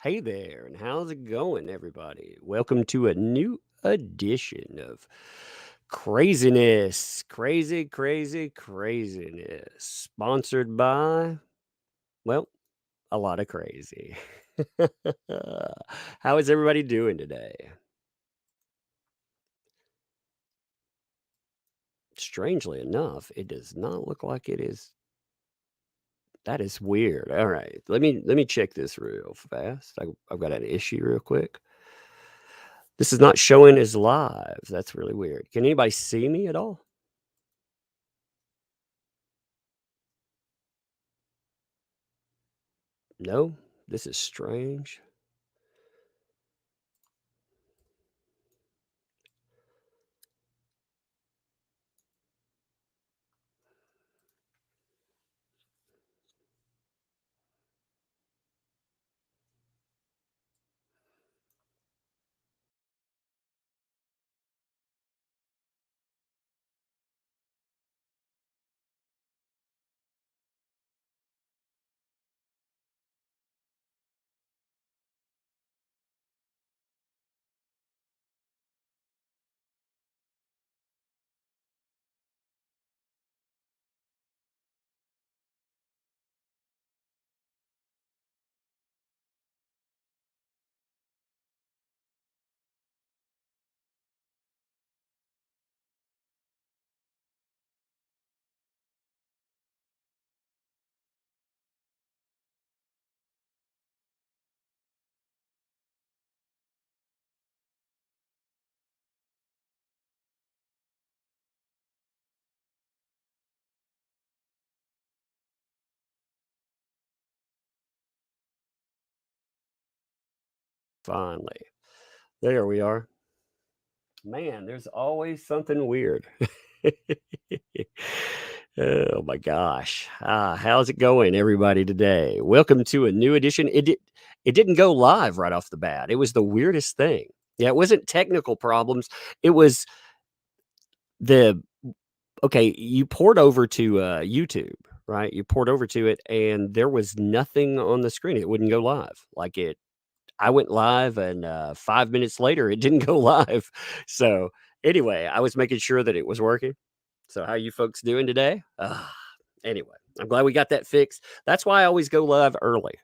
Hey there, and how's it going, everybody? Welcome to a new edition of Craziness. Craziness. Sponsored by, well, a lot of crazy. How is everybody doing today? Strangely enough, it does not look like it is. That is weird. All right, let me check this real fast. I've got an issue real quick. This is not showing as live. That's really weird. Can anybody see me at all? No? This is strange. Finally. There we are. Man, there's always something weird. Oh my gosh. How's it going, everybody, today? Welcome to a new edition. It didn't go live right off the bat. It was the weirdest thing. Yeah, it wasn't technical problems. It was the okay, you poured over to YouTube, right? You poured over to it and there was nothing on the screen. It wouldn't go live. I went live and 5 minutes later it didn't go live. So anyway, I was making sure that it was working. So how you folks doing today? Anyway, I'm glad we got that fixed. That's why I always go live early.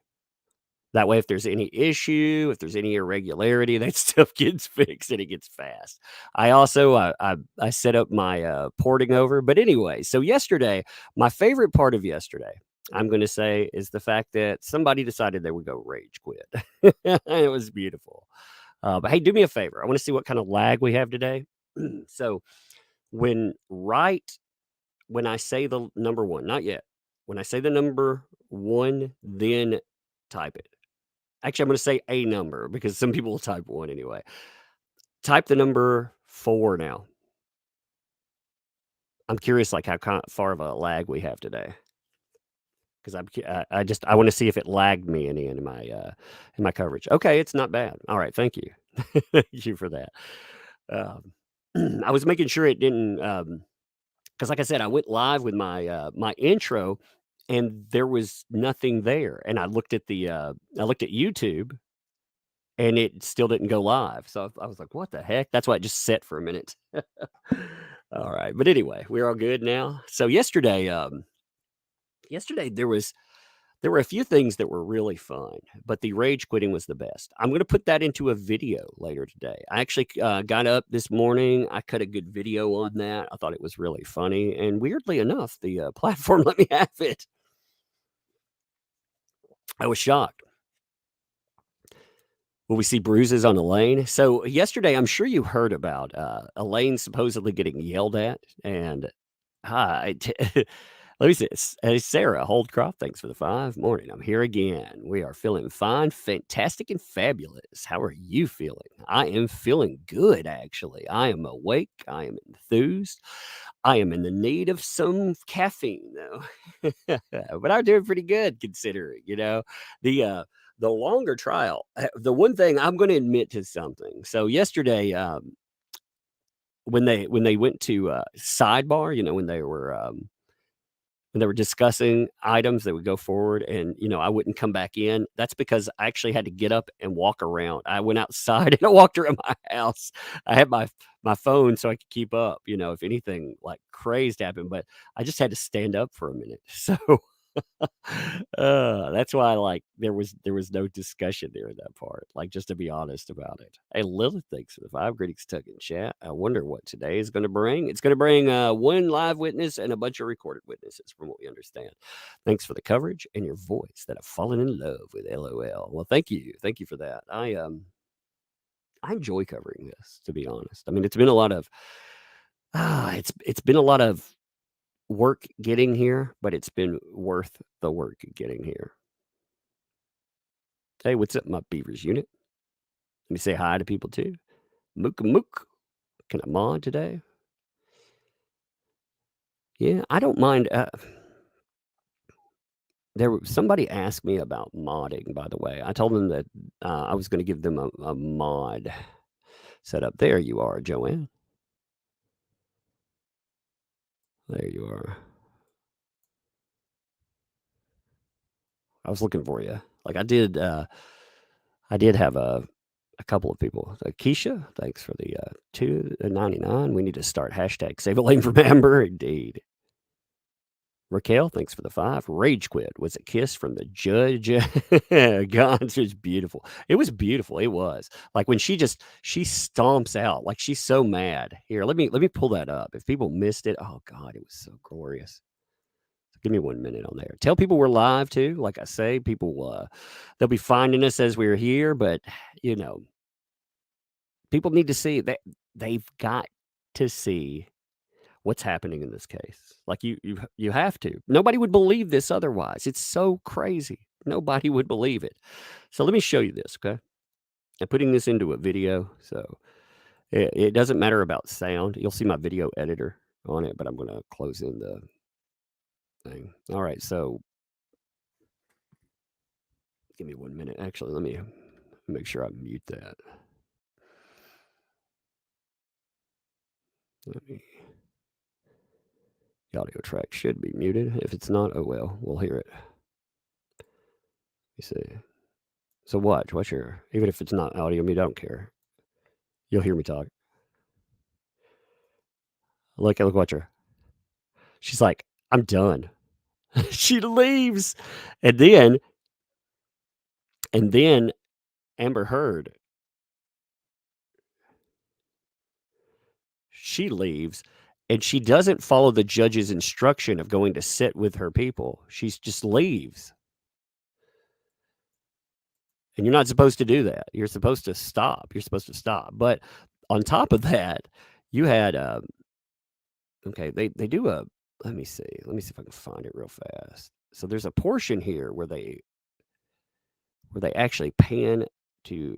That way, if there's any issue, if there's any irregularity, that stuff gets fixed and it gets fast. I also I set up my porting over. But anyway, so yesterday, my favorite part of yesterday, I'm going to say, is the fact that somebody decided they would go rage quit. It was beautiful. But hey, do me a favor. I want to see what kind of lag we have today. So when right when I say the number one, not yet. When I say the number one, then type it. Actually, I'm gonna say a number because some people will type 1 anyway. Type the number 4 now. I'm curious, like, how far of a lag we have today, 'cause I wanna see if it lagged me any in my coverage. Okay, it's not bad. Alright, thank you. Thank you for that. Um, I was making sure it didn't, 'cause like I said, I went live with my intro, and there was nothing there, and I looked at YouTube and it still didn't go live. So I was like, "What the heck?" That's why it just set for a minute. All right, but anyway, we're all good now. So yesterday there were a few things that were really fun, but the rage quitting was the best. I'm gonna put that into a video later today. I actually got up this morning. I cut a good video on that. I thought it was really funny, and weirdly enough, the platform let me have it. I was shocked. Will we see bruises on Elaine? So yesterday, I'm sure you heard about Elaine supposedly getting yelled at, and hi, let me see. Hey, Sarah Holdcroft, thanks for the 5 morning. I'm here again. We are feeling fine, fantastic, and fabulous. How are you feeling? I am feeling good, actually. I am awake. I am enthused. I am in the need of some caffeine, though, but I'm doing pretty good considering. The the longer trial. The one thing I'm going to admit to something. So yesterday, when they went to sidebar, when they were when they were discussing items that would go forward and, I wouldn't come back in, that's because I actually had to get up and walk around. I went outside and I walked around my house. I had my phone so I could keep up, if anything like crazed happened, but I just had to stand up for a minute. So that's why, like, there was no discussion there in that part, like, just to be honest about it. Hey, Lilith, thanks for the 5 greetings, Tuck in chat. I wonder what today is gonna bring. It's gonna bring, 1 live witness and a bunch of recorded witnesses from what we understand. Thanks for the coverage and your voice that I've fallen in love with, LOL. Well, thank you. Thank you for that. I enjoy covering this, to be honest. I mean, it's been a lot of it's been a lot of work getting here, but it's been worth the work getting here. Hey, what's up, my Beavers unit? Let me say hi to people too. Mook Mook. Can I mod today? Yeah, I don't mind. Somebody asked me about modding, by the way. I told them that I was going to give them a mod set up. There you are, Joanne. There you are. I was looking for you. Like I did have a couple of people. Keisha, thanks for the 2.99. We need to start hashtag save a lane from Amber. Indeed. Raquel, thanks for the 5. Rage quit. Was a kiss from the judge. God, it was beautiful. It was beautiful. It was like when she stomps out, like she's so mad. Here, let me pull that up. If people missed it, oh God, it was so glorious. Give me 1 minute on there. Tell people we're live too. Like I say, people they'll be finding us as we're here, but you know, people need to see that they've got to see what's happening in this case. Like you have to. Nobody would believe this otherwise. It's so crazy. Nobody would believe it. So let me show you this, okay? I'm putting this into a video, so it doesn't matter about sound. You'll see my video editor on it, but I'm going to close in the thing. All right, so give me 1 minute. Actually, let me make sure I mute that. Let me. The audio track should be muted. If it's not, oh well, we'll hear it. You see. So watch your, even if it's not audio mute, I don't care. You'll hear me talk. Look, watch her. She's like, I'm done. She leaves. And then Amber Heard, she leaves and she doesn't follow the judge's instruction of going to sit with her people. She just leaves. And you're not supposed to do that. You're supposed to stop. But on top of that, you had okay, they do a let me see if I can find it real fast. So there's a portion here where they actually pan to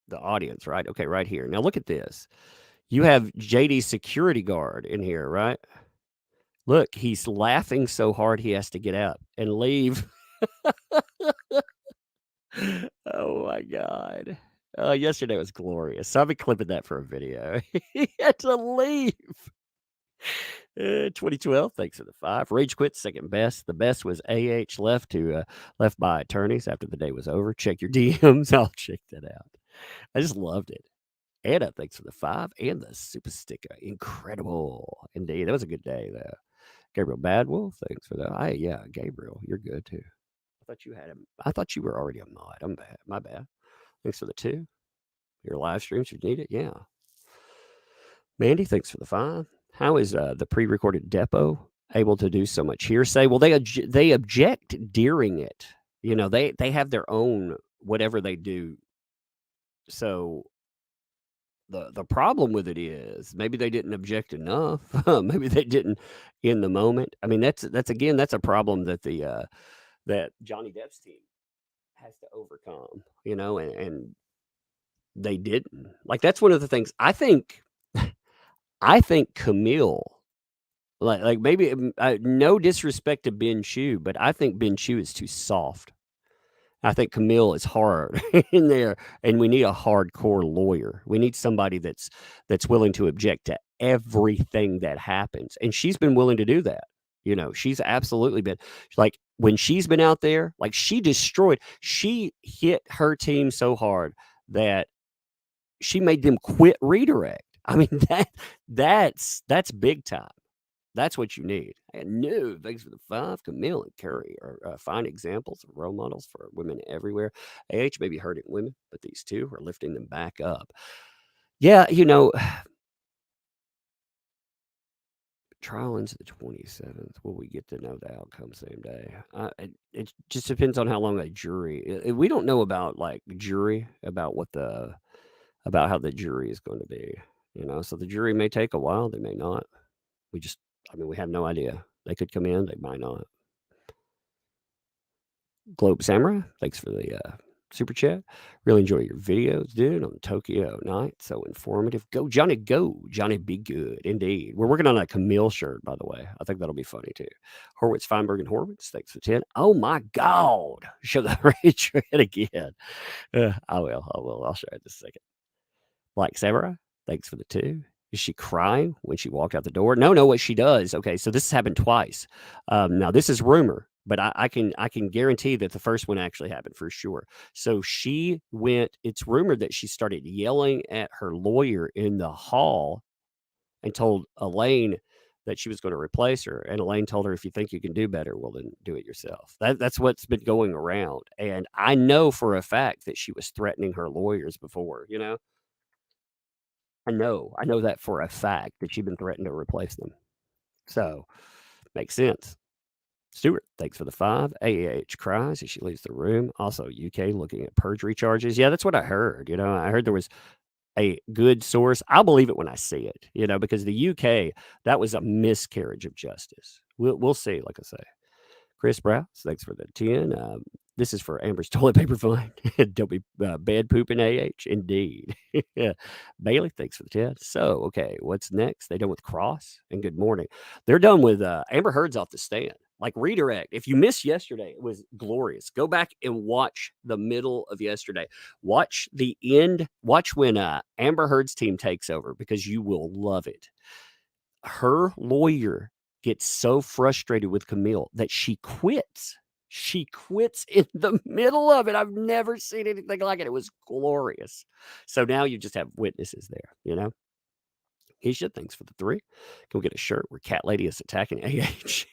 the audience, right? Okay, right here. Now look at this. You have JD's security guard in here, right? Look, he's laughing so hard he has to get up and leave. Oh my God. Yesterday was glorious. So I've been clipping that for a video. He had to leave. 2012, thanks for the 5. Rage quit, second best. The best was AH left by attorneys after the day was over. Check your DMs. I'll check that out. I just loved it. Anna, thanks for the 5 and the super sticker. Incredible. Indeed. That was a good day, though. Gabriel Badwolf, thanks for that. Yeah, Gabriel, you're good too. I thought you were already a mod. I'm bad. My bad. Thanks for the 2. Your live streams, you need it. Yeah. Mandy, thanks for the 5. How is the pre-recorded depo able to do so much hearsay? Well, they object during it. They have their own whatever they do. So the problem with it is maybe they didn't object enough. Maybe they didn't in the moment. I mean, that's a problem that that Johnny Depp's team has to overcome. And they didn't. Like that's one of the things I think. I think Camille, like maybe no disrespect to Ben Chu, but I think Ben Chu is too soft. I think Camille is hard in there, and we need a hardcore lawyer. We need somebody that's willing to object to everything that happens, and she's been willing to do that. She's absolutely been like, when she's been out there, like, she hit her team so hard that she made them quit redirect. I mean, that's big time. That's what you need. And no, thanks for the 5. Camille and Curry are fine examples of role models for women everywhere. AH may be hurting women, but these two are lifting them back up. Yeah, trial ends the 27th. Will we get to know the outcome same day? It just depends on how long a jury. We don't know about like jury about about how the jury is going to be. So the jury may take a while. They may not. We just, I mean, we have no idea. They could come in. They might not. Globe Samurai, thanks for the super chat. Really enjoy your videos, dude, on Tokyo night. So informative. Go, Johnny, go. Johnny, be good. Indeed. We're working on a Camille shirt, by the way. I think that'll be funny, too. Horwitz, Feinberg, and Horwitz, thanks for 10. Oh, my God. Show the rage red again. I will. I will. I'll show it in a second. Black Samurai, thanks for the 2. Is she crying when she walked out the door? No, no, what she does. Okay, so this has happened twice. Now this is rumor, but I can guarantee that the first one actually happened for sure. So she went. It's rumored that she started yelling at her lawyer in the hall and told Elaine that she was going to replace her. And Elaine told her, if you think you can do better, well then do it yourself. That's what's been going around. And I know for a fact that she was threatening her lawyers before. I know that for a fact that she'd been threatened to replace them. So, makes sense. Stewart, thanks for the 5. AAH cries as she leaves the room. Also, UK looking at perjury charges. Yeah, that's what I heard. I heard there was a good source. I'll believe it when I see it, because the UK, that was a miscarriage of justice. We'll see, like I say. Chris Browse, thanks for the 10. This is for Amber's toilet paper fund. Don't be bad pooping AH. Indeed. Yeah. Bailey, thanks for the 10. So, okay, what's next? They done with Cross and Good Morning. They're done with Amber Heard's off the stand. Like redirect. If you missed yesterday, it was glorious. Go back and watch the middle of yesterday. Watch the end. Watch when Amber Heard's team takes over because you will love it. Her lawyer gets so frustrated with Camille that she quits. She quits in the middle of it. I've never seen anything like it. It was glorious. So now you just have witnesses there. Keisha, thanks for the 3. Can we get a shirt where Cat Lady is attacking AH?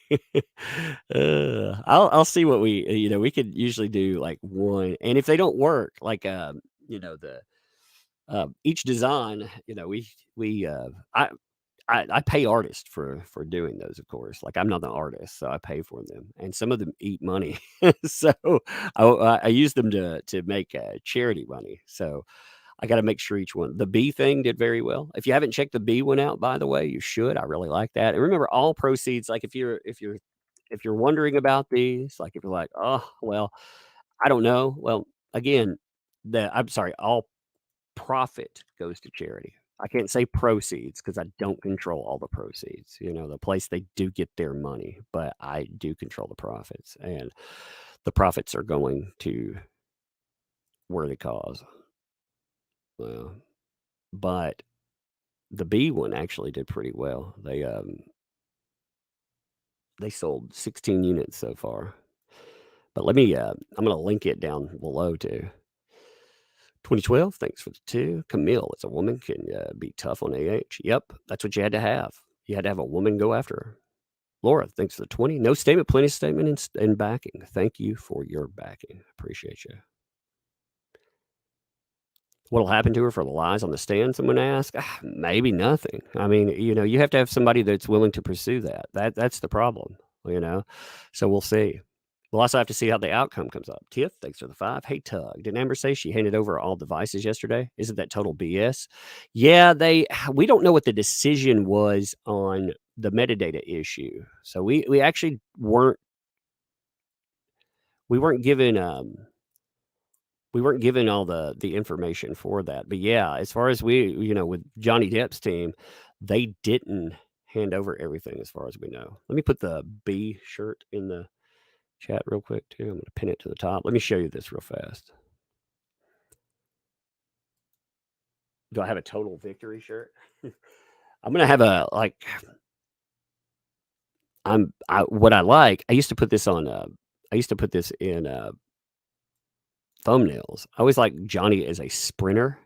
I'll see what we could usually do like one. And if they don't work, like, the each design, I pay artists for doing those, of course. Like, I'm not an artist, so I pay for them, and some of them eat money. So, I use them to make, charity money, so I gotta make sure each one. The bee thing did very well. If you haven't checked the bee one out, by the way, you should. I really like that, and remember, all proceeds, like, if you're wondering about these, like, if you're like, "Oh, well, I don't know." Well, again, I'm sorry, all profit goes to charity. I can't say proceeds because I don't control all the proceeds. The place they do get their money, but I do control the profits, and the profits are going to worthy cause. Well, but the B one actually did pretty well. They sold 16 units so far. But I'm gonna link it down below too. 2012, thanks for the 2. Camille, as a woman, can be tough on AH. Yep, that's what you had to have. You had to have a woman go after her. Laura, thanks for the 20. No statement, plenty of statement and backing. Thank you for your backing. Appreciate you. What'll happen to her for the lies on the stand, someone asked? Maybe nothing. I mean, you have to have somebody that's willing to pursue that. That's the problem, you know? So we'll see. We'll also have to see how the outcome comes up. Tiff, thanks for the 5. Hey, Tug, didn't Amber say she handed over all devices yesterday? Isn't that total BS? Yeah, we don't know what the decision was on the metadata issue. So we actually weren't given we weren't given all the information for that. But yeah, as far as with Johnny Depp's team, they didn't hand over everything as far as we know. Let me put the B shirt in the chat real quick too. I'm going to pin it to the top. Let me show you this real fast. Do I have a total victory shirt? I'm gonna have a like. What I like. I used to put this on. I used to put this in thumbnails. I always like Johnny as a sprinter.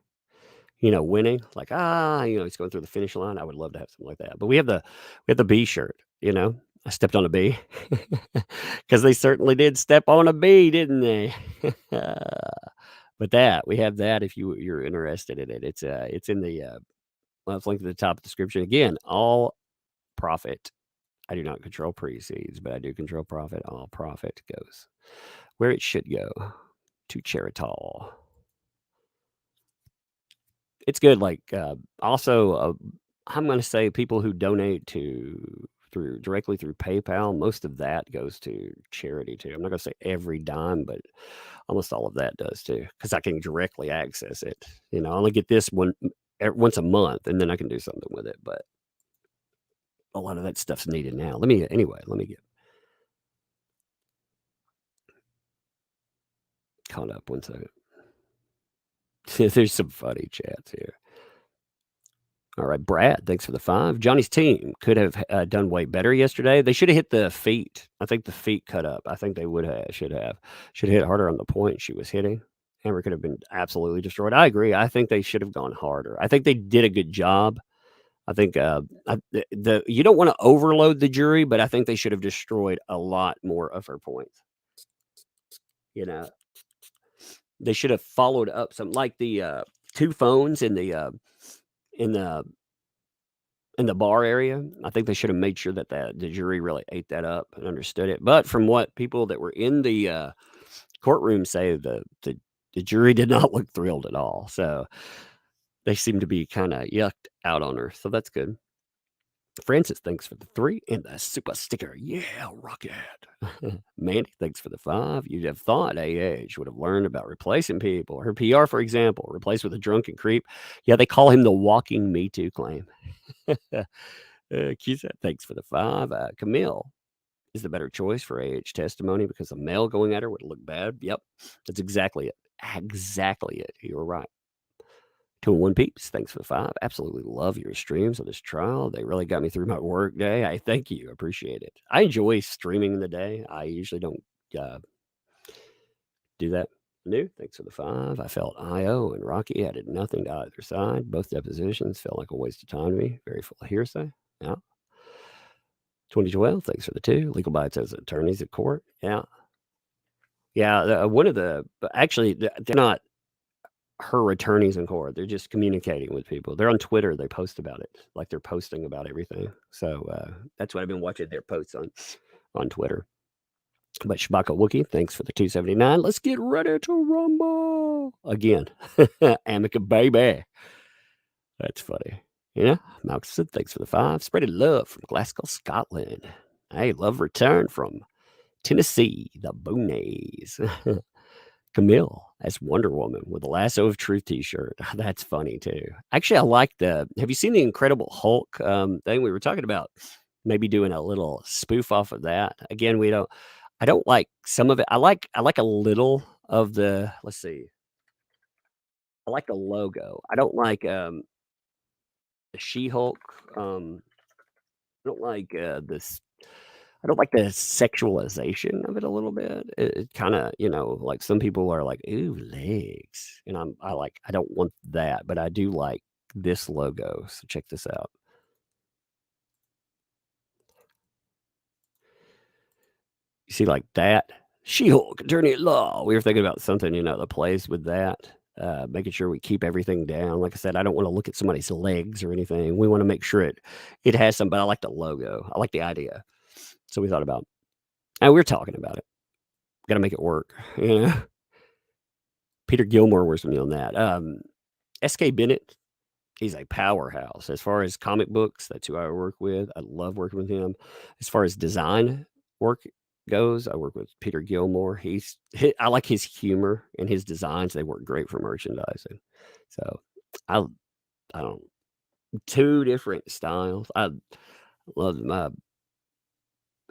Winning, like, he's going through the finish line. I would love to have something like that. But we have the bee shirt, I stepped on a bee because they certainly did step on a bee, didn't they? But we have that if you're interested in it. It's in the well, it's linked at the top of the description. Again, all profit. I do not control proceeds, but I do control profit. All profit goes where it should go, to Charitol. It's good, like, also, I'm gonna say people who donate directly through PayPal, most of that goes to charity too. I'm not gonna say every dime, but almost all of that does too, because I can directly access it. I only get this one once a month, and then I can do something with it, but a lot of that stuff's needed now. Let me get caught up 1 second. There's some funny chats here. All right, Brad, thanks for the 5. Johnny's team could have, done way better yesterday. They shoulda hit the feet. I think the feet cut up. I think they should have. Should hit harder on the point she was hitting. Amber could have been absolutely destroyed. I agree. I think they should have gone harder. I think they did a good job. I think, you don't wanna overload the jury, but I think they should have destroyed a lot more of her points. You know? They should have followed up some like the, 2 phones in the in the bar area. I think they should have made sure that the jury really ate that up and understood it. But from what people that were in the courtroom say, the jury did not look thrilled at all. So they seem to be kind of yucked out on her. So that's good. Francis, thanks for the 3 and the super sticker. Yeah, rocket. Mandy, thanks for the 5. You'd have thought AH would have learned about replacing people. Her PR, for example, replaced with a drunken creep. Yeah, they call him the walking Me Too claim. Cusa, thanks for the 5. Camille is the better choice for AH testimony because a male going at her would look bad. Yep, that's exactly it. Exactly it. You were right. 2 and 1 peeps, thanks for the 5. Absolutely love your streams of this trial. They really got me through my work day. I thank you. Appreciate it. I enjoy streaming in the day. I usually don't do that. New, thanks for the 5. I felt IO and Rocky added nothing to either side. Both depositions felt like a waste of time to me. Very full of hearsay. Yeah. 2012, thanks for the 2. Legal bites as attorneys at court. Yeah. Yeah. One of the, actually, they're not her attorneys in court. They're just communicating with people. They're on Twitter. They post about it. Like they're posting about everything. So that's what I've been watching their posts on Twitter. But Shabaka Wookie, thanks for the 279. Let's get ready to rumble again. Amica baby. That's funny. Malcolm said, thanks for the 5. Spreading love from Glasgow, Scotland. Hey, love return from Tennessee, the Boonies. Camille as Wonder Woman with a Lasso of Truth t-shirt. That's funny too. Actually, I like have you seen the Incredible Hulk thing? We were talking about maybe doing a little spoof off of that. Again, I don't like some of it. I like a little of let's see. I like the logo. I don't like the She-Hulk. I don't like this. I don't like the sexualization of it a little bit. It kind of, like some people are like, "Ooh, legs," and I don't want that, but I do like this logo. So check this out. You see, like that She-Hulk, attorney at law. We were thinking about something, that plays with that. Making sure we keep everything down. Like I said, I don't want to look at somebody's legs or anything. We want to make sure it has some. But I like the logo. I like the idea. So we thought about, and we are talking about it. Got to make it work. Peter Gilmore was me on that. S.K. Bennett, he's a powerhouse. As far as comic books, that's who I work with. I love working with him. As far as design work goes, I work with Peter Gilmore. I like his humor and his designs. They work great for merchandising. So I don't 2 different styles. I love my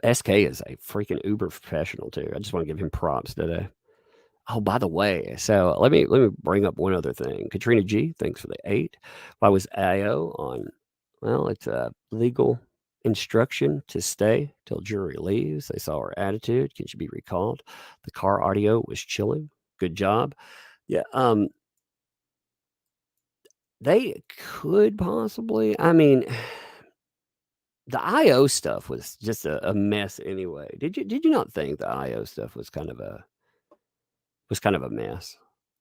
SK is a freaking uber professional too. I just want to give him props today. Oh, by the way, so let me bring up one other thing. Katrina G, thanks for the 8. Why was IO on Well, it's a legal instruction to stay till jury leaves. They saw her attitude. Can she be recalled? The car audio was chilling. Good job. Yeah, they could possibly. I mean, the IO stuff was just a mess anyway. Did you not think the IO stuff was kind of a mess?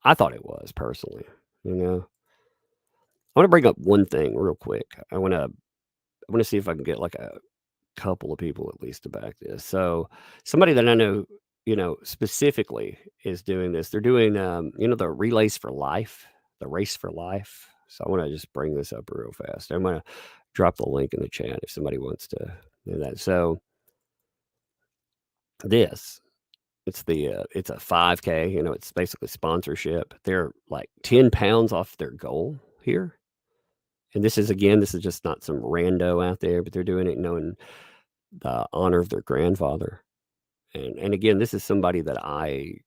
I thought it was personally. You know, I want to bring up one thing real quick. I want to see if I can get like a couple of people at least to back this. So somebody that I know, specifically is doing this. They're doing, the relays for life, the race for life. So I want to just bring this up real fast. I'm going to drop the link in the chat if somebody wants to do that. So this, it's a 5K. It's basically sponsorship. They're like 10 pounds off their goal here. And this is just not some rando out there, but they're doing it knowing the honor of their grandfather. And again, this is somebody that I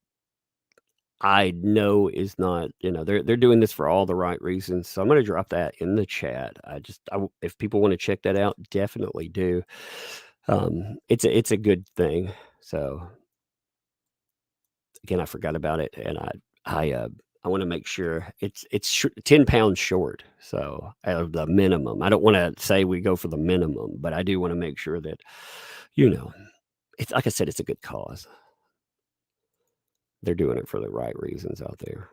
know is not, they're doing this for all the right reasons. So I'm going to drop that in the chat. If people want to check that out, definitely do. It's a good thing. So again, I forgot about it, and I want to make sure it's 10 pounds short. So of the minimum, I don't want to say we go for the minimum, but I do want to make sure that, you know, it's like I said, it's a good cause. They're doing it for the right reasons out there.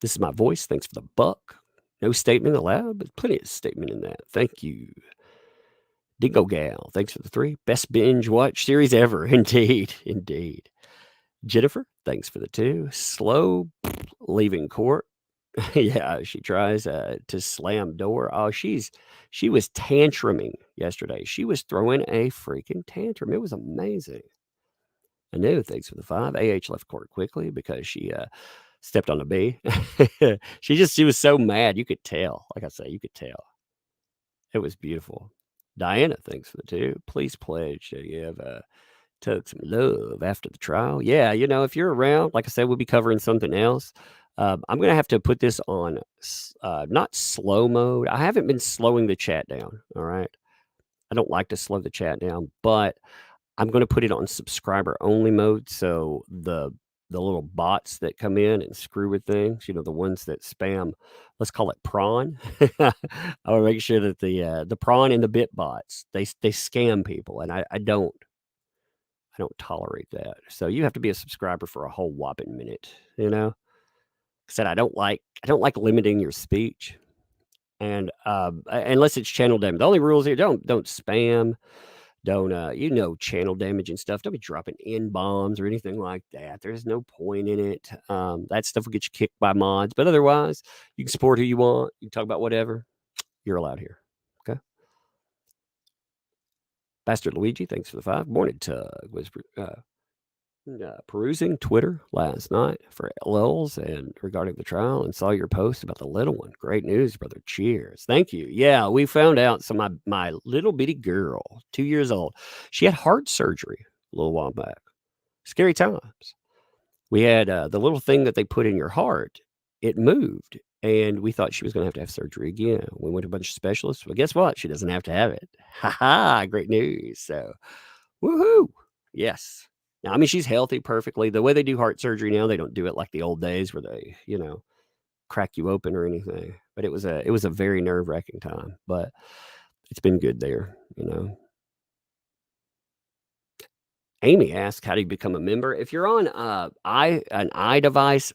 This is my voice. Thanks for the buck. No statement allowed, but plenty of statement in that. Thank you. Dingo Gal, thanks for the 3. Best binge watch series ever. Indeed. Indeed. Jennifer, thanks for the 2. Slow leaving court. Yeah, she tries to slam door. Oh, she was tantruming yesterday. She was throwing a freaking tantrum. It was amazing. I know. Thanks for the 5. AH left court quickly because she stepped on a bee. She was so mad. You could tell. Like I say, you could tell. It was beautiful. Diana, thanks for the 2. Please pledge that you have took some love after the trial. Yeah, if you're around, like I said, we'll be covering something else. I'm gonna have to put this on not slow mode. I haven't been slowing the chat down. All right. I don't like to slow the chat down, but I'm gonna put it on subscriber only mode. So the little bots that come in and screw with things, the ones that spam, let's call it prawn. I want to make sure that the prawn and the bit bots they scam people, and I don't tolerate that. So you have to be a subscriber for a whole whopping minute. Like I said, I don't like limiting your speech, and unless it's channel damage. The only rules here: don't spam, don't channel damage and stuff. Don't be dropping in bombs or anything like that. There's no point in it. That stuff will get you kicked by mods, but otherwise, you can support who you want. You can talk about whatever. You're allowed here. Okay. Bastard Luigi, thanks for the 5. Morning Tug was perusing Twitter last night for lulls and regarding the trial, and saw your post about the little one. Great news, brother. Cheers. Thank you. Yeah, we found out. So my little bitty girl, 2 years old, she had heart surgery a little while back. Scary times. We had the little thing that they put in your heart. It moved, and we thought she was going to have surgery again. We went to a bunch of specialists. Well, guess what? She doesn't have to have it. Ha ha! Great news. So, woohoo! Yes. Now, I mean, she's healthy perfectly. The way they do heart surgery now, they don't do it like the old days where they, crack you open or anything. But it was a very nerve-wracking time, but it's been good there. Amy asked, "How do you become a member?" If you're on an iDevice,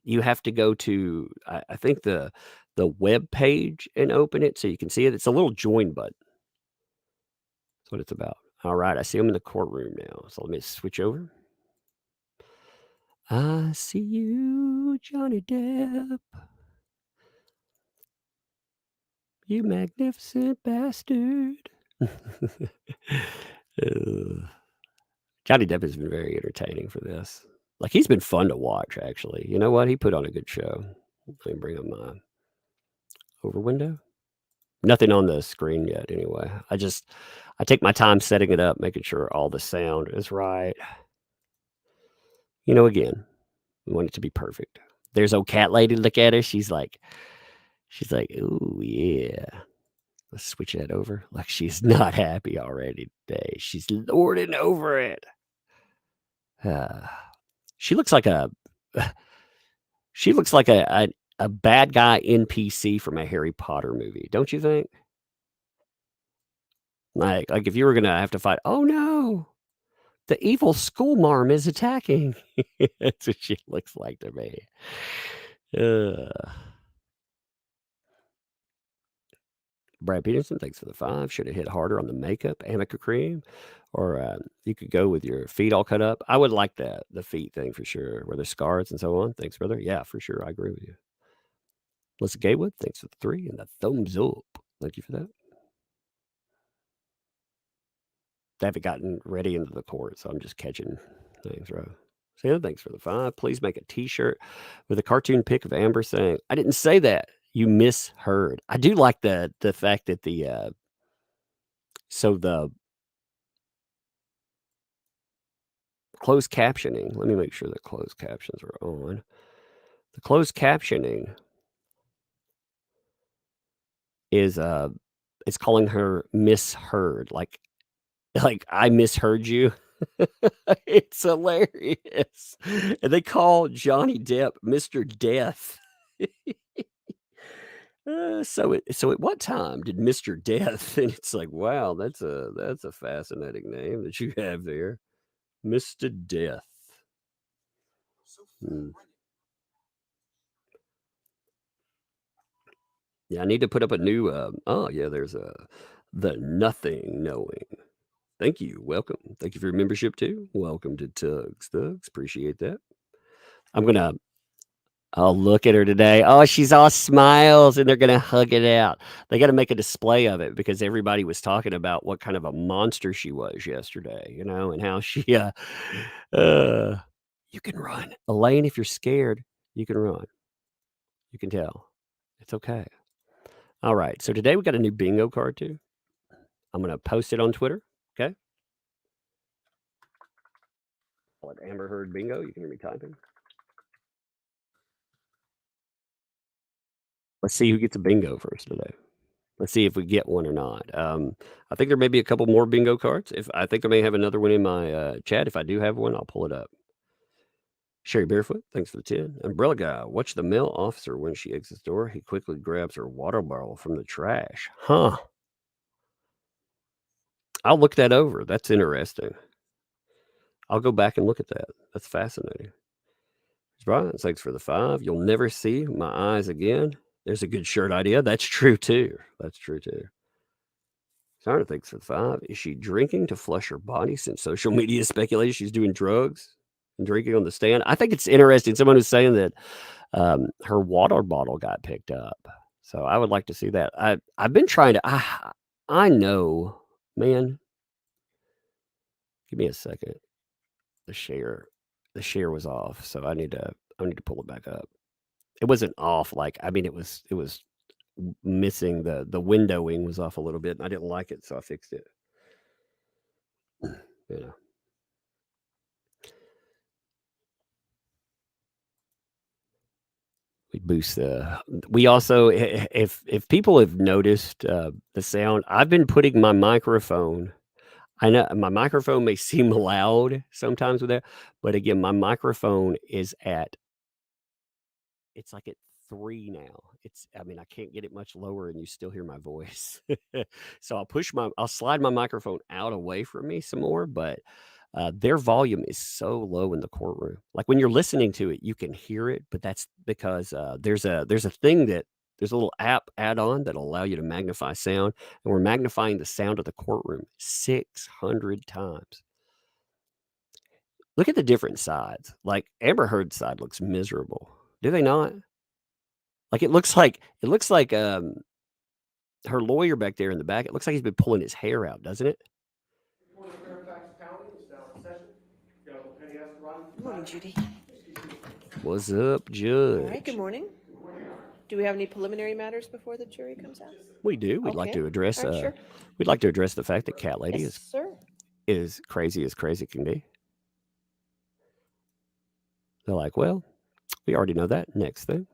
you have to go to I think the web page and open it so you can see it. It's a little join button. That's what it's about. All right, I see them in the courtroom now. So let me switch over. I see you, Johnny Depp. You magnificent bastard. Johnny Depp has been very entertaining for this. Like, he's been fun to watch, actually. You know what? He put on a good show. Let me bring up my over window. Nothing on the screen yet, anyway. I take my time setting it up, making sure all the sound is right. Again, we want it to be perfect. There's old cat lady. Look at her. She's like, She's like, "Ooh, yeah. Let's switch that over." Like she's not happy already today. She's lording over it. Uh, she looks like a she looks like a bad guy NPC from a Harry Potter movie, don't you think? Like if you were gonna have to fight, "Oh no, the evil school marm is attacking." That's what she looks like to me. Uh, Brad Peterson, thanks for the 5. Should have hit harder on the makeup, Amica cream, or you could go with your feet all cut up. I would like that, the feet thing for sure, where there's scars and so on. Thanks, brother. Yeah, for sure. I agree with you. Melissa Gaywood, thanks for the 3 and the thumbs up. Thank you for that. They haven't gotten ready into the court, so I'm just catching things, right? Sam, thanks for the 5. Please make a T-shirt with a cartoon pic of Amber saying, "I didn't say that. You misheard." I do like the fact that the closed captioning. Let me make sure that closed captions are on. The closed captioning is it's calling her misheard, like I misheard you. It's hilarious. And they call Johnny Depp Mr. Death. So at what time did Mr. Death? And it's like, wow, that's a fascinating name that you have there, Mr. Death. Hmm. Yeah, I need to put up a new. Oh yeah, there's the nothing knowing. Thank you, welcome. Thank you for your membership too. Welcome to Tugs Thugs. Appreciate that. I'm gonna I'll look at her today. Oh, she's all smiles and they're gonna hug it out. They gotta make a display of it because everybody was talking about what kind of a monster she was yesterday, and how she uh you can run. Elaine, if you're scared, you can run. You can tell. It's okay. All right. So today we got a new bingo card too. I'm gonna post it on Twitter. Okay. Call it Amber Heard Bingo. You can hear me typing. Let's see who gets a bingo first today. Let's see if we get one or not. I think there may be a couple more bingo cards. If I think I may have another one in my chat. If I do have one, I'll pull it up. Sherry Barefoot, thanks for the 10. Umbrella Guy, watch the male officer when she exits the door. He quickly grabs her water bottle from the trash. Huh. I'll look that over. That's interesting. I'll go back and look at that. That's fascinating. Brian, thanks for the 5. You'll never see my eyes again. There's a good shirt idea. That's true too. That's true too. Sarah, thanks for the 5. Is she drinking to flush her body since social media speculates she's doing drugs and drinking on the stand? I think it's interesting. Someone was saying that her water bottle got picked up. So I would like to see that. I've been trying to. I know, man. Give me a second. The share, the share was off, so I need to pull it back up. It wasn't off. Like I mean, it was missing the windowing was off a little bit, and I didn't like it, so I fixed it. You know. We boost the we also if people have noticed, the sound, I've been putting my microphone. I know my microphone may seem loud sometimes with that, but again, my microphone is at it's like at 3 now. I mean, I can't get it much lower and you still hear my voice. So I'll slide my microphone out away from me some more, but, their volume is so low in the courtroom. Like, when you're listening to it, you can hear it, but that's because, there's a thing that there's a little app add-on that'll allow you to magnify sound, and we're magnifying the sound of the courtroom 600 times. Look at the different sides. Like, Amber Heard's side looks miserable. Do they not? Like, it looks like her lawyer back there in the back, it looks like he's been pulling his hair out, doesn't it? Report of Fairfax County is now in session. Got a little penny asteroid. Good morning, Judy. What's up, All right, good Judge? morning. Do we have any preliminary matters before the jury comes out? We do. Okay. All right, sure. We'd like to address the fact that Cat Lady Yes, sir. is crazy as crazy can be. They're like, well, we already know that. Next thing.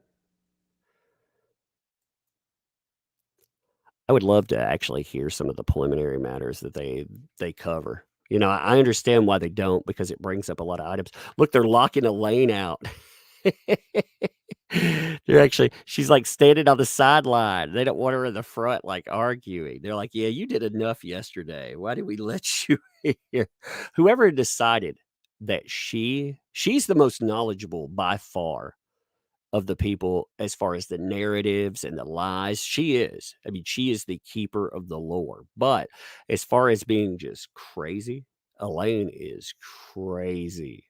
I would love to actually hear some of the preliminary matters that they cover. I understand why they don't because it brings up a lot of items. Look, they're locking Elaine out. She's like standing on the sideline. They don't want her in the front, like arguing. They're like, "Yeah, you did enough yesterday. Why did we let you here?" Whoever decided that she's the most knowledgeable by far of the people as far as the narratives and the lies. She is. I mean, she is the keeper of the lore. But as far as being just crazy, Elaine is crazy.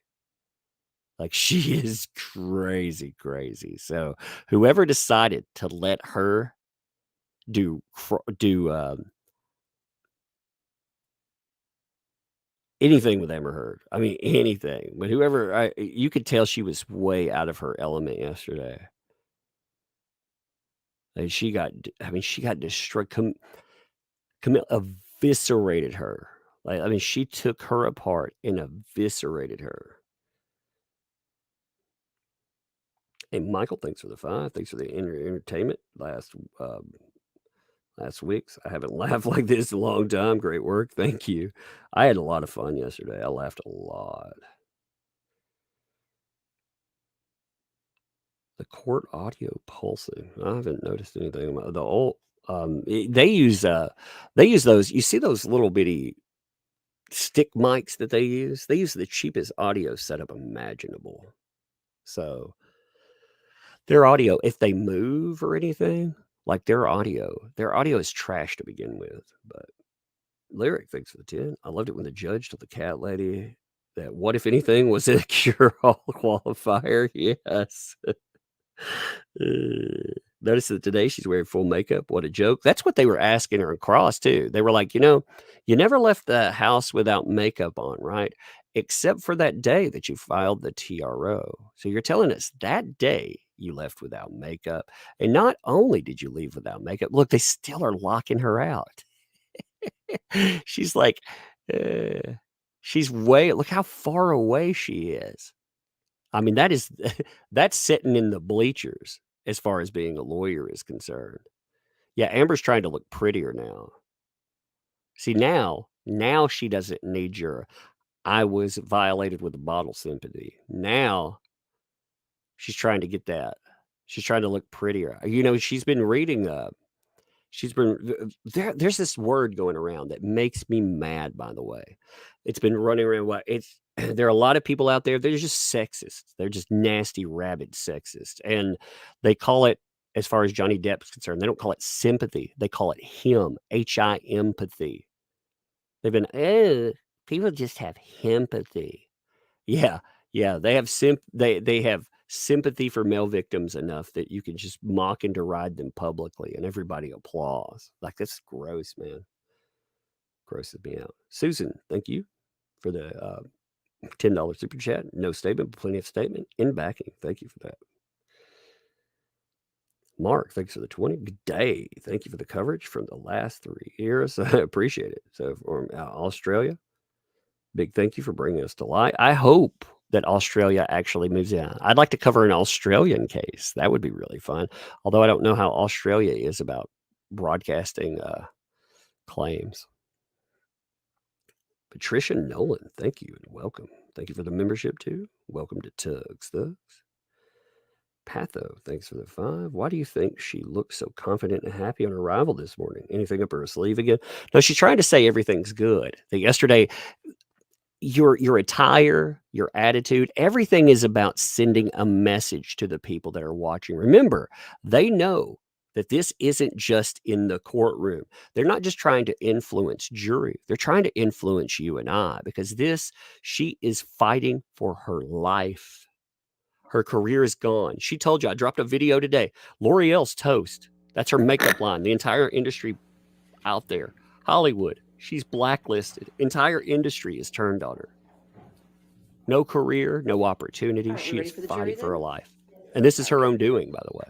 Like she is crazy, crazy. So whoever decided to let her do anything with Amber Heard, I mean anything. But you could tell she was way out of her element yesterday. And she got destroyed. Camille eviscerated her. Like, I mean, she took her apart and eviscerated her. And Michael, thanks for the 5. Thanks for the entertainment last week's. I haven't laughed like this in a long time. Great work. Thank you. I had a lot of fun yesterday. I laughed a lot. The court audio pulsing. I haven't noticed anything about the old. They use those. You see those little bitty stick mics that they use? They use the cheapest audio setup imaginable. So their audio, if they move or anything, like their audio is trash to begin with. But Lyric, thanks for the 10. I loved it when the judge told the cat lady that what if anything was a cure-all qualifier. Yes. Notice that today she's wearing full makeup. What a joke. That's what they were asking her across, too. They were like, you never left the house without makeup on, right? Except for that day that you filed the TRO. So you're telling us that day you left without makeup. And not only did you leave without makeup, look, they still are locking her out. She's like, uh, look how far away she is. I mean, that's sitting in the bleachers as far as being a lawyer is concerned. Yeah, Amber's trying to look prettier now. See, now she doesn't need your "I was violated with a bottle" sympathy. Now she's trying to get that. She's trying to look prettier. She's been reading, she's been there's this word going around that makes me mad, by the way. It's been running around there are a lot of people out there, they're just sexist. They're just nasty, rabid sexist. And they call it, as far as Johnny Depp's concerned, they don't call it sympathy. They call it him, empathy. They've been, oh, people just have empathy. Yeah, yeah, they have sympathy for male victims enough that you can just mock and deride them publicly, and everybody applauds. Like, that's gross, man. Grosses me out. Susan, thank you for the $10 super chat. No statement, but plenty of statement in backing. Thank you for that. Mark, thanks for the 20. Good day. Thank you for the coverage from the last 3 years. I appreciate it. So from Australia, big thank you for bringing us to light. I hope that Australia actually moves in. I'd like to cover an Australian case. That would be really fun. Although I don't know how Australia is about broadcasting claims. Patricia Nolan, thank you and welcome. Thank you for the membership too. Welcome to Tugs Thugs. Patho, thanks for the 5. Why do you think she looks so confident and happy on arrival this morning? Anything up her sleeve again? No, she's trying to say everything's good. Yesterday, your attire, your attitude, everything is about sending a message to the people that are watching. Remember, they know that this isn't just in the courtroom. They're not just trying to influence jury. They're trying to influence you and I, because she is fighting for her life. Her career is gone. She told you, I dropped a video today. L'Oreal's toast. That's her makeup line. The entire industry out there. Hollywood. She's blacklisted. Entire industry is turned on her. No career, no opportunity. All right, She we is ready for the fighting jury for her then? life. And this is her own doing, by the way.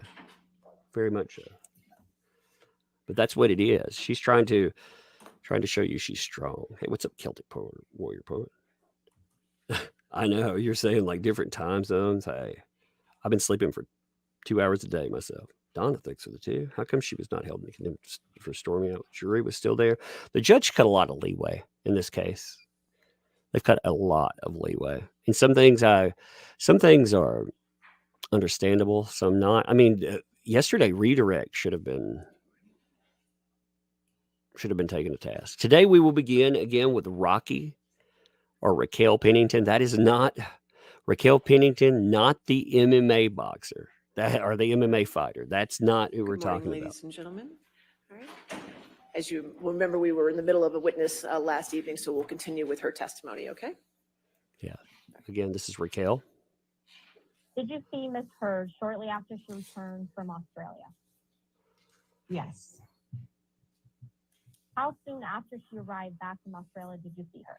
Very much so. But that's what it is. She's trying to show you she's strong. Hey, what's up, Celtic Warrior Poet? I know, you're saying like different time zones. Hey, I've been sleeping for 2 hours a day myself. Donna thinks so too. How come she was not held in contempt for storming out? The jury was still there. The judge cut a lot of leeway in this case. They've cut a lot of leeway, and some things are understandable, some not. I mean, yesterday redirect should have been taken to task. Today we will begin again with Rocky or Raquel Pennington. That is not Raquel Pennington, not the MMA boxer or the MMA fighter. That's not who we're Good morning, talking about. ladies and gentlemen. All right. As you remember, we were in the middle of a witness last evening, so we'll continue with her testimony, okay? Yeah. Again, this is Raquel. Did you see Miss Heard shortly after she returned from Australia? Yes. How soon after she arrived back from Australia did you see her?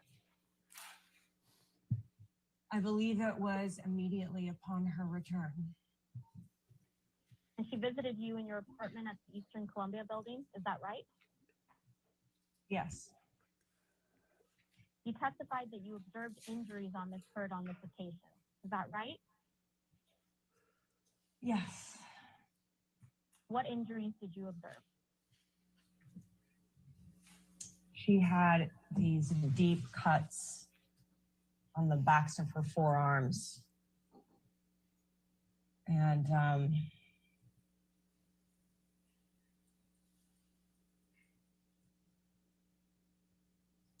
I believe it was immediately upon her return. And she visited you in your apartment at the Eastern Columbia building, is that right? Yes. You testified that you observed injuries on Miss Heard on this occasion, is that right? Yes. What injuries did you observe? She had these deep cuts on the backs of her forearms. And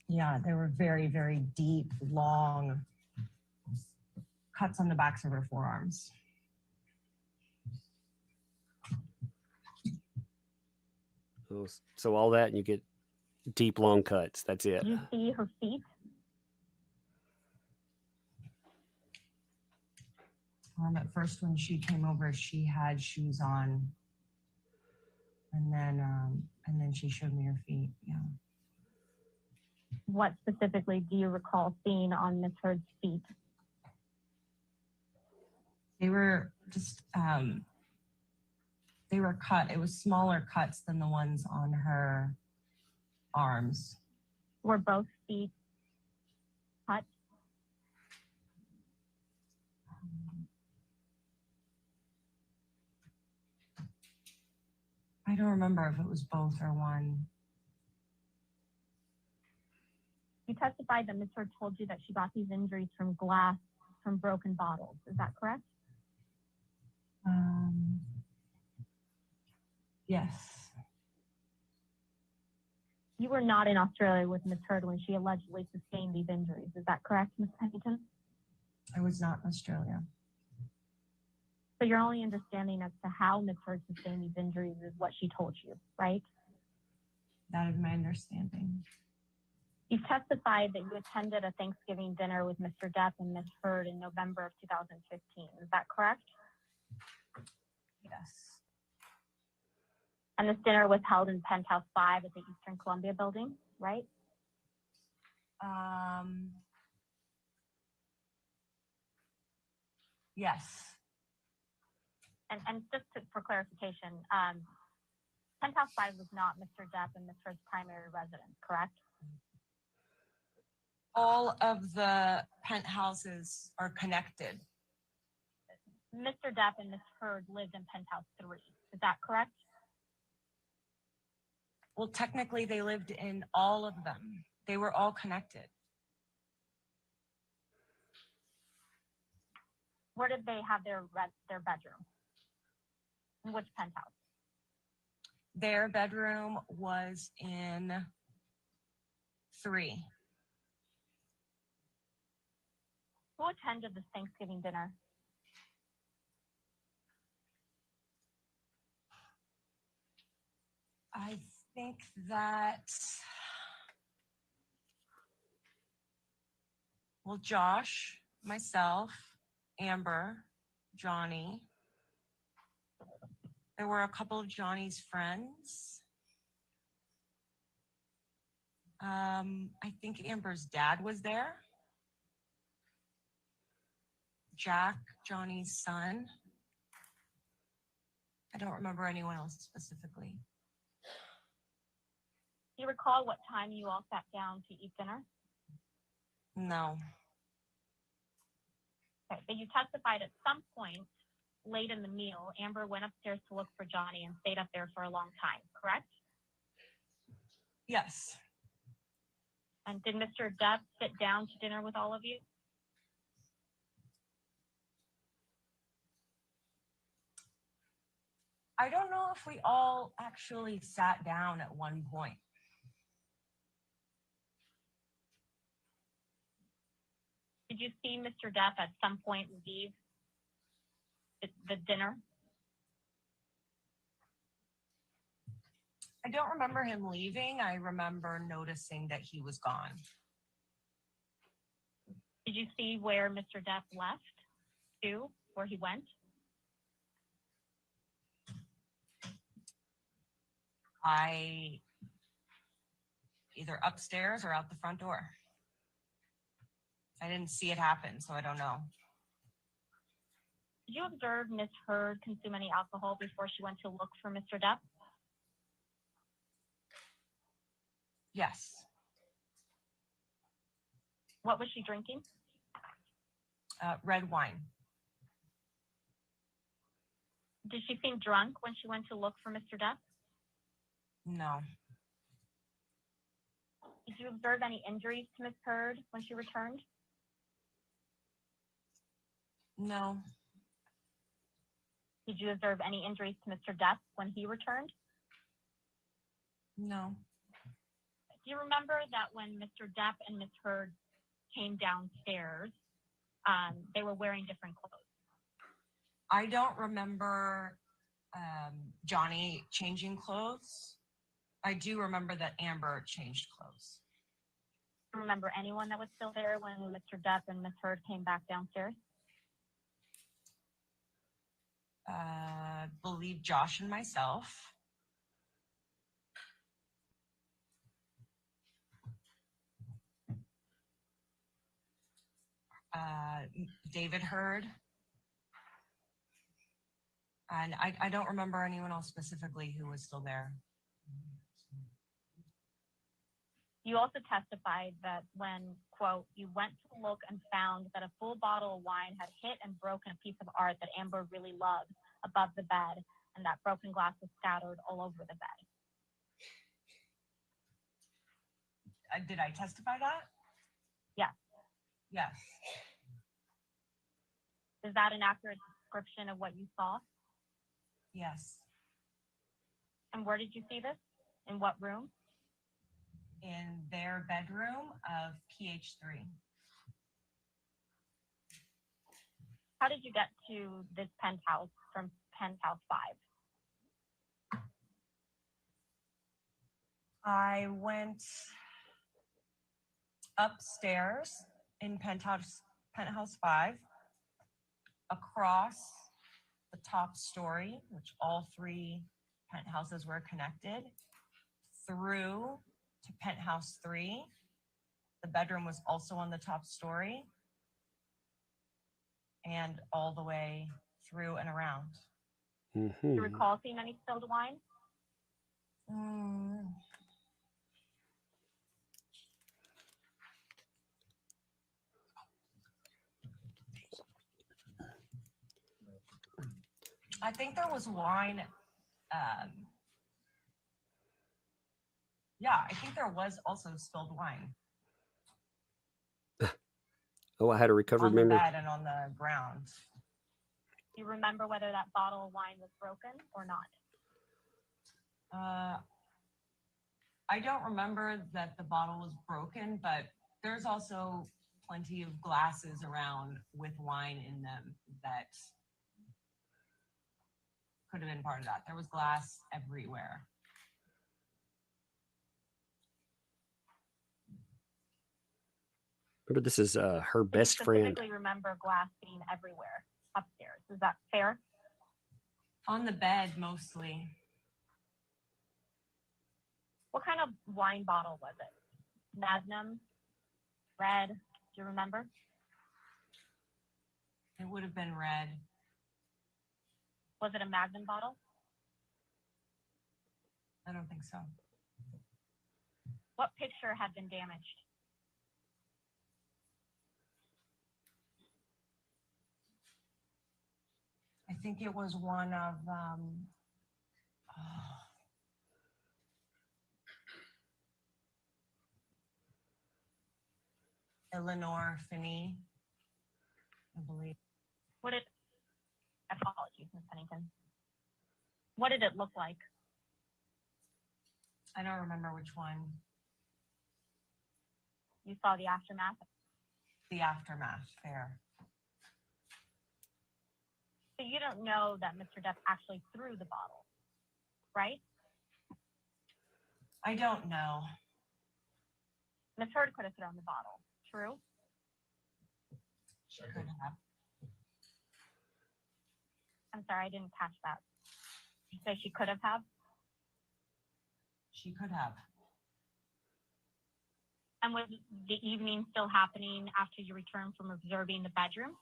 yeah, they were very, very deep, long cuts on the backs of her forearms. So all that, and you get deep, long cuts. That's it. Did you see her feet? At first, when she came over, she had shoes on, and then she showed me her feet. Yeah. What specifically do you recall seeing on Miss Heard's feet? They were just they were cut. It was smaller cuts than the ones on her arms. Were both feet cut? I don't remember if it was both or one. You testified that Miss Heard told you that she got these injuries from glass from broken bottles, is that correct? Yes. You were not in Australia with Miss Heard when she allegedly sustained these injuries. Is that correct, Ms. Pennington? I was not in Australia. So your only understanding as to how Miss Heard sustained these injuries is what she told you, right? That is my understanding. You've testified that you attended a Thanksgiving dinner with Mr. Depp and Miss Heard in November of 2015. Is that correct? Yes. And this dinner was held in Penthouse 5 at the Eastern Columbia building, right? Yes. And just for clarification, Penthouse 5 was not Mr. Depp and Miss Heard's primary residence, correct? All of the penthouses are connected. Mr. Depp and Miss Heard lived in Penthouse 3. Is that correct? Well, technically, they lived in all of them. They were all connected. Where did they have their bedroom? In which penthouse? Their bedroom was in 3. Who attended this Thanksgiving dinner? I think that, well, Josh, myself, Amber, Johnny. There were a couple of Johnny's friends. I think Amber's dad was there. Jack, Johnny's son. I don't remember anyone else specifically. Do you recall what time you all sat down to eat dinner? No. Okay, but you testified at some point late in the meal, Amber went upstairs to look for Johnny and stayed up there for a long time, correct? Yes. And did Mr. Depp sit down to dinner with all of you? I don't know if we all actually sat down at one point. Did you see Mr. Depp at some point leave the dinner? I don't remember him leaving. I remember noticing that he was gone. Did you see where Mr. Depp left to, where he went? I either upstairs or out the front door. I didn't see it happen, so I don't know. Did you observe Miss Heard consume any alcohol before she went to look for Mr. Depp? Yes. What was she drinking? Red wine. Did she seem drunk when she went to look for Mr. Depp? No. Did you observe any injuries to Miss Heard when she returned? No. Did you observe any injuries to Mr. Depp when he returned? No. Do you remember that when Mr. Depp and Miss Heard came downstairs, they were wearing different clothes? I don't remember Johnny changing clothes. I do remember that Amber changed clothes. Do you remember anyone that was still there when Mr. Depp and Miss Heard came back downstairs? Believe Josh and myself. David Heard. And I don't remember anyone else specifically who was still there. You also testified that when, quote, you went to look and found that a full bottle of wine had hit and broken a piece of art that Amber really loved above the bed, and that broken glass was scattered all over the bed. Did I testify that? Yes. Yes. Is that an accurate description of what you saw? Yes. And where did you see this? In what room? In their bedroom of PH3. How did you get to this penthouse from penthouse 5? I went upstairs in penthouse 5, across the top story, which all 3 penthouses were connected, through to penthouse 3. The bedroom was also on the top story, and all the way through and around. Do you recall seeing any spilled wine? I think there was wine. Yeah, I think there was also spilled wine. Oh, I had a recovered on the memory. bed and on the ground. Do you remember whether that bottle of wine was broken or not? I don't remember that the bottle was broken, but there's also plenty of glasses around with wine in them that could have been part of that. There was glass everywhere. Remember, this is her best friend. I specifically remember glass being everywhere upstairs. Is that fair? On the bed, mostly. What kind of wine bottle was it? Magnum? Red? Do you remember? It would have been red. Was it a Magnum bottle? I don't think so. What picture had been damaged? I think it was one of Eleanor Finney, I believe. What did, apologies, Ms. Pennington. What did it look like? I don't remember which one. You saw the aftermath? The aftermath, fair. So you don't know that Mr. Depp actually threw the bottle, right? I don't know. Ms. Heard could have thrown the bottle, true? She could have. I'm sorry, I didn't catch that. You say she could have? She could have. And was the evening still happening after you returned from observing the bedroom?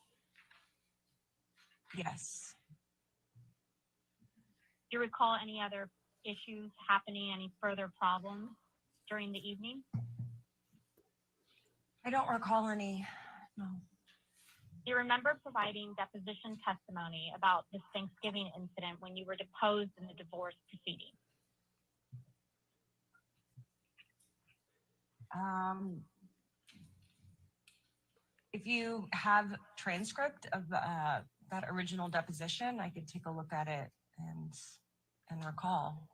Yes. Do you recall any other issues happening, any further problems during the evening? I don't recall any, no. Do you remember providing deposition testimony about this Thanksgiving incident when you were deposed in the divorce proceeding? If you have transcript of that original deposition, I could take a look at it and recall.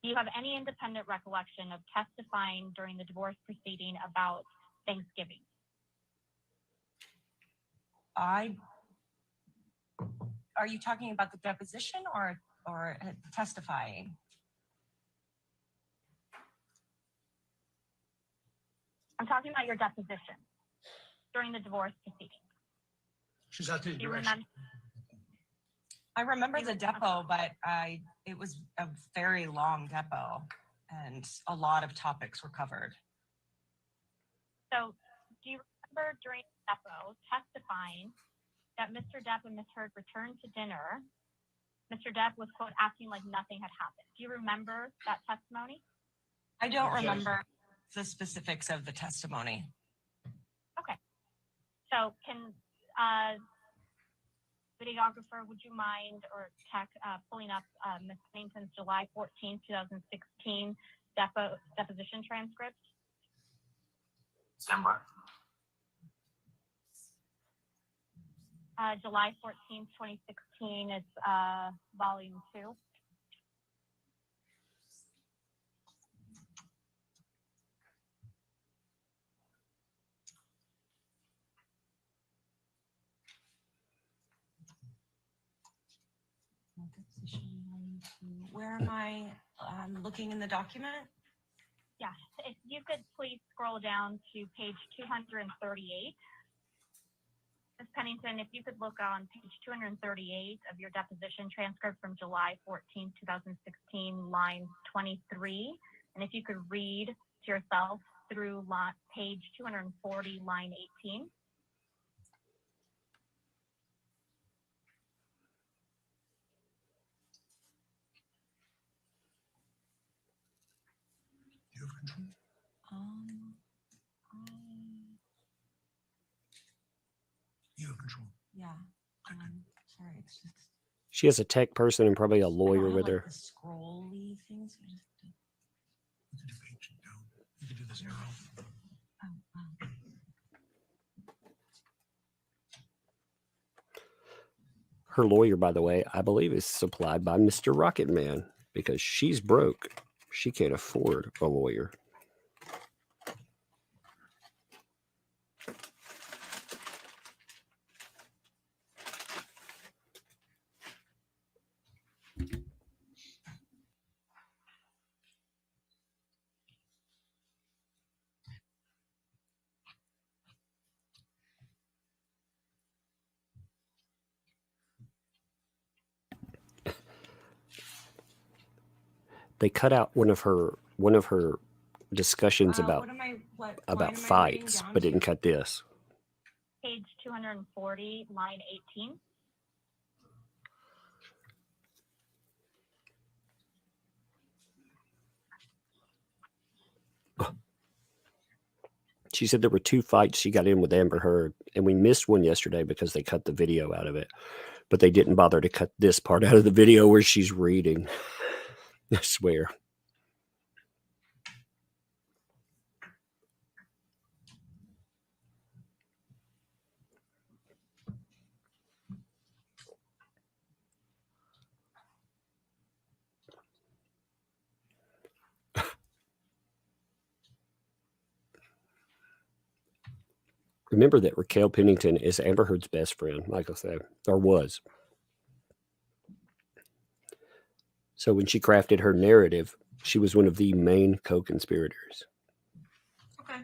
Do you have any independent recollection of testifying during the divorce proceeding about Thanksgiving? Are you talking about the deposition or testifying? I'm talking about your deposition during the divorce proceeding. She's out there. Do you remember? I remember the depo, but it was a very long depo and a lot of topics were covered. So do you remember during the depo testifying that Mr. Depp and Ms. Heard returned to dinner? Mr. Depp was, quote, acting like nothing had happened. Do you remember that testimony? I don't remember the specifics of the testimony. Okay. So can videographer, would you mind, or tech, pulling up Ms. Pennington's July 14, 2016 deposition transcript? December. July 14, 2016, it's volume 2. Where am I looking in the document? Yes, if you could please scroll down to page 238. Ms. Pennington, if you could look on page 238 of your deposition transcript from July 14, 2016, line 23, and if you could read to yourself through page 240, line 18. You have control. You have control. Yeah. Sorry, it's just. She has a tech person and probably a lawyer with her. The scrolly things. You can do page down. You can do this arrow. Her lawyer, by the way, I believe is supplied by Mr. Rocket Man because she's broke. She can't afford a lawyer. They cut out one of her discussions about fights, but didn't cut this. Page 240, line 18. She said there were 2 fights she got in with Amber Heard, and we missed one yesterday because they cut the video out of it. but they didn't bother to cut this part out of the video where she's reading. I swear. Remember that Raquel Pennington is Amber Heard's best friend, Michael said, or was. So when she crafted her narrative, she was one of the main co-conspirators. Okay.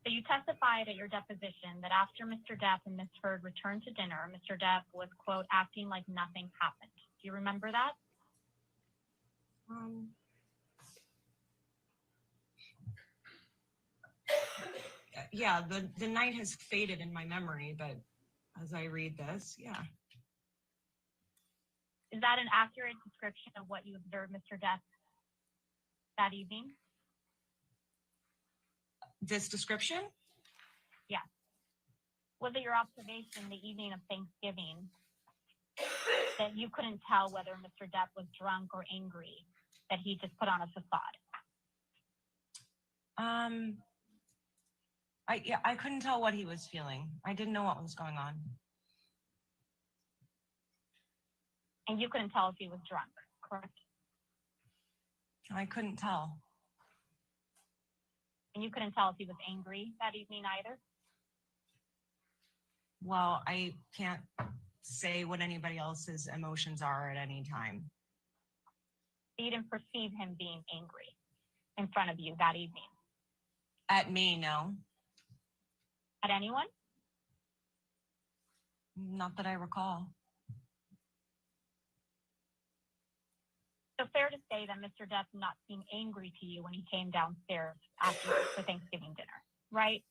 So you testified at your deposition that after Mr. Depp and Ms. Heard returned to dinner, Mr. Depp was, quote, acting like nothing happened. Do you remember that? Yeah, the night has faded in my memory, but as I read this, yeah. Is that an accurate description of what you observed Mr. Depp that evening? This description? Yeah. Was it your observation the evening of Thanksgiving that you couldn't tell whether Mr. Depp was drunk or angry, that he just put on a facade? I couldn't tell what he was feeling. I didn't know what was going on. And you couldn't tell if he was drunk, correct? I couldn't tell. And you couldn't tell if he was angry that evening either? Well, I can't say what anybody else's emotions are at any time. You didn't perceive him being angry in front of you that evening? At me, no. At anyone? Not that I recall. So fair to say that Mr. Depp not seem angry to you when he came downstairs after the Thanksgiving dinner, right?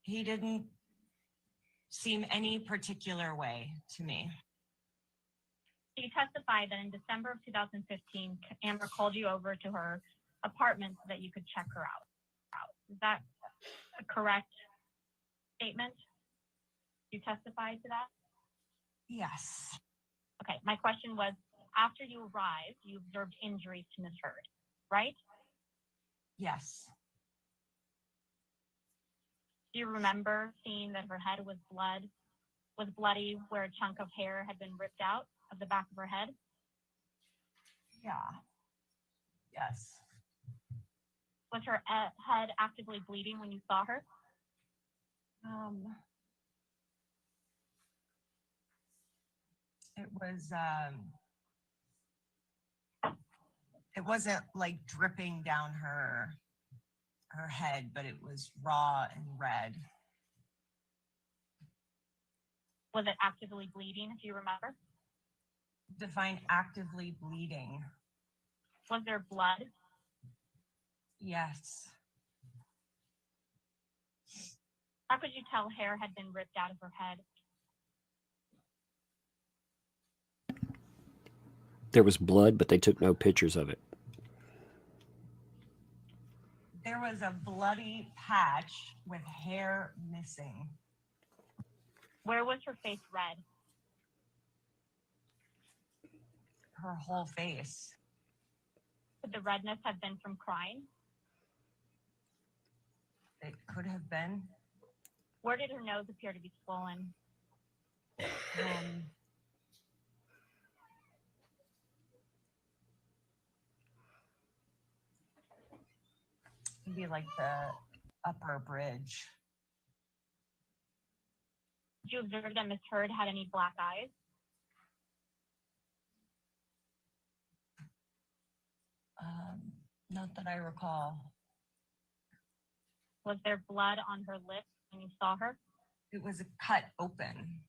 He didn't seem any particular way to me. You testified that in December of 2015, Amber called you over to her apartment so that you could check her out. Is that a correct statement? You testified to that? Yes. Okay, my question was, after you arrived, you observed injuries to Ms. Heard, right? Yes. Do you remember seeing that her head was bloody, where a chunk of hair had been ripped out of the back of her head? Yeah. Yes. Was her head actively bleeding when you saw her? It wasn't like dripping down her head, but it was raw and red. Was it actively bleeding, if you remember? Define actively bleeding. Was there blood? Yes. How could you tell hair had been ripped out of her head? There was blood, but they took no pictures of it. There was a bloody patch with hair missing. Where was her face red? Her whole face. Could the redness have been from crying? It could have been. Where did her nose appear to be swollen? Maybe like the upper bridge. Did you observe that Ms. Heard had any black eyes? Not that I recall. Was there blood on her lips when you saw her? It was cut open.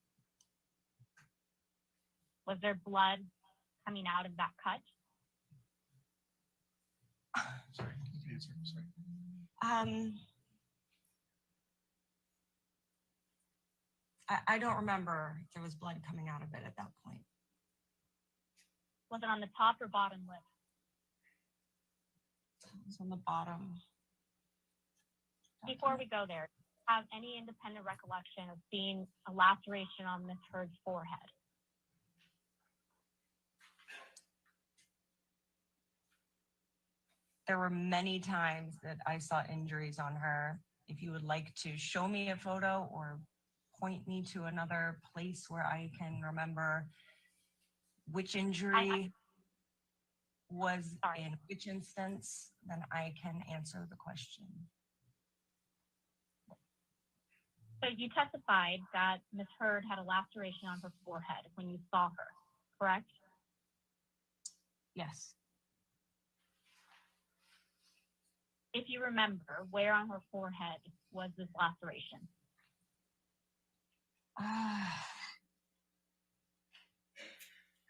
Was there blood coming out of that cut? Sorry, you can answer. Sorry. I don't remember if there was blood coming out of it at that point. Was it on the top or bottom lip? It was on the bottom. Before we go there, have any independent recollection of seeing a laceration on Miss Heard's forehead? There were many times that I saw injuries on her. If you would like to show me a photo or point me to another place where I can remember which injury was Sorry. in which instance, then I can answer the question. So you testified that Miss Heard had a laceration on her forehead when you saw her, correct? Yes. If you remember, where on her forehead was this laceration?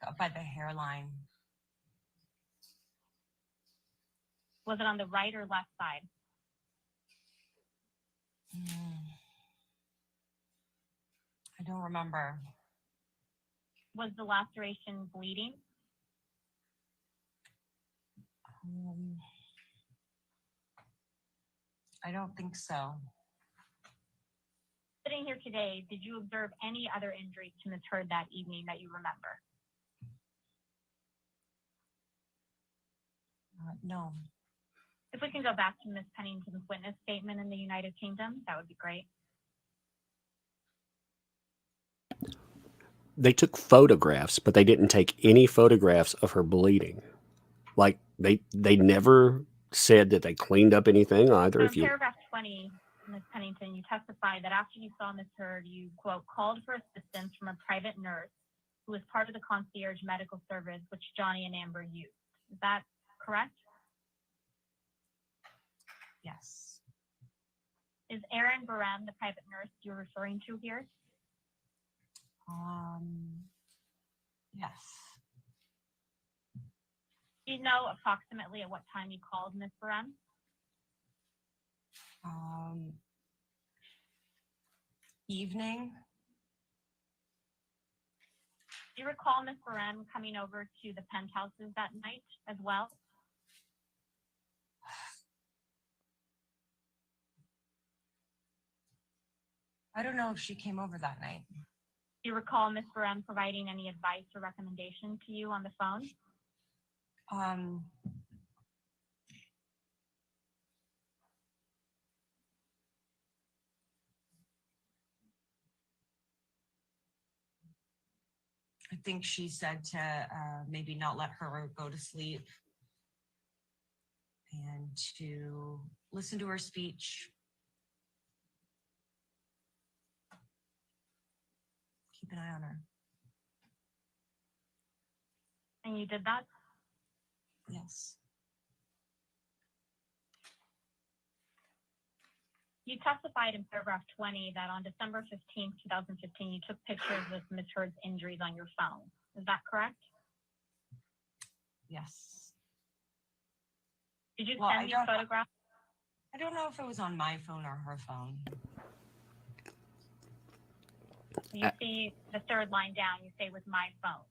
Up by the hairline. Was it on the right or left side? I don't remember. Was the laceration bleeding? I don't think so. Sitting here today, did you observe any other injuries to Miss Heard that evening that you remember? No. If we can go back to Miss Pennington's witness statement in the United Kingdom, that would be great. They took photographs, but they didn't take any photographs of her bleeding. Like they never said that they cleaned up anything either. So If in you paragraph 20, Ms. Pennington, you testified that after you saw Ms. Heard, you, quote, called for assistance from a private nurse who was part of the concierge medical service which Johnny and Amber used. Is that correct? Yes. Is Erin Barem the private nurse you're referring to here? Yes. Do you know approximately at what time you called Ms. Barem? Evening. Do you recall Ms. Barem coming over to the penthouses that night as well? I don't know if she came over that night. Do you recall Ms. Barem providing any advice or recommendation to you on the phone? I think she said to maybe not let her go to sleep and to listen to her speech. Keep an eye on her. And you did that? Yes. You testified in paragraph 20 that on December 15th, 2015, you took pictures of Ms. Heard's injuries on your phone. Is that correct? Yes. Did you Well, send these photographs? I don't know if it was on my phone or her phone. You see the third line down, you say with my phone.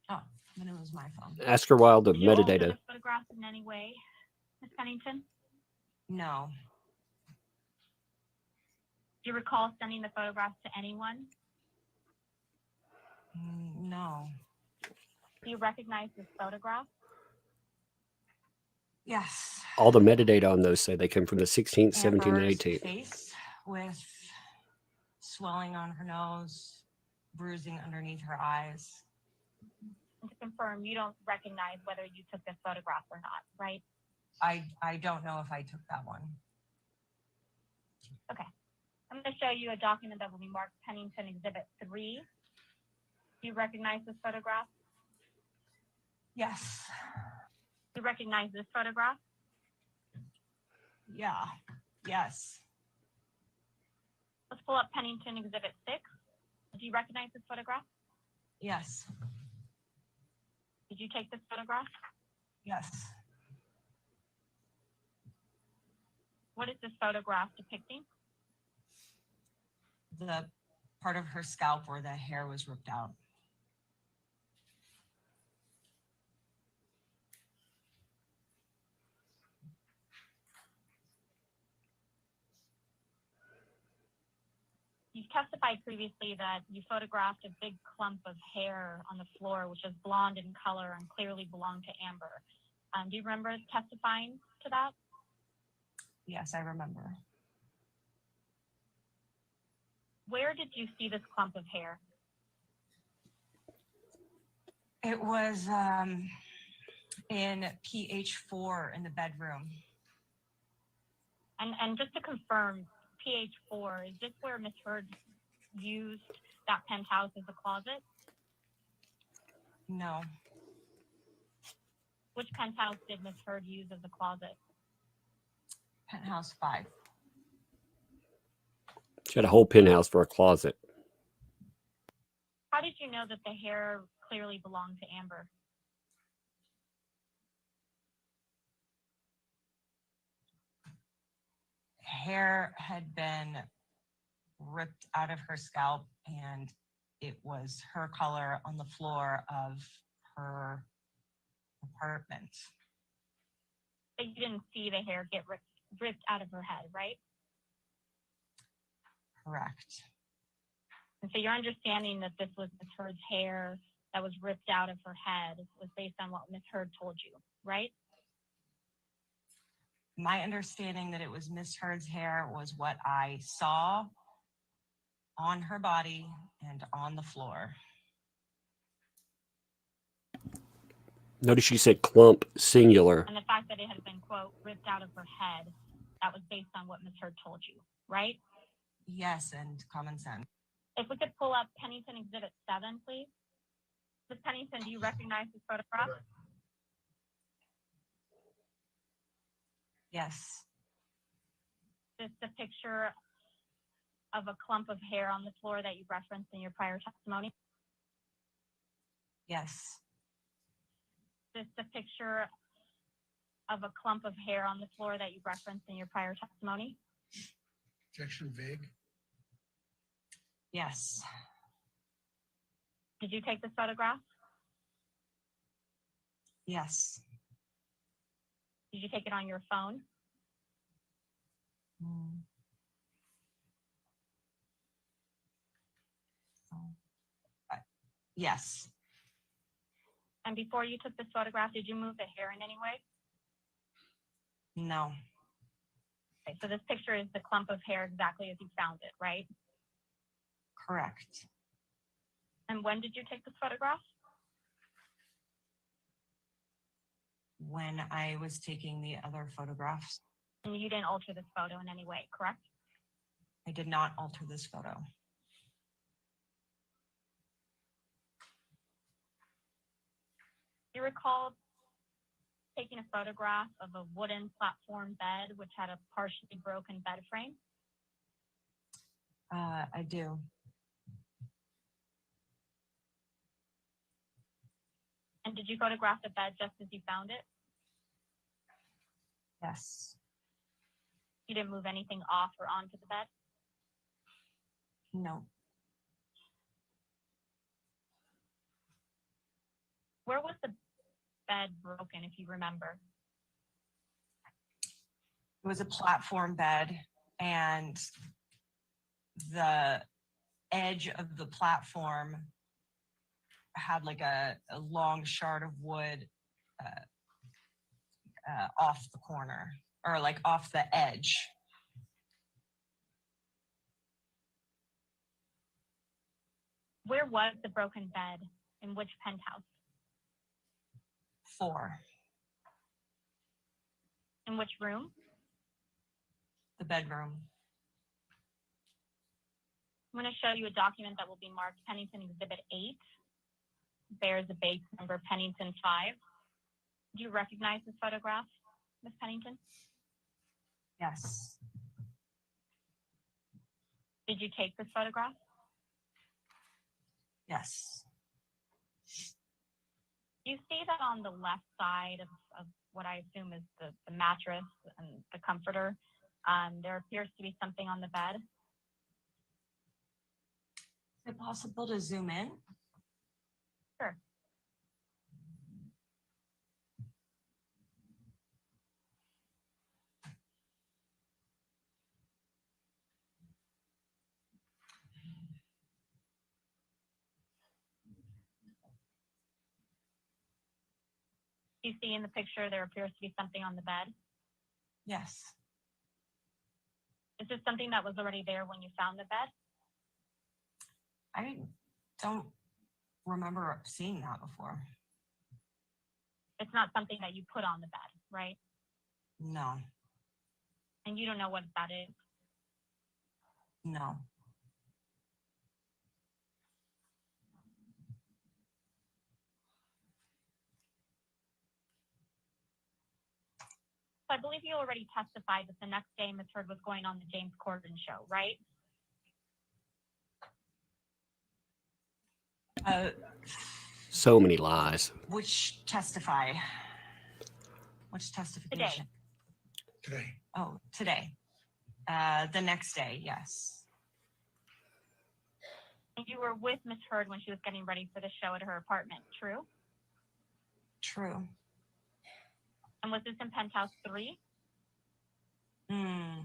Oh, then it was my phone. ask her while the Did you alter metadata. the photographs in any way, Ms. Pennington? No. Do you recall sending the photographs to anyone? No. Do you recognize this photograph? Yes. All the metadata on those say they come from the 16th, 17th, and Amber's 18th. face with swelling on her nose, bruising underneath her eyes. And to confirm, you don't recognize whether you took this photograph or not, right? I don't know if I took that one. Okay. I'm going to show you a document that will be marked Pennington Exhibit 3. Do you recognize this photograph? Yes. Do you recognize this photograph? Yeah. Yes. Let's pull up Pennington Exhibit 6. Do you recognize this photograph? Yes. Did you take this photograph? Yes. What is this photograph depicting? The part of her scalp where the hair was ripped out. You've testified previously that you photographed a big clump of hair on the floor, which is blonde in color and clearly belonged to Amber. Do you remember testifying to that? Yes, I remember. Where did you see this clump of hair? It was in PH4 in the bedroom. And just to confirm, PH4, is this where Ms. Heard used that penthouse as a closet? No, Which penthouse did Ms. Heard use as a closet? penthouse 5. She had a whole penthouse for a closet. How did you know that the hair clearly belonged to Amber? Hair had been ripped out of her scalp, and it was her color on the floor of her apartment. But you didn't see the hair get ripped out of her head, right? Correct. And so your understanding that this was Ms. Heard's hair that was ripped out of her head was based on what Ms. Heard told you, right? My understanding that it was Miss Heard's hair was what I saw on her body and on the floor. Notice she said clump, singular. And the fact that it had been, quote, ripped out of her head, that was based on what Ms. Heard told you, right? Yes, and common sense. If we could pull up Pennington Exhibit 7, please. Ms. Pennington, do you recognize this photograph? Yes, This is a picture of a clump of hair on the floor that you referenced in your prior testimony. yes, This is a picture of a clump of hair on the floor that you referenced in your prior testimony. Objection vague. yes, Did you take this photograph? yes. Did you take it on your phone? Mm. So, yes, And before you took this photograph, did you move the hair in any way? no, Okay, so this picture is the clump of hair exactly as you found it, right? correct. And when did you take this photograph? When I was taking the other photographs, And you didn't alter this photo in any way, correct? I did not alter this photo. Do you recall taking a photograph of a wooden platform bed which had a partially broken bed frame? I do. And did you photograph the bed just as you found it? Yes, You didn't move anything off or onto the bed? no. Where was the bed broken, if you remember? It was a platform bed, and the edge of the platform had like a long shard of wood off the corner, or like off the edge. Where was the broken bed? In which penthouse? 4, In which room? the bedroom. I'm going to show you a document that will be marked Pennington Exhibit 8. Bears a base number Pennington 5. Do you recognize this photograph, Ms. Pennington? Yes, Did you take this photograph? yes, You see that on the left side of what I assume is the mattress and the comforter, there appears to be something on the bed. is it possible to zoom in? Sure. You see in the picture there appears to be something on the bed. Yes. Is this something that was already there when you found the bed? I don't remember seeing that before. It's not something that you put on the bed, right? No, And you don't know what that is. no. So I believe you already testified that the next day Ms. Heard was going on the James Corden show, right? So many lies. Which testify? Which testification? Today. Oh, today. The next day, yes. And you were with Ms. Heard when she was getting ready for the show at her apartment, true? True. And was this in Penthouse 3? Hmm.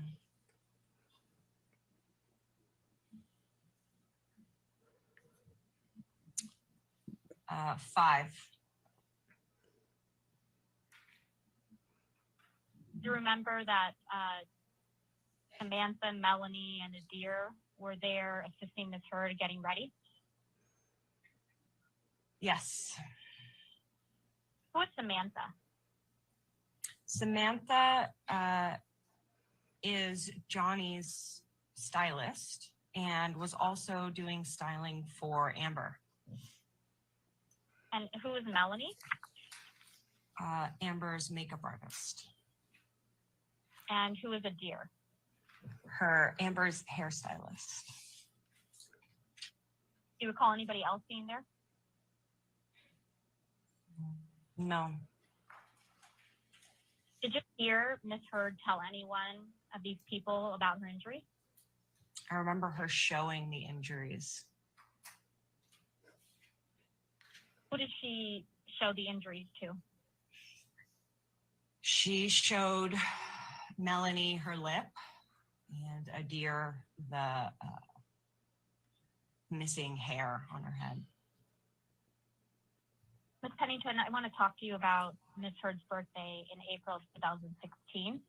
Five. Do you remember that Samantha, Melanie, and Adir were there assisting Ms. Heard getting ready? Yes. Who is Samantha? Samantha is Johnny's stylist and was also doing styling for Amber. And who is Melanie? Amber's makeup artist. And who is Adir? Amber's hairstylist. Do you recall anybody else being there? No. Did you hear Ms. Heard tell anyone of these people about her injury? I remember her showing the injuries. Who did she show the injuries to? She showed Melanie her lip and Adir the missing hair on her head. Ms. Pennington, I want to talk to you about Ms. Heard's birthday in April of 2016.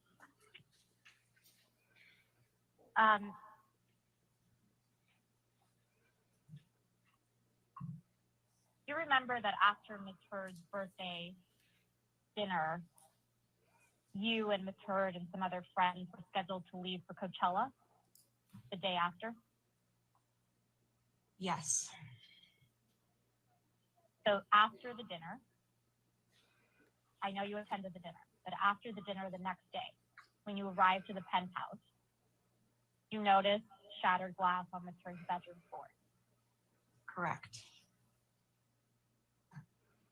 You remember that after Ms. Heard's birthday dinner, you and Ms. Heard and some other friends were scheduled to leave for Coachella the day after? Yes. So after the dinner, I know you attended the dinner, but after the dinner the next day, when you arrived to the penthouse, you noticed shattered glass on Ms. Heard's bedroom floor. Correct.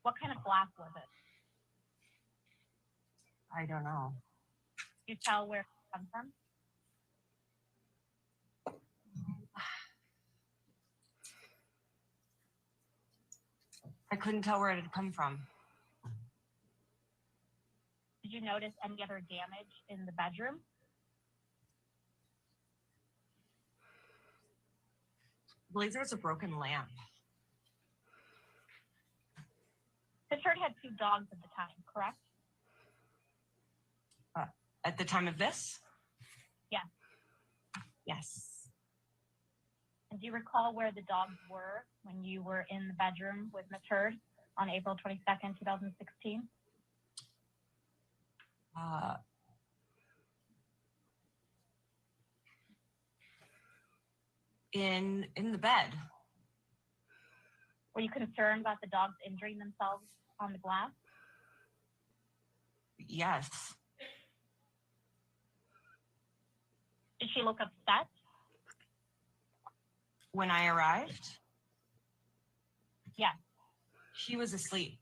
What kind of glass was it? I don't know. You tell where it comes from? I couldn't tell where it had come from. Did you notice any other damage in the bedroom? I believe there was a broken lamp. Ms. Heard had 2 dogs at the time, correct? At the time of this? Yeah. Yes. And do you recall where the dogs were when you were in the bedroom with Ms. Heard on April 22nd, 2016? In the bed. Were you concerned about the dogs injuring themselves on the glass? Yes. Did she look upset? When I arrived? Yes. She was asleep.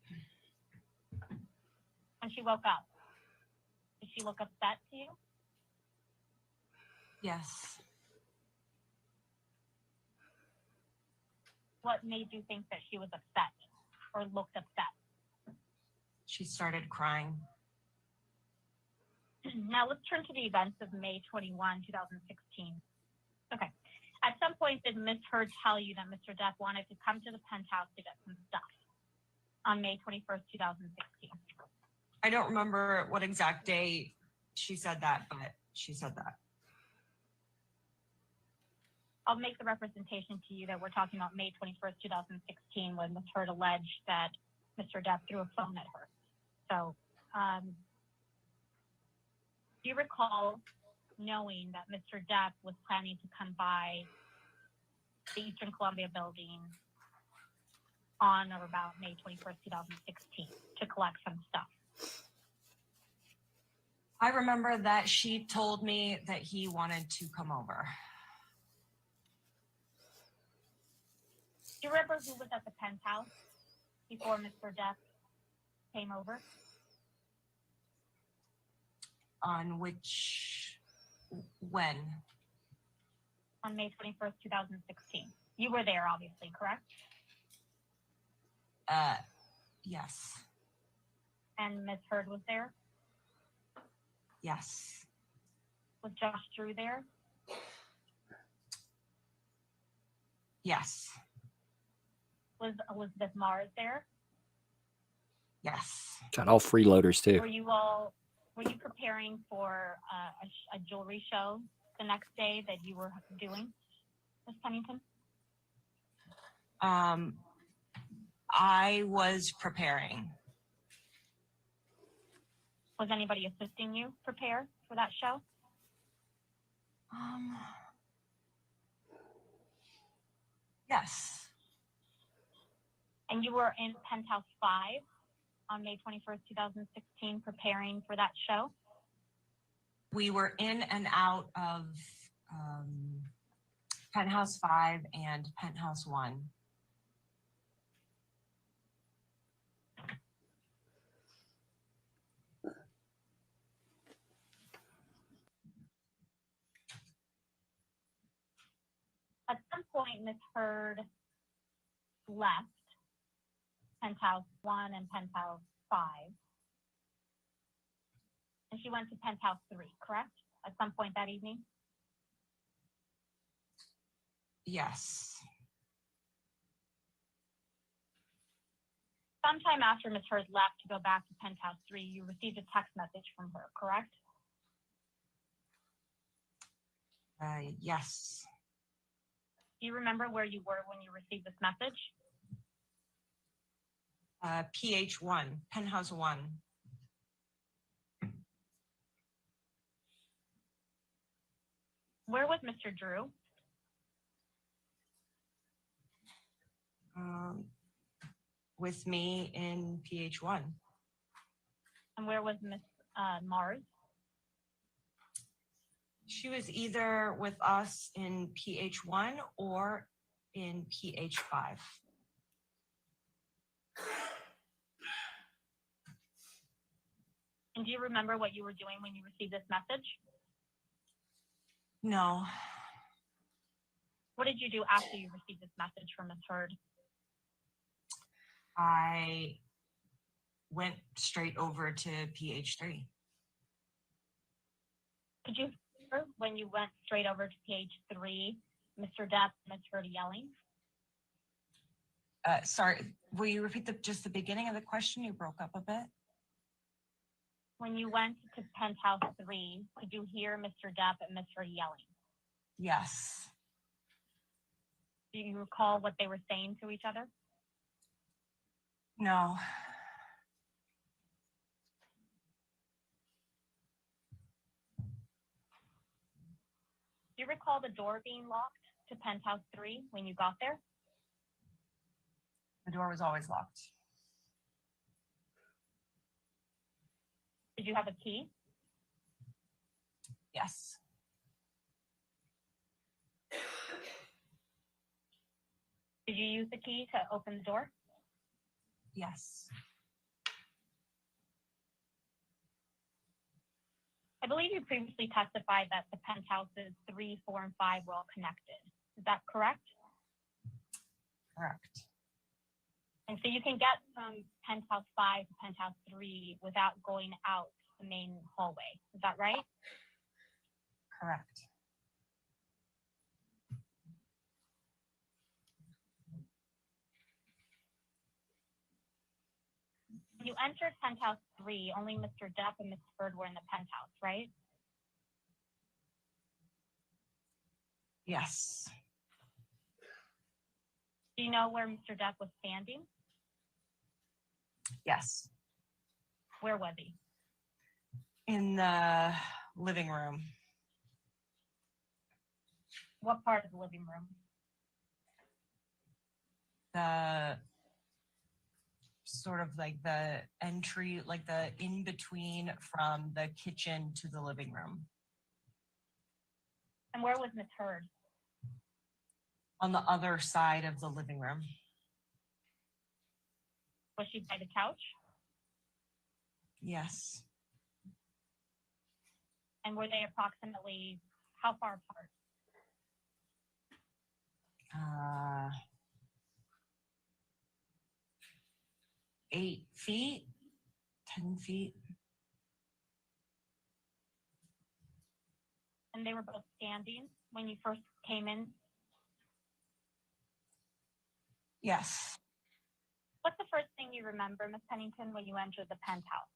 When she woke up, did she look upset to you? Yes. What made you think that she was upset or looked upset? She started crying. Now let's turn to the events of May 21, 2016. Okay. At some point, did Ms. Heard tell you that Mr. Depp wanted to come to the penthouse to get some stuff on May 21st, 2016? I don't remember what exact day she said that, but she said that. I'll make the representation to you that we're talking about May 21st, 2016, when Ms. Heard alleged that Mr. Depp threw a phone at her. So, do you recall knowing that Mr. Depp was planning to come by the Eastern Columbia building on or about May 21st, 2016 to collect some stuff? I remember that she told me that he wanted to come over. Do you remember who was at the penthouse before Mr. Depp came over? On which, when? On May 21st, 2016. You were there, obviously, correct? Yes. And Ms. Heard was there? Yes. Was Josh Drew there? Yes. Was Elizabeth Mars there? Yes. Got all freeloaders too. Were you preparing for a jewelry show the next day that you were doing, Ms. Pennington? I was preparing. Was anybody assisting you prepare for that show? Yes. And you were in Penthouse 5 on May 21st, 2016, preparing for that show? We were in and out of Penthouse 5 and Penthouse 1. At some point, Ms. Heard left Penthouse 1 and Penthouse 5. And she went to Penthouse 3, correct? At some point that evening? Yes. Sometime after Ms. Heard left to go back to Penthouse 3, you received a text message from her, correct? Yes. Do you remember where you were when you received this message? PH1, Penthouse 1. Where was Mr. Drew? With me in PH1. And where was Miss Mars? She was either with us in PH1 or in PH5. And do you remember what you were doing when you received this message? No. What did you do after you received this message from Ms. Heard? I went straight over to PH3. Could you remember when you went straight over to page 3, Mr. Depp and Ms. Heard yelling? Sorry, will you repeat just the beginning of the question? You broke up a bit. When you went to Penthouse 3, could you hear Mr. Depp and Ms. Heard yelling? Yes. Do you recall what they were saying to each other? No. Do you recall the door being locked to Penthouse 3 when you got there? The door was always locked. Did you have a key? Yes. Did you use the key to open the door? Yes. I believe you previously testified that the penthouses 3, 4, and 5 were all connected. Is that correct? Correct. And so you can get from penthouse 5 to penthouse 3 without going out the main hallway. Is that right? Correct. When you entered penthouse 3, only Mr. Depp and Ms. Heard were in the penthouse, right? Yes. Do you know where Mr. Depp was standing? Yes. Where was he? In the living room. What part of the living room? The sort of like the entry, like the in between from the kitchen to the living room. And where was Ms. Heard? On the other side of the living room. Was she by the couch? Yes. And were they approximately how far apart? 8 feet, 10 feet. And they were both standing when you first came in? Yes. What's the first thing you remember, Ms. Pennington, when you entered the penthouse?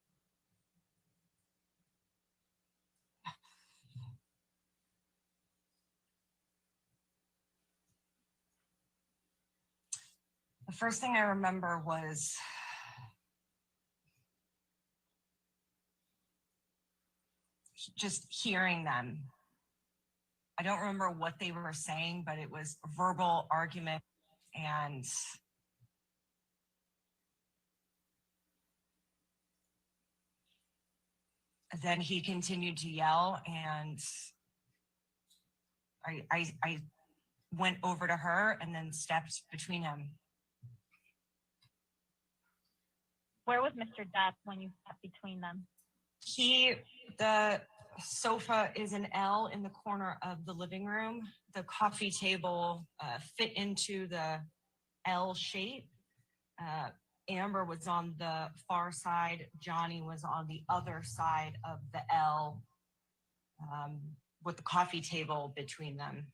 The first thing I remember was just hearing them. I don't remember what they were saying, but it was verbal argument, and then he continued to yell, and I went over to her and then stepped between him. Where was Mr. Depp when you stepped between them? The sofa is an L in the corner of the living room. The coffee table fit into the L shape. Amber was on the far side. Johnny was on the other side of the L, with the coffee table between them.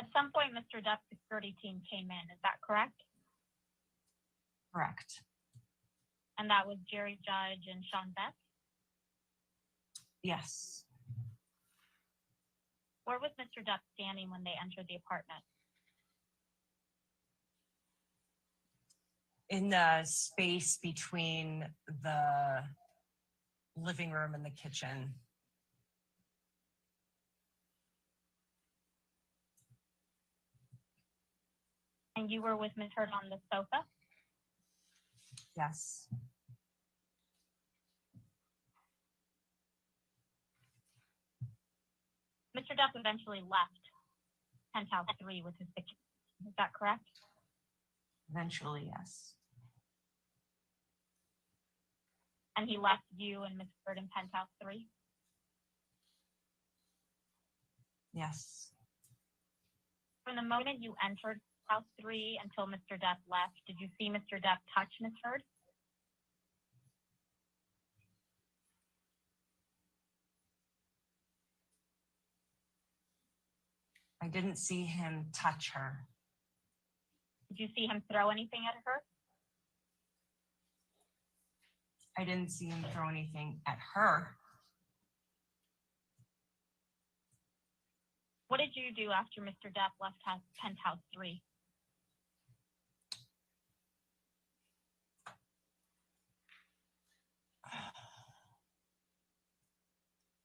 At some point, Mr. Depp's security team came in. Is that correct? Correct. And that was Jerry Judge and Sean Beth? Yes. Where was Mr. Depp standing when they entered the apartment? In the space between the living room and the kitchen. And you were with Ms. Heard on the sofa? Yes. Mr. Depp eventually left penthouse 3 with his picture. Is that correct? Eventually, yes. And he left you and Ms. Heard in penthouse 3? Yes. From the moment you entered house 3 until Mr. Depp left, did you see Mr. Depp touch Ms. Heard? I didn't see him touch her. Did you see him throw anything at her? I didn't see him throw anything at her. What did you do after Mr. Depp left penthouse 3?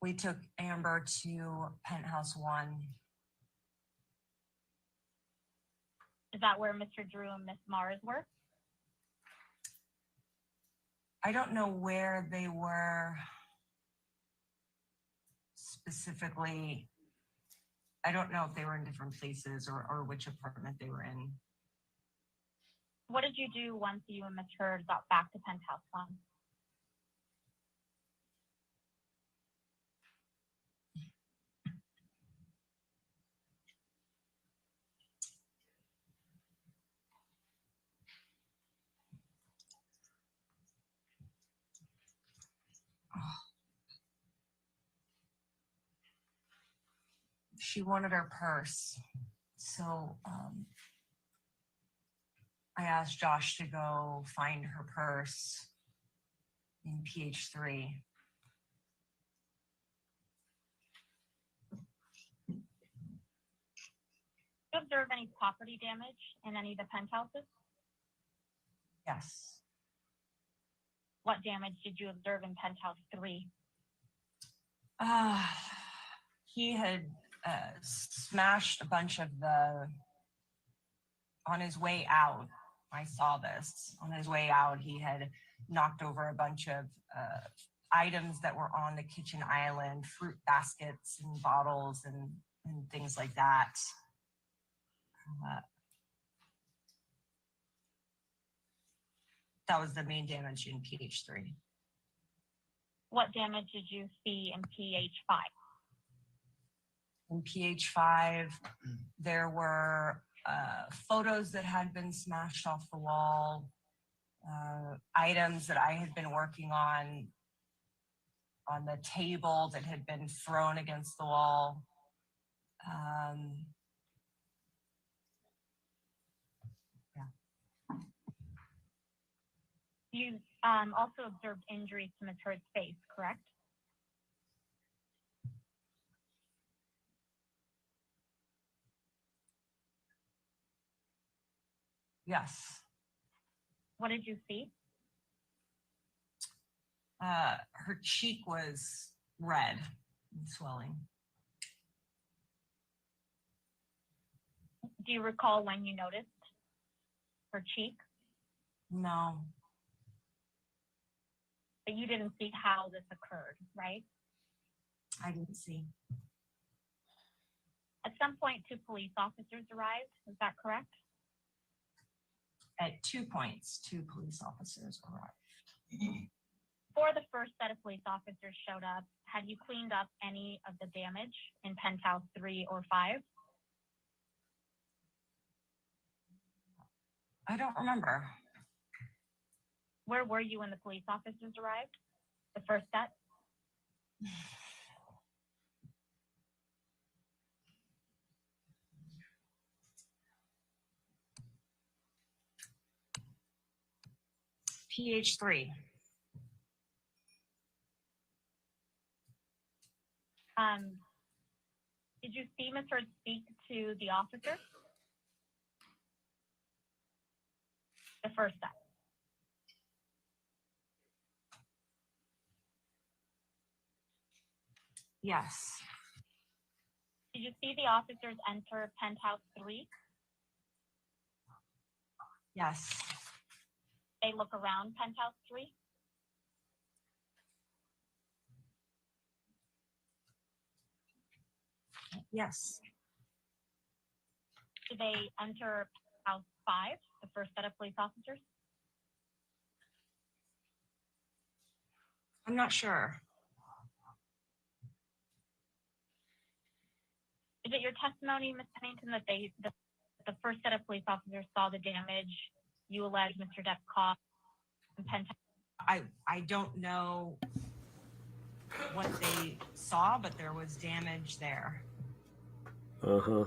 We took Amber to penthouse 1. Is that where Mr. Drew and Miss Mars were? I don't know where they were specifically. I don't know if they were in different places or which apartment they were in. What did you do once you and Miss Heard got back to penthouse 1? She wanted her purse. So I asked Josh to go find her purse in PH3. Did you observe any property damage in any of the penthouses? Yes. What damage did you observe in penthouse 3? He had smashed a bunch of on his way out. I saw this. On his way out, he had knocked over a bunch of items that were on the kitchen island, fruit baskets and bottles and things like that. That was the main damage in PH3. What damage did you see in PH5? In PH5, there were photos that had been smashed off the wall, items that I had been working on the table that had been thrown against the wall. You also observed injuries to Ms. Heard's face, correct? Yes. What did you see? Her cheek was red and swelling. Do you recall when you noticed her cheek? No. But you didn't see how this occurred, right? I didn't see. At some point, 2 police officers arrived. Is that correct? At 2 points, 2 police officers arrived. Before the first set of police officers showed up, had you cleaned up any of the damage in penthouse 3 or 5? I don't remember. Where were you when the police officers arrived? The first set? PH3. Did you see Ms. Heard speak to the officer? The first set. Yes. Did you see the officers enter penthouse 3? Yes. They look around penthouse 3? Yes. Did they enter penthouse 5, the first set of police officers? I'm not sure. Is it your testimony, Ms. Pennington, that the first set of police officers saw the damage you allege Mr. Depp caused in penthouse? I don't know what they saw, but there was damage there. Uh-huh.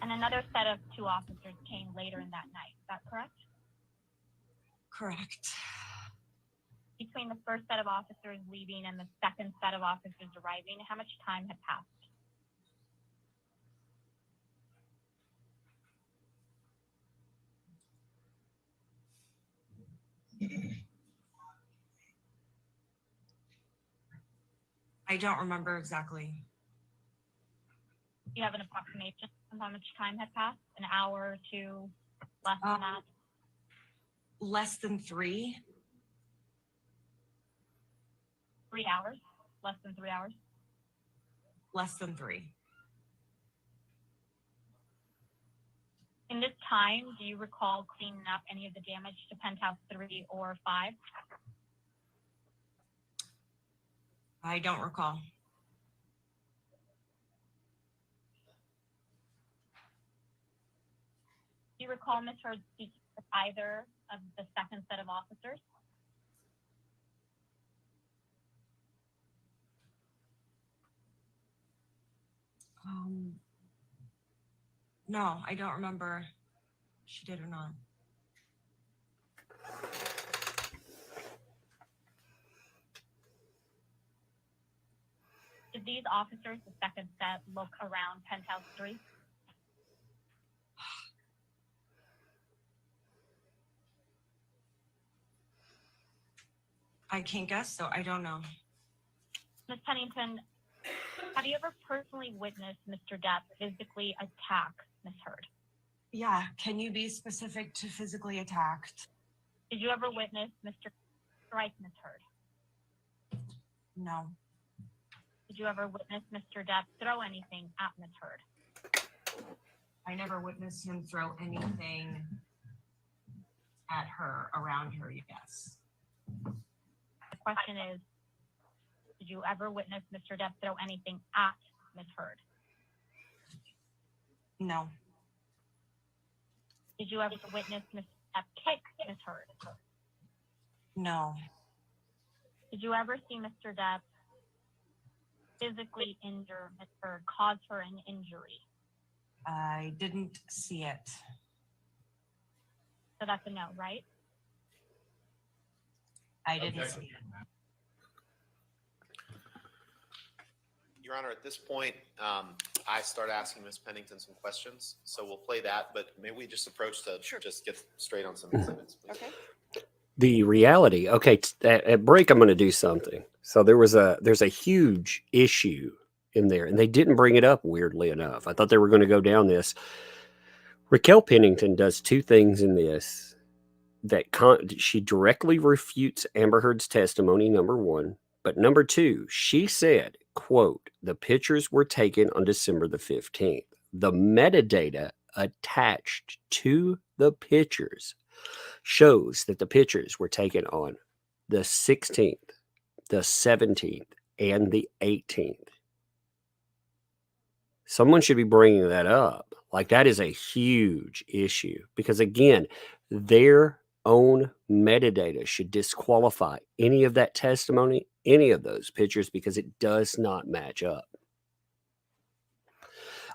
And another set of 2 officers came later in that night. Is that correct? Correct. Between the first set of officers leaving and the second set of officers arriving, how much time had passed? I don't remember exactly. Do you have an approximation of how much time had passed? An hour or 2, less than that? Less than 3. 3 hours? Less than 3 hours? Less than 3. In this time, do you recall cleaning up any of the damage to penthouse 3 or 5? I don't recall. Do you recall Ms. Heard speaking with either of the second set of officers? No, I don't remember if she did or not. Did these officers, the second set, look around Penthouse 3? I can't guess, so I don't know. Ms. Pennington, have you ever personally witnessed Mr. Depp physically attack Ms. Heard? Yeah, can you be specific to physically attacked? Did you ever witness Mr. strike Ms. Heard? No. Did you ever witness Mr. Depp throw anything at Ms. Heard? I never witnessed him throw anything at her, around her, yes. The question is, did you ever witness Mr. Depp throw anything at Ms. Heard? No. Did you ever witness Mr. Depp kick Ms. Heard? No. Did you ever see Mr. Depp physically injure Ms. Heard, cause her an injury? I didn't see it. So that's a no, right? I didn't see it. Your Honor, at this point, I start asking Ms. Pennington some questions, so we'll play that, but maybe we just approach to just get straight on some exhibits, please. Okay. The reality. Okay, at break, I'm going to do something. So there's a huge issue in there, and they didn't bring it up. Weirdly enough, I thought they were going to go down this. Raquel Pennington does two things in this that she directly refutes Amber Heard's testimony. Number one, but number two, she said, "quote the pictures were taken on December the 15th. The metadata attached to the pictures shows that the pictures were taken on the 16th, the 17th, and the 18th. Someone should be bringing that up. Like, that is a huge issue because, again, their own metadata should disqualify any of that testimony, any of those pictures, because it does not match up.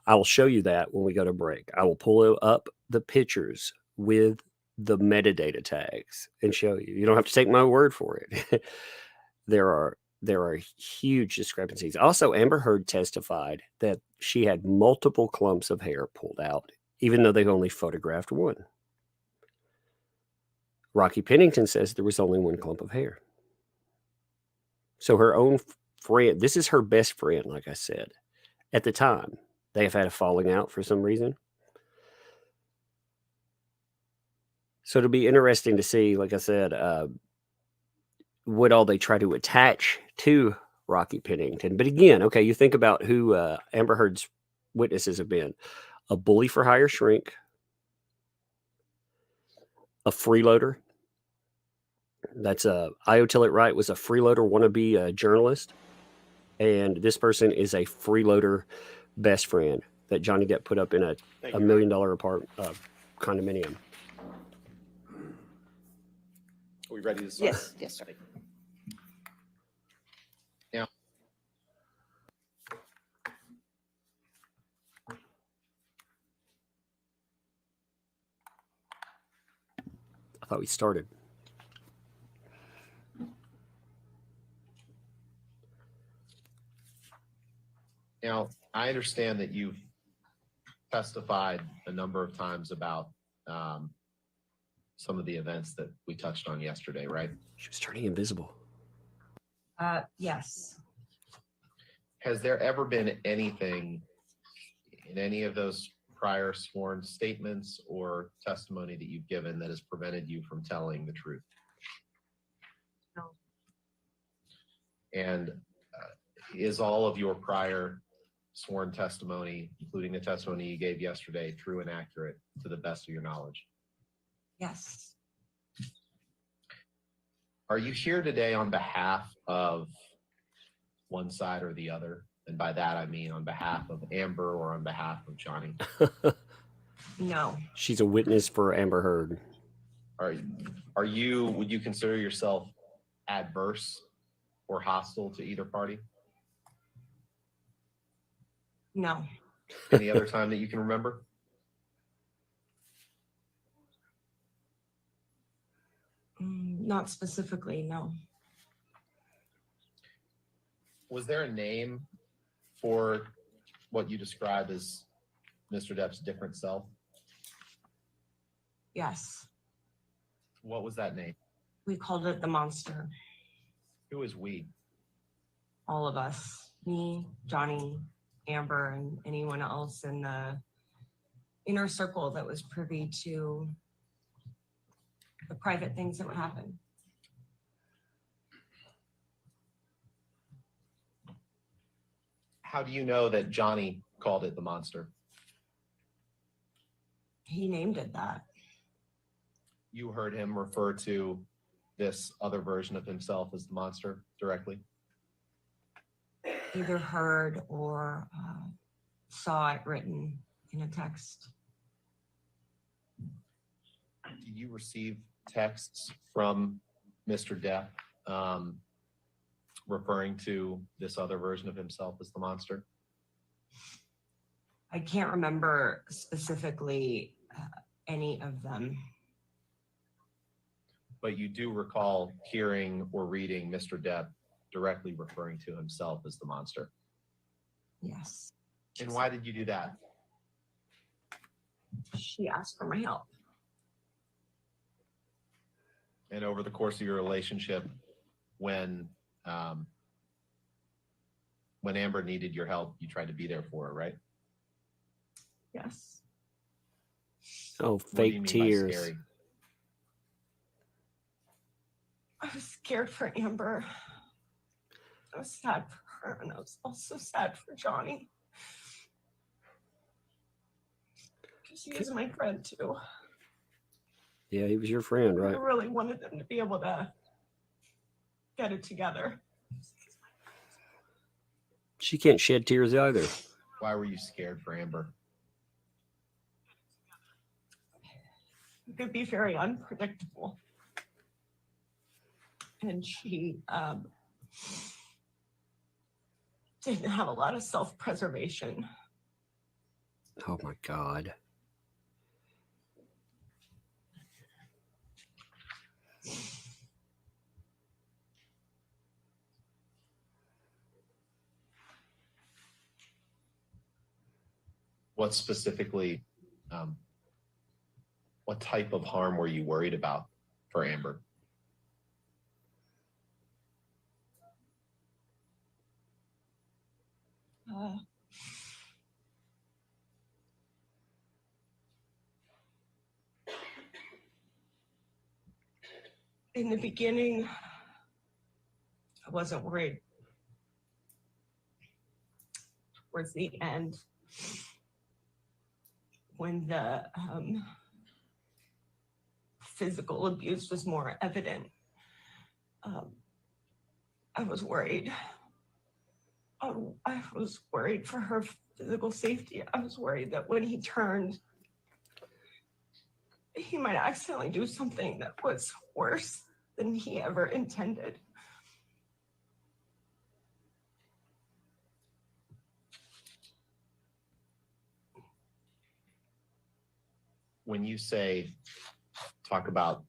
I will show you that when we go to break. I will pull up the pictures with the metadata tags and show you. You don't have to take my word for it. There are huge discrepancies. Also, Amber Heard testified that she had multiple clumps of hair pulled out, even though they only photographed one. Rocky Pennington says there was only one clump of hair. So her own friend, this is her best friend, like I said, at the time. They have had a falling out for some reason. So it'll be interesting to see, like I said, what all they try to attach to Rocky Pennington. But again, okay, you think about who Amber Heard's witnesses have been. A bully for hire shrink, a freeloader. That's Io Tillett Wright was a freeloader wannabe journalist. And this person is a freeloader best friend that Johnny Depp put up in a $1 million apartment condominium. Are we ready to start? Yes, sir. Now, I thought we started. Now, I understand that you've testified a number of times about some of the events that we touched on yesterday, right? She was turning invisible. Yes. Has there ever been anything in any of those prior sworn statements or testimony that you've given that has prevented you from telling the truth? No. And is all of your prior sworn testimony, including the testimony you gave yesterday, true and accurate to the best of your knowledge? Yes. Are you here today on behalf of one side or the other? And by that, I mean on behalf of Amber or on behalf of Johnny? No. She's a witness for Amber Heard. Would you consider yourself adverse or hostile to either party? No. Any other time that you can remember? Not specifically, no. Was there a name for what you describe as Mr. Depp's different self? Yes, What was that name? we called it the monster. Who is we? All of us, me, Johnny, Amber, and anyone else in the inner circle that was privy to the private things that would happen. How do you know that Johnny called it the monster? He named it that. You heard him refer to this other version of himself as the monster directly? Either heard or saw it written in a text. Did you receive texts from Mr. Depp referring to this other version of himself as the monster? I can't remember specifically any of them. But you do recall hearing or reading Mr. Depp directly referring to himself as the monster. Yes. And why did you do that? She asked for my help. And over the course of your relationship, when Amber needed your help, you tried to be there for her, right? Yes. Oh, What do you fake mean by tears. scary? I was scared for Amber. I was sad for her, and I was also sad for Johnny. Because he was my friend too. Yeah, he was your friend, right? I really wanted them to be able to get it together. She can't shed tears either. Why were you scared for Amber? It could be very unpredictable. And she didn't have a lot of self-preservation. Oh my God. What specifically, what type of harm were you worried about for Amber? In the beginning, I wasn't worried. Towards the end, when the physical abuse was more evident, I was worried. I was worried for her physical safety. I was worried that when he turned, he might accidentally do something that was worse than he ever intended. When you say, talk about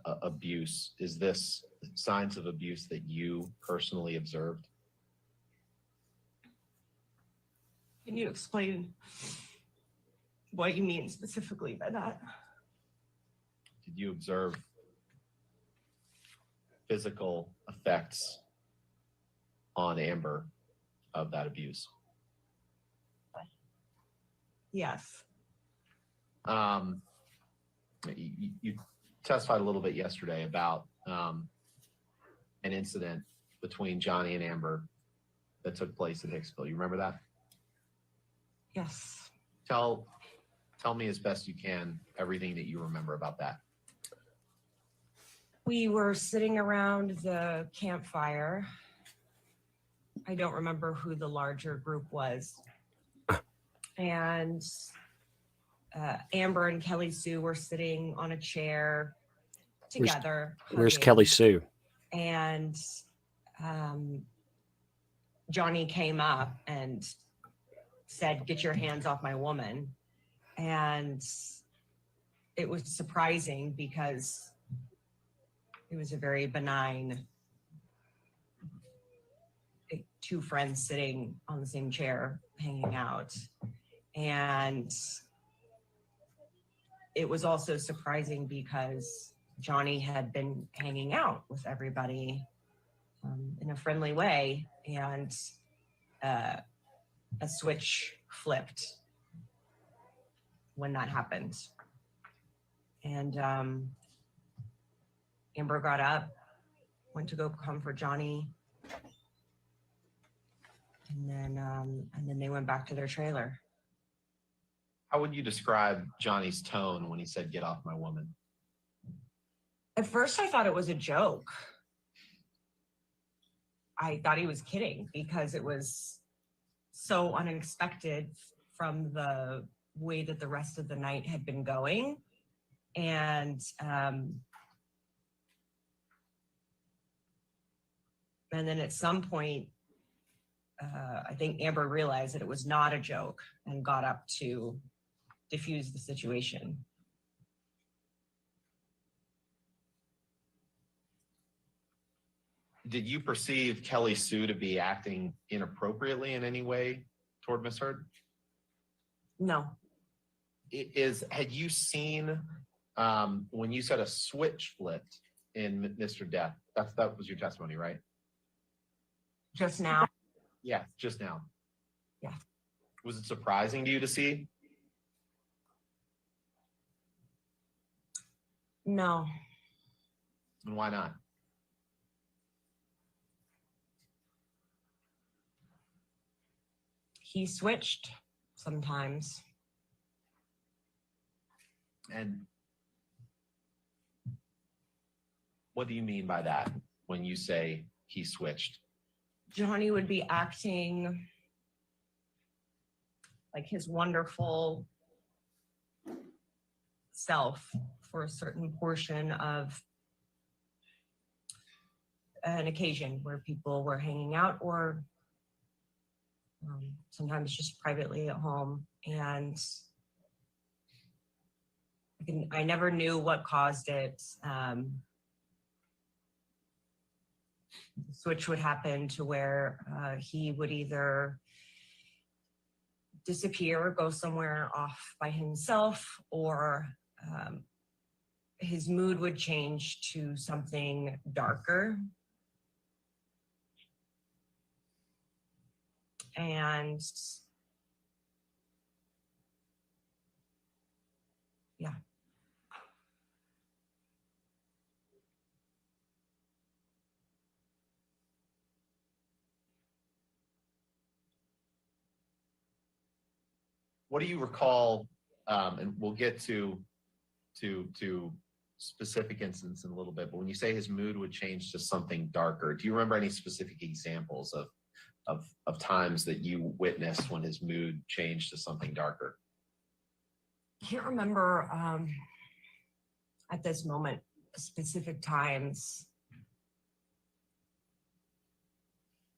abuse, is this signs of abuse that you personally observed? Can you explain what you mean specifically by that? Did you observe physical effects on Amber of that abuse? Yes. You testified a little bit yesterday about an incident between Johnny and Amber that took place in Hicksville. You remember that? Yes. Tell me as best you can everything that you remember about that. We were sitting around the campfire. I don't remember who the larger group was. And Amber and Kelly Sue were sitting on a chair together. Where's hugging. Kelly Sue? And Johnny came up and said, "Get your hands off my woman." And it was surprising because it was a very benign, two friends sitting on the same chair, hanging out. And it was also surprising because Johnny had been hanging out with everybody in a friendly way, and a switch flipped when that happened. And Amber got up, went to go comfort Johnny, and then they went back to their trailer. How would you describe Johnny's tone when he said, "Get off my woman"? At first, I thought it was a joke. I thought he was kidding because it was so unexpected from the way that the rest of the night had been going. And then at some point, I think Amber realized that it was not a joke and got up to diffuse the situation. Did you perceive Kelly Sue to be acting inappropriately in any way toward Miss Heard? No. Had you seen when you said a switch flipped in Mr. Depp? That was your testimony, right? Just now? Yeah, just now. Yeah. Was it surprising to you to see? No. And why not? He switched sometimes. And what do you mean by that when you say he switched? Johnny would be acting like his wonderful self for a certain portion of an occasion where people were hanging out, or sometimes just privately at home. And I never knew what caused it. The switch would happen to where he would either disappear or go somewhere off by himself, or his mood would change to something darker. And yeah. What do you recall? And we'll get to specific incidents in a little bit. But when you say his mood would change to something darker, do you remember any specific examples of times that you witnessed when his mood changed to something darker? I can't remember at this moment specific times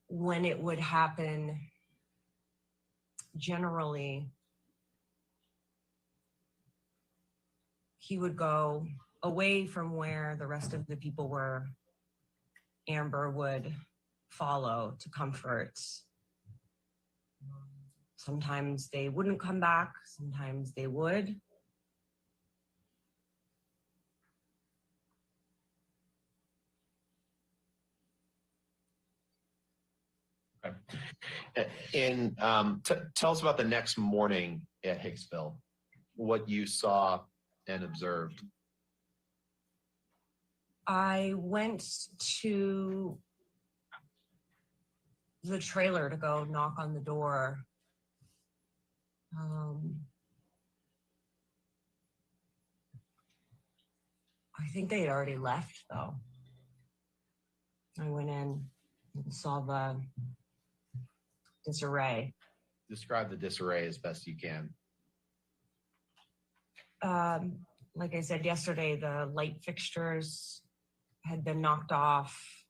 when it would happen. Generally, he would go away from where the rest of the people were. Amber would follow to comfort. Sometimes they wouldn't come back, sometimes they would. Okay. And tell us about the next morning at Hicksville, what you saw and observed. I went to the trailer to go knock on the door. I think they had already left, though. I went in and saw the disarray. Describe the disarray as best you can. Like I said yesterday, the light fixtures had been knocked off.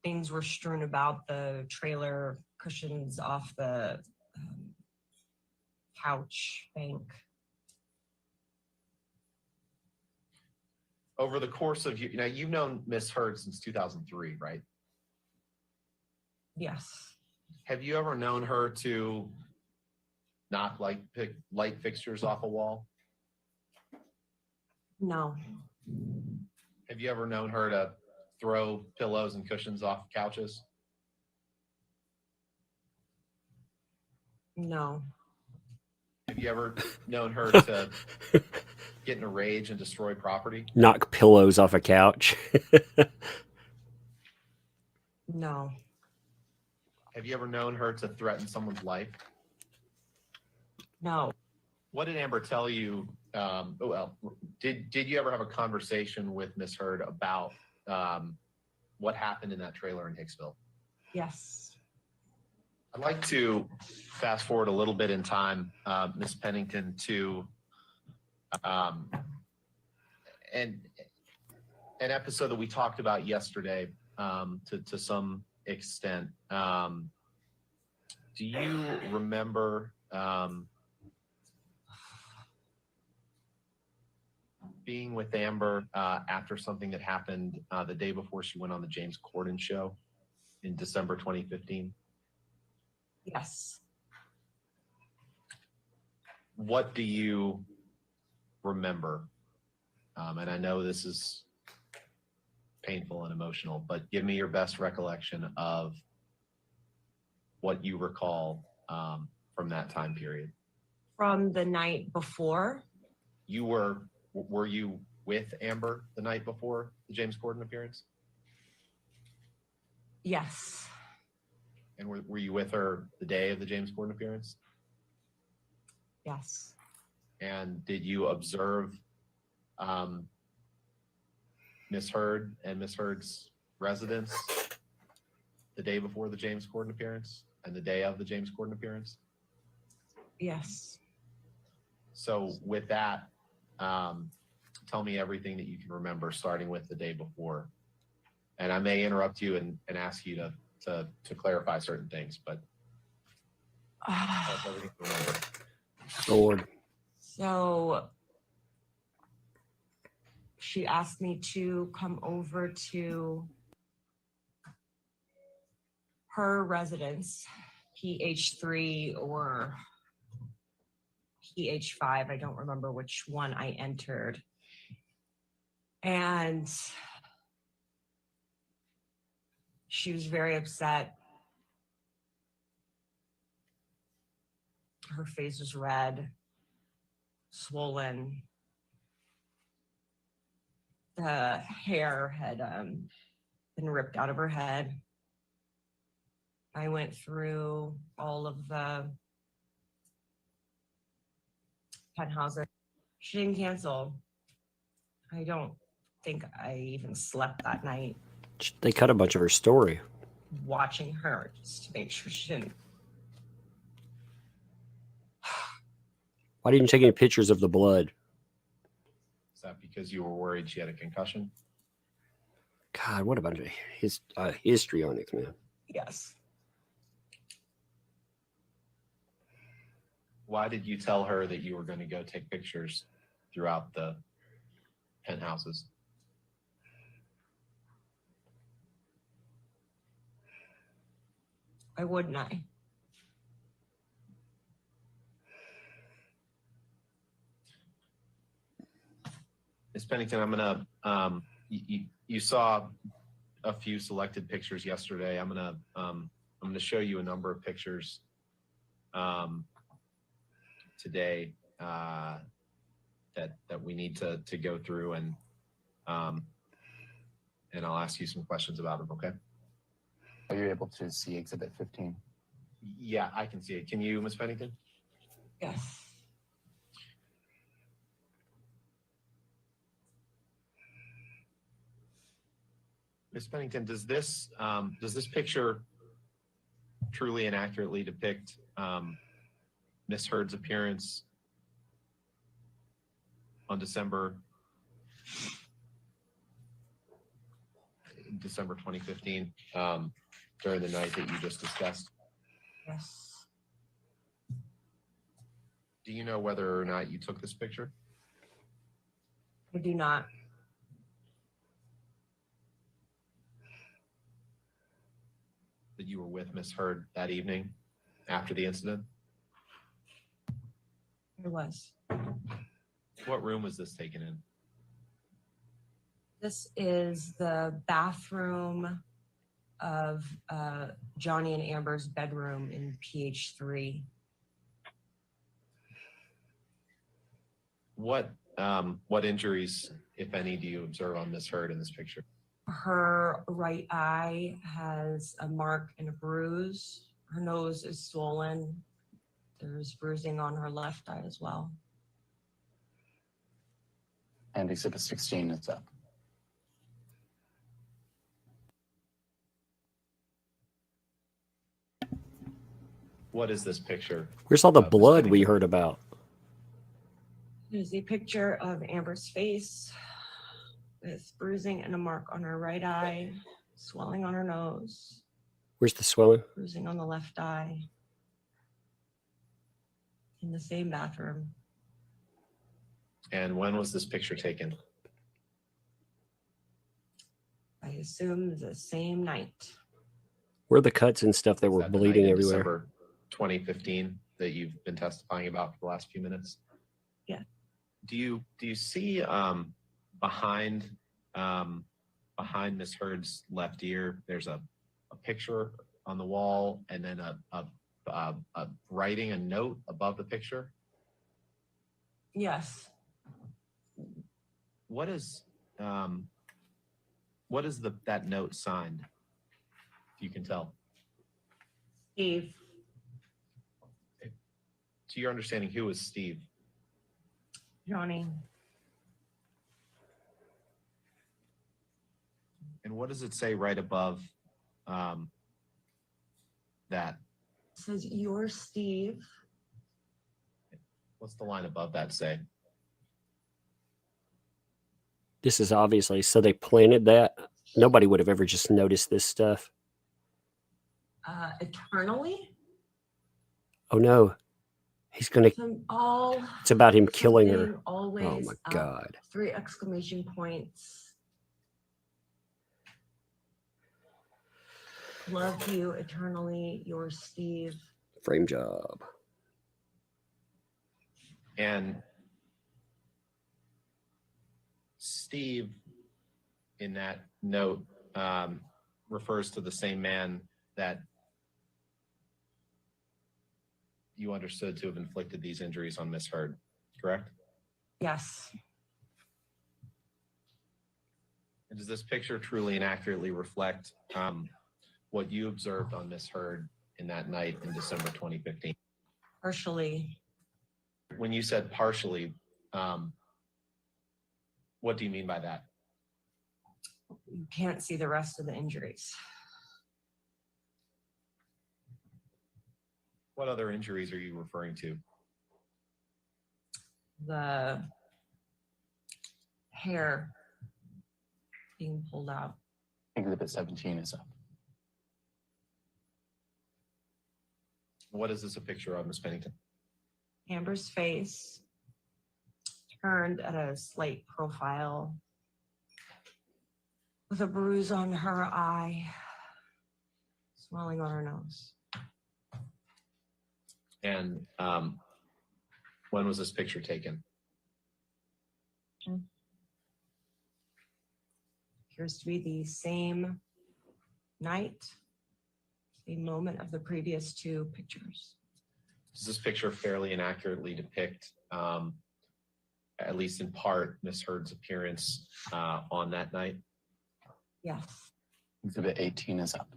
Things were strewn about the trailer, cushions off the couch bank. over the course of you know, you've known Miss Heard since 2003, right? Yes. Have you ever known her to knock light fixtures off a wall? No. Have you ever known her to throw pillows and cushions off couches? No. Have you ever known her to get in a rage and destroy property? Knock pillows off a couch. No. Have you ever known her to threaten someone's life? No. What did Amber tell you? Did you ever have a conversation with Miss Heard about what happened in that trailer in Hicksville? Yes. I'd like to fast forward a little bit in time, Ms. Pennington, to an episode that we talked about yesterday to some extent. Do you remember being with Amber after something that happened the day before she went on the James Corden show in December 2015? Yes. What do you remember? And I know this is painful and emotional, but give me your best recollection of what you recall from that time period. From the night before? Were you with Amber the night before the James Corden appearance? Yes. And were you with her the day of the James Corden appearance? Yes. And did you observe Miss Heard and Miss Heard's residence the day before the James Corden appearance and the day of the James Corden appearance? Yes. So with that, tell me everything that you can remember, starting with the day before. And I may interrupt you and ask you to clarify certain things, but tell us everything you remember. Lord. So she asked me to come over to her residence, PH3 or PH5. I don't remember which one I entered. And she was very upset. Her face was red, swollen. The hair had been ripped out of her head. I went through all of the penthouses. She didn't cancel. I don't think I even slept that night. They cut a bunch of her story. Watching her just to make sure she didn't. Why didn't you take any pictures of the blood? Is that because you were worried she had a concussion? God, what a bunch of histrionics, man. Yes. Why did you tell her that you were going to go take pictures throughout the penthouses? Why wouldn't I? Ms. Pennington, I'm gonna you saw a few selected pictures yesterday. I'm gonna show you a number of pictures today that we need to go through, and I'll ask you some questions about them. Okay? Are you able to see Exhibit 15? Yeah, I can see it. Can you, Ms. Pennington? Yes. Ms. Pennington, does this picture truly and accurately depict Miss Heard's appearance on December 2015, during the night that you just discussed? Yes. Do you know whether or not you took this picture? I do not. you were with Miss Heard that evening after the incident? There was. What room was this taken in? This is the bathroom of Johnny and Amber's bedroom in PH3. What injuries, if any, do you observe on Miss Heard in this picture? Her right eye has a mark and a bruise. Her nose is swollen. There's bruising on her left eye as well. And exhibit 16 is up. What is this picture? Where's all the Miss blood we Pennington? heard about? There's a picture of Amber's face with bruising and a mark on her right eye, swelling on her nose, Where's the swelling? bruising on the left eye. In the same bathroom. And when was this picture taken? I assume the same night. Where are the cuts and stuff that Is were that the bleeding night in everywhere? December 2015 that you've been testifying about for the last few minutes? Yeah. Do you see behind Miss Heard's left ear? There's a picture on the wall, and then a writing, a note above the picture. Yes. What is that note signed? If you can tell. Steve. To your understanding, who is Steve? Johnny. And what does it say right above that? It says, "You're Steve." What's the line above that say? This is obviously, so they planted that. Nobody would have ever just noticed this stuff. Eternally. Oh no. He's going to, Some all. it's about him killing her. something, Always. Oh my up, God. 3 exclamation points. Love you eternally. You're Steve. Frame job. And Steve, in that note, refers to the same man that you understood to have inflicted these injuries on Miss Heard, correct? Yes. And does this picture truly and accurately reflect what you observed on Miss Heard in that night in December 2015? Partially. When you said partially, what do you mean by that? You can't see the rest of the injuries. What other injuries are you referring to? The hair being pulled out. Exhibit 17 is up. What is this a picture of, Ms. Pennington? Amber's face turned at a slight profile with a bruise on her eye, swelling on her nose. And when was this picture taken? Appears to be the same night, same moment of the previous 2 pictures. Does this picture fairly and accurately depict, at least in part, Miss Heard's appearance on that night? Yes. Exhibit 18 is up.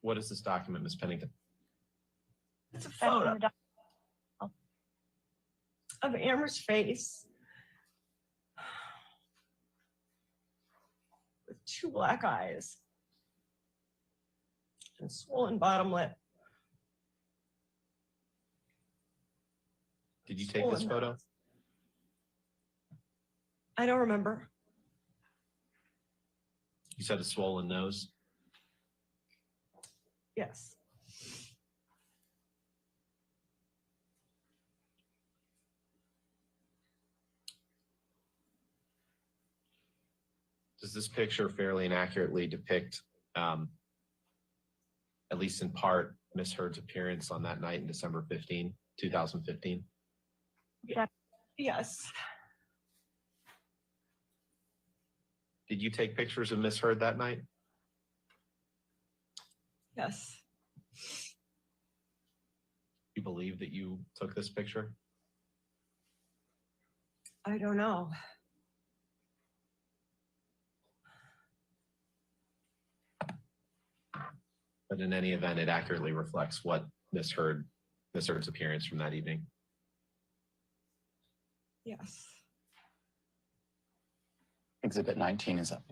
What is this document, Ms. Pennington? It's a That's photo in the doc- of Amber's face with 2 black eyes and swollen bottom lip. Did you take this Swollen photo? nose. I don't remember. You said a swollen nose. Yes. this picture fairly and accurately depict, at least in part, Miss Heard's appearance on that night in December 2015? Yes. Did you take pictures of Miss Heard that night? Yes. You believe that you took this picture? I don't know. But in any event, it accurately reflects what Miss Heard's appearance from that evening. Yes. Exhibit 19 is up.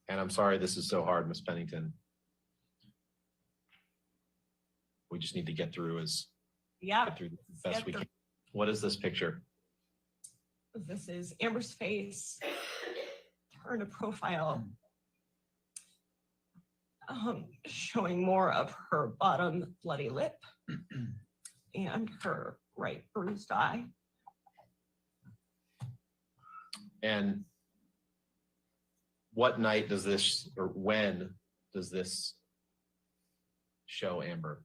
And I'm sorry this is so hard, Miss Pennington. We just need to get through as Yeah. through as best we can. What is this picture? This is Amber's face turned a profile, showing more of her bottom bloody lip and her right bruised eye. And what night does this, or when does this show Amber?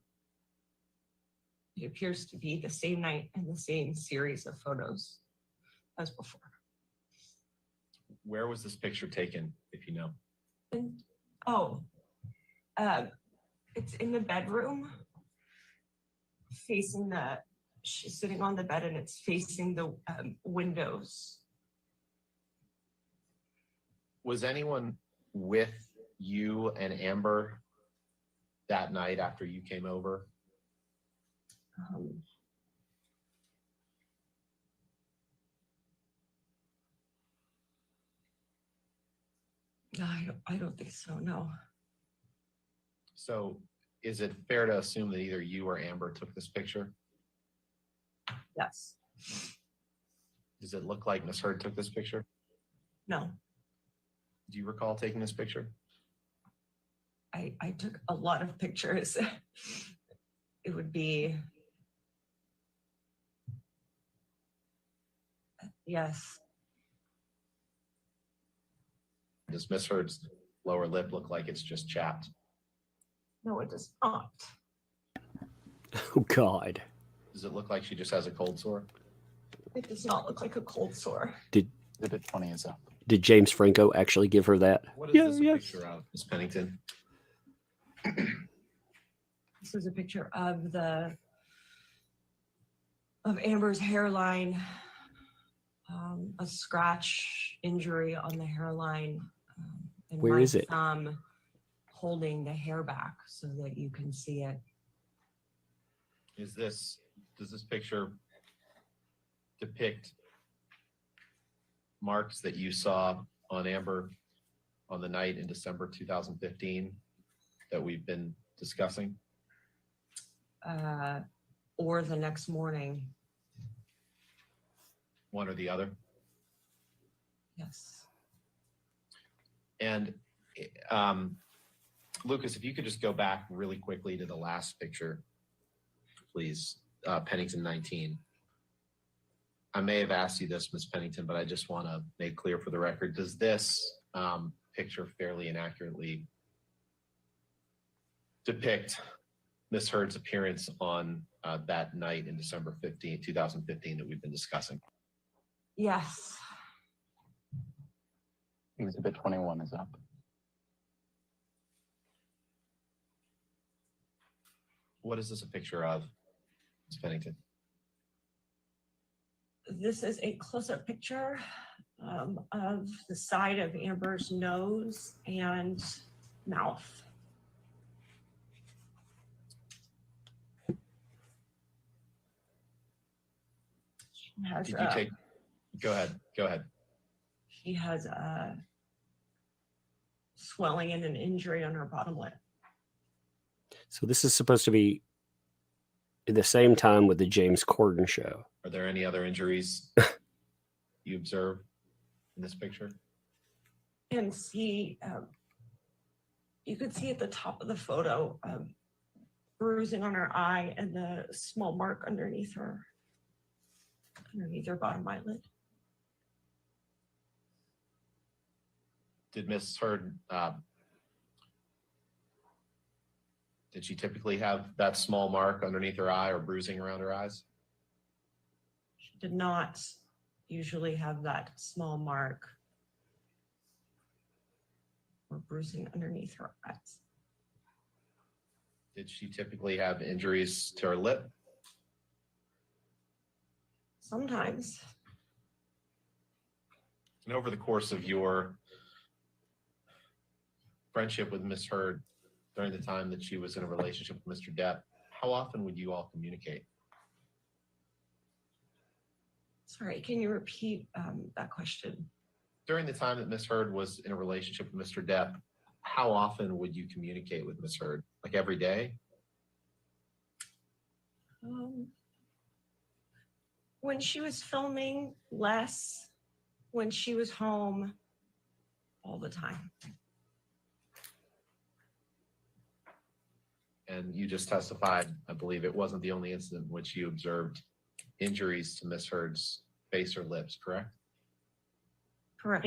It appears to be the same night and the same series of photos as before. Where was this picture taken, if you know? And, it's in the bedroom, facing she's sitting on the bed and it's facing the windows. Was anyone with you and Amber that night after you came over? I don't think so, no. So is it fair to assume that either you or Amber took this picture? Yes. Does it look like Miss Heard took this picture? No. Do you recall taking this picture? I took a lot of pictures. It would be, yes. Does Miss Heard's lower lip look like it's just chapped? No, it does not. Oh, God. Does it look like she just has a cold sore? It does not look like a cold sore. Exhibit 20 is up. Did James Franco actually give her that? What is this a picture of, Miss Pennington? This is a picture of Amber's hairline, a scratch injury on the hairline. And Where my is it? thumb holding the hair back so that you can see it. Does this picture depict marks that you saw on Amber on the night in December 2015 that we've been discussing? Or the next morning. One or the other? Yes. And Lucas, if you could just go back really quickly to the last picture, please, Pennington 19. I may have asked you this, Ms. Pennington, but I just want to make clear for the record, does this picture fairly and accurately depict Miss Heard's appearance on that night in December 2015 that we've been discussing? Yes. Exhibit 21 is up. What is this a picture of, Ms. Pennington? This is a close-up picture of the side of Amber's nose and mouth. Did you take? Go ahead. She has swelling and an injury on her bottom lip. So this is supposed to be at the same time with the James Corden show. Are there any other injuries you observe in this picture? And see, you could see at the top of the photo, bruising on her eye and the small mark underneath her underneath her bottom eyelid. Did Miss Heard, did she typically have that small mark underneath her eye or bruising around her eyes? She did not usually have that small mark or bruising underneath her eyes. Did she typically have injuries to her lip? Sometimes. And over the course of your friendship with Miss Heard during the time that she was in a relationship with Mr. Depp, how often would you all communicate? Sorry, can you repeat that question? During the time that Miss Heard was in a relationship with Mr. Depp, how often would you communicate with Miss Heard? Like every day? When she was filming, less. When she was home, all the time. And you just testified, I believe it wasn't the only incident in which you observed injuries to Miss Heard's face or lips, correct? Correct.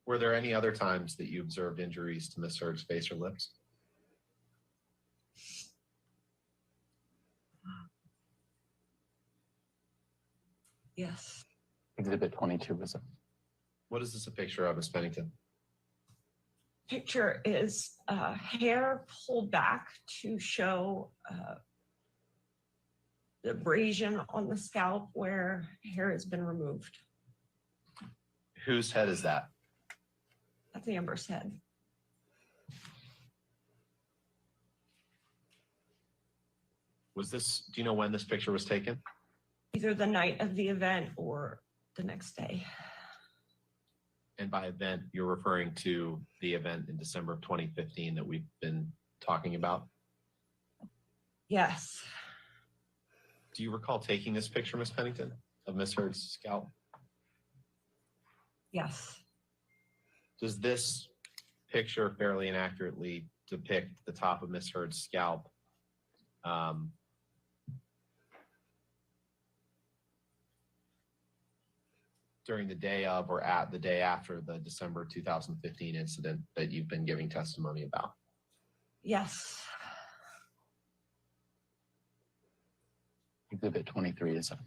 Were there any other times that you observed injuries to Miss Heard's face or lips? Yes. Exhibit 22 is up. What is this a picture of, Miss Pennington? Picture is hair pulled back to show the abrasion on the scalp where hair has been removed. Whose head is that? That's Amber's head. Was this, do you know when this picture was taken? Either the night of the event or the next day. And by event, you're referring to the event in December of 2015 that we've been talking about? Yes. Do you recall taking this picture, Miss Pennington, of Miss Heard's scalp? Yes. Does this picture fairly and accurately depict the top of Miss Heard's scalp during the day of or at the day after the December 2015 incident that you've been giving testimony about? Yes. Exhibit 23 is up.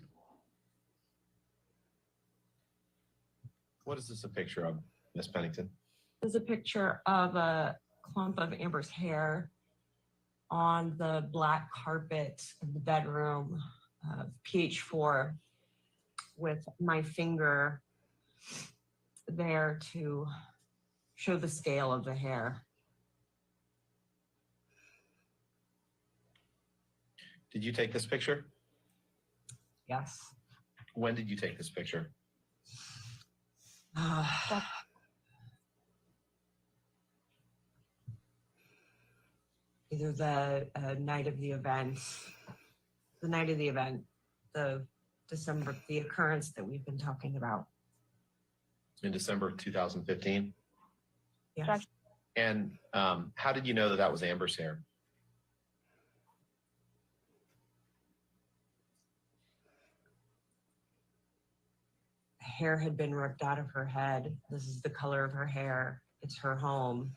What is this a picture of, Miss Pennington? There's a picture of a clump of Amber's hair on the black carpet in the bedroom of PH4 with my finger there to show the scale of the hair. Did you take this picture? Yes. When did you take this picture? Either the night of the event, the December, the occurrence that we've been talking about. In December of 2015? Yes. And how did you know that that was Amber's hair? Hair had been ripped out of her head. This is the color of her hair. It's her home.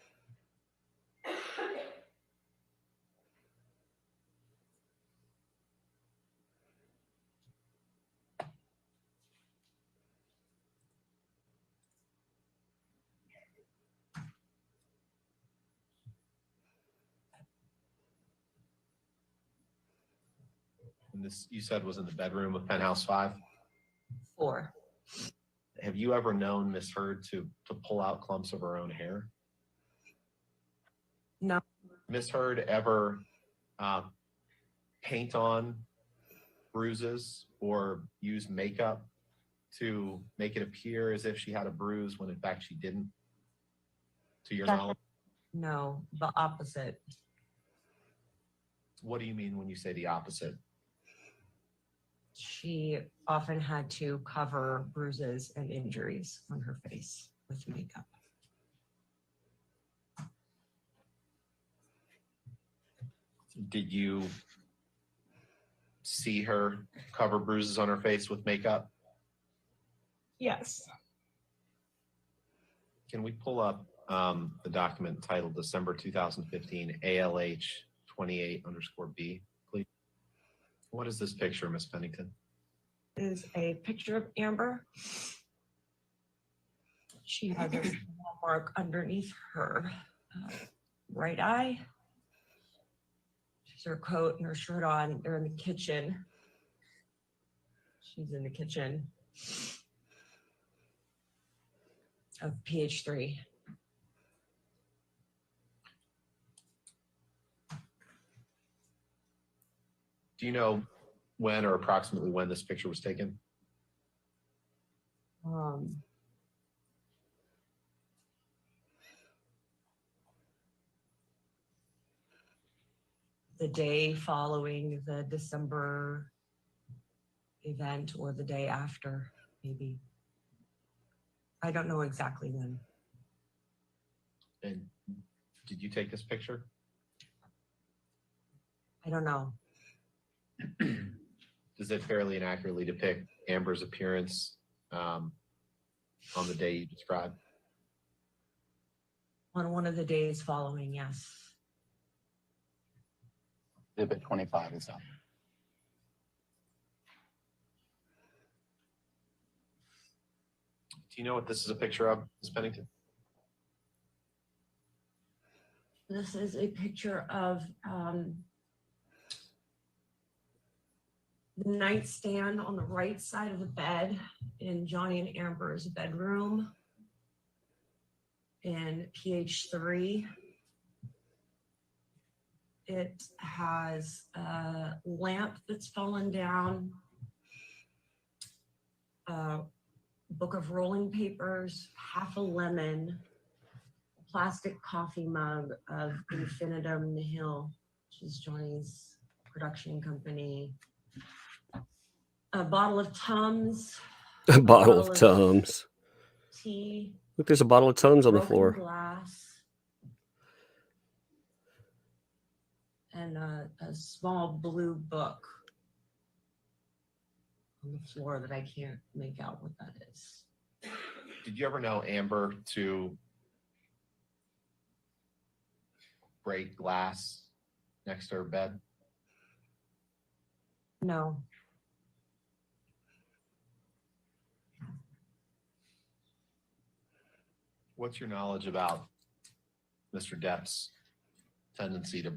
And this, you said, was in the bedroom of Penthouse 5? 4. Have you ever known Miss Heard to pull out clumps of her own hair? No. Miss Heard ever paint on bruises or use makeup to make it appear as if she had a bruise when in fact she didn't, to your knowledge? No, the opposite. What do you mean when you say the opposite? She often had to cover bruises and injuries on her face with makeup. Did you see her cover bruises on her face with makeup Yes. Can we pull up the document titled December 2015 ALH 28_B, please? What is this picture, Miss Pennington? Is a picture of Amber. She has a small mark underneath her right eye. She's her coat and her shirt on. They're in the kitchen. She's in the kitchen of PH3. Do you know when or approximately when this picture was taken? The day following the December event or the day after, maybe. I don't know exactly when. And did you take this picture? I don't know. Does it fairly and accurately depict Amber's appearance on the day you described? On one of the days following, yes. Exhibit 25 is up. Do you know what this is a picture of, Ms. Pennington? This is a picture of the nightstand on the right side of the bed in Johnny and Amber's bedroom in PH3. It has a lamp that's fallen down, a book of rolling papers, half a lemon, a plastic coffee mug of Infinitum Nihil, which is Johnny's production company, a bottle of Tums, A bottle of Tums. tea, Look, there's a bottle of Tums on the broken floor. glass, and a small blue book on the floor that I can't make out what that is. Did you ever know Amber to break glass next to her bed? No. What's your knowledge about Mr. Depp's tendency to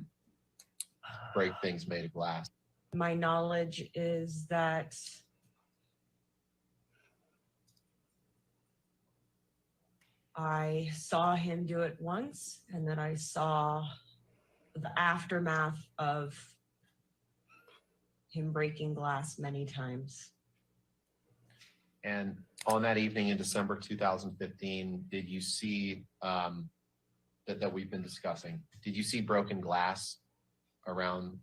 break things made of glass? My knowledge is that I saw him do it once, and that I saw the aftermath of him breaking glass many times. And on that evening in December 2015, did you see that we've been discussing? Did you see broken glass around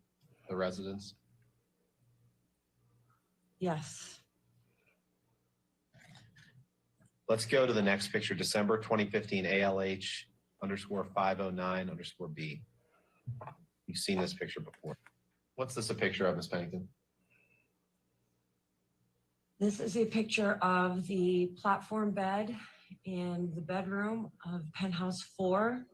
the residence? Yes. Let's go to the next picture, December 2015 ALH _509_B. You've seen this picture before. What's this a picture of, Ms. Pennington? This is a picture of the platform bed in the bedroom of penthouse 4.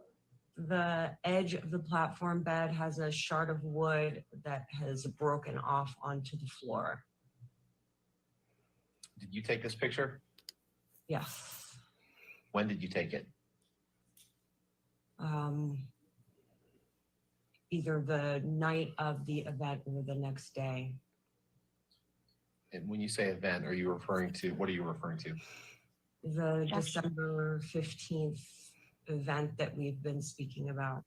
The edge of the platform bed has a shard of wood that has broken off onto the floor. Did you take this picture? Yes. When did you take it? Either the night of the event or the next day. And when you say event, are you referring to, what are you referring to? The December 15th event that we've been speaking about.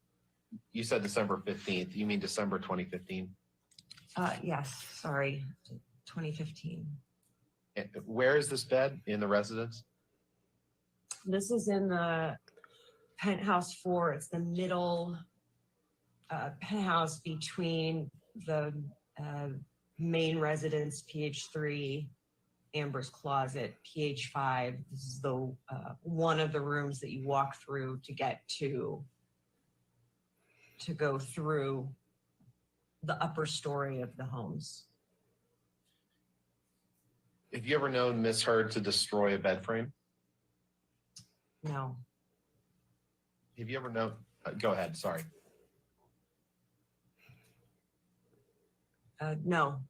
You said December 15th. You mean December 2015? Yes, sorry, 2015. And where is this bed in the residence? This is in the penthouse 4. It's the middle penthouse between the main residence, PH3, Amber's closet, PH5. This is the one of the rooms that you walk through to get to go through the upper story of the homes. Have you ever known Miss Heard to destroy a bed frame? No. Have you ever known? Go ahead. Sorry. No.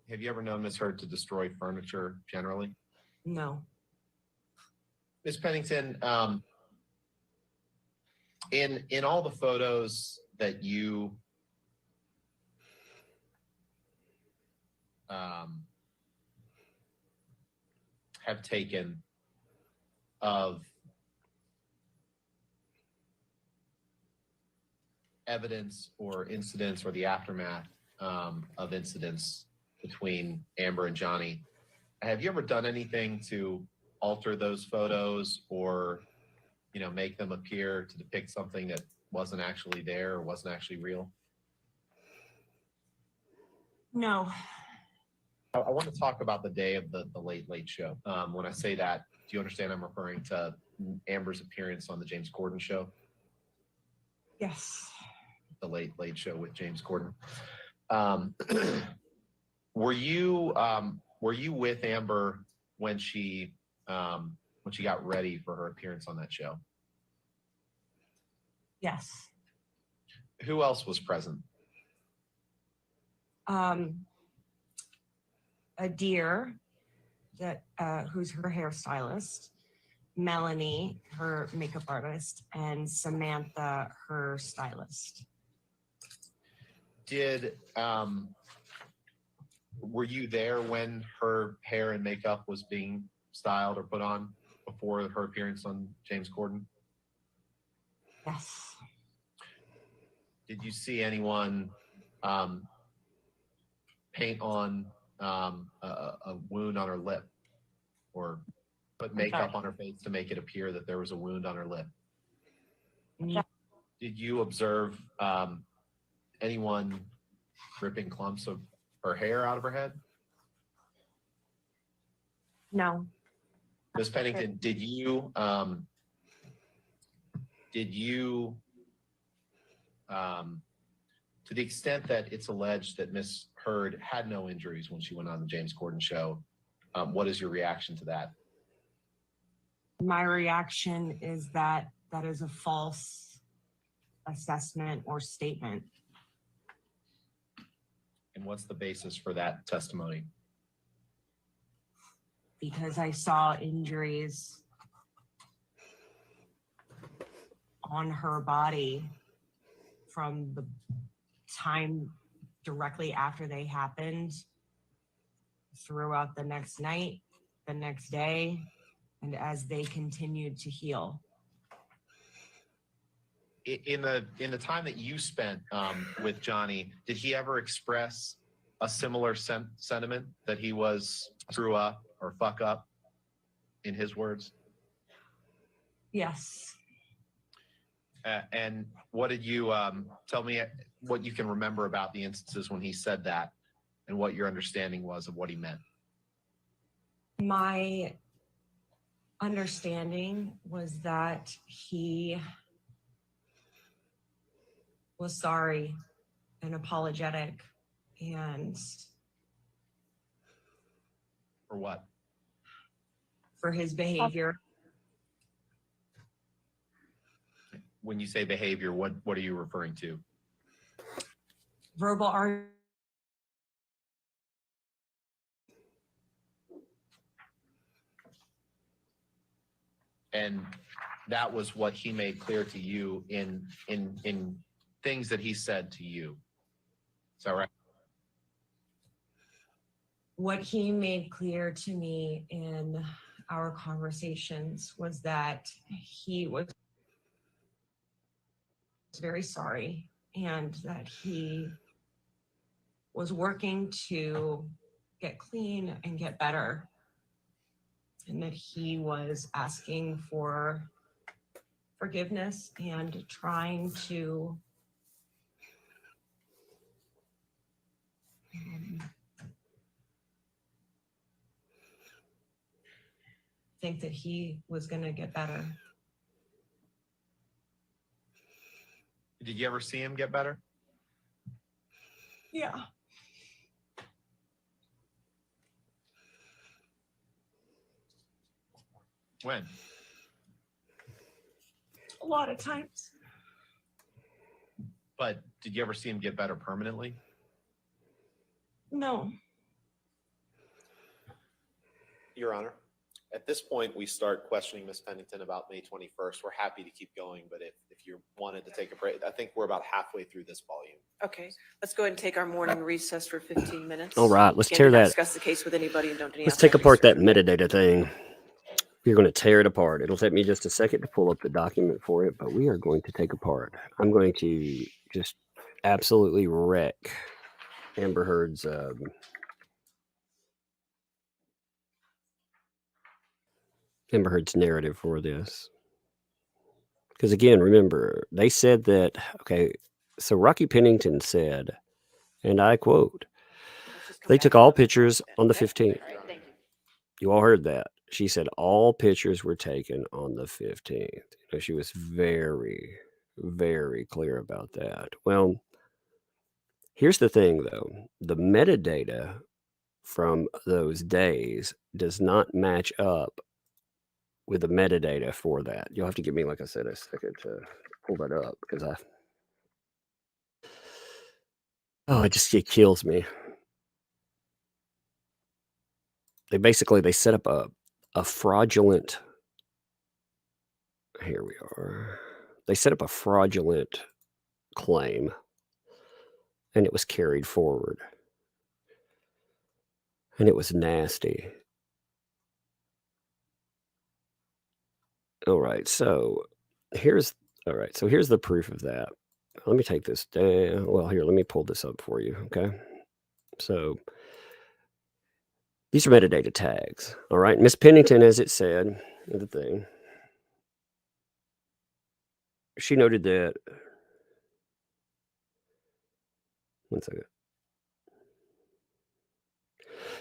Have you ever known Miss Heard to destroy furniture generally? No. Ms. Pennington, in all the photos that you have taken of evidence or incidents or the aftermath of incidents between Amber and Johnny, have you ever done anything to alter those photos or, you know, make them appear to depict something that wasn't actually there or wasn't actually real? No. I want to talk about the day of the Late Late Show. When I say that, do you understand I'm referring to Amber's appearance on the James Corden show? Yes. The Late Late Show with James Corden. Were you with Amber when she got ready for her appearance on that show? Yes. Who else was present? A dear that who's her hairstylist, Melanie, her makeup artist, and Samantha, her stylist. Were you there when her hair and makeup was being styled or put on before her appearance on James Corden? Yes. Did you see anyone paint on a wound on her lip or put makeup on her face to make it appear that there was a wound on her lip? No. Did you observe anyone ripping clumps of her hair out of her head? No. Ms. Pennington, did you to the extent that it's alleged that Miss Heard had no injuries when she went on the James Corden show, what is your reaction to that? My reaction is that that is a false assessment or statement. And what's the basis for that testimony? Because I saw injuries on her body from the time directly after they happened throughout the next night, the next day, and as they continued to heal. In the time that you spent with Johnny, did he ever express a similar sentiment that he was screw up or fuck up, in his words? Yes. And what did you tell me what you can remember about the instances when he said that and what your understanding was of what he meant? My understanding was that he was sorry and apologetic and For what? for his behavior. When you say behavior, what are you referring to? Verbal argument. And that was what he made clear to you in things that he said to you. Is that right? What he made clear to me in our conversations was that he was very sorry and that he was working to get clean and get better, and that he was asking for forgiveness and trying to think that he was going to get better. Did you ever see him get better? Yeah. When? A lot of times. But did you ever see him get better permanently? No. Your Honor, at this point, we start questioning Ms. Pennington about May 21st. We're happy to keep going, but if you wanted to take a break, I think we're about halfway through this volume. Okay, let's go ahead and take our morning recess for 15 minutes. All right, let's Again, tear do not that. discuss the case with anybody and don't do any Let's take outside apart that research, okay? metadata thing. We're going to tear it apart. It'll take me just a second to pull up the document for it, but we are going to take apart. I'm going to just absolutely wreck Amber Heard's narrative for this. Because again, remember, they said that, okay, so Rocky Pennington said, and I quote, Let's just come they back took to all the pictures then, on the okay? 15th. All right, thank you. You all heard that. She said all pictures were taken on the 15th. You know, she was very, very clear about that. Well, here's the thing, though. The metadata from those days does not match up with the metadata for that. You'll have to give me, like I said, a second to pull that up because it kills me. They set up a fraudulent. Here we are. They set up a fraudulent claim, and it was carried forward, and it was nasty. All right, so here's the proof of that. Let me take this down. Well, here, let me pull this up for you. Okay, so these are metadata tags. All right, Miss Pennington, as it said in the thing, she noted that. One second.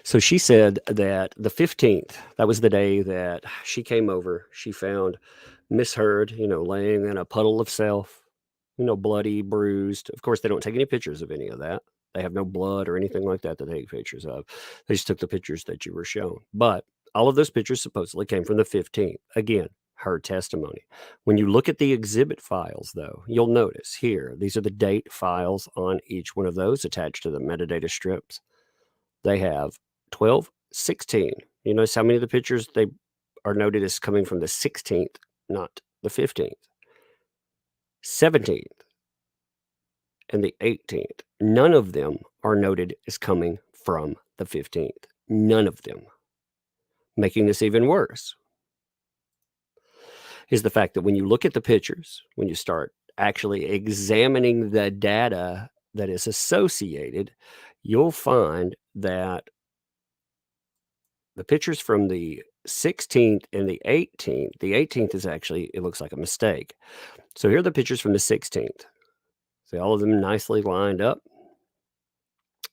So she said that the 15th, that was the day that she came over. She found Miss Heard, laying in a puddle of self, bloody, bruised. Of course, they don't take any pictures of any of that. They have no blood or anything like that to take pictures of. They just took the pictures that you were shown. But all of those pictures supposedly came from the 15th. Again, her testimony. When you look at the exhibit files, though, you'll notice here, these are the date files on each one of those attached to the metadata strips. They have 12, 16. You notice how many of the pictures they are noted as coming from the 16th, not the 15th, 17th, and the 18th. None of them are noted as coming from the 15th. None of them. Making this even worse is the fact that when you look at the pictures, when you start actually examining the data that is associated, you'll find that the pictures from the 16th and the 18th is actually, it looks like a mistake. So here are the pictures from the 16th. See all of them nicely lined up.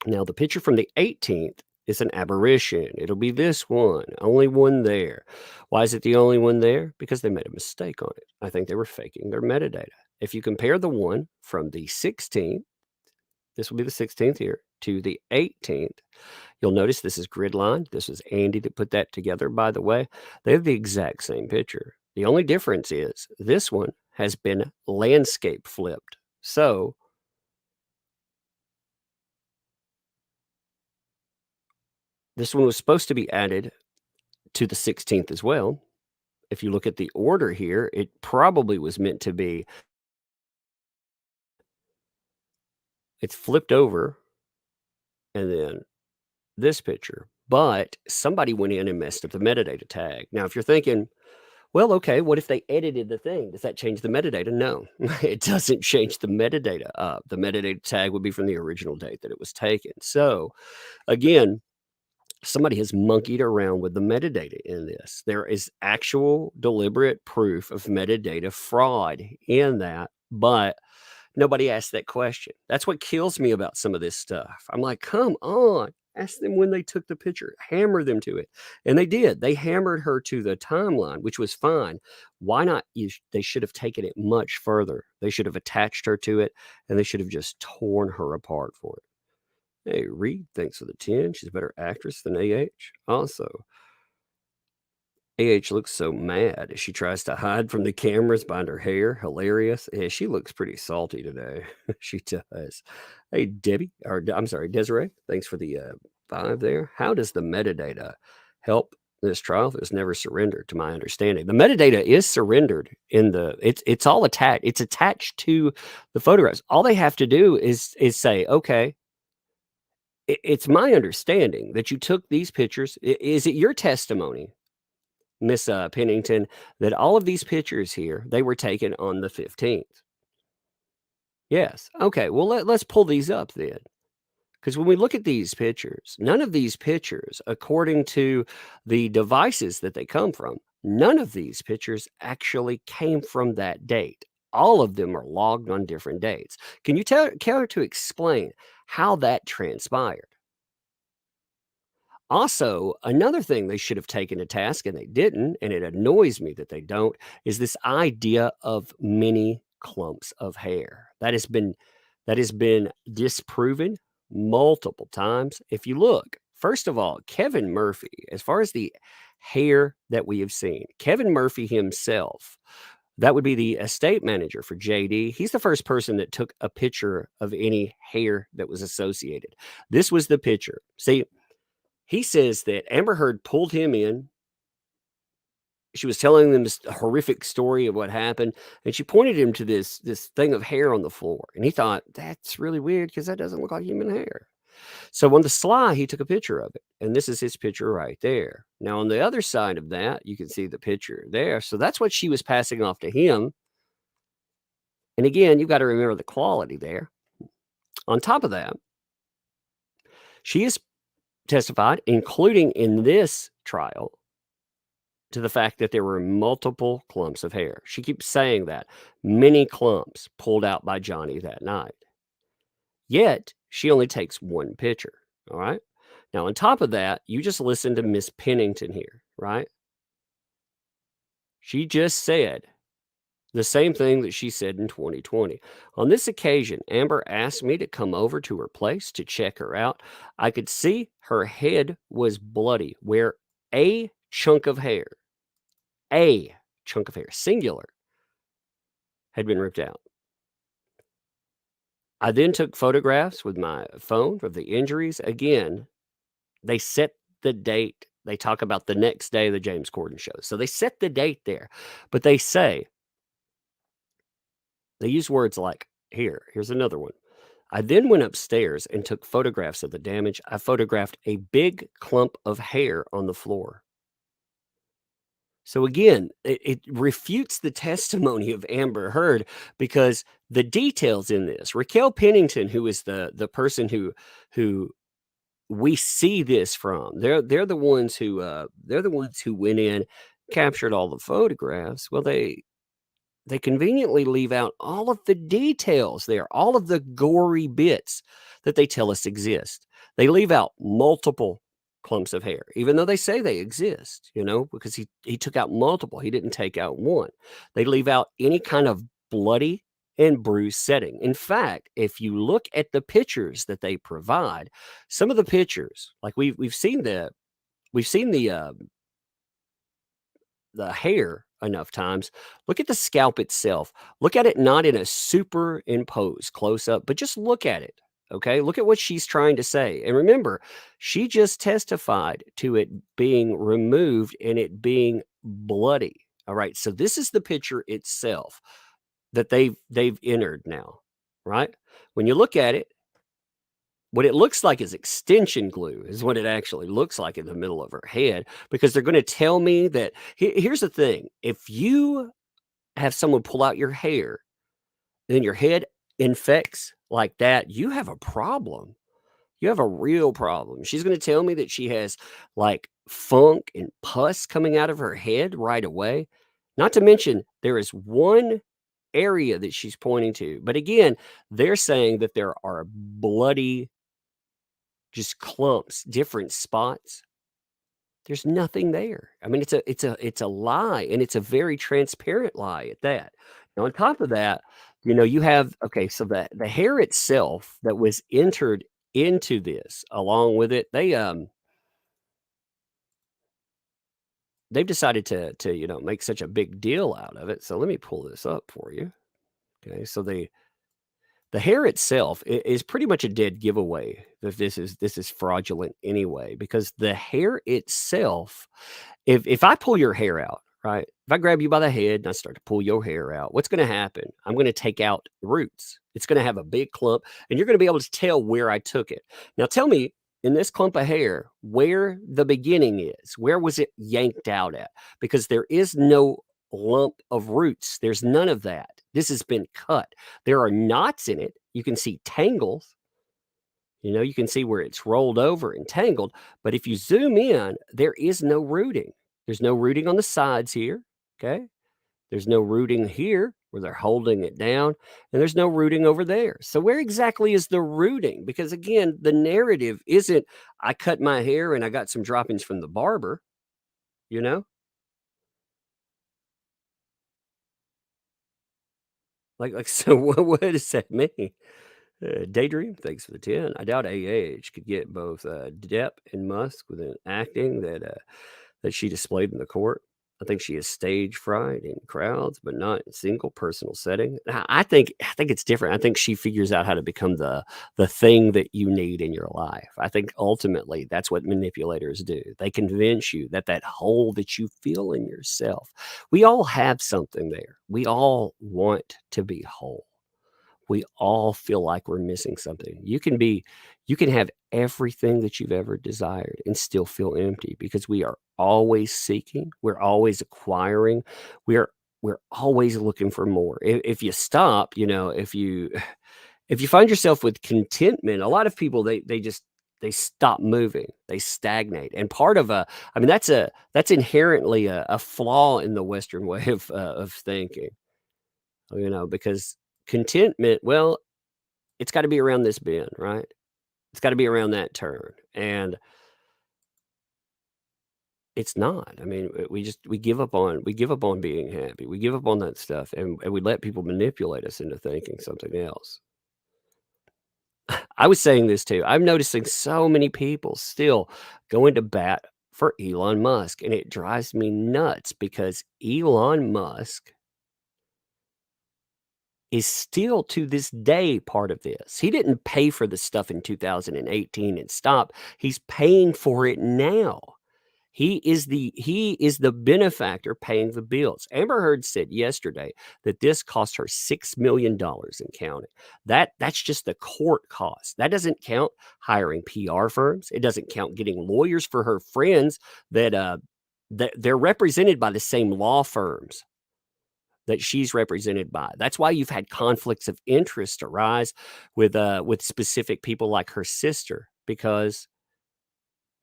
Now the picture from the 18th is an aberration. It'll be this one, only one there. Why is it the only one there? Because they made a mistake on it. I think they were faking their metadata. If you compare the one from the 16th, this will be the 16th here, to the 18th, you'll notice this is grid line. This is Andy that put that together, by the way. They have the exact same picture. The only difference is this one has been landscape flipped. So this one was supposed to be added to the 16th as well. If you look at the order here, it probably was meant to be. It's flipped over and then this picture. But somebody went in and messed up the metadata tag. Now, if you're thinking, well, okay, what if they edited the thing? Does that change the metadata? No, it doesn't change the metadata up. The metadata tag would be from the original date that it was taken. So again, somebody has monkeyed around with the metadata in this. There is actual deliberate proof of metadata fraud in that, but nobody asked that question. That's what kills me about some of this stuff. I'm like, come on. Ask them when they took the picture, hammer them to it. And they did. They hammered her to the timeline, which was fine. Why not? They should have taken it much further. They should have attached her to it, and they should have just torn her apart for it. Hey, Reed, thanks for the 10. She's a better actress than AH. Also, looks so mad as she tries to hide from the cameras behind her hair. Hilarious. Yeah, she looks pretty salty today. She does. Hey, Debbie, or I'm sorry, Desiree. Thanks for the 5 there. How does the metadata help this trial that was never surrendered? To my understanding, the metadata is surrendered in the. It's all attached. It's attached to the photographs. All they have to do is say, okay. It's my understanding that you took these pictures. Is it your testimony, Miss Pennington, that all of these pictures here, they were taken on the 15th? Yes. Okay. Well, let's pull these up then. Because when we look at these pictures, none of these pictures, according to the devices that they come from, none of these pictures actually came from that date. All of them are logged on different dates. Can you care to explain how that transpired? Also, another thing they should have taken to task and they didn't, and it annoys me that they don't, is this idea of mini clumps of hair. That has been disproven multiple times. If you look, first of all, Kevin Murphy, as far as the hair that we have seen, Kevin Murphy himself, that would be the estate manager for JD. He's the first person that took a picture of any hair that was associated. This was the picture. See, he says that Amber Heard pulled him in. She was telling them this horrific story of what happened, and she pointed him to this thing of hair on the floor. And he thought, that's really weird because that doesn't look like human hair. So on the sly, he took a picture of it. And this is his picture right there. Now, on the other side of that, you can see the picture there. So that's what she was passing off to him. And again, you've got to remember the quality there. On top of that, she has testified, including in this trial, to the fact that there were multiple clumps of hair. She keeps saying that. Many clumps pulled out by Johnny that night. Yet, she only takes one picture, all right? Now, on top of that, you just listen to Miss Pennington here, right? She just said the same thing that she said in 2020. On this occasion, Amber asked me to come over to her place to check her out. I could see her head was bloody, where a chunk of hair, singular, had been ripped out. I then took photographs with my phone of the injuries. Again, they set the date. They talk about the next day of the James Corden show. So they set the date there, but they use words like, here's another one. I then went upstairs and took photographs of the damage. I photographed a big clump of hair on the floor. So again, it refutes the testimony of Amber Heard because the details in this, Raquel Pennington, who is the person who we see this from, they're the ones who went in, captured all the photographs. Well, they conveniently leave out all of the details there, all of the gory bits that they tell us exist. They leave out multiple clumps of hair, even though they say they exist, because he took out multiple. He didn't take out one. They leave out any kind of bloody and bruised setting. In fact, if you look at the pictures that they provide, some of the pictures, like we've seen the hair enough times. Look at the scalp itself. Look at it not in a superimposed close up, but just look at it. Okay, look at what she's trying to say. And remember, she just testified to it being removed and it being bloody. All right, so this is the picture itself that they've entered now, right? When you look at it, what it looks like is extension glue is what it actually looks like in the middle of her head, because they're going to tell me that here's the thing. If you have someone pull out your hair, then your head infects like that, you have a problem. You have a real problem. She's going to tell me that she has like funk and pus coming out of her head right away. Not to mention, there is one area that she's pointing to. But again, they're saying that there are bloody, just clumps, different spots. There's nothing there. I mean, it's a lie, and it's a very transparent lie at that. Now, on top of that, you have so the hair itself that was entered into this, along with it, they've decided to make such a big deal out of it. So let me pull this up for you. Okay, so the hair itself is pretty much a dead giveaway that this is fraudulent anyway, because the hair itself, if I pull your hair out, right? If I grab you by the head and I start to pull your hair out, what's going to happen? I'm going to take out roots. It's going to have a big clump, and you're going to be able to tell where I took it. Now, tell me in this clump of hair where the beginning is. Where was it yanked out at? Because there is no lump of roots. There's none of that. This has been cut. There are knots in it. You can see tangles. You can see where it's rolled over and tangled. But if you zoom in, there is no rooting. There's no rooting on the sides here. Okay. There's no rooting here where they're holding it down. And there's no rooting over there. So where exactly is the rooting? Because again, the narrative isn't I cut my hair and I got some droppings from the barber, you know? So what does that mean? Daydream, thanks for the 10. I doubt AH could get both Depp and Musk with an acting that she displayed in the court. I think she has stage fright in crowds, but not in single personal setting. I think it's different. I think she figures out how to become the thing that you need in your life. I think ultimately that's what manipulators do. They convince you that hole that you feel in yourself. We all have something there. We all want to be whole. We all feel like we're missing something. You can have everything that you've ever desired and still feel empty, because we are always seeking, we're always acquiring, we're always looking for more. If you stop, if you find yourself with contentment, a lot of people they stop moving, they stagnate. And part of that's inherently a flaw in the Western way of thinking. Because contentment, well, it's got to be around this bend, right? It's got to be around that turn. And it's not. I mean, we give up on being happy. We give up on that stuff, and we let people manipulate us into thinking something else. I was saying this too. I'm noticing so many people still going to bat for Elon Musk, and it drives me nuts because Elon Musk is still to this day part of this. He didn't pay for the stuff in 2018 and stop. He's paying for it now. He is the benefactor paying the bills. Amber Heard said yesterday that this cost her $6 million in counting. That's just the court cost. That doesn't count hiring PR firms. It doesn't count getting lawyers for her friends that they're represented by the same law firms that she's represented by. That's why you've had conflicts of interest arise with specific people like her sister, because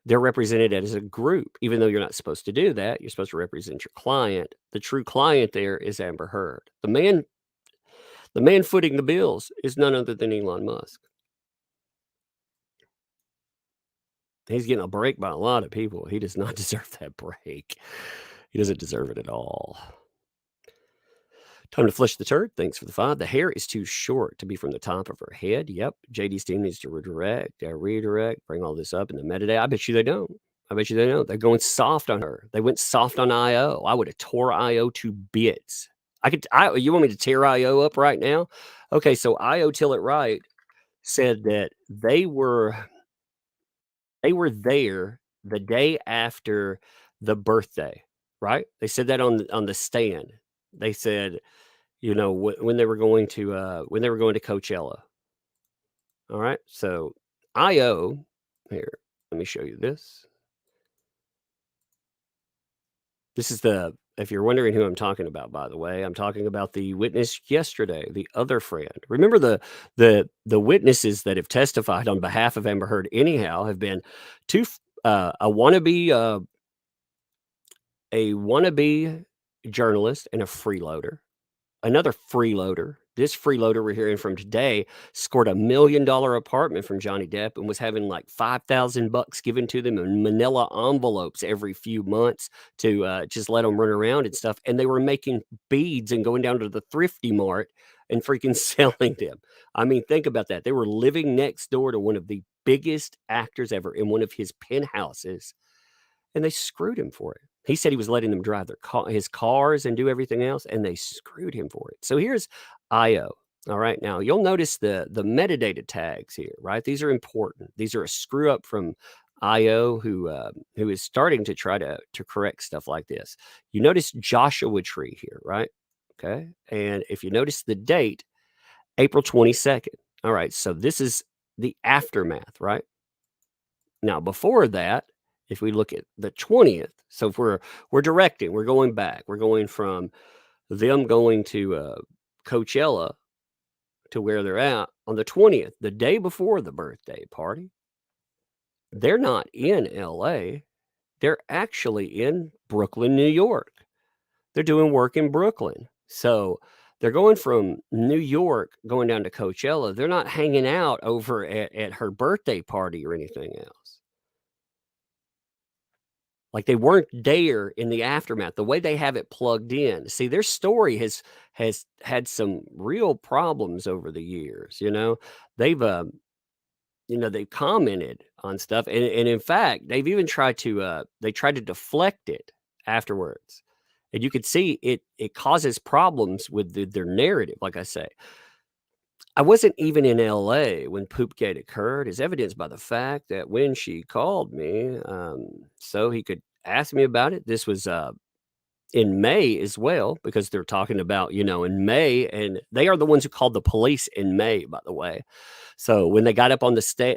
they're represented as a group, even though you're not supposed to do that. You're supposed to represent your client. The true client there is Amber Heard. The man footing the bills is none other than Elon Musk. He's getting a break by a lot of people. He does not deserve that break. He doesn't deserve it at all. Time to flush the turd. Thanks for the 5. The hair is too short to be from the top of her head. Yep. JD's team needs to redirect, bring all this up in the metadata. I bet you they don't. They're going soft on her. They went soft on IO. I would have tore IO to bits. You want me to tear IO up right now? Okay, so IO Till It Right said that they were there the day after the birthday, right? They said that on the stand. They said, when they were going to Coachella. All right. So IO here, let me show you this. This is if you're wondering who I'm talking about, by the way, I'm talking about the witness yesterday, the other friend. Remember the witnesses that have testified on behalf of Amber Heard anyhow have been a wannabe journalist and a freeloader. Another freeloader. This freeloader we're hearing from today scored $1 million apartment from Johnny Depp and was having like $5,000 given to them in manila envelopes every few months to just let them run around and stuff. And they were making beads and going down to the Thrifty Mart and freaking selling them. I mean, think about that. They were living next door to one of the biggest actors ever in one of his penthouses, and they screwed him for it. He said he was letting them drive his cars and do everything else, and they screwed him for it. So here's IO. All right, now you'll notice the metadata tags here, right? These are important. These are a screw up from IO who is starting to try to correct stuff like this. You notice Joshua Tree here, right? Okay, and if you notice the date, April 22nd. All right, so this is the aftermath, right? Now before that, if we look at the 20th, so if we're directing, we're going back, we're going from them going to Coachella to where they're at on the 20th, the day before the birthday party. They're not in LA. They're actually in Brooklyn, New York. They're doing work in Brooklyn. So they're going from New York, going down to Coachella. They're not hanging out over at her birthday party or anything else. Like they weren't there in the aftermath, the way they have it plugged in. See, their story has had some real problems over the years, you know? They've they've commented on stuff, and in fact, they've even tried to deflect it afterwards. And you could see it causes problems with their narrative, like I say. I wasn't even in LA when Poopgate occurred, as evidenced by the fact that when she called me, so he could ask me about it, this was in May as well, because they're talking about, in May, and they are the ones who called the police in May, by the way. So when they got up on the stage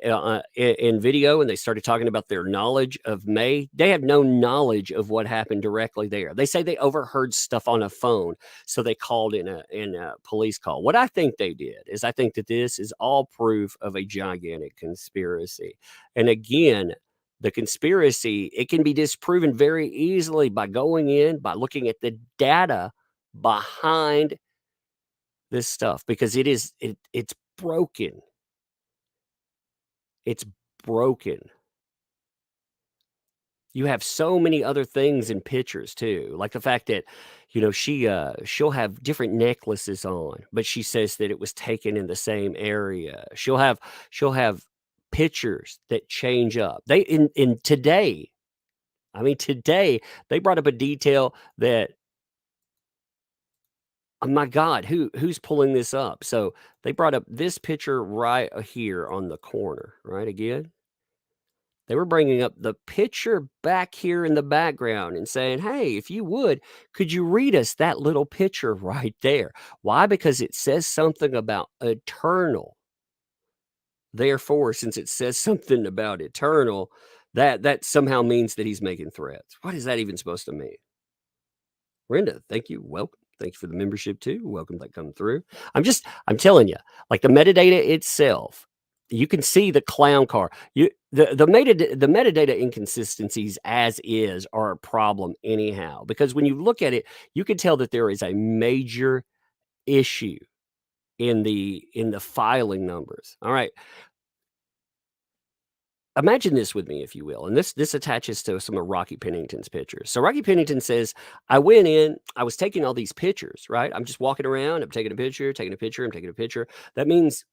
in video and they started talking about their knowledge of May, they have no knowledge of what happened directly there. They say they overheard stuff on a phone, so they called in a police call. What I think they did is I think that this is all proof of a gigantic conspiracy. And again, the conspiracy, it can be disproven very easily by going in, by looking at the data behind this stuff, because it's broken. It's broken. You have so many other things in pictures too, like the fact that, she'll have different necklaces on, but she says that it was taken in the same area. She'll have pictures that change up. They in today, I mean, today they brought up a detail that, oh my God, who's pulling this up? So they brought up this picture right here on the corner, right again. They were bringing up the picture back here in the background and saying, "Hey, if you would, could you read us that little picture right there?" Why? Because it says something about eternal. Therefore, since it says something about eternal, that somehow means that he's making threats. What is that even supposed to mean? Brenda, thank you. Welcome. Thank you for the membership too. Welcome to come through. I'm telling you, like the metadata itself, you can see the clown car. The metadata inconsistencies as is are a problem anyhow, because when you look at it, you can tell that there is a major issue in the filing numbers. All right. Imagine this with me, if you will, and this attaches to some of Rocky Pennington's pictures. So Rocky Pennington says, "I went in, I was taking all these pictures, right? I'm just walking around, I'm taking a picture, I'm taking a picture." That means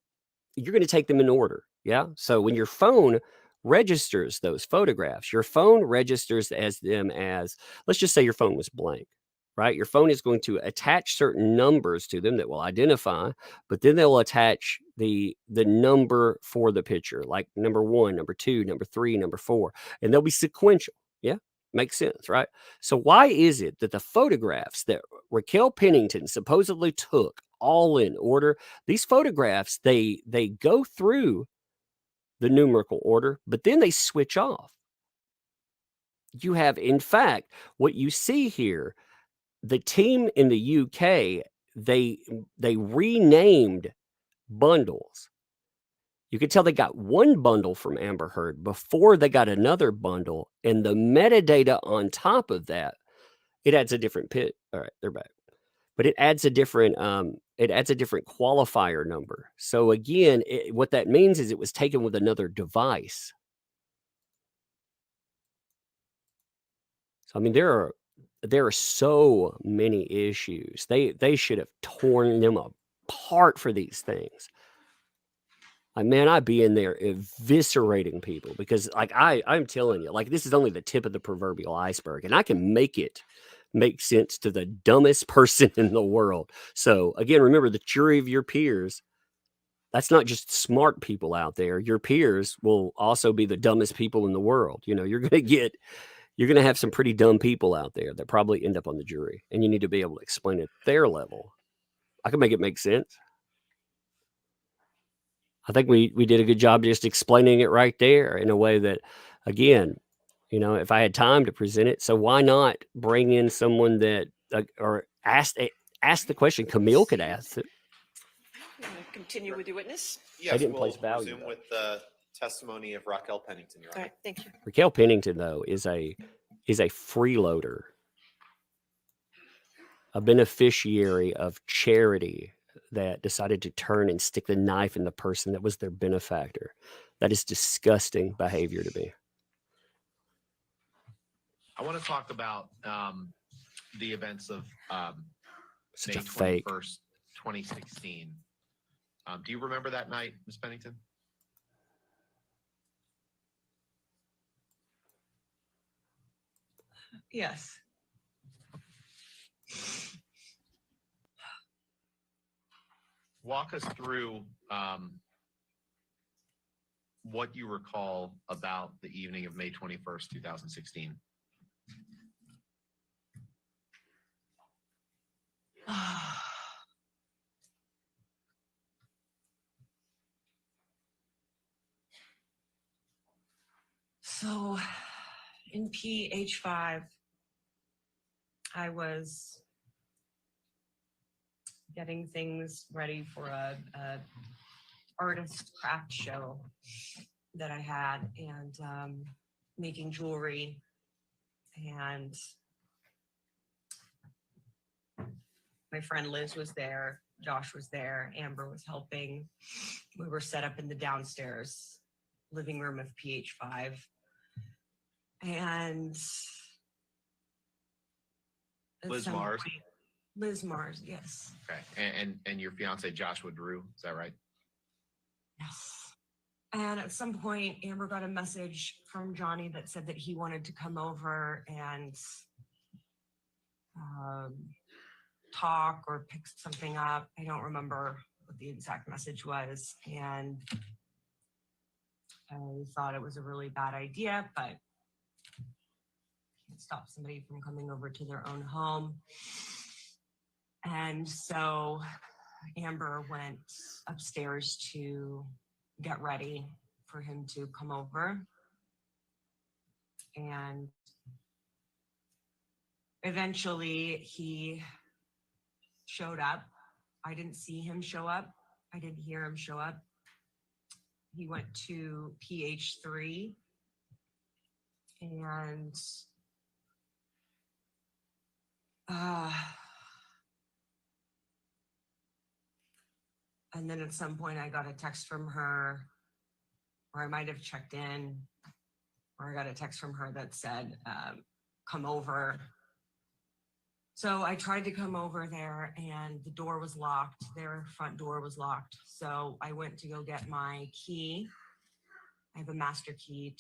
you're going to take them in order. Yeah. So when your phone registers those photographs, your phone registers them as, let's just say your phone was blank, right? Your phone is going to attach certain numbers to them that will identify, but then they'll attach the number for the picture, like number 1, number 2, number 3, number 4, and they'll be sequential. Yeah. Makes sense, right? So why is it that the photographs that Raquel Pennington supposedly took all in order, these photographs, they go through the numerical order, but then they switch off? You have, in fact, what you see here, the team in the UK, they renamed bundles. You could tell they got one bundle from Amber Heard before they got another bundle, and the metadata on top of that, it adds a different pit. All right, they're back. But it adds a different qualifier number. So again, what that means is it was taken with another device. So I mean, there are so many issues. They should have torn them apart for these things. Like, man, I'd be in there eviscerating people because, like, I'm telling you, like, this is only the tip of the proverbial iceberg, and I can make it make sense to the dumbest person in the world. So, again, remember the jury of your peers. That's not just smart people out there. Your peers will also be the dumbest people in the world. You know, you're going to have some pretty dumb people out there that probably end up on the jury, and you need to be able to explain at their level. I can make it make sense. I think we did a good job just explaining it right there in a way that, again, you know, if I had time to present it, so why not bring in someone that or ask the question Camille could ask it. You wanna Continue with your witness. Yes, didn't we'll place value, resume though. with the testimony of Raquel Pennington, Your All Honor. right, thank you. Raquel Pennington, though, is a freeloader, a beneficiary of charity that decided to turn and stick the knife in the person that was their benefactor. That is disgusting behavior to me. I want to talk about the events of Such May a fake. 21st, 2016. Do you remember that night, Ms. Pennington? Yes. Walk us through what you recall about the evening of May 21st, 2016. So in PH5, I was getting things ready for a artist craft show that I had, and making jewelry, and my friend Liz was there, Josh was there, Amber was helping. We were set up in the downstairs living room of PH5. And at Liz some Mars? point- Liz Mars, yes. Okay. And your fiance, Joshua Drew, is that right? Yes. And at some point, Amber got a message from Johnny that said that he wanted to come over and talk or pick something up. I don't remember what the exact message was. And I thought it was a really bad idea, but can't stop somebody from coming over to their own home. And so Amber went upstairs to get ready for him to come over. And eventually he showed up. I didn't see him show up. I didn't hear him show up. He went to PH3 and then at some point I got a text from her, or I might have checked in, or I got a text from her that said, come over. So I tried to come over there and the door was locked. Their front door was locked. So I went to go get my key. I had a master key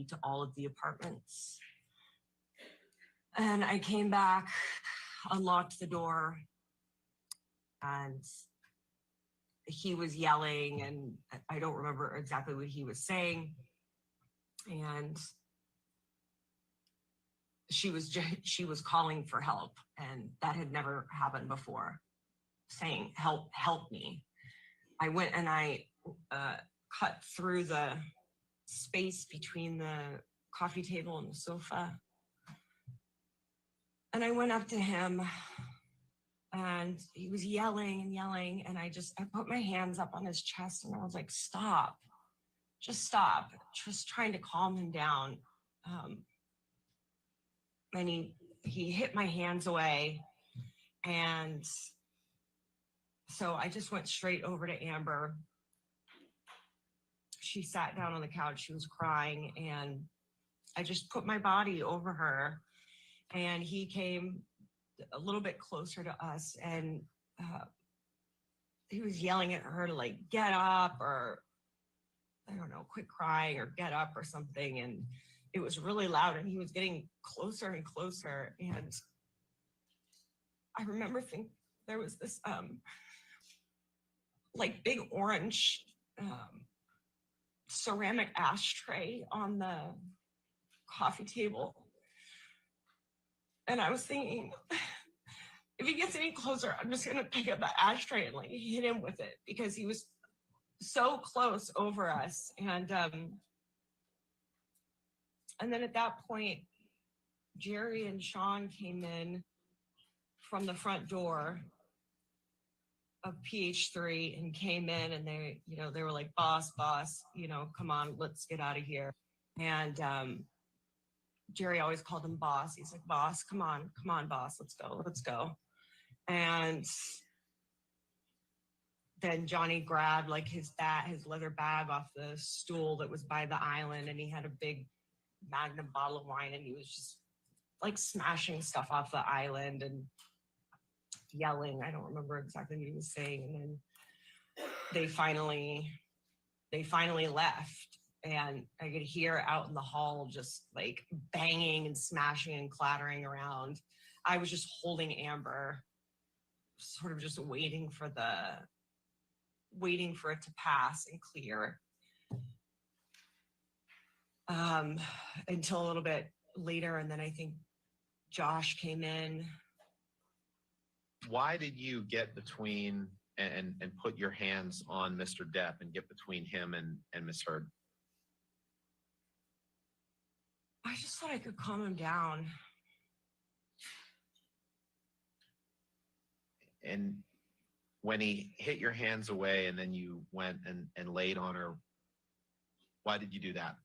to all of the apartments. And I came back, unlocked the door, and he was yelling, and I don't remember exactly what he was saying. And she was calling for help, and that had never happened before, saying, help me. I went and I cut through the space between the coffee table and the sofa. And I went up to him, and he was yelling and yelling. And I put my hands up on his chest, and I was like, stop, just trying to calm him down. And he hit my hands away. And so I just went straight over to Amber. She sat down on the couch, she was crying, and I just put my body over her, and he came a little bit closer to us, and he was yelling at her to like get up, or I don't know, quit crying or get up or something. And it was really loud, and he was getting closer and closer. And I remember thinking there was this like big orange ceramic ashtray on the coffee table. And I was thinking, if he gets any closer, I'm just gonna pick up that ashtray and like hit him with it, because he was so close over us. And then at that point, Jerry and Sean came in from the front door of PH3 and came in, and they, you know, they were like, boss, you know, come on, let's get out of here. And Jerry always called him boss. He's like, boss, come on, boss, let's go. And then Johnny grabbed like his leather bag off the stool that was by the island, and he had a big Magnum bottle of wine, and he was just like smashing stuff off the island and yelling. I don't remember exactly what he was saying. And then they finally left, and I could hear out in the hall just like banging and smashing and clattering around. I was just holding Amber, sort of just waiting for it to pass and clear, until a little bit later. And then I think Josh came in. Why did you get between and put your hands on Mr. Depp and get between him and Miss Heard? I just thought I could calm him down. And when he hit your hands away and then you went and laid on her, why did you do that?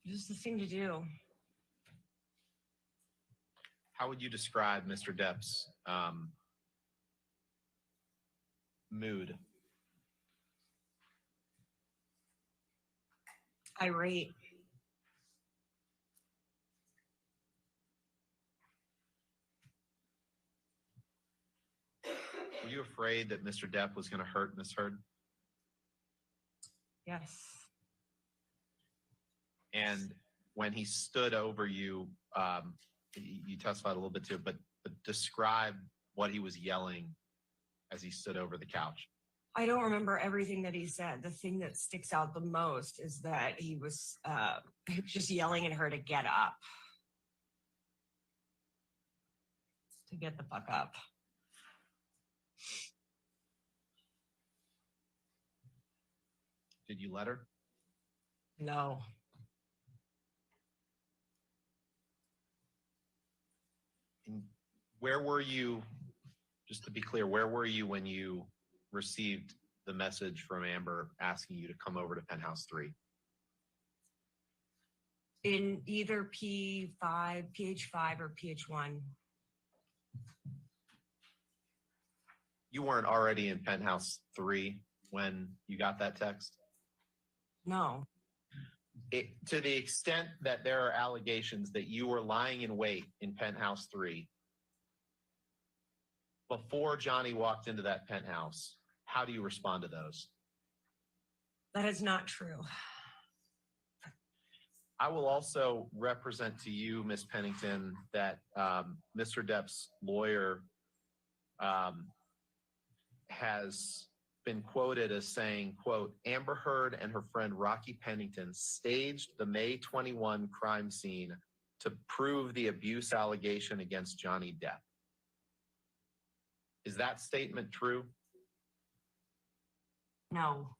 Just the thing to do. How would you describe Mr. Depp's mood? Irate. Were you afraid that Mr. Depp was going to hurt Miss Heard? Yes. And when he stood over you, you testified a little bit too, but describe what he was yelling as he stood over the couch. I don't remember everything that he said. The thing that sticks out the most is that he was just yelling at her to get up. To get the fuck up. Did you let her? No. And where were you, just to be clear, where were you when you received the message from Amber asking you to come over to Penthouse 3? In either P5, PH5, or PH1. You weren't already in Penthouse 3 when you got that text? No. To the extent that there are allegations that you were lying in wait in Penthouse 3 before Johnny walked into that penthouse, how do you respond to those? That is not true. I will also represent to you, Ms. Pennington, that Mr. Depp's lawyer has been quoted as saying, quote, Amber Heard and her friend Rocky Pennington staged the May 21 crime scene to prove the abuse allegation against Johnny Depp. Is that statement true? No.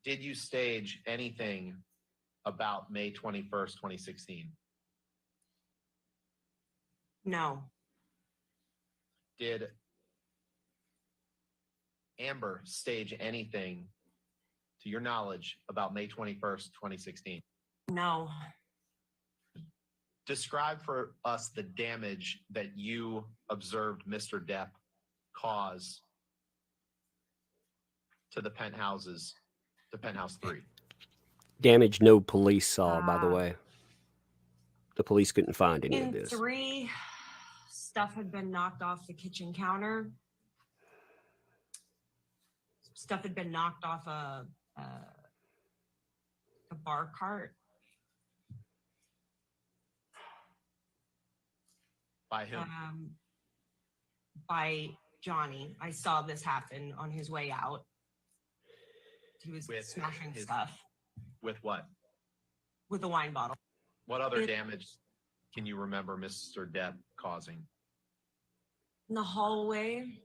Did you stage anything about May 21st, 2016? No. Did Amber stage anything, to your knowledge, about May 21st, 2016? No. Describe for us the damage that you observed Mr. Depp cause to the penthouses, to Penthouse 3. Damage no police saw, by the way. The police couldn't find any of In this. 3, stuff had been knocked off the kitchen counter. stuff had been knocked off a bar cart. By whom? By Johnny. I saw this happen on his way out. He was With smashing his- stuff With what? with a wine bottle. What other It- damage can you remember Mr. Depp causing? In the hallway,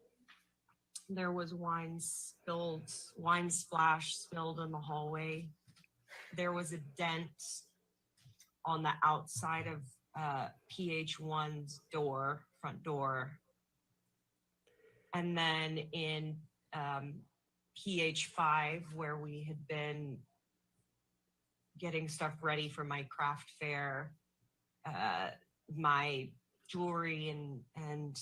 there was wine splash spilled in the hallway. There was a dent on the outside of PH1's front door. And then in PH5, where we had been getting stuff ready for my craft fair, my jewelry and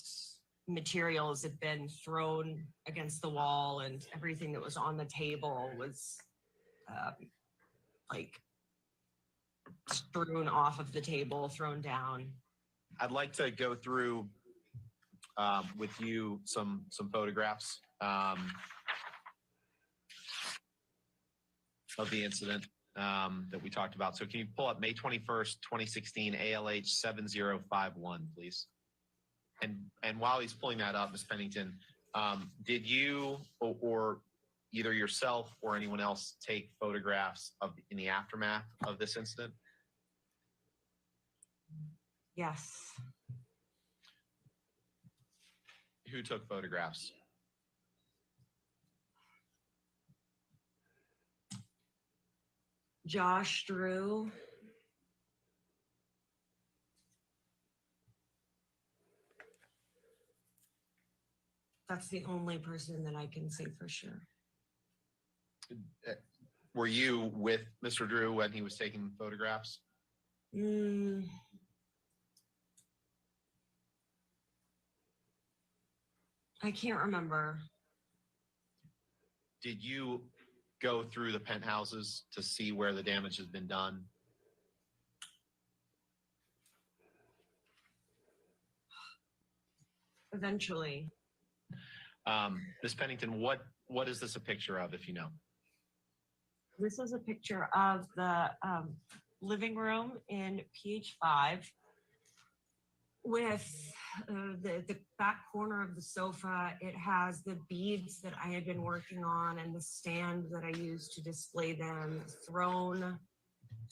materials had been thrown against the wall, and everything that was on the table was like strewn off of the table, thrown down. I'd like to go through with you some photographs of the incident that we talked about. So can you pull up May 21st, 2016, ALH 7051, please? And while he's pulling that up, Ms. Pennington, did you or either yourself or anyone else take photographs in the aftermath of this incident? Yes. Who took photographs? Josh Drew. That's the only person that I can say for sure. Were you with Mr. Drew when he was taking photographs? I can't remember. Did you go through the penthouses to see where the damage has been done? Eventually. Ms. Pennington, what is this a picture of, if you know? This is a picture of the living room in PH5 with the back corner of the sofa. It has the beads that I had been working on and the stand that I used to display them thrown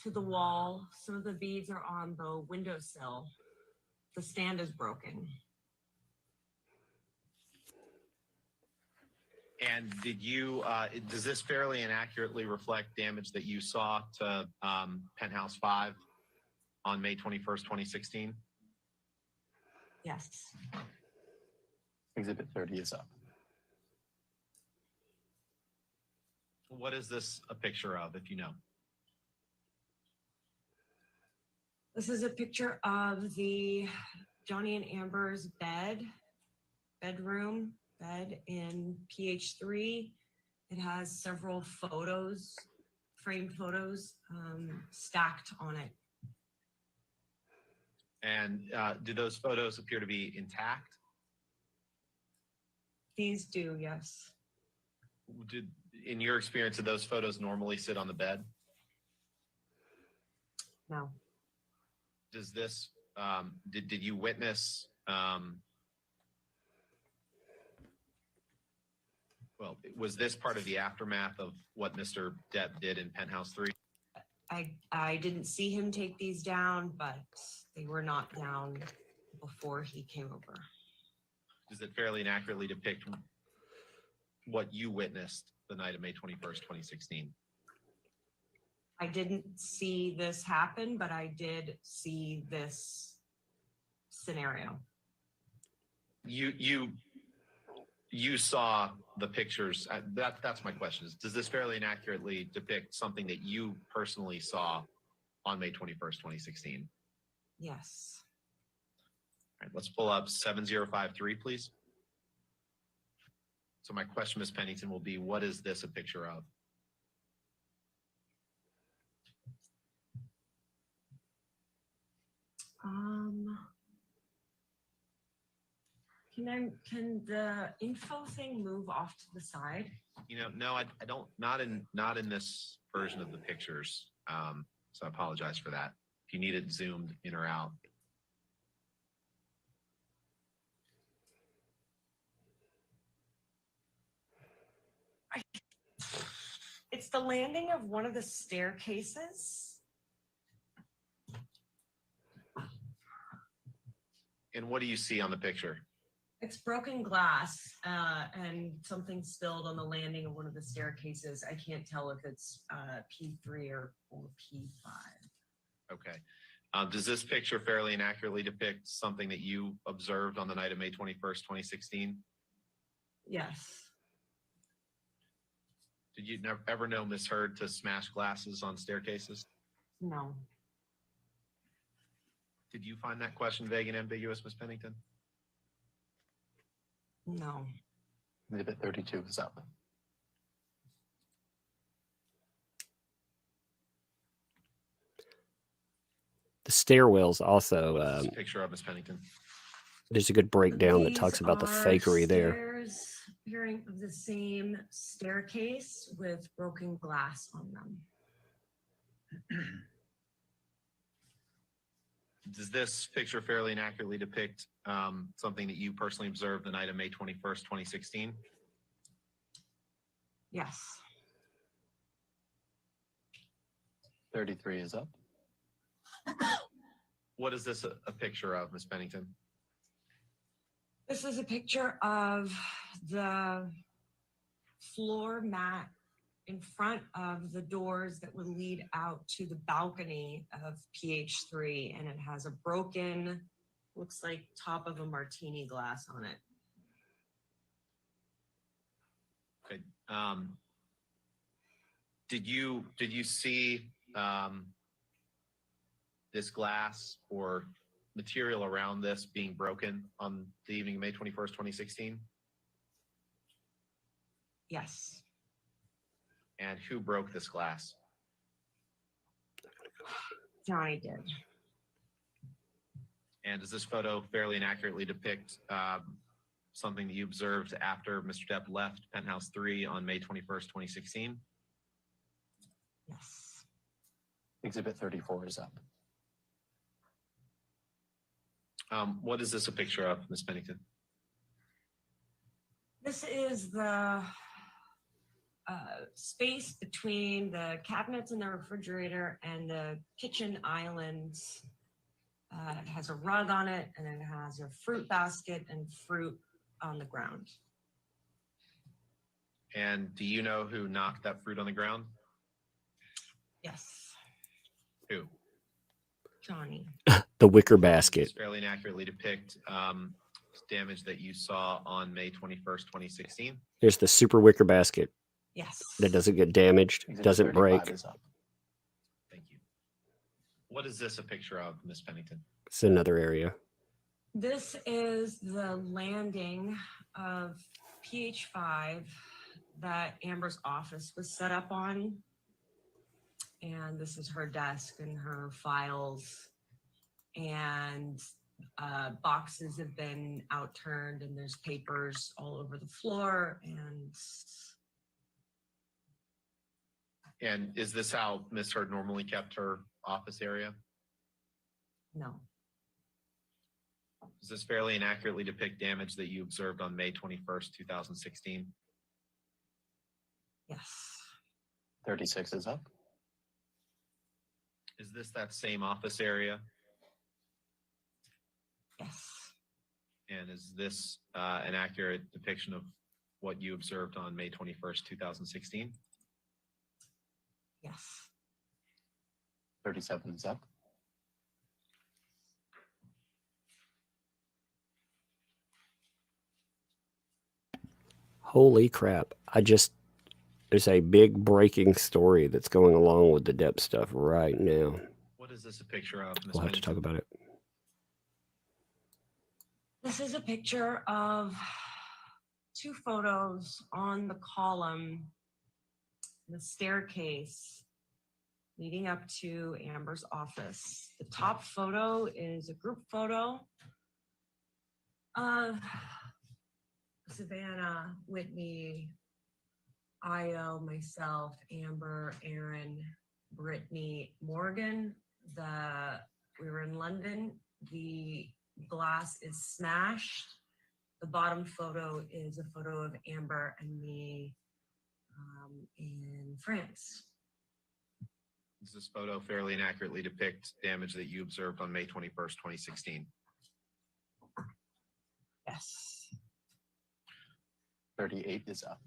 to the wall. Some of the beads are on the windowsill. The stand is broken. And did you, does this fairly and accurately reflect damage that you saw to Penthouse 5 on May 21st, 2016? Yes. Exhibit 30 is up. What is this a picture of, if you know? This is a picture of the Johnny and Amber's bed in PH3. It has several photos, framed photos, stacked on it. And do those photos appear to be intact? These do, yes. In your experience, did those photos normally sit on the bed? No. Does this, did you witness, well, was this part of the aftermath of what Mr. Depp did in Penthouse 3? I didn't see him take these down, but they were not down before he came over. Does it fairly and accurately depict what you witnessed the night of May 21st, 2016? I didn't see this happen, but I did see this scenario. You saw the pictures. That's my question. Does this fairly and accurately depict something that you personally saw on May 21st, 2016? Yes. All right, let's pull up 7053, please. So my question, Ms. Pennington, will be, what is this a picture of? Can the info thing move off to the side? No, I don't, not in this version of the pictures. So I apologize for that. If you need it zoomed in or out. It's the landing of one of the staircases. And what do you see on the picture? It's broken glass and something spilled on the landing of one of the staircases. I can't tell if it's P3 or P5. Okay. Does this picture fairly and accurately depict something that you observed on the night of May 21st, 2016? Yes. Did you ever know Miss Heard to smash glasses on staircases? No. Did you find that question vague and ambiguous, Ms. Pennington? No. Exhibit 32 is up. The stairwells also. What's this picture of Ms. Pennington? There's a good breakdown that These talks about the are fakery there. Stairs appearing of the same staircase with broken glass on them. Does this picture fairly and accurately depict something that you personally observed the night of May 21st, 2016? Yes. 33 is up. What is this a picture of, Ms. Pennington? This is a picture of the floor mat in front of the doors that would lead out to the balcony of PH3, and it has a broken, looks like top of a martini glass on it. Okay. Did you see this glass or material around this being broken on the evening of May 21st, 2016? Yes. And who broke this glass? Johnny did. And does this photo fairly and accurately depict something that you observed after Mr. Depp left Penthouse 3 on May 21st, 2016? Yes. Exhibit 34 is up. What is this a picture of, Ms. Pennington? This is the space between the cabinets in the refrigerator and the kitchen islands. It has a rug on it, and it has a fruit basket and fruit on the ground. And do you know who knocked that fruit on the ground? Yes. Who? Johnny. The wicker basket. Fairly and accurately depict damage that you saw on May 21st, 2016. Here's the super wicker basket Yes. that doesn't get damaged, Exhibit doesn't 35 break. is up. Thank you. What is this a picture of, Ms. Pennington? It's another area. This is the landing of PH5 that Amber's office was set up on. And this is her desk and her files. And boxes have been outturned, and there's papers all over the floor. And is this how Ms. Heard normally kept her office area? No. Does this fairly and accurately depict damage that you observed on May 21st, 2016? Yes. 36 is up. Is this that same office area? Yes. And is this an accurate depiction of what you observed on May 21st, 2016? Yes. 37 is up. Holy crap. There's a big breaking story that's going along with the Depp stuff right now. What is this a picture of, Ms. We'll have to talk Pennington? about it. This is a picture of two photos on the column, the staircase leading up to Amber's office. The top photo is a group photo of Savannah, Whitney, Io, myself, Amber, Aaron, Brittany, Morgan. We were in London. The glass is smashed. The bottom photo is a photo of Amber and me in France. Does this photo fairly and accurately depict damage that you observed on May 21st, 2016? Yes. 38 is up.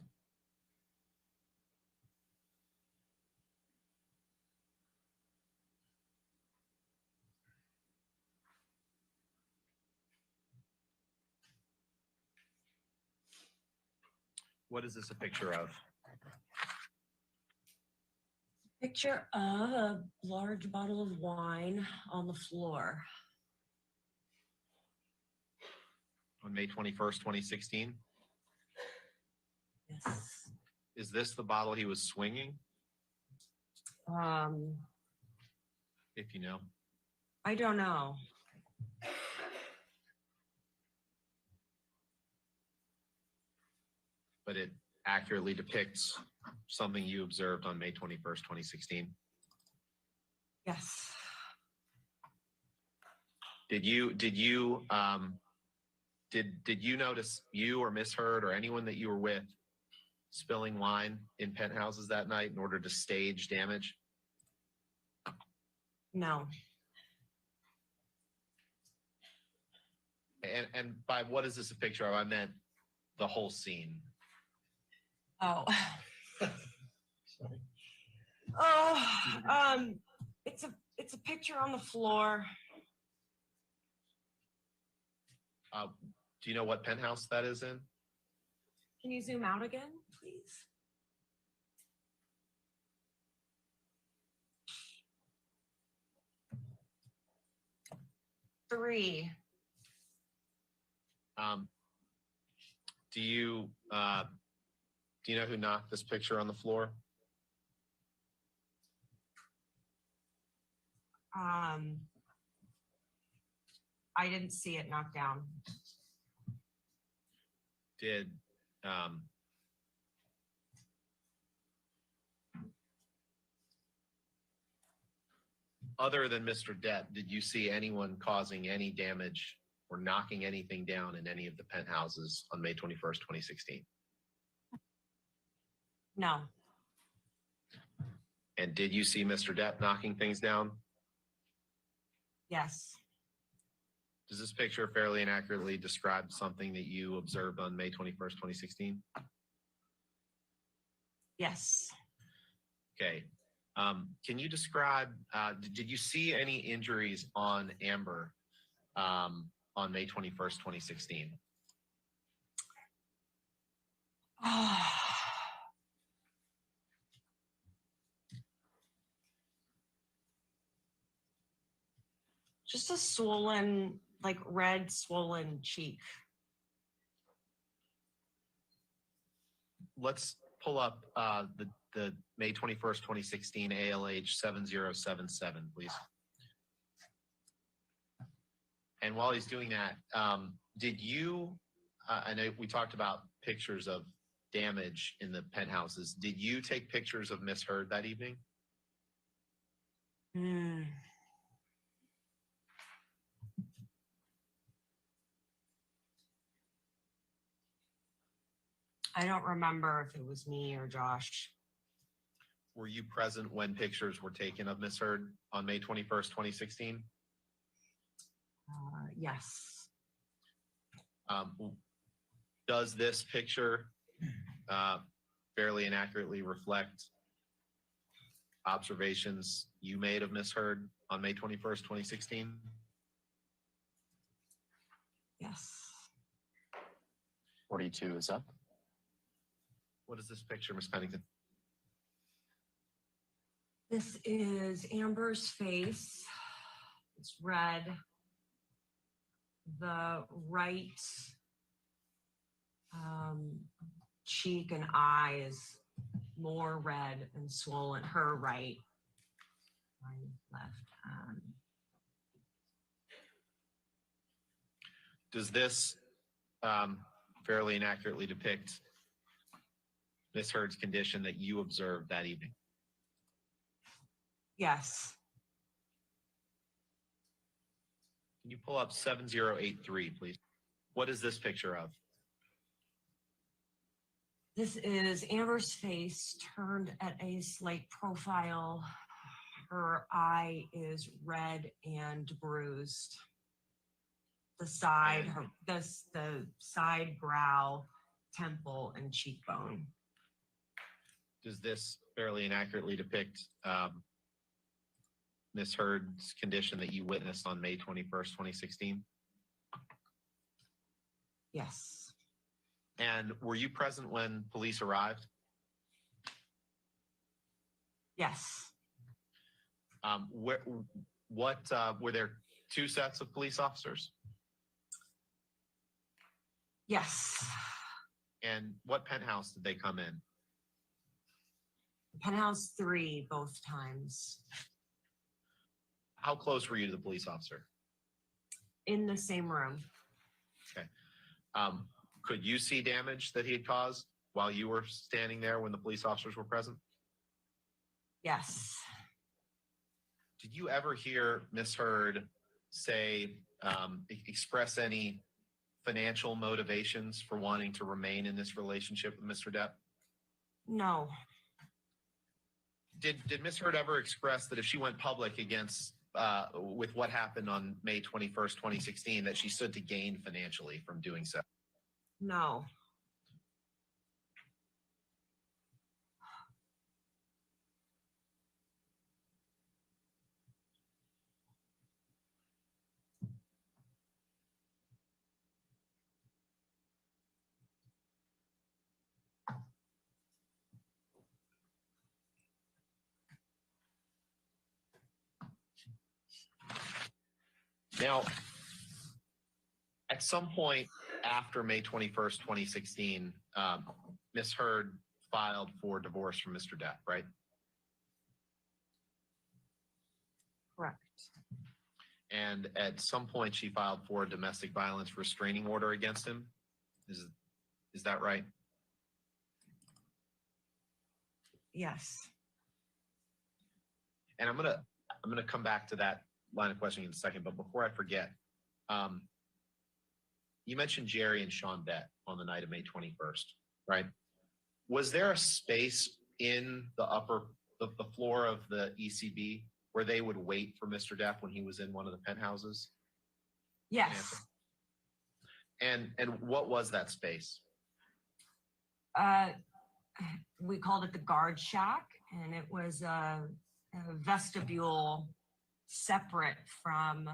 What is this a picture of? Picture a large bottle of wine on the floor. On May 21st, 2016? Yes. Is this the bottle he was swinging, if you know? I don't know. But it accurately depicts something you observed on May 21st, 2016. Yes. Did you notice you or misheard or anyone that you were with spilling wine in penthouses that night in order to stage damage? No. And by what is this a picture of? I meant the whole scene. Oh. Sorry. Oh, it's a picture on the floor. Do you know what penthouse that is in? Can you zoom out again, please? Three. Do you know who knocked this picture on the floor? I didn't see it knocked down. Did other than Mr. Depp, did you see anyone causing any damage or knocking anything down in any of the penthouses on May 21st, 2016? No. And did you see Mr. Depp knocking things down? Yes. Does this picture fairly and accurately describe something that you observed on May 21st, 2016? Yes. Okay. Can you describe, did you see any injuries on Amber on May 21st, 2016? Just a swollen, like red swollen cheek. Let's pull up the May 21st, 2016 ALH 7077, please. And while he's doing that, did you, I know we talked about pictures of damage in the penthouses. Did you take pictures of Miss Heard that evening? I don't remember if it was me or Josh. Were you present when pictures were taken of Miss Heard on May 21st, 2016? Yes. Does this picture fairly and accurately reflect observations you made of Miss Heard on May 21st, 2016? Yes. 42 is up. What is this picture, Ms. Pennington? This is Amber's face. It's red. The right cheek and eye is more red and swollen. Her right. My left. Does this fairly and accurately depict Miss Heard's condition that you observed that evening? Yes. Can you pull up 7083, please? What is this picture of? This is Amber's face turned at a slight profile. Her eye is red and bruised. The side, the side brow, temple, and cheekbone. Does this fairly and accurately depict Miss Heard's condition that you witnessed on May 21st, 2016? Yes. And were you present when police arrived? Yes. Were there two sets of police officers? Yes. And what penthouse did they come in? Penthouse 3 both times. How close were you to the police officer? In the same room. Could you see damage that he had caused while you were standing there when the police officers were present? Yes. Did you ever hear Miss Heard say, express any financial motivations for wanting to remain in this relationship with Mr. Depp? No. Did Miss Heard ever express that if she went public against with what happened on May 21st, 2016, that she stood to gain financially from doing so? No. Now, at some point after May 21st, 2016, Miss Heard filed for divorce from Mr. Depp, right? Correct. And at some point she filed for a domestic violence restraining order against him. Is that right? Yes. And I'm gonna come back to that line of questioning in a second, but before I forget, you mentioned Jerry and Sean Bett on the night of May 21st, right? Was there a space in the floor of the ECB where they would wait for Mr. Depp when he was in one of the penthouses? Yes. And what was that space? We called it the guard shack, and it was a vestibule separate from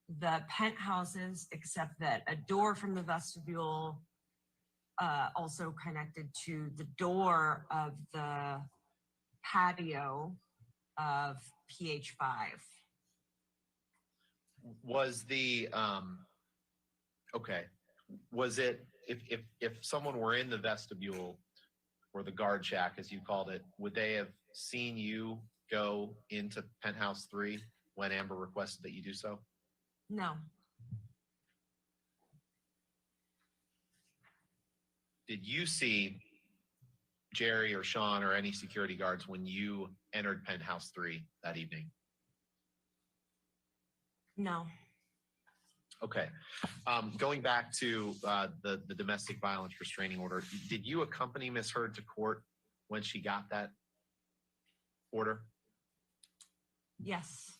the penthouses, except that a door from the vestibule also connected to the door of the patio of PH5. Was the was it, if someone were in the vestibule or the guard shack, as you called it, would they have seen you go into penthouse 3 when Amber requested that you do so? No. Did you see Jerry or Sean or any security guards when you entered penthouse 3 that evening? No. Okay. Going back to the domestic violence restraining order, did you accompany Miss Heard to court when she got that order? Yes.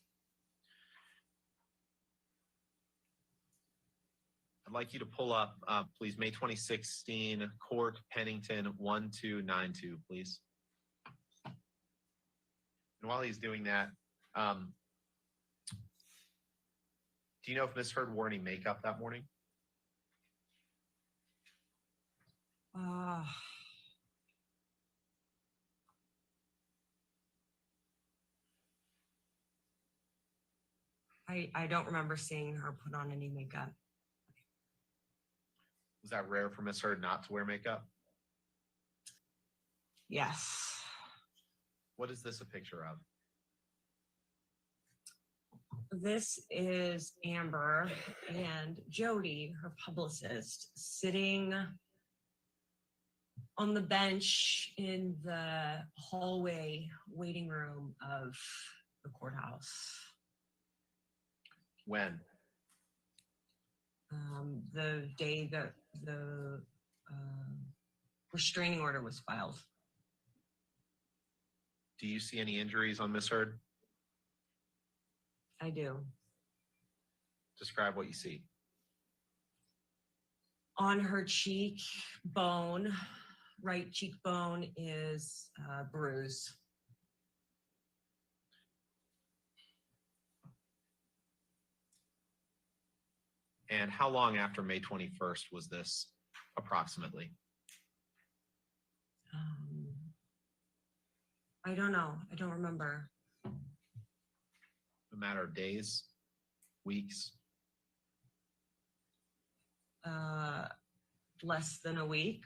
I'd like you to pull up, please, May 2016, Court Pennington 1292, please. And while he's doing that, do you know if Miss Heard wore any makeup that morning? I don't remember seeing her put on any makeup. Was that rare for Miss Heard not to wear makeup? Yes. What is this a picture of? This is Amber and Jody, her publicist, sitting on the bench in the hallway waiting room of the courthouse. When? The day that the restraining order was filed. Do you see any injuries on Miss Heard? I do. Describe what you see. On her cheekbone, right cheekbone, is a bruise. And how long after May 21st was this approximately? I don't know. I don't remember. A matter of days, weeks? Less than a week.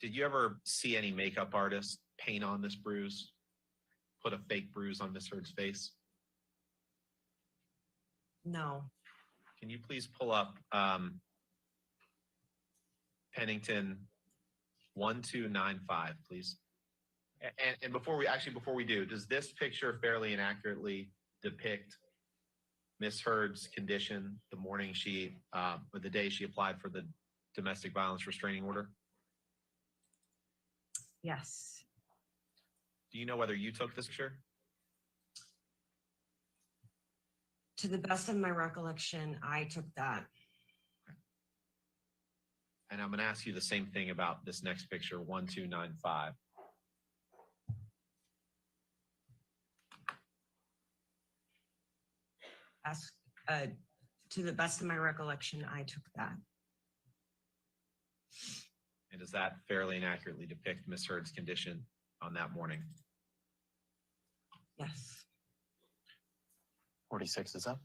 Did you ever see any makeup artist paint on this bruise? Put a fake bruise on Miss Heard's face? No. Can you please pull up Pennington 1295, please? And before we do, does this picture fairly and accurately depict Miss Heard's condition the morning or the day she applied for the domestic violence restraining order? Yes. Do you know whether you took this picture? To the best of my recollection, I took that. And I'm going to ask you the same thing about this next picture, 1295. To the best of my recollection, I took that. And does that fairly and accurately depict Miss Heard's condition on that morning? Yes. 46 is up.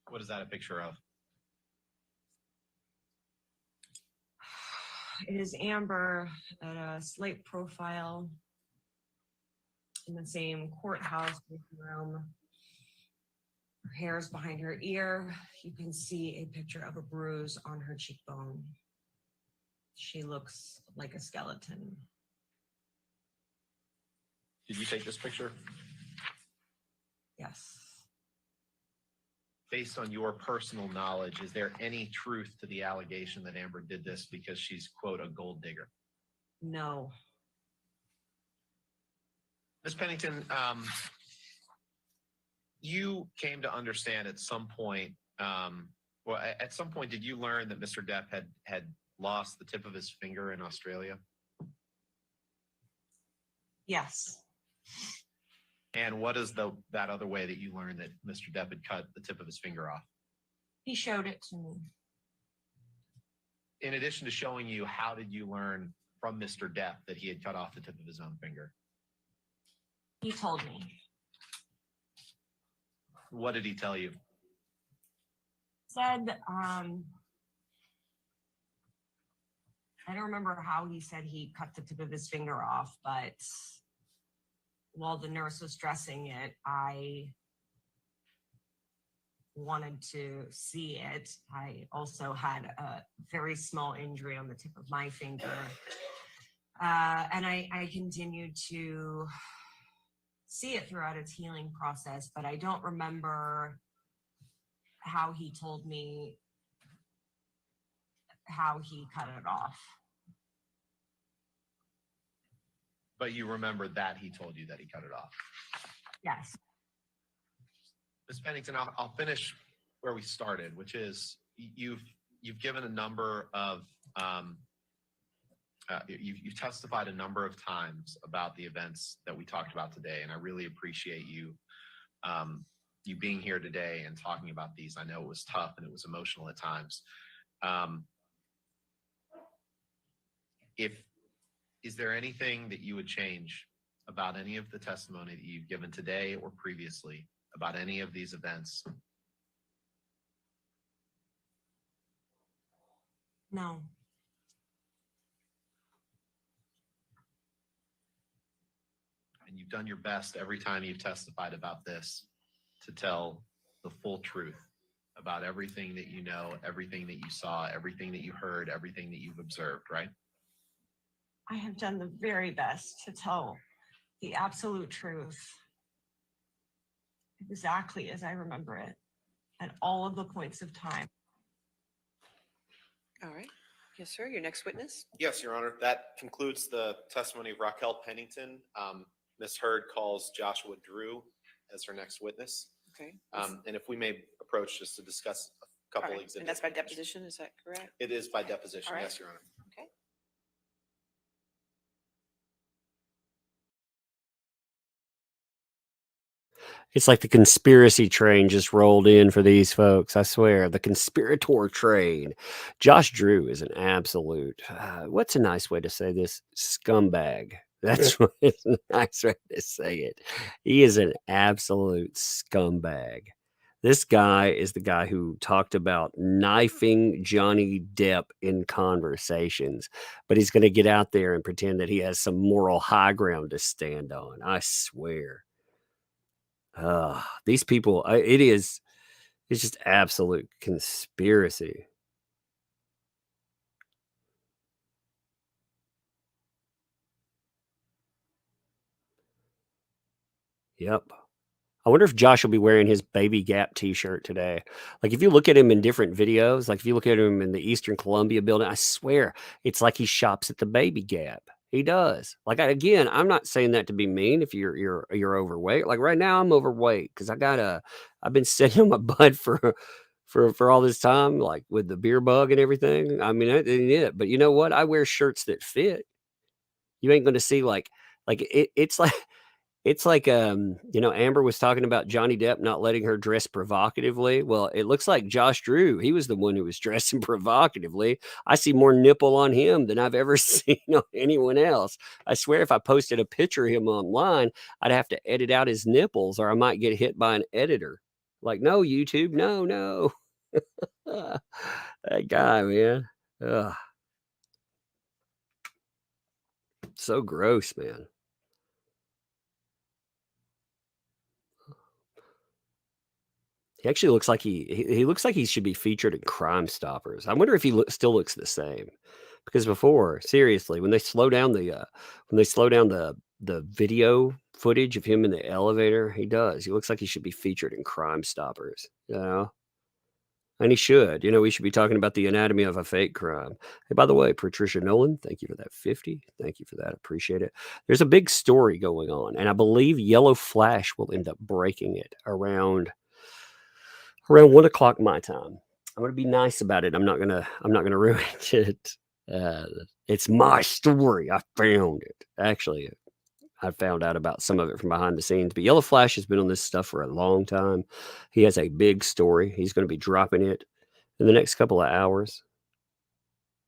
What is that a picture of? It is Amber at a slight profile in the same courthouse room. Her hair is behind her ear. You can see a picture of a bruise on her cheekbone. She looks like a skeleton. Did you take this picture? Yes. Based on your personal knowledge, is there any truth to the allegation that Amber did this because she's, quote, a gold digger? No. Ms. Pennington, you came to understand at some point, at some point, did you learn that Mr. Depp had lost the tip of his finger in Australia? Yes. And what is that other way that you learned that Mr. Depp had cut the tip of his finger off? He showed it to me. In addition to showing you, how did you learn from Mr. Depp that he had cut off the tip of his own finger? He told me. What did he tell you? Said, I don't remember how he said he cut the tip of his finger off, but while the nurse was dressing it, I wanted to see it. I also had a very small injury on the tip of my finger. And I continued to see it throughout its healing process, but I don't remember how he told me how he cut it off. But you remember that he told you that he cut it off. Yes. Ms. Pennington, I'll finish where we started, which is you've given a number of you've testified a number of times about the events that we talked about today, and I really appreciate you you being here today and talking about these. I know it was tough and it was emotional at times. Is there anything that you would change about any of the testimony that you've given today or previously about any of these events? No. And you've done your best every time you've testified about this to tell the full truth about everything that you know, everything that you saw, everything that you heard, everything that you've observed, right? I have done the very best to tell the absolute truth exactly as I remember it at all of the points of time. All right. Yes, sir. Your next witness. Yes, Your Honor. That concludes the testimony of Raquel Pennington. Ms. Hurd calls Joshua Drew as her next witness. Okay. And if we may approach just to discuss a All couple right. exhibits. And that's by deposition, is that correct? It is by deposition, All right. yes, Your Honor. Okay. It's like the conspiracy train just rolled in for these folks. I swear, the conspirator train. Josh Drew is an absolute, what's a nice way to say this? Scumbag. That's what it's a nice way to say it. He is an absolute scumbag. This guy is the guy who talked about knifing Johnny Depp in conversations, but he's going to get out there and pretend that he has some moral high ground to stand on. I swear. These people, it's just absolute conspiracy. Yep. I wonder if Josh will be wearing his Baby Gap t-shirt today. Like if you look at him in different videos, like if you look at him in the Eastern Columbia building, I swear it's like he shops at the Baby Gap. He does. Like again, I'm not saying that to be mean if you're overweight. Like right now I'm overweight because I've been sitting on my butt for all this time, like with the beer bug and everything. I mean, that ain't it. But you know what? I wear shirts that fit. You ain't gonna see it's like Amber was talking about Johnny Depp not letting her dress provocatively. Well, it looks like Josh Drew, he was the one who was dressing provocatively. I see more nipple on him than I've ever seen on anyone else. I swear if I posted a picture of him online, I'd have to edit out his nipples or I might get hit by an editor. Like, no, YouTube, no. That guy, man. Ugh. So gross, man. He actually looks like he looks like he should be featured in Crime Stoppers. I wonder if he still looks the same. Because before, seriously, when they slow down the video footage of him in the elevator, he does. He looks like he should be featured in Crime Stoppers, And he should. We should be talking about the anatomy of a fake crime. Hey, by the way, Patricia Nolan, thank you for that 50. Thank you for that. Appreciate it. There's a big story going on, and I believe Yellow Flash will end up breaking it around 1:00 my time. I'm gonna be nice about it. I'm not gonna ruin it. It's my story. I found it. Actually, I found out about some of it from behind the scenes. But Yellow Flash has been on this stuff for a long time. He has a big story. He's going to be dropping it in the next couple of hours.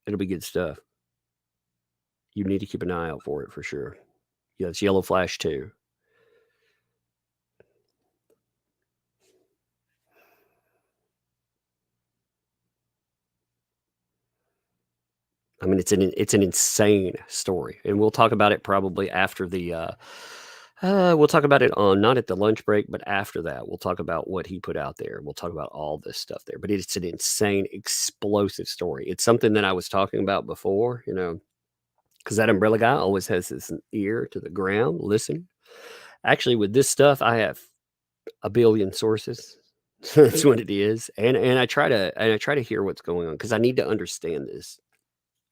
It'll be good stuff. You need to keep an eye out for it for sure. Yeah, it's Yellow Flash 2. I mean, it's an insane story, and we'll talk about it probably after the. We'll talk about it on not at the lunch break, but after that, we'll talk about what he put out there. We'll talk about all this stuff there. But it's an insane, explosive story. It's something that I was talking about before, because that umbrella guy always has his ear to the ground, listening. Actually, with this stuff, I have a billion sources. That's what it is, and I try to hear what's going on because I need to understand this.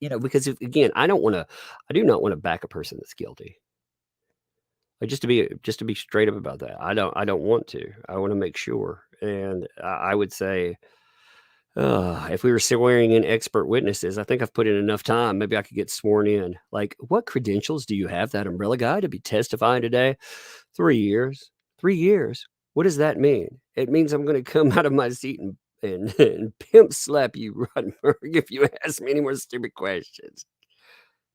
Because again, I do not want to back a person that's guilty. Like just to be straight up about that. I don't want to. I want to make sure. And I would say, if we were swearing in expert witnesses, I think I've put in enough time. Maybe I could get sworn in. Like, what credentials do you have, that umbrella guy, to be testifying today? 3 years. 3 years. What does that mean? It means I'm going to come out of my seat and pimp slap you, Roddenberg, if you ask me any more stupid questions.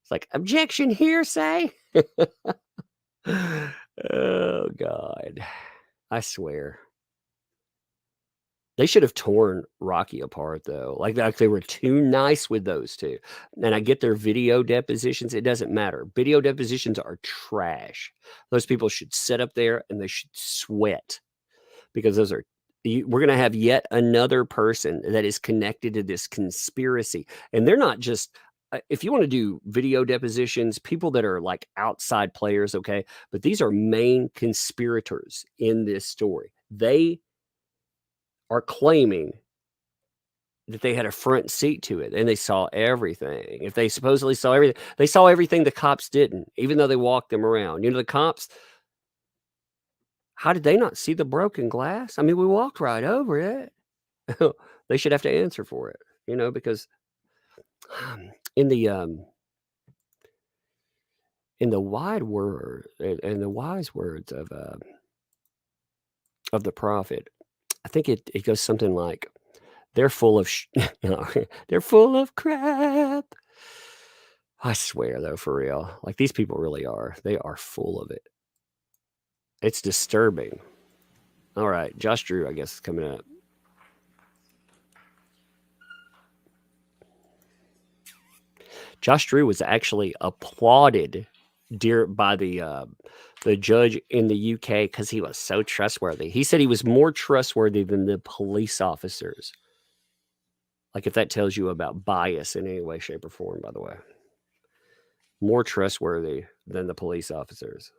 It's like, objection, hearsay. Oh, God. I swear. They should have torn Rocky apart, though. Like they were too nice with those two. And I get their video depositions. It doesn't matter. Video depositions are trash. Those people should sit up there and they should sweat because those are. We're going to have yet another person that is connected to this conspiracy. And they're not just. If you want to do video depositions, people that are like outside players, okay, but these are main conspirators in this story. They are claiming that they had a front seat to it and they saw everything. If they supposedly saw everything, they saw everything the cops didn't, even though they walked them around. You know, the cops, how did they not see the broken glass? I mean, we walked right over it. They should have to answer for it, you know, because in the wide word and the wise words of the prophet, I think it goes something like, they're full of they're full of crap. I swear, though, for real. Like, these people really are. They are full of it. It's disturbing. All right. Josh Drew, I guess, is coming up. Josh Drew was actually applauded by the judge in the UK because he was so trustworthy. He said he was more trustworthy than the police officers. Like, if that tells you about bias in any way, shape, or form, by the way. More trustworthy than the police officers.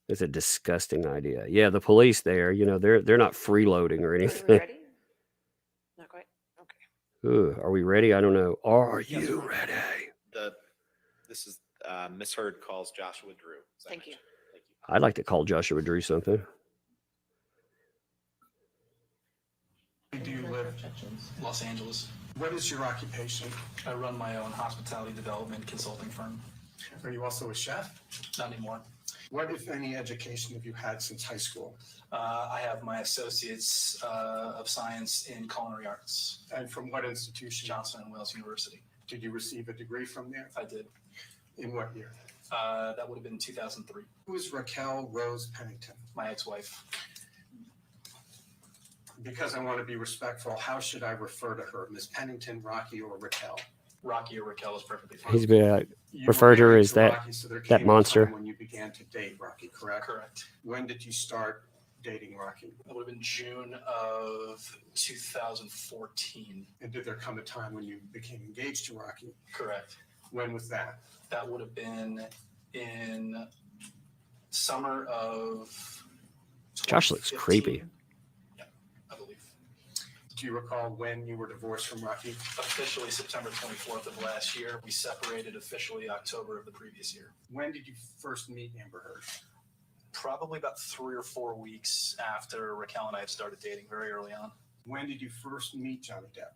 It's a disgusting idea. Yeah, the police there, you know, they're not freeloading or Are we anything. ready? Not quite? Okay. Ooh, are we ready? I don't know. Are you ready? This is Miss Heard calls Joshua Drew. as I Thank you. mentioned. Thank you. I'd like to call Joshua Drew something. Do you live Los Angeles? What is your occupation? I run my own hospitality development consulting firm. Are you also a chef? Not anymore. What, if any, education have you had since high school? I have my associates of science in culinary arts. And from what institution? Johnson & Wales University. Did you receive a degree from there? I did. In what year? That would have been 2003. Who is Raquel Rose Pennington? My ex-wife. Because I want to be respectful, how should I refer to her? Ms. Pennington, Rocky, or Raquel? Rocky or Raquel is perfectly fine. He's been You referred were to her married as that Rocky, so there that came a monster. time when you began to date Rocky, correct? Correct. When did you start dating Rocky? That would have been June of 2014. And did there come a time when you became engaged to Rocky? Correct. When was that? That would have been in summer of Josh looks 2015. creepy. Yeah, I believe. Do you recall when you were divorced from Rocky? Officially September 24th of last year. We separated officially October of the previous year. When did you first meet Amber Heard? Probably about 3 or 4 weeks after Raquel and I had started dating, very early on. When did you first meet Johnny Depp?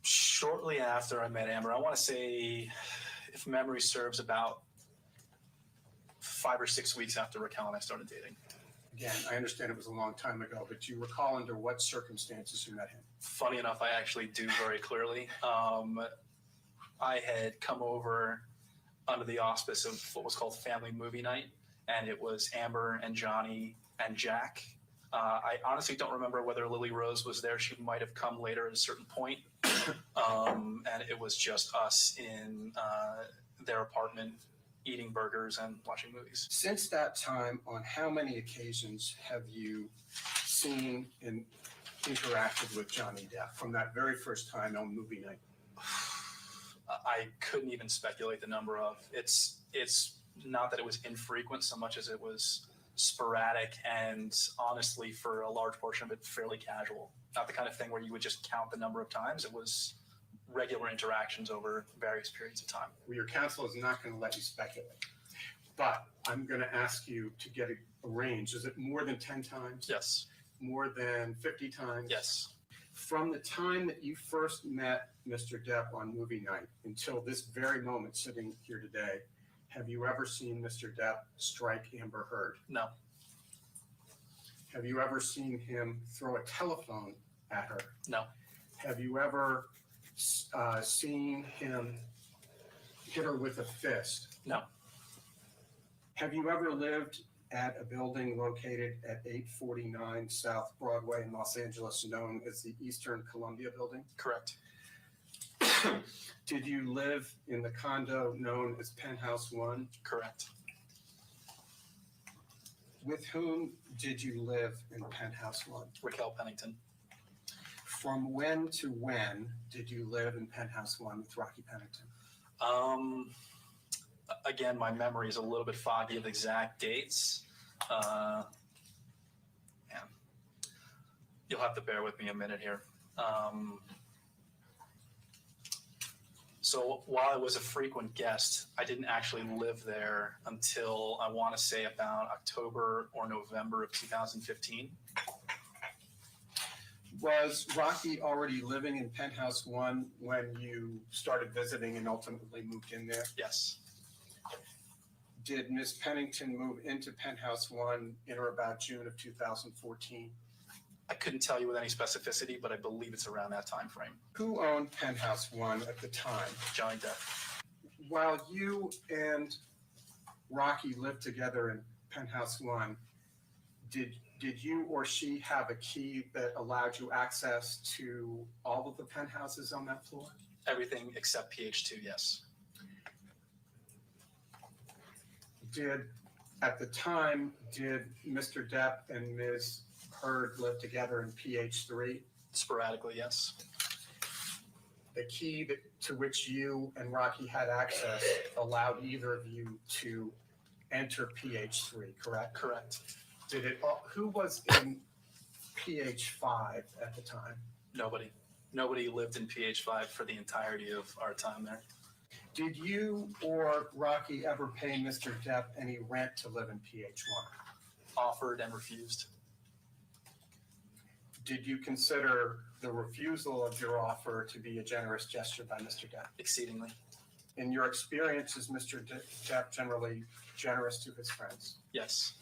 Shortly after I met Amber. I want to say, if memory serves, about 5 or 6 weeks after Raquel and I started dating. Again, I understand it was a long time ago, but do you recall under what circumstances you met him? Funny enough, I actually do very clearly. I had come over under the auspice of what was called Family Movie Night, and it was Amber and Johnny and Jack. I honestly don't remember whether Lily Rose was there. She might have come later at a certain point. And it was just us in their apartment eating burgers and watching movies. Since that time, on how many occasions have you seen and interacted with Johnny Depp from that very first time on movie night? I couldn't even speculate the number of. It's not that it was infrequent so much as it was sporadic and honestly, for a large portion of it, fairly casual. Not the kind of thing where you would just count the number of times. It was regular interactions over various periods of time. Well, your counsel is not going to let you speculate, but I'm going to ask you to get a range. Is it more than 10 times? Yes. More than 50 times? Yes. From the time that you first met Mr. Depp on movie night until this very moment sitting here today, have you ever seen Mr. Depp strike Amber Heard? No. Have you ever seen him throw a telephone at her? No. Have you ever seen him hit her with a fist? No. Have you ever lived at a building located at 849 South Broadway in Los Angeles known as the Eastern Columbia Building? Correct. Did you live in the condo known as Penthouse One? Correct. With whom did you live in Penthouse One? Raquel Pennington. From when to when did you live in Penthouse One with Rocky Pennington? Again, my memory is a little bit foggy of exact dates. Yeah. You'll have to bear with me a minute here. So while I was a frequent guest, I didn't actually live there until I want to say about October or November of 2015. Was Rocky already living in Penthouse One when you started visiting and ultimately moved in there? Yes. Did Ms. Pennington move into Penthouse One in or about June of 2014? I couldn't tell you with any specificity, but I believe it's around that time frame. Who owned Penthouse One at the time? Johnny Depp. While you and Rocky lived together in Penthouse One, did you or she have a key that allowed you access to all of the penthouses on that floor? Everything except PH2, yes. At the time, did Mr. Depp and Ms. Heard live together in PH3? Sporadically, yes. The key to which you and Rocky had access allowed either of you to enter PH3, correct? Correct. Who was in PH5 at the time? Nobody. Nobody lived in PH5 for the entirety of our time there. Did you or Rocky ever pay Mr. Depp any rent to live in PH1? Offered and refused. Did you consider the refusal of your offer to be a generous gesture by Mr. Depp? Exceedingly. In your experience, is Mr. Depp generally generous to his friends? Yes.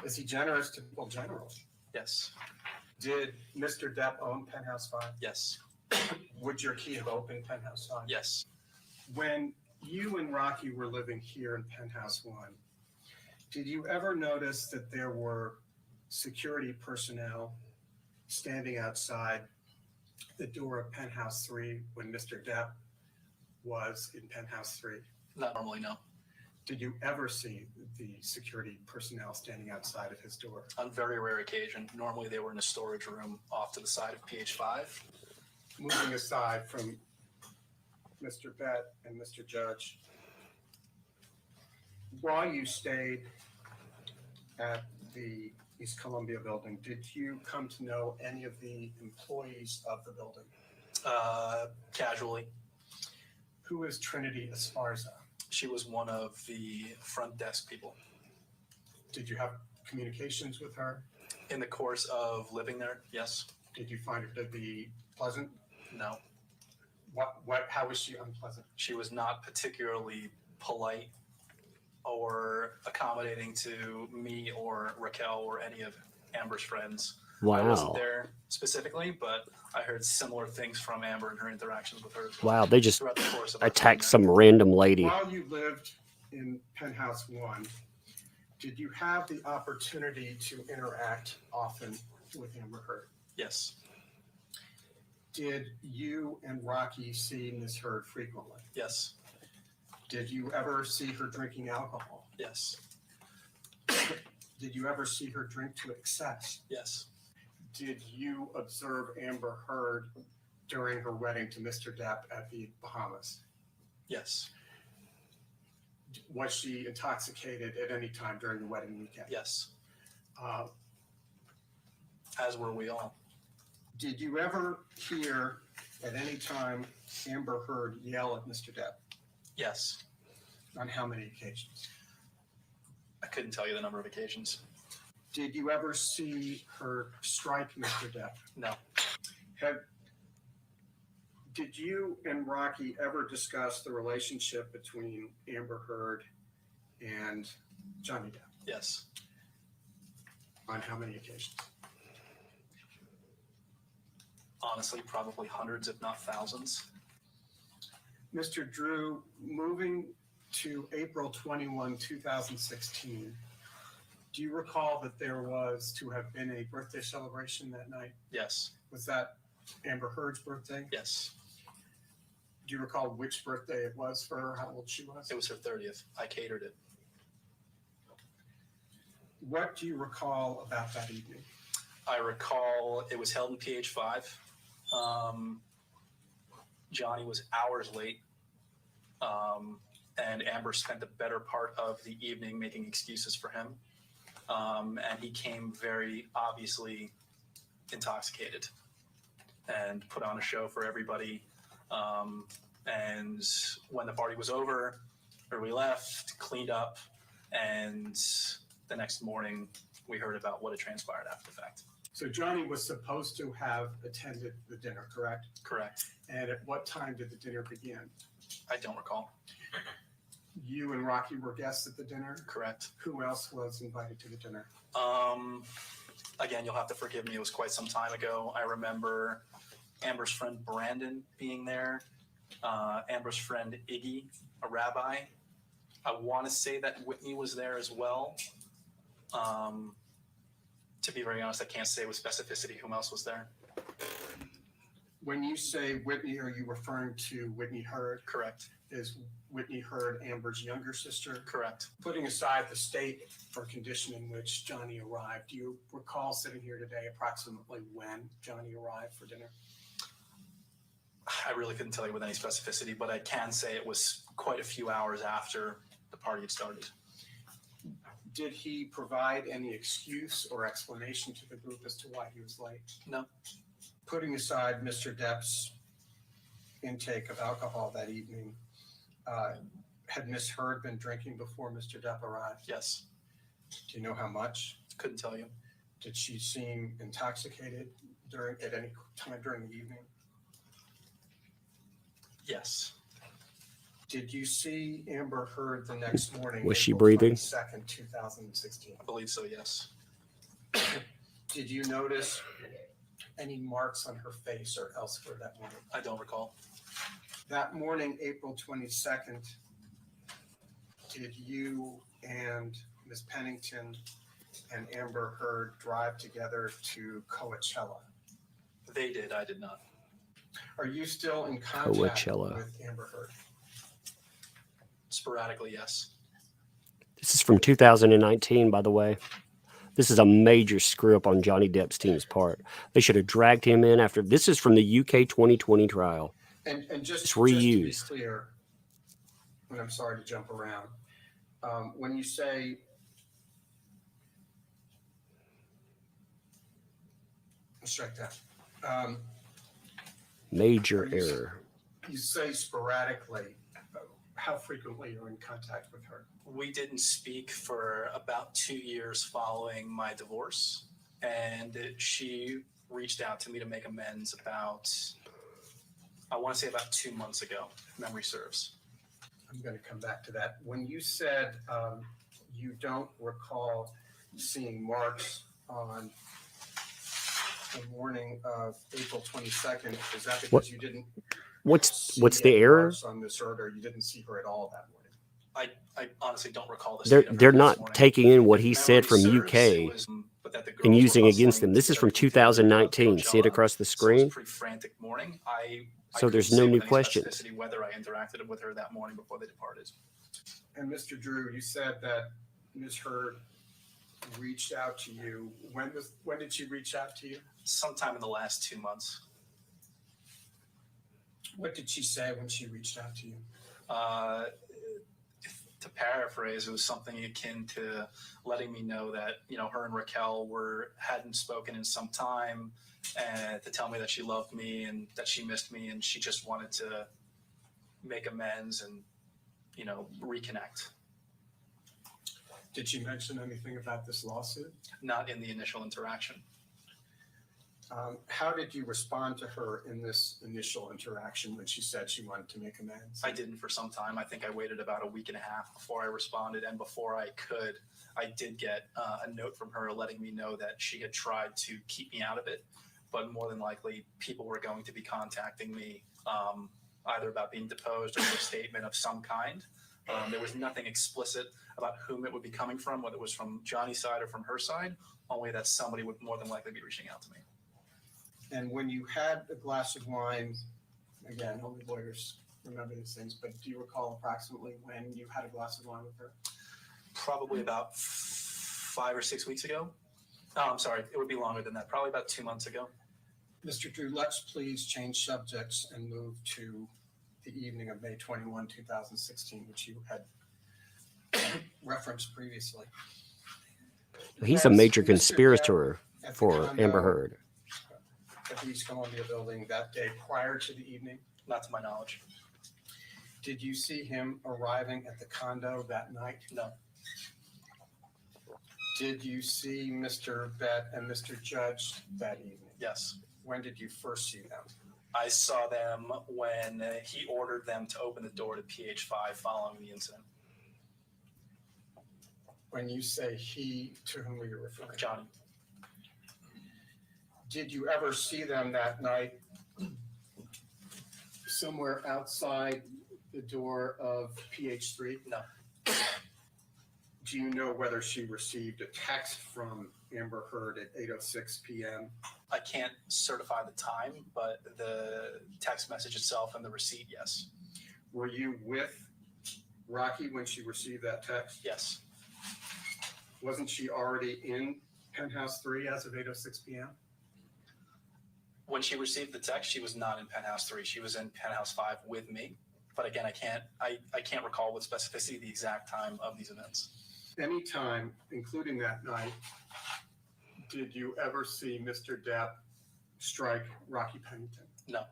Is he generous to people generally? Yes. Did Mr. Depp own Penthouse 5? Yes. Would your key have opened Penthouse 5? Yes. When you and Rocky were living here in Penthouse 1, did you ever notice that there were security personnel standing outside the door of Penthouse 3 when Mr. Depp was in Penthouse 3? Not normally, no. Did you ever see the security personnel standing outside of his door? On very rare occasion. Normally they were in a storage room off to the side of PH5. Moving aside from Mr. Bett and Mr. Judge, while you stayed at the East Columbia building, did you come to know any of the employees of the building? Casually. Who is Trinity Esparza? She was one of the front desk people. Did you have communications with her? In the course of living there, yes. Did you find her to be pleasant? No. How was she unpleasant? She was not particularly polite or accommodating to me or Raquel or any of Amber's friends. Wow. I wasn't there specifically, but I heard similar things from Amber in her interactions with her as well. Wow, they just throughout the course of our attacked time some random lady. While you lived in Penthouse 1, did you have the opportunity to interact often with Amber Heard? there. Yes. Did you and Rocky see Ms. Heard frequently? Yes. Did you ever see her drinking alcohol? Yes. Did you ever see her drink to excess? Yes. Did you observe Amber Heard during her wedding to Mr. Depp at the Bahamas? Yes. Was she intoxicated at any time during the wedding weekend? Yes. Uh, As were we all. Did you ever hear at any time Amber Heard yell at Mr. Depp? Yes. On how many occasions? I couldn't tell you the number of occasions. Did you ever see her strike Mr. Depp? No. Did you and Rocky ever discuss the relationship between Amber Heard and Johnny Depp? Yes. On how many occasions? Honestly, probably hundreds, if not thousands. Mr. Drew, moving to April 21, 2016, do you recall that there was to have been a birthday celebration that night? Yes. Was that Amber Heard's birthday? Yes. Do you recall which birthday it was for her, how old she was? It was her 30th. I catered it. What do you recall about that evening? I recall it was held in PH5. Johnny was hours late. And Amber spent the better part of the evening making excuses for him. And he came very obviously intoxicated and put on a show for everybody. And when the party was over, or we left, cleaned up, and the next morning we heard about what had transpired after the fact. So Johnny was supposed to have attended the dinner, correct? Correct. And at what time did the dinner begin? I don't recall. You and Rocky were guests at the dinner? Correct. Who else was invited to the dinner? Again, you'll have to forgive me. It was quite some time ago. I remember Amber's friend Brandon being there. Amber's friend Iggy, a rabbi. I want to say that Whitney was there as well. To be very honest, I can't say with specificity whom else was there. When you say Whitney, are you referring to Whitney Heard? Correct. Is Whitney Heard Amber's younger sister? Correct. Putting aside the state or condition in which Johnny arrived, do you recall sitting here today approximately when Johnny arrived for dinner? I really couldn't tell you with any specificity, but I can say it was quite a few hours after the party had started. Did he provide any excuse or explanation to the group as to why he was late? No. Putting aside Mr. Depp's intake of alcohol that evening, had Miss Heard been drinking before Mr. Depp arrived? Yes. Do you know how much? Couldn't tell you. Did she seem intoxicated at any time during the evening? Yes. Did you see Amber Heard the next morning? Was she April breathing? 22nd, 2016. I believe so, yes. Did you notice any marks on her face or elsewhere that morning? I don't recall. That morning, April 22nd, did you and Ms. Pennington and Amber Heard drive together to Coachella? They did, I did not. Are you still in contact Coachella. with Amber Heard? Sporadically, yes. This is from 2019, by the way. This is a major screw up on Johnny Depp's team's part. They should have dragged him in after. This is from the UK 2020 trial. And just It's to be reused. clear, and I'm sorry to jump around, when you say strike that, Major error. you say sporadically, how frequently you're in contact with her? We didn't speak for about 2 years following my divorce, and she reached out to me to make amends about, I want to say about 2 months ago, if memory serves. I'm going to come back to that. When you said you don't recall seeing marks on the morning of April 22nd, is that because What- you didn't What's see the any error? marks on Miss Heard, or you didn't see her at all that morning? I honestly don't recall the They're state of her they're this not morning. taking in what If he memory said from serves, UK it was, but that the and girls using were against hustling him. This is from together to figure out 2019. See it Coachella. across the So it was a screen? pretty frantic morning. I So there's couldn't no say new with any questions. specificity whether I interacted with her that morning before they departed. And Mr. Drew, you said that Ms. Heard reached out to you. When did she reach out to you? Sometime in the last 2 months. What did she say when she reached out to you? To paraphrase, it was something akin to letting me know that, her and Raquel hadn't spoken in some time, and to tell me that she loved me and that she missed me, and she just wanted to make amends and, reconnect. Did she mention anything about this lawsuit? Not in the initial interaction. How did you respond to her in this initial interaction when she said she wanted to make amends? I didn't for some time. I think I waited about a week and a half before I responded, and before I could, I did get a note from her letting me know that she had tried to keep me out of it, but more than likely people were going to be contacting me either about being deposed or a statement of some kind. There was nothing explicit about whom it would be coming from, whether it was from Johnny's side or from her side, only that somebody would more than likely be reaching out to me. And when you had a glass of wine, again, only lawyers remember these things, but do you recall approximately when you had a glass of wine with her? Probably about 5 or 6 weeks ago. Oh, I'm sorry, it would be longer than that, probably about 2 months ago. Mr. Drew, let's please change subjects and move to the evening of May 21, 2016, which you had referenced previously. He's a Was major Mr. conspirator Depp at the for condo Amber Heard. at the East Columbia building that day prior to the evening? Not to my knowledge. Did you see him arriving at the condo that night? No. Did you see Mr. Bett and Mr. Judge that evening? Yes. When did you first see them? I saw them when he ordered them to open the door to PH5 following the incident. When you say he, to whom were you referring? Johnny. Did you ever see them that night somewhere outside the door of PH3? No. Do you know whether she received a text from Amber Heard at 8:06 p.m.? I can't certify the time, but the text message itself and the receipt, yes. Were you with Rocky when she received that text? Yes. Wasn't she already in Penthouse 3 as of 8:06 p.m.? When she received the text, she was not in Penthouse 3. She was in Penthouse 5 with me. But again, I can't recall with specificity the exact time of these events. Any time, including that night, did you ever see Mr. Depp strike Rocky Pennington? No.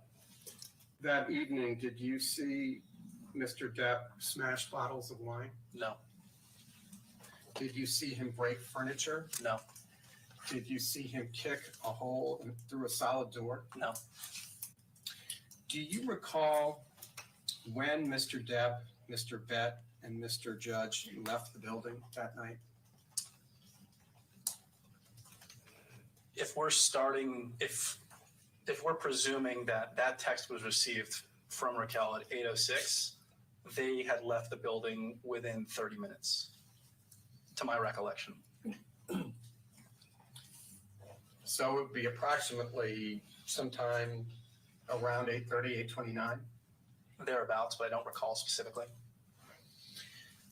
That evening, did you see Mr. Depp smash bottles of wine? No. Did you see him break furniture? No. Did you see him kick a hole through a solid door? No. Do you recall when Mr. Depp, Mr. Bett, and Mr. Judge left the building that night? If we're presuming that that text was received from Raquel at 8:06, they had left the building within 30 minutes, to my recollection. So it would be approximately sometime around 8:30, 8:29. Thereabouts, but I don't recall specifically.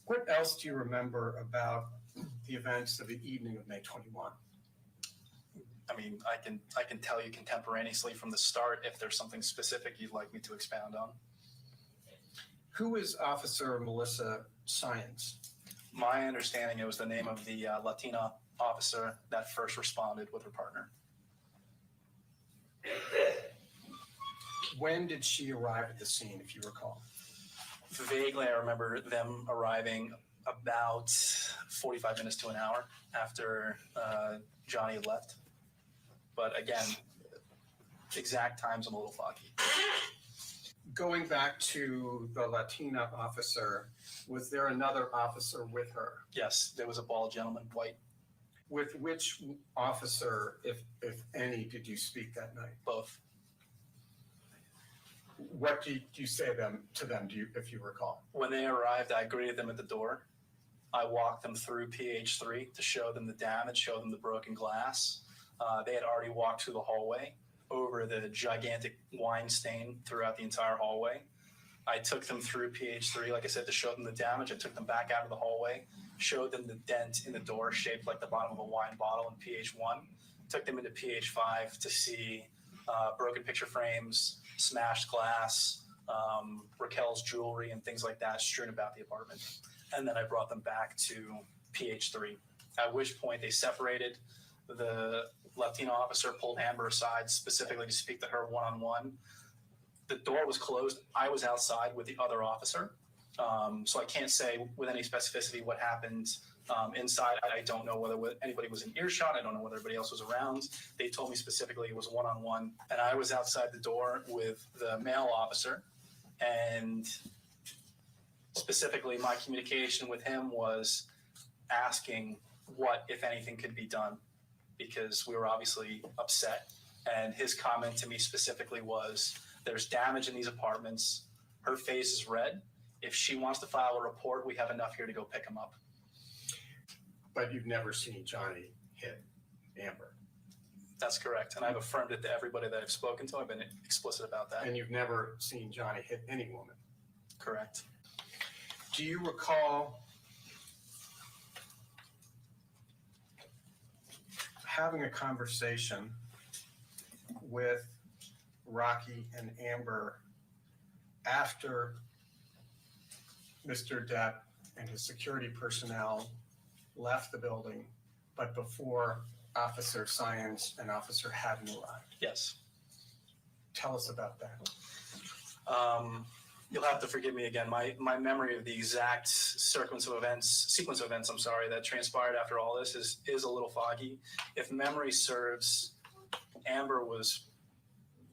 What else do you remember about the events of the evening of May 21? I mean, I can tell you contemporaneously from the start if there's something specific you'd like me to expound on. Who is Officer Melissa Science? My understanding, it was the name of the Latina officer that first responded with her partner. When did she arrive at the scene, if you recall? Vaguely, I remember them arriving about 45 minutes to an hour after Johnny had left. But again, exact times I'm a little foggy. Going back to the Latina officer, was there another officer with her? Yes, there was a bald gentleman, white, With which officer, if any, did you speak that night? both. What did you say to them, if you recall? When they arrived, I greeted them at the door. I walked them through PH3 to show them the damage, show them the broken glass. They had already walked through the hallway over the gigantic wine stain throughout the entire hallway. I took them through PH3, like I said, to show them the damage. I took them back out of the hallway, showed them the dent in the door shaped like the bottom of a wine bottle in PH1, took them into PH5 to see broken picture frames, smashed glass, Raquel's jewelry and things like that strewn about the apartment. And then I brought them back to PH3, at which point they separated. The Latina officer pulled Amber aside specifically to speak to her one-on-one. The door was closed. I was outside with the other officer. So I can't say with any specificity what happened inside. I don't know whether anybody was in earshot. I don't know whether everybody else was around. They told me specifically it was one-on-one. And I was outside the door with the male officer. And specifically, my communication with him was asking what, if anything, could be done, because we were obviously upset. And his comment to me specifically was, there's damage in these apartments. Her face is red. If she wants to file a report, we have enough here to go pick him up. But you've never seen Johnny hit Amber. That's correct. And I've affirmed it to everybody that I've spoken to. I've been explicit about that. And you've never seen Johnny hit any woman. Correct. Do you recall having a conversation with Rocky and Amber after Mr. Depp and his security personnel left the building, but before Officer Science and Officer Haddon arrived? Yes. Tell us about that. You'll have to forgive me again. My memory of the exact sequence of events, that transpired after all this is a little foggy. If memory serves, Amber was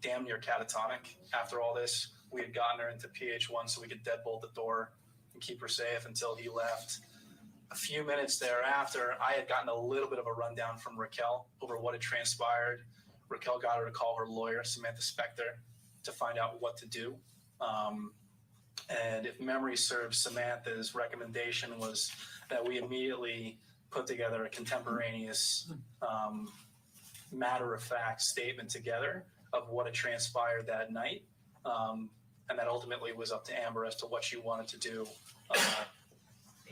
damn near catatonic after all this. We had gotten her into PH1 so we could deadbolt the door and keep her safe until he left. A few minutes thereafter, I had gotten a little bit of a rundown from Raquel over what had transpired. Raquel got her to call her lawyer, Samantha Spector, to find out what to do. And if memory serves, Samantha's recommendation was that we immediately put together a contemporaneous, matter-of-fact statement together of what had transpired that night. And that ultimately was up to Amber as to what she wanted to do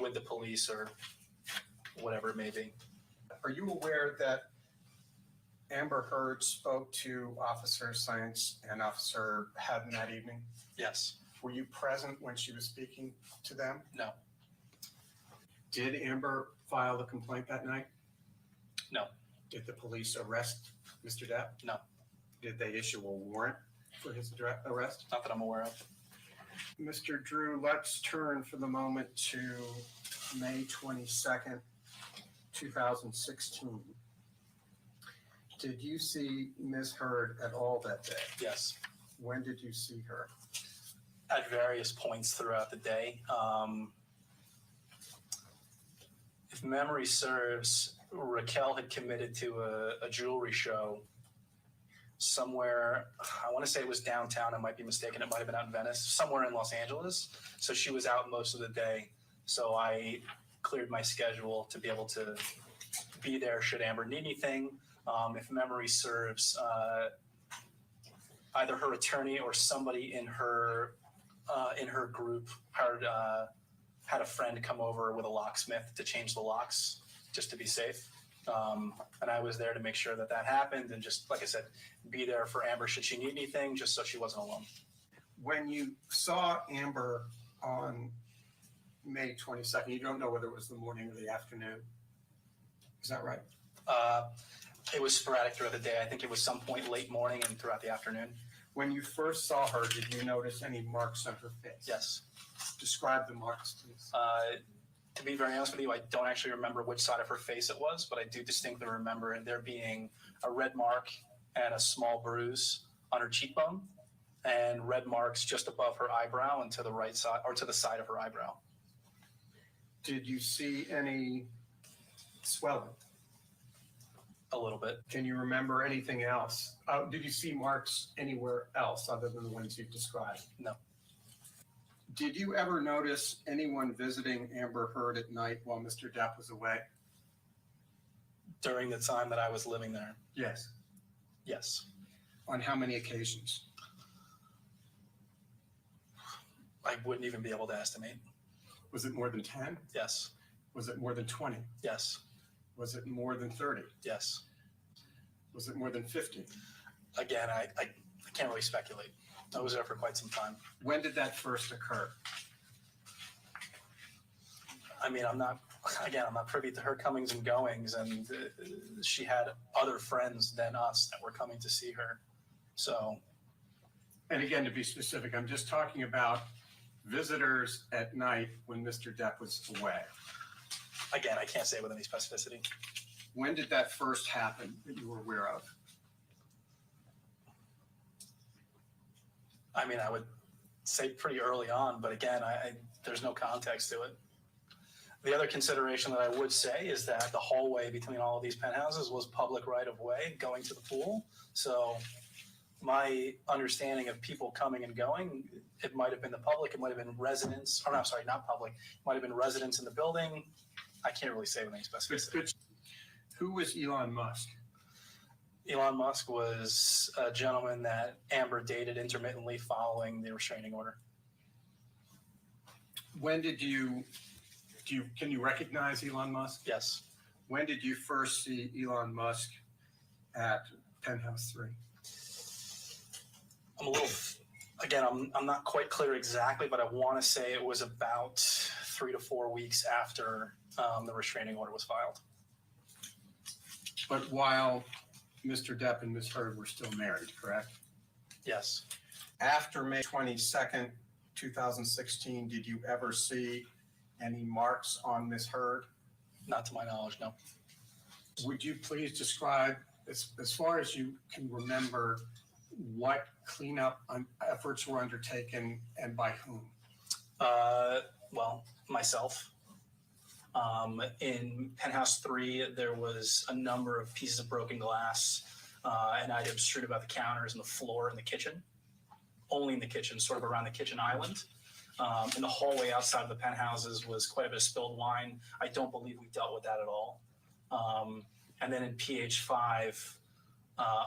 with the police or whatever it may be. Are you aware that Amber Heard spoke to Officer Science and Officer Haddon that evening? Yes. Were you present when she was speaking to them? No. Did Amber file the complaint that night? No. Did the police arrest Mr. Depp? No. Did they issue a warrant for his arrest? Not that I'm aware of. Mr. Drew, let's turn for the moment to May 22nd, 2016. Did you see Ms. Heard at all that day? Yes. When did you see her? At various points throughout the day. If memory serves, Raquel had committed to a jewelry show somewhere, I want to say it was downtown, I might be mistaken, it might have been out in Venice, somewhere in Los Angeles. So she was out most of the day. So I cleared my schedule to be able to be there should Amber need anything. If memory serves, either her attorney or somebody in her group had a friend come over with a locksmith to change the locks just to be safe. And I was there to make sure that happened and just, like I said, be there for Amber should she need anything, just so she wasn't alone. When you saw Amber on May 22nd, you don't know whether it was the morning or the afternoon. Is that right? It was sporadic throughout the day. I think it was some point late morning and throughout the afternoon. When you first saw her, did you notice any marks on her face? Yes. Describe the marks, please. To be very honest with you, I don't actually remember which side of her face it was, but I do distinctly remember there being a red mark and a small bruise on her cheekbone and red marks just above her eyebrow and to the right side or to the side of her eyebrow. Did you see any swelling? A little bit. Can you remember anything else? Did you see marks anywhere else other than the ones you've described? No. Did you ever notice anyone visiting Amber Heard at night while Mr. Depp was away? During the time that I was living there? Yes. Yes. On how many occasions? I wouldn't even be able to estimate. Was it more than 10? Yes. Was it more than 20? Yes. Was it more than 30? Yes. Was it more than 50? Again, I can't really speculate. I was there for quite some time. When did that first occur? I mean, I'm not privy to her comings and goings, and she had other friends than us that were coming to see her. So. And again, to be specific, I'm just talking about visitors at night when Mr. Depp was away. Again, I can't say with any specificity. When did that first happen that you were aware of? I mean, I would say pretty early on, but again, there's no context to it. The other consideration that I would say is that the hallway between all of these penthouses was public right of way going to the pool. So my understanding of people coming and going, it might have been the public, it might have been residents, or no, sorry, not public, it might have been residents in the building. I can't really say with any specificity. Who was Elon Musk? Elon Musk was a gentleman that Amber dated intermittently following the restraining order. When did can you recognize Elon Musk? Yes. When did you first see Elon Musk at Penthouse 3? I'm not quite clear exactly, but I want to say it was about 3 to 4 weeks after the restraining order was filed. But while Mr. Depp and Ms. Heard were still married, correct? Yes. After May 22nd, 2016, did you ever see any marks on Ms. Heard? Not to my knowledge, no. Would you please describe, as far as you can remember, what cleanup efforts were undertaken and by whom? Well, myself. In Penthouse 3, there was a number of pieces of broken glass and items strewed about the counters and the floor in the kitchen. Only in the kitchen, sort of around the kitchen island. In the hallway outside of the penthouses was quite a bit of spilled wine. I don't believe we dealt with that at all. And then in PH5,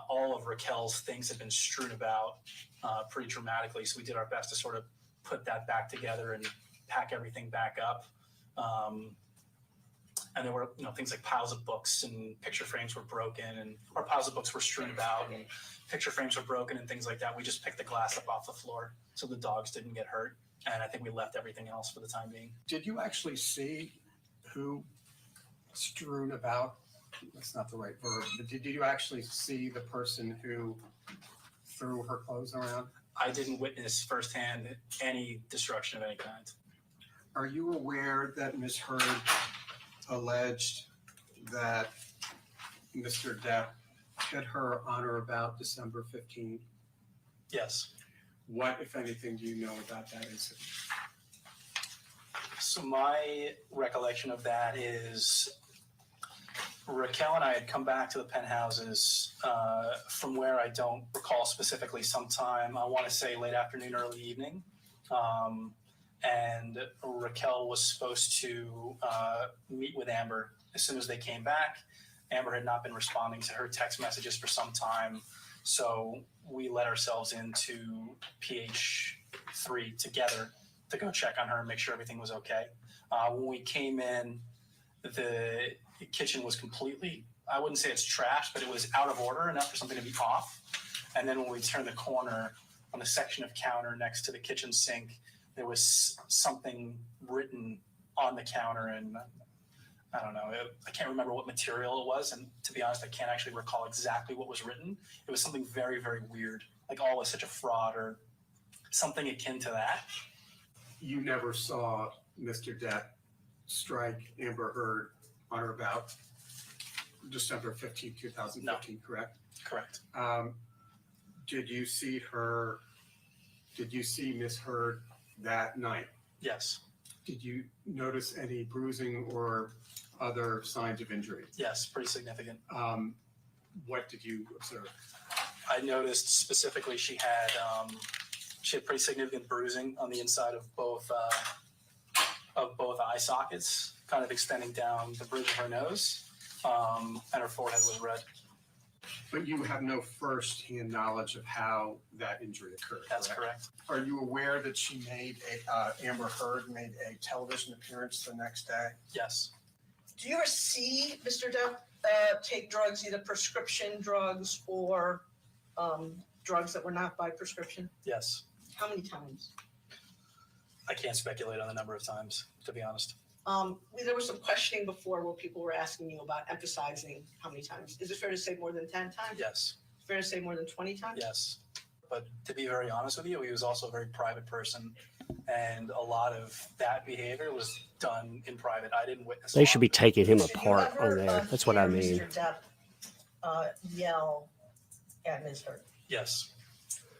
all of Raquel's things had been strewn about pretty dramatically. So we did our best to sort of put that back together and pack everything back up. And there were, things like piles of books and picture frames were broken, and our piles of books were strewn about, and picture frames were broken and things like that. We just picked the glass up off the floor so the dogs didn't get hurt. And I think we left everything else for the time being. Did you actually see who strewn about? That's not the right verb, but did you actually see the person who threw her clothes around? I didn't witness firsthand any destruction of any kind. Are you aware that Ms. Heard alleged that Mr. Depp hit her on or about December 15th? Yes. What, if anything, do you know about that incident? So my recollection of that is Raquel and I had come back to the penthouses from where I don't recall specifically, sometime, I want to say late afternoon, early evening. And Raquel was supposed to meet with Amber as soon as they came back. Amber had not been responding to her text messages for some time. So we let ourselves into PH3 together to go check on her and make sure everything was okay. When we came in, the kitchen was completely, I wouldn't say it's trashed, but it was out of order enough for something to be off. And then when we turned the corner on the section of counter next to the kitchen sink, there was something written on the counter, and I don't know, I can't remember what material it was. And to be honest, I can't actually recall exactly what was written. It was something very, very weird, like all is such a fraud or something akin to that. You never saw Mr. Depp strike Amber Heard on or about December 15, 2015, No. Correct? Correct. Did you see Miss Heard that night? Yes. Did you notice any bruising or other signs of injury? Yes, pretty significant. What did you observe? I noticed specifically she had pretty significant bruising on the inside of both eye sockets, kind of extending down the bridge of her nose, and her forehead was red. But you have no first-hand knowledge of how that injury occurred. That's correct. Are you aware that Amber Heard made a television appearance the next day? Yes. Do you ever see Mr. Depp take drugs, either prescription drugs or drugs that were not by prescription? Yes. How many times? I can't speculate on the number of times, to be honest. There was some questioning before where people were asking you about emphasizing how many times. Is it fair to say more than 10 times? Yes. Fair to say more than 20 times? Yes. But to be very honest with you, he was also a very private person, and a lot of that behavior was done in private. I didn't witness. They should be taking him Did you apart ever, on there. That's what I hear mean. Mr. Depp yell at Ms. Heard? Yes.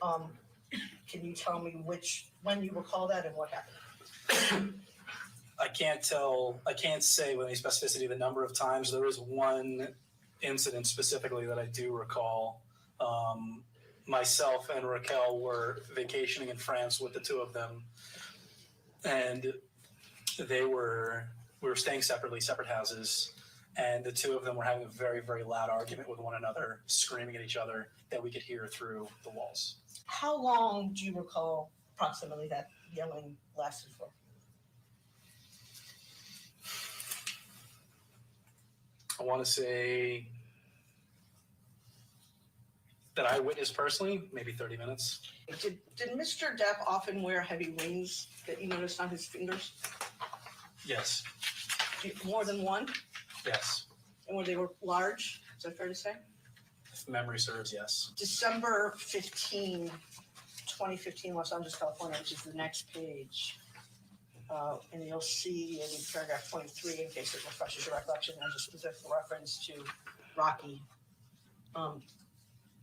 Can you tell me when you recall that and what happened? I can't say with any specificity the number of times. There was one incident specifically that I do recall. myself and Raquel were vacationing in France with the two of them, and we were staying separately, separate houses, and the two of them were having a very, very loud argument with one another, screaming at each other that we could hear through the walls. How long do you recall approximately that yelling lasted for? I want to say that I witnessed personally, maybe 30 minutes. Did Mr. Depp often wear heavy rings that you noticed on his fingers? Yes, More than one? yes. And were they large? Is that fair to say? If memory serves, yes. December 15, 2015, Los Angeles, California, which is the next page. And you'll see in paragraph 23, in case it refreshes your recollection, there's a specific reference to Rocky.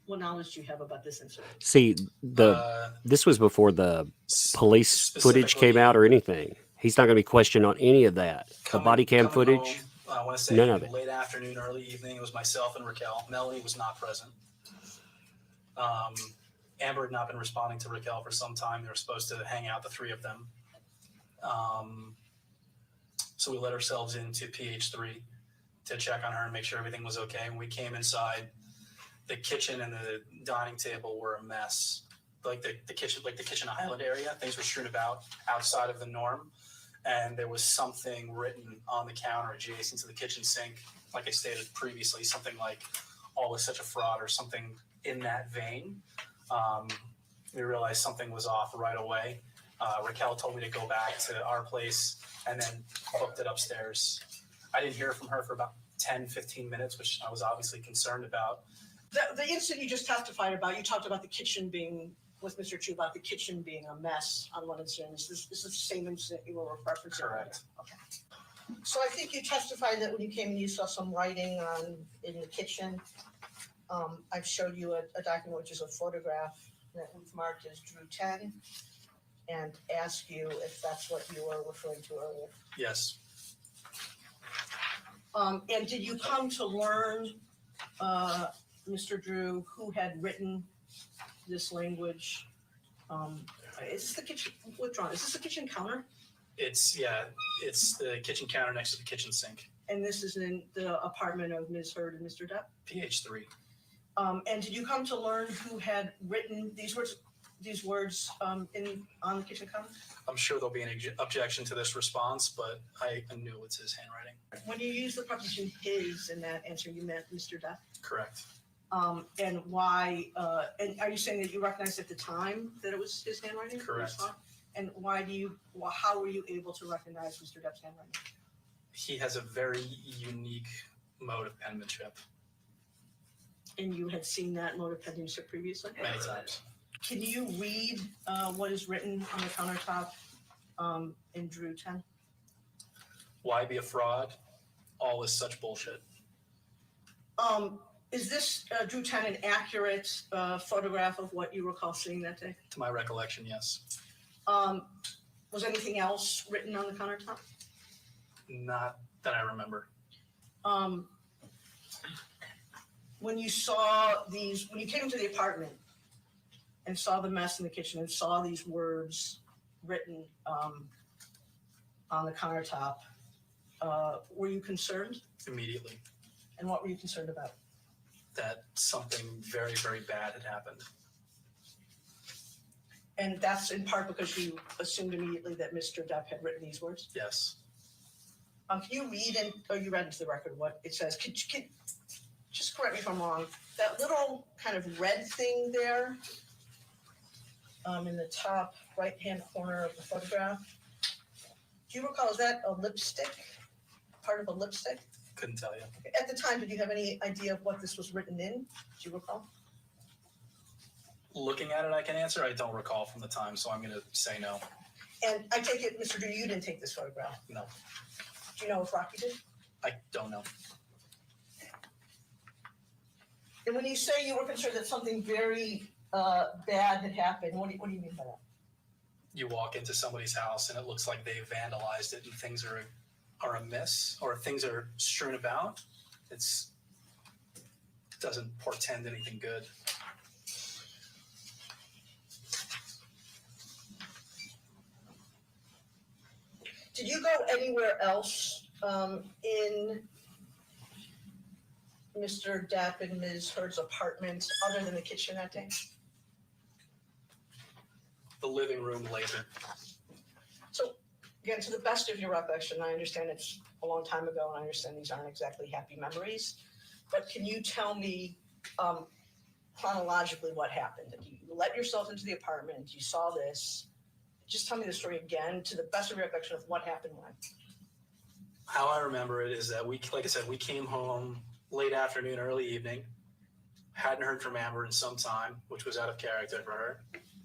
What knowledge do you have about this incident? See, this was before the police footage came out or anything. He's not going to be questioned on any of that. The body cam footage, home, I want to say none of it. late afternoon, early evening. It was myself and Raquel. Melanie was not present. Amber had not been responding to Raquel for some time. They were supposed to hang out, the three of them. So we let ourselves into PH3 to check on her and make sure everything was okay. When we came inside, the kitchen and the dining table were a mess. Like the kitchen island area, things were strewn about outside of the norm. And there was something written on the counter adjacent to the kitchen sink, like I stated previously, something like "all is such a fraud" or something in that vein. We realized something was off right away. Raquel told me to go back to our place and then booked it upstairs. I didn't hear from her for about 10, 15 minutes, which I was obviously concerned about. The incident you just testified about, you talked about the kitchen being, with Mr. Chu, about the kitchen being a mess on one incident. Is this the same incident you were referencing? Correct. Okay. So I think you testified that when you came in, you saw some writing in the kitchen. I've showed you a document, which is a photograph that we've marked as Drew 10, and asked you if that's what you were referring to earlier. Yes. And did you come to learn, Mr. Drew, who had written this language? Is this the kitchen? Withdrawn. Is this the kitchen counter? It's the kitchen counter next to the kitchen sink. And this is in the apartment of Ms. Hurd and Mr. Depp? PH3. And did you come to learn who had written these words on the kitchen counter? I'm sure there'll be an objection to this response, but I knew it's his handwriting. When you use the preposition "his" in that answer, you meant Mr. Depp? Correct. And why, and are you saying that you recognized at the time that it was his handwriting? Correct. And how were you able to recognize Mr. Depp's handwriting? He has a very unique mode of penmanship. And you had seen that mode of penmanship previously? Many times. Can you read what is written on the countertop in Drew 10? Why be a fraud? All is such bullshit. Is this Drew 10 an accurate photograph of what you recall seeing that day? To my recollection, yes. Was anything else written on the countertop? Not that I remember. When you came into the apartment and saw the mess in the kitchen and saw these words written on the countertop, were you concerned? Immediately. And what were you concerned about? That something very, very bad had happened. And that's in part because you assumed immediately that Mr. Depp had written these words? Yes. Can you read, you read into the record what it says? Could just correct me if I'm wrong. That little kind of red thing there in the top right-hand corner of the photograph, do you recall, is that a lipstick? Part of a lipstick? Couldn't tell you. Okay. At the time, did you have any idea of what this was written in? Do you recall? Looking at it, I can answer. I don't recall from the time, so I'm going to say no. And I take it, Mr. Drew, you didn't take this photograph? No. Do you know if Rocky did? I don't know. And when you say you were concerned that something very bad had happened, what do you mean by that? You walk into somebody's house and it looks like they vandalized it and things are amiss or things are strewn about. It doesn't portend anything good. Did you go anywhere else in Mr. Depp and Ms. Heard's apartment other than the kitchen that day? The living room later. So again, to the best of your recollection, I understand it's a long time ago and I understand these aren't exactly happy memories, but can you tell me chronologically what happened? You let yourself into the apartment, you saw this. Just tell me the story again to the best of your recollection of what happened when. How I remember it is that like I said, we came home late afternoon, early evening. Hadn't heard from Amber in some time, which was out of character for her.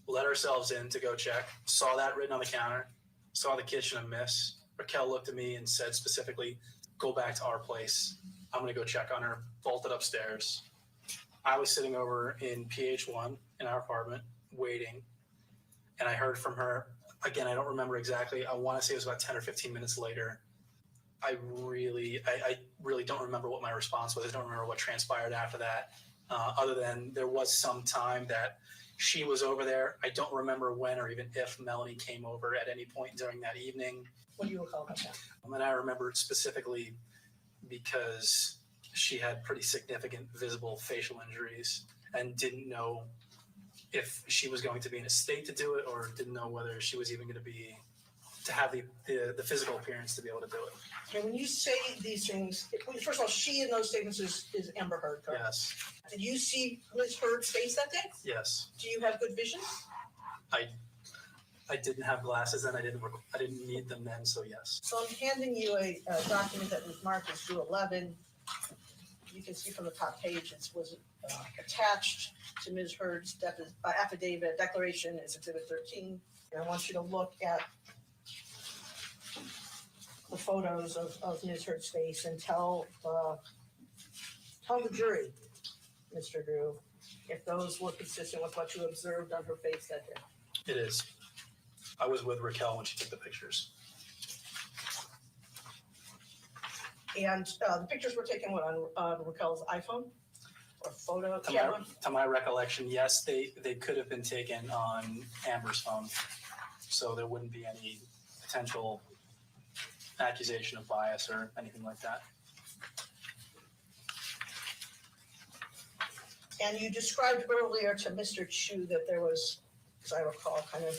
Let ourselves in to go check. Saw that written on the counter. Saw the kitchen amiss. Raquel looked at me and said specifically, "Go back to our place. I'm going to go check on her." Bolted upstairs. I was sitting over in PH1 in our apartment waiting. And I heard from her, again, I don't remember exactly. I want to say it was about 10 or 15 minutes later. I really don't remember what my response was. I don't remember what transpired after that, other than there was some time that she was over there. I don't remember when or even if Melanie came over at any point during that evening. What do you recall about that? And I remember it specifically because she had pretty significant visible facial injuries and didn't know if she was going to be in a state to do it or didn't know whether she was even going to have the physical appearance to be able to do it. And when you say these things, first of all, she in those statements is Amber Heard, correct? Yes. Did you see Ms. Heard's face that day? Yes. Do you have good vision? I didn't have glasses and I didn't need them then, so yes. So I'm handing you a document that was marked as due 11. You can see from the top page it was attached to Ms. Heard's affidavit declaration as Exhibit 13. And I want you to look at the photos of Ms. Heard's face and tell the jury, Mr. Drew, if those were consistent with what you observed on her face that day. It is. I was with Raquel when she took the pictures. And the pictures were taken on Raquel's iPhone or photo camera? To my recollection, yes, they could have been taken on Amber's phone. So there wouldn't be any potential accusation of bias or anything like that. And you described earlier to Mr. Chu that there was, as I recall, kind of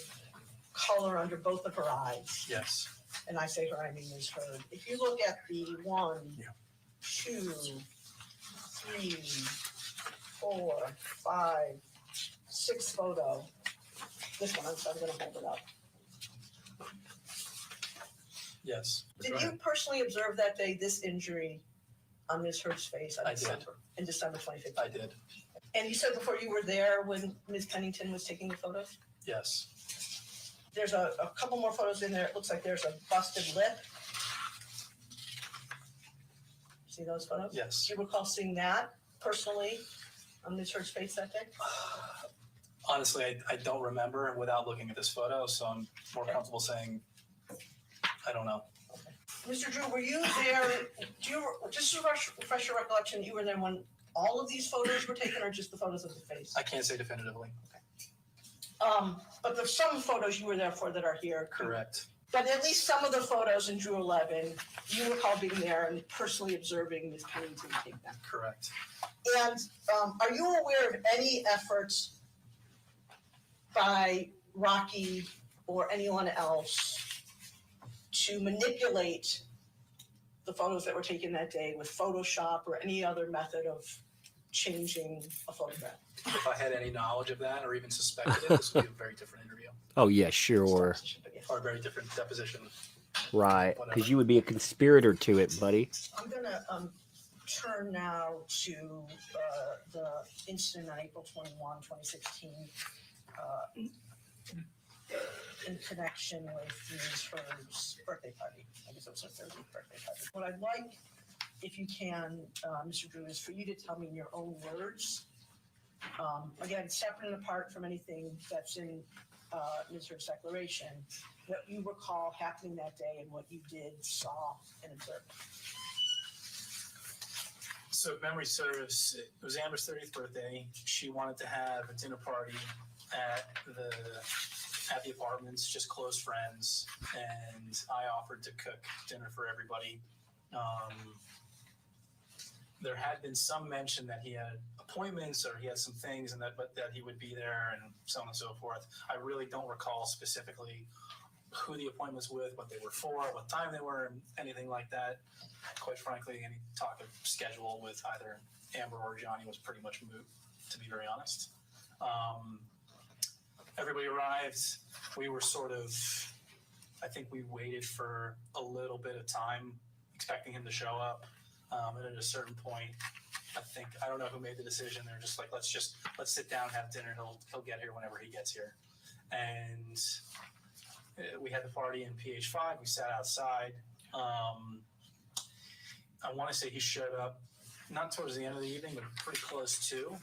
color under both of her eyes. Yes. And I say her, I mean Ms. Heard. If you look at the 1, 2, 3, 4, 5, 6 photo, this one, I'm going to hold it up. Yes. Did you personally observe that day this injury on Ms. Heard's face I did. in December 2015? I did. And you said before you were there when Ms. Pennington was taking the photos? Yes. There's a couple more photos in there. It looks like there's a busted lip. See those photos? Yes. Do you recall seeing that personally on Ms. Heard's face that day? Honestly, I don't remember without looking at this photo, so I'm more comfortable saying I don't know. Mr. Drew, were you there? Do you just to refresh your recollection? You were there when all of these photos were taken, or just the photos of the face? I can't say definitively. But there's some photos you were there for that are here. Correct. But at least some of the photos in Drew 11, you recall being there and personally observing Ms. Pennington take them. Correct. And are you aware of any efforts by Rocky or anyone else to manipulate the photos that were taken that day with Photoshop or any other method of changing a photograph? If I had any knowledge of that or even suspected it, this would be a very different interview Oh, yeah, sure. or a very different deposition. Right. Because you would be a conspirator to it, buddy. I'm going to turn now to the incident on April 21, 2016, in connection with Ms. Heard's birthday party. I guess it was her 30th birthday party. What I'd like, if you can, Mr. Drew, is for you to tell me in your own words, again, separate and apart from anything that's in Ms. Heard's declaration, what you recall happening that day and what you did, saw, and observed. So if memory serves, it was Amber's 30th birthday. She wanted to have a dinner party at the at the apartments, just close friends, and I offered to cook dinner for everybody. There had been some mention that he had appointments or he had some things, and that he would be there, and so on and so forth. I really don't recall specifically who the appointments with, what they were for, what time they were, and anything like that. Quite frankly, any talk of schedule with either Amber or Johnny was pretty much moot, to be very honest. Everybody arrived. We were I think we waited for a little bit of time, expecting him to show up. And at a certain point, I don't know who made the decision. They're just like, let's sit down, have dinner. He'll get here whenever he gets here. And we had the party in PH5. We sat outside. I want to say he showed up not towards the end of the evening, but pretty close to.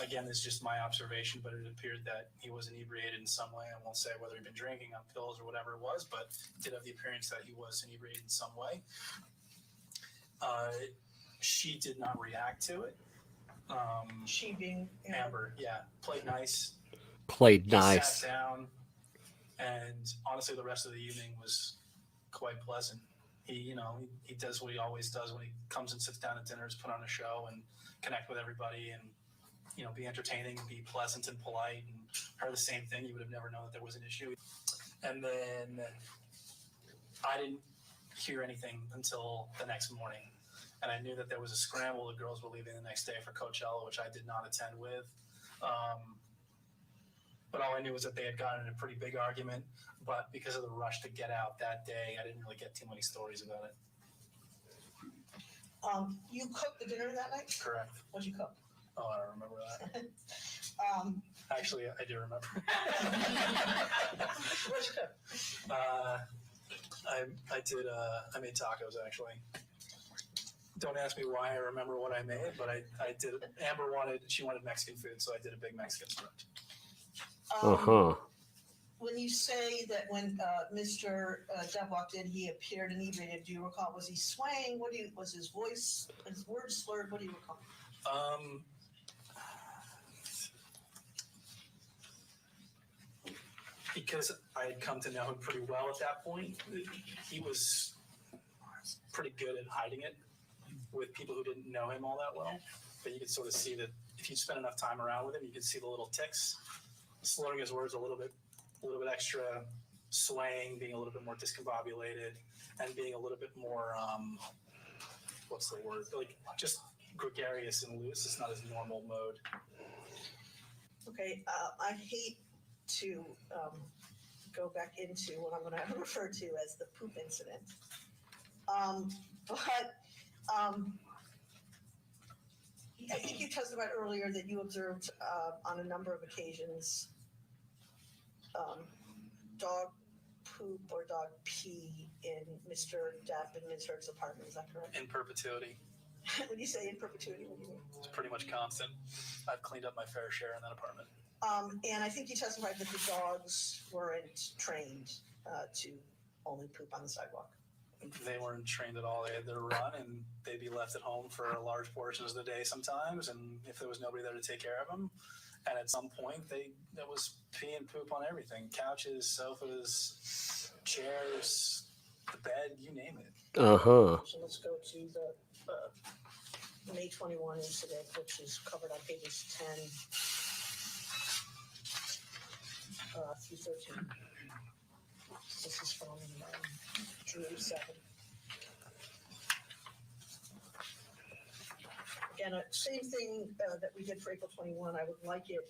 Again, this is just my observation, but it appeared that he was inebriated in some way. I won't say whether he'd been drinking on pills or whatever it was, but it did have the appearance that he was inebriated in some way. She did not react to it. She being Amber, yeah, played nice. Played He nice. sat down, and honestly, the rest of the evening was quite pleasant. He does what he always does when he comes and sits down at dinner, is put on a show and connect with everybody, and be entertaining, be pleasant and polite, and her the same thing. You would have never known that there was an issue. And then I didn't hear anything until the next morning, and I knew that there was a scramble. The girls were leaving the next day for Coachella, which I did not attend with. But all I knew was that they had gotten in a pretty big argument. But because of the rush to get out that day, I didn't really get too many stories about it. You cooked the dinner that night? Correct. What'd you cook? Oh, I don't remember that. Actually, I do remember. What'd you cook? I made tacos, actually. Don't ask me why I remember what I made, but I did. Amber she wanted Mexican food, so I did a big Mexican script. When you say that when Mr. Depp walked in, he appeared inebriated, do you recall, was he swaying? Was his voice, his words slurred? What do you recall? Because I had come to know him pretty well at that point, he was pretty good at hiding it with people who didn't know him all that well. But you could sort of see that if you spend enough time around with him, you could see the little ticks, slurring his words a little bit extra, swaying, being a little bit more discombobulated, and being a little bit more, what's the word? Like just gregarious and loose. It's not his normal mode. Okay, I hate to go back into what I'm going to refer to as the poop incident. I think you testified earlier that you observed on a number of occasions dog poop or dog pee in Mr. Depp and Ms. Hurd's apartment. Is that correct? In perpetuity. When you say in perpetuity, what do you mean? It's pretty much constant. I've cleaned up my fair share in that apartment. And I think you testified that the dogs weren't trained to only poop on the sidewalk. They weren't trained at all. They had their run, and they'd be left at home for large portions of the day sometimes. And if there was nobody there to take care of them, and at some point there was pee and poop on everything: couches, sofas, chairs, the bed, you name it. So let's go to the May 21 incident, which is covered on pages 10 through 13. This is from Drew 7. Again, same thing that we did for April 21. I would like it,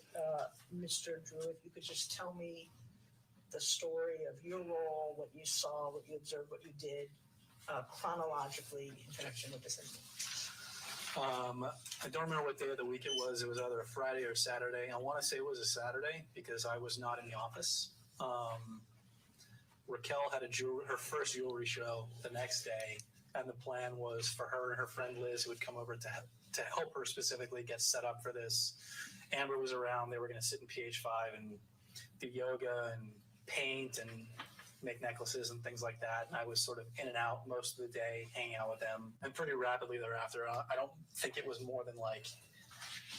Mr. Drew, if you could just tell me the story of your role, what you saw, what you observed, what you did, chronologically in connection with this incident. I don't remember what day of the week it was. It was either a Friday or Saturday. I want to say it was a Saturday because I was not in the office. Raquel had her first jewelry show the next day, and the plan was for her and her friend Liz, who would come over to help her specifically get set up for this. Amber was around. They were going to sit in PH5 and do yoga and paint and make necklaces and things like that. And I was sort of in and out most of the day, hanging out with them. And pretty rapidly thereafter, I don't think it was more than like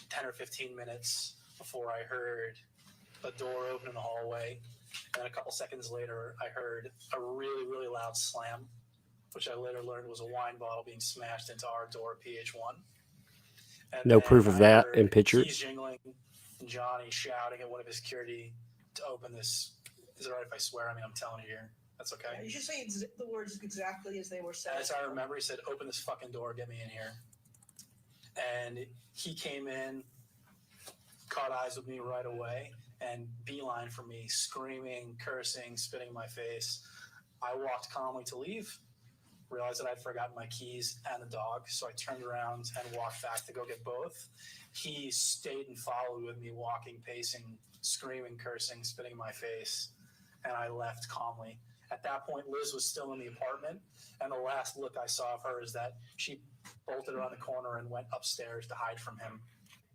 10 or 15 minutes before I heard a door open in the hallway, and then a couple seconds later, I heard a really, really loud slam, which I later learned was a wine bottle being smashed into our door, PH1. And No then proof of I that heard in pictures. keys jingling, and Johnny shouting at one of his security to open this. Is it all right if I swear? I mean, I'm telling you here. That's okay. You should say the words exactly as they were said. As I remember, he said, "Open this fucking door, get me in here." And he came in, caught eyes with me right away, and beeline for me, screaming, cursing, spitting in my face. I walked calmly to leave, realized that I'd forgotten my keys and the dog, so I turned around and walked back to go get both. He stayed and followed with me, walking, pacing, screaming, cursing, spitting in my face, and I left calmly. At that point, Liz was still in the apartment, and the last look I saw of her is that she bolted around the corner and went upstairs to hide from him.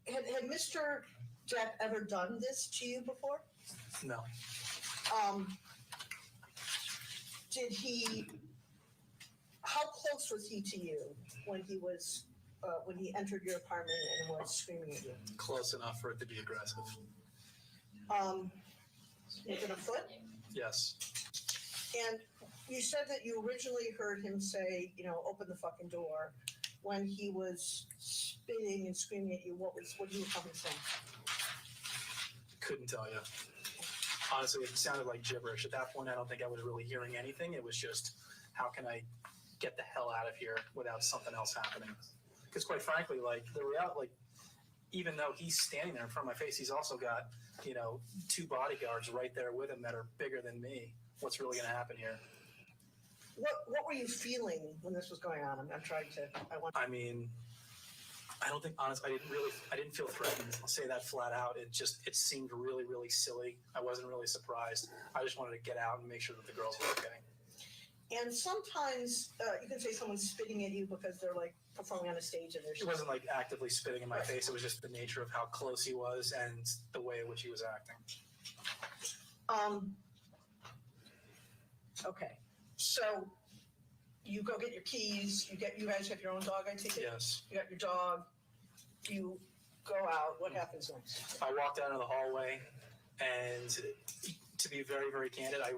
Had Mr. Depp ever done this to you before? No. Did he? How close was he to you when he was when he entered your apartment and was screaming at you? Close enough for it to be aggressive. Within a foot? Yes. And you said that you originally heard him say, open the fucking door. When he was spitting and screaming at you, what you were coming from? Couldn't tell you. Honestly, it sounded like gibberish. At that point, I don't think I was really hearing anything. It was just, how can I get the hell out of here without something else happening? Because quite frankly, even though he's standing there in front of my face, he's also got, 2 bodyguards right there with him that are bigger than me. What's really going to happen here? What were you feeling when this was going on? I'm trying to. I mean, I don't think, honestly, I didn't feel threatened. I'll say that flat out. It seemed really, really silly. I wasn't really surprised. I just wanted to get out and make sure that the girls were okay. And sometimes you can say someone's spitting at you because they're like performing on a stage and It wasn't like actively spitting in my face. It was just the nature of how close he was and the way in which he was acting. Okay. So you go get your keys. You guys have your own dog, I take it? Yes. You got your dog. You go out. What happens next? I walked out of the hallway, and to be very, very candid, I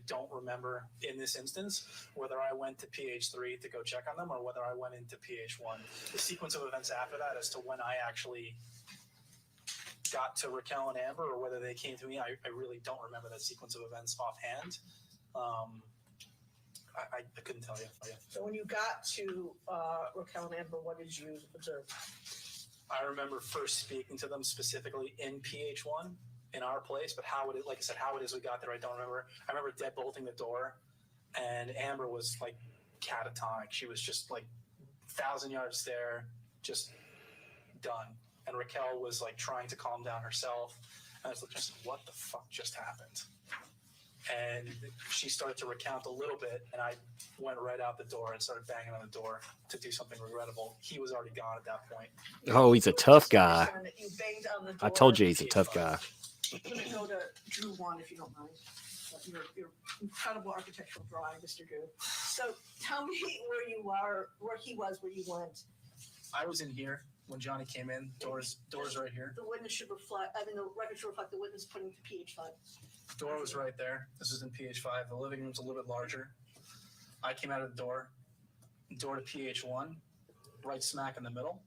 don't remember in this instance whether I went to PH3 to go check on them or whether I went into PH1. The sequence of events after that as to when I actually got to Raquel and Amber or whether they came to me, I really don't remember that sequence of events offhand. I couldn't tell you. So when you got to Raquel and Amber, what did you observe? I remember first speaking to them specifically in PH1 in our place, but how it is we got there, I don't remember. I remember deadbolting the door, and Amber was like catatonic. She was just like 1,000 yards there, just done. And Raquel was like trying to calm down herself. And I was like, what the fuck just happened? And she started to recount a little bit, and I went right out the door and started banging on the door to do something regrettable. He was already gone at that point. Oh, he's a tough guy. You banged on the door. I told you he's a tough guy. I'm going to go to Drew 1, if you don't mind. Your incredible architectural drawing, Mr. Drew. So tell me where he was, where you went. I was in here when Johnny came in. Doors right here. The witness should reflect, the record should reflect the witness putting to PH5. Door was right there. This is in PH5. The living room's a little bit larger. I came out of the door to PH1, right smack in the middle.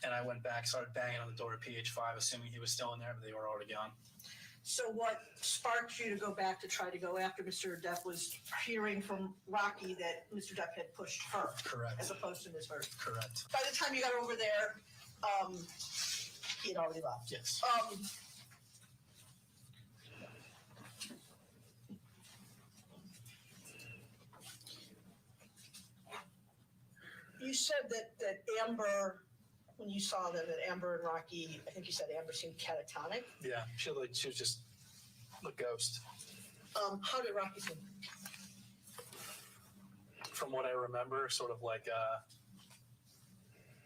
And I went back, started banging on the door at PH5, assuming he was still in there, but they were already gone. So what sparked you to go back to try to go after Mr. Depp was hearing from Rocky that Mr. Depp had pushed her. Correct. As opposed to Ms. Heard. Correct. By the time you got over there, he had already left. Yes. You said that Amber, when you saw them, that Amber and Rocky, I think you said Amber seemed catatonic. Yeah, she was just a ghost. How did Rocky seem? From what I remember, sort of like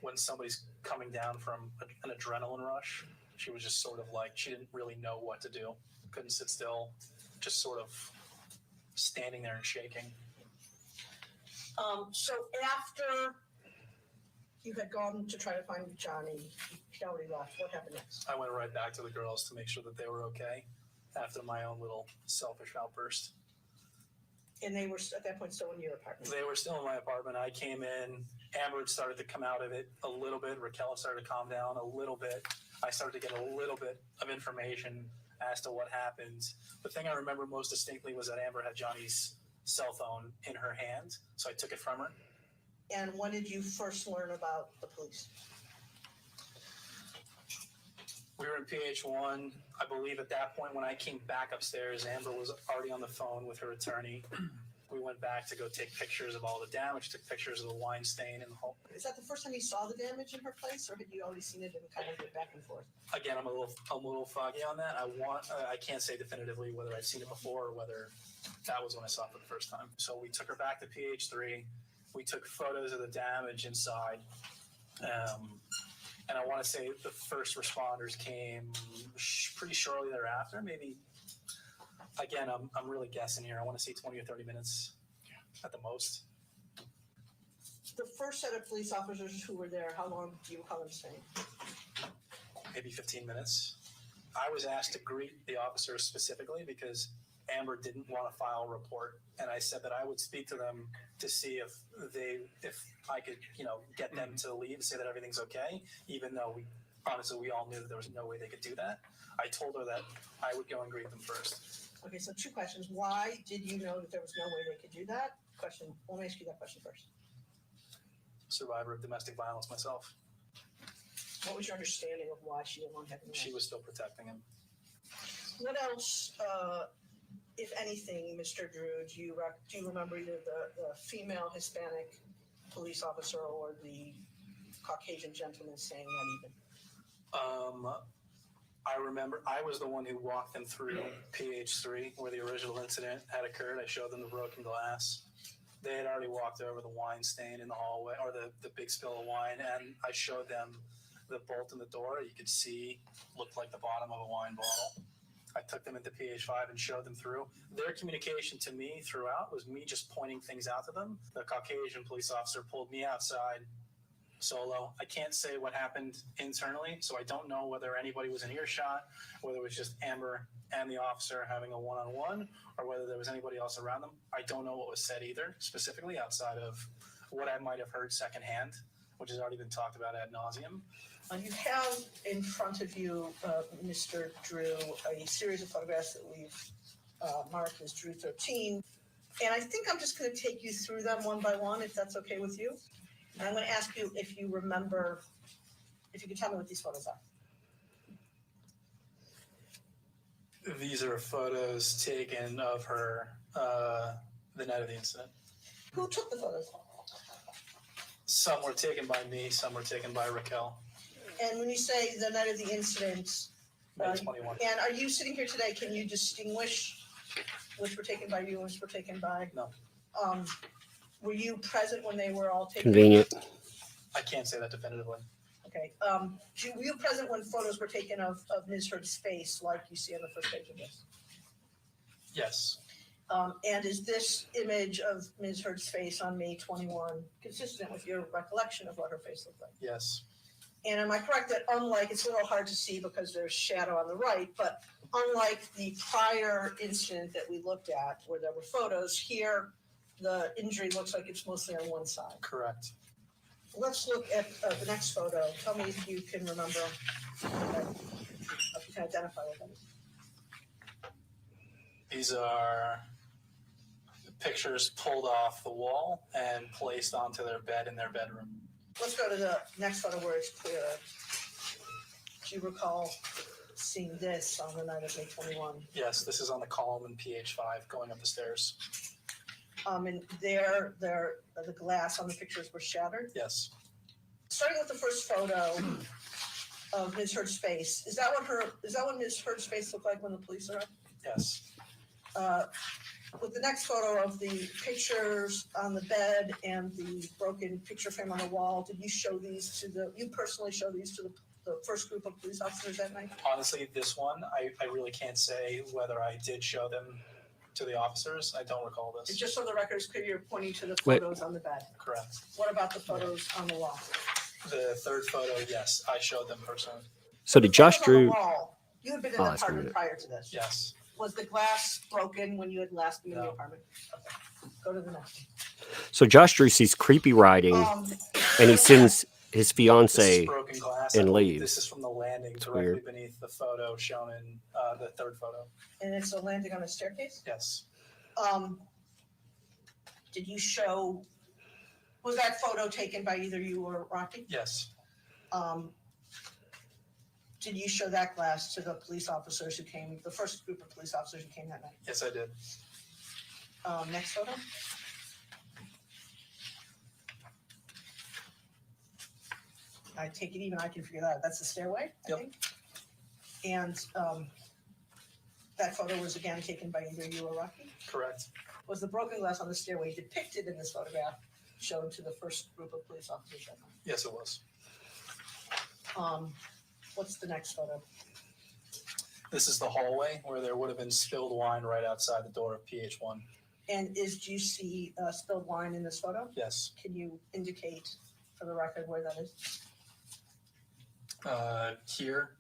when somebody's coming down from an adrenaline rush, she was just sort of like, she didn't really know what to do. Couldn't sit still, just sort of standing there and shaking. So after You had gone to try to find Johnny. He already left. What happened next? I went right back to the girls to make sure that they were okay after my own little selfish outburst. And they were at that point still in your apartment. They were still in my apartment. I came in. Amber had started to come out of it a little bit. Raquel started to calm down a little bit. I started to get a little bit of information as to what happened. The thing I remember most distinctly was that Amber had Johnny's cell phone in her hand, so I took it from her. And when did you first learn about the police? We were in PH1. I believe at that point when I came back upstairs, Amber was already on the phone with her attorney. We went back to go take pictures of all the damage, took pictures of the wine stain in the home. Is that the first time you saw the damage in her place, or had you already seen it and kind of went back and forth? Again, I'm a little foggy on that. I can't say definitively whether I'd seen it before or whether that was when I saw it for the first time. So we took her back to PH3. We took photos of the damage inside. And I want to say the first responders came pretty shortly thereafter. Maybe, again, I'm really guessing here. I want to say 20 or 30 minutes at the most. The first set of police officers who were there, how long do you recall them staying? Maybe 15 minutes. I was asked to greet the officers specifically because Amber didn't want to file a report, and I said that I would speak to them to see if I could, get them to leave and say that everything's okay, even though we all knew that there was no way they could do that. I told her that I would go and greet them first. Okay, so two questions. Why did you know that there was no way they could do that? Let me ask you that question first. Survivor of domestic violence myself. What was your understanding of why she didn't want to have him? She was still protecting him. What else, if anything, Mr. Drew, do you remember either the female Hispanic police officer or the Caucasian gentleman saying that even? I remember I was the one who walked them through PH3 where the original incident had occurred. I showed them the broken glass. They had already walked over the wine stain in the hallway, or the big spill of wine, and I showed them the bolt in the door. You could see looked like the bottom of a wine bottle. I took them into PH5 and showed them through. Their communication to me throughout was me just pointing things out to them. The Caucasian police officer pulled me outside solo. I can't say what happened internally, so I don't know whether anybody was in earshot, whether it was just Amber and the officer having a one-on-one, or whether there was anybody else around them. I don't know what was said either, specifically outside of what I might have heard secondhand, which has already been talked about ad nauseum. You have in front of you, Mr. Drew, a series of photographs that we've marked as Drew 13. And I think I'm just going to take you through them one by one, if that's okay with you. And I'm going to ask you if you remember, if you can tell me what these photos are. These are photos taken of her the night of the incident. Who took the photos? Some were taken by me, some were taken by Raquel. And when you say the night of the incident, May 21. and are you sitting here today, can you distinguish which were taken by you and which were taken by? No. Were you present when they were all taken? Convenient. I can't say that definitively. Okay. Were you present when photos were taken of Ms. Heard's face, like you see on the first page of this? Yes. And is this image of Ms. Heard's face on May 21 consistent with your recollection of what her face looked like? Yes. And am I correct that unlike, it's a little hard to see because there's shadow on the right, but unlike the prior incident that we looked at where there were photos, here the injury looks like it's mostly on one side. Correct. Let's look at the next photo. Tell me if you can remember, if you can identify what that is. These are pictures pulled off the wall and placed onto their bed in their bedroom. Let's go to the next photo where it's clearer. Do you recall seeing this on the night of May 21? Yes, this is on the column in PH5 going up the stairs. And there, the glass on the pictures was shattered. Yes. Starting with the first photo of Ms. Heard's face, is that what Ms. Heard's face looked like when the police arrived? Yes. With the next photo of the pictures on the bed and the broken picture frame on the wall, did you show these to you personally show these to the first group of police officers that night? Honestly, this one, I really can't say whether I did show them to the officers. I don't recall this. It's just so the record is clear, you're pointing to the photos on the bed. Correct. What about the photos on the wall? The third photo, yes, I showed them personally. So did Josh photos on the Drew? wall, you had been in Oh, the that's a apartment minute. prior to this. Yes. Was the glass broken when you had last been in the No. apartment? Okay. Go to the next. So Josh Drew sees creepy writing, and he sends his This is fiance broken glass. and I believe leaves. This is from the landing It's directly weird. beneath the photo shown in the third photo. And it's a landing on a staircase? Yes. Did you show, was that photo taken by either you or Rocky? Yes. Did you show that glass to the police officers who came, the first group of police officers who came that night? Yes, I did. Next photo? I take it even I can figure that out. That's the stairway, I Yep. think. And that photo was again taken by either you or Rocky? Correct. Was the broken glass on the stairway depicted in this photograph shown to the first group of police officers that night? Yes, it was. What's the next photo? This is the hallway where there would have been spilled wine right outside the door of PH1. And do you see spilled wine in this photo? Yes. Can you indicate for the record where that is? Here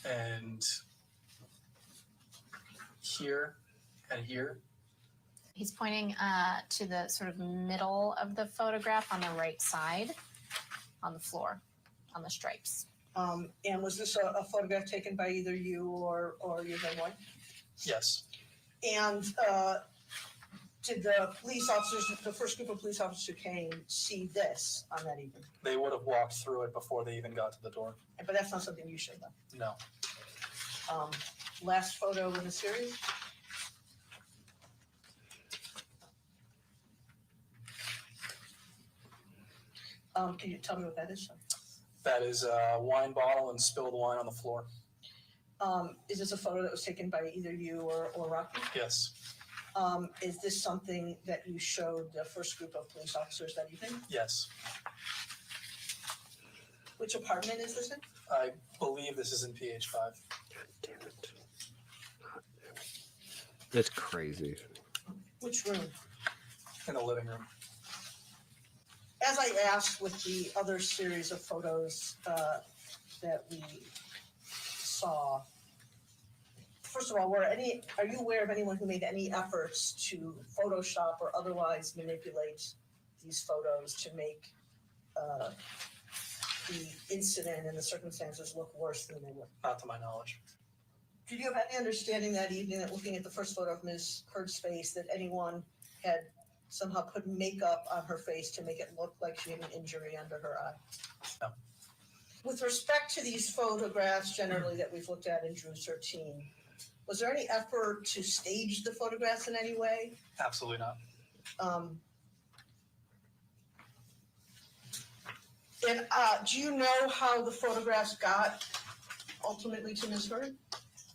and here and here. He's pointing to the sort of middle of the photograph on the right side, on the floor, on the stripes. And was this a photograph taken by either you or your then wife? Yes. And did the police officers, the first group of police officers who came, see this on that evening? They would have walked through it before they even got to the door. But that's not something you showed them. No. Last photo in the series? Can you tell me what that is? That is a wine bottle and spilled wine on the floor. Is this a photo that was taken by either you or Rocky? Yes. Is this something that you showed the first group of police officers that evening? Yes. Which apartment is this in? I believe this is in PH5. Damn it. That's crazy. Which room? In the living room. As I asked with the other series of photos that we saw, first of all, are you aware of anyone who made any efforts to Photoshop or otherwise manipulate these photos to make the incident and the circumstances look worse than they were? Not to my knowledge. Did you have any understanding that evening that looking at the first photo of Ms. Heard's face that anyone had somehow put makeup on her face to make it look like she had an injury under her eye? No. With respect to these photographs generally that we've looked at in Drew 13, was there any effort to stage the photographs in any way? Absolutely not. And do you know how the photographs got ultimately to Ms. Heard?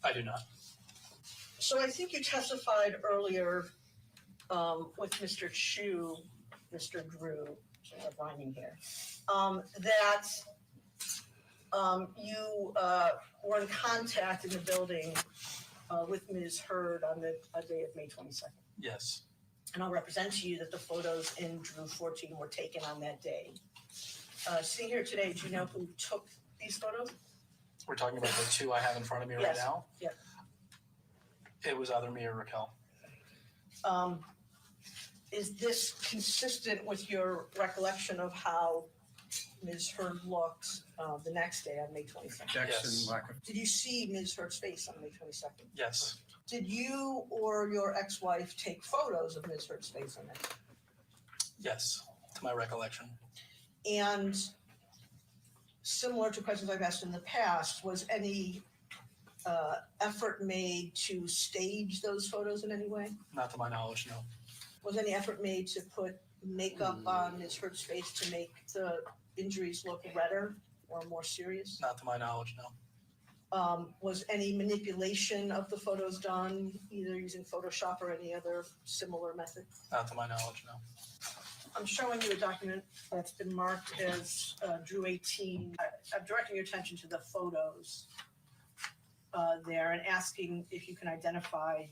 I do not. So I think you testified earlier with Mr. Chu, Mr. Drew, I have rhyming here, that you were in contact in the building with Ms. Heard on the day of May 22nd. Yes. And I'll represent to you that the photos in Drew 14 were taken on that day. Sitting here today, do you know who took these photos? We're talking about the two I have in front of me right Yes. now. Yeah. It was either me or Raquel. Is this consistent with your recollection of how Ms. Heard looked the next day on May 22nd? Objection, Yes. lack of. Did you see Ms. Heard's face on May 22nd? Yes. Did you or your ex-wife take photos of Ms. Heard's face on that day? Yes. To my recollection. And similar to questions I've asked in the past, was any effort made to stage those photos in any way? Not to my knowledge, no. Was any effort made to put makeup on Ms. Heard's face to make the injuries look redder or more serious? Not to my knowledge, no. Was any manipulation of the photos done, either using Photoshop or any other similar method? Not to my knowledge, no. I'm showing you a document that's been marked as Drew 18. I'm directing your attention to the photos there and asking if you can identify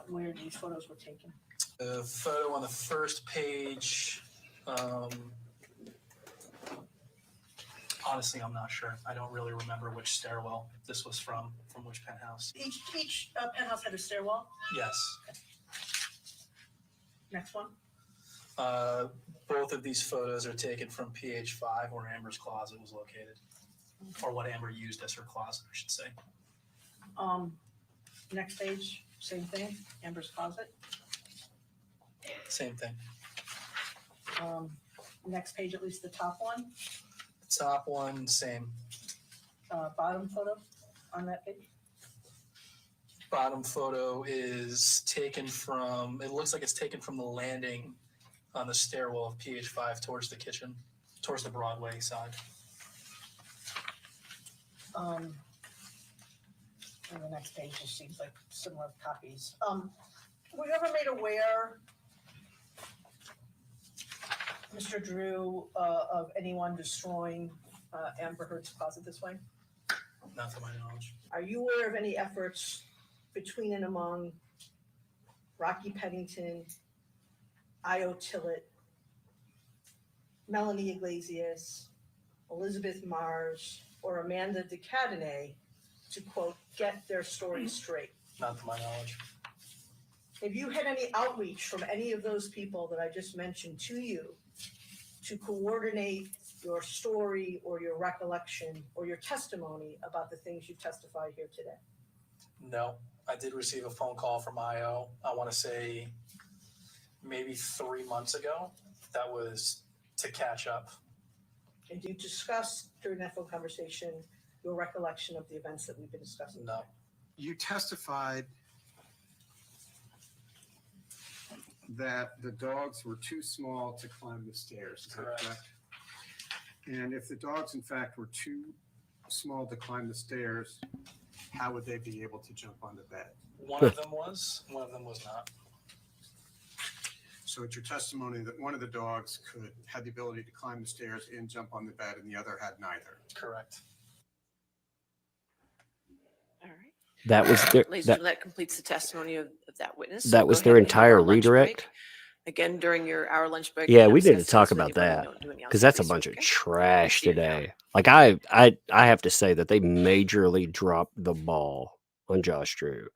where these photos were taken. The photo on the first page Honestly, I'm not sure. I don't really remember which stairwell this was from which penthouse. Each penthouse had a stairwell. Yes. Next one. Both of these photos are taken from PH5, where Amber's closet was located, or what Amber used as her closet, I should say. Next page, same thing. Amber's closet. Same thing. Next page, at least the top one. Top one, same. Bottom photo on that page. Bottom photo is taken from, it looks like it's taken from the landing on the stairwell of PH5 towards the kitchen, towards the Broadway side. And the next page just seems like similar copies. Were you ever made aware, Mr. Drew, of anyone destroying Amber Heard's closet this way? Not to my knowledge. Are you aware of any efforts between and among Rocky Pennington, Io Tillett, Melanie Iglesias, Elizabeth Mars, or Amanda DeCadenet to, quote, get their story straight? Not to my knowledge. Have you had any outreach from any of those people that I just mentioned to you to coordinate your story or your recollection or your testimony about the things you testified here today? No, I did receive a phone call from IO. I want to say maybe 3 months ago. That was to catch up. And you discussed during that phone conversation your recollection of the events that we've been discussing? No. You testified that the dogs were too small to climb the stairs. Is that correct? And if the dogs, in fact, were too small to climb the stairs, how would they be able to jump on the bed? One of them was not. So it's your testimony that one of the dogs had the ability to climb the stairs and jump on the bed, and the other had neither. Correct. All right. That was their, Ladies and gentlemen, that completes the testimony of that witness. that So was go their ahead and have entire our lunch redirect. break. Again, during your hour lunch break. Yeah, we're we gonna need to discuss talk this with about you, but we that don't do any because outside that's a bunch research, of okay? trash See you now. today. Like I have to say that they majorly dropped the ball on Josh Drew.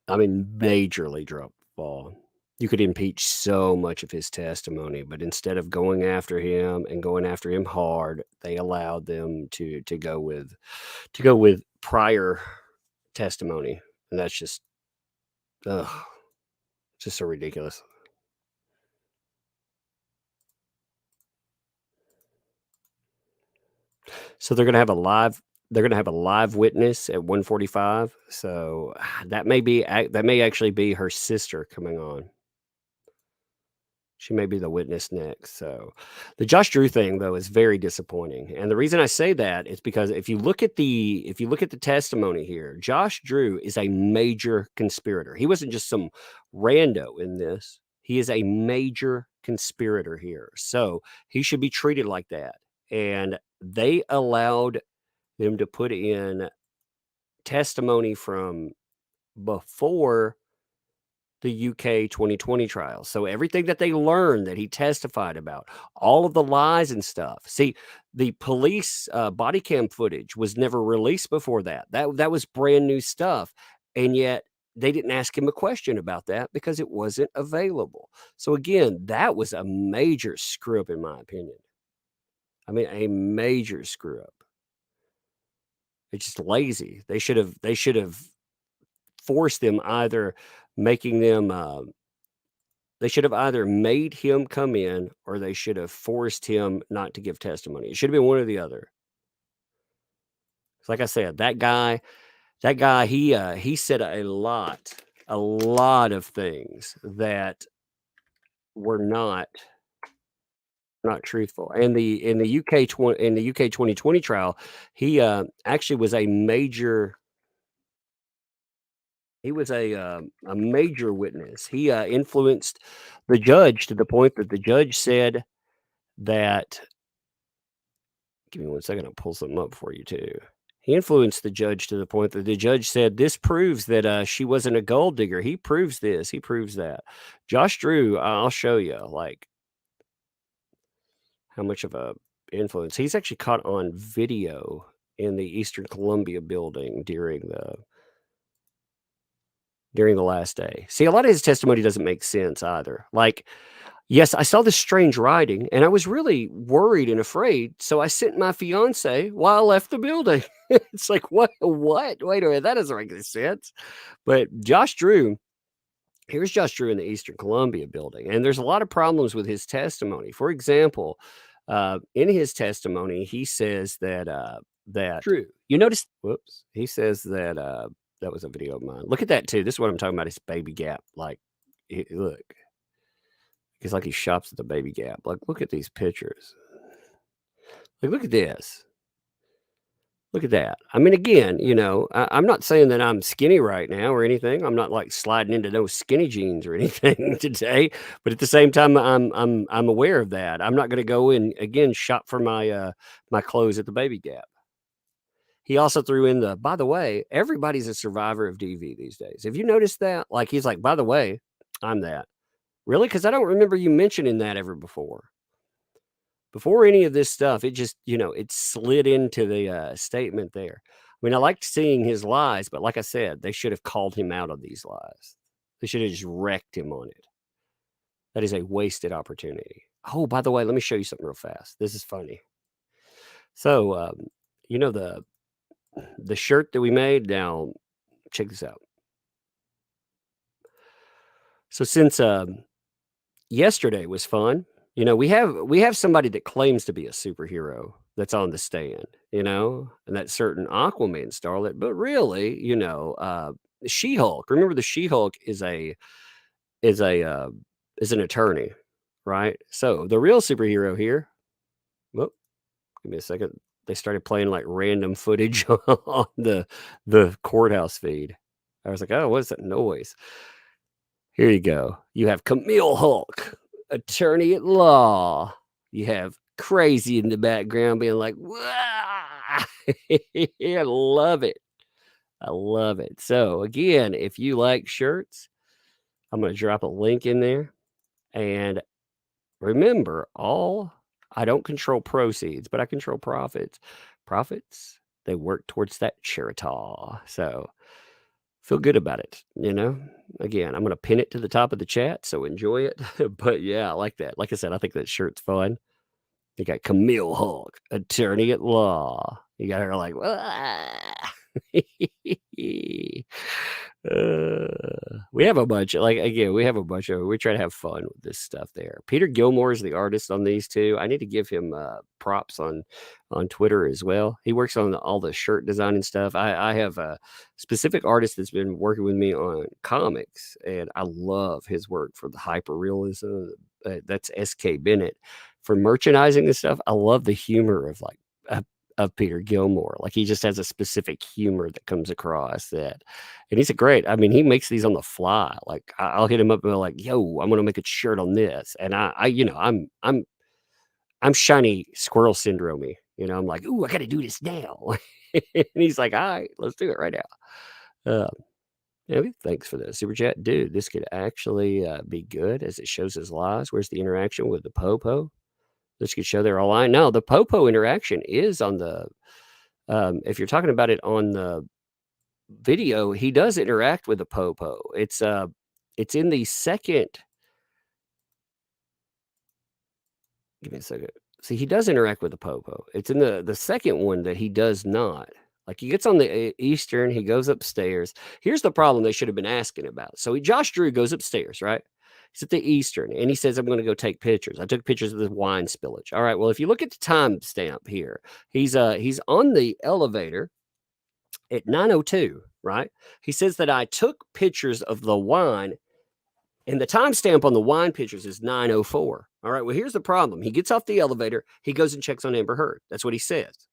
I mean, majorly dropped the ball. You could impeach so much of his testimony, but instead of going after him and going after him hard, they allowed them to go with prior testimony, and that's just so ridiculous. So they're gonna have a live witness at 1:45. So that may actually be her sister coming on. She may be the witness next. So the Josh Drew thing though is very disappointing. And the reason I say that is because if you look at the testimony here, Josh Drew is a major conspirator. He wasn't just some rando in this. He is a major conspirator here. So he should be treated like that. And they allowed them to put in testimony from before the UK 2020 trial. So everything that they learned that he testified about, all of the lies and stuff. See, the police body cam footage was never released before that. That was brand new stuff. And yet they didn't ask him a question about that because it wasn't available. So again, that was a major screw up in my opinion. I mean, a major screw up. It's just lazy. They should have forced them either making them they should have either made him come in or they should have forced him not to give testimony. It should have been one or the other. Like I said, that guy, he said a lot of things that were not truthful. And in the UK 2020 trial, he actually was a major. He was a major witness. He influenced the judge to the point that the judge said that. Give me 1 second. I'll pull something up for you too. He influenced the judge to the point that the judge said, "This proves that she wasn't a gold digger." He proves this. He proves that. Josh Drew, I'll show you like how much of a influence. He's actually caught on video in the Eastern Columbia building during the last day. See, a lot of his testimony doesn't make sense either. Like, yes, I saw this strange writing and I was really worried and afraid. So I sent my fiance while I left the building. It's like, what? Wait a minute. That doesn't make any sense. But here's Josh Drew in the Eastern Columbia building. And there's a lot of problems with his testimony. For example, in his testimony, he says that Drew, you notice, whoops, he says that was a video of mine. Look at that too. This is what I'm talking about. His baby gap. Like, look, it's like he shops at the baby gap. Like, look at these pictures. Like, look at this. Look at that. I mean, again, I'm not saying that I'm skinny right now or anything. I'm not like sliding into those skinny jeans or anything today. But at the same time, I'm aware of that. I'm not going to go and again shop for my my clothes at the baby gap. He also threw in by the way, everybody's a survivor of DV these days. Have you noticed that? Like, he's like, by the way, I'm that. Really? Because I don't remember you mentioning that ever before. Before any of this stuff, it just, it slid into the statement there. I mean, I liked seeing his lies, but like I said, they should have called him out on these lies. They should have just wrecked him on it. That is a wasted opportunity. Oh, by the way, let me show you something real fast. This is funny. So, the shirt that we made. Now, check this out. So since yesterday was fun, we have somebody that claims to be a superhero that's on the stand, and that certain Aquaman starlet, but really, She-Hulk. Remember, the She-Hulk is an attorney, right? So the real superhero here. Whoop, give me a second. They started playing like random footage on the courthouse feed. I was like, oh, what's that noise? Here you go. You have Camille Hulk, attorney at law. You have Crazy in the background being like, "Wah!" I love it. I love it. So again, if you like shirts, I'm going to drop a link in there. And remember, I don't control proceeds, but I control profits. Profits, they work towards that charity. So feel good about it, Again, I'm going to pin it to the top of the chat, so enjoy it. But yeah, I like that. Like I said, I think that shirt's fun. You got Camille Hulk, attorney at law. You got her like, we have a bunch. We try to have fun with this stuff there. Peter Gilmore is the artist on these two. I need to give him props on Twitter as well. He works on all the shirt design and stuff. I have a specific artist that's been working with me on comics, and I love his work for the hyper realism. That's S.K. Bennett. For merchandising and stuff, I love the humor of Peter Gilmore. Like, he just has a specific humor that comes across that, and he's he makes these on the fly. Like, I'll hit him up and be like, yo, I'm going to make a shirt on this. And I'm shiny squirrel syndrome-y. I'm like, ooh, I got to do this now. And he's like, all right, let's do it right now. Thanks for the super chat. Dude, this could actually be good as it shows his lies. Where's the interaction with the Popo? This could show they're all lying. No, the Popo interaction is on the, if you're talking about it on the video, he does interact with the Popo. It's in the second. Give me a second. See, he does interact with the Popo. It's in the second one that he does not. Like, he gets on the Eastern, he goes upstairs. Here's the problem they should have been asking about. So Josh Drew goes upstairs, right? He's at the Eastern, and he says, I'm going to go take pictures. I took pictures of the wine spillage. All right, well, if you look at the timestamp here, he's on the elevator at 9:02, right? He says that I took pictures of the wine, and the timestamp on the wine pictures is 9:04. All right, well, here's the problem. He gets off the elevator. He goes and checks on Amber Heard. That's what he says.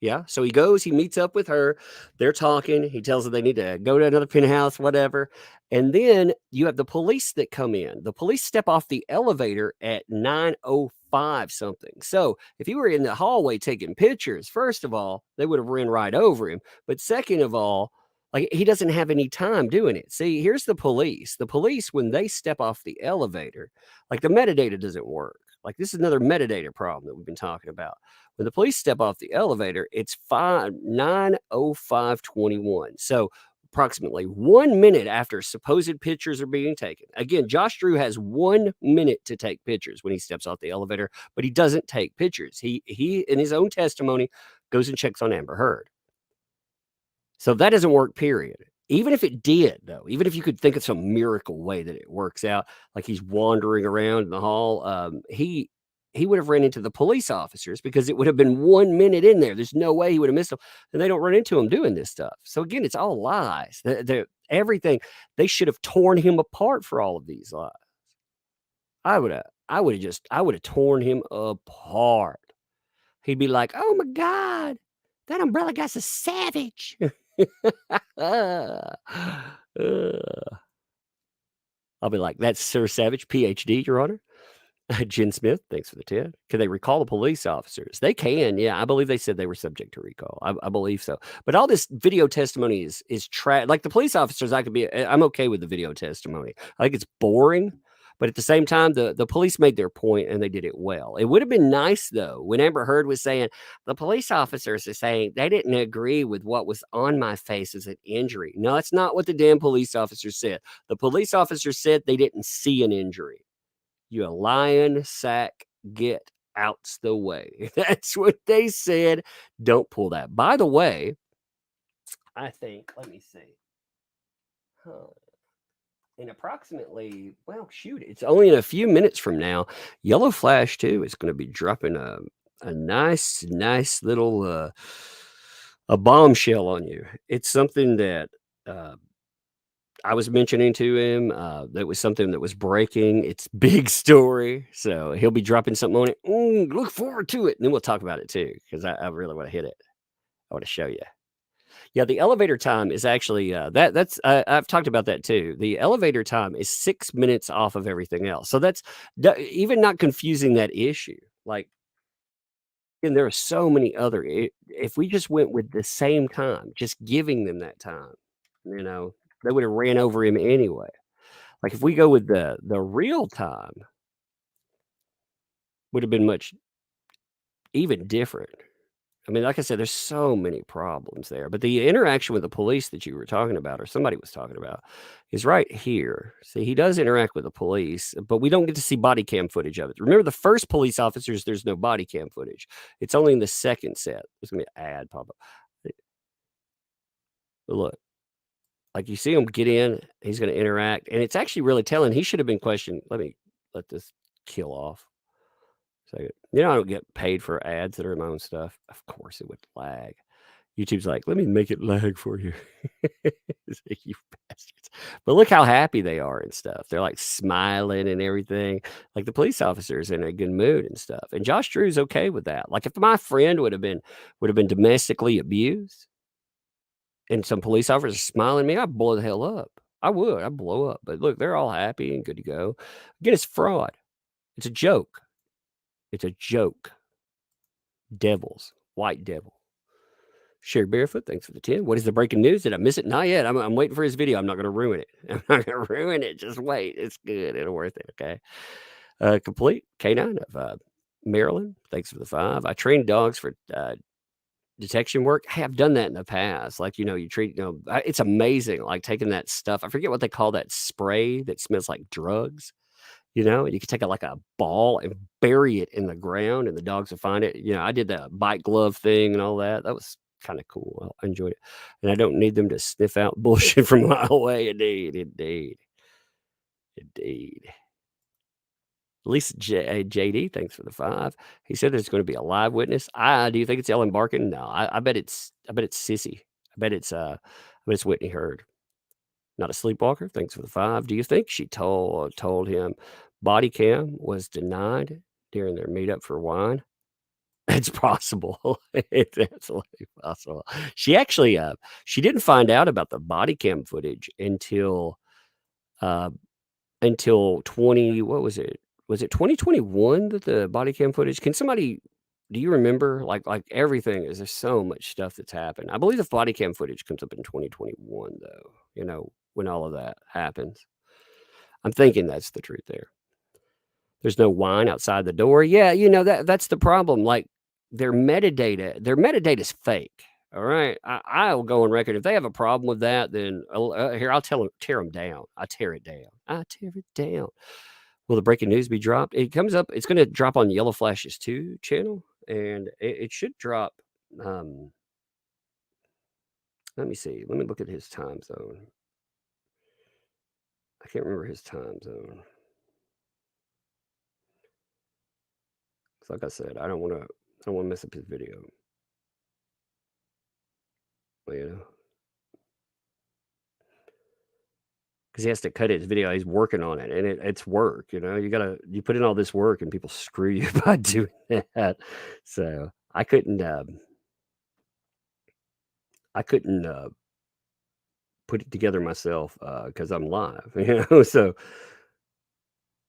Yeah. So he goes, he meets up with her. They're talking. He tells her they need to go to another penthouse, whatever. And then you have the police that come in. The police step off the elevator at 9:05 something. So if he were in the hallway taking pictures, first of all, they would have ran right over him. But second of all, like, he doesn't have any time doing it. See, here's the police. The police, when they step off the elevator, like, the metadata doesn't work. Like, this is another metadata problem that we've been talking about. When the police step off the elevator, it's 9:05:21. So approximately 1 minute after supposed pictures are being taken. Again, Josh Drew has 1 minute to take pictures when he steps off the elevator, but he doesn't take pictures. He in his own testimony goes and checks on Amber Heard. So that doesn't work, period. Even if it did, though, even if you could think of some miracle way that it works out, like he's wandering around in the hall, he would have ran into the police officers because it would have been 1 minute in there. There's no way he would have missed them, and they don't run into him doing this stuff. So again, it's all lies. Everything, they should have torn him apart for all of these lies. I would have torn him apart. He'd be like, "Oh my God, that umbrella guy's a savage." I'll be like, "That's Sir Savage, PhD, Your Honor." Jen Smith, thanks for the 10. Can they recall the police officers? They can. Yeah, I believe they said they were subject to recall. I believe so. But all this video testimony is like the police officers. I'm okay with the video testimony. I think it's boring, but at the same time, the police made their point and they did it well. It would have been nice though when Amber Heard was saying the police officers are saying they didn't agree with what was on my face as an injury. No, that's not what the damn police officers said. The police officers said they didn't see an injury. You a lion sack, get out the way. That's what they said. Don't pull that. By the way, I think, let me see. In approximately, well, shoot, it's only in a few minutes from now, Yellow Flash 2 is going to be dropping a nice little a bombshell on you. It's something that I was mentioning to him, that was something that was breaking. It's big story, so he'll be dropping something on it. Look forward to it, and then we'll talk about it too, because I really want to hit it. I want to show you. Yeah, the elevator time is actually that's I've talked about that too. The elevator time is 6 minutes off of everything else, so that's even not confusing that issue. Like, and there are so many other. If we just went with the same time, just giving them that time, they would have ran over him anyway. Like, if we go with the real time, would have been much even different. I mean, like I said, there's so many problems there, but the interaction with the police that you were talking about, or somebody was talking about, is right here. See, he does interact with the police, but we don't get to see body cam footage of it. Remember, the first police officers, there's no body cam footage. It's only in the second set. There's gonna be an ad pop up. But look, like, you see him get in, he's gonna interact, and it's actually really telling. He should have been questioned. Let me let this kill off. So, I don't get paid for ads that are my own stuff. Of course, it would lag. YouTube's like, "Let me make it lag for you." It's like, "You bastards." But look how happy they are and stuff. They're, like, smiling and everything. Like, the police officer's in a good mood and stuff, and Josh Drew's okay with that. Like, if my friend would have been domestically abused and some police officers smiling at me, I'd blow the hell up. I would. I'd blow up. But look, they're all happy and good to go. Again, it's fraud. It's a joke. It's a joke. Devils. White devil. Sherry Barefoot, thanks for the 10. What is the breaking news? Did I miss it? Not yet. I'm waiting for his video. I'm not going to ruin it. I'm not going to ruin it. Just wait. It's good. It'll worth it. Okay. Complete K9 of Maryland. Thanks for the 5. I train dogs for detection work. Hey, I've done that in the past. Like, you treat, it's amazing. Like, taking that stuff. I forget what they call that spray that smells like drugs. You can take a ball and bury it in the ground and the dogs will find it. I did the bite glove thing and all that. That was kind of cool. I enjoyed it. And I don't need them to sniff out bullshit from a mile away. Indeed. Lisa JD, thanks for the 5. He said there's going to be a live witness. Do you think it's Ellen Barkin? No, I bet it's Sissy. I bet it's Whitney Heard. Not a sleepwalker. Thanks for the 5. Do you think she told him body cam was denied during their meetup for wine? It's possible. It's absolutely possible. She actually she didn't find out about the body cam footage until 20, what was it? Was it 2021 that the body cam footage? Do you remember? Like everything is, there's so much stuff that's happened. I believe the body cam footage comes up in 2021 though, when all of that happens. I'm thinking that's the truth there. There's no wine outside the door. Yeah, that's the problem. Like their metadata's fake. All right, I'll go on record if they have a problem with that. Then I'll tell them tear them down. I tear it down. I tear it down. Will the breaking news be dropped? It comes up. It's going to drop on Yellow Flashes 2 channel, and it should drop. Let me see. Let me look at his time zone. I can't remember his time zone. Like I said, I don't want to mess up his video. Because he has to cut his video. He's working on it, and it's work. You put in all this work, and people screw you by doing that. So I couldn't put it together myself because I'm live. So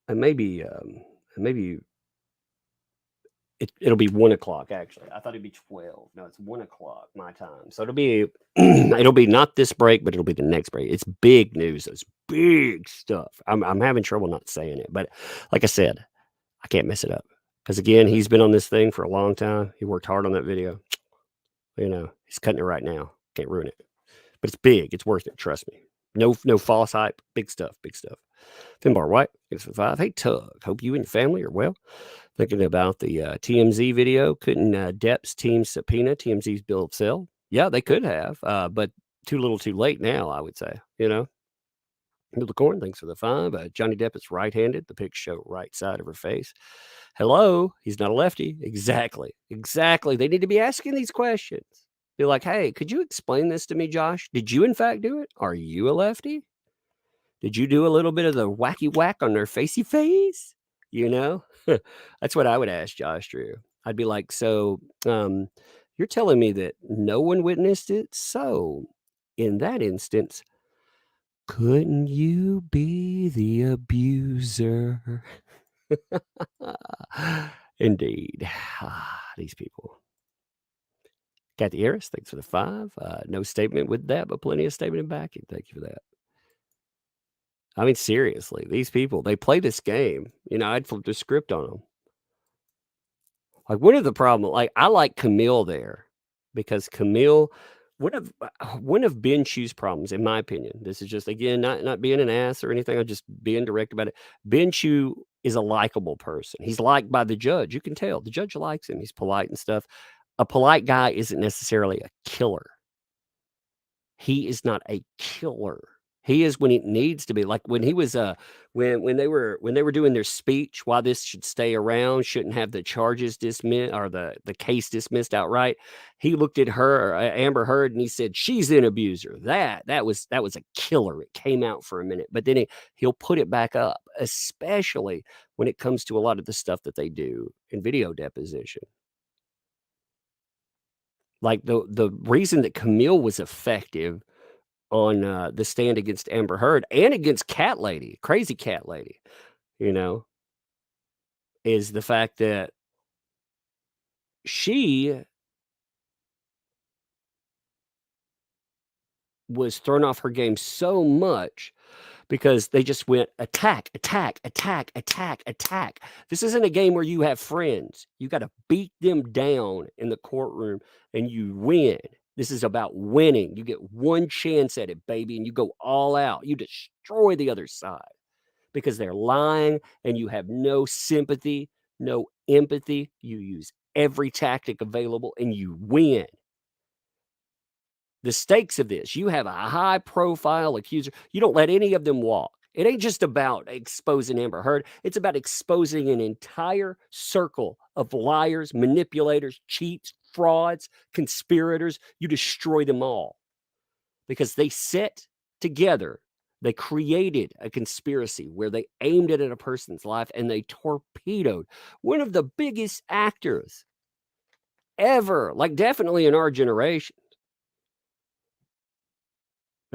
and maybe it'll be 1:00 actually. I thought it'd be 12. No, it's 1:00 my time. So it'll be it'll be not this break, but it'll be the next break. It's big news. It's big stuff. I'm having trouble not saying it, but like I said, I can't mess it up because again, he's been on this thing for a long time. He worked hard on that video. He's cutting it right now. Can't ruin it. But it's big. It's worth it. Trust me. No false hype. Big stuff. Big stuff. Finbar White, thanks for 5. Hey, Tug. Hope you and your family are well. Thinking about the TMZ video. Couldn't Depp's team subpoena TMZ's bill of sale? Yeah, they could have, but too little too late now, I would say. Unicorn, thanks for the 5. Johnny Depp is right-handed. The pics show right side of her face. Hello, he's not a lefty. Exactly. They need to be asking these questions. Be like, hey, could you explain this to me, Josh? Did you in fact do it? Are you a lefty? Did you do a little bit of the wacky whack on their facey face? That's what I would ask Josh Drew. I'd be like, so you're telling me that no one witnessed it? So in that instance, couldn't you be the abuser? Indeed. These people. Kathy Harris, thanks for the 5. No statement with that, but plenty of statement backing. Thank you for that. I mean, seriously, these people, they play this game. I'd flip the script on them. Like, what are the problem? Like, I like Camille there because Camille, one of Ben Chu's problems, in my opinion, this is just, again, not being an ass or anything, I'm just being direct about it. Ben Chu is a likable person. He's liked by the judge. You can tell. The judge likes him. He's polite and stuff. A polite guy isn't necessarily a killer. He is not a killer. He is when it needs to be. Like when he was when they were doing their speech why this should stay around, shouldn't have the charges dismissed or the case dismissed outright. He looked at her, Amber Heard, and he said, she's an abuser. That was a killer. It came out for a minute, but then he'll put it back up, especially when it comes to a lot of the stuff that they do in video deposition. Like the reason that Camille was effective on the stand against Amber Heard and against Crazy Cat Lady, is the fact that she was thrown off her game so much because they just went attack. This isn't a game where you have friends. You got to beat them down in the courtroom and you win. This is about winning. You get one chance at it, baby, and you go all out. You destroy the other side because they're lying and you have no sympathy, no empathy. You use every tactic available and you win. The stakes of this, you have a high profile accuser. You don't let any of them walk. It ain't just about exposing Amber Heard. It's about exposing an entire circle of liars, manipulators, cheats, frauds, conspirators. You destroy them all because they set together. They created a conspiracy where they aimed it at a person's life and they torpedoed one of the biggest actors ever, like definitely in our generation.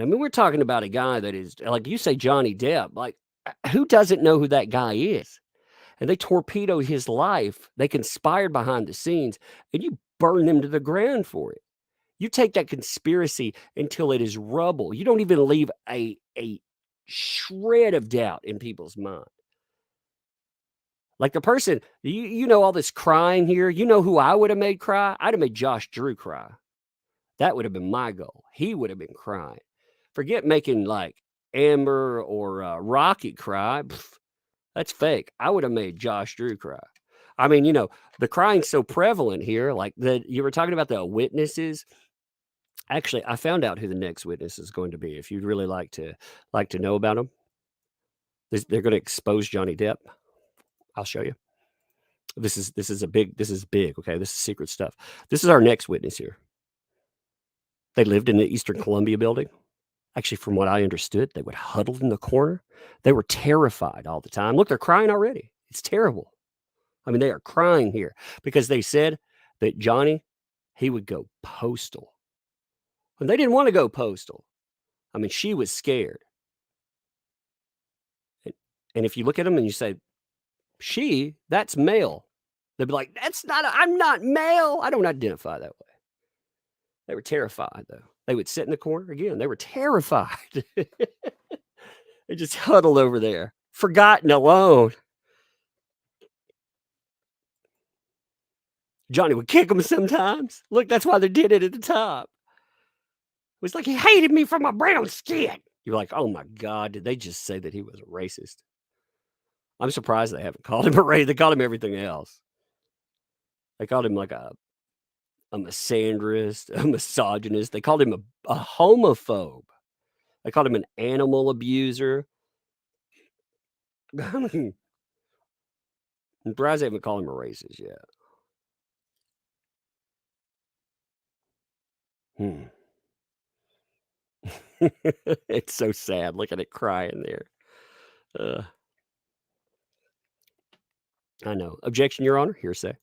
I mean, we're talking about a guy that is, like you say, Johnny Depp. Like, who doesn't know who that guy is? And they torpedoed his life. They conspired behind the scenes, and you burn them to the ground for it. You take that conspiracy until it is rubble. You don't even leave a shred of doubt in people's mind. Like the person, you know, all this crying here. You know who I would have made cry? I'd have made Josh Drew cry. That would have been my goal. He would have been crying. Forget making like Amber or Rocky cry. Pff, that's fake. I would have made Josh Drew cry. I mean, you know, the crying's so prevalent here. Like you were talking about the witnesses. Actually, I found out who the next witness is going to be. If you'd really like to know about them, they're going to expose Johnny Depp. I'll show you. This is big. Okay, this is secret stuff. This is our next witness here. They lived in the Eastern Columbia building. Actually, from what I understood, they would huddle in the corner. They were terrified all the time. Look, they're crying already. It's terrible. I mean, they are crying here because they said that Johnny, he would go postal. And they didn't want to go postal. I mean, she was scared. And if you look at them and you say, that's male. They'll be like, I'm not male. I don't identify that way. They were terrified, though. They would sit in the corner again. They were terrified. They just huddled over there, forgotten, alone. Johnny would kick them sometimes. Look, that's why they did it at the top. It was like he hated me for my brown skin. You're like, oh my God, did they just say that he was a racist? I'm surprised they haven't called him a racist. They called him everything else. They called him like a misandrist, a misogynist. They called him a homophobe. They called him an animal abuser. I'm surprised they haven't called him a racist yet. It's so sad. Look at it crying there. I know. Objection, Your Honor. Hearsay.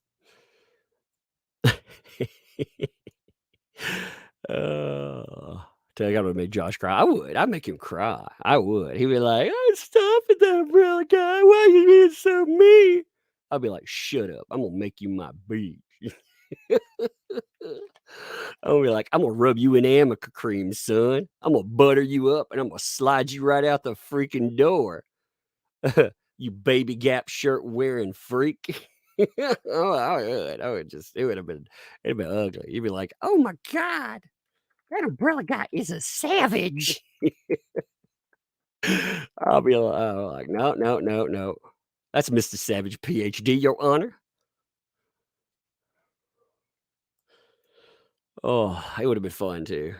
Tell you, I would have made Josh cry. I would. I'd make him cry. I would. He'd be like, "Oh, stop it, that umbrella guy. Why are you being so mean?" I'd be like, "Shut up. I'm gonna make you my beach." I'm gonna be like, "I'm gonna rub you in amica cream, son. I'm gonna butter you up and I'm gonna slide you right out the freaking door. You baby Gap shirt wearing freak." Oh, I would just, it'd have been ugly. You'd be like, "Oh my God, that umbrella guy is a savage." I'll be like, "No, no, no, no. That's Mr. Savage, PhD, Your Honor." Oh, it would have been fun too.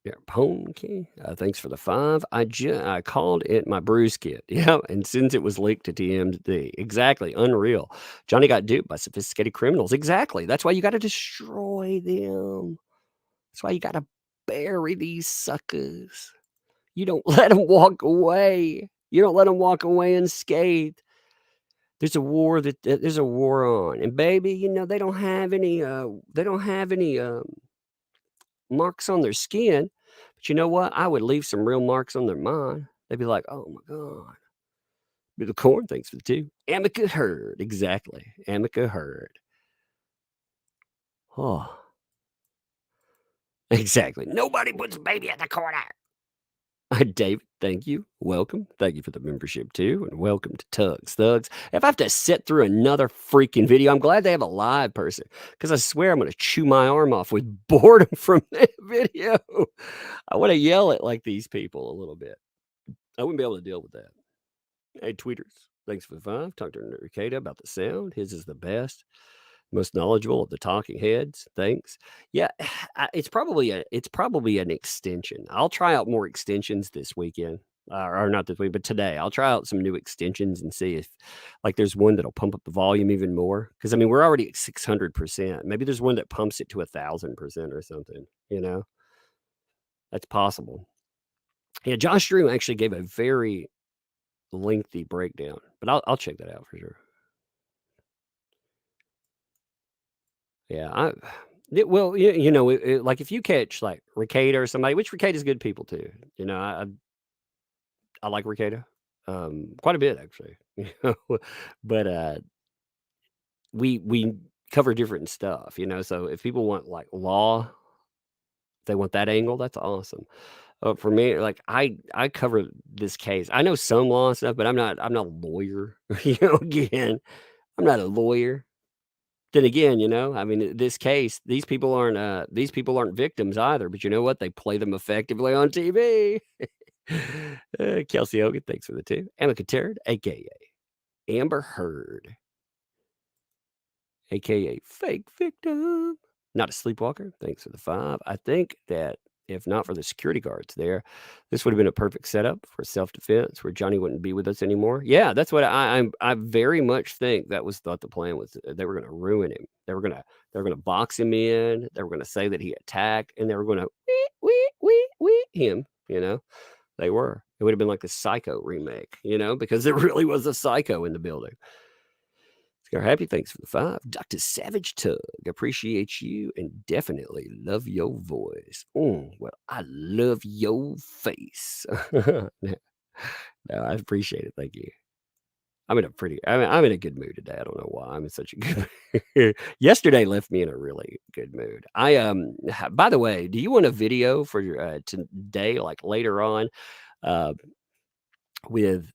Yeah, Pone Key. Thanks for the 5. I called it my bruise kit. Yeah, and since it was leaked to TMZ. Exactly. Unreal. Johnny got duped by sophisticated criminals. Exactly. That's why you got to destroy them. That's why you got to bury these suckers. You don't let them walk away. You don't let them walk away unscathed. There's a war there's a war on, and baby, you know they don't have any marks on their skin. But you know what? I would leave some real marks on their mind. They'd be like, "Oh my God." Be the corn, thanks for the 2. Amica Herd. Exactly. Amica Herd. Oh. Exactly. Nobody puts baby at the corner. David, thank you. Welcome. Thank you for the membership too. And welcome to Tugs Thugs. If I have to sit through another freaking video, I'm glad they have a live person because I swear I'm going to chew my arm off with boredom from that video. I want to yell at like these people a little bit. I wouldn't be able to deal with that. Hey, tweeters, thanks for the 5. Talk to Ricada about the sound. His is the best. Most knowledgeable of the talking heads. Thanks. Yeah, it's probably an extension. I'll try out more extensions this weekend, or not this week, but today. I'll try out some new extensions and see if, like, there's one that'll pump up the volume even more. Because I mean, we're already at 600%. Maybe there's one that pumps it to 1,000% or something. You know, that's possible. Yeah, Josh Drew actually gave a very lengthy breakdown, but I'll check that out for sure. Yeah, well, you know, like if you catch like Ricada or somebody, which Ricada's good people too. You know, I like Ricada, quite a bit actually. You know, but we cover different stuff. You know, so if people want like law, if they want that angle, that's awesome. For me, like I cover this case. I know some law and stuff, but I'm not a lawyer. Again, I'm not a lawyer. Then again, I mean, this case, these people aren't victims either. But you know what? They play them effectively on TV. Kelsey Hogan, thanks for the 2. Emma Terrard, aka Amber Heard, aka Fake Victim. Not a sleepwalker. Thanks for the 5. I think that if not for the security guards there, this would have been a perfect setup for self-defense where Johnny wouldn't be with us anymore. Yeah, that's what I very much think that was thought the plan was. They were going to ruin him. They were going to box him in. They were going to say that he attacked, and they were going to wee him. They were. It would have been like the Psycho remake, because there really was a psycho in the building. You're happy. Thanks for the 5. Dr. Savage Tug, appreciate you and definitely love your voice. Well, I love your face. No, I appreciate it. Thank you. I'm in a good mood today. I don't know why I'm in such a good mood. Yesterday left me in a really good mood. By the way, do you want a video for today, like later on, with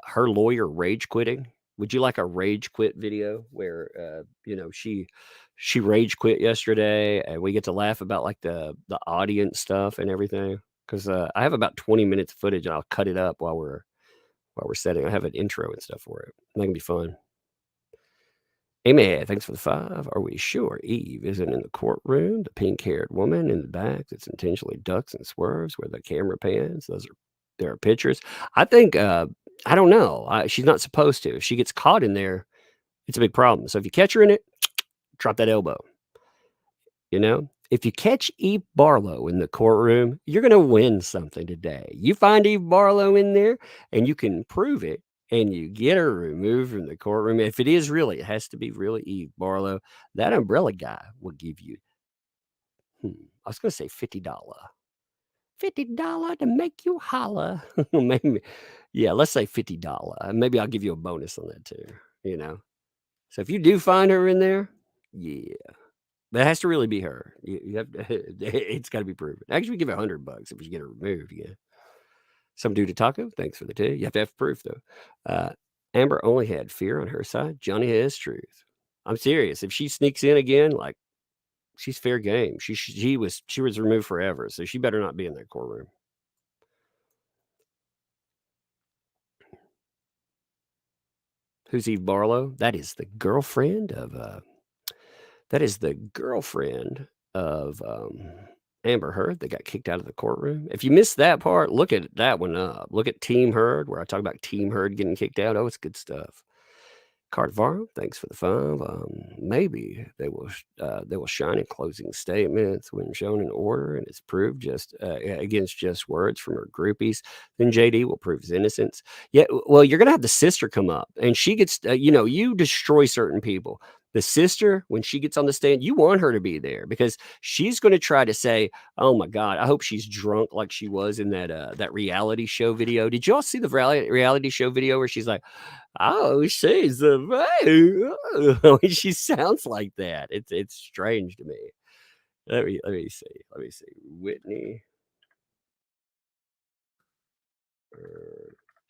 her lawyer rage quitting? Would you like a rage quit video where she rage quit yesterday and we get to laugh about like the audience stuff and everything? Because I have about 20 minutes of footage and I'll cut it up while we're setting. I have an intro and stuff for it. That can be fun. Amy, thanks for the 5. Are we sure Eve isn't in the courtroom? The pink-haired woman in the back that's intentionally ducks and swerves where the camera pans. There are pictures. I think I don't know. She's not supposed to. If she gets caught in there, it's a big problem. So if you catch her in it, drop that elbow. If you catch Eve Barlow in the courtroom, you're going to win something today. You find Eve Barlow in there and you can prove it and you get her removed from the courtroom. If it has to be really Eve Barlow, that umbrella guy will give you, I was going to say $50. $50 to make you holla. Maybe, yeah, let's say $50. Maybe I'll give you a bonus on that too, So if you do find her in there, yeah. That has to really be her. You have to, it's got to be proven. Actually, we give $100 if you get her removed. Yeah. Some dude to taco. Thanks for the 2. You have to have proof though. Amber only had fear on her side. Johnny has truth. I'm serious. If she sneaks in again, like she's fair game. She was removed forever, so she better not be in that courtroom. Who's Eve Barlow? That is the girlfriend of Amber Heard that got kicked out of the courtroom. If you missed that part, look at that one up. Look at Team Heard, where I talk about Team Heard getting kicked out. Oh, it's good stuff. Carvaro, thanks for the 5. Maybe they will shine in closing statements when shown in order and it's proved just against just words from her groupies. Then JD will prove his innocence. Yeah, well, you're gonna have the sister come up, and she gets you destroy certain people. The sister, when she gets on the stand, you want her to be there because she's going to try to say, "Oh my God, I hope she's drunk like she was in that reality show video." Did you all see the reality show video where she's like, "Oh, she's the she sounds like that. It's strange to me. Let me see. Whitney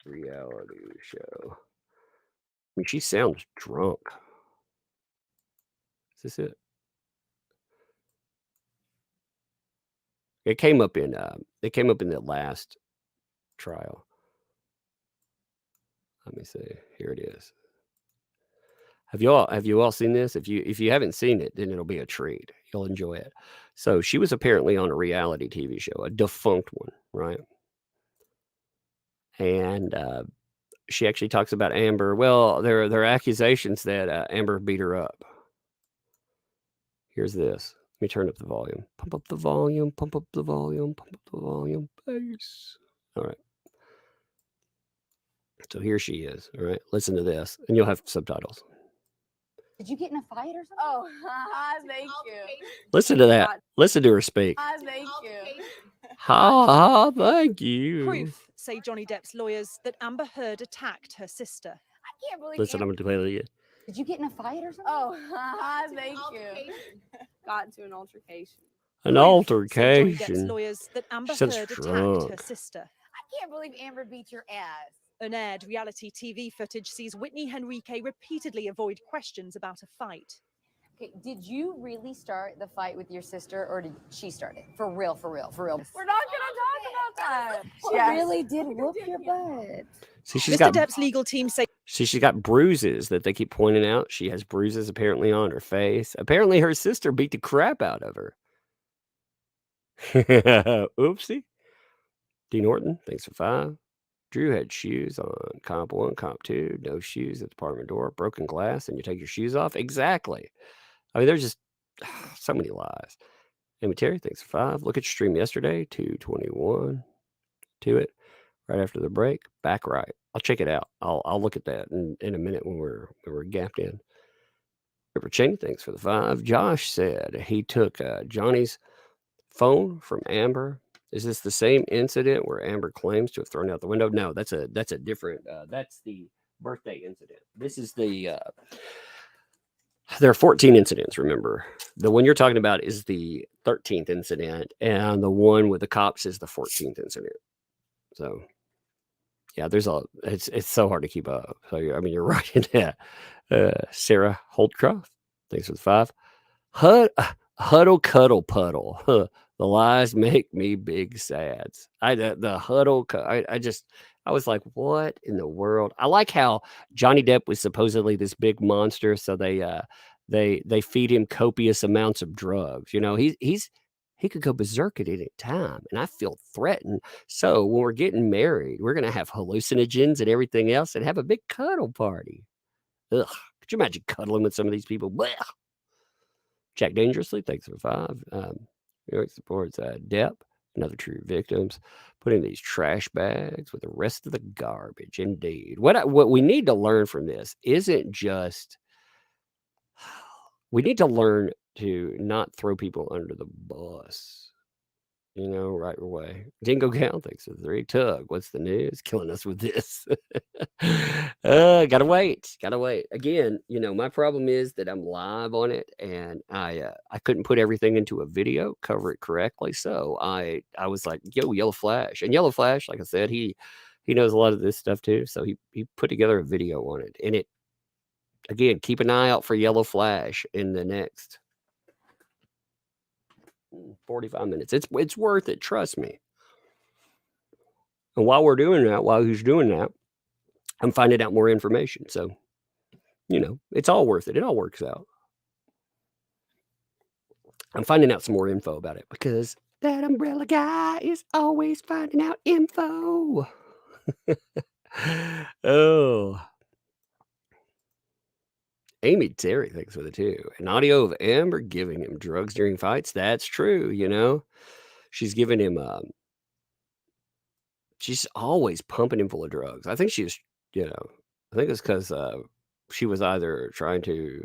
reality show. I mean, she sounds drunk. Is this it? It came up in the last trial. Let me see. Here it is. Have you all seen this? If you haven't seen it, then it'll be a treat. You'll enjoy it. So she was apparently on a reality TV show, a defunct one, right? And she actually talks about Amber. Well, there are accusations that Amber beat her up. Here's this. Let me turn up the volume. Pump up the volume. Pump up the volume. Pump up the volume. Bass. All right. So here she is. All right. Listen to this, and you'll have subtitles. Did you get in a fight or something? Oh, thank you. Listen to that. Listen to her speak. Thank you. Ha, thank you. Proof, say Johnny Depp's lawyers, that Amber Heard attacked her sister. I can't believe Listen, I'm going to play it again. Did you get in a fight or something? Oh, thank you. Got into an altercation. An Proof, say Johnny Depp's altercation. lawyers, that Amber She said Heard it's attacked her drunk. sister. I can't believe Amber beat your ass. Unaired reality TV footage sees Whitney Henrique repeatedly avoid questions about a fight. Okay, did you really start the fight with your sister or did she start it? For real, for real, for real. We're not gonna talk about that. She really did whoop your butt. See, she's Mr. got Depp's legal team say she's got bruises that they keep pointing out. She has bruises apparently on her face. Apparently, her sister beat the crap out of her. Oopsie. Dean Norton, thanks for 5. Drew had shoes on comp 1, comp 2, no shoes at the apartment door, broken glass, and you take your shoes off? Exactly. I mean, there's just so many lies. Amy Terry, thanks for 5. Look at your stream yesterday, 2:21 to it. Right after the break, back right. I'll check it out. I'll look at that in a minute when we're gapped in. Ripper Cheney, thanks for the 5. Josh said he took Johnny's phone from Amber. Is this the same incident where Amber claims to have thrown out the window? No, that's a different. That's the birthday incident. This is the. There are 14 incidents. Remember, the one you're talking about is the 13th incident, and the one with the cops is the 14th incident. So, yeah, it's so hard to keep up. So, I mean, you're right in that. Sarah Holdcroft, thanks for the 5. Huddle cuddle puddle. Huh. The lies make me big sads. The huddle. I was like, what in the world? I like how Johnny Depp was supposedly this big monster, so they feed him copious amounts of drugs. You know, he could go berserk at any time, and I feel threatened. So when we're getting married, we're gonna have hallucinogens and everything else, and have a big cuddle party. Ugh, could you imagine cuddling with some of these people? Blech. Jack Dangerously, thanks for 5. Eric supports Depp and other true victims, putting these trash bags with the rest of the garbage. Indeed. What we need to learn from this isn't just we need to learn to not throw people under the bus. You know, right away. Dingo Gal, thanks for 3. Tug, what's the news? Killing us with this. Gotta wait. Again, you know, my problem is that I'm live on it, and I couldn't put everything into a video, cover it correctly. So I was like, yo, Yellow Flash. And Yellow Flash, like I said, he knows a lot of this stuff too. So he put together a video on it. And it again, keep an eye out for Yellow Flash in the next 45 minutes. It's worth it, trust me. And while he's doing that, I'm finding out more information. So, you know, it's all worth it. It all works out. I'm finding out some more info about it because that umbrella guy is always finding out info. Oh. Amy Terry, thanks for the 2. An audio of Amber giving him drugs during fights. That's true, you know. She's giving him she's always pumping him full of drugs. I think she's, you know, I think it's because she was either trying to.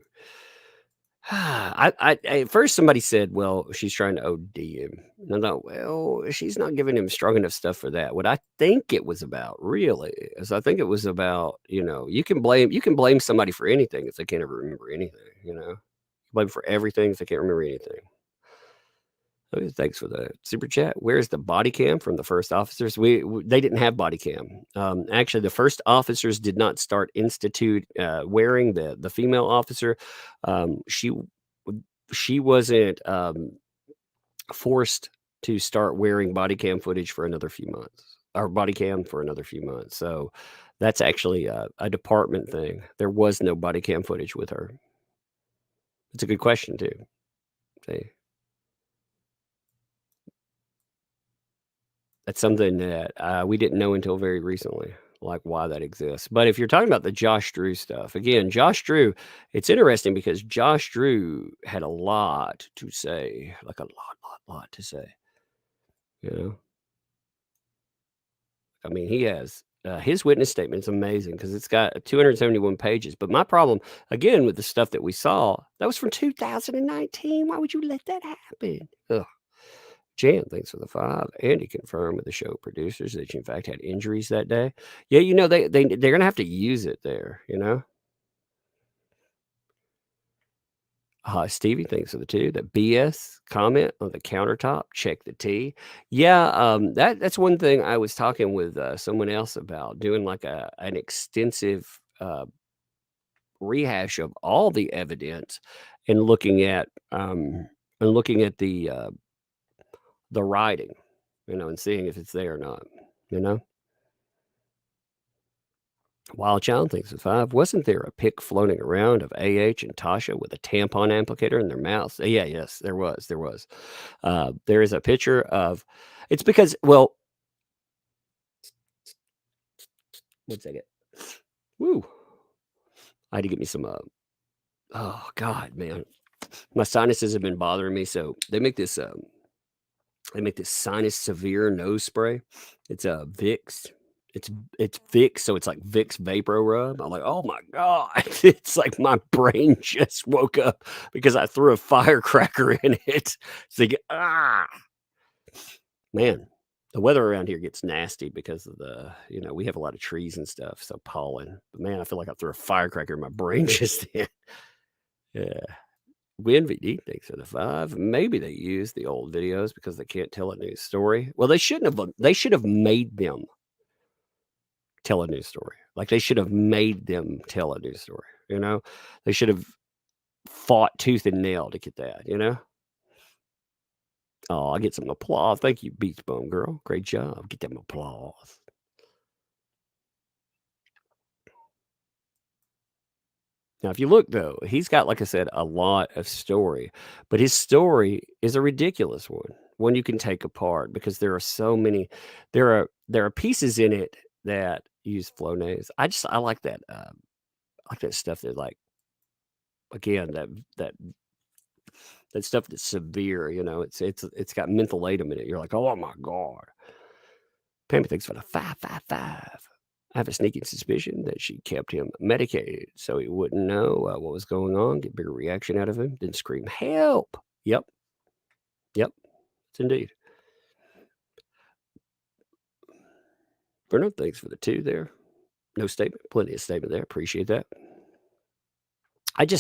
At first somebody said, well, she's trying to OD him. And I thought, well, she's not giving him strong enough stuff for that. What I think it was about really is I think it was about, you know, you can blame somebody for anything if they can't ever remember anything, you know. Blame for everything if they can't remember anything. Okay, thanks for the super chat. Where's the body cam from the first officers? They didn't have body cam. Actually, the first officers did not start institute wearing the female officer. She wasn't forced to start wearing body cam footage for another few months, or body cam for another few months. So that's actually a department thing. There was no body cam footage with her. It's a good question too. See. That's something that we didn't know until very recently, like why that exists. But if you're talking about the Josh Drew stuff, again, Josh Drew, it's interesting because Josh Drew had a lot to say, like a lot to say. You know, I mean, he has his witness statement is amazing because it's got 271 pages. But my problem, again, with the stuff that we saw, that was from 2019. Why would you let that happen? Ugh. Jan, thanks for the 5. Andy confirmed with the show producers that she in fact had injuries that day. Yeah, you know, they're gonna have to use it there, you know. Stevie thinks of the two. The BS comment on the countertop. Check the T. Yeah, that's one thing I was talking with someone else about, doing like an extensive rehash of all the evidence and looking at the writing, and seeing if it's there or not. You know, Wild Child thinks it's 5. Wasn't there a pic floating around of AH and Tasha with a tampon applicator in their mouths? Yeah, yes, there was. There is a picture of. It's because, well, 1 second. Woo! I had to get me some. Oh God, man, my sinuses have been bothering me. So they make this. They make this sinus severe nose spray. It's a Vicks. It's Vicks, so it's like Vicks Vapor Rub. I'm like, oh my God. It's like my brain just woke up because I threw a firecracker in it. It's like, man, the weather around here gets nasty because of we have a lot of trees and stuff, so pollen. But man, I feel like I threw a firecracker in my brain just then. Yeah. WinVD thinks of the 5. Maybe they use the old videos because they can't tell a new story. Well, they shouldn't have. They should have made them tell a new story. Like, they should have made them tell a new story. They should have fought tooth and nail to get that. Oh, I get some applause. Thank you, Beach Bum Girl. Great job. Get them applause. Now, if you look, though, he's got, like I said, a lot of story, but his story is a ridiculous one you can take apart because there are so many. There are pieces in it that use Flonase. I like that. I like that stuff that, like, again, that stuff that's severe. It's got mentholatum in it. You're like, oh my God. Pammy thinks for the 555. I have a sneaking suspicion that she kept him medicated so he wouldn't know what was going on, get bigger reaction out of him, then scream, help. Yep. It's indeed. Bruno, thanks for the 2 there. No statement. Plenty of statement there. Appreciate that. Like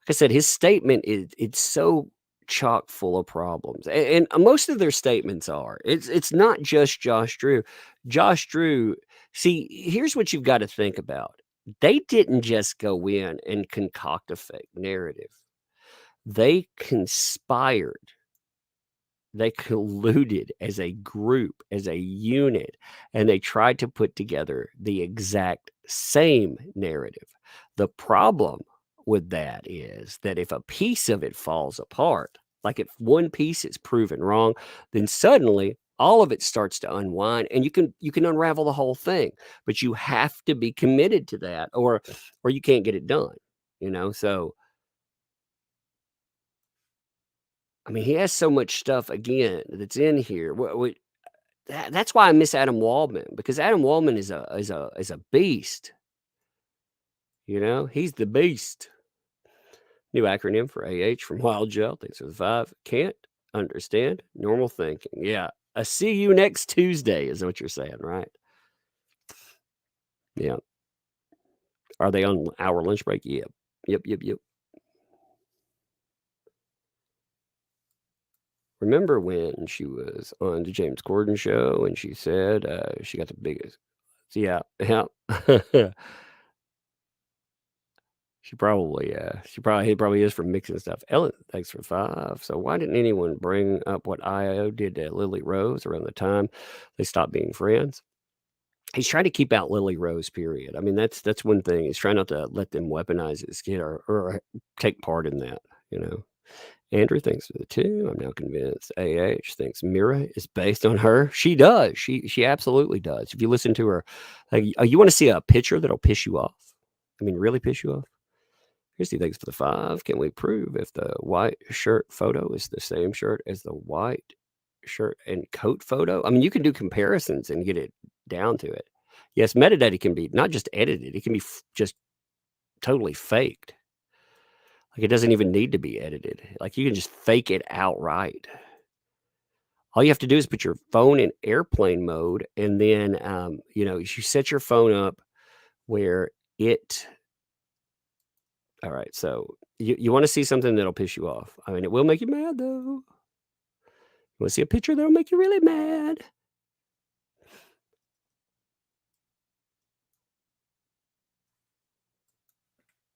I said, his statement it's so chock full of problems. And most of their statements are. It's not just Josh Drew. Josh Drew, see, here's what you've got to think about. They didn't just go in and concoct a fake narrative. They conspired. They colluded as a group, as a unit, and they tried to put together the exact same narrative. The problem with that is that if a piece of it falls apart, like if one piece is proven wrong, then suddenly all of it starts to unwind and you can unravel the whole thing. But you have to be committed to that or you can't get it done. So I mean, he has so much stuff again that's in here. That's why I miss Adam Waldman, because Adam Waldman is a beast. He's the beast. New acronym for AH from Wild Gel. Thanks for the 5. Can't understand normal thinking. Yeah. I see you next Tuesday is what you're saying, right? Yeah. Are they on our lunch break? Yep. Yep. Remember when she was on the James Corden show and she said she got the biggest. Yeah. He probably is for mixing stuff. Ellen, thanks for 5. So why didn't anyone bring up what IO did to Lily Rose around the time they stopped being friends? He's trying to keep out Lily Rose, period. I mean, that's one thing. He's trying not to let them weaponize his kid or take part in that, Andrew thinks of the 2. I'm now convinced AH thinks Mira is based on her. She does. She absolutely does. If you listen to her, you want to see a picture that'll piss you off? I mean, really piss you off? Christy thanks for the 5. Can we prove if the white shirt photo is the same shirt as the white shirt and coat photo? I mean, you can do comparisons and get it down to it. Yes, metadata can be not just edited. It can be just totally faked. Like, it doesn't even need to be edited. Like, you can just fake it outright. All you have to do is put your phone in airplane mode, and then, you set your phone up where it All right. So you want to see something that'll piss you off. I mean, it will make you mad, though. You want to see a picture that'll make you really mad?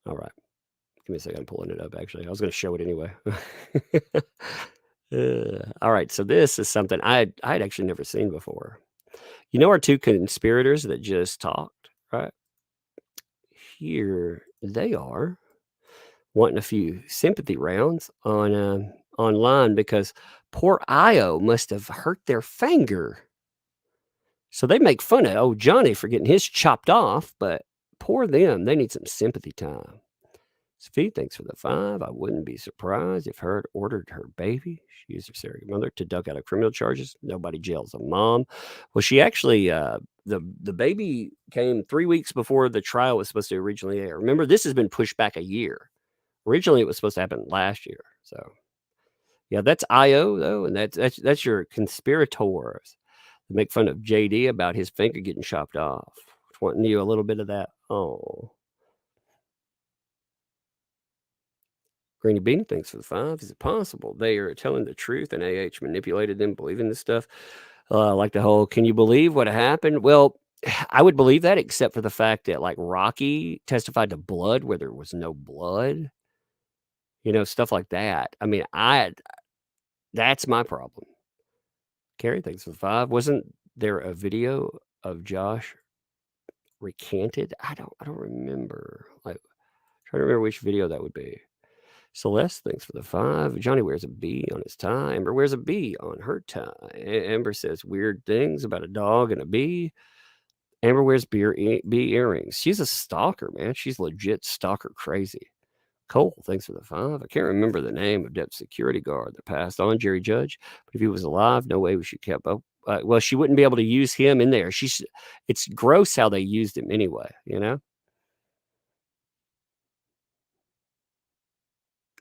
All right. Give me a second. I'm pulling it up, actually. I was going to show it anyway. All right. So this is something I'd actually never seen before. You know our two conspirators that just talked, right? Here they are wanting a few sympathy rounds on online because poor Io must have hurt their finger. So they make fun of old Johnny for getting his chopped off, but poor them. They need some sympathy time. Sophie, thanks for the 5. I wouldn't be surprised if Heard ordered her baby. She used her surrogate mother to duck out of criminal charges. Nobody jails a mom. Well, she actually, the baby came 3 weeks before the trial was supposed to originally air. Remember, this has been pushed back a year. Originally, it was supposed to happen last year. So, yeah, that's Io though, and that's your conspirators. They make fun of JD about his finger getting chopped off. Wanting you a little bit of that. Oh. Greeny Beanie, thanks for the 5. Is it possible they are telling the truth and AH manipulated them believing this stuff? Like the whole, can you believe what happened? Well, I would believe that, except for the fact that like Rocky testified to blood where there was no blood. Stuff like that. I mean, that's my problem. Carrie, thanks for the 5. Wasn't there a video of Josh recanted? I don't remember. Like, trying to remember which video that would be. Celeste, thanks for the 5. Johnny wears a bee on his tie. Amber wears a bee on her tie. Amber says weird things about a dog and a bee. Amber wears bee earrings. She's a stalker, man. She's legit stalker crazy. Cole, thanks for the 5. I can't remember the name of Depp's security guard that passed on, Jerry Judge. But if he was alive, no way we should kept up. Well, she wouldn't be able to use him in there. It's gross how they used him anyway,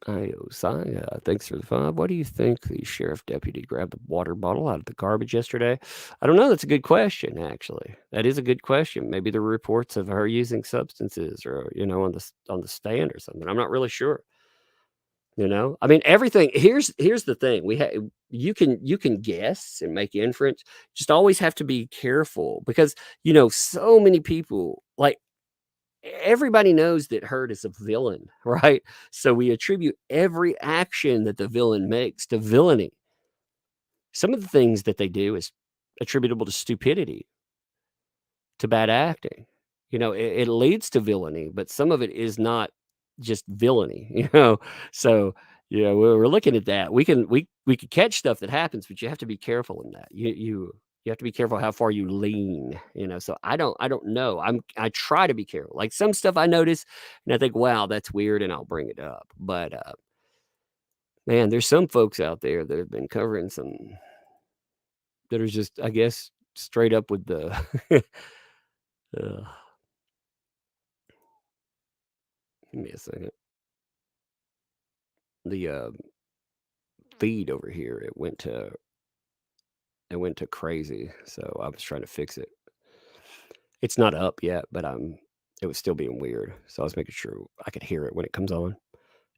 Josiah, thanks for the 5. What do you think the sheriff deputy grabbed the water bottle out of the garbage yesterday? I don't know. That's a good question, actually. That is a good question. Maybe the reports of her using substances or, on the stand or something. I'm not really sure. I mean, everything. Here's the thing. You can guess and make inference. Just always have to be careful because, so many people like everybody knows that Hurt is a villain, right? So we attribute every action that the villain makes to villainy. Some of the things that they do is attributable to stupidity, to bad acting. It leads to villainy, but some of it is not just villainy, So, we're looking at that. We could catch stuff that happens, but you have to be careful in that. You have to be careful how far you lean, So I don't know. I try to be careful. Like some stuff I notice and I think, wow, that's weird, and I'll bring it up. But man, there's some folks out there that have been covering some that are just, I guess, straight up with the give me a second. The feed over here, it went to crazy, so I was trying to fix it. It's not up yet, but it was still being weird, so I was making sure I could hear it when it comes on.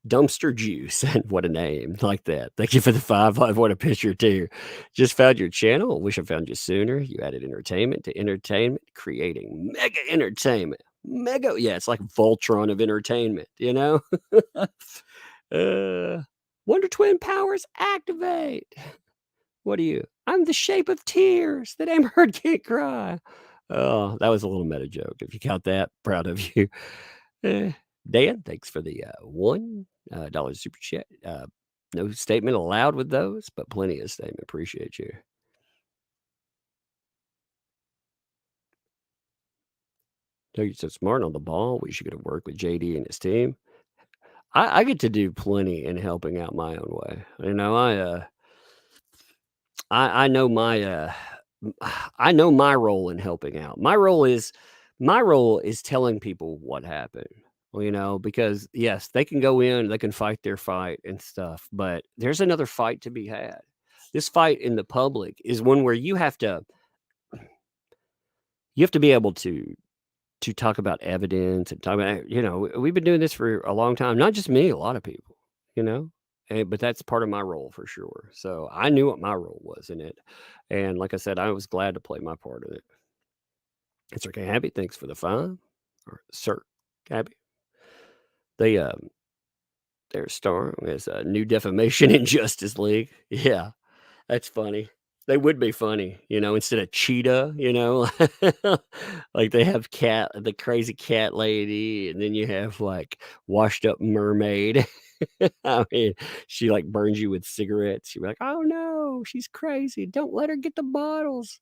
Dumpster Juice, what a name, like that. Thank you for the 5. What a picture too. Just found your channel. Wish I found you sooner. You added entertainment to entertainment, creating mega entertainment. Mega, yeah, it's like Voltron of entertainment, Wonder Twin powers activate. What are you? I'm the shape of tears that Amber Heard can't cry. Oh, that was a little meta joke. If you count that, proud of you. Dan, thanks for the $1 super chat. No statement allowed with those, but plenty of statement. Appreciate you. You're so smart on the ball. We should go to work with JD and his team. I get to do plenty in helping out my own way. I know my I know my role in helping out. My role is telling people what happened. Because yes, they can go in, they can fight their fight and stuff, but there's another fight to be had. This fight in the public is one where you have to be able to to talk about evidence and talk about, we've been doing this for a long time. Not just me, a lot of people, you know. But that's part of my role for sure. So I knew what my role was in it, and like I said, I was glad to play my part in it. It's okay, Happy. Thanks for the 5, or Sir Happy. They their star is new defamation in Justice League. Yeah, that's funny. They would be funny, instead of cheetah, like they have the crazy cat lady, and then you have like washed up mermaid. I mean, she like burns you with cigarettes. You're like, oh no, she's crazy. Don't let her get the bottles.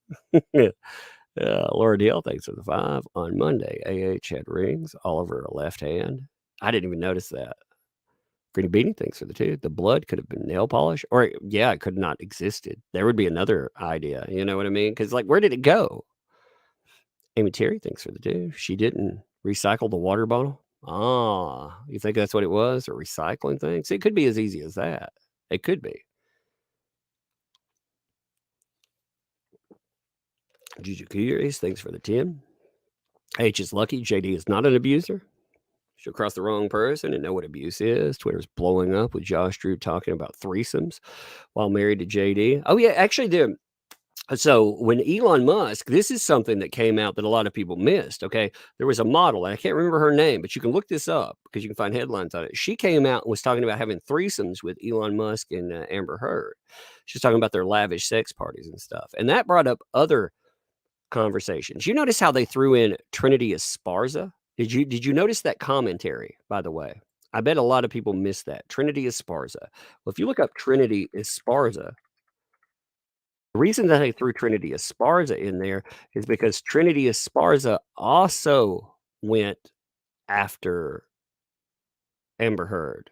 Laura Deal, thanks for the 5 on Monday. AH had rings all over her left hand. I didn't even notice that. Greeny Beanie, thanks for the 2. The blood could have been nail polish, or yeah, it could not existed. There would be another idea. You know what I mean? Because like, where did it go? Amy Terry, thanks for the 2. She didn't recycle the water bottle. Ah, you think that's what it was? A recycling thing? See, it could be as easy as that. It could be. Juju Curious, thanks for the 10. H is lucky. JD is not an abuser. She'll cross the wrong person and know what abuse is. Twitter's blowing up with Josh Drew talking about threesomes while married to JD. Oh, yeah, actually, so when Elon Musk, this is something that came out that a lot of people missed, okay? There was a model, and I can't remember her name, but you can look this up because you can find headlines on it. She came out and was talking about having threesomes with Elon Musk and Amber Heard. She's talking about their lavish sex parties and stuff. And that brought up other conversations. You notice how they threw in Trinity Esparza? Did you notice that commentary, by the way? I bet a lot of people missed that. Trinity Esparza. Well, if you look up Trinity Esparza, the reason that I threw Trinity Esparza in there is because Trinity Esparza also went after Amber Heard.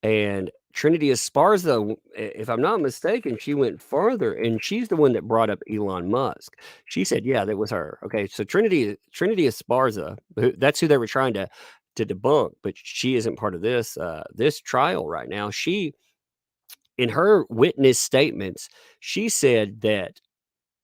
And Trinity Esparza, if I'm not mistaken, she went further, and she's the one that brought up Elon Musk. She said, yeah, that was her. Okay, so Trinity Esparza, that's who they were trying to debunk, but she isn't part of this trial right now. She, in her witness statements, she said that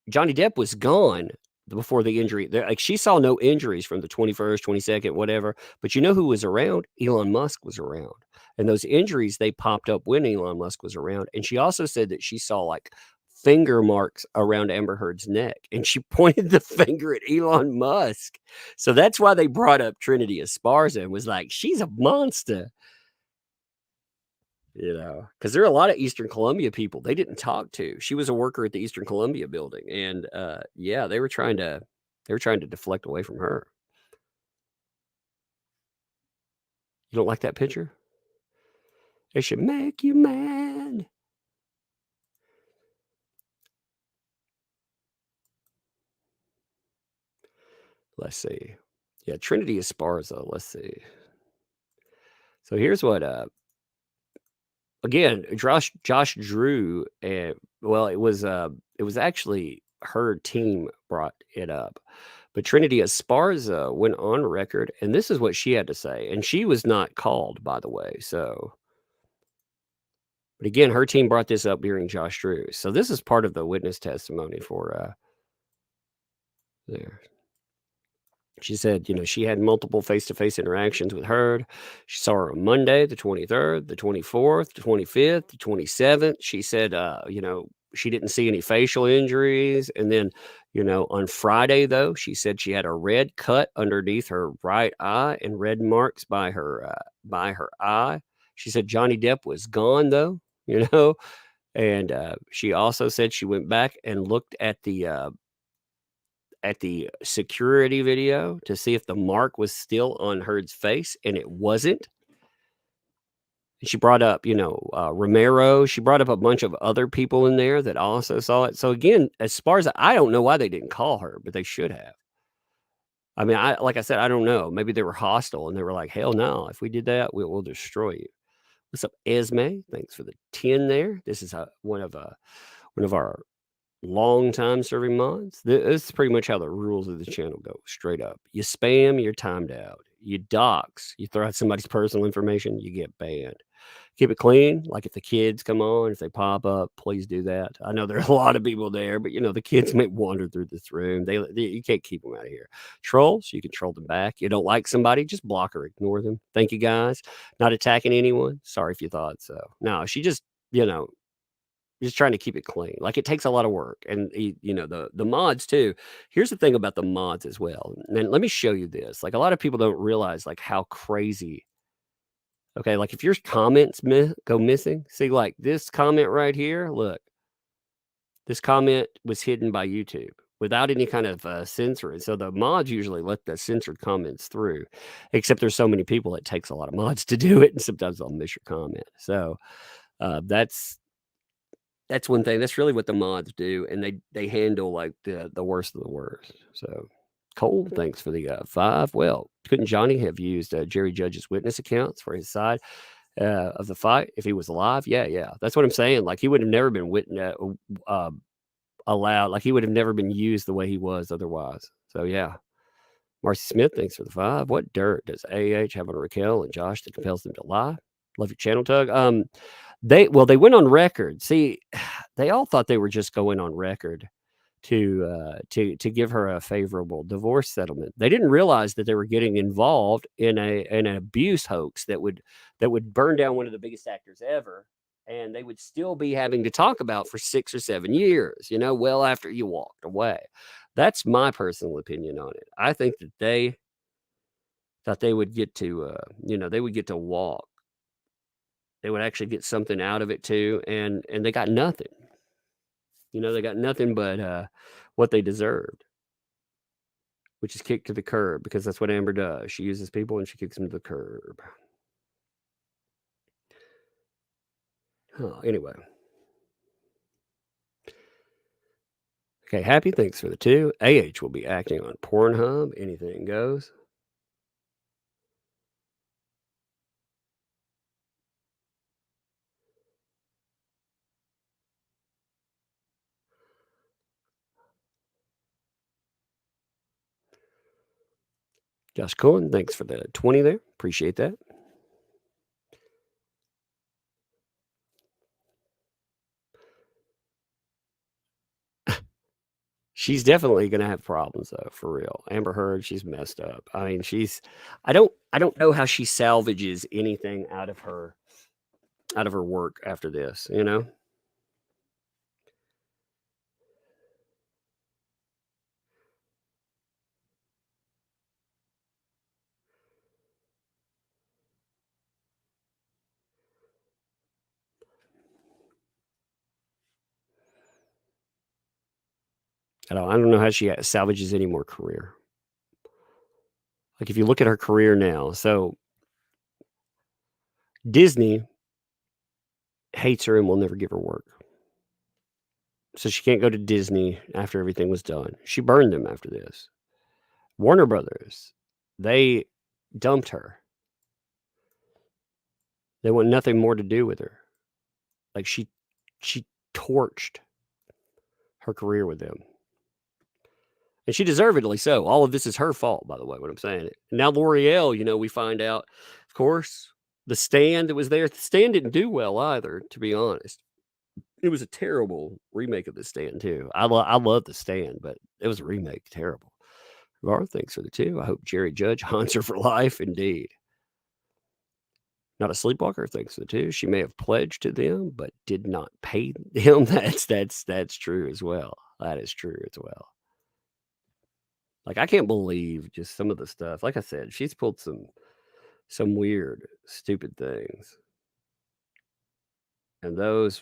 Johnny Depp was gone before the injury. Like, she saw no injuries from the 21st, 22nd, whatever. But you know who was around? Elon Musk was around. And those injuries, they popped up when Elon Musk was around. And she also said that she saw like finger marks around Amber Heard's neck. And she pointed the finger at Elon Musk. So that's why they brought up Trinity Esparza and was like, she's a monster. Because there are a lot of Eastern Columbia people they didn't talk to. She was a worker at the Eastern Columbia building, and yeah, they were trying to deflect away from her. You don't like that picture? It should make you mad. Let's see. Yeah, Trinity Esparza. Let's see. So here's what again, Josh Drew, well, it was actually her team brought it up. But Trinity Esparza went on record, and this is what she had to say. And she was not called, by the way. So, but again, her team brought this up during Josh Drew. So this is part of the witness testimony for there. She said, she had multiple face-to-face interactions with Heard. She saw her on Monday, the 23rd, the 24th, the 25th, the 27th. She said, she didn't see any facial injuries. And then, on Friday, though, she said she had a red cut underneath her right eye and red marks by her eye. She said Johnny Depp was gone, though, and she also said she went back and looked at the security video to see if the mark was still on Heard's face, and it wasn't. She brought up, Romero. She brought up a bunch of other people in there that also saw it. So again, as far as I don't know why they didn't call her, but they should have. I mean, like I said, I don't know. Maybe they were hostile and they were like, hell no, if we did that, we'll destroy you. What's up, Esme? Thanks for the 10 there. This is one of our long time serving mods. This is pretty much how the rules of the channel go. Straight up, you spam, you're timed out. You dox, you throw out somebody's personal information, you get banned. Keep it clean. Like if the kids come on, if they pop up, please do that. I know there are a lot of people there, but the kids may wander through this room. You can't keep them out of here. Trolls, you can troll them back. You don't like somebody, just block or ignore them. Thank you guys. Not attacking anyone. Sorry if you thought so. No, she just just trying to keep it clean. Like it takes a lot of work, and the mods too. Here's the thing about the mods as well. And let me show you this. Like a lot of people don't realize like how crazy. Okay, like if your comments go missing, see like this comment right here. Look, this comment was hidden by YouTube without any kind of censoring. So the mods usually let the censored comments through, except there's so many people it takes a lot of mods to do it, and sometimes they'll miss your comment. So that's one thing. That's really what the mods do, and they handle like the worst of the worst. So, Cole, thanks for the 5. Well, couldn't Johnny have used Jerry Judge's witness accounts for his side of the fight if he was alive? Yeah. That's what I'm saying. Like he would have never been allowed. Like he would have never been used the way he was otherwise. So yeah. Marcy Smith, thanks for the 5. What dirt does AH have on Raquel and Josh that compels them to lie? Love your channel, Tug. They went on record. See, they all thought they were just going on record to give her a favorable divorce settlement. They didn't realize that they were getting involved in an abuse hoax that would burn down one of the biggest actors ever, and they would still be having to talk about for 6 or 7 years. Well after you walked away. That's my personal opinion on it. I think that they thought they would get to they would get to walk. They would actually get something out of it too, and they got nothing. They got nothing but what they deserved, which is kicked to the curb, because that's what Amber does. She uses people and she kicks them to the curb. Anyway. Okay, Happy, thanks for the 2. AH will be acting on Pornhub. Anything goes. Josh Cohen, thanks for the 20 there. Appreciate that. She's definitely gonna have problems though, for real. Amber Heard, she's messed up. I mean, I don't know how she salvages anything out of her work after this, I don't know how she salvages any more career. Like if you look at her career now, so Disney hates her and will never give her work. So she can't go to Disney after everything was done. She burned them after this. Warner Brothers, they dumped her. They want nothing more to do with her. Like she torched her career with them. And she deservedly so. All of this is her fault, by the way, when I'm saying it. And now L'Oreal, we find out, of course, the Stand that was there. The Stand didn't do well either, to be honest. It was a terrible remake of The Stand, too. I love The Stand, but it was a remake. Terrible. Var, thanks for the 2. I hope Jerry Judge haunts her for life, indeed. Not a sleepwalker, thanks for the 2. She may have pledged to them, but did not pay them. That's true as well. That is true as well. Like, I can't believe just some of the stuff. Like I said, she's pulled some weird, stupid things. And those,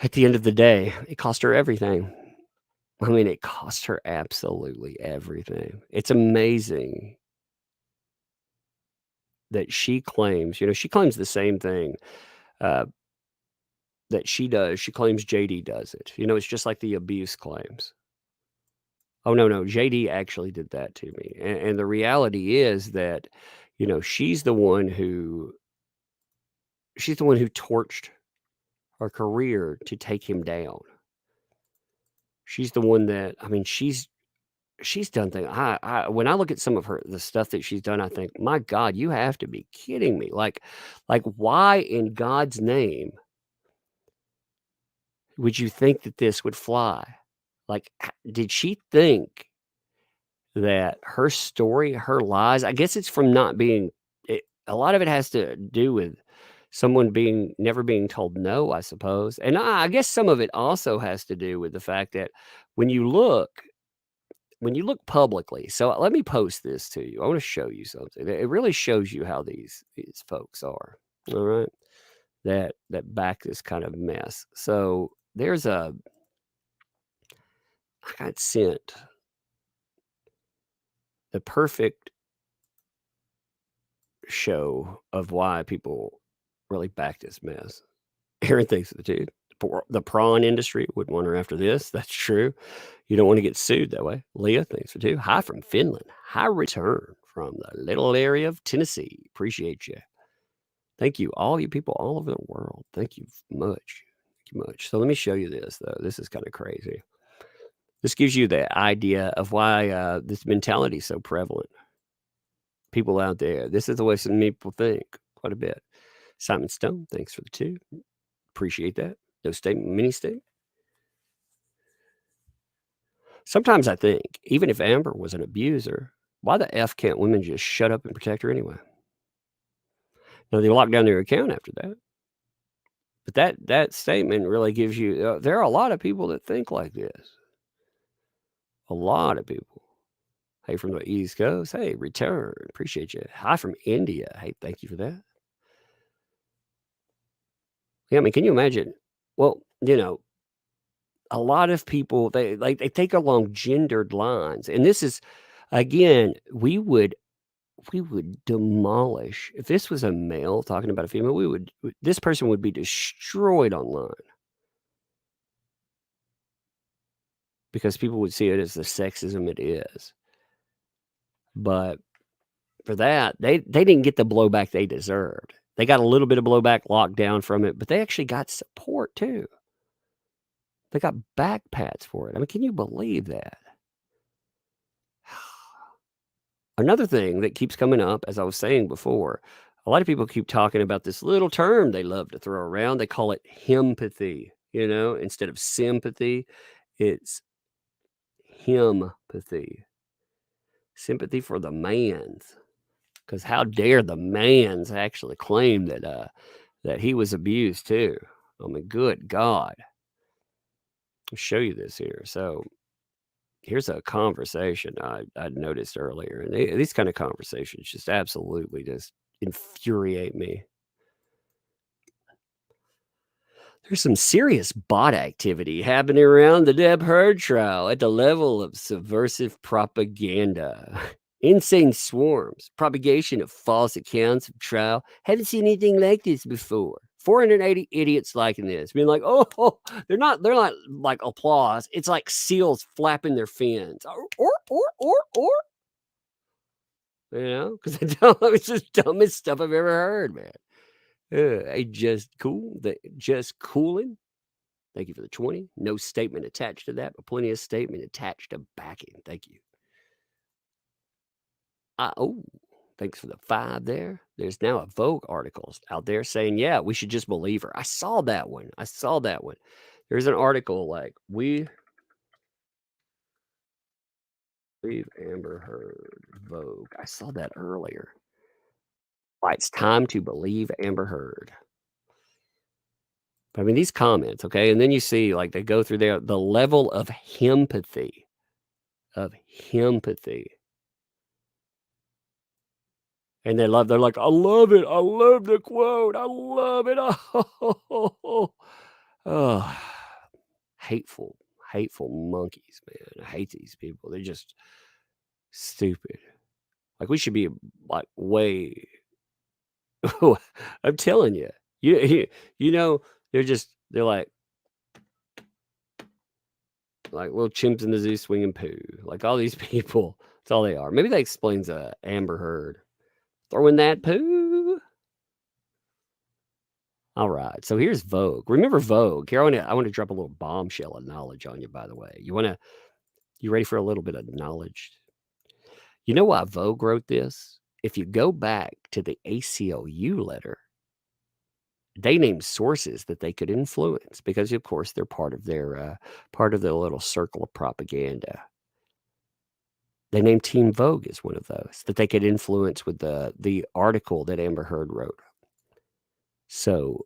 at the end of the day, it cost her everything. I mean, it cost her absolutely everything. It's amazing that she claims, she claims the same thing that she does. She claims JD does it. It's just like the abuse claims. Oh, no, JD actually did that to me. And the reality is that, she's the one who torched her career to take him down. She's the one that, I mean, she's done things. When I look at some of the stuff that she's done, I think, my God, you have to be kidding me. Like why in God's name would you think that this would fly? Like, did she think that her story, her lies, I guess it's from not being, a lot of it has to do with someone never being told no, I suppose. And I guess some of it also has to do with the fact that when you look publicly, so let me post this to you. I want to show you something. It really shows you how these folks are. All right. That back this kind of mess. So I got sent the perfect show of why people really back this mess. Aaron thinks the dude. The prawn industry wouldn't want her after this. That's true. You don't want to get sued that way. Leah thinks so too. Hi from Finland. Hi return from the little area of Tennessee. Appreciate you. Thank you, all you people all over the world. Thank you much. Thank you much. So let me show you this, though. This is kind of crazy. This gives you the idea of why this mentality is so prevalent. People out there, this is the way some people think quite a bit. Simon Stone, thanks for the 2. Appreciate that. No statement, mini statement. Sometimes I think, even if Amber was an abuser, why the F can't women just shut up and protect her anyway? Now, they locked down their account after that. But that statement really gives you, there are a lot of people that think like this. A lot of people. Hey, from the East Coast. Hey, return. Appreciate you. Hi from India. Hey, thank you for that. Yeah, I mean, can you imagine? Well, a lot of people, they take along gendered lines. And this is, again, we would demolish, if this was a male talking about a female, this person would be destroyed online. Because people would see it as the sexism it is. But for that, they didn't get the blowback they deserved. They got a little bit of blowback locked down from it, but they actually got support too. They got back pats for it. I mean, can you believe that? Another thing that keeps coming up, as I was saying before, a lot of people keep talking about this little term they love to throw around. They call it himpathy, instead of sympathy, it's himpathy. Sympathy for the mans. Because how dare the mans actually claim that he was abused too? I mean, good God. I'll show you this here. So here's a conversation I'd noticed earlier. And these kind of conversations just absolutely just infuriate me. There's some serious bot activity happening around the Depp Heard trial at the level of subversive propaganda. Insane swarms, propagation of false accounts of trial. Haven't seen anything like this before. 480 idiots liking this, being like, oh, they're not like applause. It's like seals flapping their fins. Or. Because it's the dumbest stuff I've ever heard, man. Just cooling. Thank you for the 20. No statement attached to that, but plenty of statement attached to backing. Thank you. Thanks for the 5 there. There's now a Vogue article out there saying, yeah, we should just believe her. I saw that one. There's an article like, we believe Amber Heard, Vogue. I saw that earlier. Why it's time to believe Amber Heard. I mean, these comments, okay? And then you see, like, they go through there, the level of himpathy. And they're like, I love it. I love the quote. I love it. Oh, hateful monkeys, man. I hate these people. They're just stupid. Like, we should be, like, way... I'm telling you. They're like little chimps in the zoo swinging poo. Like, all these people, that's all they are. Maybe that explains Amber Heard throwing that poo. All right. So here's Vogue. Remember Vogue? Here, I want to drop a little bombshell of knowledge on you, by the way. You ready for a little bit of knowledge? You know why Vogue wrote this? If you go back to the ACLU letter, they named sources that they could influence because, of course, they're part of their little circle of propaganda. They named Team Vogue as one of those that they could influence with the article that Amber Heard wrote. So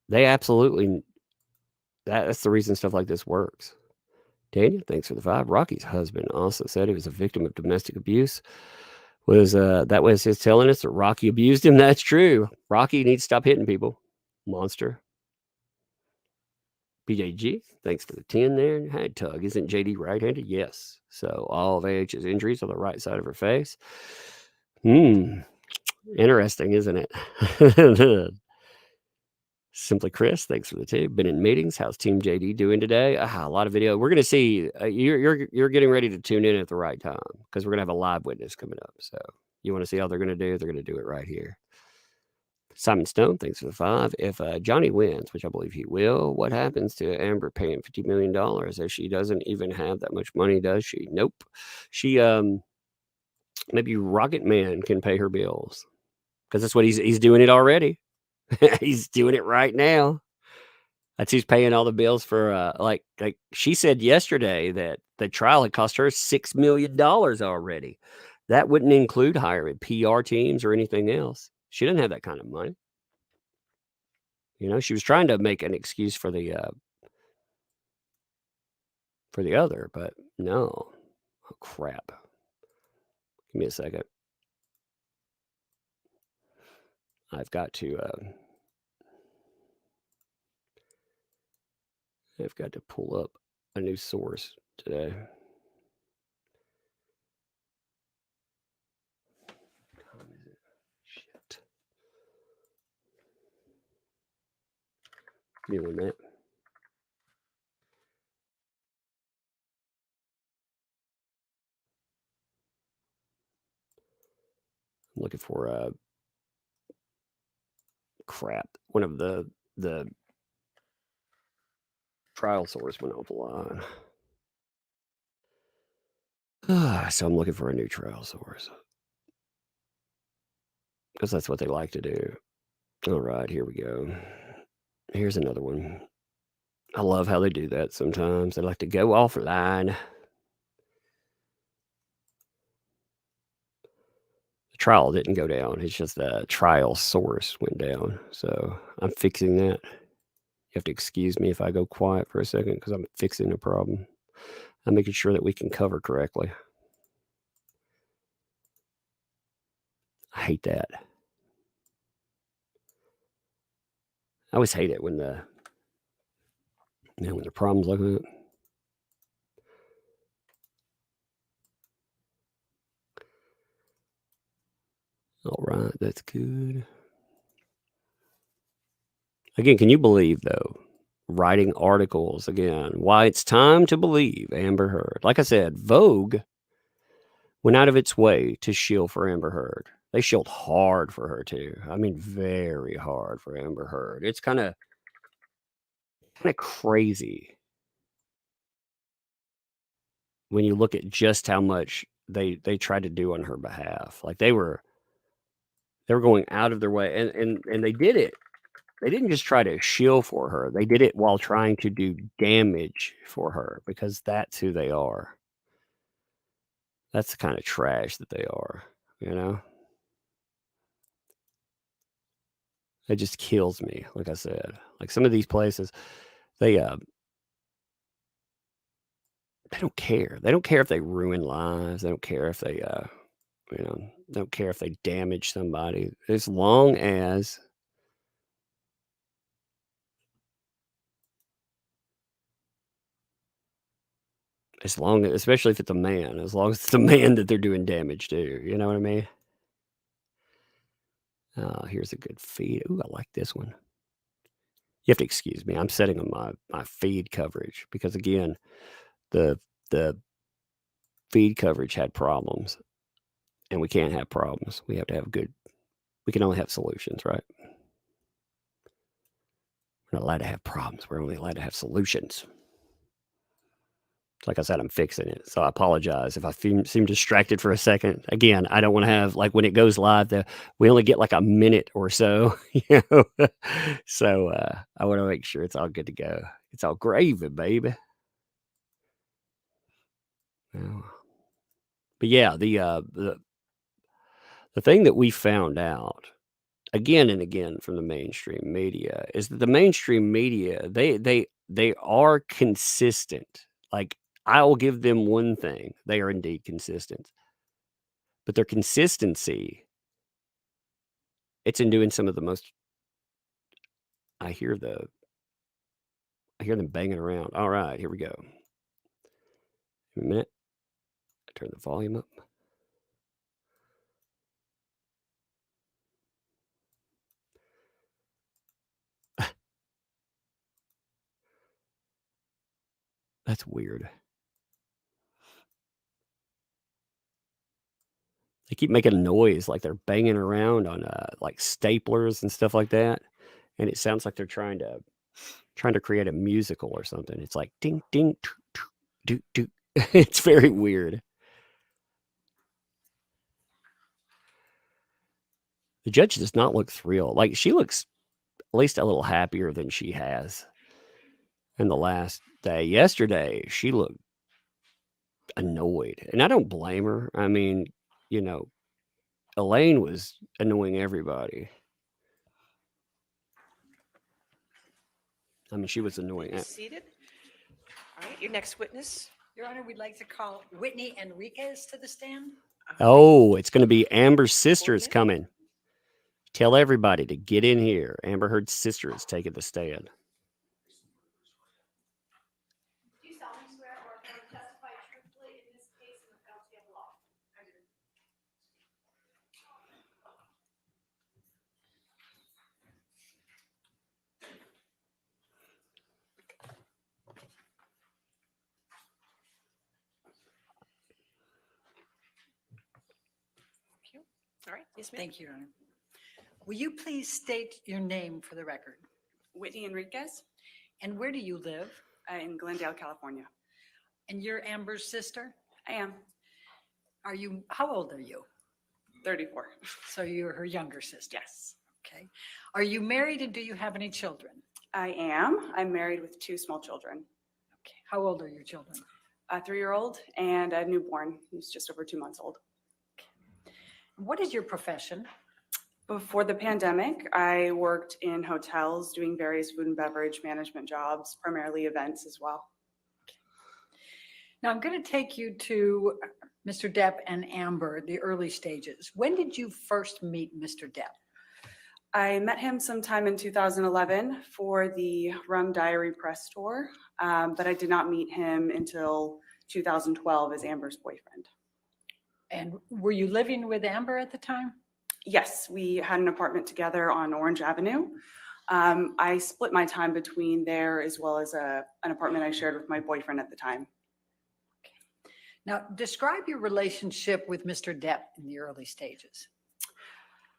they absolutely, that's the reason stuff like this works. Daniel, thanks for the 5. Rocky's husband also said he was a victim of domestic abuse. That was his telling us that Rocky abused him. That's true. Rocky needs to stop hitting people. Monster. PJG, thanks for the 10 there. Hey, Tug, isn't JD right-handed? Yes. So all of AH's injuries on the right side of her face. Interesting, isn't it? Simply Chris, thanks for the 2. Been in meetings. How's Team JD doing today? A lot of video. We're going to see. You're getting ready to tune in at the right time because we're going to have a live witness coming up. So you want to see how they're going to do? They're going to do it right here. Simon Stone, thanks for the 5. If Johnny wins, which I believe he will, what happens to Amber paying $50 million? As she doesn't even have that much money, does she? Nope. She maybe Rocket Man can pay her bills because that's what he's doing it already. He's doing it right now. That's who's paying all the bills for like she said yesterday that the trial had cost her $6 million already. That wouldn't include hiring PR teams or anything else. She doesn't have that kind of money. She was trying to make an excuse for the other, but no. Oh, crap. Give me a second. I've got to pull up a new source today. Shit. Give me 1 minute. I'm looking for crap. One of the trial source went offline. So I'm looking for a new trial source because that's what they like to do. All right, here we go. Here's another one. I love how they do that sometimes. They like to go offline. The trial didn't go down. It's just the trial source went down. So I'm fixing that. You have to excuse me if I go quiet for a second because I'm fixing a problem. I'm making sure that we can cover correctly. I hate that. I always hate it when the problems like that. All right, that's good. Again, can you believe, though, writing articles again, why it's time to believe Amber Heard? Like I said, Vogue went out of its way to shield for Amber Heard. They shielded hard for her, too. I mean, very hard for Amber Heard. It's kind of crazy when you look at just how much they tried to do on her behalf. Like they were going out of their way, and they did it. They didn't just try to shield for her. They did it while trying to do damage for her because that's who they are. That's the kind of trash that they are, It just kills me, like I said. Like some of these places, they don't care. They don't care if they ruin lives. They don't care if they don't care if they damage somebody. As long as especially if it's a man, as long as it's a man that they're doing damage to, you know what I mean? Here's a good feed. Ooh, I like this one. You have to excuse me. I'm setting on my feed coverage because again, the feed coverage had problems, and we can't have problems. We have to have we can only have solutions, right? We're not allowed to have problems. We're only allowed to have solutions. Like I said, I'm fixing it. So I apologize if I seem distracted for a second. Again, I don't want to have, like, when it goes live, we only get like a minute or so, you know. So I want to make sure it's all good to go. It's all gravy, baby. Oh. But yeah, the thing that we found out again and again from the mainstream media is that the mainstream media, they are consistent. Like, I will give them one thing. They are indeed consistent. But their consistency, it's in doing some of the most I hear them banging around. All right, here we go. In a minute. I turn the volume up. That's weird. They keep making a noise like they're banging around on like staplers and stuff like that, and it sounds like they're trying to create a musical or something. It's like ding ding doo, doo, doo. It's very weird. The judge does not look thrilled. Like, she looks at least a little happier than she has in the last day. Yesterday, she looked annoyed, and I don't blame her. I mean, you know, Elaine was annoying everybody. I mean, she was annoying. Seated. All right, your next witness. Your Honor, we'd like to call Whitney Enriquez to the stand. Oh, it's going to be Amber's sister is coming. Tell everybody to get in here. Amber Heard's sister is taking the stand. Do you solemnly swear or testify truthfully in this case in the penalty of law? I do. All right, yes, ma'am. Thank you, Your Honor. Will you please state your name for the record? Whitney Enriquez. And where do you live? In Glendale, California. And you're Amber's sister? I am. How old are you? 34. So you're her younger sister? Yes. Okay. Are you married and do you have any children? I am. I'm married with 2 small children. Okay. How old are your children? A 3-year-old and a newborn who's just over 2 months old. What is your profession? Before the pandemic, I worked in hotels doing various food and beverage management jobs, primarily events as well. Now I'm going to take you to Mr. Depp and Amber, the early stages. When did you first meet Mr. Depp? I met him sometime in 2011 for the Rum Diary press tour, but I did not meet him until 2012 as Amber's boyfriend. And were you living with Amber at the time? Yes, we had an apartment together on Orange Avenue. I split my time between there as well as an apartment I shared with my boyfriend at the time. Now, describe your relationship with Mr. Depp in the early stages.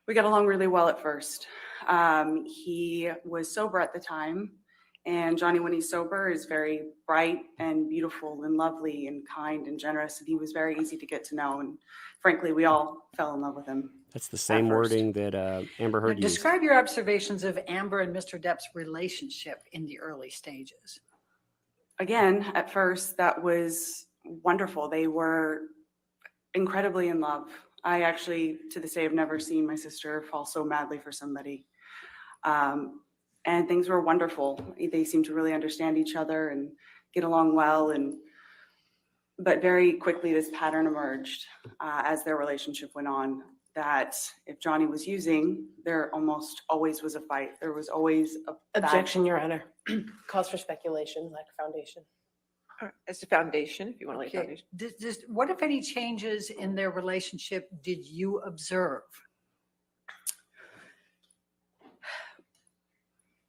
We got along really well at first. He was sober at the time, and Johnny, when he's sober, is very bright and beautiful and lovely and kind and generous, and he was very easy to get to know. And frankly, we all fell in love with him. That's the same wording that Amber Heard used. Describe your observations of Amber and Mr. Depp's relationship in the early stages. Again, at first, that was wonderful. They were incredibly in love. I actually, to this day, have never seen my sister fall so madly for somebody. And things were wonderful. They seemed to really understand each other and get along well. But very quickly, this pattern emerged as their relationship went on, that if Johnny was using, there almost always was a fight. There was always a Objection, Your Honor. Cause for speculation, lack of foundation. As a foundation, if you want to lay Okay. foundation. What, if any, changes in their relationship did you observe?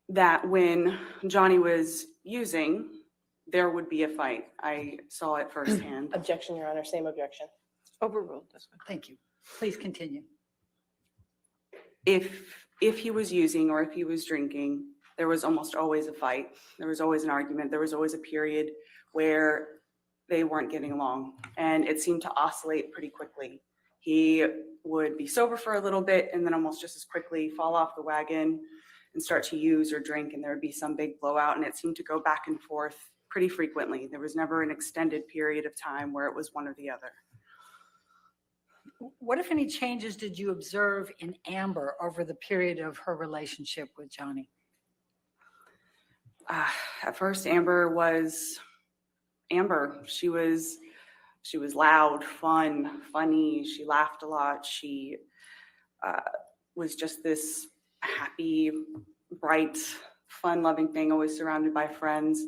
That when Johnny was using, there would be a fight. I saw it firsthand. Objection, Your Honor. Same objection. Overruled. That's fine. Thank you. Please continue. If he was using or if he was drinking, there was almost always a fight. There was always an argument. There was always a period where they weren't getting along, and it seemed to oscillate pretty quickly. He would be sober for a little bit and then almost just as quickly fall off the wagon and start to use or drink, and there would be some big blowout, and it seemed to go back and forth pretty frequently. There was never an extended period of time where it was one or the other. What, if any, changes did you observe in Amber over the period of her relationship with Johnny? At first, Amber was Amber. She was loud, fun, funny. She laughed a lot. She was just this happy, bright, fun-loving thing, always surrounded by friends.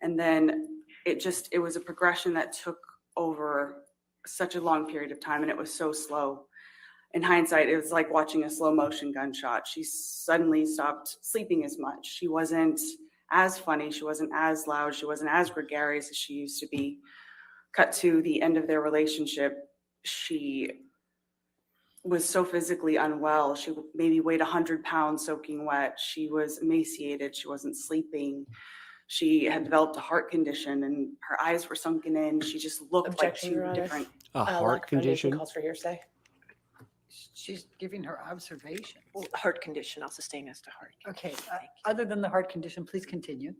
And then it was a progression that took over such a long period of time, and it was so slow. In hindsight, it was like watching a slow motion gunshot. She suddenly stopped sleeping as much. She wasn't as funny. She wasn't as loud. She wasn't as gregarious as she used to be. Cut to the end of their relationship, she was so physically unwell. She maybe weighed 100 pounds soaking wet. She was emaciated. She wasn't sleeping. She had developed a heart condition and her eyes were sunken in. She just looked Objection, like Your two Honor. different. A heart Lack of foundation condition? calls for hearsay. She's giving her observation. Well, heart condition, I'll sustain as to heart. Okay, other than the heart condition, please continue.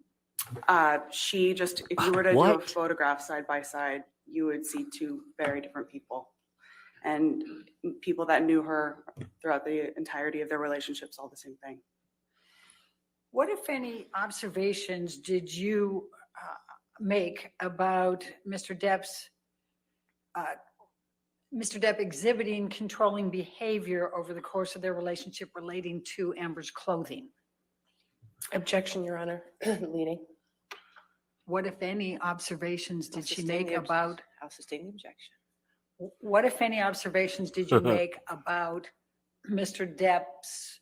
She just, if you were to do a What? photograph side by side, you would see two very different people. And people that knew her throughout the entirety of their relationships, all the same thing. What, if any, observations did you make about Mr. Depp's exhibiting controlling behavior over the course of their relationship relating to Amber's clothing? Objection, Your Honor. Leading. What, if any, observations I'll did she sustain make the about? I'll sustain the objection. What, if any, observations did you make about Mr. Depp's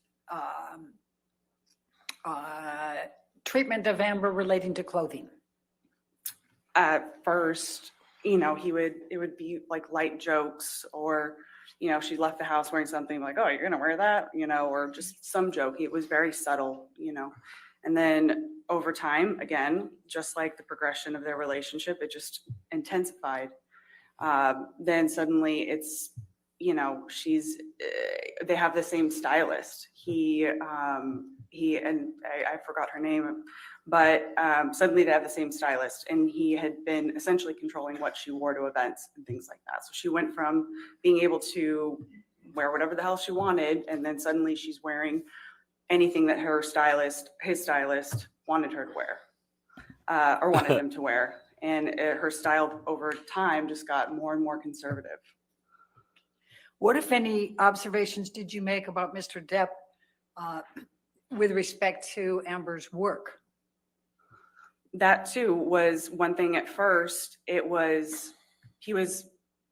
treatment of Amber relating to clothing? At first, it would be like light jokes, or, she left the house wearing something like, oh, you're going to wear that, or just some joke. It was very subtle, and then over time, again, just like the progression of their relationship, it just intensified. Then suddenly it's, they have the same stylist. He and I forgot her name, but suddenly they have the same stylist, and he had been essentially controlling what she wore to events and things like that. So she went from being able to wear whatever the hell she wanted, and then suddenly she's wearing anything that his stylist wanted her to wear, or wanted him to wear. And her style over time just got more and more conservative. What, if any, observations did you make about Mr. Depp with respect to Amber's work? That too was one thing. At first, he was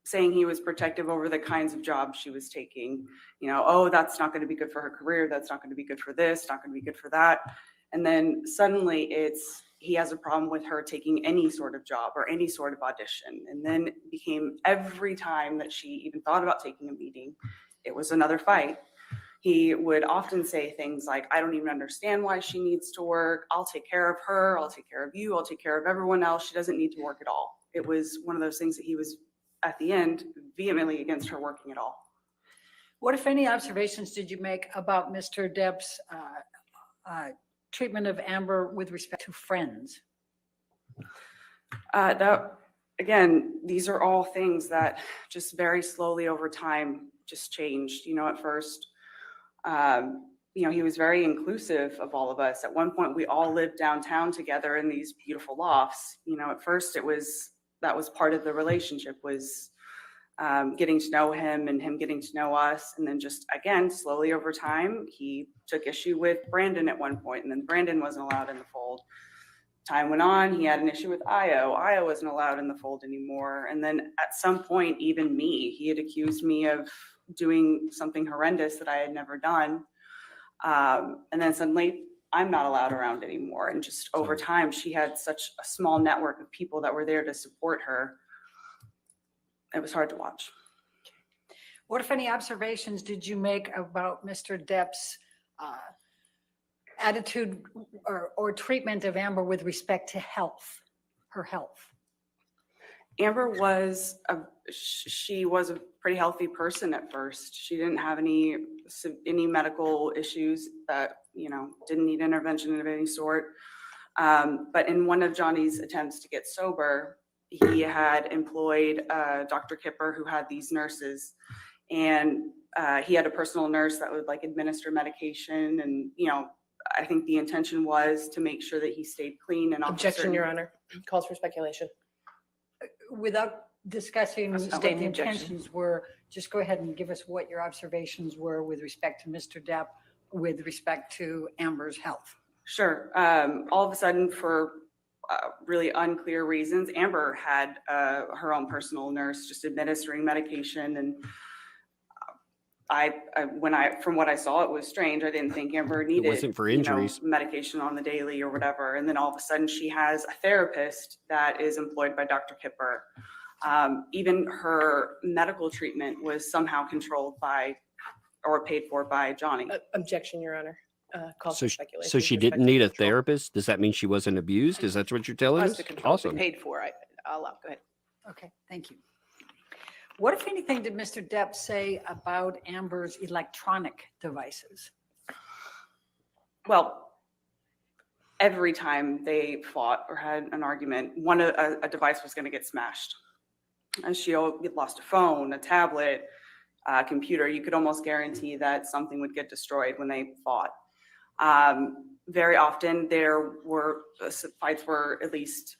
saying he was protective over the kinds of jobs she was taking. Oh, that's not going to be good for her career. That's not going to be good for this, not going to be good for that. And then suddenly he has a problem with her taking any sort of job or any sort of audition. And then it became every time that she even thought about taking a meeting, it was another fight. He would often say things like, I don't even understand why she needs to work. I'll take care of her. I'll take care of you. I'll take care of everyone else. She doesn't need to work at all. It was one of those things that he was, at the end, vehemently against her working at all. What, if any, observations did you make about Mr. Depp's treatment of Amber with respect to friends? Again, these are all things that just very slowly over time just changed. At first, he was very inclusive of all of us. At one point, we all lived downtown together in these beautiful lofts. At first that was part of the relationship, was getting to know him and him getting to know us. And then just, again, slowly over time, he took issue with Brandon at one point, and then Brandon wasn't allowed in the fold. Time went on, he had an issue with Io. Io wasn't allowed in the fold anymore. And then at some point, even me, he had accused me of doing something horrendous that I had never done. And then suddenly I'm not allowed around anymore. And just over time, she had such a small network of people that were there to support her. It was hard to watch. What, if any, observations did you make about Mr. Depp's attitude or treatment of Amber with respect to health, her health? Amber was she was a pretty healthy person at first. She didn't have any medical issues that, you know, didn't need intervention of any sort. But in one of Johnny's attempts to get sober, he had employed Dr. Kipper, who had these nurses, and he had a personal nurse that would like administer medication, and you know, I think the intention was to make sure that he stayed clean and off of Objection, certain- Your Honor. Calls for speculation. Without discussing what the Sustain the objection. intentions were, just go ahead and give us what your observations were with respect to Mr. Depp, with respect to Amber's health. Sure. All of a sudden, for really unclear reasons, Amber had her own personal nurse just administering medication, and from what I saw, it was strange. I didn't think Amber needed wasn't for injuries. medication on the daily or whatever. And then all of a sudden, she has a therapist that is employed by Dr. Kipper. Even her medical treatment was somehow controlled by or paid for by Johnny. Objection, Your Honor. Calls So, for speculation. so she with didn't respect need to a control. therapist? Does that mean she wasn't abused? Is that what you're telling Plus us? the control Awesome. paid for. I'll allow. Go ahead. Okay, thank you. What, if anything, did Mr. Depp say about Amber's electronic devices? Well, every time they fought or had an argument, a device was going to get smashed. And she lost a phone, a tablet, a computer. You could almost guarantee that something would get destroyed when they fought. Very often, fights were at least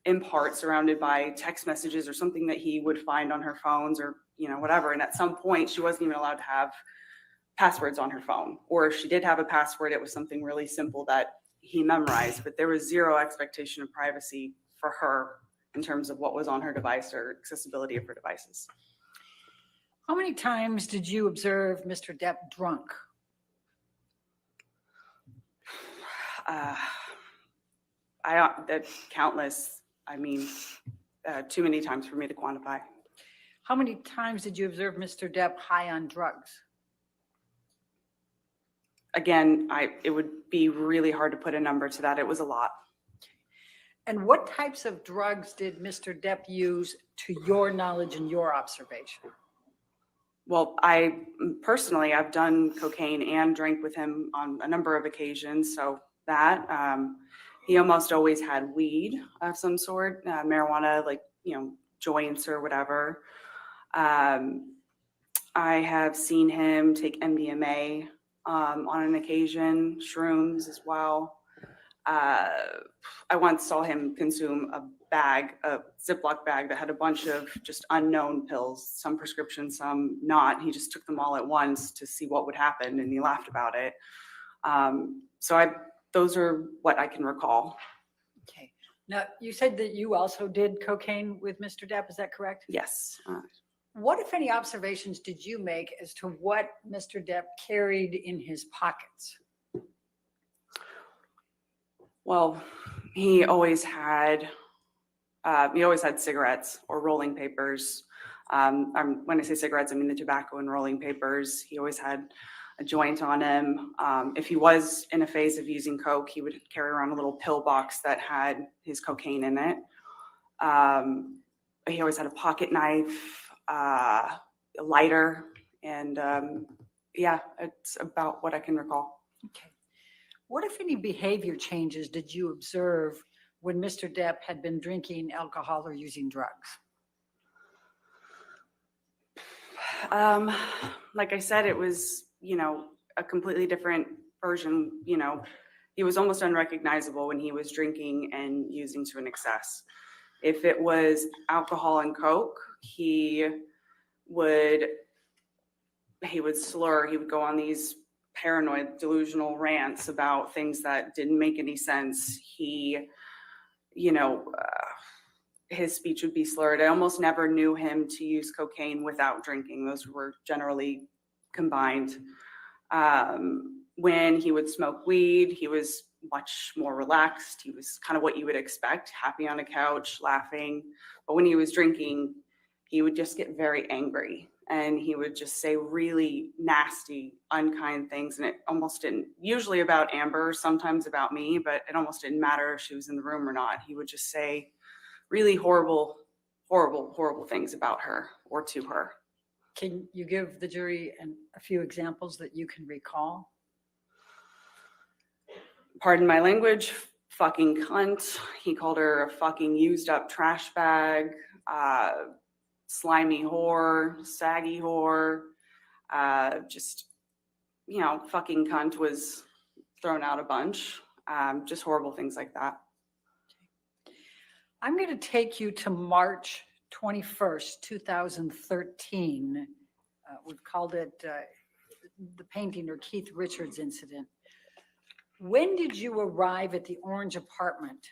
in part surrounded by text messages or something that he would find on her phones, or whatever. And at some point, she wasn't even allowed to have passwords on her phone, or if she did have a password, it was something really simple that he memorized. But there was zero expectation of privacy for her in terms of what was on her device or accessibility of her devices. How many times did you observe Mr. Depp drunk? Countless. I mean, too many times for me to quantify. How many times did you observe Mr. Depp high on drugs? Again, it would be really hard to put a number to that. It was a lot. And what types of drugs did Mr. Depp use, to your knowledge and your observation? Well, personally, I've done cocaine and drank with him on a number of occasions. So that he almost always had weed of some sort, marijuana, like, joints or whatever. I have seen him take MDMA on an occasion, shrooms as well. I once saw him consume a Ziploc bag that had a bunch of just unknown pills, some prescription, some not. He just took them all at once to see what would happen, and he laughed about it. Those are what I can recall. Okay. Now, you said that you also did cocaine with Mr. Depp, is that correct? Yes. What, if any, observations did you make as to what Mr. Depp carried in his pockets? Well, he always had cigarettes or rolling papers. When I say cigarettes, I mean the tobacco and rolling papers. He always had a joint on him. If he was in a phase of using coke, he would carry around a little pill box that had his cocaine in it. He always had a pocket knife, a lighter, and it's about what I can recall. Okay. What, if any, behavior changes did you observe when Mr. Depp had been drinking alcohol or using drugs? Like I said, it was, a completely different version. He was almost unrecognizable when he was drinking and using to an excess. If it was alcohol and coke, he would slur. He would go on these paranoid, delusional rants about things that didn't make any sense. His speech would be slurred. I almost never knew him to use cocaine without drinking. Those were generally combined. When he would smoke weed, he was much more relaxed. He was kind of what you would expect, happy on a couch, laughing. But when he was drinking, he would just get very angry. and he would just say really nasty, unkind things. And it almost didn't, usually about Amber, sometimes about me, but it almost didn't matter if she was in the room or not. He would just say really horrible, horrible, horrible things about her or to her. Can you give the jury a few examples that you can recall? Pardon my language, fucking cunt. He called her a fucking used up trash bag, slimy whore, saggy whore. Just, you know, fucking cunt was thrown out a bunch. Just horrible things like that. I'm going to take you to March 21st, 2013. We've called it the painting or Keith Richards incident. When did you arrive at the Orange apartment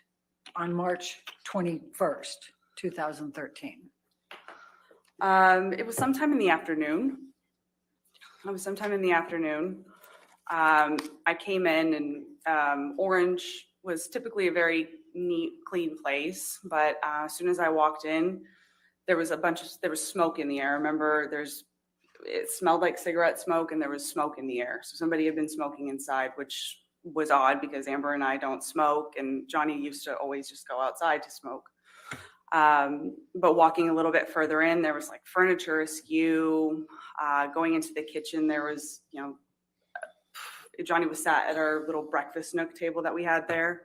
on March 21st, 2013? It was sometime in the afternoon. I came in and Orange was typically a very neat, clean place. But as soon as I walked in, there was smoke in the air. Remember, it smelled like cigarette smoke and there was smoke in the air. So somebody had been smoking inside, which was odd because Amber and I don't smoke, and Johnny used to always just go outside to smoke. But walking a little bit further in, there was like furniture askew. Going into the kitchen, there was, you know, Johnny was sat at our little breakfast nook table that we had there,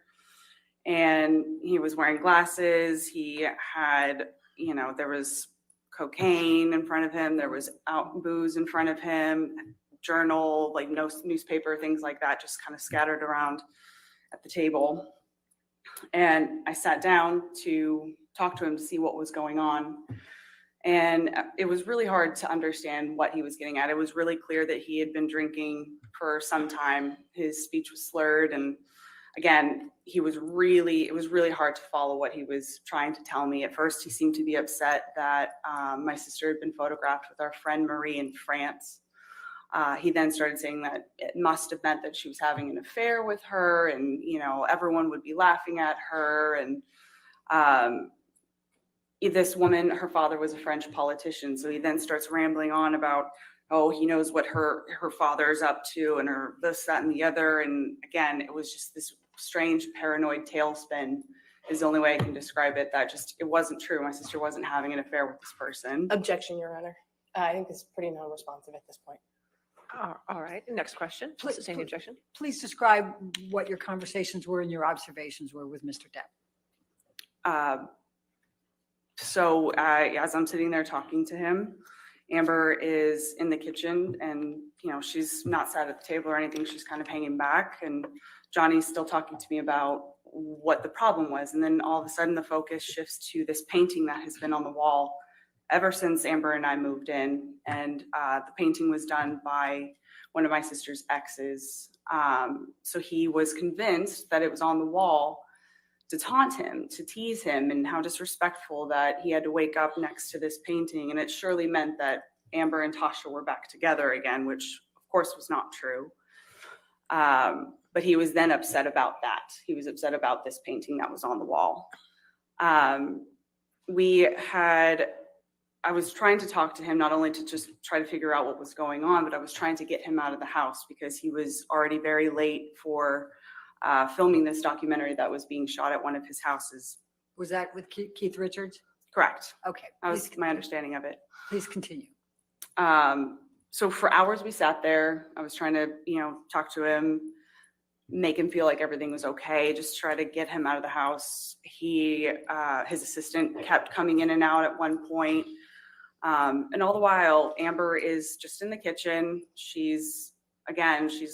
and he was wearing glasses. He had, you know, there was cocaine in front of him. There was booze in front of him, journal, like no newspaper, things like that, just kind of scattered around at the table. And I sat down to talk to him to see what was going on. And it was really hard to understand what he was getting at. It was really clear that he had been drinking for some time. His speech was slurred. And again, it was really hard to follow what he was trying to tell me. At first, he seemed to be upset that my sister had been photographed with our friend Marie in France. He then started saying that it must have meant that she was having an affair with her, and, you know, everyone would be laughing at her. And this woman, her father was a French politician. So he then starts rambling on about, oh, he knows what her father's up to and her this, that, and the other. And again, it was just this strange paranoid tailspin is the only way I can describe it. That just, it wasn't true. My sister wasn't having an affair with this person. Objection, Your Honor. I think it's pretty non-responsive at this point. All right, next question. Sustain the objection. Please describe what your conversations were and your observations were with Mr. Depp. So as I'm sitting there talking to him, Amber is in the kitchen, and, you know, she's not sat at the table or anything. She's kind of hanging back, and Johnny's still talking to me about what the problem was. And then all of a sudden the focus shifts to this painting that has been on the wall ever since Amber and I moved in. And the painting was done by one of my sister's exes. So he was convinced that it was on the wall to taunt him, to tease him, and how disrespectful that he had to wake up next to this painting. And it surely meant that Amber and Tasha were back together again, which of course was not true. But he was then upset about that. He was upset about this painting that was on the wall. I was trying to talk to him, not only to just try to figure out what was going on, but I was trying to get him out of the house because he was already very late for filming this documentary that was being shot at one of his houses. Was that with Keith Richards? Correct. Okay. That was my understanding of it. Please continue. So for hours we sat there. I was trying to, you know, talk to him, make him feel like everything was okay, just try to get him out of the house. His assistant kept coming in and out at one point. And all the while, Amber is just in the kitchen. She's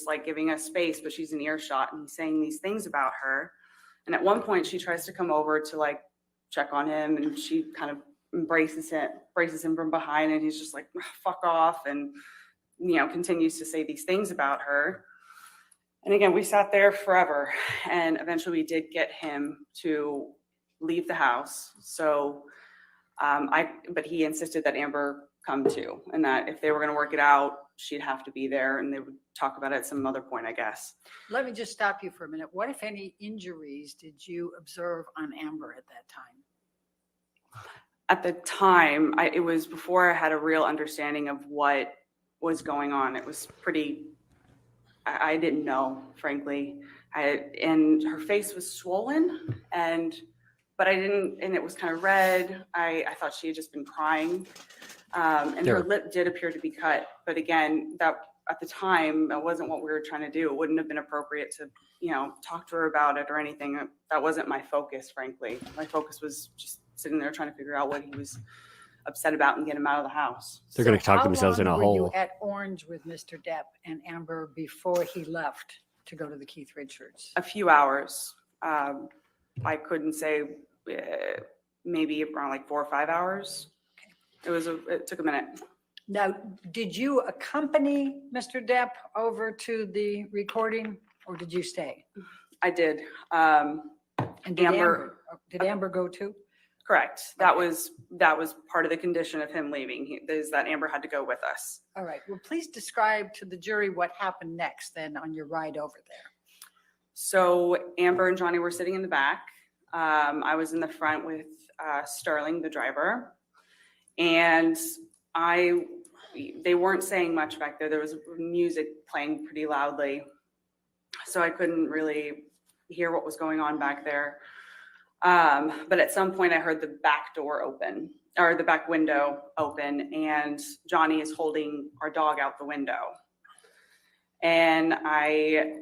like giving us space, but she's in earshot, and he's saying these things about her. And at one point she tries to come over to like check on him, and she kind of embraces him from behind, and he's just like, fuck off, and, you know, continues to say these things about her. And again, we sat there forever, and eventually we did get him to leave the house. So but he insisted that Amber come too, and that if they were going to work it out, she'd have to be there, and they would talk about it at some other point, I guess. Let me just stop you for a minute. What, if any, injuries did you observe on Amber at that time? At the time, it was before I had a real understanding of what was going on. It was pretty, I didn't know, frankly. And her face was swollen, but I didn't, and it was kind of red. I thought she had just been crying. And her Sure. lip did appear to be cut. But again, that at the time, that wasn't what we were trying to do. It wouldn't have been appropriate to, talk to her about it or anything. That wasn't my focus, frankly. My focus was just sitting there trying to figure out what he was upset about and get him out of the house. They're going to talk themselves in a How long were you hole. at Orange with Mr. Depp and Amber before he left to go to the Keith Richards? A few hours. I couldn't say, maybe around like 4 or 5 hours. It took a minute. Now, did you accompany Mr. Depp over to the recording or did you stay? I did. And did Amber go too? Correct. That was part of the condition of him leaving, is that Amber had to go with us. All right. Well, please describe to the jury what happened next then on your ride over there. So Amber and Johnny were sitting in the back. I was in the front with Sterling, the driver. And they weren't saying much back there. There was music playing pretty loudly. So I couldn't really hear what was going on back there. But at some point I heard the back door open, or the back window open, and Johnny is holding our dog out the window. And I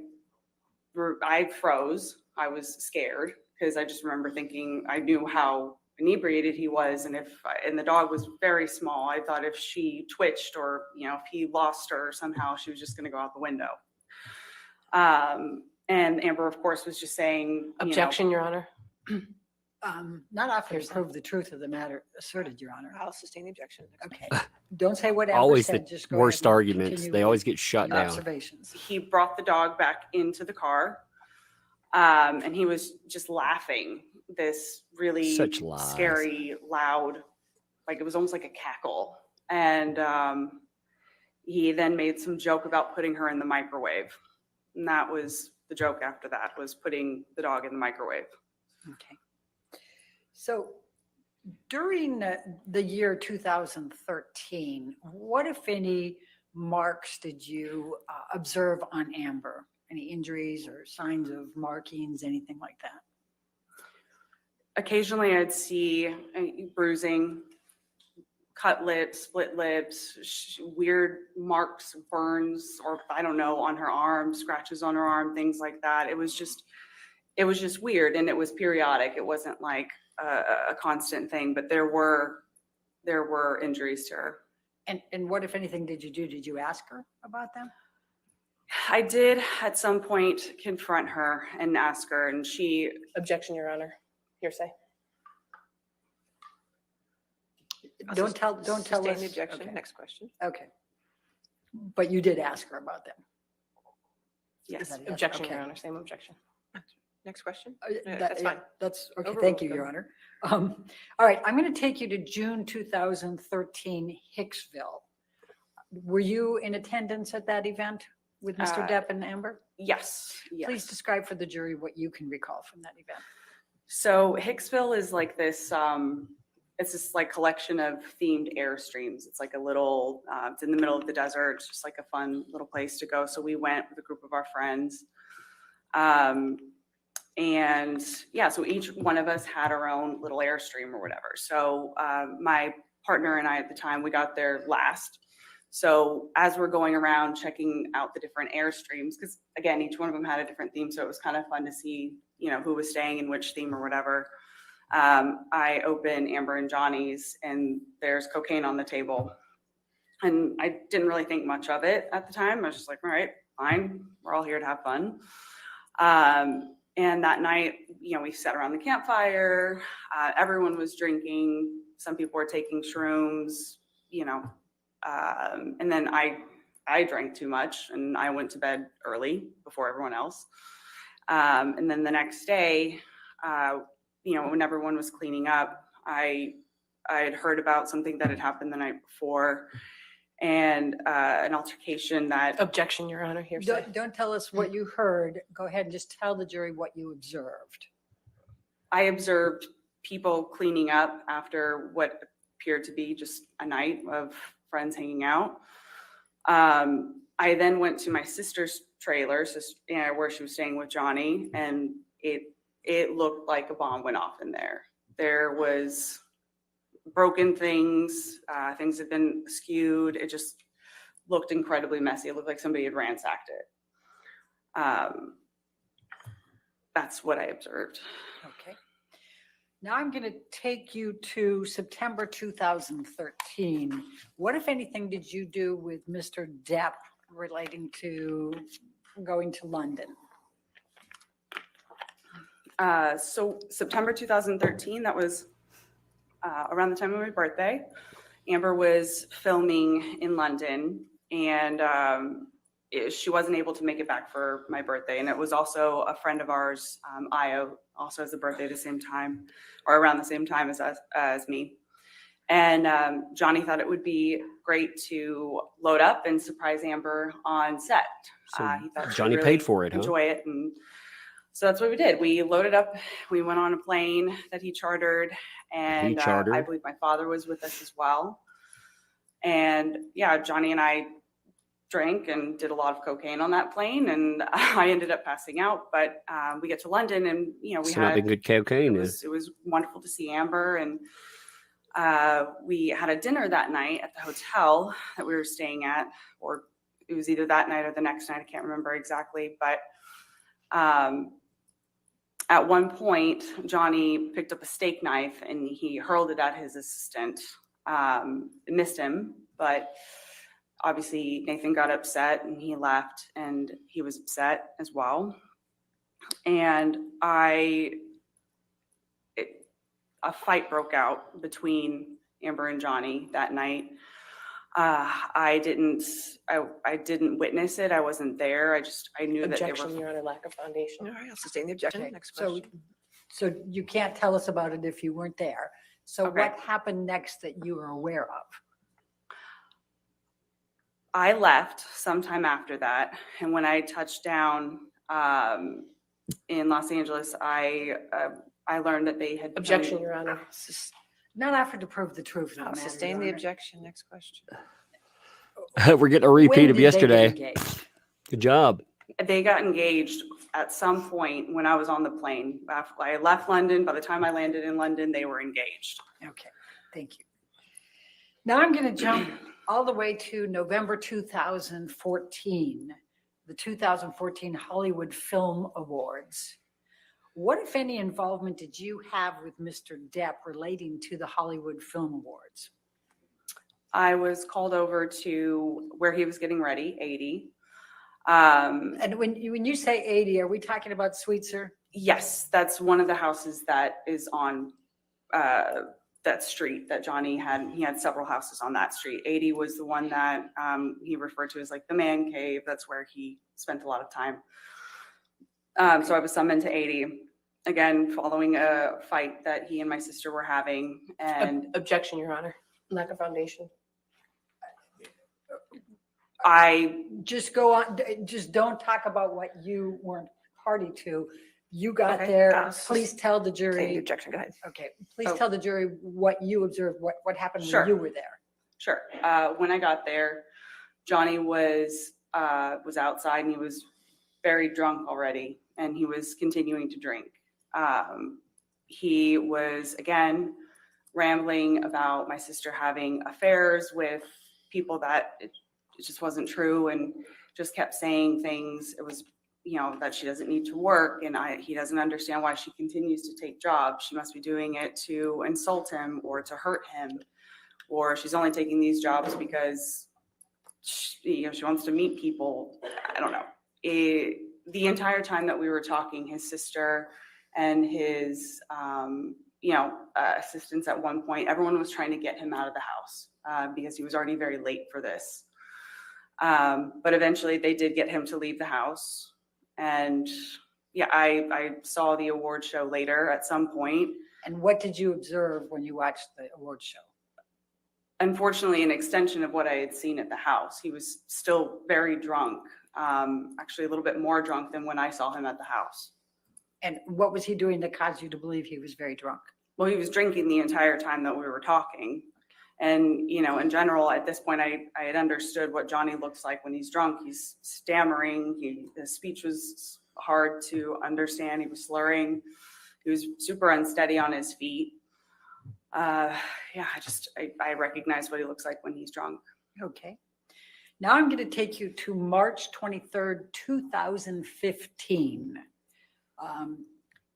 froze. I was scared because I just remember thinking, I knew how inebriated he was, and the dog was very small. I thought if she twitched or if he lost her somehow, she was just going to go out the window. And Amber, of course, was just saying, Objection, Your Honor. Not often to prove the truth of the matter asserted, Your Honor. I'll sustain the objection. Okay. Don't say what Amber Always said. the Just go worst ahead and arguments. continue They with always get shut your down. observations. He brought the dog back into the car, and he was just laughing. This really Such lies. scary, loud, like it was almost like a cackle. And he then made some joke about putting her in the microwave. And that was the joke after that, was putting the dog in the microwave. Okay. So during the year 2013, what, if any, marks did you observe on Amber? Any injuries or signs of markings, anything like that? Occasionally I'd see bruising, cut lips, split lips, weird marks, burns, or I don't know, on her arm, scratches on her arm, things like that. It was just weird, and it was periodic. It wasn't like a constant thing, but there were injuries to her. And what, if anything, did you do? Did you ask her about them? I did at some point confront her and ask her, and she... Objection, Your Honor. Hearsay. Don't tell Sustain us. the objection. Okay. Next question. Okay. But you did ask her about them? Yes. Is that- Objection, okay. Your Honor. Same objection. Next question. Yeah, That's fine. That's okay. Overruled, Thank you, go Your ahead. Honor. All right, I'm going to take you to June 2013, Hicksville. Were you in attendance at that event with Mr. Depp and Amber? Yes. Please describe for the jury what you can recall from that event. So Hicksville is like this, it's this like collection of themed Airstreams. It's like a little, it's in the middle of the desert. It's just like a fun little place to go. So we went with a group of our friends. And yeah, so each one of us had our own little Airstream or whatever. So my partner and I at the time, we got there last. So as we're going around checking out the different Airstreams, because again, each one of them had a different theme. So it was kind of fun to see, who was staying in which theme or whatever. I open Amber and Johnny's, and there's cocaine on the table. And I didn't really think much of it at the time. I was just like, all right, fine. We're all here to have fun. And that night, we sat around the campfire. Everyone was drinking. Some people were taking shrooms, and then I drank too much, and I went to bed early before everyone else. And then the next day, when everyone was cleaning up, I had heard about something that had happened the night before, and an altercation that... Objection, Your Honor. Hearsay. Don't tell us what you heard. Go ahead and just tell the jury what you observed. I observed people cleaning up after what appeared to be just a night of friends hanging out. I then went to my sister's trailer, where she was staying with Johnny, and it looked like a bomb went off in there. There was broken things, things had been skewed. It just looked incredibly messy. It looked like somebody had ransacked it. That's what I observed. Okay. Now I'm going to take you to September 2013. What, if anything, did you do with Mr. Depp relating to going to London? So September 2013, that was around the time of my birthday. Amber was filming in London, and she wasn't able to make it back for my birthday. And it was also a friend of ours, Io, also has a birthday at the same time, or around the same time as me. And Johnny thought it would be great to load up and surprise Amber on set. So He thought she'd Johnny really paid for it, huh? enjoy it, and so that's what we did. We loaded up. We went on a plane that he chartered, and I believe my father was with us as well. And yeah, Johnny and I drank and did a lot of cocaine on that plane, and I ended up passing out. But we get to London, and we It's had not been good cocaine. it was wonderful to see Amber, and we had a dinner that night at the hotel that we were staying at, or it was either that night or the next night. I can't remember exactly, but at one point, Johnny picked up a steak knife and he hurled it at his assistant. It missed him, but obviously Nathan got upset and he left, and he was upset as well. And a fight broke out between Amber and Johnny that night. I didn't witness it. I wasn't there. I knew that they Objection, were. Your Honor, lack of foundation. All right, I'll sustain the objection. Okay, Next so, question. so you can't tell us about it if you weren't there. So Okay. what happened next that you were aware of? I left sometime after that, and when I touched down in Los Angeles, I learned that they had Objection, Your Honor. Not after to prove the truth. I'll sustain the objection. Next question. We're getting a repeat of yesterday. Good job. They got engaged at some point when I was on the plane. I left London. By the time I landed in London, they were engaged. Okay, thank you. Now I'm going to jump all the way to November 2014, the 2014 Hollywood Film Awards. What, if any, involvement did you have with Mr. Depp relating to the Hollywood Film Awards? I was called over to where he was getting ready, 80. And when you say 80, are we talking about Sweetser? Yes, that's one of the houses that is on that street that Johnny had. He had several houses on that street. 80 was the one that he referred to as like the man cave. That's where he spent a lot of time. So I was summoned to 80, again, following a fight that he and my sister were having. And Objection, Your Honor, lack of foundation. I just go on, just don't talk about what you weren't party to. You got Okay, there. Please tell the Sustain the jury. objection. Go ahead. Okay, please Oh. tell the jury what you observed, what happened Sure. when you were there. Sure. When I got there, Johnny was outside and he was very drunk already, and he was continuing to drink. He was again rambling about my sister having affairs with people that it just wasn't true, and just kept saying things. It was, that she doesn't need to work, and he doesn't understand why she continues to take jobs. She must be doing it to insult him or to hurt him, or she's only taking these jobs because she wants to meet people. I don't know. The entire time that we were talking, his sister and his assistants at one point, everyone was trying to get him out of the house because he was already very late for this. But eventually they did get him to leave the house. And yeah, I saw the award show later at some point. And what did you observe when you watched the award show? Unfortunately, an extension of what I had seen at the house. He was still very drunk, actually a little bit more drunk than when I saw him at the house. And what was he doing that caused you to believe he was very drunk? Well, he was drinking the entire time that we were talking. And, you know, in general, at this point, I had understood what Johnny looks like when he's drunk. He's stammering. His speech was hard to understand. He was slurring. He was super unsteady on his feet. Yeah, I recognize what he looks like when he's drunk. Okay. Now I'm going to take you to March 23rd, 2015.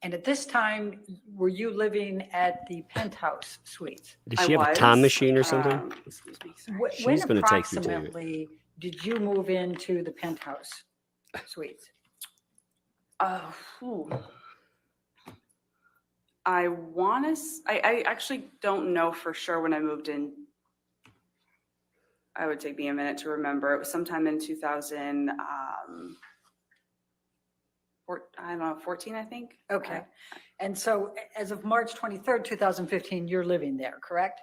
And at this time, were you living at the penthouse suite? Did she have a time machine or something? Excuse me. When She's gonna take you to it. approximately did you move into the penthouse suite? I actually don't know for sure when I moved in. I would take me a minute to remember. It was sometime in 2000, I don't know, 14, I think. Okay. And so as of March 23rd, 2015, you're living there, correct?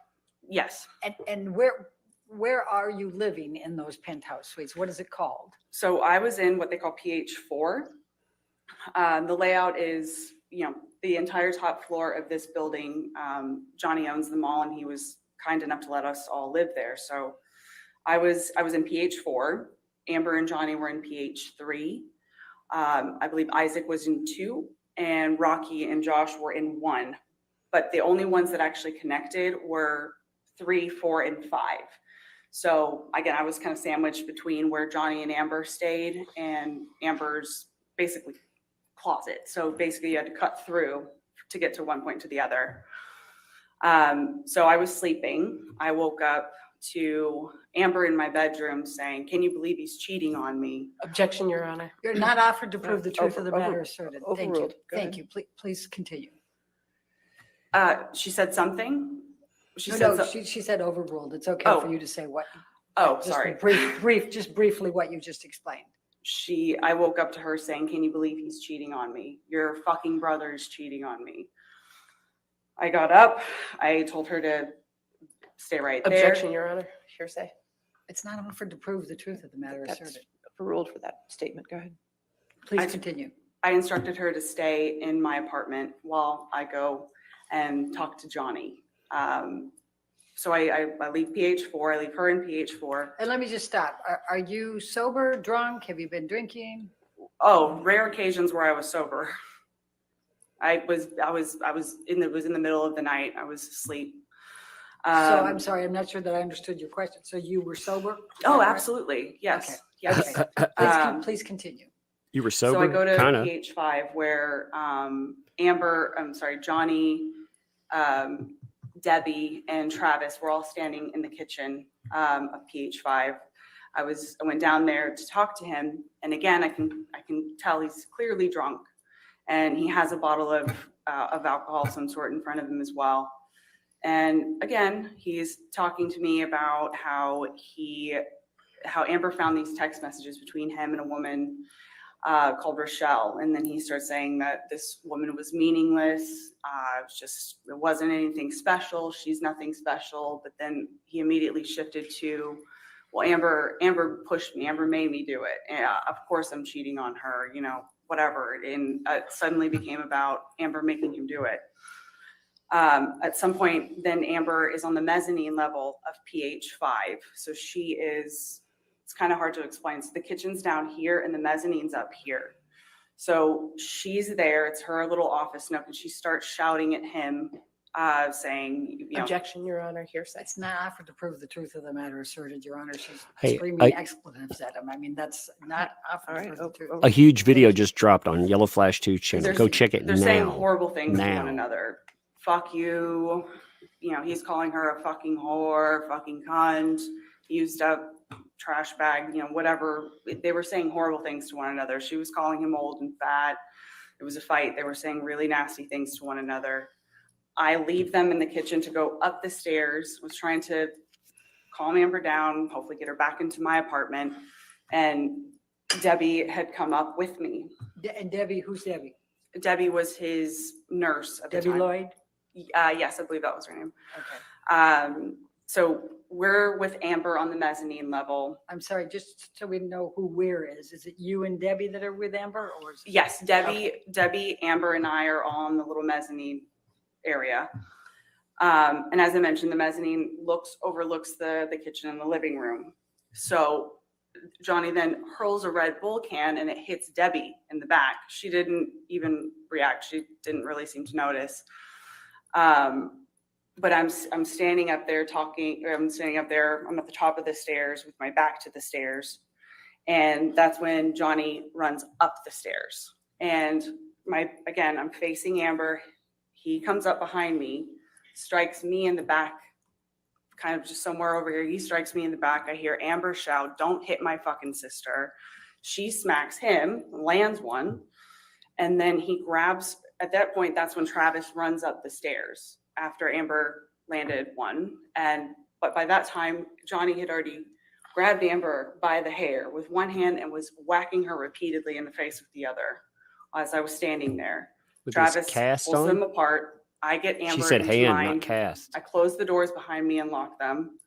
Yes. And where are you living in those penthouse suites? What is it called? So I was in what they call PH4. The layout is, you know, the entire top floor of this building. Johnny owns them all, and he was kind enough to let us all live there. So I was in PH4. Amber and Johnny were in PH3. I believe Isaac was in 2, and Rocky and Josh were in 1. But the only ones that actually connected were 3, 4, and 5. So again, I was kind of sandwiched between where Johnny and Amber stayed and Amber's basically closet. So basically you had to cut through to get to one point to the other. So I was sleeping. I woke up to Amber in my bedroom saying, "Can you believe he's cheating on me?" Objection, Your Honor. You're not offered to prove the truth of the matter Over- asserted. Thank you. overruled. Go Thank ahead. you. Please continue. She said something. She said overruled. It's okay for you to say what. Oh, just sorry. Just briefly what you just explained. I woke up to her saying, "Can you believe he's cheating on me? Your fucking brother is cheating on me." I got up. I told her to stay right there. Objection, Your Honor. Hearsay. It's not offered to prove the truth of the matter That's asserted. overruled for that statement. Go ahead. Please continue. I instructed her to stay in my apartment while I go and talk to Johnny. So I leave PH4. I leave her in PH4. And let me just stop. Are you sober, drunk? Have you been drinking? Oh, rare occasions where I was sober. It was in the middle of the night. I was asleep. So I'm sorry, I'm not sure that I understood your question. So you were sober? Oh, absolutely. Yes. Okay. Yes. Please continue. You were sober? So I go to Kinda. PH5 where Johnny, Debbie, and Travis were all standing in the kitchen of PH5. I went down there to talk to him, and again, I can tell he's clearly drunk, and he has a bottle of alcohol of some sort in front of him as well. And again, he's talking to me about how Amber found these text messages between him and a woman called Rochelle. And then he starts saying that this woman was meaningless. It wasn't anything special. She's nothing special. But then he immediately shifted to, well, Amber pushed me. Amber made me do it. And of course I'm cheating on her, you know, whatever. And it suddenly became about Amber making him do it. At some point, then Amber is on the mezzanine level of PH5. So it's kind of hard to explain. So the kitchen's down here and the mezzanine's up here. So she's there. It's her little office nook, and she starts shouting at him, saying, you know, Objection, Your Honor. Hearsay. It's not offered to prove the truth of the matter asserted, Your Honor. She's Hey, screaming expletives at him. I mean, that's not offered to prove the truth. A huge video just dropped on Yellow Flash 2 channel. Go check it They're now. saying horrible things to one Now. another. Fuck you. You know, he's calling her a fucking whore, fucking cunt, used up trash bag, you know, whatever. They were saying horrible things to one another. She was calling him old and fat. It was a fight. They were saying really nasty things to one another. I leave them in the kitchen to go up the stairs, was trying to calm Amber down, hopefully get her back into my apartment. And Debbie had come up with me. And Debbie, who's Debbie? Debbie was his nurse at the Debbie time. Lloyd? Yes, I believe that was her name. Okay. So we're with Amber on the mezzanine level. I'm sorry, just so we know who we're is it you and Debbie that are with Amber, or is Yes, Debbie, Amber, and I are all on the little mezzanine area. And as I mentioned, the mezzanine overlooks the kitchen and the living room. So Johnny then hurls a Red Bull can and it hits Debbie in the back. She didn't even react. She didn't really seem to notice. But I'm standing up there talking, or I'm standing up there, I'm at the top of the stairs with my back to the stairs. And that's when Johnny runs up the stairs. And again, I'm facing Amber. He comes up behind me, strikes me in the back, kind of just somewhere over here. He strikes me in the back. I hear Amber shout, "Don't hit my fucking sister." She smacks him, lands one. And then he grabs, at that point, that's when Travis runs up the stairs after Amber landed one. But by that time, Johnny had already grabbed Amber by the hair with one hand and was whacking her repeatedly in the face with the other as I was standing there. With Travis this cast pulls on? them apart. I get Amber She said into hand, mine. not cast. I close the doors behind me and lock them.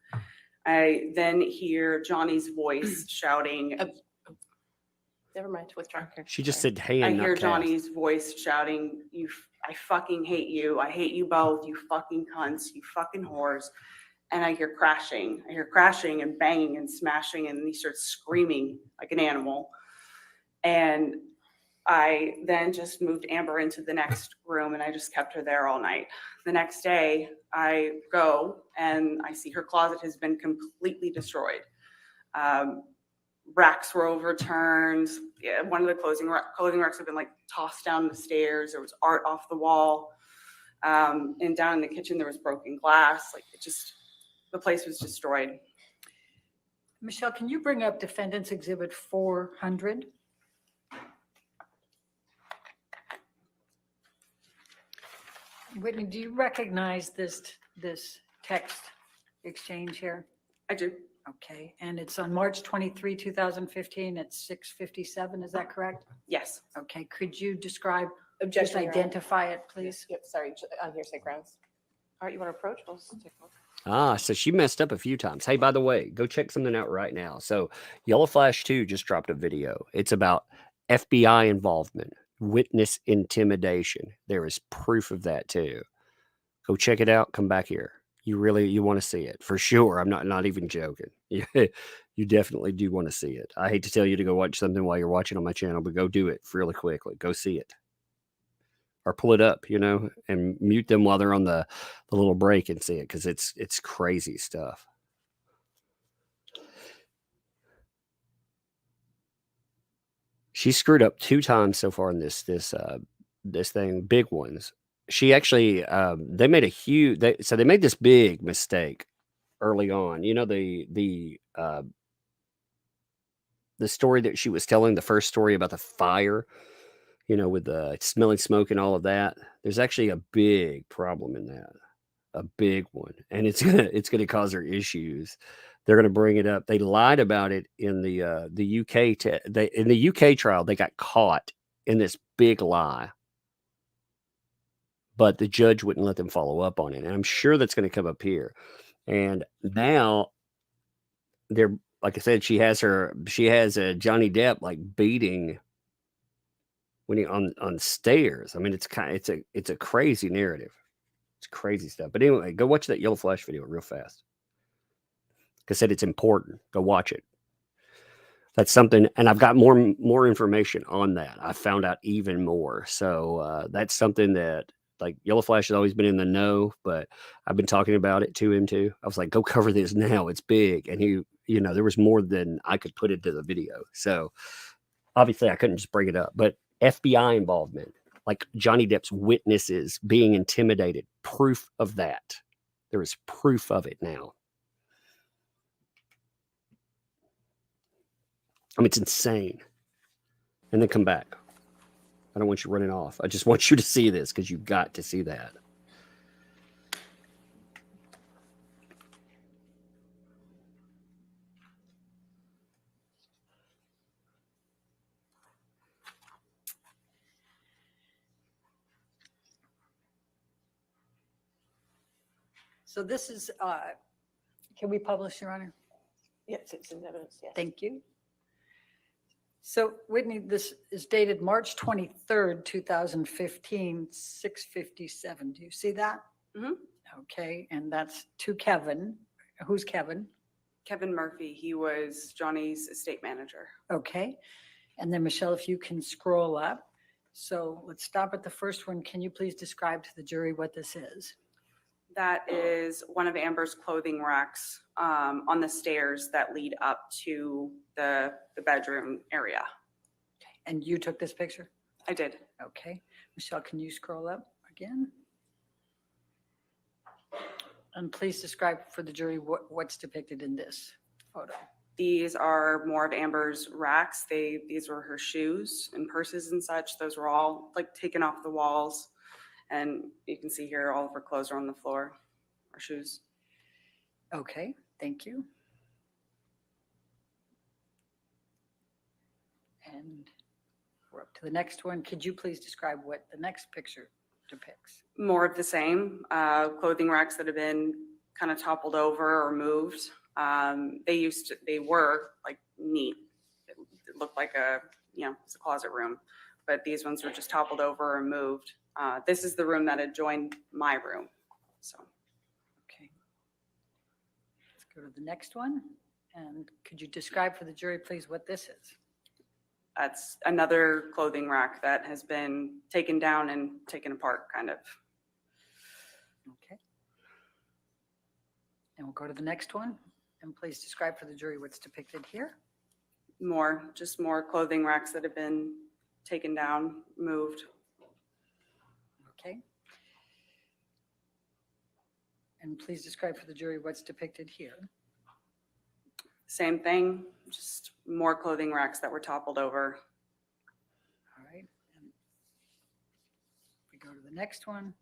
I then hear Johnny's voice shouting. Never mind, withdraw. She just said hand, I not hear cast. Johnny's voice shouting, I fucking hate you. I hate you both. You fucking cunts. You fucking whores. And I hear crashing. I hear crashing and banging and smashing. And he starts screaming like an animal. And I then just moved Amber into the next room and I just kept her there all night. The next day I go and I see her closet has been completely destroyed. Racks were overturned. Yeah, one of the clothing racks have been like tossed down the stairs. There was art off the wall. And down in the kitchen, there was broken glass. The place was destroyed. Michelle, can you bring up Defendant's Exhibit 400? Whitney, do you recognize this text exchange here? I do. Okay, and it's on March 23, 2015 at 6:57, is that correct? Yes. Okay, could you describe, Objection, just Your Honor. identify it, please? Yep, sorry, on hearsay grounds. All right, you want to approach? We'll just take a look. So she messed up a few times. Hey, by the way, go check something out right now. So Yellow Flash 2 just dropped a video. It's about FBI involvement, witness intimidation. There is proof of that too. Go check it out. Come back here. You want to see it for sure. I'm not even joking. You definitely do want to see it. I hate to tell you to go watch something while you're watching on my channel, but go do it really quickly. Go see it. Or pull it up, and mute them while they're on the little break and see it, because it's crazy stuff. She screwed up 2 times so far in this thing, big ones. She actually they made they made this big mistake early on. The story that she was telling, the first story about the fire, with the smelling smoke and all of that. There's actually a big problem in that, a big one, and it's gonna cause her issues. They're gonna bring it up. They lied about it in the UK. In the UK trial, they got caught in this big lie, but the judge wouldn't let them follow up on it. And I'm sure that's going to come up here. And now they're, like I said, she has a Johnny Depp like beating when he on stairs. I mean, it's a crazy narrative. It's crazy stuff. But anyway, go watch that Yellow Flash video real fast. Like I said, it's important. Go watch it. That's something, and I've got more information on that. I found out even more. So that's something that, like, Yellow Flash has always been in the know, but I've been talking about it to him too. I was like, go cover this now. It's big. And he, there was more than I could put into the video. So obviously I couldn't just bring it up, but FBI involvement, like Johnny Depp's witnesses being intimidated, proof of that. There is proof of it now. I mean, it's insane. And then come back. I don't want you running off. I just want you to see this, because you've got to see that. So this is, can we publish, Your Honor? Yes, it's in evidence, yes. Thank you. So Whitney, this is dated March 23rd, 2015, 6:57. Do you see that? Mm-hmm. Okay, and that's to Kevin. Who's Kevin? Kevin Murphy, he was Johnny's estate manager. Okay, and then Michelle, if you can scroll up. So let's stop at the first one. Can you please describe to the jury what this is? That is one of Amber's clothing racks on the stairs that lead up to the bedroom area. And you took this picture? I did. Okay. Michelle, can you scroll up again? And please describe for the jury what's depicted in this photo. These are more of Amber's racks. These were her shoes and purses and such. Those were all like taken off the walls. And you can see here all of her clothes are on the floor, her shoes. Okay, thank you. And we're up to the next one. Could you please describe what the next picture depicts? More of the same, clothing racks that have been kind of toppled over or moved. They were like neat. It looked like it's a closet room, but these ones were just toppled over or moved. This is the room that adjoined my room. So, okay. Let's go to the next one. And could you describe for the jury, please, what this is? that's another clothing rack that has been taken down and taken apart, kind of. Okay. And we'll go to the next one. And please describe for the jury what's depicted here. Just more clothing racks that have been taken down, moved. Okay. And please describe for the jury what's depicted here. Same thing, just more clothing racks that were toppled over. All right. And we go to the next one.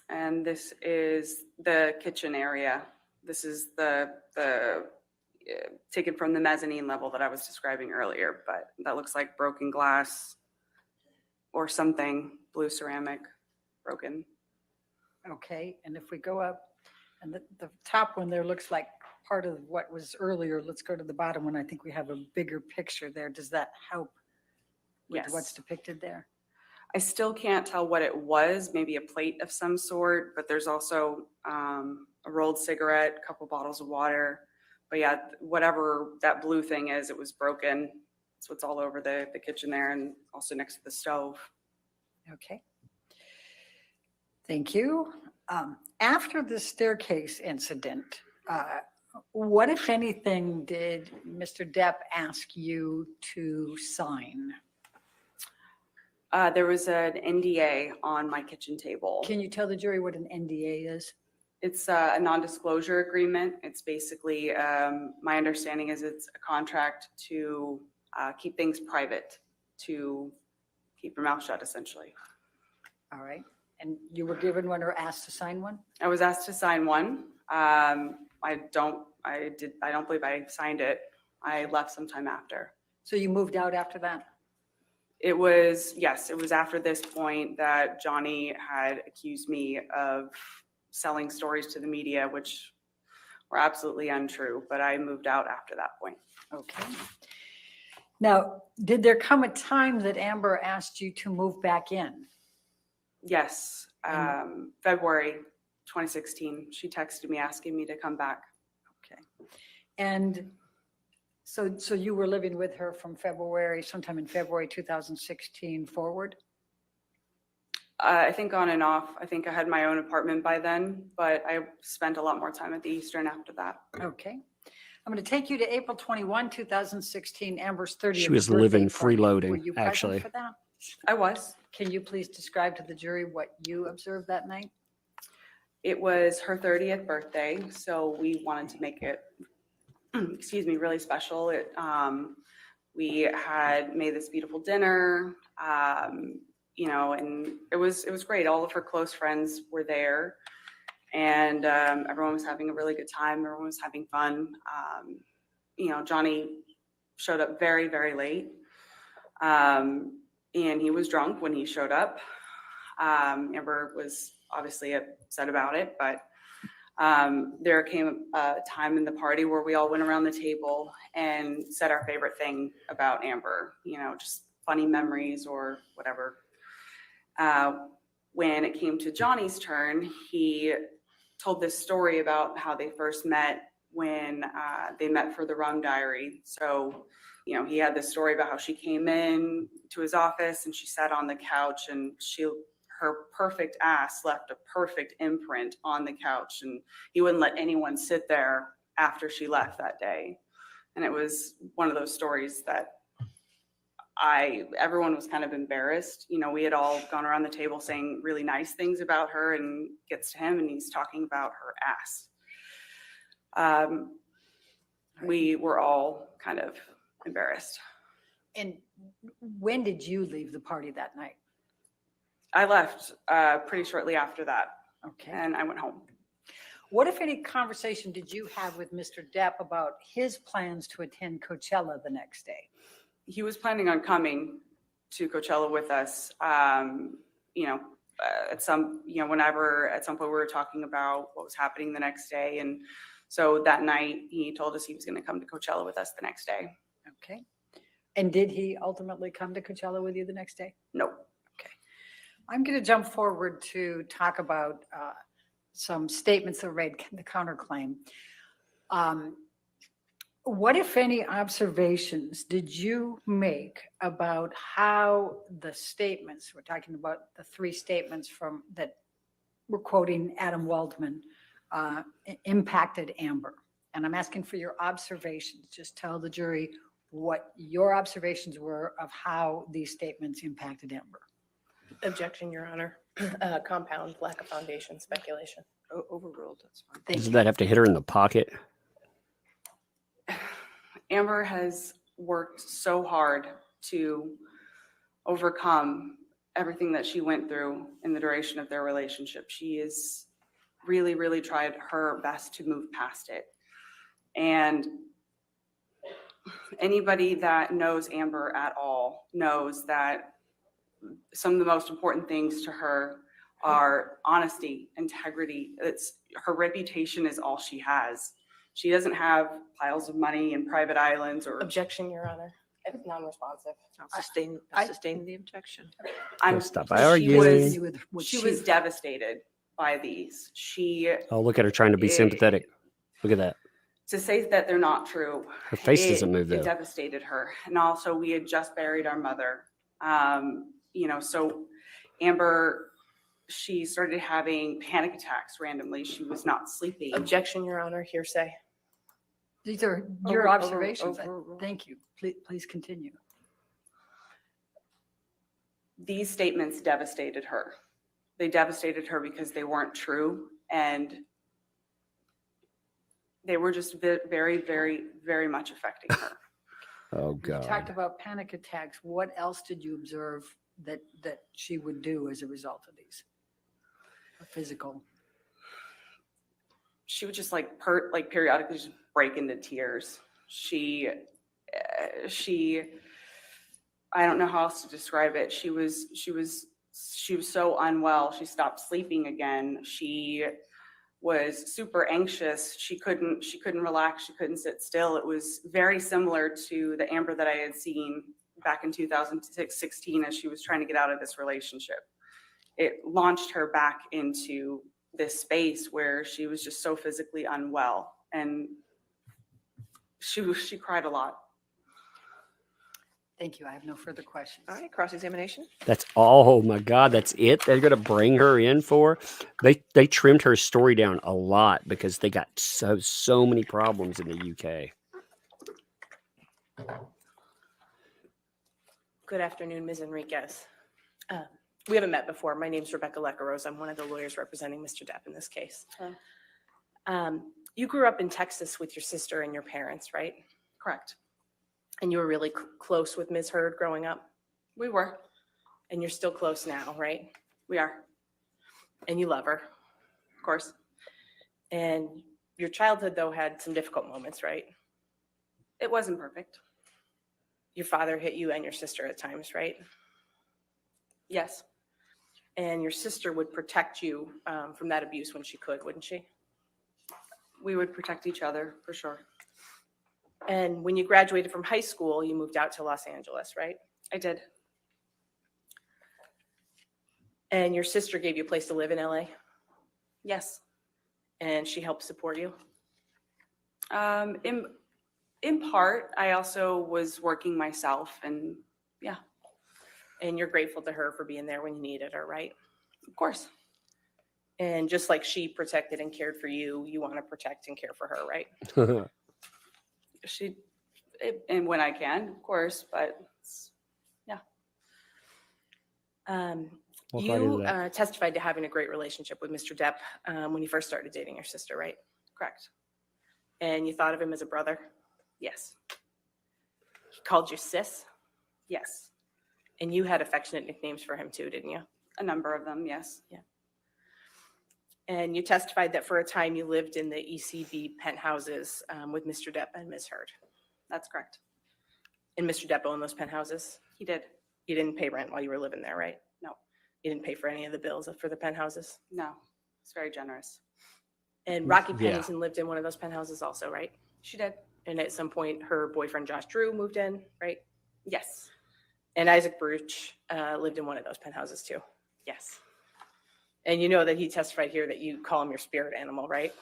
And this is the kitchen area. This is the taken from the mezzanine level that I was describing earlier, but that looks like broken glass or something, blue ceramic, broken. Okay, and if we go up, and the top one there looks like part of what was earlier. Let's go to the bottom one. I think we have a bigger picture there. Does that help with Yes. what's depicted there? I still can't tell what it was, maybe a plate of some sort, but there's also a rolled cigarette, a couple bottles of water. But yeah, whatever that blue thing is, it was broken. That's what's all over the kitchen there and also next to the stove. Okay. Thank you. After the staircase incident, what, if anything, did Mr. Depp ask you to sign? There was an NDA on my kitchen table. Can you tell the jury what an NDA is? It's a non-disclosure agreement. It's basically, my understanding is it's a contract to keep things private, to keep your mouth shut, essentially. All right. And you were given one or asked to sign one? I was asked to sign one. I don't believe I signed it. I left sometime after. So you moved out after that? It was after this point that Johnny had accused me of selling stories to the media, which were absolutely untrue, but I moved out after that point. Okay. Now, did there come a time that Amber asked you to move back in? Yes, February 2016. She texted me asking me to come back. Okay. And so you were living with her from sometime in February 2016 forward? I think on and off. I think I had my own apartment by then, but I spent a lot more time at the Eastern after that. Okay. I'm going to take you to April 21, 2016, Amber's 30th She was birthday living party. freeloading, Were you present actually. for that? I was. Can you please describe to the jury what you observed that night? It was her 30th birthday, so we wanted to make it, really special. We had made this beautiful dinner, and it was great. All of her close friends were there, and everyone was having a really good time. Everyone was having fun. Johnny showed up very, very late, and he was drunk when he showed up. Amber was obviously upset about it, but There came a time in the party where we all went around the table and said our favorite thing about Amber, just funny memories or whatever. When it came to Johnny's turn, he told this story about how they first met when they met for the Rum Diary. So, he had this story about how she came in to his office and she sat on the couch and her perfect ass left a perfect imprint on the couch, and he wouldn't let anyone sit there after she left that day. And it was one of those stories that everyone was kind of embarrassed. We had all gone around the table saying really nice things about her, and gets to him and he's talking about her ass. We were all kind of embarrassed. And when did you leave the party that night? I left pretty shortly after that. Okay. And I went home. What, if any, conversation did you have with Mr. Depp about his plans to attend Coachella the next day? He was planning on coming to Coachella with us. Whenever at some point we were talking about what was happening the next day. And so that night he told us he was going to come to Coachella with us the next day. Okay. And did he ultimately come to Coachella with you the next day? No. Okay. I'm going to jump forward to talk about some statements that were made, the counterclaim. What, if any, observations did you make about how the statements, we're talking about the three statements that we're quoting Adam Waldman, impacted Amber? And I'm asking for your observations. Just tell the jury what your observations were of how these statements impacted Amber. Objection, Your Honor. Compound, lack of foundation, speculation. Overruled, that's fine. Doesn't that have to hit her in the pocket? Amber has worked so hard to overcome everything that she went through in the duration of their relationship. She has really, really tried her best to move past it. And anybody that knows Amber at all knows that some of the most important things to her are honesty, integrity. Her reputation is all she has. She doesn't have piles of money and private islands or. Objection, Your Honor. It's non-responsive. I'll sustain the objection. Stop arguing. She was devastated by these. Oh, look at her trying to be sympathetic. Look at that. To say that they're not true. Her face doesn't move, though. It devastated her. And also, we had just buried our mother. So Amber, she started having panic attacks randomly. She was not sleeping. Objection, Your Honor. Hearsay. These are your observations. Thank you. Please continue. These statements devastated her. They devastated her because they weren't true, and they were just very, very, very much affecting her. Oh, You God. talked about panic attacks. What else did you observe that she would do as a result of these? Physical. She would just periodically just break into tears. She, I don't know how else to describe it. She was so unwell. She stopped sleeping again. She was super anxious. She couldn't relax. She couldn't sit still. It was very similar to the Amber that I had seen back in 2016 as she was trying to get out of this relationship. It launched her back into this space where she was just so physically unwell, and she cried a lot. Thank you. I have no further questions. All right, cross-examination. That's oh my God, that's it. They're gonna bring her in for. They trimmed her story down a lot because they got so many problems in the UK. Good afternoon, Ms. Enriquez. We haven't met before. My name's Rebecca Lecaros. I'm one of the lawyers representing Mr. Depp in this case. You grew up in Texas with your sister and your parents, right? Correct. And you were really close with Ms. Heard growing up? We were. And you're still close now, right? We are. And you love her? Of course. And your childhood, though, had some difficult moments, right? It wasn't perfect. Your father hit you and your sister at times, right? Yes. And your sister would protect you from that abuse when she could, wouldn't she? We would protect each other for sure. And when you graduated from high school, you moved out to Los Angeles, right? I did. And your sister gave you a place to live in LA? Yes. And she helped support you? In part, I also was working myself, and yeah. And you're grateful to her for being there when you needed her, right? Of course. And just like she protected and cared for you, you want to protect and care for her, right? And when I can, of course, but yeah. Walk right into You that. testified to having a great relationship with Mr. Depp when you first started dating your sister, right? Correct. And you thought of him as a brother? Yes. He called you sis? Yes. And you had affectionate nicknames for him too, didn't you? A number of them, yes. Yeah. And you testified that for a time you lived in the ECB penthouses with Mr. Depp and Ms. Heard. That's correct. And Mr. Depp owned those penthouses? He did. You didn't pay rent while you were living there, right? No. You didn't pay for any of the bills for the penthouses? No. It's very generous. And Rocky Yeah. Pennington lived in one of those penthouses also, right? She did. And at some point, her boyfriend Josh Drew moved in, right? Yes. And Isaac Bruch lived in one of those penthouses too. Yes. And you know that he testified here that you call him your spirit animal, right?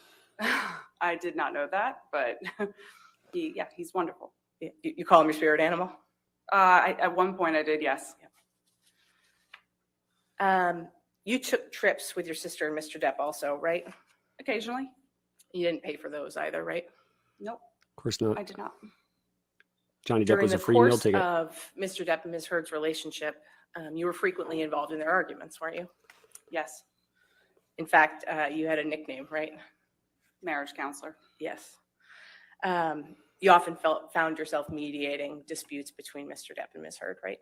I did not know that, but he's wonderful. You call him your spirit animal? At one point I did, yes. You took trips with your sister and Mr. Depp also, right? Occasionally. You didn't pay for those either, right? Nope. Of course not. I did not. Johnny Depp During was the a free meal course ticket. of Mr. Depp and Ms. Heard's relationship, you were frequently involved in their arguments, weren't you? Yes. In fact, you had a nickname, right? Marriage counselor. Yes. You often found yourself mediating disputes between Mr. Depp and Ms. Heard, right?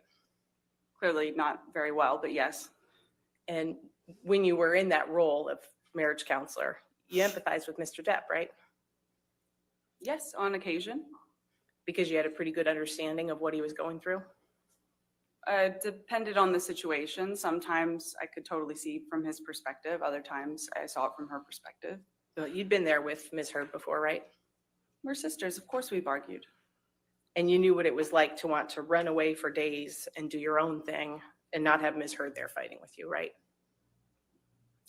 Clearly not very well, but yes. And when you were in that role of marriage counselor, you empathized with Mr. Depp, right? Yes, on occasion. Because you had a pretty good understanding of what he was going through? Depended on the situation. Sometimes I could totally see from his perspective. Other times I saw it from her perspective. Well, you'd been there with Ms. Heard before, right? We're sisters. Of course we've argued. And you knew what it was like to want to run away for days and do your own thing and not have Ms. Heard there fighting with you, right?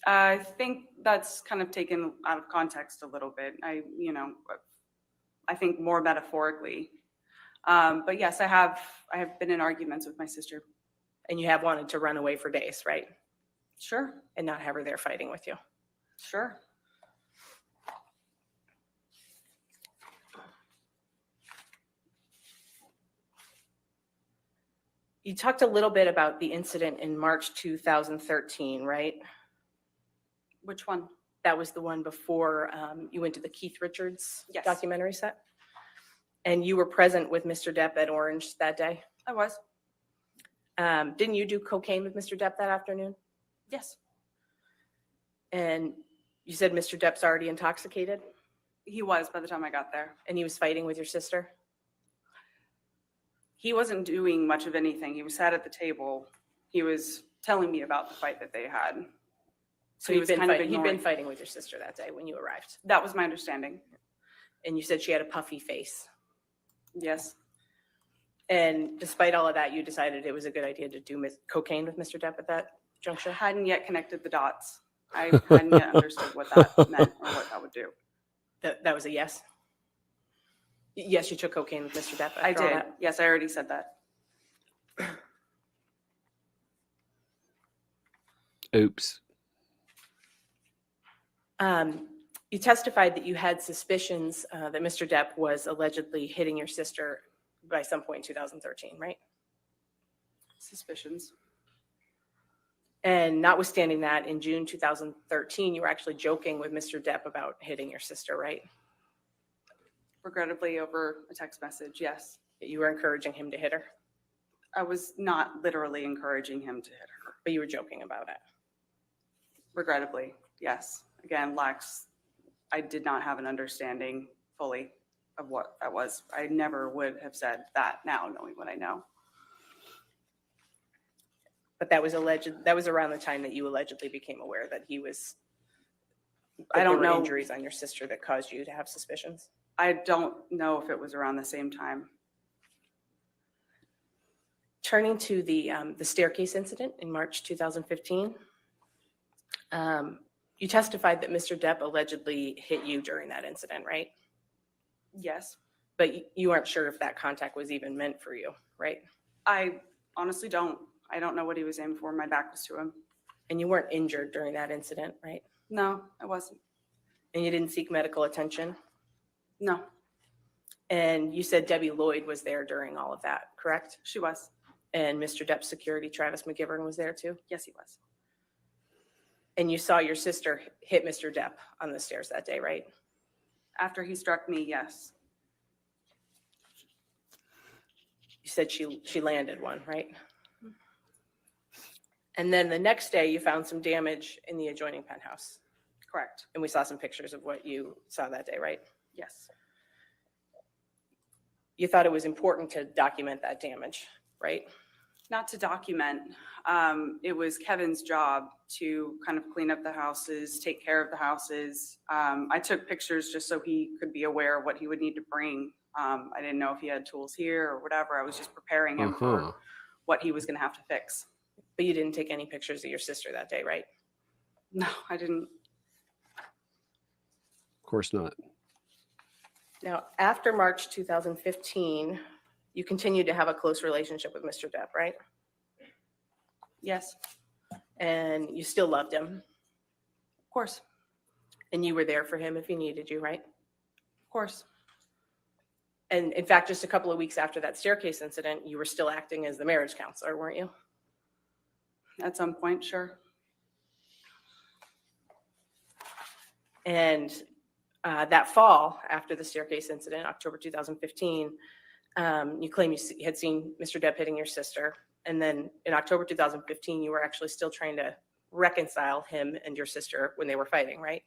I think that's kind of taken out of context a little bit. I think more metaphorically. But yes, I have been in arguments with my sister. And you have wanted to run away for days, right? Sure. And not have her there fighting with you. Sure. You talked a little bit about the incident in March 2013, right? Which one? That was the one before you went to the Keith Richards Yes. documentary set? And you were present with Mr. Depp at Orange that day? I was. Didn't you do cocaine with Mr. Depp that afternoon? Yes. And you said Mr. Depp's already intoxicated? He was by the time I got there. And he was fighting with your sister? He wasn't doing much of anything. He was sat at the table. He was telling me about the fight that they had. So he he'd was been, kind of he'd been ignoring. fighting with your sister that day when you arrived? That was my understanding. And you said she had a puffy face? Yes. And despite all of that, you decided it was a good idea to do cocaine with Mr. Depp at that juncture? Hadn't yet connected the dots. I hadn't yet understood what that meant or what that would do. That was a yes? Yes, you took cocaine with Mr. Depp. I after all did. that? Yes, I already said that. Oops. You testified that you had suspicions that Mr. Depp was allegedly hitting your sister by some point in 2013, right? Suspicions. And notwithstanding that, in June 2013, you were actually joking with Mr. Depp about hitting your sister, right? Regrettably over a text message, yes. You were encouraging him to hit her, I was not literally encouraging him to hit her. but you were joking about it. Regrettably, yes. Again, I did not have an understanding fully of what that was. I never would have said that now, knowing what I know. But that was alleged. That was around the time that you allegedly became aware that he was I that don't there were know. injuries on your sister that caused you to have suspicions? I don't know if it was around the same time. Turning to the staircase incident in March 2015, you testified that Mr. Depp allegedly hit you during that incident, right? Yes. But you aren't sure if that contact was even meant for you, right? I honestly don't. I don't know what he was aiming for. My back was to him. And you weren't injured during that incident, right? No, I wasn't. And you didn't seek medical attention? No. And you said Debbie Lloyd was there during all of that, correct? She was. And Mr. Depp's security, Travis McGivern, was there too? Yes, he was. And you saw your sister hit Mr. Depp on the stairs that day, right? After he struck me, yes. You said she landed one, right? And then the next day you found some damage in the adjoining penthouse. Correct. And we saw some pictures of what you saw that day, right? Yes. You thought it was important to document that damage, right? Not to document. It was Kevin's job to kind of clean up the houses, take care of the houses. I took pictures just so he could be aware of what he would need to bring. I didn't know if he had tools here or whatever. I was just preparing him for what he was going to have to fix. But you didn't take any pictures of your sister that day, right? No, I didn't. Of course not. Now, after March 2015, you continued to have a close relationship with Mr. Depp, right? Yes. And you still loved him. Of course. And you were there for him if he needed you, right? Of course. And in fact, just a couple of weeks after that staircase incident, you were still acting as the marriage counselor, weren't you? At some point, sure. And that fall, after the staircase incident, October 2015, you claim you had seen Mr. Depp hitting your sister. And then in October 2015, you were actually still trying to reconcile him and your sister when they were fighting, right?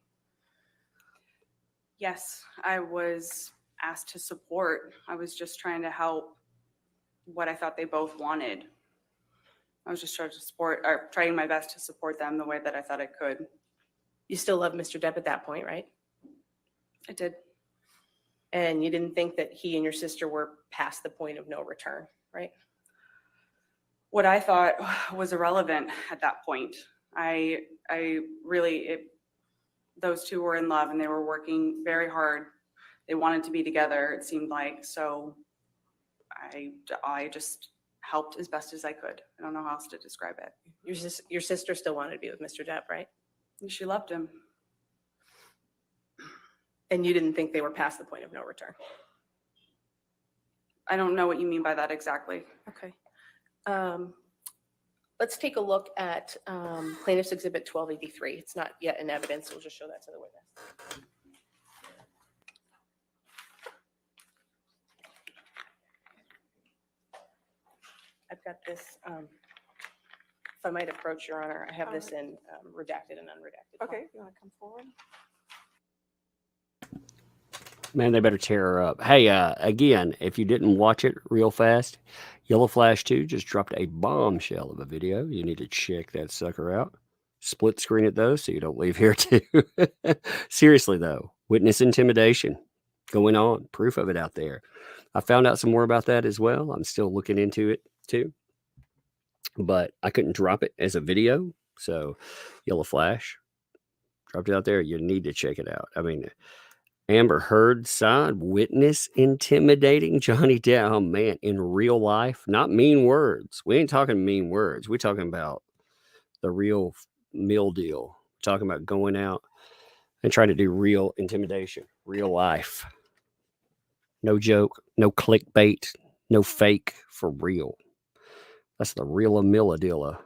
Yes, I was asked to support. I was just trying to help what I thought they both wanted. I was just trying to support, or trying my best to support them the way that I thought I could. You still loved Mr. Depp at that point, right? I did. And you didn't think that he and your sister were past the point of no return, right? What I thought was irrelevant at that point. Those two were in love and they were working very hard. They wanted to be together, it seemed like. So I just helped as best as I could. I don't know how else to describe it. Your sister still wanted to be with Mr. Depp, right? And she loved him. And you didn't think they were past the point of no return? I don't know what you mean by that exactly. Okay. Let's take a look at Plaintiff's Exhibit 1283. It's not yet in evidence. We'll just show that to the witness. I've got this, if I might approach, Your Honor, I have this in redacted and unredacted. Okay, you want to come forward? Man, they better tear her up. Hey, again, if you didn't watch it real fast, Yellow Flash 2 just dropped a bombshell of a video. You need to check that sucker out. Split screen it, though, so you don't leave here, too. Seriously, though, witness intimidation going on. Proof of it out there. I found out some more about that as well. I'm still looking into it, too. But I couldn't drop it as a video, so Yellow Flash dropped it out there. You need to check it out. I mean, Amber Heard's side, witness intimidating Johnny Depp. Oh, man, in real life, not mean words. We ain't talking mean words. We're talking about the real meal deal. We're talking about going out and trying to do real intimidation, real life. No joke, no clickbait, no fake, for real. That's the real Amilla Dilla.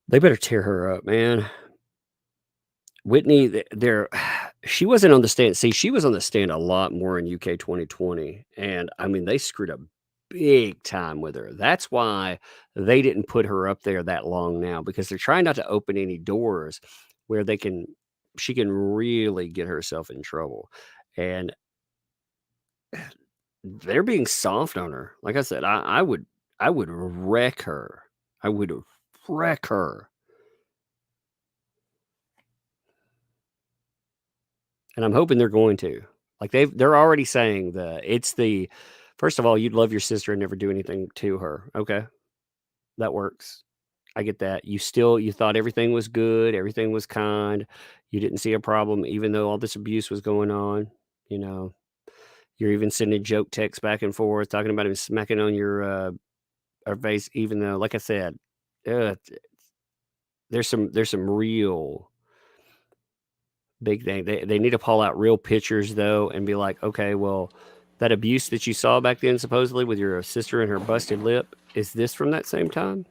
They better tear her up, man. Whitney, she wasn't on the stand. See, she was on the stand a lot more in UK 2020. And I mean, they screwed up big time with her. That's why they didn't put her up there that long now, because they're trying not to open any doors where she can really get herself in trouble. And they're being soft on her. Like I said, I would wreck her. I would wreck her. and I'm hoping they're going to. Like they're already saying first of all, you'd love your sister and never do anything to her. Okay, that works. I get that. You thought everything was good, everything was kind. You didn't see a problem, even though all this abuse was going on. You know, you're even sending joke texts back and forth, talking about him smacking on your face, even though, like I said, uh, there's some real big thing. They need to pull out real pictures though, and be like, okay, well, that abuse that you saw back then, supposedly with your sister and her busted lip, is this from that same time?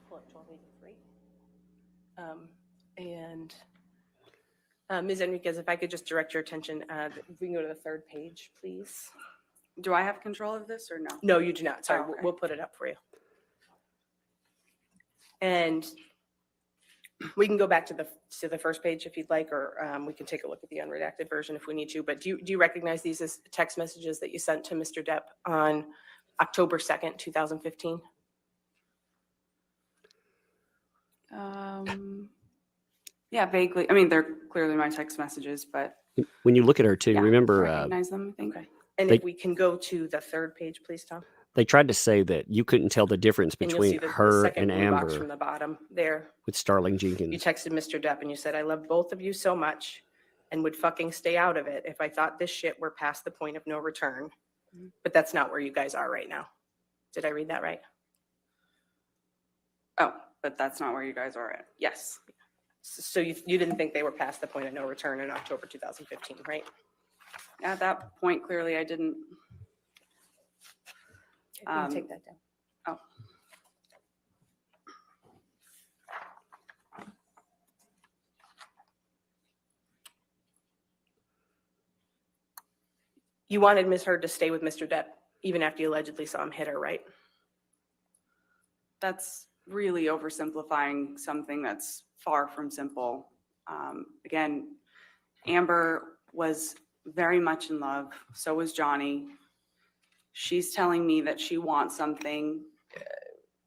Pull up 1283. And Ms. Enriquez, if I could just direct your attention, if we can go to the third page, please. Do I have control of this or no? No, you do not. Sorry, Oh, okay. we'll put it up for you. And we can go back to the first page if you'd like, or we can take a look at the unredacted version if we need to. But do you recognize these as text messages that you sent to Mr. Depp on October 2nd, 2015? Yeah, vaguely. I mean, they're clearly my text messages, but When you look at her too, yeah, remember I recognize them, I think. Okay. And if we can go to the third page, please, Tom. they tried to say that you couldn't tell the difference And you'll see between the her second and blue box from Amber the bottom there. with Starling You Jenkins. texted Mr. Depp and you said, I love both of you so much and would fucking stay out of it if I thought this shit were past the point of no return. But that's not where you guys are right now. Did I read that right? Oh, but that's not where you guys are at. Yes. So you didn't think they were past the point of no return in October 2015, right? At that point, clearly I didn't. You can take that down. Oh. You wanted Ms. Heard to stay with Mr. Depp even after you allegedly saw him hit her, right? That's really oversimplifying something that's far from simple. Again, Amber was very much in love. So was Johnny. She's telling me that she wants something,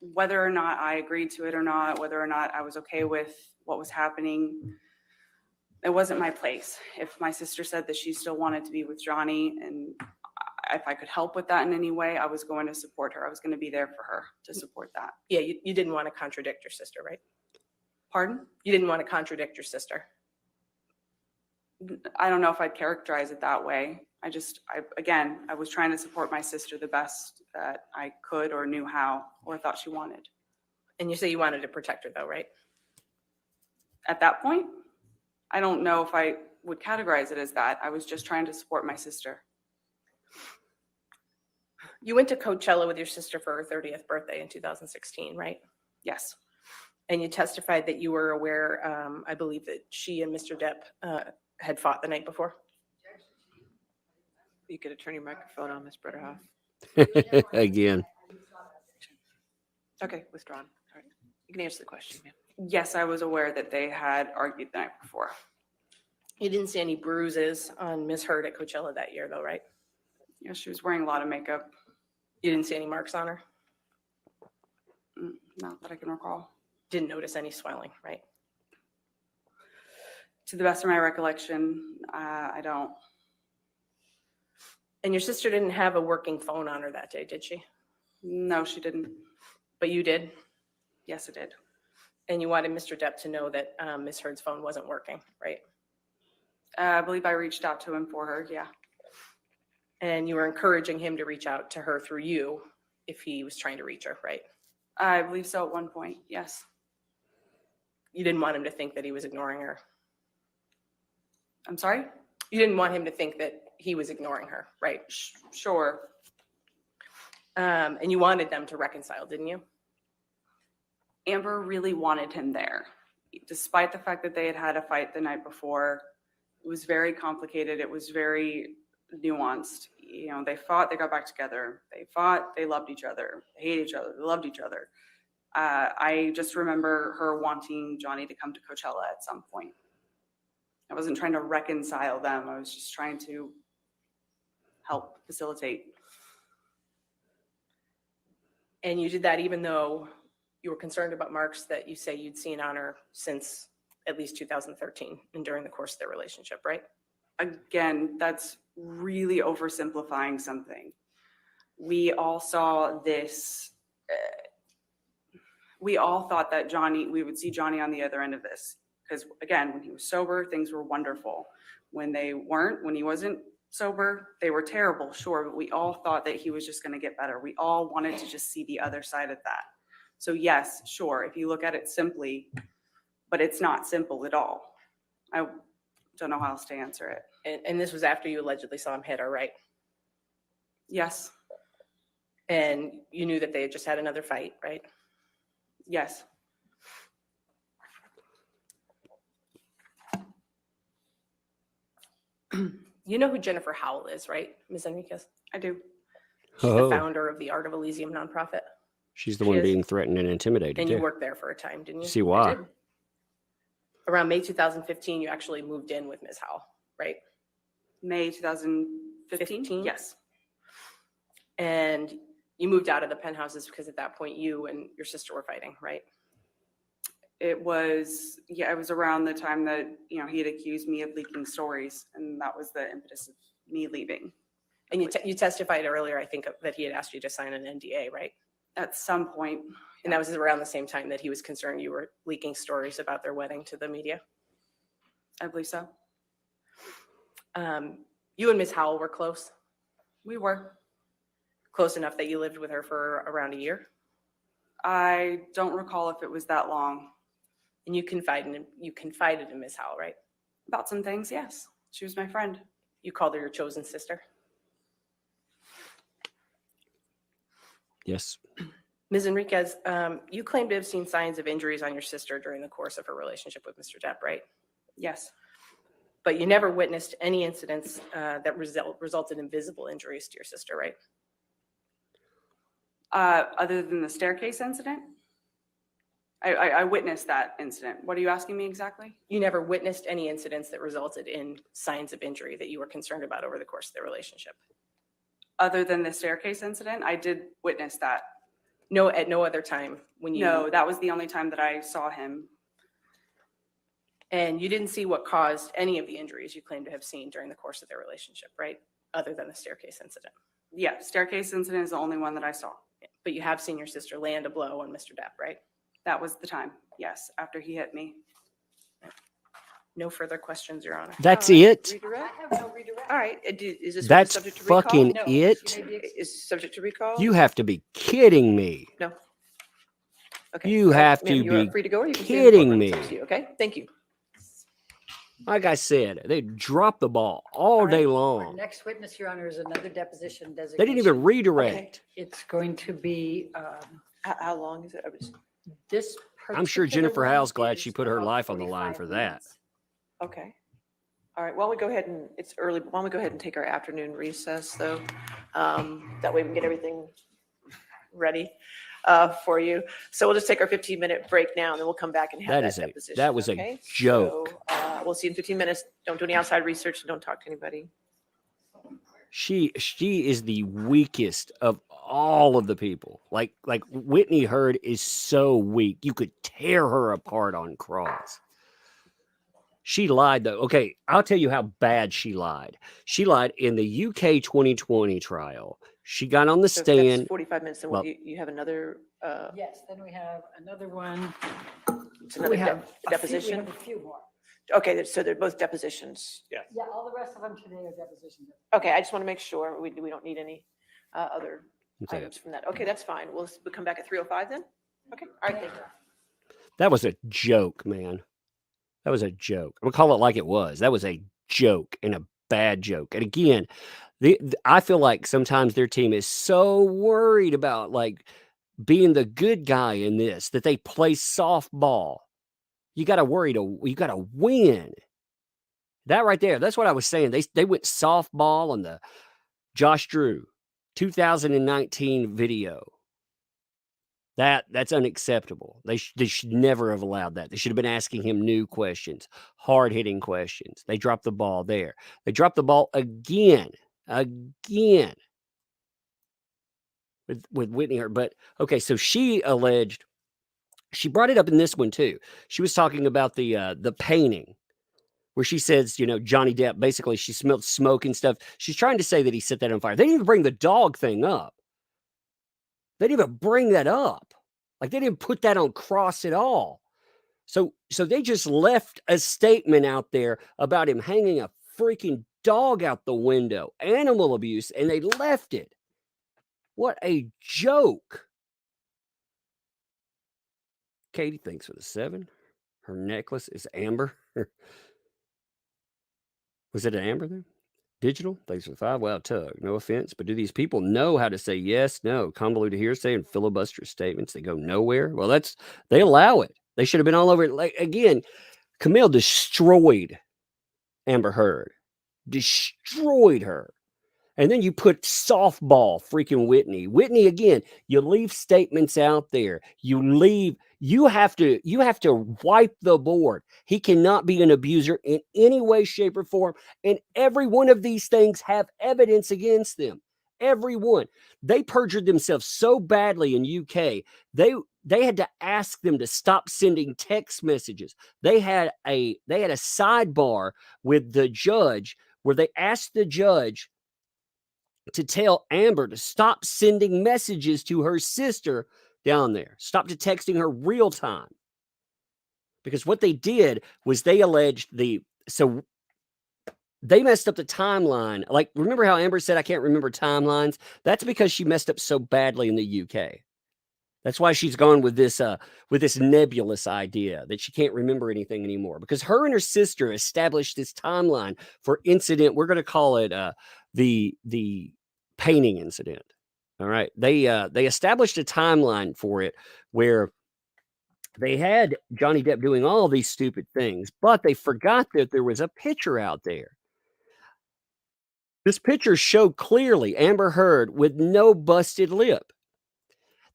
whether or not I agreed to it or not, whether or not I was okay with what was happening. It wasn't my place. If my sister said that she still wanted to be with Johnny and if I could help with that in any way, I was going to support her. I was going to be there for her to support that. Yeah, you didn't want to contradict your sister, right? Pardon? You didn't want to contradict your sister. I don't know if I'd characterize it that way. I was trying to support my sister the best that I could or knew how or thought she wanted. And you say you wanted to protect her though, right? At that point, I don't know if I would categorize it as that. I was just trying to support my sister. You went to Coachella with your sister for her 30th birthday in 2016, right? Yes. And you testified that you were aware, I believe, that she and Mr. Depp had fought the night before. You could have turned your microphone on, Ms. Bretterhoff. Again. Okay, withdrawn. All right. You can answer the question, ma'am. Yes, I was aware that they had argued the night before. You didn't see any bruises on Ms. Heard at Coachella that year, though, right? Yeah, she was wearing a lot of makeup. You didn't see any marks on her? Not that I can recall. Didn't notice any swelling, right? To the best of my recollection, I don't. And your sister didn't have a working phone on her that day, did she? No, she didn't. But you did? Yes, it did. And you wanted Mr. Depp to know that Ms. Heard's phone wasn't working, right? I believe I reached out to him for her, yeah. And you were encouraging him to reach out to her through you if he was trying to reach her, right? I believe so at one point, yes. You didn't want him to think that he was ignoring her. I'm sorry? You didn't want him to think that he was ignoring her, right? Sure. And you wanted them to reconcile, didn't you? Amber really wanted him there. Despite the fact that they had had a fight the night before, it was very complicated. It was very nuanced. You know, they fought, they got back together. They fought, they loved each other. They hated each other, they loved each other. I just remember her wanting Johnny to come to Coachella at some point. I wasn't trying to reconcile them. I was just trying to help facilitate. And you did that even though you were concerned about marks that you say you'd seen on her since at least 2013 and during the course of their relationship, right? again, that's really oversimplifying something. We all saw this. We all thought that we would see Johnny on the other end of this. Because again, when he was sober, things were wonderful. When he wasn't sober, they were terrible, sure, but we all thought that he was just going to get better. We all wanted to just see the other side of that. So yes, sure, if you look at it simply, but it's not simple at all. I don't know how else to answer it. And this was after you allegedly saw him hit her, right? Yes. And you knew that they had just had another fight, right? Yes. You know who Jennifer Howell is, right, Ms. Enriquez? I do. She's Oh. the founder of the Art of Elysium nonprofit. She's the She one is. being threatened and intimidated. And you too. worked there for a time, didn't you? See I why? did. Around May 2015, you actually moved in with Ms. Howell, right? May 2015? Yes. And you moved out of the penthouses because at that point you and your sister were fighting, right? It was around the time that, he had accused me of leaking stories, and that was the impetus of me leaving. And you testified earlier, I think, that he had asked you to sign an NDA, right? At some point. And that was around the same time that he was concerned you were leaking stories about their wedding to the media? I believe so. You and Ms. Howell were close? We were. Close enough that you lived with her for around a year? I don't recall if it was that long. And you confided in Ms. Howell, right? About some things, yes. She was my friend. You called her your chosen sister? Yes. Ms. Enriquez, you claim to have seen signs of injuries on your sister during the course of her relationship with Mr. Depp, right? Yes. But you never witnessed any incidents that resulted in visible injuries to your sister, right? Other than the staircase incident? I witnessed that incident. What are you asking me exactly? You never witnessed any incidents that resulted in signs of injury that you were concerned about over the course of their relationship? Other than the staircase incident, I did witness that. No, at no other time when you... No, that was the only time that I saw him. And you didn't see what caused any of the injuries you claim to have seen during the course of their relationship, right? Other than the staircase incident. Yeah, staircase incident is the only one that I saw. But you have seen your sister land a blow on Mr. Depp, right? That was the time, yes, after he hit me. No further questions, Your Honor. That's it? Redirect? I have no redirect. All right, is this That's subject to recall? fucking No. it? Is this subject to recall? You have to be kidding me. No. Okay. You All right, have ma'am, to you are be free to go, or you can stay in the kidding courtroom. me. It's up to you, okay, thank you. Like I said, they dropped the ball all right, day Our long. next witness, Your Honor, is another deposition designation. They didn't even redirect. It's going to be, How long is it? this. I'm sure particular Jennifer one Howell's glad is she put her about life on the line 45 for that. minutes. Okay. All right, why don't we go ahead and, it's early, but why don't we go ahead and take our afternoon recess, though? That way we can get everything ready for you. So we'll just take our 15-minute break now, and then we'll come back and have that deposition. That was okay? a joke. So, we'll see you in 15 minutes. Don't do any outside research, and don't talk to anybody. She is the weakest of all of the people. Like Whitney Hurd is so weak. You could tear her apart on cross. She lied though. Okay, I'll tell you how bad she lied. She lied in the UK 2020 trial. She got on the So if that's stand. 45 minutes, then well, you have another, Yes, then we have another one. it's another We have a few- we deposition? have a few more. Okay, so they're both depositions. Yeah, all the rest of them today are depositions. Okay, I just want to make sure we don't need any other Okay. items from that. Okay, that's fine. We'll come back at 3:05 then? Okay, all right, thank you. That was a joke, man. That was a joke. I'm gonna call it like it was. That was a joke and a bad joke. And again, I feel like sometimes their team is so worried about like being the good guy in this that they play softball. You got to you got to win. That right there. That's what I was saying. They went softball on the Josh Drew 2019 video. That's unacceptable. They should never have allowed that. They should have been asking him new questions, hard-hitting questions. They dropped the ball there. They dropped the ball again with Whitney Hurd. But okay, so she alleged, she brought it up in this one too. She was talking about the painting where she says, Johnny Depp, basically she smelled smoke and stuff. She's trying to say that he set that on fire. They didn't even bring the dog thing up. They didn't even bring that up. Like, they didn't put that on cross at all. So they just left a statement out there about him hanging a freaking dog out the window, animal abuse, and they left it. What a joke. Katie, thanks for the 7. Her necklace is amber. Was it an amber then? Digital, thanks for the 5. Wow, Tug, no offense, but do these people know how to say yes, no, convoluted hearsay, and filibuster statements? They go nowhere. Well, they allow it. They should have been all over it. Like, again, Camille destroyed Amber Heard. Destroyed her. And then you put softball freaking Whitney. Whitney, again, you leave statements out there. You have to wipe the board. He cannot be an abuser in any way, shape, or form. And every one of these things have evidence against them. Every one. They perjured themselves so badly in UK. They had to ask them to stop sending text messages. They had a sidebar with the judge where they asked the judge to tell Amber to stop sending messages to her sister down there. Stop texting her real time. Because what they did was they alleged so they messed up the timeline. Like, remember how Amber said, I can't remember timelines? That's because she messed up so badly in the UK. That's why she's gone with this nebulous idea that she can't remember anything anymore, because her and her sister established this timeline for incident. We're going to call it the painting incident. All right. They established a timeline for it where they had Johnny Depp doing all these stupid things, but they forgot that there was a picture out there. This picture showed clearly Amber Heard with no busted lip.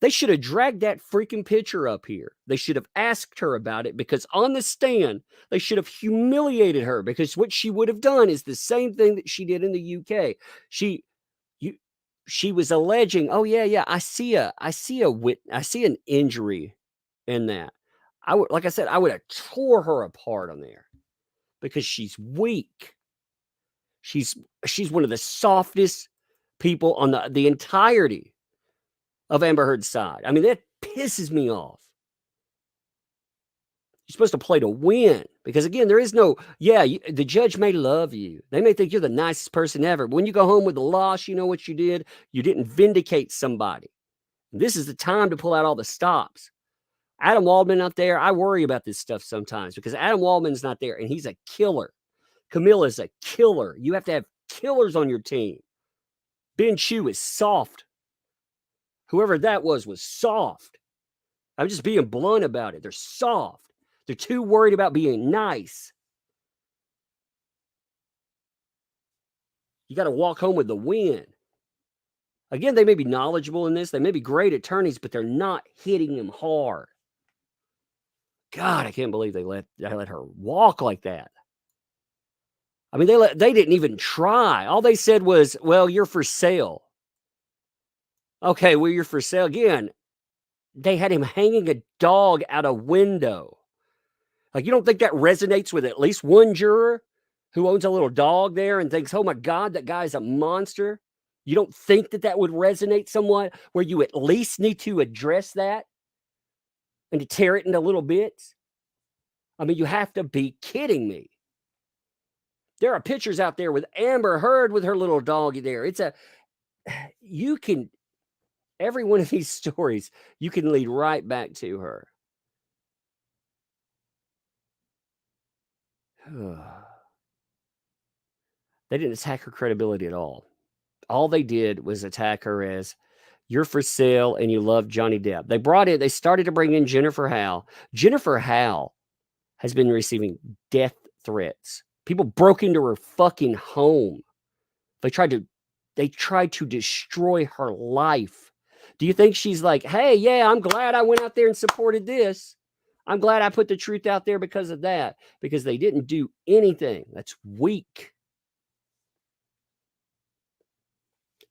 They should have dragged that freaking picture up here. They should have asked her about it, because on the stand, they should have humiliated her, because what she would have done is the same thing that she did in the UK. She was alleging, oh yeah, I see an injury in that. Like I said, I would have tore her apart on there, because she's weak. She's one of the softest people on the entirety of Amber Heard's side. I mean, that pisses me off. You're supposed to play to win, because again, there is no, the judge may love you. They may think you're the nicest person ever. But when you go home with the loss, you know what you did? You didn't vindicate somebody. This is the time to pull out all the stops. Adam Waldman out there, I worry about this stuff sometimes, because Adam Waldman's not there, and he's a killer. Camille is a killer. You have to have killers on your team. Ben Chu is soft. Whoever that was soft. I'm just being blunt about it. They're soft. They're too worried about being nice. You got to walk home with the win. Again, they may be knowledgeable in this. They may be great attorneys, but they're not hitting him hard. God, I can't believe they let her walk like that. I mean, they didn't even try. All they said was, well, you're for sale. Okay, well, you're for sale. Again, they had him hanging a dog out a window. Like, you don't think that resonates with at least one juror who owns a little dog there and thinks, oh my God, that guy's a monster? You don't think that would resonate somewhat, where you at least need to address that and to tear it into little bits? I mean, you have to be kidding me. There are pictures out there with Amber Heard with her little doggy there. Every one of these stories, you can lead right back to her. They didn't attack her credibility at all. All they did was attack her as, you're for sale and you love Johnny Depp. They started to bring in Jennifer Howell. Jennifer Howell has been receiving death threats. People broke into her fucking home. They tried to destroy her life. Do you think she's like, hey, yeah, I'm glad I went out there and supported this. I'm glad I put the truth out there because of that. Because they didn't do anything. That's weak.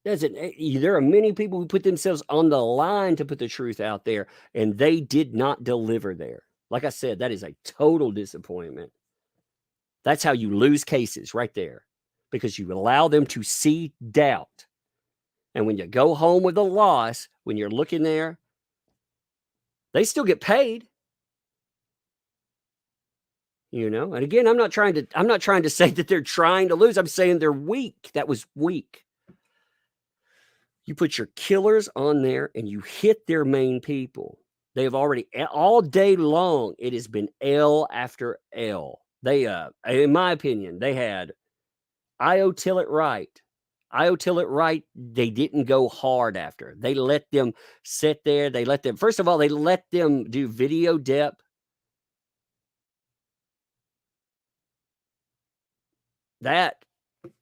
There are many people who put themselves on the line to put the truth out there, and they did not deliver there. Like I said, that is a total disappointment. That's how you lose cases right there, because you allow them to see doubt. And when you go home with a loss, when you're looking there, they still get paid. And again, I'm not trying to say that they're trying to lose. I'm saying they're weak. That was weak. You put your killers on there and you hit their main people. They have already, all day long, it has been L after L. They, in my opinion, they had Io Till It Right. Io Till It Right, they didn't go hard after. They let them sit there. First of all, they let them do video Depp. That,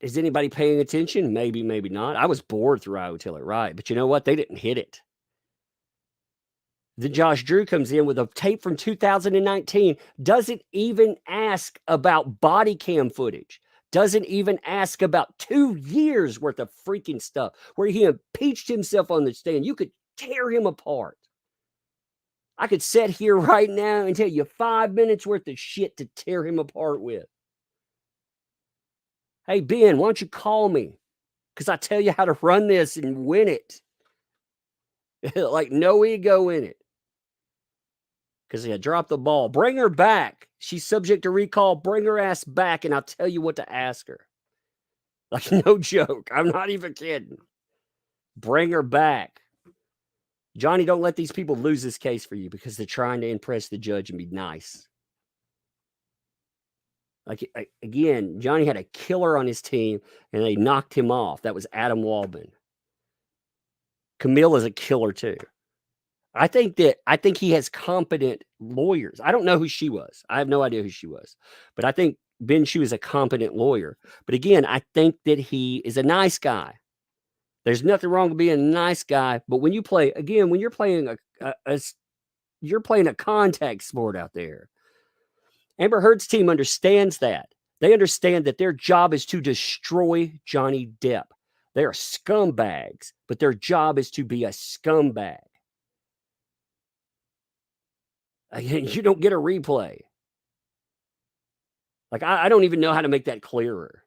is anybody paying attention? Maybe, maybe not. I was bored through Io Till It Right, but you know what? They didn't hit it. Then Josh Drew comes in with a tape from 2019, doesn't even ask about body cam footage, doesn't even ask about 2 years worth of freaking stuff where he impeached himself on the stand. You could tear him apart. I could sit here right now and tell you 5 minutes worth of shit to tear him apart with. Hey, Ben, why don't you call me? Because I tell you how to run this and win it. Like, no ego in it. Because he had dropped the ball. Bring her back. She's subject to recall. Bring her ass back, and I'll tell you what to ask her. Like, no joke. I'm not even kidding. Bring her back. Johnny, don't let these people lose this case for you because they're trying to impress the judge and be nice. Like, again, Johnny had a killer on his team, and they knocked him off. That was Adam Waldman. Camille is a killer, too. I think he has competent lawyers. I don't know who she was. I have no idea who she was. But I think Ben Shu is a competent lawyer. But again, I think that he is a nice guy. There's nothing wrong with being a nice guy. But when you play, again, when you're playing you're playing a contact sport out there. Amber Heard's team understands that. They understand that their job is to destroy Johnny Depp. They are scumbags, but their job is to be a scumbag. You don't get a replay. Like, I don't even know how to make that clearer.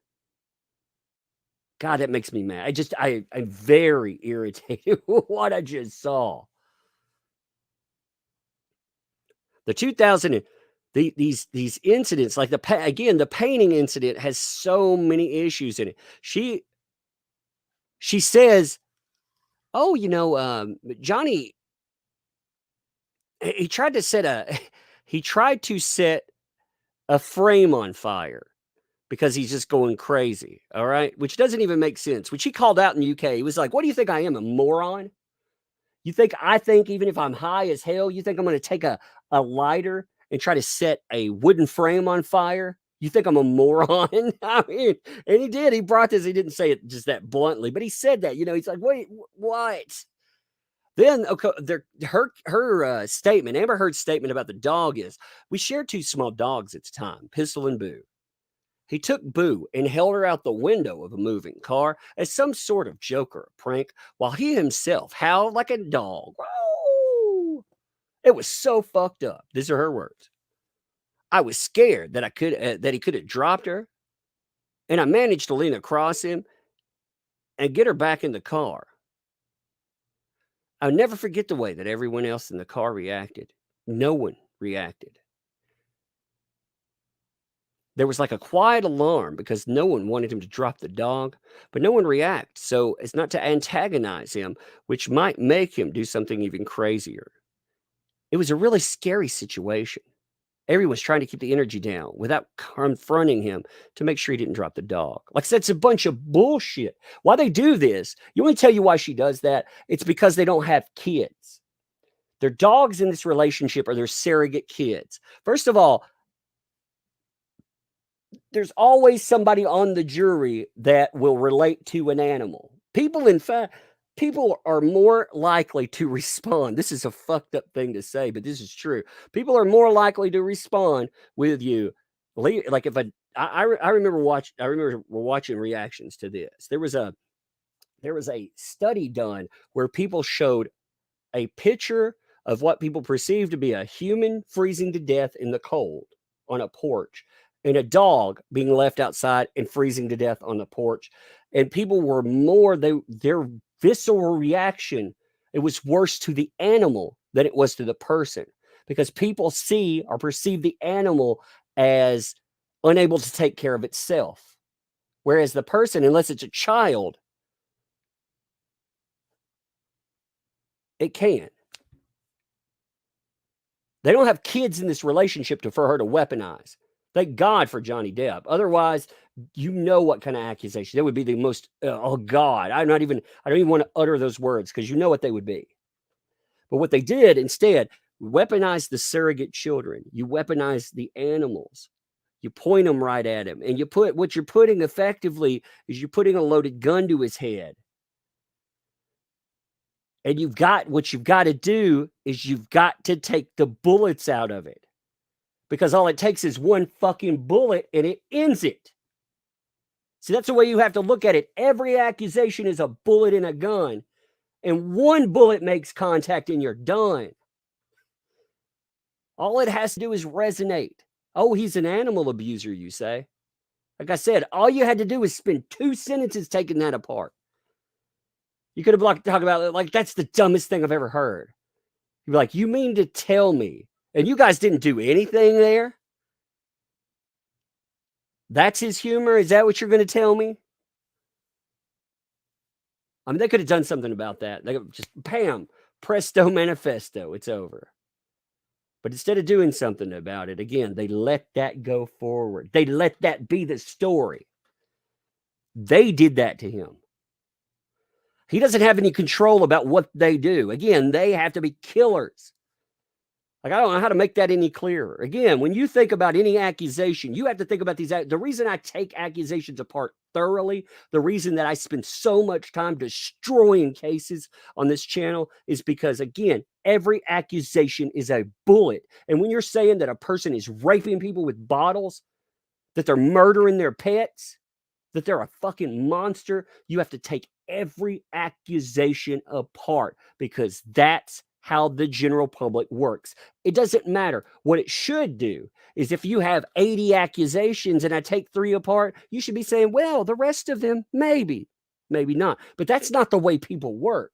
God, that makes me mad. I'm very irritated with what I just saw. These incidents, like the painting incident has so many issues in it. She says, oh, Johnny, he tried to set a frame on fire because he's just going crazy. All right. Which doesn't even make sense, which he called out in the UK. He was like, what do you think I am, a moron? You think I think even if I'm high as hell, you think I'm going to take a lighter and try to set a wooden frame on fire? You think I'm a moron? I mean, and he did. He brought this. He didn't say it just that bluntly, but he said that, he's like, wait, what? Then her statement, Amber Heard's statement about the dog is, we shared 2 small dogs at the time, Pistol and Boo. He took Boo and held her out the window of a moving car as some sort of joke or a prank, while he himself howled like a dog. Whoa! It was so fucked up. These are her words. I was scared that he could have dropped her, and I managed to lean across him and get her back in the car. I'll never forget the way that everyone else in the car reacted. No one reacted. There was like a quiet alarm because no one wanted him to drop the dog, but no one reacted. So it's not to antagonize him, which might make him do something even crazier. It was a really scary situation. Everyone's trying to keep the energy down without confronting him to make sure he didn't drop the dog. Like I said, it's a bunch of bullshit. Why they do this, you want me to tell you why she does that? It's because they don't have kids. Their dogs in this relationship are their surrogate kids. First of all, there's always somebody on the jury that will relate to an animal. People are more likely to respond. This is a fucked up thing to say, but this is true. People are more likely to respond with you. Like if I remember watching reactions to this. There was a study done where people showed a picture of what people perceive to be a human freezing to death in the cold on a porch, and a dog being left outside and freezing to death on the porch. And people were their visceral reaction, it was worse to the animal than it was to the person, because people see or perceive the animal as unable to take care of itself. Whereas the person, unless it's a child, it can. They don't have kids in this relationship for her to weaponize. Thank God for Johnny Depp. Otherwise, you know what kind of accusation. That would be the most, oh God, I don't even want to utter those words because you know what they would be. But what they did instead, weaponize the surrogate children. You weaponize the animals. You point them right at him. And what you're putting effectively is you're putting a loaded gun to his head. And what you've got to do is you've got to take the bullets out of it. Because all it takes is one fucking bullet and it ends it. See, that's the way you have to look at it. Every accusation is a bullet in a gun. And one bullet makes contact and you're done. All it has to do is resonate. Oh, he's an animal abuser, you say? Like I said, all you had to do is spend 2 sentences taking that apart. You could have talked about it like, that's the dumbest thing I've ever heard. You'd be like, you mean to tell me? And you guys didn't do anything there? That's his humor? Is that what you're going to tell me? I mean, they could have done something about that. They could just, bam, presto manifesto, it's over. But instead of doing something about it, again, they let that go forward. They let that be the story. They did that to him. He doesn't have any control about what they do. Again, they have to be killers. Like, I don't know how to make that any clearer. Again, when you think about any accusation, you have to think about these. The reason I take accusations apart thoroughly, the reason that I spend so much time destroying cases on this channel is because, again, every accusation is a bullet. And when you're saying that a person is raping people with bottles, that they're murdering their pets, that they're a fucking monster, you have to take every accusation apart because that's how the general public works. It doesn't matter. What it should do is if you have 80 accusations and I take 3 apart, you should be saying, well, the rest of them, maybe not. But that's not the way people work.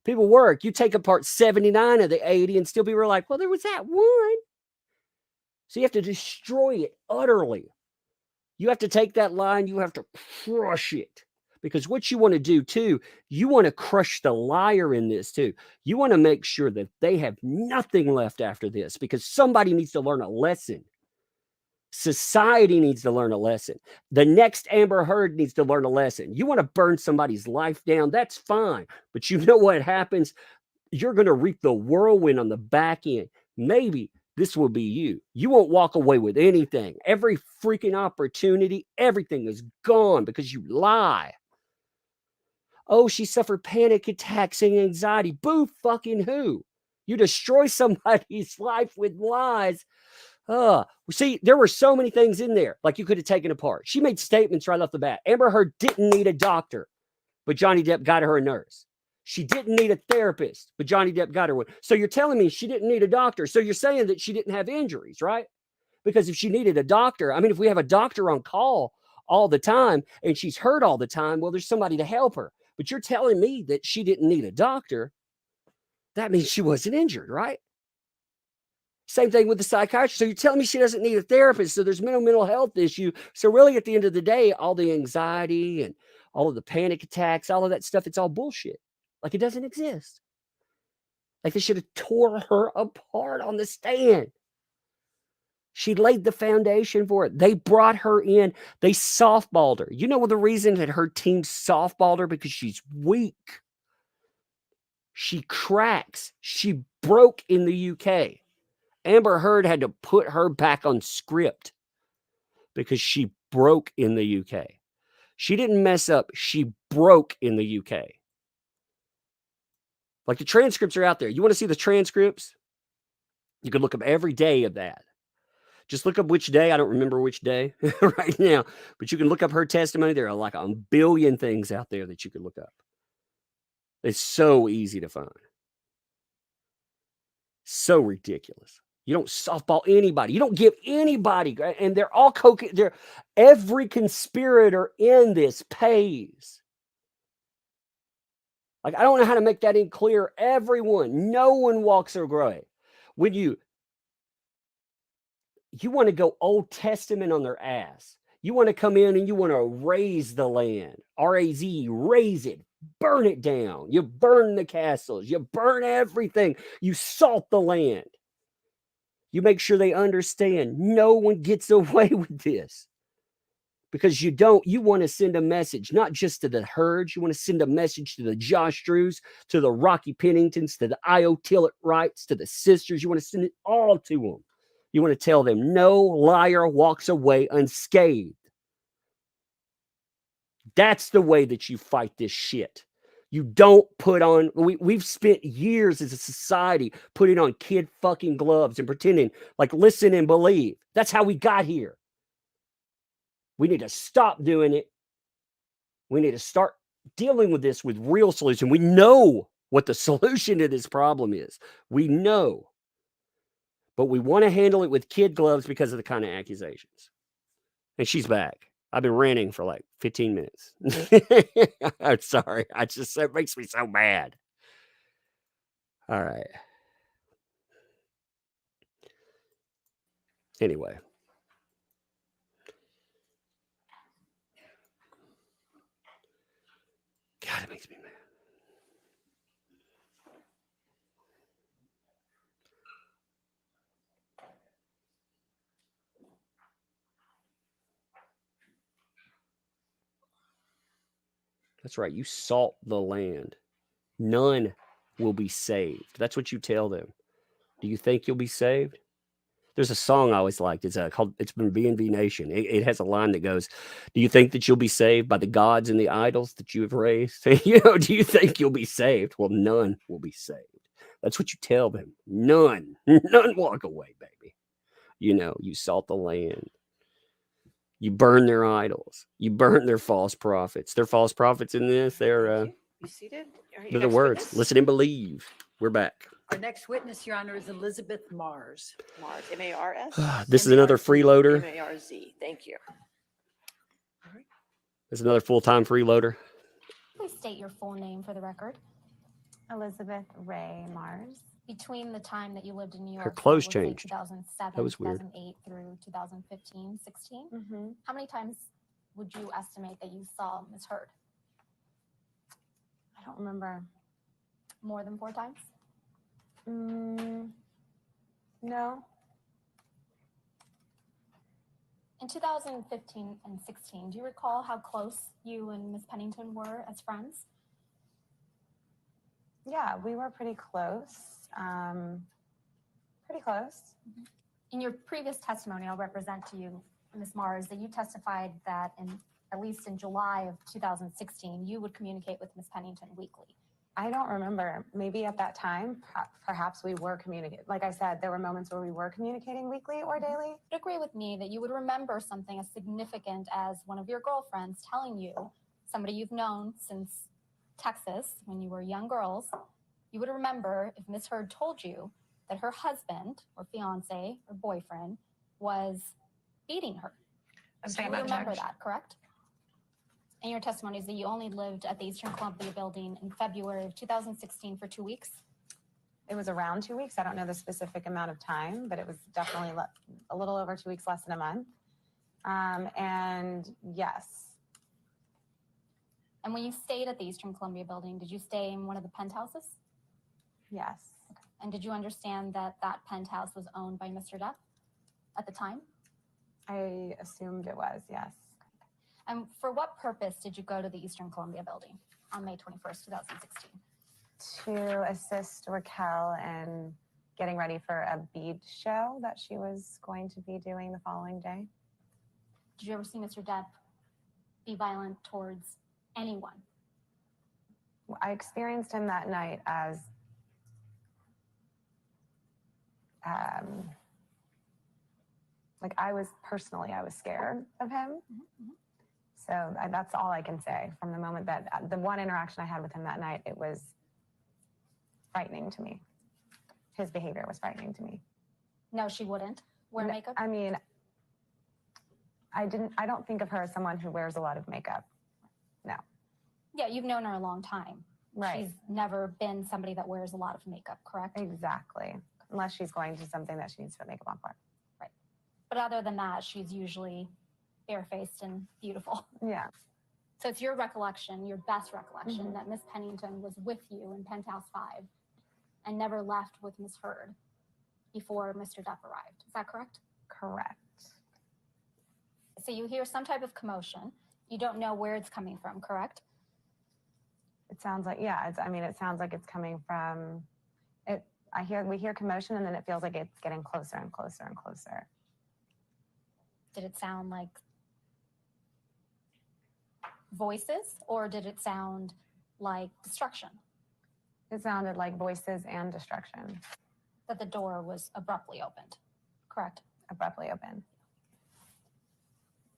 People work. You take apart 79 of the 80 and still people are like, well, there was that one. So you have to destroy it utterly. You have to take that line. You have to crush it. Because what you want to do too, you want to crush the liar in this too. You want to make sure that they have nothing left after this because somebody needs to learn a lesson. Society needs to learn a lesson. The next Amber Heard needs to learn a lesson. You want to burn somebody's life down, that's fine. But you know what happens? You're going to reap the whirlwind on the back end. Maybe this will be you. You won't walk away with anything. Every freaking opportunity, everything is gone because you lie. Oh, she suffered panic attacks and anxiety. Boo fucking who? You destroy somebody's life with lies. See, there were so many things in there like you could have taken apart. She made statements right off the bat. Amber Heard didn't need a doctor, but Johnny Depp got her a nurse. She didn't need a therapist, but Johnny Depp got her one. So you're telling me she didn't need a doctor. So you're saying that she didn't have injuries, right? Because if she needed a doctor, I mean, if we have a doctor on call all the time and she's hurt all the time, well, there's somebody to help her. But you're telling me that she didn't need a doctor. That means she wasn't injured, right? Same thing with the psychiatrist. So you're telling me she doesn't need a therapist. So there's mental health issue. So really at the end of the day, all the anxiety and all of the panic attacks, all of that stuff, it's all bullshit. Like it doesn't exist. Like they should have tore her apart on the stand. She laid the foundation for it. They brought her in. They softballed her. You know the reason that her team softballed her? Because she's weak. She cracks. She broke in the UK. Amber Heard had to put her back on script because she broke in the UK. She didn't mess up. She broke in the UK. Like the transcripts are out there. You want to see the transcripts? You can look up every day of that. Just look up which day. I don't remember which day right now, but you can look up her testimony. There are like a billion things out there that you could look up. It's so easy to find. So ridiculous. You don't softball anybody. You don't give anybody, and they're all every conspirator in this pays. Like, I don't know how to make that any clear. Everyone, no one walks away. When you want to go Old Testament on their ass. You want to come in and you want to raze the land. R-A-Z, raze it. Burn it down. You burn the castles. You burn everything. You salt the land. You make sure they understand no one gets away with this. Because you want to send a message, not just to the herds. You want to send a message to the Josh Drews, to the Rocky Penningtons, to the I.O. Tillett Wrights, to the sisters. You want to send it all to them. You want to tell them no liar walks away unscathed. That's the way that you fight this shit. You don't put on, we've spent years as a society putting on kid fucking gloves and pretending like listen and believe. That's how we got here. We need to stop doing it. We need to start dealing with this with real solution. We know what the solution to this problem is. We know. But we want to handle it with kid gloves because of the kind of accusations. And she's back. I've been ranting for like 15 minutes. I'm sorry. It makes me so mad. All right. Anyway. God, it makes me mad. That's right. You salt the land. None will be saved. That's what you tell them. Do you think you'll be saved? There's a song I always liked. It's been B&B Nation. It has a line that goes, do you think that you'll be saved by the gods and the idols that you have raised? Do you think you'll be saved? Well, none will be saved. That's what you tell them. None walk away, baby. You salt the land. You burn their idols. You burn their false prophets. They're false prophets in this. They're You seated? they're the words. Listen and believe. We're back. Our next witness, Your Honor, is Elizabeth Mars. Mars, M-A-R-S? This is another freeloader. M-A-R-Z. Thank you. This is another full-time freeloader. Please state your full name for the record. Elizabeth Ray Mars. Between the time that you lived in New York, Her clothes so let's say changed. 2007, That was weird. 2008 through 2015, 16. Mm-hmm. How many times would you estimate that you saw Ms. Heard? I don't remember. More than 4 times? No. In 2015 and 16, do you recall how close you and Ms. Pennington were as friends? Yeah, we were pretty close. Pretty close. In your previous testimony, I'll represent to you, Ms. Mars, that you testified that at least in July of 2016, you would communicate with Ms. Pennington weekly. I don't remember. Maybe at that time, perhaps we were communicating. Like I said, there were moments where we were communicating weekly or daily. Would agree with me that you would remember something as significant as one of your girlfriends telling you, somebody you've known since Texas when you were young girls, you would remember if Ms. Heard told you that her husband or fiance or boyfriend was beating her. You would remember that, correct? And your testimony is that you only lived at the Eastern Columbia building in February of 2016 for 2 weeks. It was around 2 weeks. I don't know the specific amount of time, but it was definitely a little over 2 weeks, less than a month. And yes. And when you stayed at the Eastern Columbia building, did you stay in one of the penthouses? Yes. Okay. And did you understand that that penthouse was owned by Mr. Depp at the time? I assumed it was, yes. And for what purpose did you go to the Eastern Columbia building on May 21st, 2016? To assist Raquel in getting ready for a bead show that she was going to be doing the following day. Did you ever see Mr. Depp be violent towards anyone? I experienced him that night as I was scared of him. Mm-hmm. So that's all I can say. From the moment that the one interaction I had with him that night, it was frightening to me. His behavior was frightening to me. No, she wouldn't wear makeup? I mean, I don't think of her as someone who wears a lot of makeup. No. Yeah, you've known her a long time. Right. She's never been somebody that wears a lot of makeup, correct? Exactly. Unless she's going to something that she needs to put makeup on for. Right. But other than that, she's usually barefaced and beautiful. Yeah. So it's your recollection, your best recollection, that Miss Pennington was with you in Penthouse 5 and never left with Miss Heard before Mr. Depp arrived. Is that correct? Correct. So you hear some type of commotion. You don't know where it's coming from, correct? It sounds like, yeah, it sounds like it's coming from it. We hear commotion, and then it feels like it's getting closer and closer and closer. Did it sound like voices, or did it sound like destruction? It sounded like voices and destruction. That the door was abruptly opened, correct? Abruptly opened.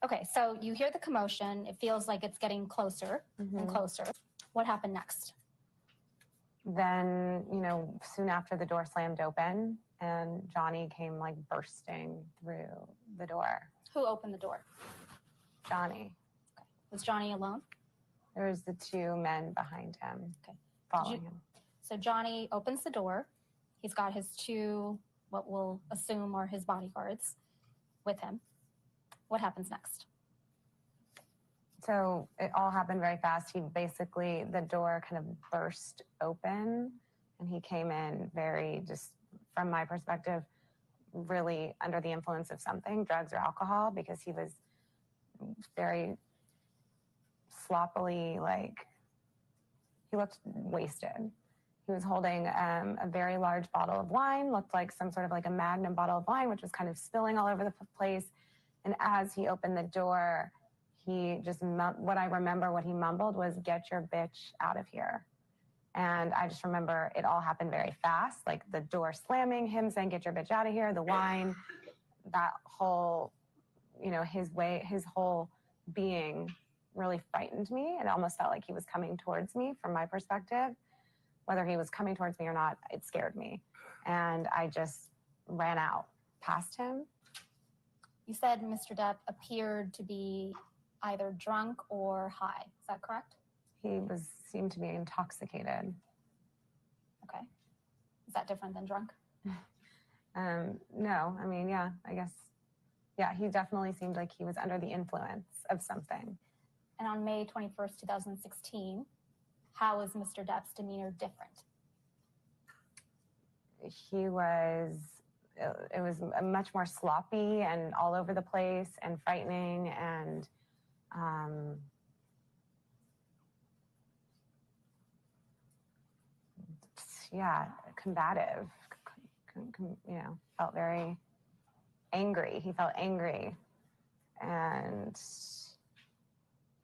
Okay, so you hear the commotion. It feels like it's getting closer and closer. What happened next? Then, soon after the door slammed open and Johnny came like bursting through the door. Who opened the door? Johnny. Okay. Was Johnny alone? There was the two men behind him, following him. So Johnny opens the door. He's got his two, what we'll assume are his bodyguards with him. What happens next? So it all happened very fast. The door kind of burst open and he came in very, just from my perspective, really under the influence of something, drugs or alcohol, because he was very sloppily, he looked wasted. He was holding a very large bottle of wine, looked like some sort of like a Magnum bottle of wine, which was kind of spilling all over the place. And as he opened the door, he just, what I remember what he mumbled was, "Get your bitch out of here." And I just remember it all happened very fast, like the door slamming, him saying, "Get your bitch out of here," the wine, that whole, his whole being really frightened me. It almost felt like he was coming towards me from my perspective. Whether he was coming towards me or not, it scared me. And I just ran out past him. You said Mr. Depp appeared to be either drunk or high. Is that correct? He seemed to be intoxicated. Okay. Is that different than drunk? No, I guess. Yeah, he definitely seemed like he was under the influence of something. And on May 21st, 2016, how is Mr. Depp's demeanor different? It was much more sloppy and all over the place and frightening and combative. Felt very angry. He felt angry. And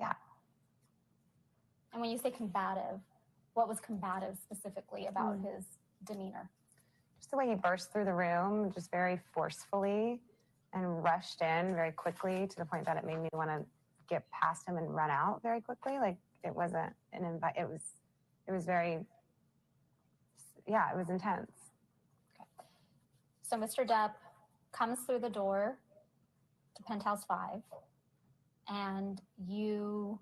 yeah. And when you say combative, what was combative specifically about his demeanor? Just the way he burst through the room, just very forcefully and rushed in very quickly to the point that it made me want to get past him and run out very quickly. Like it wasn't an invite. It was very, it was intense. Okay. So Mr. Depp comes through the door to Penthouse 5 and you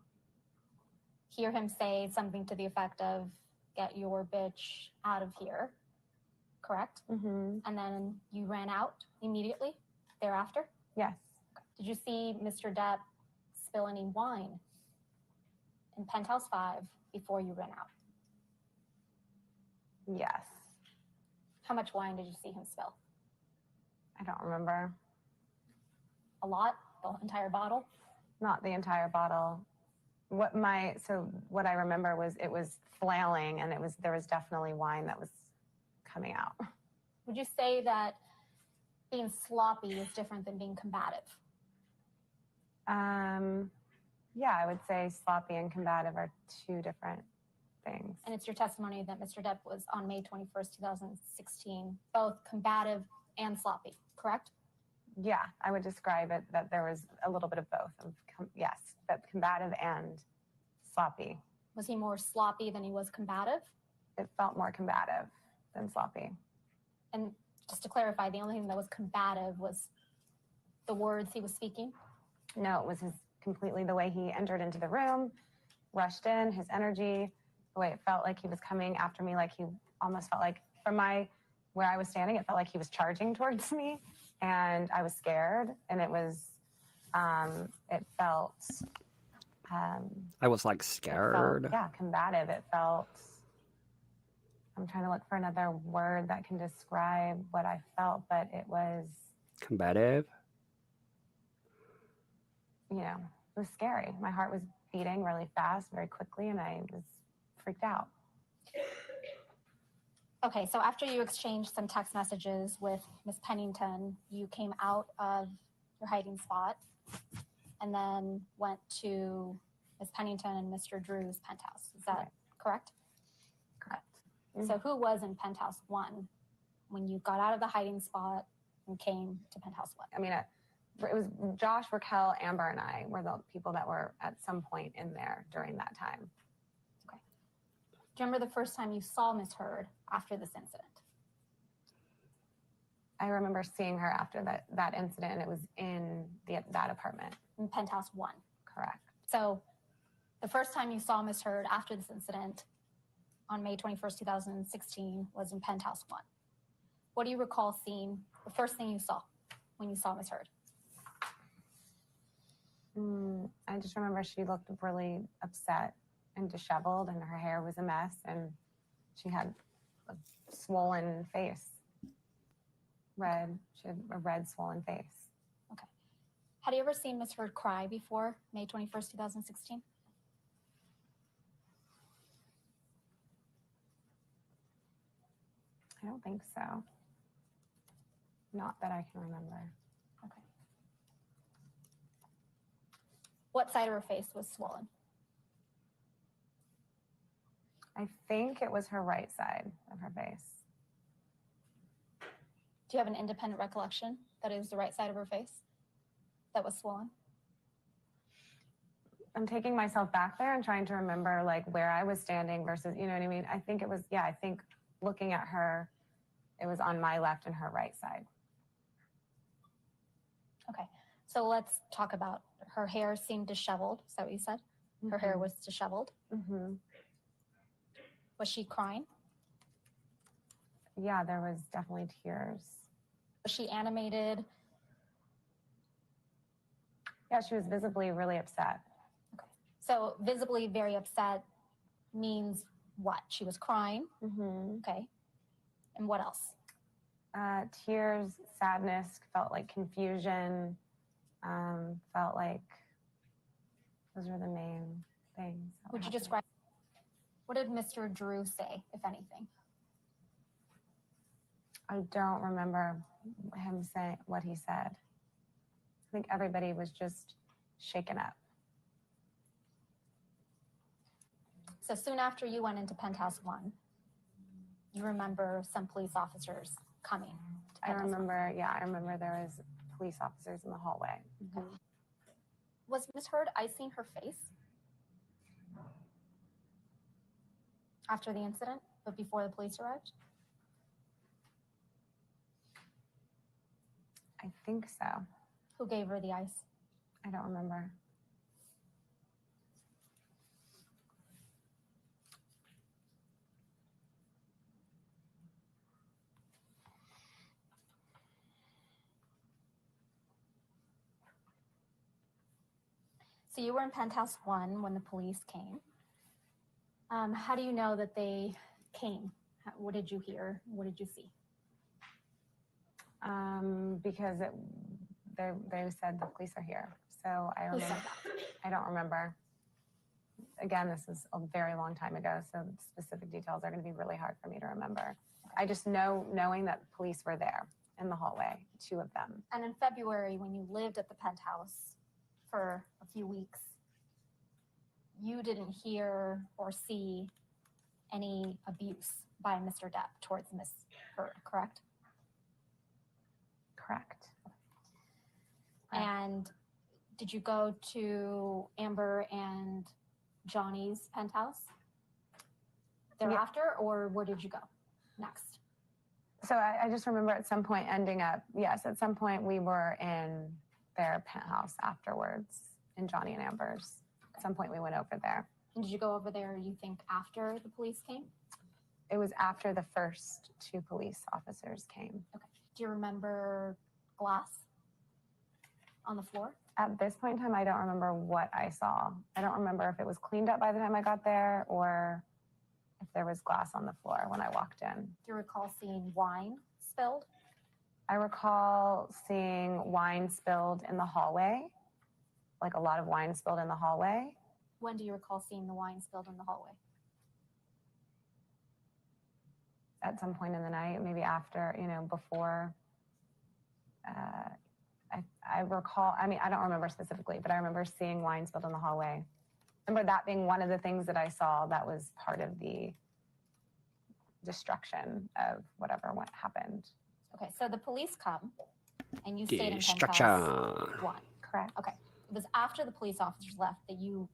hear him say something to the effect of, "Get your bitch out of here," correct? Mm-hmm. And then you ran out immediately thereafter? Yes. Did you see Mr. Depp spill any wine in Penthouse 5 before you ran out? Yes. How much wine did you see him spill? I don't remember. A lot? The entire bottle? Not the entire bottle. What I remember was it was flailing and there was definitely wine that was coming out. Would you say that being sloppy is different than being combative? Yeah, I would say sloppy and combative are two different things. And it's your testimony that Mr. Depp was on May 21st, 2016, both combative and sloppy, correct? Yeah, I would describe it that there was a little bit of both. Yes, but combative and sloppy. Was he more sloppy than he was combative? It felt more combative than sloppy. And just to clarify, the only thing that was combative was the words he was speaking? No, it was completely the way he entered into the room, rushed in, his energy, the way it felt like he was coming after me, like he almost felt like from where I was standing, it felt like he was charging towards me, and I was scared, and it felt, I was like scared. combative. It felt, I'm trying to look for another word that can describe what I felt, but it was, Combative. it was scary. My heart was beating really fast, very quickly, and I was freaked out. Okay, so after you exchanged some text messages with Miss Pennington, you came out of your hiding spot and then went to Miss Pennington and Mr. Drew's penthouse. Is that correct? Correct. So who was in penthouse 1 when you got out of the hiding spot and came to penthouse 1? I mean, it was Josh, Raquel, Amber, and I were the people that were at some point in there during that time. Okay. Do you remember the first time you saw Miss Heard after this incident? I remember seeing her after that incident, and it was in that apartment. In penthouse 1. Correct. So the first time you saw Miss Heard after this incident on May 21st, 2016 was in penthouse 1. What do you recall seeing, the first thing you saw when you saw Miss Heard? I just remember she looked really upset and disheveled, and her hair was a mess, and she had a swollen face. She had a red swollen face. Okay. Had you ever seen Miss Heard cry before May 21st, 2016? I don't think so. Not that I can remember. Okay. What side of her face was swollen? I think it was her right side of her face. Do you have an independent recollection that it was the right side of her face that was swollen? I'm taking myself back there and trying to remember like where I was standing versus, you know what I mean? I think it was, I think looking at her, it was on my left and her right side. Okay, so let's talk about her hair seemed disheveled. Is that what you said? Her hair was disheveled. Mm-hmm. Was she crying? Yeah, there was definitely tears. Was she animated? Yeah, she was visibly really upset. Okay. So visibly very upset means what? She was crying. Mm-hmm. Okay. And what else? Tears, sadness, felt like confusion, felt like those were the main things. Would you describe, what did Mr. Drew say, if anything? I don't remember him saying what he said. I think everybody was just shaken up. So soon after you went into penthouse 1, you remember some police officers coming. I remember there was police officers in the hallway. Okay. Was Miss Heard icing her face after the incident, but before the police arrived? I think so. Who gave her the ice? I don't remember. So you were in penthouse 1 when the police came. How do you know that they came? What did you hear? What did you see? Because they said the police are here. So I Who said remember. that? I don't remember. Again, this is a very long time ago, so specific details are going to be really hard for me to remember. I just knowing that police were there in the hallway, 2 of them. And in February, when you lived at the penthouse for a few weeks, you didn't hear or see any abuse by Mr. Depp towards Miss Heard, correct? Correct. And did you go to Amber and Johnny's penthouse thereafter, or where did you go next? So I just remember at some point ending up, yes, at some point we were in their penthouse afterwards in Johnny and Amber's. At some point we went over there. And did you go over there, you think, after the police came? It was after the first 2 police officers came. Okay. Do you remember glass on the floor? At this point in time, I don't remember what I saw. I don't remember if it was cleaned up by the time I got there or if there was glass on the floor when I walked in. Do you recall seeing wine spilled? I recall seeing wine spilled in the hallway, like a lot of wine spilled in the hallway. When do you recall seeing the wine spilled in the hallway? At some point in the night, maybe after, before. I recall, I don't remember specifically, but I remember seeing wine spilled in the hallway. I remember that being one of the things that I saw that was part of the destruction of whatever happened. Okay, so the police come and you stayed in Destruction. penthouse 1. Correct. Okay. It was after the police officers left that you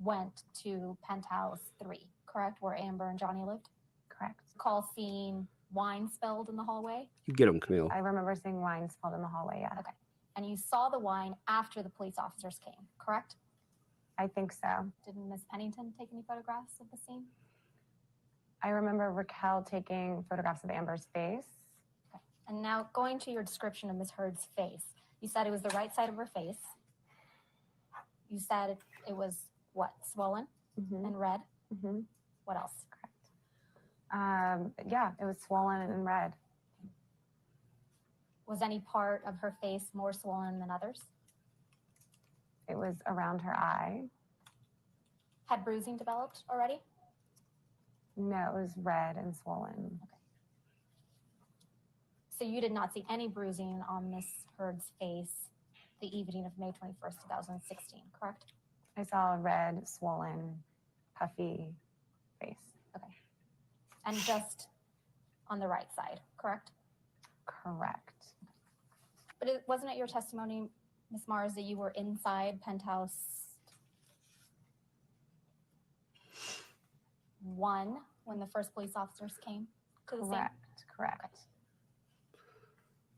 went to penthouse 3, correct? Where Amber and Johnny lived? Correct. Recall seeing wine spilled in the hallway? You get them, Camille. I remember seeing wine spilled in the hallway, yeah. Okay. And you saw the wine after the police officers came, correct? I think so. Didn't Miss Pennington take any photographs of the scene? I remember Raquel taking photographs of Amber's face. Okay. And now going to your description of Miss Heard's face, you said it was the right side of her face. You said it was what, swollen and red? What else? Correct. Yeah, it was swollen and red. Was any part of her face more swollen than others? It was around her eye. Had bruising developed already? No, it was red and swollen. Okay. So you did not see any bruising on Miss Heard's face the evening of May 21st, 2016, correct? I saw a red, swollen, puffy face. Okay. And just on the right side, correct? Correct. But wasn't it your testimony, Ms. Mars, that you were inside penthouse 1 when the first police officers came to the scene? Correct. Okay.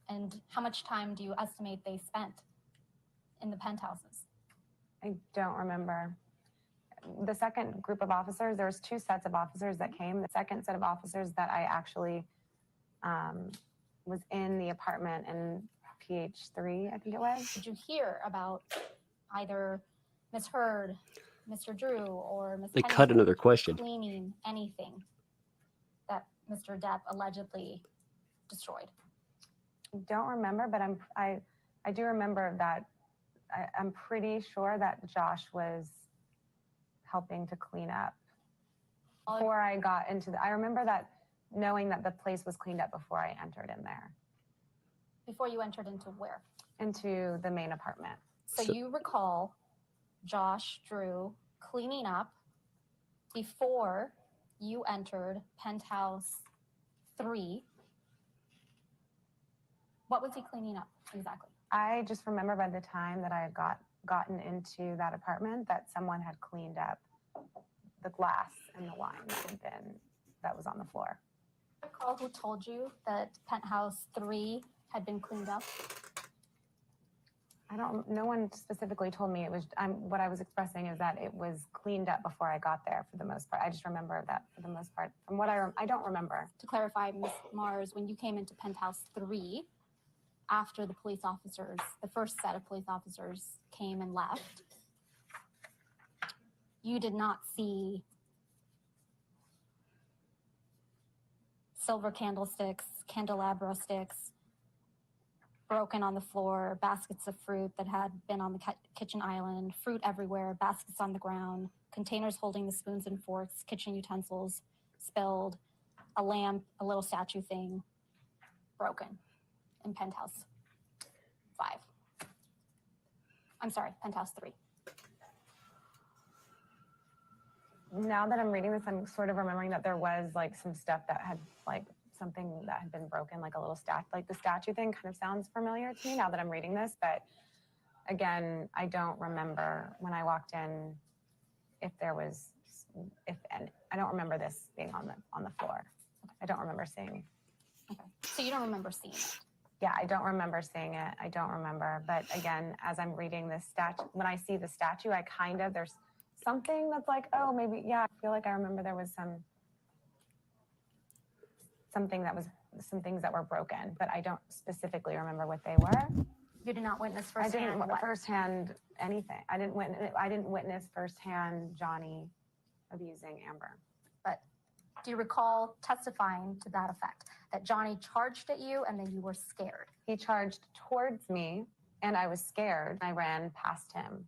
And how much time do you estimate they spent in the penthouses? I don't remember. The second group of officers, there was 2 sets of officers that came. The second set of officers that I actually was in the apartment in PH3, I think it was. Did you hear about either Ms. Heard, Mr. Drew, or Ms. They cut Pennington another question. cleaning anything that Mr. Depp allegedly destroyed? I don't remember, but I do remember that I'm pretty sure that Josh was helping to clean up before I got into I remember that knowing that the place was cleaned up before I entered in there. Before you entered into where? Into the main apartment. So you recall Josh Drew cleaning up before you entered penthouse 3. What was he cleaning up exactly? I just remember by the time that I had gotten into that apartment that someone had cleaned up the glass and the wine that was on the floor. Recall who told you that penthouse 3 had been cleaned up? No one specifically told me. It was, what I was expressing is that it was cleaned up before I got there for the most part. I just remember that for the most part. From what I don't remember. To clarify, Ms. Mars, when you came into penthouse 3, after the police officers, the first set of police officers came and left, you did not see silver candlesticks, candelabra sticks, broken on the floor, baskets of fruit that had been on the kitchen island, fruit everywhere, baskets on the ground, containers holding the spoons and forks, kitchen utensils spilled, a lamp, a little statue thing broken in penthouse 5. I'm sorry, penthouse 3. Now that I'm reading this, I'm sort of remembering that there was like some stuff that had like something that had been broken, like a little like the statue thing kind of sounds familiar to me now that I'm reading this. But again, I don't remember when I walked in if there was, and I don't remember this being on the floor. I don't remember seeing. So you don't remember seeing it? Yeah, I don't remember seeing it. I don't remember. But again, as I'm reading this statue, when I see the statue, there's something that's like, oh, maybe, yeah, I feel like I remember there was some things that were broken, but I don't specifically remember what they were. You did not witness I firsthand. didn't what? firsthand anything. I didn't witness firsthand Johnny abusing Amber. But do you recall testifying to that effect? That Johnny charged at you and then you were scared? He charged towards me and I was scared. I ran past him.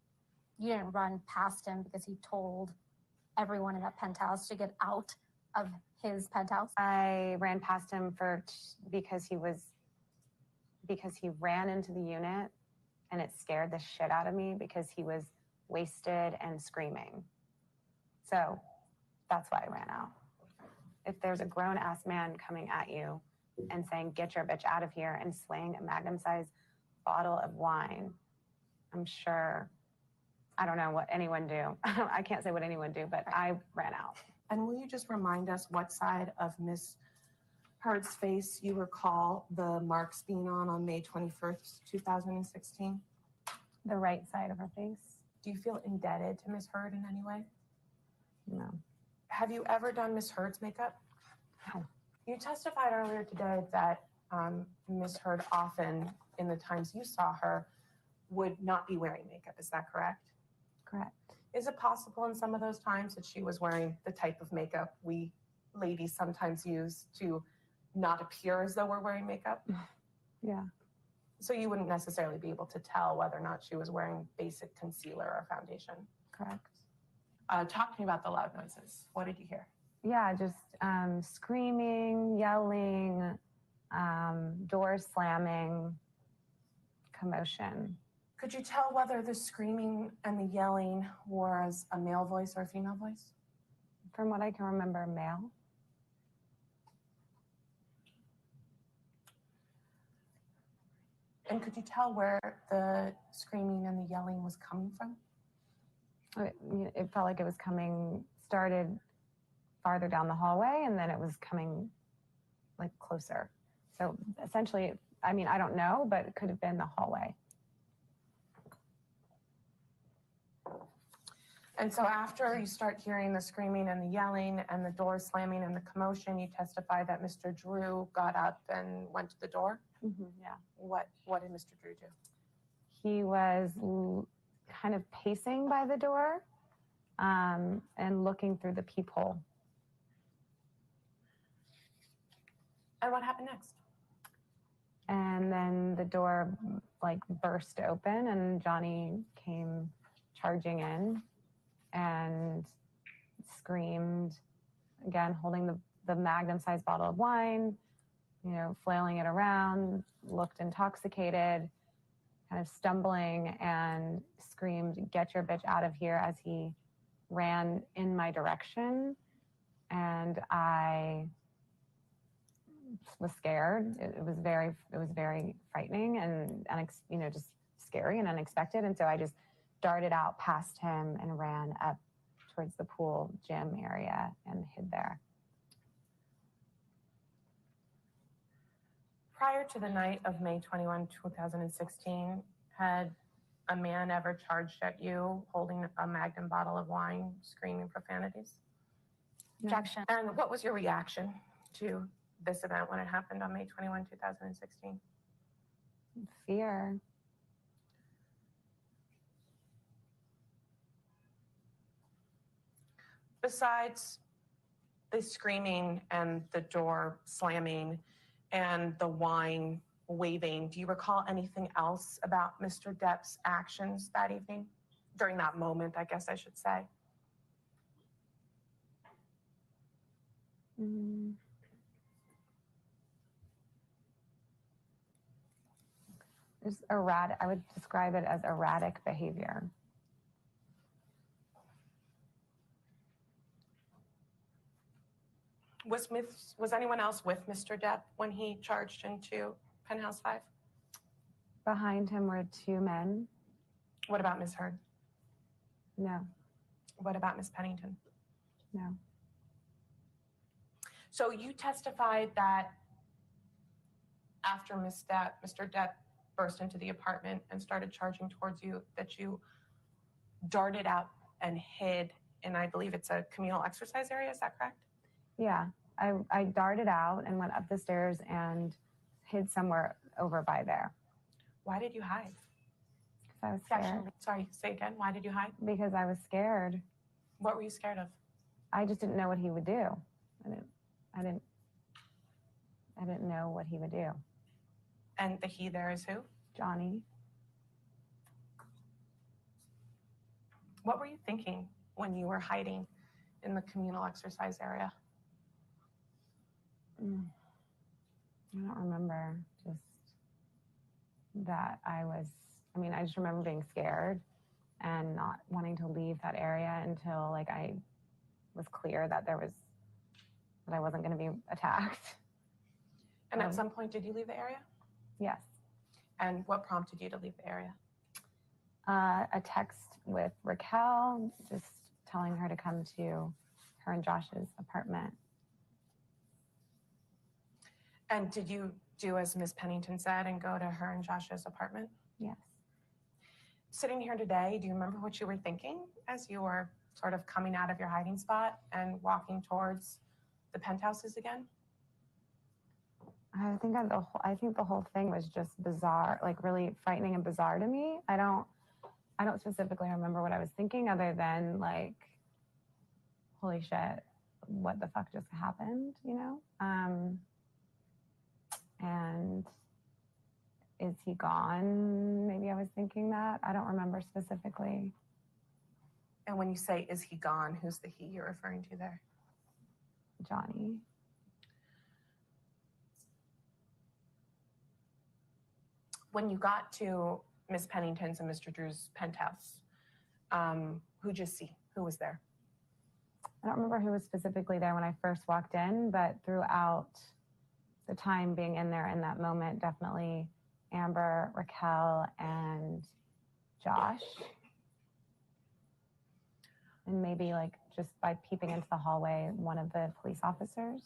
You didn't run past him because he told everyone in that penthouse to get out of his penthouse? I ran past him because he ran into the unit and it scared the shit out of me because he was wasted and screaming. So that's why I ran out. If there's a grown-ass man coming at you and saying, get your bitch out of here, and swaying a magnum-sized bottle of wine, I'm sure, I don't know what anyone do. I can't say what anyone do, but I ran out. And will you just remind us what side of Miss Heard's face you recall the marks being on May 21st, 2016? The right side of her face. Do you feel indebted to Miss Heard in any way? No. Have you ever done Miss Heard's makeup? No. You testified earlier today that Miss Heard often, in the times you saw her, would not be wearing makeup. Is that correct? Correct. Is it possible in some of those times that she was wearing the type of makeup we ladies sometimes use to not appear as though we're wearing makeup? Yeah. So you wouldn't necessarily be able to tell whether or not she was wearing basic concealer or foundation? Correct. Talk to me about the loud noises. What did you hear? Yeah, just screaming, yelling, doors slamming, commotion. Could you tell whether the screaming and the yelling was a male voice or a female voice? From what I can remember, male. And could you tell where the screaming and the yelling was coming from? It felt like it was started farther down the hallway, and then it was coming like closer. So essentially, I mean, I don't know, but it could have been the hallway. And so after you start hearing the screaming and the yelling and the door slamming and the commotion, you testify that Mr. Drew got up and went to the door? Yeah. What did Mr. Drew do? He was kind of pacing by the door and looking through the peephole. And what happened next? And then the door like burst open and Johnny came charging in and screamed, again, holding the magnum-sized bottle of wine, flailing it around, looked intoxicated, kind of stumbling, and screamed, "Get your bitch out of here," as he ran in my direction. And I was scared. It was very frightening and just scary and unexpected. And so I just darted out past him and ran up towards the pool gym area and hid there. Prior to the night of May 21, 2016, had a man ever charged at you holding a Magnum bottle of wine, screaming profanities? Objection. And what was your reaction to this event when it happened on May 21, 2016? Fear. Besides the screaming and the door slamming and the wine waving, do you recall anything else about Mr. Depp's actions that evening? During that moment, I guess I should say. Just erratic. I would describe it as erratic behavior. Was anyone else with Mr. Depp when he charged into Penthouse 5? Behind him were two men. What about Ms. Heard? No. What about Ms. Pennington? No. So you testified that after Mr. Depp burst into the apartment and started charging towards you that you darted out and hid in, I believe it's a communal exercise area, is that correct? Yeah, I darted out and went up the stairs and hid somewhere over by there. Why did you hide? Because I was scared. Sorry, say again, why did you hide? Because I was scared. What were you scared of? I just didn't know what he would do. I didn't know what he would do. And the he there is who? Johnny. What were you thinking when you were hiding in the communal exercise area? I don't remember. Just that I just remember being scared and not wanting to leave that area until like I was clear that I wasn't going to be attacked. And at some point, did you leave the area? Yes. And what prompted you to leave the area? A text with Raquel, just telling her to come to her and Josh's apartment. And did you do as Ms. Pennington said and go to her and Josh's apartment? Yes. Sitting here today, do you remember what you were thinking as you were sort of coming out of your hiding spot and walking towards the penthouses again? I think the whole thing was just bizarre, like really frightening and bizarre to me. I don't specifically remember what I was thinking other than like, holy shit, what the fuck just happened, you know? And is he gone? Maybe I was thinking that. I don't remember specifically. And when you say, is he gone, who's the he you're referring to there? Johnny. When you got to Miss Pennington's and Mr. Drew's penthouse, who'd you see? Who was there? I don't remember who was specifically there when I first walked in, but throughout the time being in there in that moment, definitely Amber, Raquel, and Josh. And maybe like just by peeping into the hallway, one of the police officers.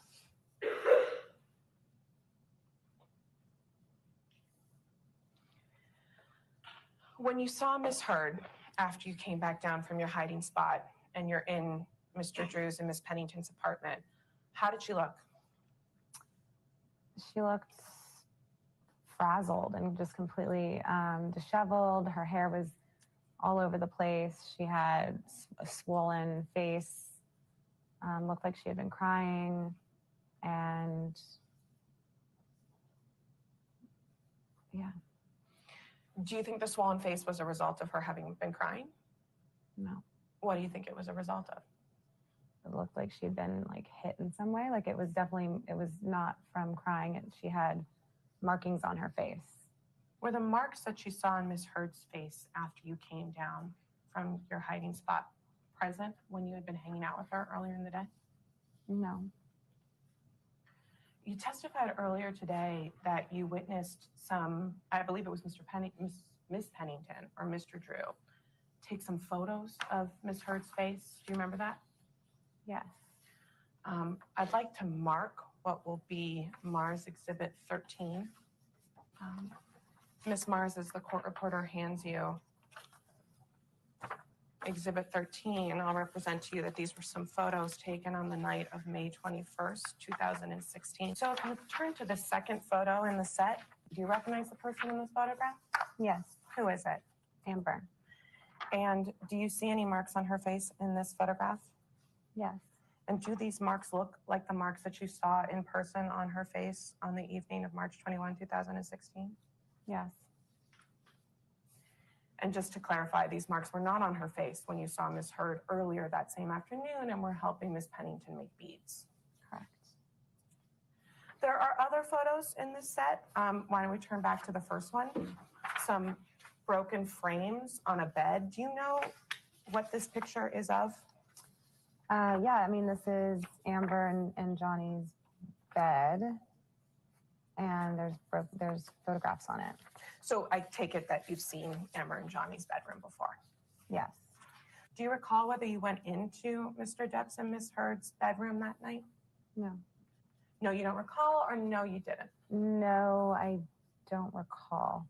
When you saw Miss Heard after you came back down from your hiding spot and you're in Mr. Drew's and Miss Pennington's apartment, how did she look? She looked frazzled and just completely disheveled. Her hair was all over the place. She had a swollen face, looked like she had been crying, and yeah. Do you think the swollen face was a result of her having been crying? No. What do you think it was a result of? It looked like she'd been like hit in some way. Like it was not from crying. She had markings on her face. Were the marks that you saw on Miss Heard's face after you came down from your hiding spot present when you had been hanging out with her earlier in the day? No. You testified earlier today that you witnessed some, I believe it was Miss Pennington or Mr. Drew, take some photos of Miss Heard's face. Do you remember that? Yes. I'd like to mark what will be Mars Exhibit 13. Miss Mars, as the court reporter hands you Exhibit 13, I'll represent to you that these were some photos taken on the night of May 21st, 2016. So if you turn to the second photo in the set, do you recognize the person in this photograph? Yes. Who is it? Amber. And do you see any marks on her face in this photograph? Yes. And do these marks look like the marks that you saw in person on her face on the evening of March 21, 2016? Yes. And just to clarify, these marks were not on her face when you saw Ms. Heard earlier that same afternoon and were helping Ms. Pennington make beads. Correct. There are other photos in this set. Why don't we turn back to the first one? Some broken frames on a bed. Do you know what this picture is of? Yeah, I mean, this is Amber and Johnny's bed, and there's photographs on it. So I take it that you've seen Amber and Johnny's bedroom before? Yes. Do you recall whether you went into Mr. Depp's and Ms. Heard's bedroom that night? No. No, you don't recall, or no, you didn't? No, I don't recall.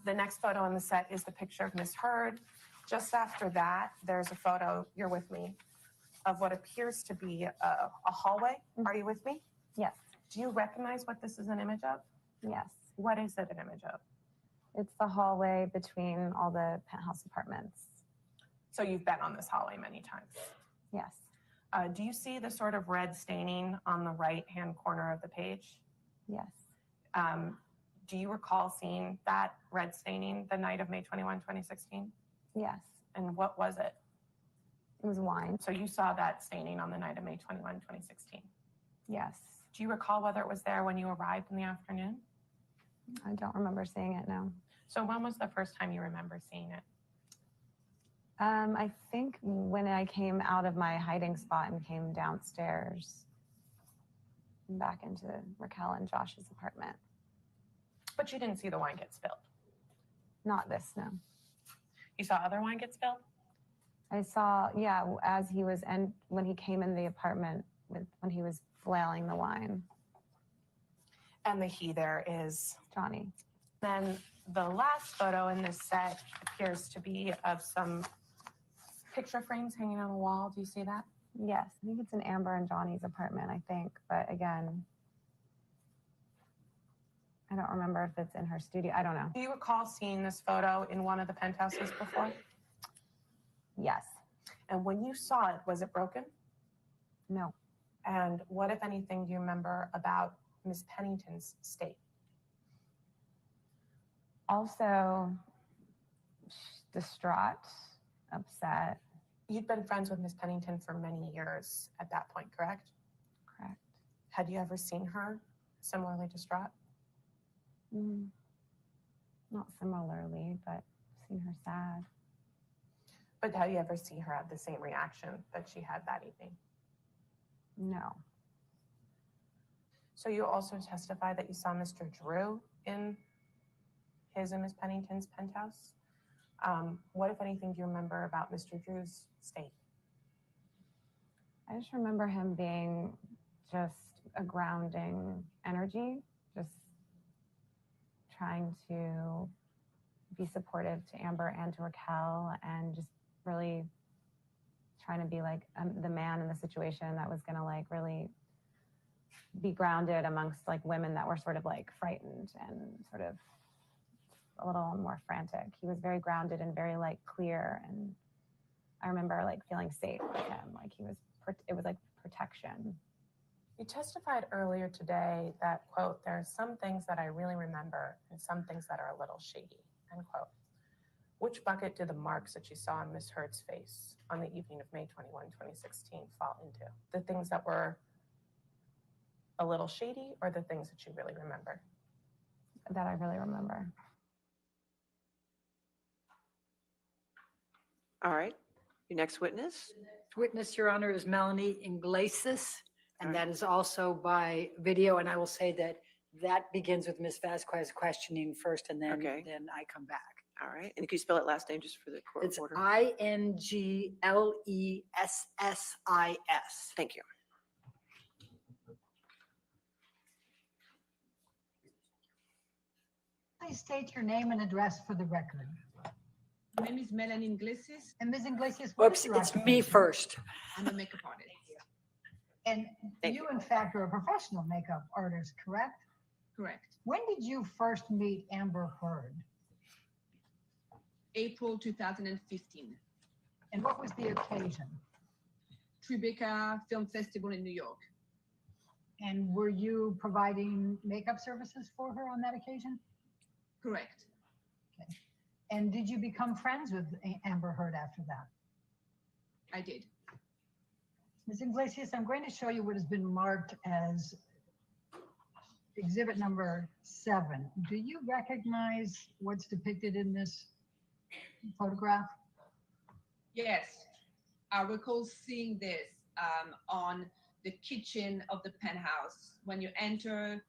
The next photo on the set is the picture of Miss Heard. Just after that, there's a photo, you're with me, of what appears to be a hallway. Are you with me? Yes. Do you recognize what this is an image of? Yes. What is it an image of? It's the hallway between all the penthouse apartments. So you've been on this hallway many times. Yes. Do you see the sort of red staining on the right-hand corner of the page? Yes. Do you recall seeing that red staining the night of May 21, 2016? Yes. And what was it? It was wine. So you saw that staining on the night of May 21, 2016? Yes. Do you recall whether it was there when you arrived in the afternoon? I don't remember seeing it, no. So when was the first time you remember seeing it? I think when I came out of my hiding spot and came downstairs back into Raquel and Josh's apartment. But you didn't see the wine get spilled? Not this, no. You saw other wine get spilled? I saw, yeah, as he was, and when he came in the apartment, when he was flailing the wine. And the he there is? Johnny. Then the last photo in this set appears to be of some picture frames hanging on the wall. Do you see that? Yes, I think it's in Amber and Johnny's apartment, I think. But again, I don't remember if it's in her studio. I don't know. Do you recall seeing this photo in one of the penthouses before? Yes. And when you saw it, was it broken? No. And what, if anything, do you remember about Miss Pennington's state? Also, distraught, upset. You'd been friends with Miss Pennington for many years at that point, correct? Correct. Had you ever seen her similarly distraught? Not similarly, but seen her sad. But have you ever seen her have the same reaction that she had that evening? No. So you also testified that you saw Mr. Drew in his and Miss Pennington's penthouse. What, if anything, do you remember about Mr. Drew's state? I just remember him being just a grounding energy, just trying to be supportive to Amber and to Raquel, and just really trying to be like the man in the situation that was gonna like really be grounded amongst like women that were sort of like frightened and sort of a little more frantic. He was very grounded and very like clear, and I remember like feeling safe with him. Like he was, it was like protection. You testified earlier today that, quote, there are some things that I really remember and some things that are a little shady, end quote. Which bucket do the marks that you saw in Miss Heard's face on the evening of May 21, 2016 fall into? The things that were a little shady, or the things that you really remember? That I really remember. All right. Your next witness? Witness, Your Honor, is Melanie Iglesias, and that is also by video. And I will say that that begins with Ms. Vasquez questioning first, and then then I come back. All right. And can you spell it last name just for the court It's order? Inglessis. Thank you. Please state your name and address for the record. My name is Melanie Iglesias. And Ms. Iglesias, what Whoops, is your it's me occupation? first. I'm a makeup artist. And you, in fact, are a professional makeup artist, correct? Correct. When did you first meet Amber Heard? April 2015. And what was the occasion? Tribeca Film Festival in New York. And were you providing makeup services for her on that occasion? Correct. Okay. And did you become friends with Amber Heard after that? I did. Ms. Iglesias, I'm going to show you what has been marked as exhibit number 7. Do you recognize what's depicted in this photograph? Yes. I recall seeing this on the kitchen of the penthouse. When you enter,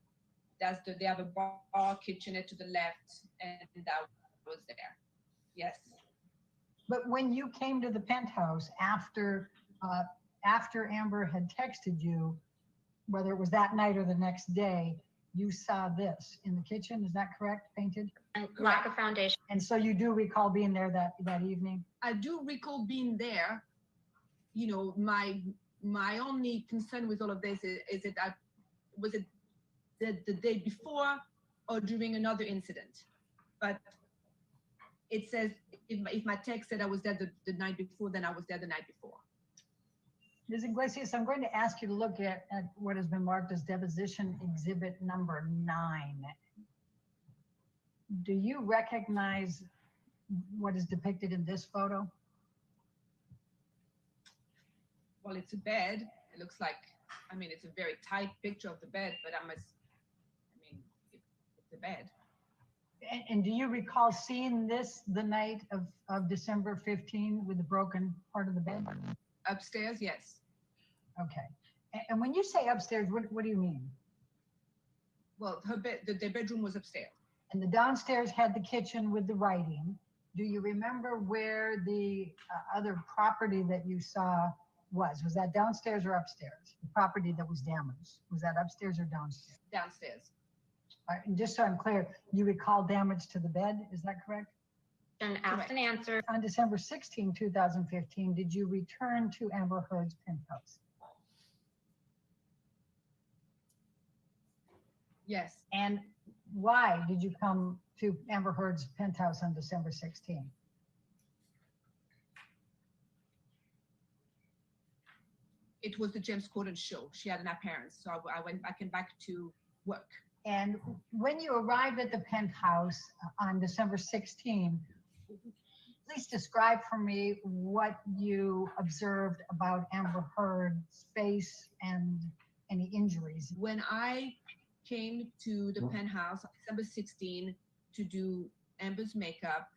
they have a bar kitchenette to the left, and that was there. Yes. But when you came to the penthouse after Amber had texted you, whether it was that night or the next day, you saw this in the kitchen. Is that correct, painted? Lack of foundation. And so you do recall being there that evening? I do recall being there. You know, my only concern with all of this is it that was it the day before or during another incident. But it says if my text said I was there the night before, then I was there the night before. Ms. Iglesias, I'm going to ask you to look at what has been marked as deposition exhibit number 9. Do you recognize what is depicted in this photo? Well, it's a bed. It looks like, I mean, it's a very tight picture of the bed, but it's a bed. And do you recall seeing this the night of December 15 with the broken part of the bed? Upstairs, yes. Okay. And when you say upstairs, what do you mean? Well, her bed, the bedroom was upstairs. And the downstairs had the kitchen with the writing. Do you remember where the other property that you saw was? Was that downstairs or upstairs? The property that was damaged, was that upstairs or downstairs? Downstairs. All right, and just so I'm clear, you recall damage to the bed, is that correct? And asked and answered. On December 16, 2015, did you return to Amber Heard's penthouse? Yes. And why did you come to Amber Heard's penthouse on December 16? It was the James Corden show. She had an appearance, so I went back to work. And when you arrived at the penthouse on December 16, please describe for me what you observed about Amber Heard's face and any injuries. When I came to the penthouse December 16 to do Amber's makeup,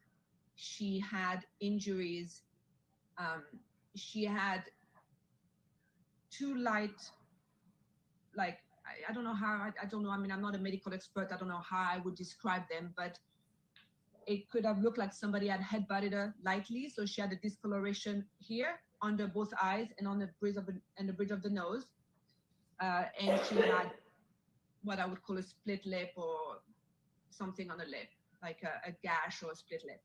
she had injuries. She had two light, like, I don't know how, I don't know, I mean, I'm not a medical expert, I don't know how I would describe them, but it could have looked like somebody had headbutted her lightly, so she had a discoloration here, under both eyes, and on the bridge of the nose. And she had what I would call a split lip or something on the lip, like a gash or a split lip.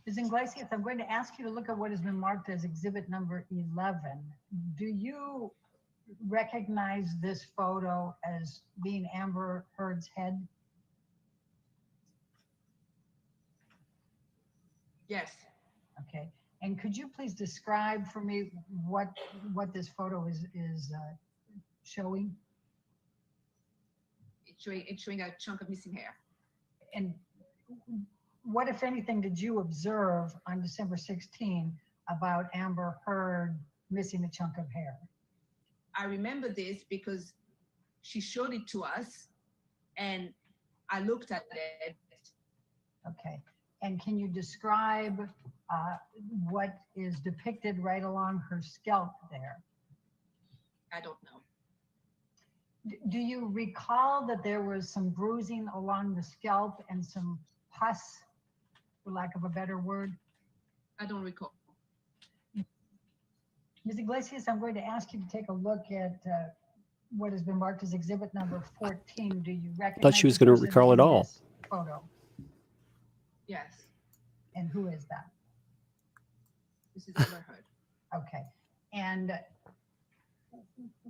Ms. Iglesias, I'm going to ask you to look at what has been marked as exhibit number 11. Do you recognize this photo as being Amber Heard's head? Yes. Okay. And could you please describe for me what this photo is showing? It's showing a chunk of missing hair. And what, if anything, did you observe on December 16 about Amber Heard missing a chunk of hair? I remember this because she showed it to us and I looked at it. Okay. And can you describe what is depicted right along her scalp there? I don't know. Do you recall that there was some bruising along the scalp and some pus, for lack of a better word? I don't recall. Ms. Iglesias, I'm going to ask you to take a look at what has been marked as exhibit number 14. Do you recognize? Thought she was the going to person recall in it all. this photo? Yes. And who is that? This is Amber Heard. Okay. And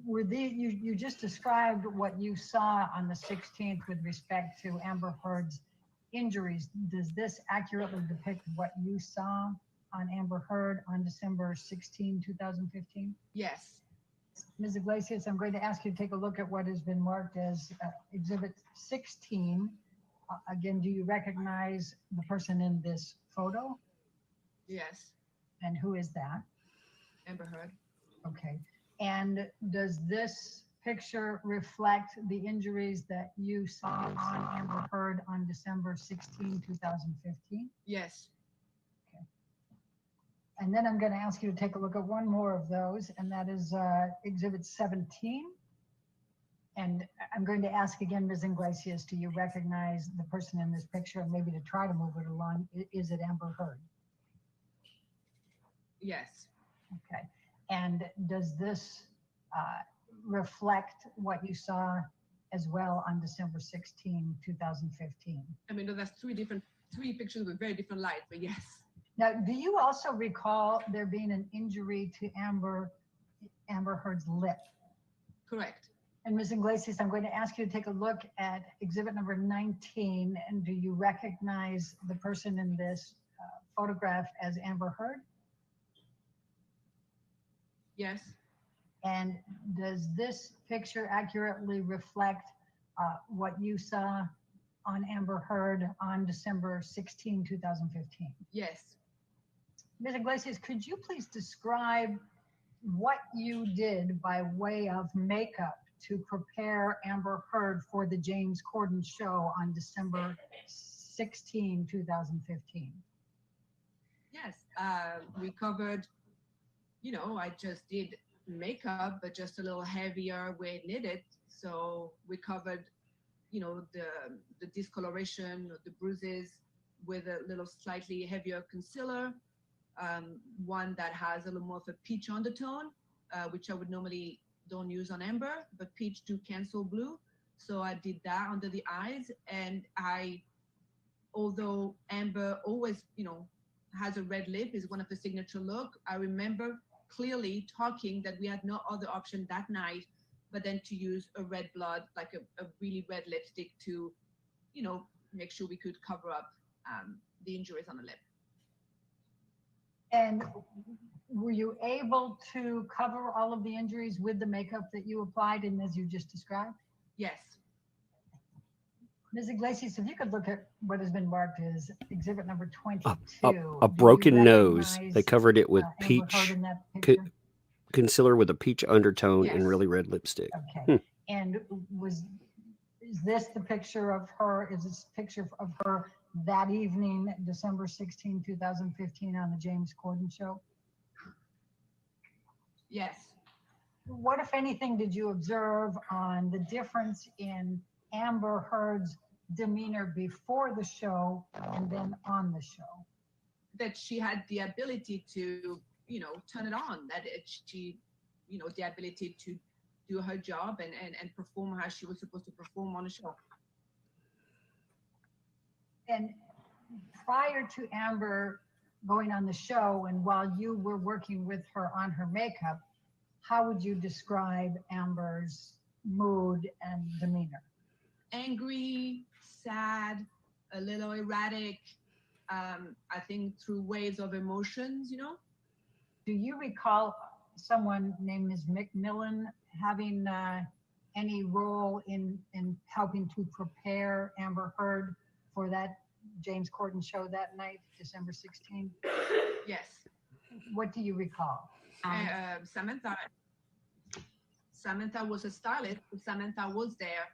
were you just described what you saw on the 16th with respect to Amber Heard's injuries. Does this accurately depict what you saw on Amber Heard on December 16, 2015? Yes. Ms. Iglesias, I'm going to ask you to take a look at what has been marked as Exhibit 16. Again, do you recognize the person in this photo? Yes. And who is that? Amber Heard. Okay. And does this picture reflect the injuries that you saw on Amber Heard on December 16, 2015? Yes. Okay. And then I'm going to ask you to take a look at one more of those, and that is Exhibit 17. And I'm going to ask again, Ms. Iglesias, do you recognize the person in this picture? And maybe to try to move it along, is it Amber Heard? Yes. Okay. And does this reflect what you saw as well on December 16, 2015? I mean, that's three pictures with very different light, but yes. Now, do you also recall there being an injury to Amber Heard's lip? Correct. And Ms. Iglesias, I'm going to ask you to take a look at exhibit number 19. And do you recognize the person in this photograph as Amber Heard? Yes. And does this picture accurately reflect what you saw on Amber Heard on December 16, 2015? Yes. Ms. Iglesias, could you please describe what you did by way of makeup to prepare Amber Heard for the James Corden show on December 16, 2015? Yes. We covered, I just did makeup, but just a little heavier where it needed. So we covered, the discoloration, the bruises with a little slightly heavier concealer. One that has a little more of a peach undertone, which I would normally don't use on Amber, but peach do cancel blue. So I did that under the eyes. And although Amber always, has a red lip, is one of the signature look, I remember clearly talking that we had no other option that night, but then to use a red blood, like a really red lipstick to, make sure we could cover up the injuries on the lip. And were you able to cover all of the injuries with the makeup that you applied and as you just described? Yes. Ms. Iglesias, if you could look at what has been marked as exhibit number 22. A Do you broken nose. They recognize, covered it with Amber Heard peach in that picture? concealer with a peach undertone and Yes. really red lipstick. Okay. And is this the picture of her? Is this a picture of her that evening, December 16, 2015 on the James Corden show? Yes. What, if anything, did you observe on the difference in Amber Heard's demeanor before the show and then on the show? That she had the ability to, turn it on, that she, the ability to do her job and perform how she was supposed to perform on the show. And prior to Amber going on the show and while you were working with her on her makeup, how would you describe Amber's mood and demeanor? Angry, sad, a little erratic, I think through waves of emotions, Do you recall someone named Ms. McMillan having any role in helping to prepare Amber Heard for that James Corden show that night, December 16? Yes. What do you recall? Samantha was a stylist. Samantha was there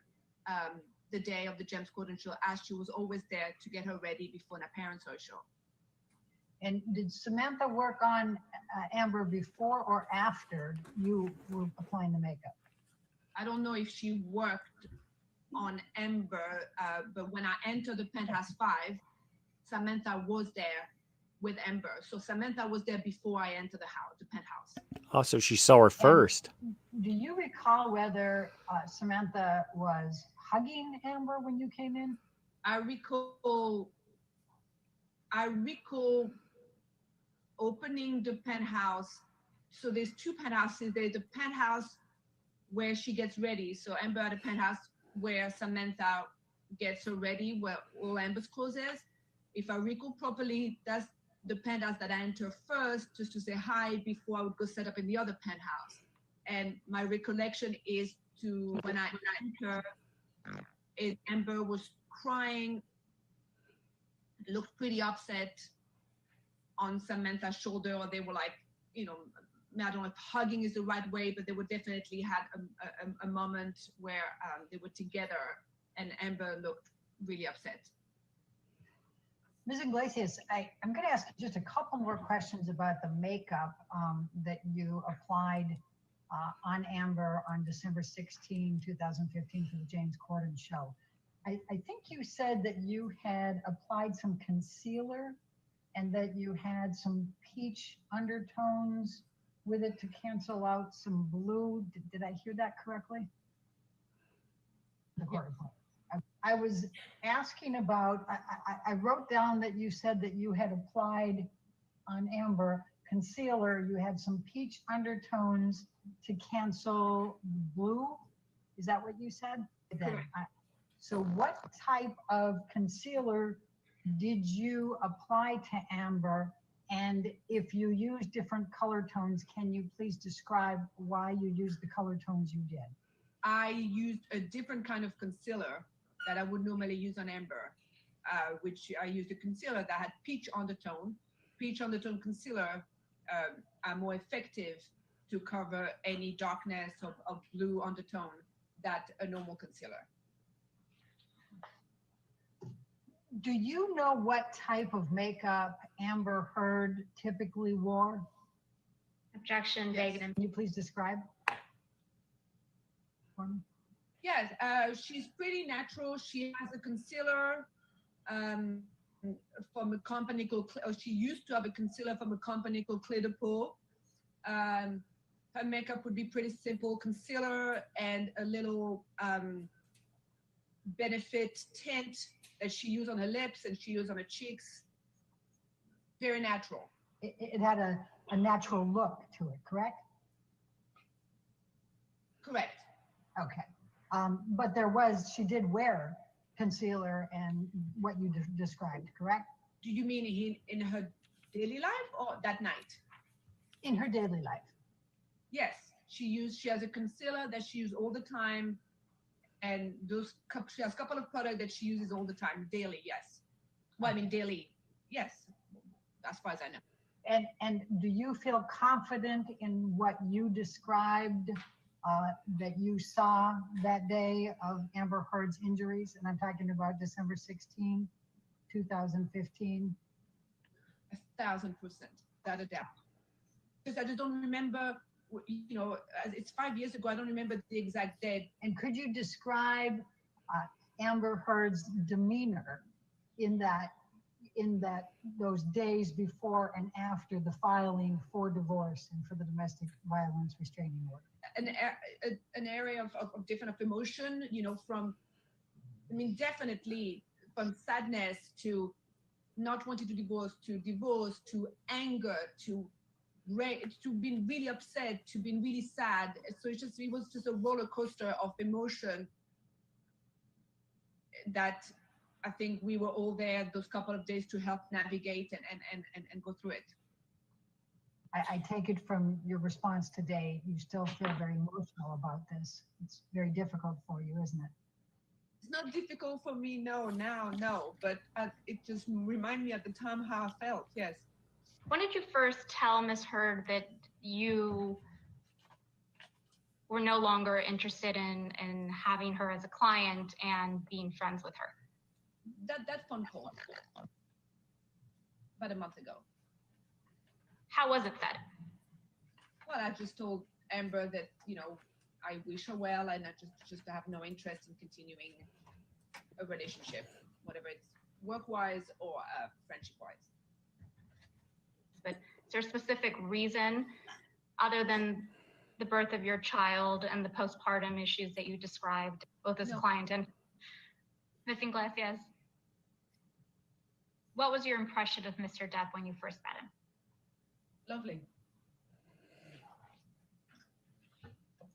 the day of the James Corden show, as she was always there to get her ready before an appearance or show. And did Samantha work on Amber before or after you were applying the makeup? I don't know if she worked on Amber, but when I entered the Penthouse 5, Samantha was there with Amber. So Samantha was there before I entered the penthouse. Oh, so she saw her first. Do you recall whether Samantha was hugging Amber when you came in? I recall opening the penthouse. So there's two penthouses. There's the penthouse where she gets ready. So Amber at the penthouse where Samantha gets her ready, where all Amber's clothes is. If I recall properly, that's the penthouse that I enter first, just to say hi before I would go set up in the other penthouse. And my recollection is when I enter, Amber was crying, looked pretty upset on Samantha's shoulder, or they were like, I don't know if hugging is the right way, but they would definitely had a moment where they were together and Amber looked really upset. Ms. Iglesias, I'm going to ask just a couple more questions about the makeup that you applied on Amber on December 16, 2015 for the James Corden show. I think you said that you had applied some concealer and that you had some peach undertones with it to cancel out some blue. Did I hear that correctly? The quarter point. I was asking about, I wrote down that you said that you had applied on Amber concealer. You had some peach undertones to cancel blue. Is that what you said? Correct. So what type of concealer did you apply to Amber? And if you use different color tones, can you please describe why you used the color tones you did? I used a different kind of concealer that I would normally use on Amber, which I used a concealer that had peach undertone. Peach undertone concealer are more effective to cover any darkness of blue undertone than a normal concealer. Do you know what type of makeup Amber Heard typically wore? Objection, Yes. Can you please describe for me? Yes, she's pretty natural. She has a concealer from a company called, or she used to have a concealer from a company called Clé de Peau. Her makeup would be pretty simple, concealer and a little benefit tint that she used on her lips and she used on her cheeks. Very natural. It had a natural look to it, correct? Correct. Okay. But she did wear concealer and what you described, correct? Do you mean in her daily life or that night? In her daily life. Yes, she has a concealer that she uses all the time, and she has a couple of products that she uses all the time, daily, yes. Well, I mean daily, yes, as far as I know. And do you feel confident in what you described that you saw that day of Amber Heard's injuries? And I'm talking about December 16, 2015. 1,000%, without a doubt. Because I just don't remember, it's 5 years ago, I don't remember the exact date. And could you describe Amber Heard's demeanor in those days before and after the filing for divorce and for the domestic violence restraining order? An area of different emotion, definitely from sadness to not wanting to divorce to anger to being really upset to being really sad. So it was just a roller coaster of emotion that I think we were all there those couple of days to help navigate and go through it. I take it from your response today, you still feel very emotional about this. It's very difficult for you, isn't it? It's not difficult for me, no, but it just reminded me at the time how I felt, yes. When did you first tell Ms. Heard that you were no longer interested in having her as a client and being friends with her? That phone call, about a month ago. How was it said? Well, I just told Amber that, I wish her well and I just have no interest in continuing a relationship, whatever it's work-wise or friendship-wise. But is there a specific reason other than the birth of your child and the postpartum issues that you described, both as a client and Ms. Iglesias? What was your impression of Mr. Depp when you first met him? Lovely.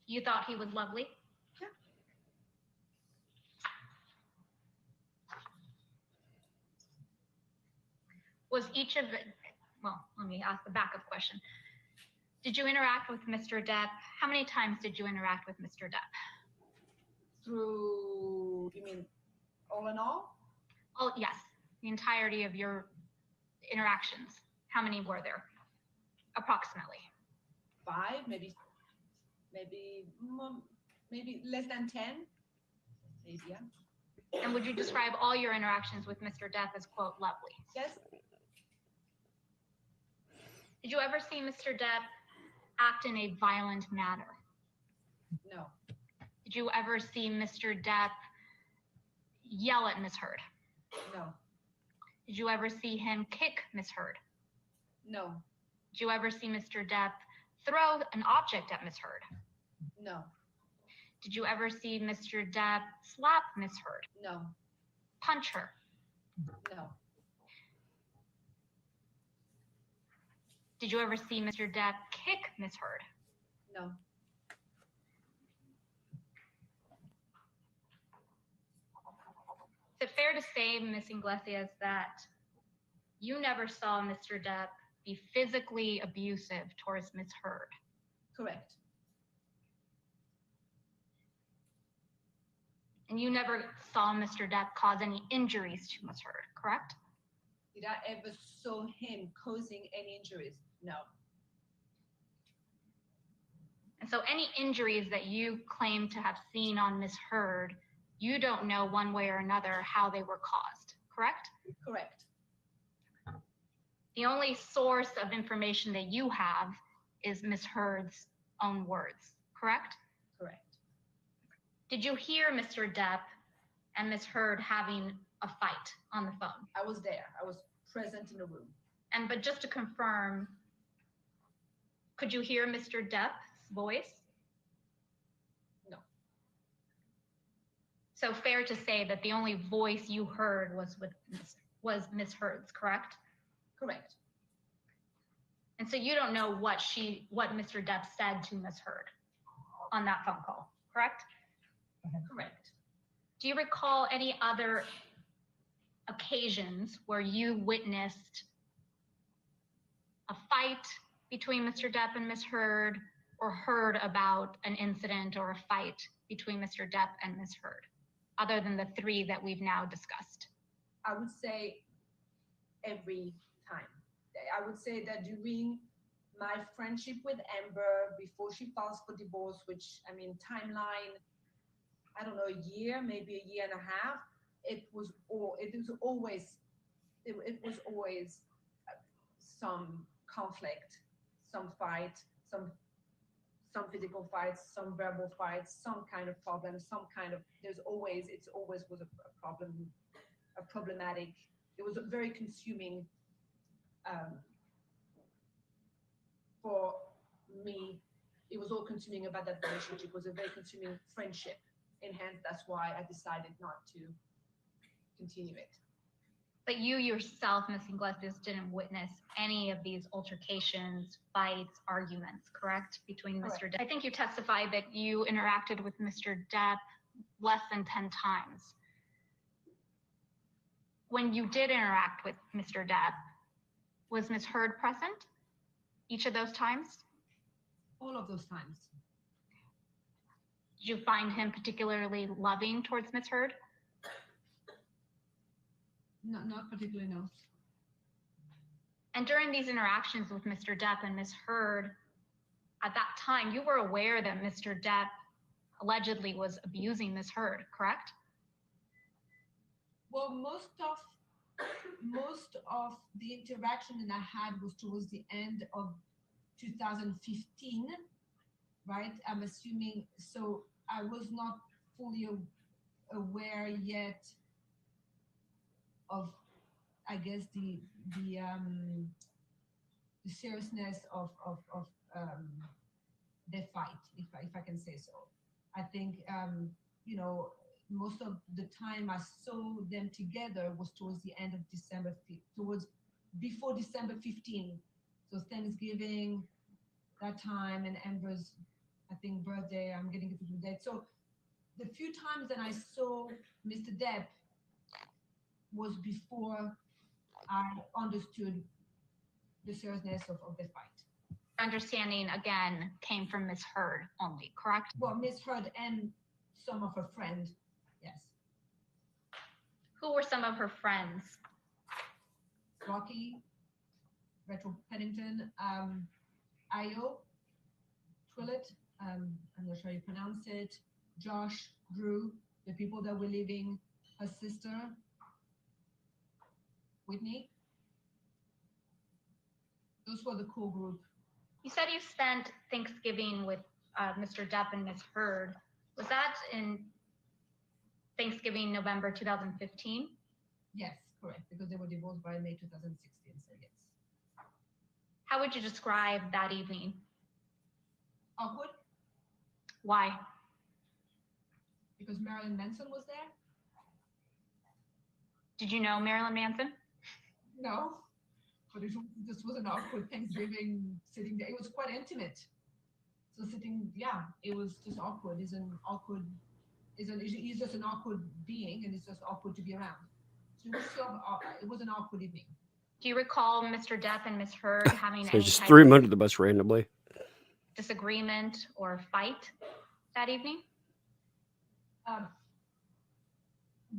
You thought he was lovely? Yeah. Was each of it, well, let me ask the backup question. Did you interact with Mr. Depp? How many times did you interact with Mr. Depp? Through, you mean all in all? Oh, yes. The entirety of your interactions. How many were there? Approximately. 5, maybe less than 10. Maybe, yeah. And would you describe all your interactions with Mr. Depp as, quote, lovely? Yes. Did you ever see Mr. Depp act in a violent manner? No. Did you ever see Mr. Depp yell at Ms. Heard? No. Did you ever see him kick Ms. Heard? No. Did you ever see Mr. Depp throw an object at Miss Heard? No, Did you ever see Mr. Depp slap Miss Heard? no, Punch her? no, Did you ever see Mr. Depp kick Miss Heard? no, Is it fair to say, Ms. Iglesias, that you never saw Mr. Depp be physically abusive towards Miss Heard? correct. And you never saw Mr. Depp cause any injuries to Miss Heard, correct? Did I ever saw him causing any injuries? No. And so any injuries that you claim to have seen on Miss Heard, you don't know one way or another how they were caused, correct? Correct. The only source of information that you have is Miss Heard's own words, correct? Correct. Did you hear Mr. Depp and Miss Heard having a fight on the phone? I was there. I was present in the room. But just to confirm, could you hear Mr. Depp's voice? No. So fair to say that the only voice you heard was Miss Heard's, correct? Correct. And so you don't know what Mr. Depp said to Miss Heard on that phone call, correct? Correct. Do you recall any other occasions where you witnessed a fight between Mr. Depp and Miss Heard, or heard about an incident or a fight between Mr. Depp and Miss Heard, other than the three that we've now discussed? I would say every time. I would say that during my friendship with Amber, before she filed for divorce, which, I mean, timeline, I don't know, a year, maybe a year and a half, it was always some conflict, some fight, some physical fights, some verbal fights, some kind of problem, it's always was a problem, a problematic. It was very consuming for me. It was all consuming about that relationship. It was a very consuming friendship. And hence, that's why I decided not to continue it. But you yourself, Ms. Iglesias, didn't witness any of these altercations, fights, arguments, correct? Between Mr. Depp. I think you testified that you interacted with Mr. Depp less than 10 times. When you did interact with Mr. Depp, was Ms. Heard present each of those times? All of those times. Did you find him particularly loving towards Ms. Heard? No, not particularly, no. And during these interactions with Mr. Depp and Ms. Heard, at that time, you were aware that Mr. Depp allegedly was abusing Ms. Heard, correct? Well, most of the interaction that I had was towards the end of 2015, right? I'm assuming, so I was not fully aware yet of, I guess, the seriousness of their fight, if I can say so. I think, most of the time I saw them together was towards the end of before December 15. So Thanksgiving, that time, and Amber's, I think, birthday, I'm getting a different date. So the few times that I saw Mr. Depp was before I understood the seriousness of the fight. Understanding, again, came from Ms. Heard only, correct? Well, Ms. Heard and some of her friends, yes. Who were some of her friends? Rocky, Rachel Pennington, Io, Twillett, I'm not sure how you pronounce it, Josh, Drew, the people that were leaving, her sister, Whitney. Those were the core group. You said you spent Thanksgiving with Mr. Depp and Ms. Heard. Was that in Thanksgiving, November 2015? Yes, correct, because they were divorced by May 2016, so yes. How would you describe that evening? Awkward Why? because Marilyn Manson was there? Did you know Marilyn Manson? No, but this was an awkward Thanksgiving sitting there. It was quite intimate. So sitting, yeah, it was just awkward. He's just an awkward being, and it's just awkward to be around. So it was an awkward evening. Do you recall Mr. Depp and Ms. Heard having So any just type threw him of under the bus randomly. disagreement or fight that evening?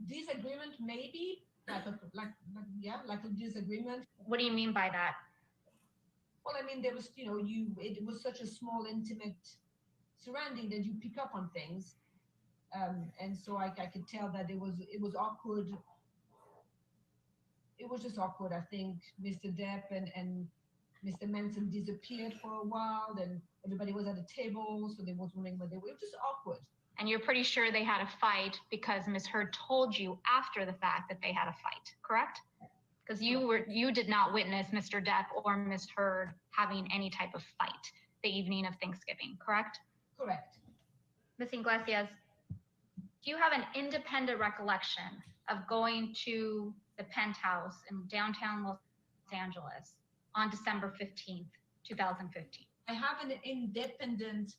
Disagreement, maybe like a disagreement. What do you mean by that? Well, I mean, there was, it was such a small, intimate surrounding that you pick up on things. And so I could tell that it was awkward. It was just awkward. I think Mr. Depp and Mr. Manson disappeared for a while, then everybody was at a table, so they was wondering where they were. It was just awkward. And you're pretty sure they had a fight because Ms. Heard told you after the fact that they had a fight, correct? Because you did not witness Mr. Depp or Ms. Heard having any type of fight the evening of Thanksgiving, correct? Correct. Ms. Iglesias, do you have an independent recollection of going to the penthouse in downtown Los Angeles on December 15th, 2015? I have an independent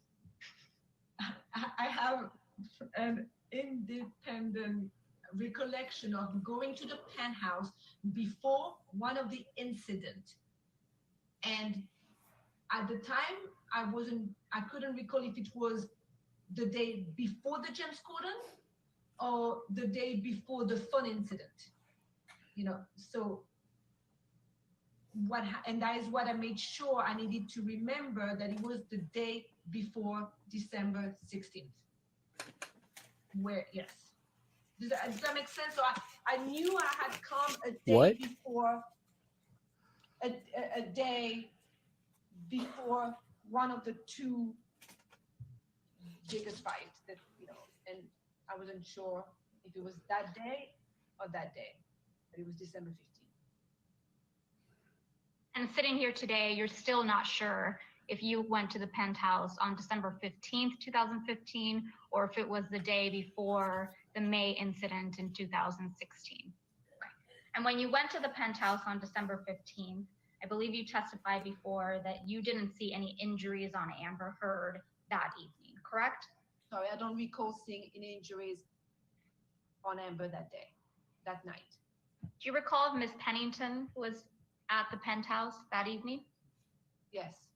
recollection of going to the penthouse before one of the incidents. And at the time, I couldn't recall if it was the day before the James Corden or the day before the fun incident. So and that is what I made sure I needed to remember, that it was the day before December 16th. Yes. Does that make sense? So I knew I had come a day before, a day before one of the two biggest fights that, and I wasn't sure if it was that day or that day, but it was December 15th. And sitting here today, you're still not sure if you went to the penthouse on December 15th, 2015, or if it was the day before the May incident in 2016. Right. And when you went to the penthouse on December 15th, I believe you testified before that you didn't see any injuries on Amber Heard that evening, correct? Sorry, I don't recall seeing any injuries on Amber that night. Do you recall if Ms. Pennington was at the penthouse that evening? Yes.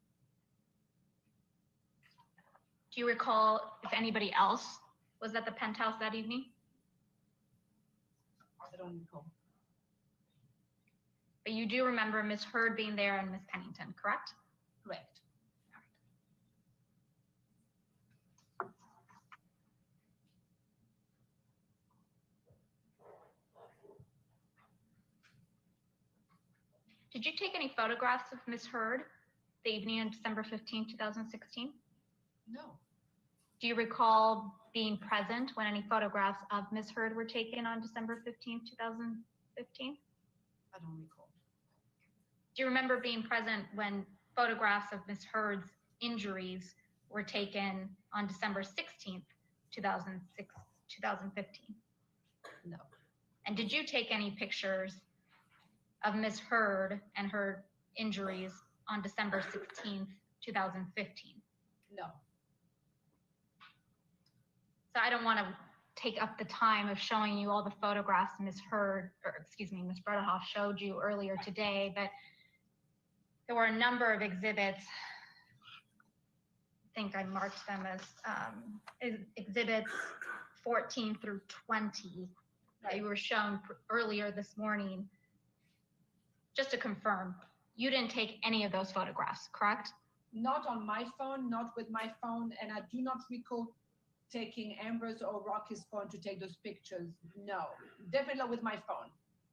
Do you recall if anybody else was at the penthouse that evening? I don't recall. But you do remember Ms. Heard being there and Ms. Pennington, correct? Correct. Did you take any photographs of Ms. Heard the evening on December 15, 2016? No. Do you recall being present when any photographs of Ms. Heard were taken on December 15, 2015? I don't recall. Do you remember being present when photographs of Ms. Heard's injuries were taken on December 16th, 2015? No. And did you take any pictures of Ms. Heard and her injuries on December 16th, 2015? No. So I don't want to take up the time of showing you all the photographs Ms. Bredehoff showed you earlier today, but there were a number of exhibits. I think I marked them as exhibits 14 through 20 that you were shown earlier this morning. Just to confirm, you didn't take any of those photographs, correct? Not on my phone, not with my phone, and I do not recall taking Amber's or Rocky's phone to take those pictures. No, definitely not with my phone.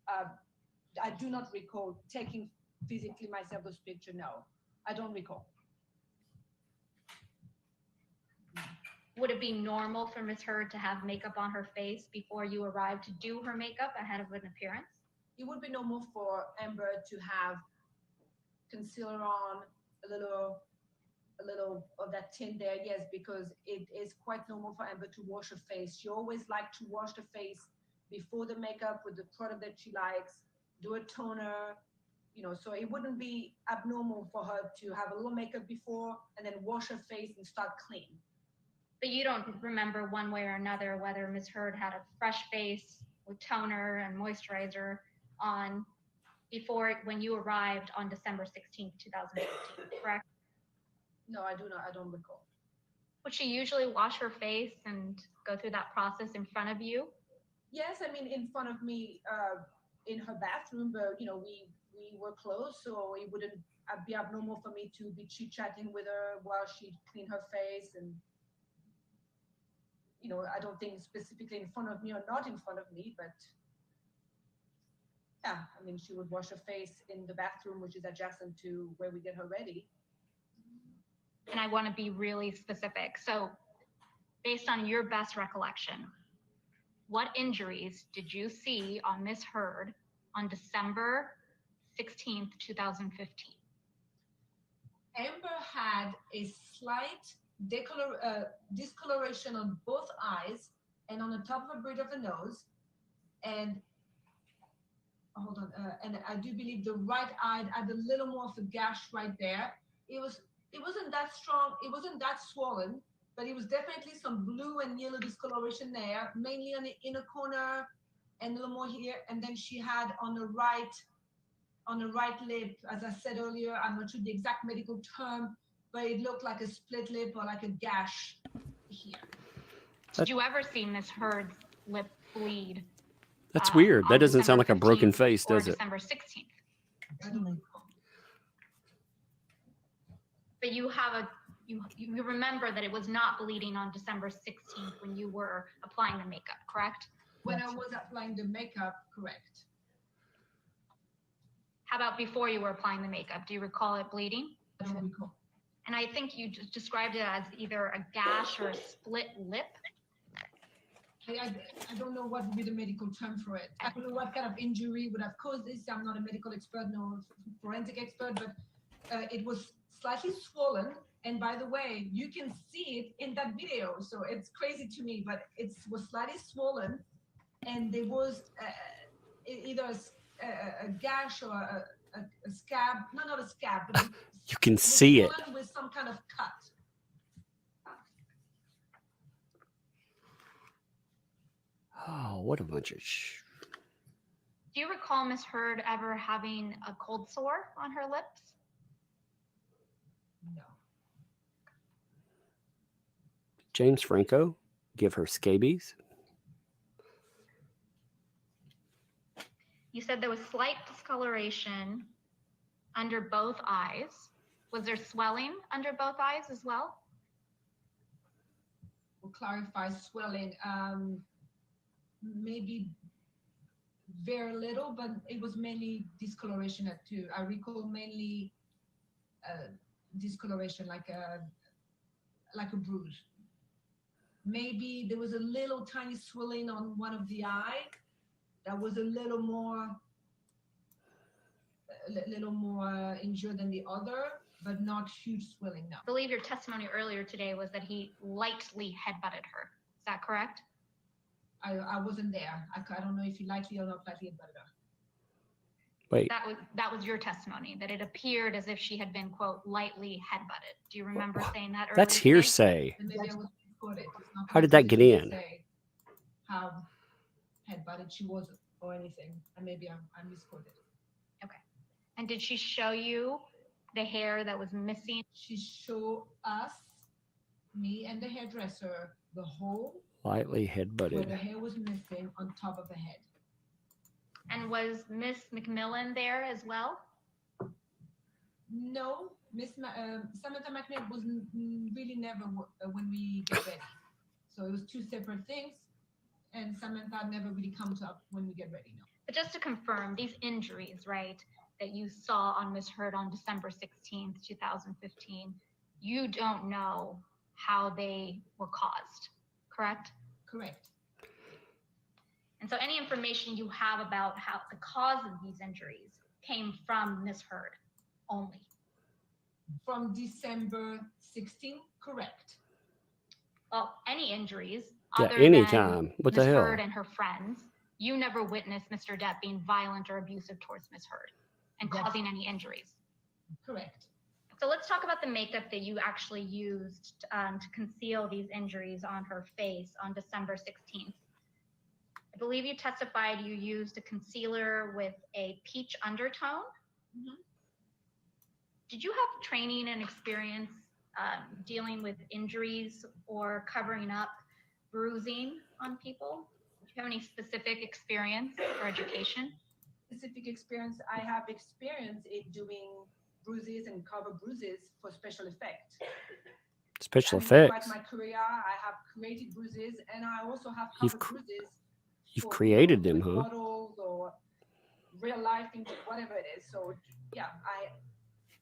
I do not recall taking physically myself those pictures. No, I don't recall. Would it be normal for Ms. Heard to have makeup on her face before you arrived to do her makeup ahead of an appearance? It would be normal for Amber to have concealer on, a little a little of that tint there, yes, because it is quite normal for Amber to wash her face. She always likes to wash the face before the makeup with the product that she likes, do a toner, so it wouldn't be abnormal for her to have a little makeup before and then wash her face and start clean. But you don't remember one way or another whether Ms. Heard had a fresh face with toner and moisturizer on when you arrived on December 16th, 2015, correct? No, I don't recall. Would she usually wash her face and go through that process in front of you? Yes, I mean, in front of me in her bathroom, but we were close, so it wouldn't be abnormal for me to be chit-chatting with her while she cleaned her face. And I don't think specifically in front of me or not in front of me, but yeah, I mean, she would wash her face in the bathroom, which is adjacent to where we get her ready. And I want to be really specific. So based on your best recollection, what injuries did you see on Ms. Heard on December 16th, 2015? Amber had a slight discoloration on both eyes and on the top of the bridge of the nose. And hold on, and I do believe the right eye had a little more of a gash right there. It wasn't that strong, it wasn't that swollen, but it was definitely some blue and yellow discoloration there, mainly on the inner corner and a little more here. And then she had on the right lip, as I said earlier, I'm not sure the exact medical term, but it looked like a split lip or like a gash here. Did you ever see Ms. Heard's lip bleed? That's weird. That On doesn't sound December like a broken 15th face, or does it? December 16th. But you remember that it was not bleeding on December 16th when you were applying the makeup, correct? When I was applying the makeup, correct. How about before you were applying the makeup? Do you recall it bleeding? I don't recall. And I think you just described it as either a gash or a split lip. I don't know what would be the medical term for it. I don't know what kind of injury would have caused this. I'm not a medical expert, no forensic expert, but it was slightly swollen. And by the way, you can see it in that video. So it's crazy to me, but it was slightly swollen. And there was either a gash or a scab, not a scab, but You can see it. swollen with some kind of cut. Oh, what a bunch of Do you recall Ms. Heard ever having a cold sore on her lips? No. James Franco give her scabies? You said there was slight discoloration under both eyes. Was there swelling under both eyes as well? We'll clarify swelling. Maybe very little, but it was mainly discoloration too. I recall mainly discoloration, like a bruise. Maybe there was a little tiny swelling on one of the eye that was a little more injured than the other, but not huge swelling. No. I believe your testimony earlier today was that he lightly headbutted her. Is that correct? I wasn't there. I don't know if he lightly or not lightly headbutted her. Wait. That was your testimony, that it appeared as if she had been, quote, lightly headbutted. Do you remember saying that earlier? That's today? hearsay. And maybe I was misquoted. It's not How did that get in? say how headbutted she was or anything. And maybe I misquoted. Okay. And did she show you the hair that was missing? She showed us, me and the hairdresser, the hole Lightly where headbutted. the hair was missing on top of the head. And was Miss McMillan there as well? No, Samantha McNair was really never when we get ready. So it was two separate things, and Samantha never really comes up when we get ready. No. But just to confirm, these injuries, right, that you saw on Miss Heard on December 16th, 2015, you don't know how they were caused, correct? Correct. And so any information you have about how the cause of these injuries came from Miss Heard only. From December 16, correct. Well, any injuries Yeah, other anytime. than What the Ms. hell? Heard and her friends, you never witnessed Mr. Depp being violent or abusive towards Ms. Heard and causing any injuries. Correct. So let's talk about the makeup that you actually used to conceal these injuries on her face on December 16th. I believe you testified you used a concealer with a peach undertone. Did you have training and experience dealing with injuries or covering up bruising on people? Do you have any specific experience or education? Specific experience, I have experience in doing bruises and cover bruises for special effect. Special Throughout effects. my career, I have created bruises and I also have covered bruises You've for created them, with huh? models or real life things, whatever it is. So yeah, I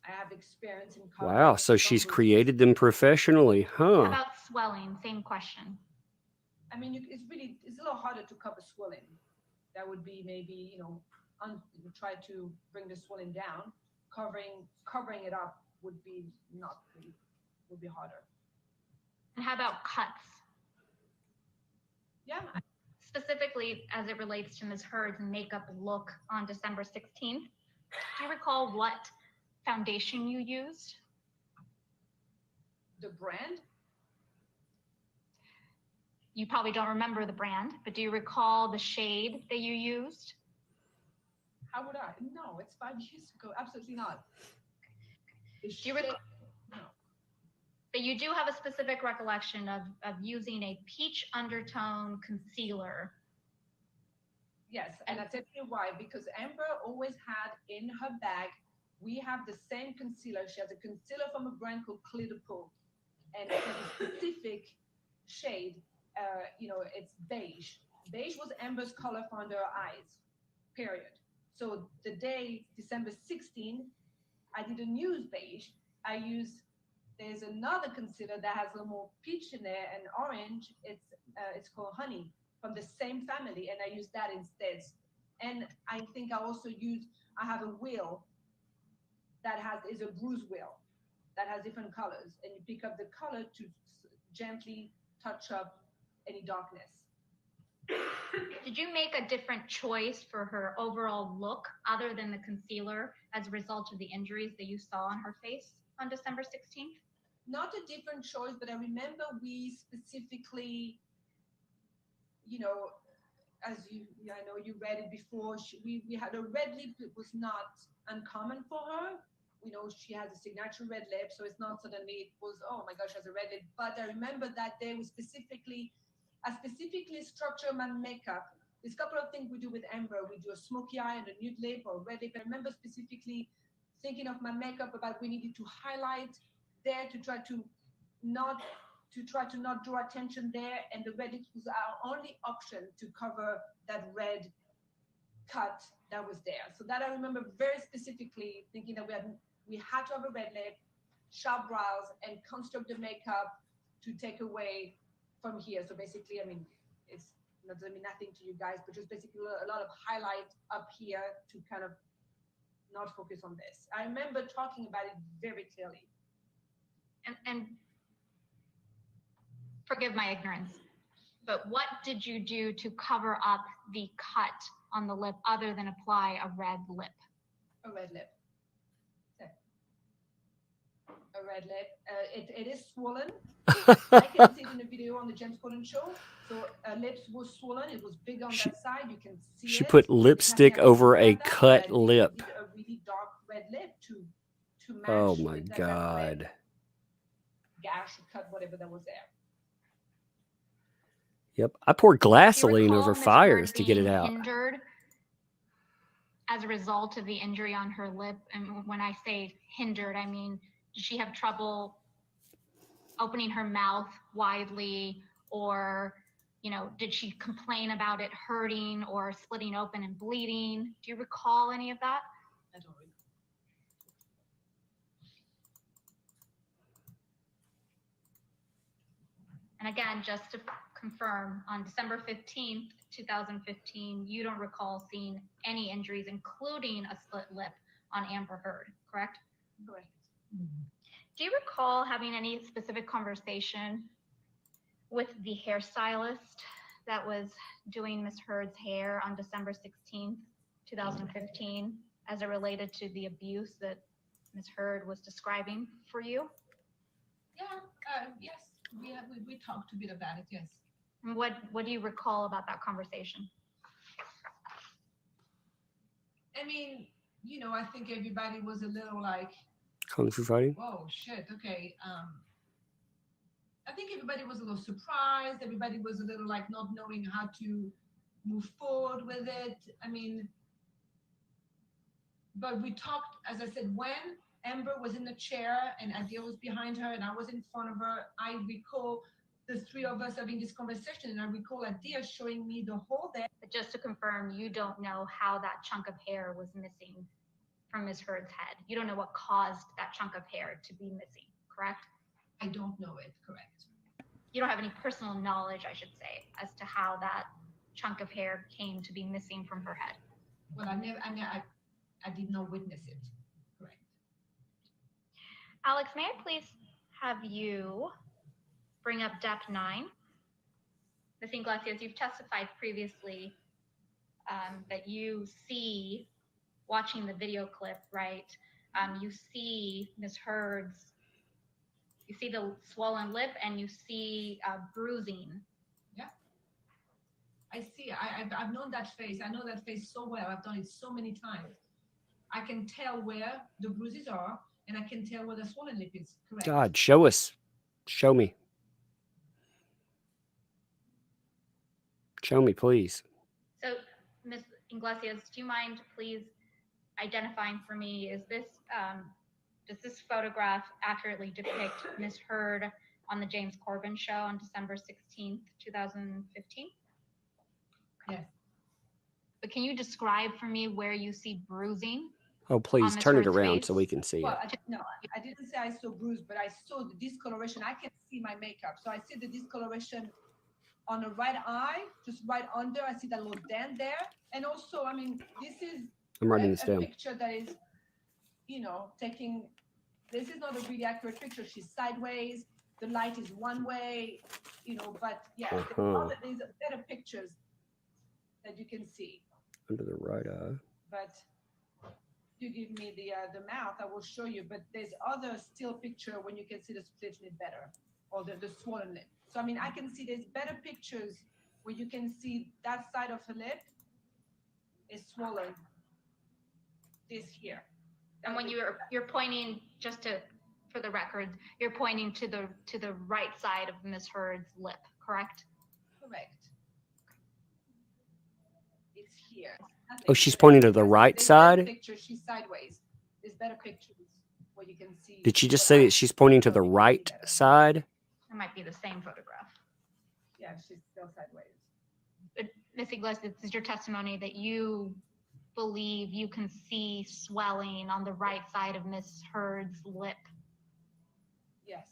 have experience in covering. Wow, so she's created them professionally, How huh? about swelling? Same question. I mean, it's a little harder to cover swelling. That would be maybe, try to bring the swelling down. Covering it up would be harder. And how about cuts? Yeah. Specifically as it relates to Ms. Heard's makeup look on December 16th. Do you recall what foundation you used? The brand? You probably don't remember the brand, but do you recall the shade that you used? How would I? No, it's 5 years ago. Absolutely not. Do you recall? But you do have a specific recollection of using a peach undertone concealer. Yes, and I'll tell you why. Because Amber always had in her bag, we have the same concealer. She has a concealer from a brand called Clear to Pull. And it's a specific shade, it's beige. Beige was Amber's color for under her eyes, period. So the day, December 16, I didn't use beige. There's another concealer that has a little more peach in there and orange. It's called Honey from the same family, and I use that instead. And I think I have a wheel that is a bruise wheel that has different colors, and you pick up the color to gently touch up any darkness. Did you make a different choice for her overall look other than the concealer as a result of the injuries that you saw on her face on December 16th? Not a different choice, but I remember we specifically, as I know you read it before, we had a red lip that was not uncommon for her. She has a signature red lip, so it's not suddenly it was, oh my gosh, she has a red lip. But I remember that day I specifically structure my makeup. There's a couple of things we do with Amber. We do a smoky eye and a nude lip or red lip. I remember specifically thinking of my makeup about we needed to highlight there to try to not draw attention there, and the red lip was our only option to cover that red cut that was there. So that I remember very specifically thinking that we had to have a red lip, sharp brows, and construct the makeup to take away from here. So basically, I mean, it's not doesn't mean nothing to you guys, but just basically a lot of highlight up here to kind of not focus on this. I remember talking about it very clearly. And forgive my ignorance, but what did you do to cover up the cut on the lip other than apply a red lip? A red lip. A red lip. It is swollen. I can see it in the video on the James Corden show. So lips was swollen. It was big on that side. You can see She it. put lipstick over a cut I lip. did a really dark red lip to match Oh my with that God. red gash or cut, whatever that was there. Yep. I poured Do you gasoline recall over Ms. fires Heard to get it being out. hindered as a result of the injury on her lip? And when I say hindered, I mean, did she have trouble opening her mouth widely, or did she complain about it hurting or splitting open and bleeding? Do you recall any of that? I don't recall. And again, just to confirm, on December 15th, 2015, you don't recall seeing any injuries, including a split lip on Amber Heard, correct? Correct. Do you recall having any specific conversation with the hairstylist that was doing Miss Heard's hair on December 16th, 2015, as it related to the abuse that Miss Heard was describing for you? Yeah, yes, we talked a bit about it, yes. And what do you recall about that conversation? I mean, you know, I think everybody was a little like, Kung Fu fighting? whoa, shit, okay. I think everybody was a little surprised. Everybody was a little like not knowing how to move forward with it. I mean, but we talked, as I said, when Amber was in the chair and Adia was behind her and I was in front of her, I recall the three of us having this conversation, and I recall Adia showing me the hole there. But just to confirm, you don't know how that chunk of hair was missing from Miss Heard's head. You don't know what caused that chunk of hair to be missing, correct? I don't know it, correct. You don't have any personal knowledge, I should say, as to how that chunk of hair came to be missing from her head. Well, I did not witness it, correct. Alex, may I please have you bring up Depp 9? Ms. Iglesias, you've testified previously that you see, watching the video clip, right? You see Ms. Heard's, you see the swollen lip and you see bruising. Yeah. I see, I've known that face. I know that face so well. I've done it so many times. I can tell where the bruises are, and I can tell where the swollen lip is, correct. God, show us. Show me. Show me, please. So, Ms. Iglesias, do you mind please identifying for me, is this, does this photograph accurately depict Ms. Heard on the James Corbin show on December 16th, 2015? Yes. But can you describe for me where you see bruising? Oh, please Ms. turn it Heard's around face? so we can see Well, it. I didn't say I saw bruise, but I saw the discoloration. I can see my makeup. So I see the discoloration on the right eye, just right under. I see that little dent there. And also, I mean, this is I'm writing this a down. picture that is, you know, taking, this is not a really accurate picture. She's sideways. The light is one way, you know, but yeah, there's better pictures that you can see. Under the right eye. But you give me the mouth, I will show you. But there's other still picture when you can see the split lip better, or the swollen lip. So I mean, I can see there's better pictures where you can see that side of her lip is swollen. This here. And when you're pointing, just to, for the record, you're pointing to the right side of Ms. Heard's lip, correct? Correct. It's here. Oh, she's pointing to the right There's better side? pictures, she's sideways. There's better pictures where you can see. Did she just say that she's pointing to the right side? It might be the same photograph. Yeah, she's still sideways. But Ms. Iglesias, this is your testimony that you believe you can see swelling on the right side of Ms. Heard's lip. Yes.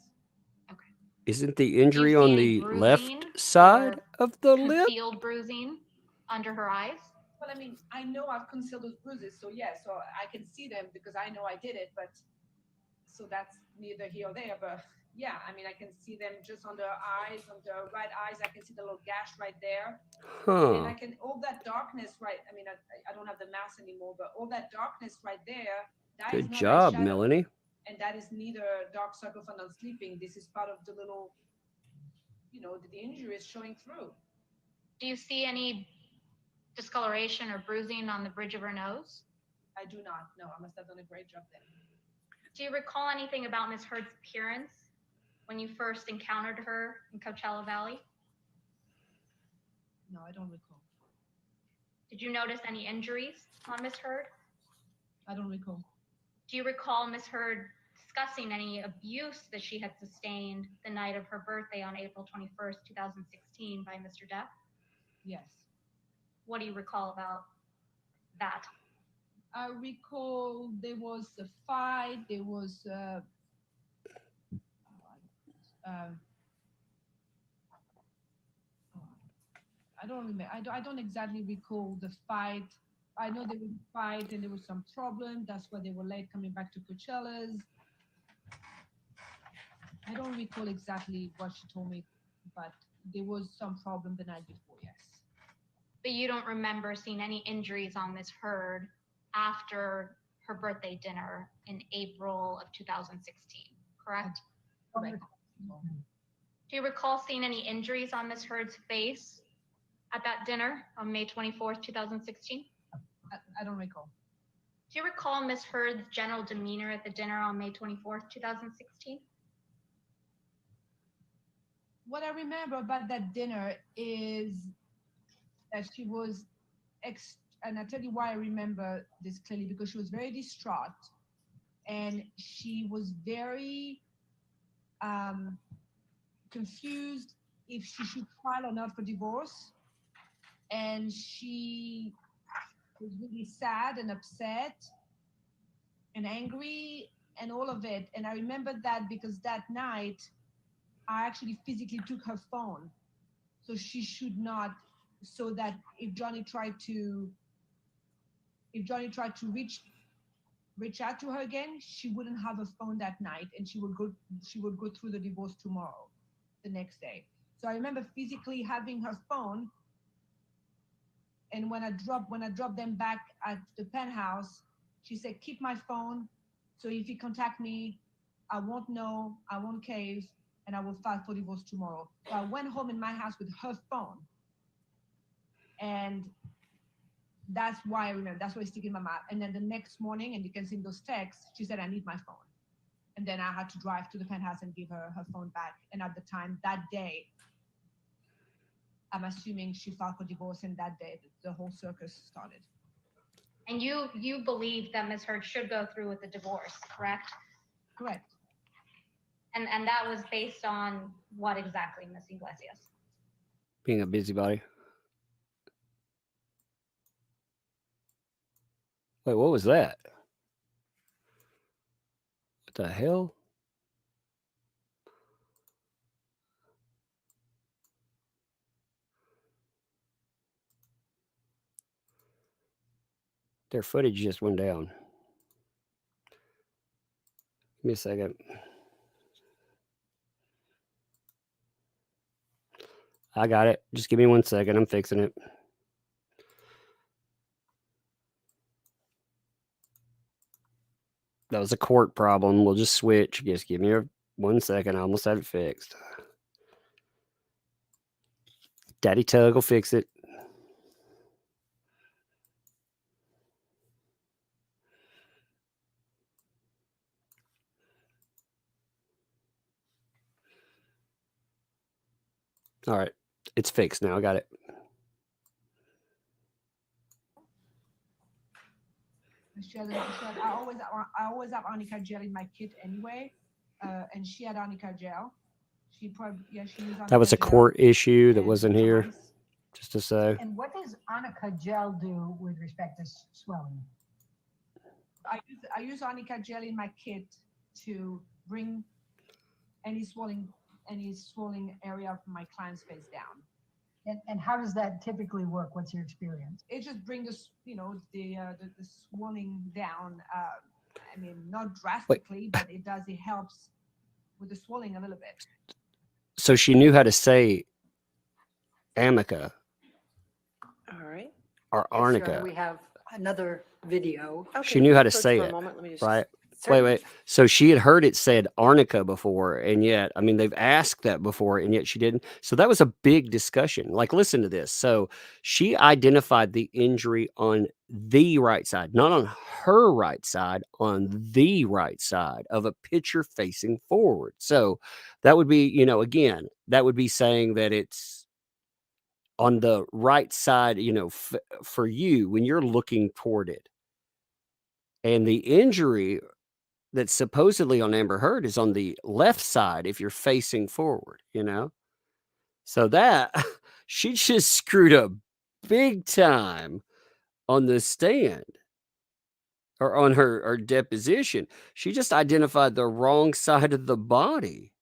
Isn't the injury see on any the bruising left side of the lip? Concealed bruising under her eyes? Well, I mean, I know I've concealed those bruises, so yeah, so I can see them because I know I did it, but so that's neither here or there, but yeah, I mean, I can see them just on the eyes, on the right eyes, I can see the little gash right there. And I Huh. can, all that darkness, right, I mean, I don't have the mask anymore, but all that darkness right there, that is Good not job, eyeshadow. Melanie. And that is neither dark circle for not sleeping. This is part of the little, you know, the injury is showing through. Do you see any discoloration or bruising on the bridge of her nose? I do not. No, I must have done a great job there. Do you recall anything about Ms. Heard's appearance when you first encountered her in Coachella Valley? No, I don't recall. Did you notice any injuries on Ms. Heard? I don't recall. Do you recall Ms. Heard discussing any abuse that she had sustained the night of her birthday on April 21st, 2016 by Mr. Depp? Yes. What do you recall about that? I recall there was a fight. There was I don't remember. I don't exactly recall the fight. I know there was a fight and there was some problem. That's why they were late coming back to Coachella's. I don't recall exactly what she told me, but there was some problem the night before, yes. But you don't remember seeing any injuries on Miss Heard after her birthday dinner in April of 2016, correct? Correct. Do you recall seeing any injuries on Miss Heard's face at that dinner on May 24th, 2016? I don't recall. Do you recall Miss Heard's general demeanor at the dinner on May 24th, 2016? What I remember about that dinner is that she was and I'll tell you why I remember this clearly, because she was very distraught and she was very confused if she should file or not for divorce. And she was really sad and upset and angry and all of it. And I remember that because that night I actually physically took her phone. So she should not, so that if Johnny tried to reach out to her again, she wouldn't have a phone that night, and she would go through the divorce tomorrow, the next day. So I remember physically having her phone, and when I dropped them back at the penthouse, she said, "Keep my phone, so if you contact me, I won't know, I won't cave, and I will file for divorce tomorrow." So I went home in my house with her phone, and that's why I remember. That's why it's sticking in my mind. And then the next morning, and you can see in those texts, she said, "I need my phone." And then I had to drive to the penthouse and give her her phone back. And at the time, that day, I'm assuming she filed for divorce, and that day, the whole circus started. And you believe that Ms. Heard should go through with the divorce, correct? Correct. And that was based on what exactly, Ms. Iglesias? Being a busybody. Wait, what was that? What the hell? Their footage just went down. Give me a second. I got it. Just give me 1 second. I'm fixing it. That was a court problem. We'll just switch. Just give me 1 second. I almost had it fixed. Daddy Tug will fix it. All right. It's fixed now. I got it. I always have arnica gel in my kit anyway, and she had arnica gel. She used arnica That was a gel. court issue that wasn't here. Nice. Just to say. And what does arnica gel do with respect to swelling? I use arnica gel in my kit to bring any swelling area of my client's face down. And how does that typically work? What's your experience? It just brings the swelling down. I mean, not drastically, but it does. It helps with the swelling a little bit. So she knew how to say amica. All right. Or Yes, Your Honor, arnica. we have another video. She knew how to Coach, say for a it, moment, let me just- right? Certainly. Wait. So she had heard it said arnica before, and yet, I mean, they've asked that before, and yet she didn't. So that was a big discussion. Like, listen to this. So she identified the injury on the right side, not on her right side, on the right side of a picture facing forward. So that would be, again, that would be saying that it's on the right side, for you when you're looking toward it. And the injury that's supposedly on Amber Heard is on the left side if you're facing forward, So that she just screwed up big time on the stand or on her deposition. She just identified the wrong side of the body.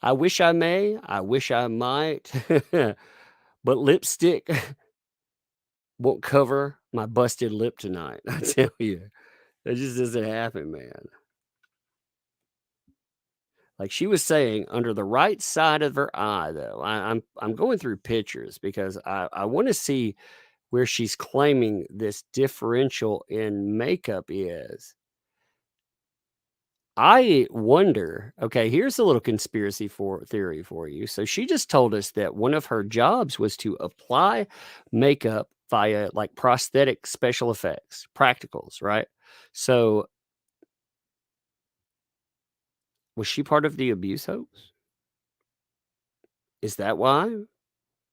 I wish I may. I wish I might. But lipstick won't cover my busted lip tonight. I tell you, that just doesn't happen, man. Like she was saying, under the right side of her eye, though. I'm going through pictures because I want to see where she's claiming this differential in makeup is. I wonder, okay, here's a little conspiracy theory for you. So she just told us that one of her jobs was to apply makeup via like prosthetic special effects, practicals, right? So was she part of the abuse hoax? Is that why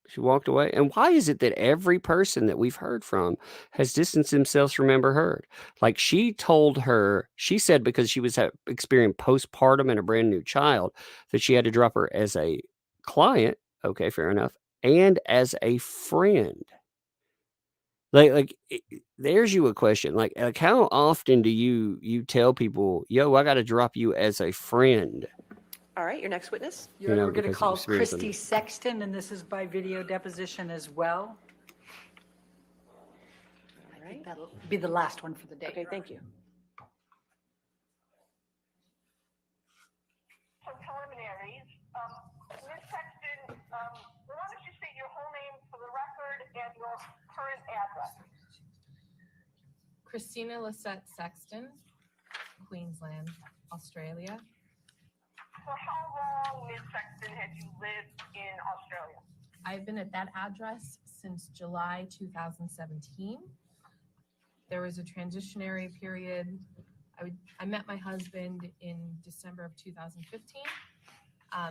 she walked away? And why is it that every person that we've heard from has distanced themselves from Amber Heard? Like she said because she was experiencing postpartum and a brand new child that she had to drop her as a client. Okay, fair enough. And as a friend. There's you a question. Like how often do you tell people, yo, I got to drop you as a friend? All right, your next witness. We're going to because of call experience on Christy this. Sexton, and this is by video deposition as well. I think that'll be the last one for the day. Okay, thank you. Some preliminaries. Ms. Sexton, why don't you state your whole name for the record and your current address? Christina Lisette Sexton, Queensland, Australia. For how long, Ms. Sexton, had you lived in Australia? I've been at that address since July 2017. There was a transitionary period. I met my husband in December of 2015.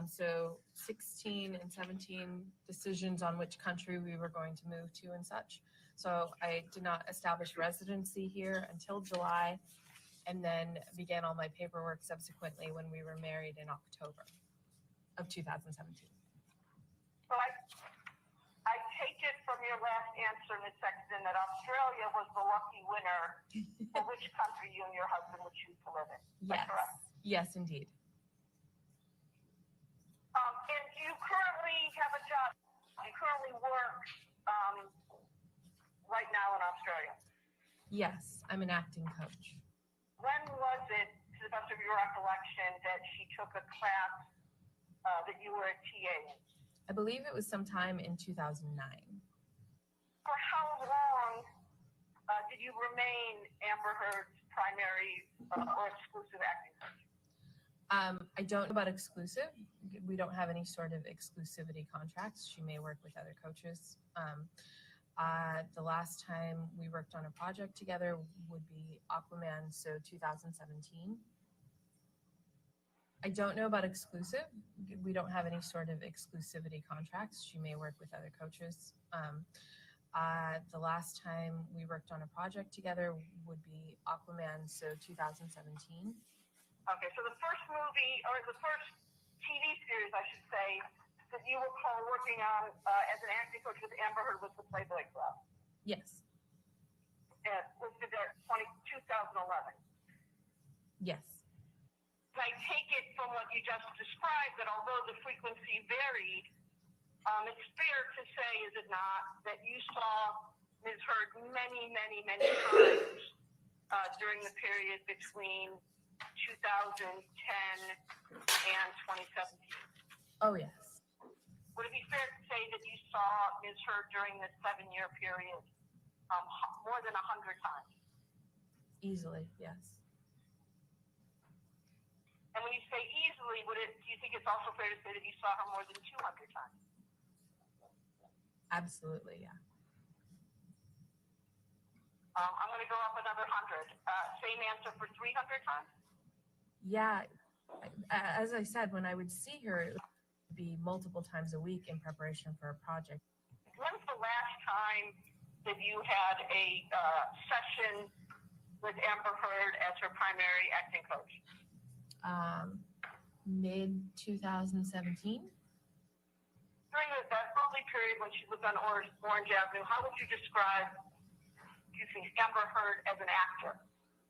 So 16 and 17 decisions on which country we were going to move to and such. So I did not establish residency here until July, and then began all my paperwork subsequently when we were married in October of 2017. So I take it from your last answer, Ms. Sexton, that Australia was the lucky winner for which country you and your husband would choose to live in. Is that correct? Yes, indeed. And do you currently have a job? Do you currently work right now in Australia? Yes, I'm an acting coach. When was it, to the best of your recollection, that she took a class that you were a TA in? I believe it was sometime in 2009. For how long did you remain Amber Heard's primary or exclusive acting coach? I don't know about exclusive. We don't have any sort of exclusivity contracts. She may work with other coaches. The last time we worked on a project together would be Aquaman, so 2017. I don't know about exclusive. We don't have any sort of exclusivity contracts. She may work with other coaches. The last time we worked on a project together would be Aquaman, so 2017. Okay, so the first movie, or the first TV series, I should say, that you recall working on as an acting coach with Amber Heard was the Playboy Club. Yes. Listed there 2011. Yes. I take it from what you just described that although the frequency varied, it's fair to say, is it not, that you saw Ms. Heard many, many, many times during the period between 2010 and 2017? Oh, yes. Would it be fair to say that you saw Ms. Heard during this 7-year period more than 100 times? Easily, yes. And when you say easily, do you think it's also fair to say that you saw her more than 200 times? Absolutely, yeah. I'm going to go up another 100. Same answer for 300 times? Yeah. As I said, when I would see her, it would be multiple times a week in preparation for a project. When's the last time that you had a session with Amber Heard as her primary acting coach? Mid 2017. During that early period when she lived on Orange Avenue, how would you describe, Amber Heard as an actor?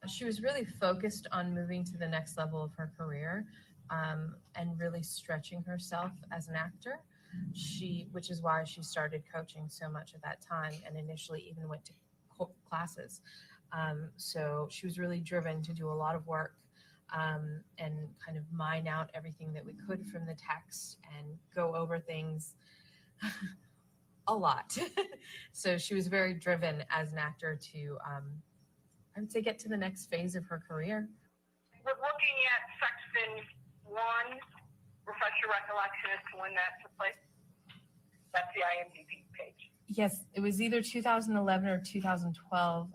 She was really focused on moving to the next level of her career, and really stretching herself as an actor. Which is why she started coaching so much at that time, and initially even went to classes. So she was really driven to do a lot of work and kind of mine out everything that we could from the text and go over things a lot. So she was very driven as an actor to, I would say, get to the next phase of her career. We're looking at section 1, refresh your recollection as to when that took place. That's the IMDb page. Yes, it was either 2011 or 2012.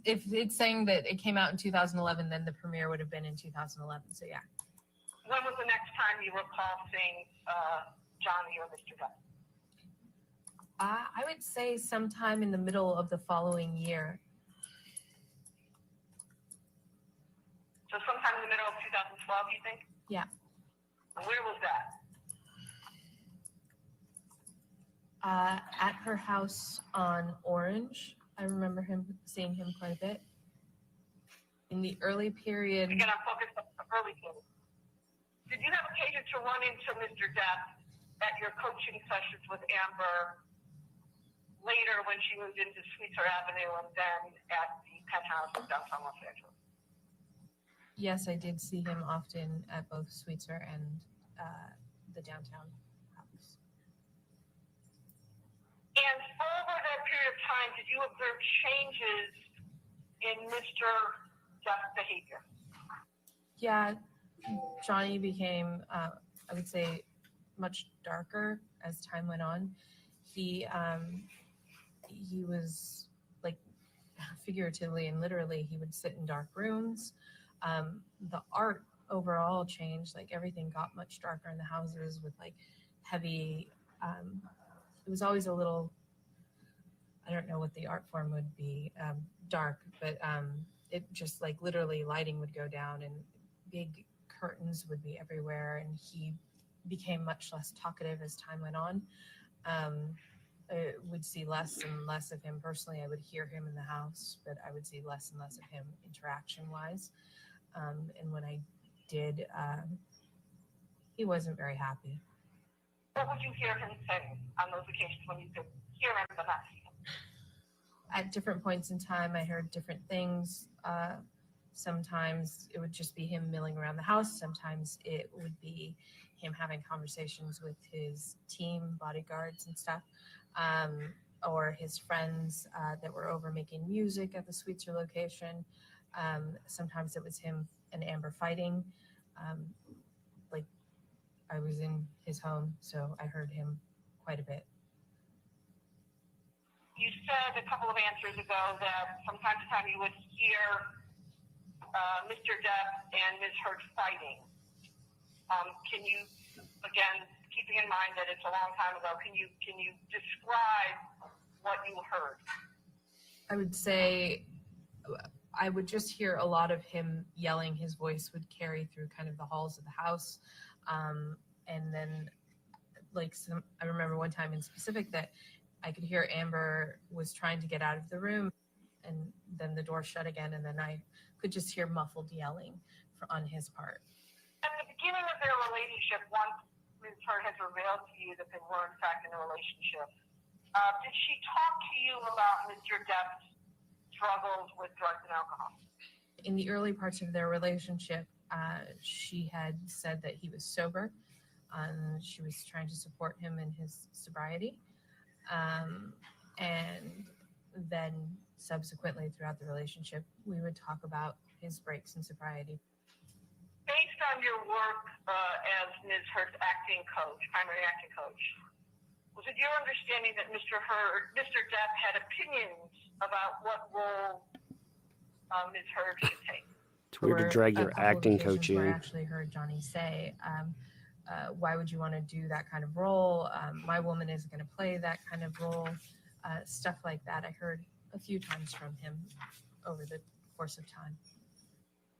If it's saying that it came out in 2011, then the premiere would have been in 2011. So yeah. When was the next time you recall seeing Johnny or Mr. Depp? I would say sometime in the middle of the following year. So sometime in the middle of 2012, you think? Yeah. Where was that? At her house on Orange. I remember seeing him quite a bit. In the early period. Again, I'm focused on the early period. Did you have occasion to run into Mr. Depp at your coaching sessions with Amber later when she moved into Sweetser Avenue and then at the penthouse in downtown Los Angeles? Yes, I did see him often at both Sweetser and the downtown house. And over that period of time, did you observe changes in Mr. Depp's behavior? Yeah, Johnny became, I would say, much darker as time went on. He was, like, figuratively and literally, he would sit in dark rooms. The art overall changed, like everything got much darker in the houses with like heavy, it was always a little, I don't know what the art form would be, dark, but it just like literally lighting would go down and big curtains would be everywhere, and he became much less talkative as time went on. I would see less and less of him personally. I would hear him in the house, but I would see less and less of him interaction-wise. And when I did, he wasn't very happy. What would you hear him say on those occasions when you could hear him but not see him? At different points in time, I heard different things. Sometimes it would just be him milling around the house. Sometimes it would be him having conversations with his team, bodyguards and stuff, or his friends that were over making music at the Sweetser location. Sometimes it was him and Amber fighting. Like I was in his home, so I heard him quite a bit. You said a couple of answers ago that from time to time you would hear Mr. Depp and Ms. Heard fighting. Can you, again, keeping in mind that it's a long time ago, can you describe what you heard? I would say I would just hear a lot of him yelling. His voice would carry through kind of the halls of the house. And then like I remember one time in specific that I could hear Amber was trying to get out of the room, and then the door shut again, and then I could just hear muffled yelling on his part. At the beginning of their relationship, once Ms. Heard has revealed to you that they were in fact in a relationship, did she talk to you about Mr. Depp's struggles with drugs and alcohol? In the early parts of their relationship, she had said that he was sober. She was trying to support him in his sobriety. And then subsequently throughout the relationship, we would talk about his breaks in sobriety. Based on your work as Ms. Heard's acting coach, primary acting coach, was it your understanding that Mr. Depp had opinions about what role Ms. Heard should take? It's weird to drag your acting coach in. I actually heard Johnny say, why would you want to do that kind of role? My woman isn't going to play that kind of role. Stuff like that I heard a few times from him over the course of time.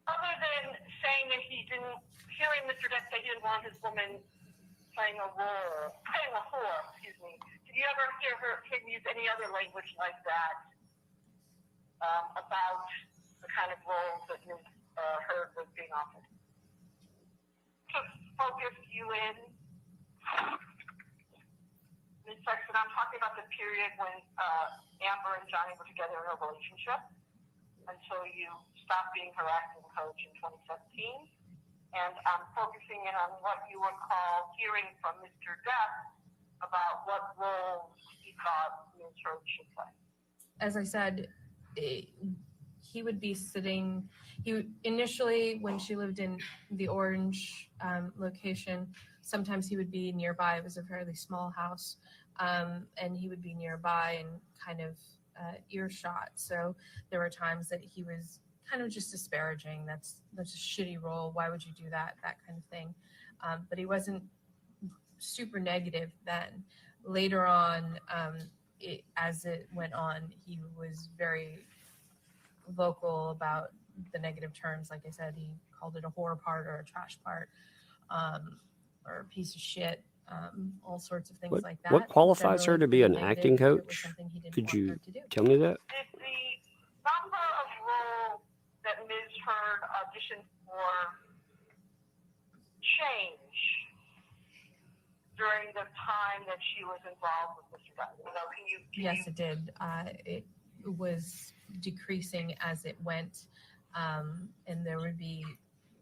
Other than saying that hearing Mr. Depp say he didn't want his woman playing a whore, did you ever hear him use any other language like that about the kind of roles that Ms. Heard was being offered? To focus you in, Ms. Sexton, I'm talking about the period when Amber and Johnny were together in a relationship until you stopped being her acting coach in 2017. And I'm focusing in on what you recall hearing from Mr. Depp about what role he thought Ms. Heard should play. As I said, he would be sitting, initially when she lived in the Orange location, sometimes he would be nearby. It was a fairly small house, and he would be nearby and kind of earshot. So there were times that he was kind of just disparaging. That's a shitty role. Why would you do that? That kind of thing. But he wasn't super negative then. Later on, as it went on, he was very vocal about the negative terms. Like I said, he called it a whore part or a trash part, or a piece of shit, all sorts of things like that. What qualifies her Generally to be an pretty acting negative if it was coach? something he didn't Could want you her to do. tell me that? Did the number of roles that Ms. Heard auditioned for change during the time that she was involved with Mr. Depp? Yes, it did. It was decreasing as it went, and there would be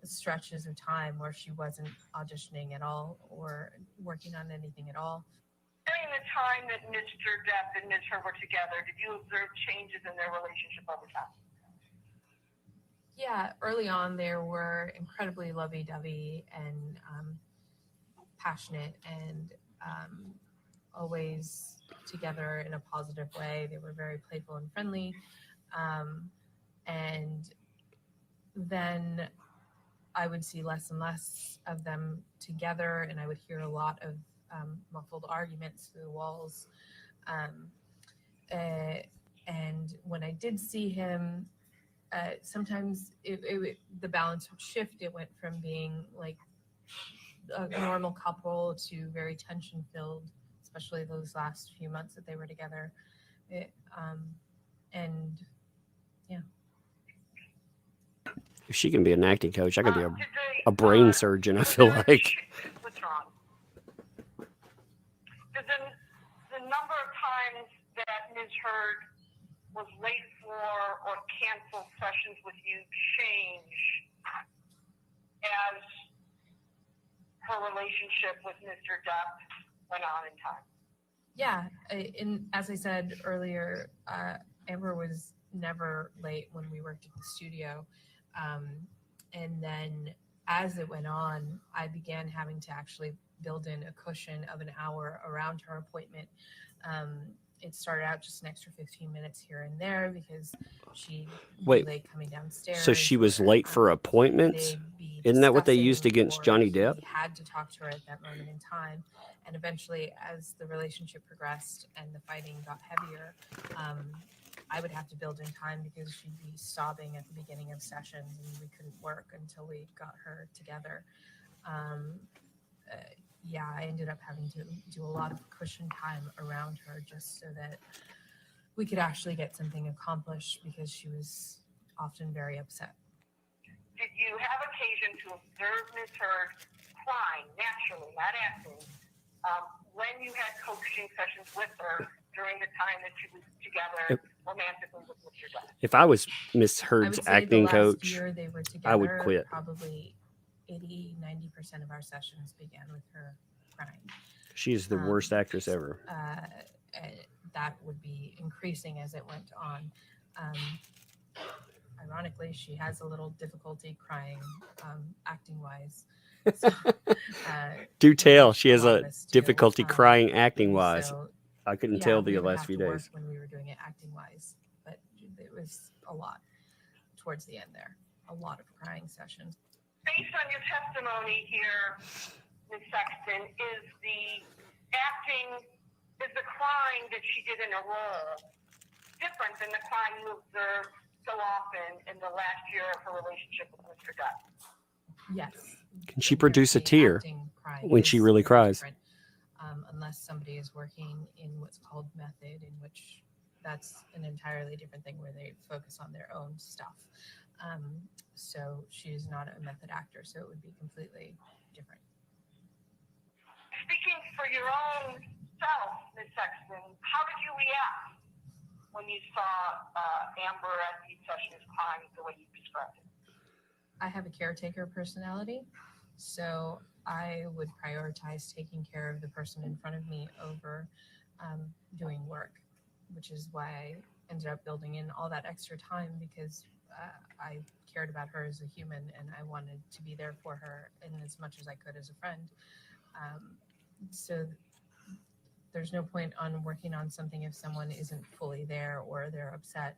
stretches of time where she wasn't auditioning at all or working on anything at all. During the time that Mr. Depp and Ms. Heard were together, did you observe changes in their relationship over time? Yeah, early on they were incredibly lovey-dovey and passionate and always together in a positive way. They were very playful and friendly. And then I would see less and less of them together, and I would hear a lot of muffled arguments through the walls. And when I did see him, sometimes the balance would shift. It went from being like a normal couple to very tension-filled, especially those last few months that they were together. And yeah. If she can be an acting coach, I could be a brain surgeon, I feel like. What's wrong? Did the number of times that Ms. Heard was late for or canceled sessions with you change as her relationship with Mr. Depp went on in time? Yeah, as I said earlier, Amber was never late when we worked at the studio. And then as it went on, I began having to actually build in a cushion of an hour around her appointment. It started out just an extra 15 minutes here and there because she was late coming downstairs. So she was late for appointments? Isn't that what they used against Johnny Depp? He had to talk to her at that moment in time. And eventually, as the relationship progressed and the fighting got heavier, I would have to build in time because she'd be sobbing at the beginning of sessions and we couldn't work until we got her together. Yeah, I ended up having to do a lot of cushion time around her just so that we could actually get something accomplished because she was often very upset. Did you have occasion to observe Ms. Heard crying naturally, not acting, when you had coaching sessions with her during the time that she was together romantically with Mr. Depp? If I was Miss Heard's acting coach, Year they were together, I would quit. Probably 80-90% of our sessions began with her crying. She is the worst actress ever. That would be increasing as it went on. Ironically, she has a little difficulty crying, acting-wise. So, Do tell, she has a us do. difficulty crying acting-wise. So, I couldn't yeah, tell we the would last have few to work days. when we were doing it acting-wise, but it was a lot towards the end there. A lot of crying sessions. Based on your testimony here, Ms. Sexton, is the crying that she did in a role different than the crying you observed so often in the last year of her relationship with Mr. Depp? Yes. Can she produce a tear when she really cries? Unless somebody is working in what's called method, in which that's an entirely different thing where they focus on their own stuff. So she is not a method actor, so it would be completely different. Speaking for your own self, Ms. Sexton, how did you react when you saw Amber at the session is crying the way you described it? I have a caretaker personality, so I would prioritize taking care of the person in front of me over doing work, which is why I ended up building in all that extra time, because I cared about her as a human and I wanted to be there for her in as much as I could as a friend. So there's no point on working on something if someone isn't fully there or they're upset.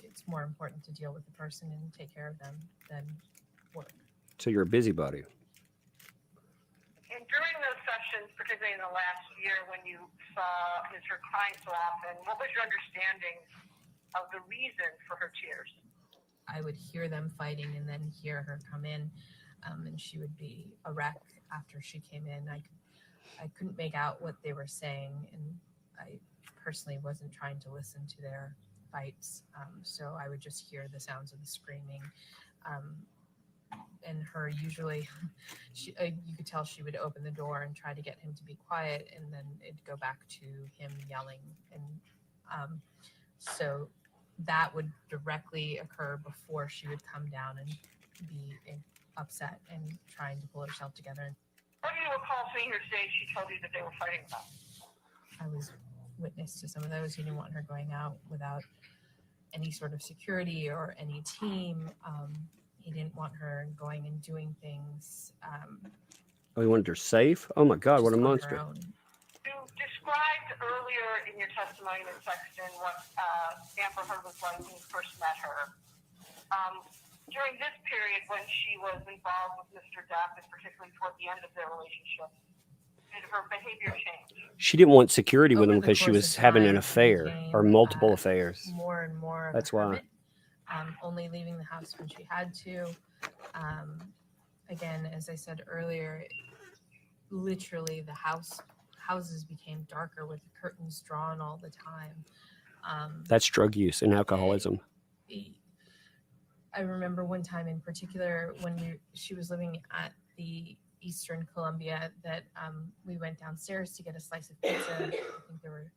It's more important to deal with the person and take care of them than work. So you're a busybody. And during those sessions, particularly in the last year when you saw Ms. Hurd crying so often, what was your understanding of the reason for her tears? I would hear them fighting and then hear her come in, and she would be a wreck after she came in. I couldn't make out what they were saying, and I personally wasn't trying to listen to their fights, so I would just hear the sounds of the screaming. And her usually, you could tell she would open the door and try to get him to be quiet, and then it'd go back to him yelling. And so that would directly occur before she would come down and be upset and trying to pull herself together. What do you recall seeing her say she told you that they were fighting about? I was witness to some of those. He didn't want her going out without any sort of security or any team. He didn't want her going and doing things. Oh, he wanted her safe? Oh my God, what a just on her monster. own. You described earlier in your testimony, Ms. Sexton, what Amber Heard was like when you first met her. During this period when she was involved with Mr. Depp, and particularly toward the end of their relationship, did her behavior change? She didn't want security with Over him the because she course was of having an time, affair or became, multiple affairs. More and more of That's a why. hermit, only leaving the house when she had to. Again, as I said earlier, literally the houses became darker with the curtains drawn all the time. That's drug use and alcoholism. I remember one time in particular when she was living at the Eastern Columbia that we went downstairs to get a slice of pizza. I think there were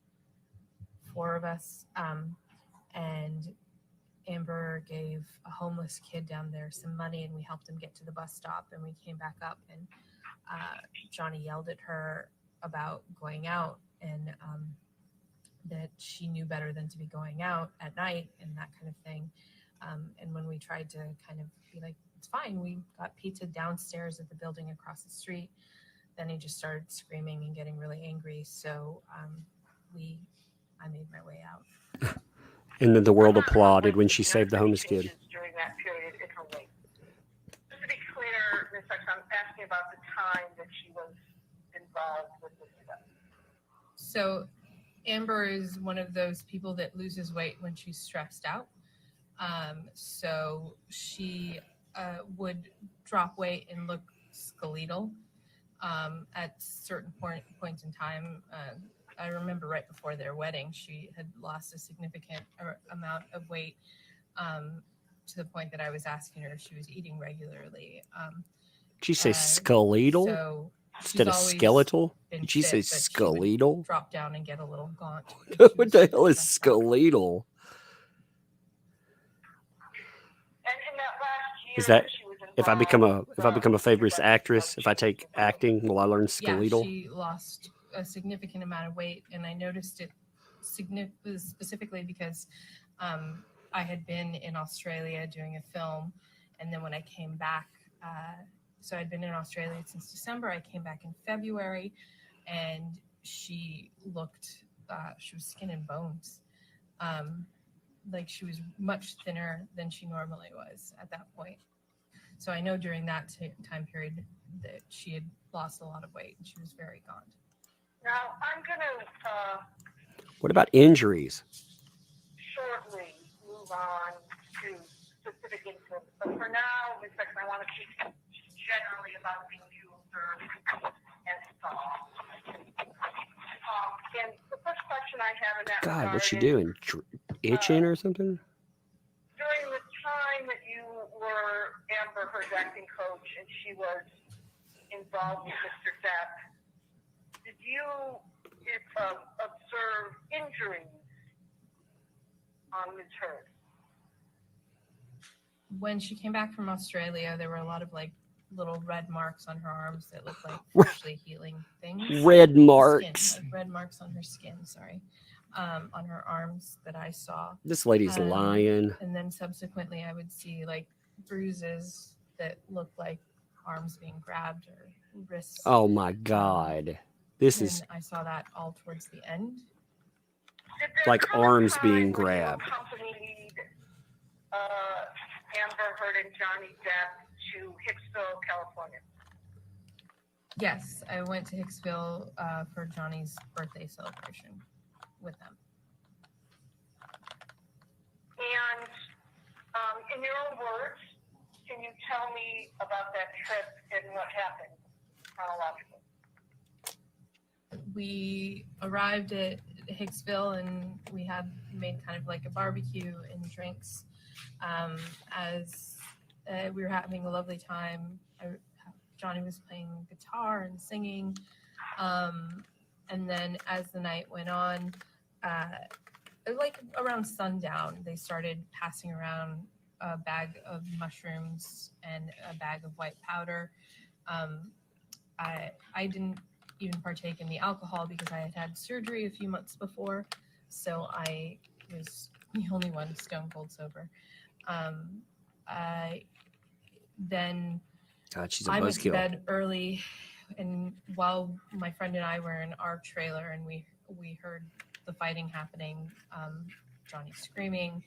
4 of us, and Amber gave a homeless kid down there some money, and we helped him get to the bus stop, and we came back up, and Johnny yelled at her about going out, and that she knew better than to be going out at night and that kind of thing. And when we tried to kind of be like, it's fine, we got pizza downstairs at the building across the street, then he just started screaming and getting really angry. So I made my way out. And then the world applauded when she saved the homeless kid. During that period in her life. Just to be clear, Ms. Sexton, I'm asking about the time that she was involved with this stuff. So Amber is one of those people that loses weight when she's stressed out. So she would drop weight and look skeletal at certain points in time. I remember right before their wedding, she had lost a significant amount of weight to the point that I was asking her if she was eating regularly. Did she say skeletal So instead of always skeletal? been Did she say fit, but she would skeletal? drop down and get a little gaunt. What the hell is skeletal? Is that if I become a famous actress, if I take acting, will I learn skeletal? Yeah, she lost a significant amount of weight, and I noticed it specifically because I had been in Australia doing a film, and then when I came back, so I'd been in Australia since December. I came back in February, and she looked, she was skin and bones. Like she was much thinner than she normally was at that point. So I know during that time period that she had lost a lot of weight and she was very gaunt. Now, I'm going to What about injuries? shortly move on to specific incidents. But for now, Ms. Sexton, I want to speak generally about things you observed and saw. And the first question I have in that God, regard what's she is, doing? Itching or something? during the time that you were Amber Heard's acting coach and she was involved with Mr. Depp, did you observe injuries on Ms. Heard? When she came back from Australia, there were a lot of like little red marks on her arms that looked like freshly healing things. Red Skin, marks. like red marks on her skin, sorry. On her arms that I saw. This lady's lying. And then subsequently I would see like bruises that looked like arms being grabbed or wrists. Oh my God. This is I saw that all towards the end. like arms being grabbed. Accompanied Amber Heard and Johnny Depp to Hicksville, California. Yes, I went to Hicksville for Johnny's birthday celebration with them. And in your own words, can you tell me about that trip and what happened chronologically? We arrived at Hicksville and we had made kind of like a barbecue and drinks as we were having a lovely time. Johnny was playing guitar and singing. And then as the night went on, like around sundown, they started passing around a bag of mushrooms and a bag of white powder. I didn't even partake in the alcohol because I had had surgery a few months before, so I was the only one stone cold sober. Then God, she's a I went to buzzkill. bed early, and while my friend and I were in our trailer and we heard the fighting happening, Johnny screaming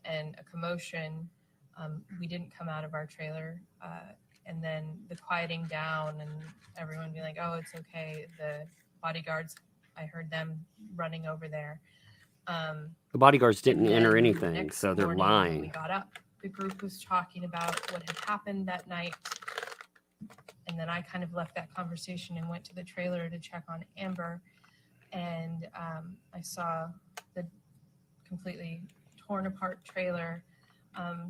and a commotion. We didn't come out of our trailer, and then the quieting down and everyone being like, "Oh, it's okay." The bodyguards, I heard them running over there. The bodyguards didn't And enter then the anything, next so they're morning when lying. we got up, the group was talking about what had happened that night. And then I kind of left that conversation and went to the trailer to check on Amber. And I saw the completely torn apart trailer.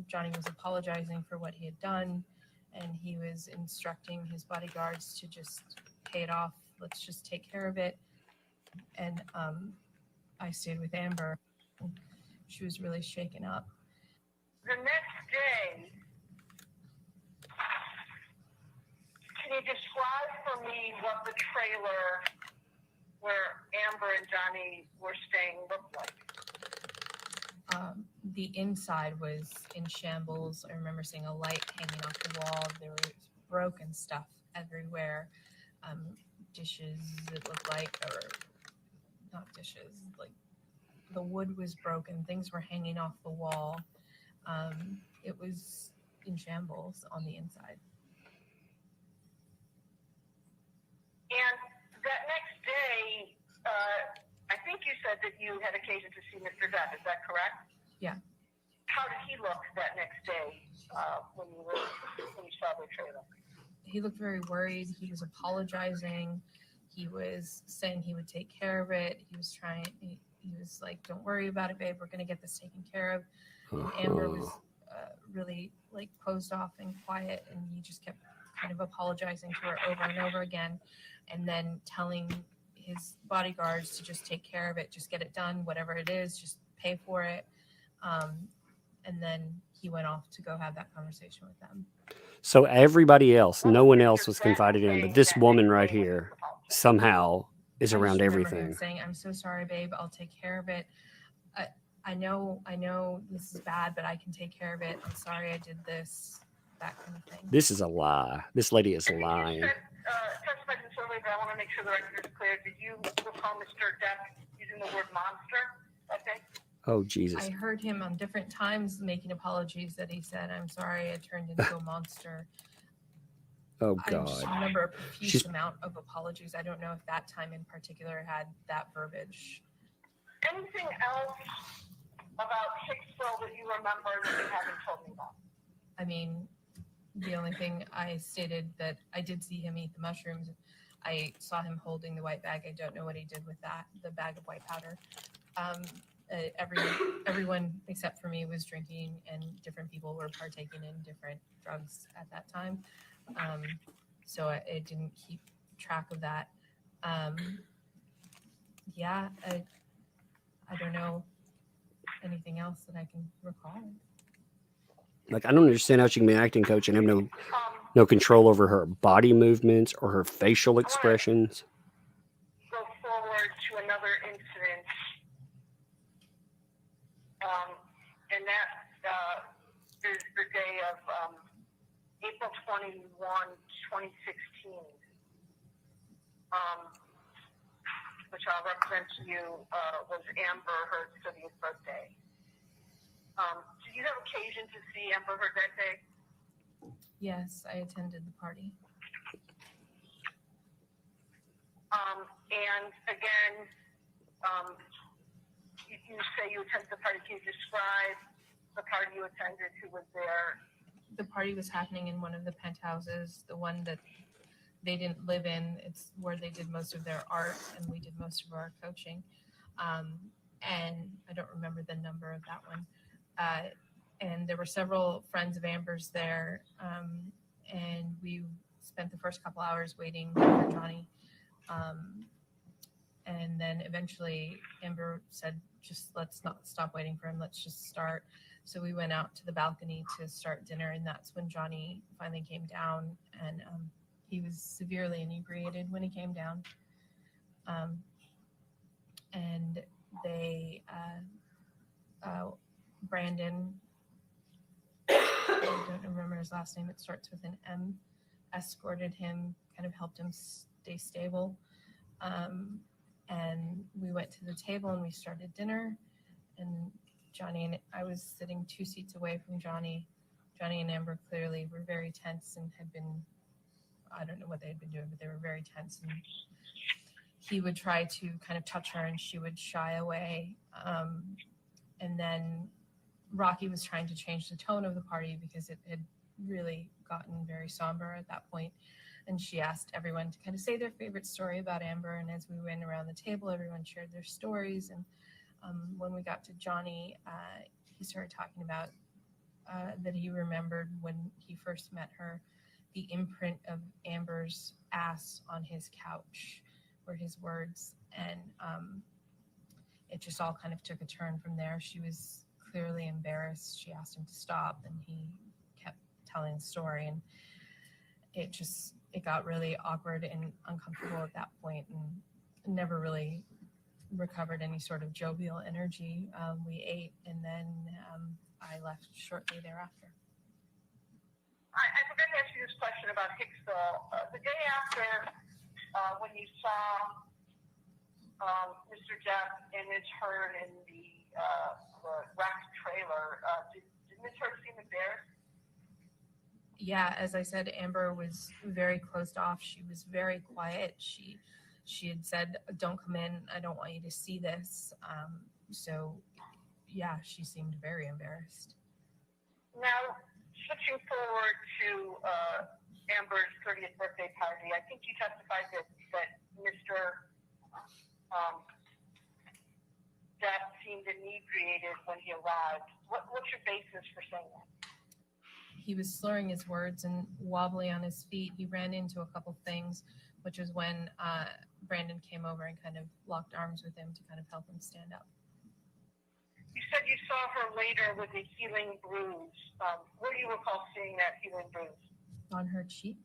Johnny was apologizing for what he had done, and he was instructing his bodyguards to just pay it off. Let's just take care of it. And I stayed with Amber. She was really shaken up. The next day, can you describe for me what the trailer where Amber and Johnny were staying looked like? The inside was in shambles. I remember seeing a light hanging off the wall. There was broken stuff everywhere. Dishes, it looked like, or not dishes, like the wood was broken. Things were hanging off the wall. It was in shambles on the inside. And that next day, I think you said that you had occasion to see Mr. Depp. Is that correct? Yeah. How did he look that next day when you saw the trailer? He looked very worried. He was apologizing. He was saying he would take care of it. He was like, "Don't worry about it, babe. We're going to get this taken care of." And Amber was really like closed off and quiet, and he just kept kind of apologizing to her over and over again, and then telling his bodyguards to just take care of it, just get it done, whatever it is, just pay for it. And then he went off to go have that conversation with them. So everybody else, no one else was confided in, but this woman right here somehow is I around just remember him everything. saying, "I'm so sorry, babe. I'll take care of it. I know this is bad, but I can take care of it. I'm sorry I did this," that kind of thing. This is a lie. This lady is lying. Testified in survey, but I want to make sure the record is clear. Did you recall Mr. Depp using the word monster that day? Oh, Jesus. I heard him on different times making apologies that he said, "I'm sorry I turned into a monster." Oh, I just God. remember a profuse She's amount of apologies. I don't know if that time in particular had that verbiage. Anything else about Hicksville that you remember that you haven't told me about? I mean, the only thing I stated that I did see him eat the mushrooms. I saw him holding the white bag. I don't know what he did with that, the bag of white powder. Everyone except for me was drinking, and different people were partaking in different drugs at that time. So I didn't keep track of that. Yeah, I don't know. anything else that I can recall. Like, I don't understand how she can be an acting coach and have no control over her body movements or her facial expressions. Go forward to another incident, and that is the day of April 21, 2016, which I'll represent to you was Amber Heard's 30th birthday. Did you have occasion to see Amber Heard that day? Yes, I attended the party. And again, you say you attended the party. Can you describe the party you attended? Who was there? The party was happening in one of the penthouses, the one that they didn't live in. It's where they did most of their art, and we did most of our coaching. And I don't remember the number of that one. And there were several friends of Amber's there, and we spent the first couple hours waiting for Johnny. And then eventually Amber said, just let's not stop waiting for him. Let's just start. So we went out to the balcony to start dinner, and that's when Johnny finally came down, and he was severely inebriated when he came down. And they, Brandon, I don't remember his last name, it starts with an M, escorted him, kind of helped him stay stable. And we went to the table and we started dinner, and Johnny and I was sitting 2 seats away from Johnny. Johnny and Amber clearly were very tense and had been, I don't know what they had been doing, but they were very tense. And he would try to kind of touch her and she would shy away. And then Rocky was trying to change the tone of the party because it had really gotten very somber at that point. And she asked everyone to kind of say their favorite story about Amber. And as we went around the table, everyone shared their stories. And when we got to Johnny, he started talking about that he remembered when he first met her, the imprint of Amber's ass on his couch were his words. And it just all kind of took a turn from there. She was clearly embarrassed. She asked him to stop, and he kept telling the story. And it got really awkward and uncomfortable at that point, and never really recovered any sort of jovial energy. We ate, and then I left shortly thereafter. I forgot to ask you this question about Hicksville. The day after, when you saw Mr. Depp and Ms. Heard in the wrecked trailer, did Ms. Heard seem embarrassed? Yeah, as I said, Amber was very closed off. She was very quiet. She had said, "Don't come in. I don't want you to see this." So, yeah, she seemed very embarrassed. Now, switching forward to Amber's 30th birthday party, I think you testified that Mr. Depp seemed inebriated when he arrived. What's your basis for saying that? He was slurring his words and wobbly on his feet. He ran into a couple things, which is when Brandon came over and kind of locked arms with him to kind of help him stand up. You said you saw her later with a healing bruise. Where do you recall seeing that healing bruise? On her cheek.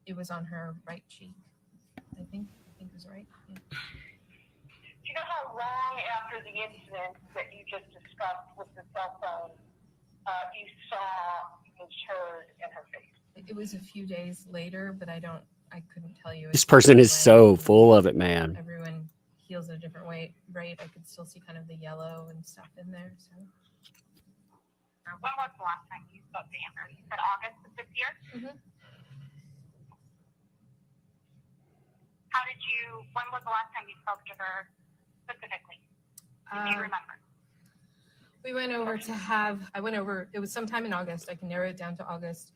It was on her right cheek. I think it was right. Yeah. Do you know how long after the incident that you just discussed with the cell phone you saw Ms. Heard and her face? It was a few days later, but I couldn't tell you. This person is so full of it, man. Everyone heals at a different rate. I could still see kind of the yellow and stuff in there. So. When was the last time you spoke to Amber? You said August of this year? Mm-hmm. When was the last time you spoke to her specifically? Do you remember? We went over it was sometime in August. I can narrow it down to August,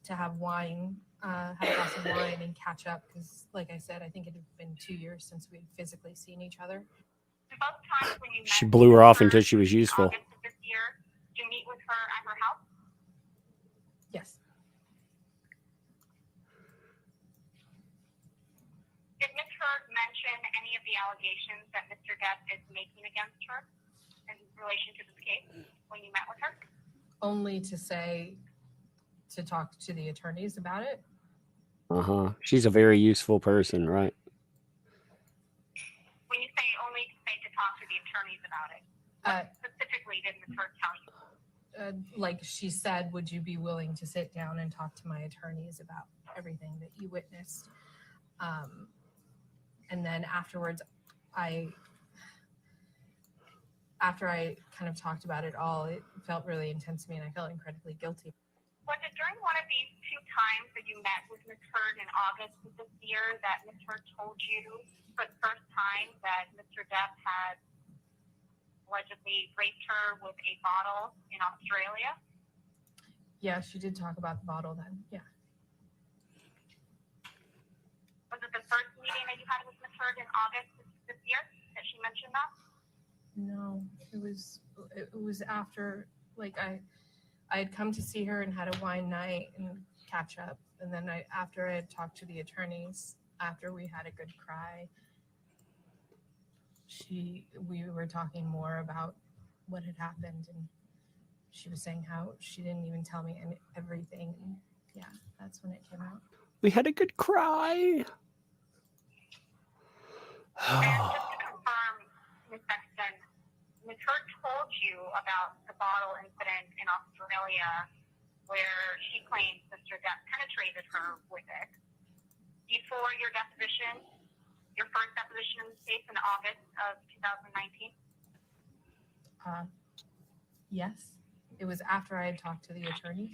to have wine, have a glass of wine and catch up. Because like I said, I think it had been 2 years since we had physically seen each other. Both times when you She blew her off until she was useful. August of this year, did you meet with her at her house? Yes. Did Ms. Heard mention any of the allegations that Mr. Depp is making against her in relation to this case when you met with her? Only to talk to the attorneys about it. She's a very useful person, right? When you say only to talk to the attorneys about it, what specifically did Ms. Hurd tell you? Like she said, would you be willing to sit down and talk to my attorneys about everything that you witnessed? And then afterwards, after I kind of talked about it all, it felt really intense to me and I felt incredibly guilty. Was it during one of these two times that you met with Ms. Hurd in August of this year that Ms. Hurd told you for the first time that Mr. Depp had allegedly raped her with a bottle in Australia? Yeah, she did talk about the bottle then. Yeah. Was it the first meeting that you had with Ms. Hurd in August of this year that she mentioned that? No, it was after, like I had come to see her and had a wine night and catch up, and then after I had talked to the attorneys, after we had a good cry, we were talking more about what had happened, and she was saying how she didn't even tell me everything. And yeah, that's when it came out. We had a good cry. And just to confirm, Ms. Sexton, Ms. Hurd told you about the bottle incident in Australia where she claims Mr. Depp penetrated her with it before your deposition, your first deposition in this case in August of 2019? Yes, it was after I had talked to the attorneys.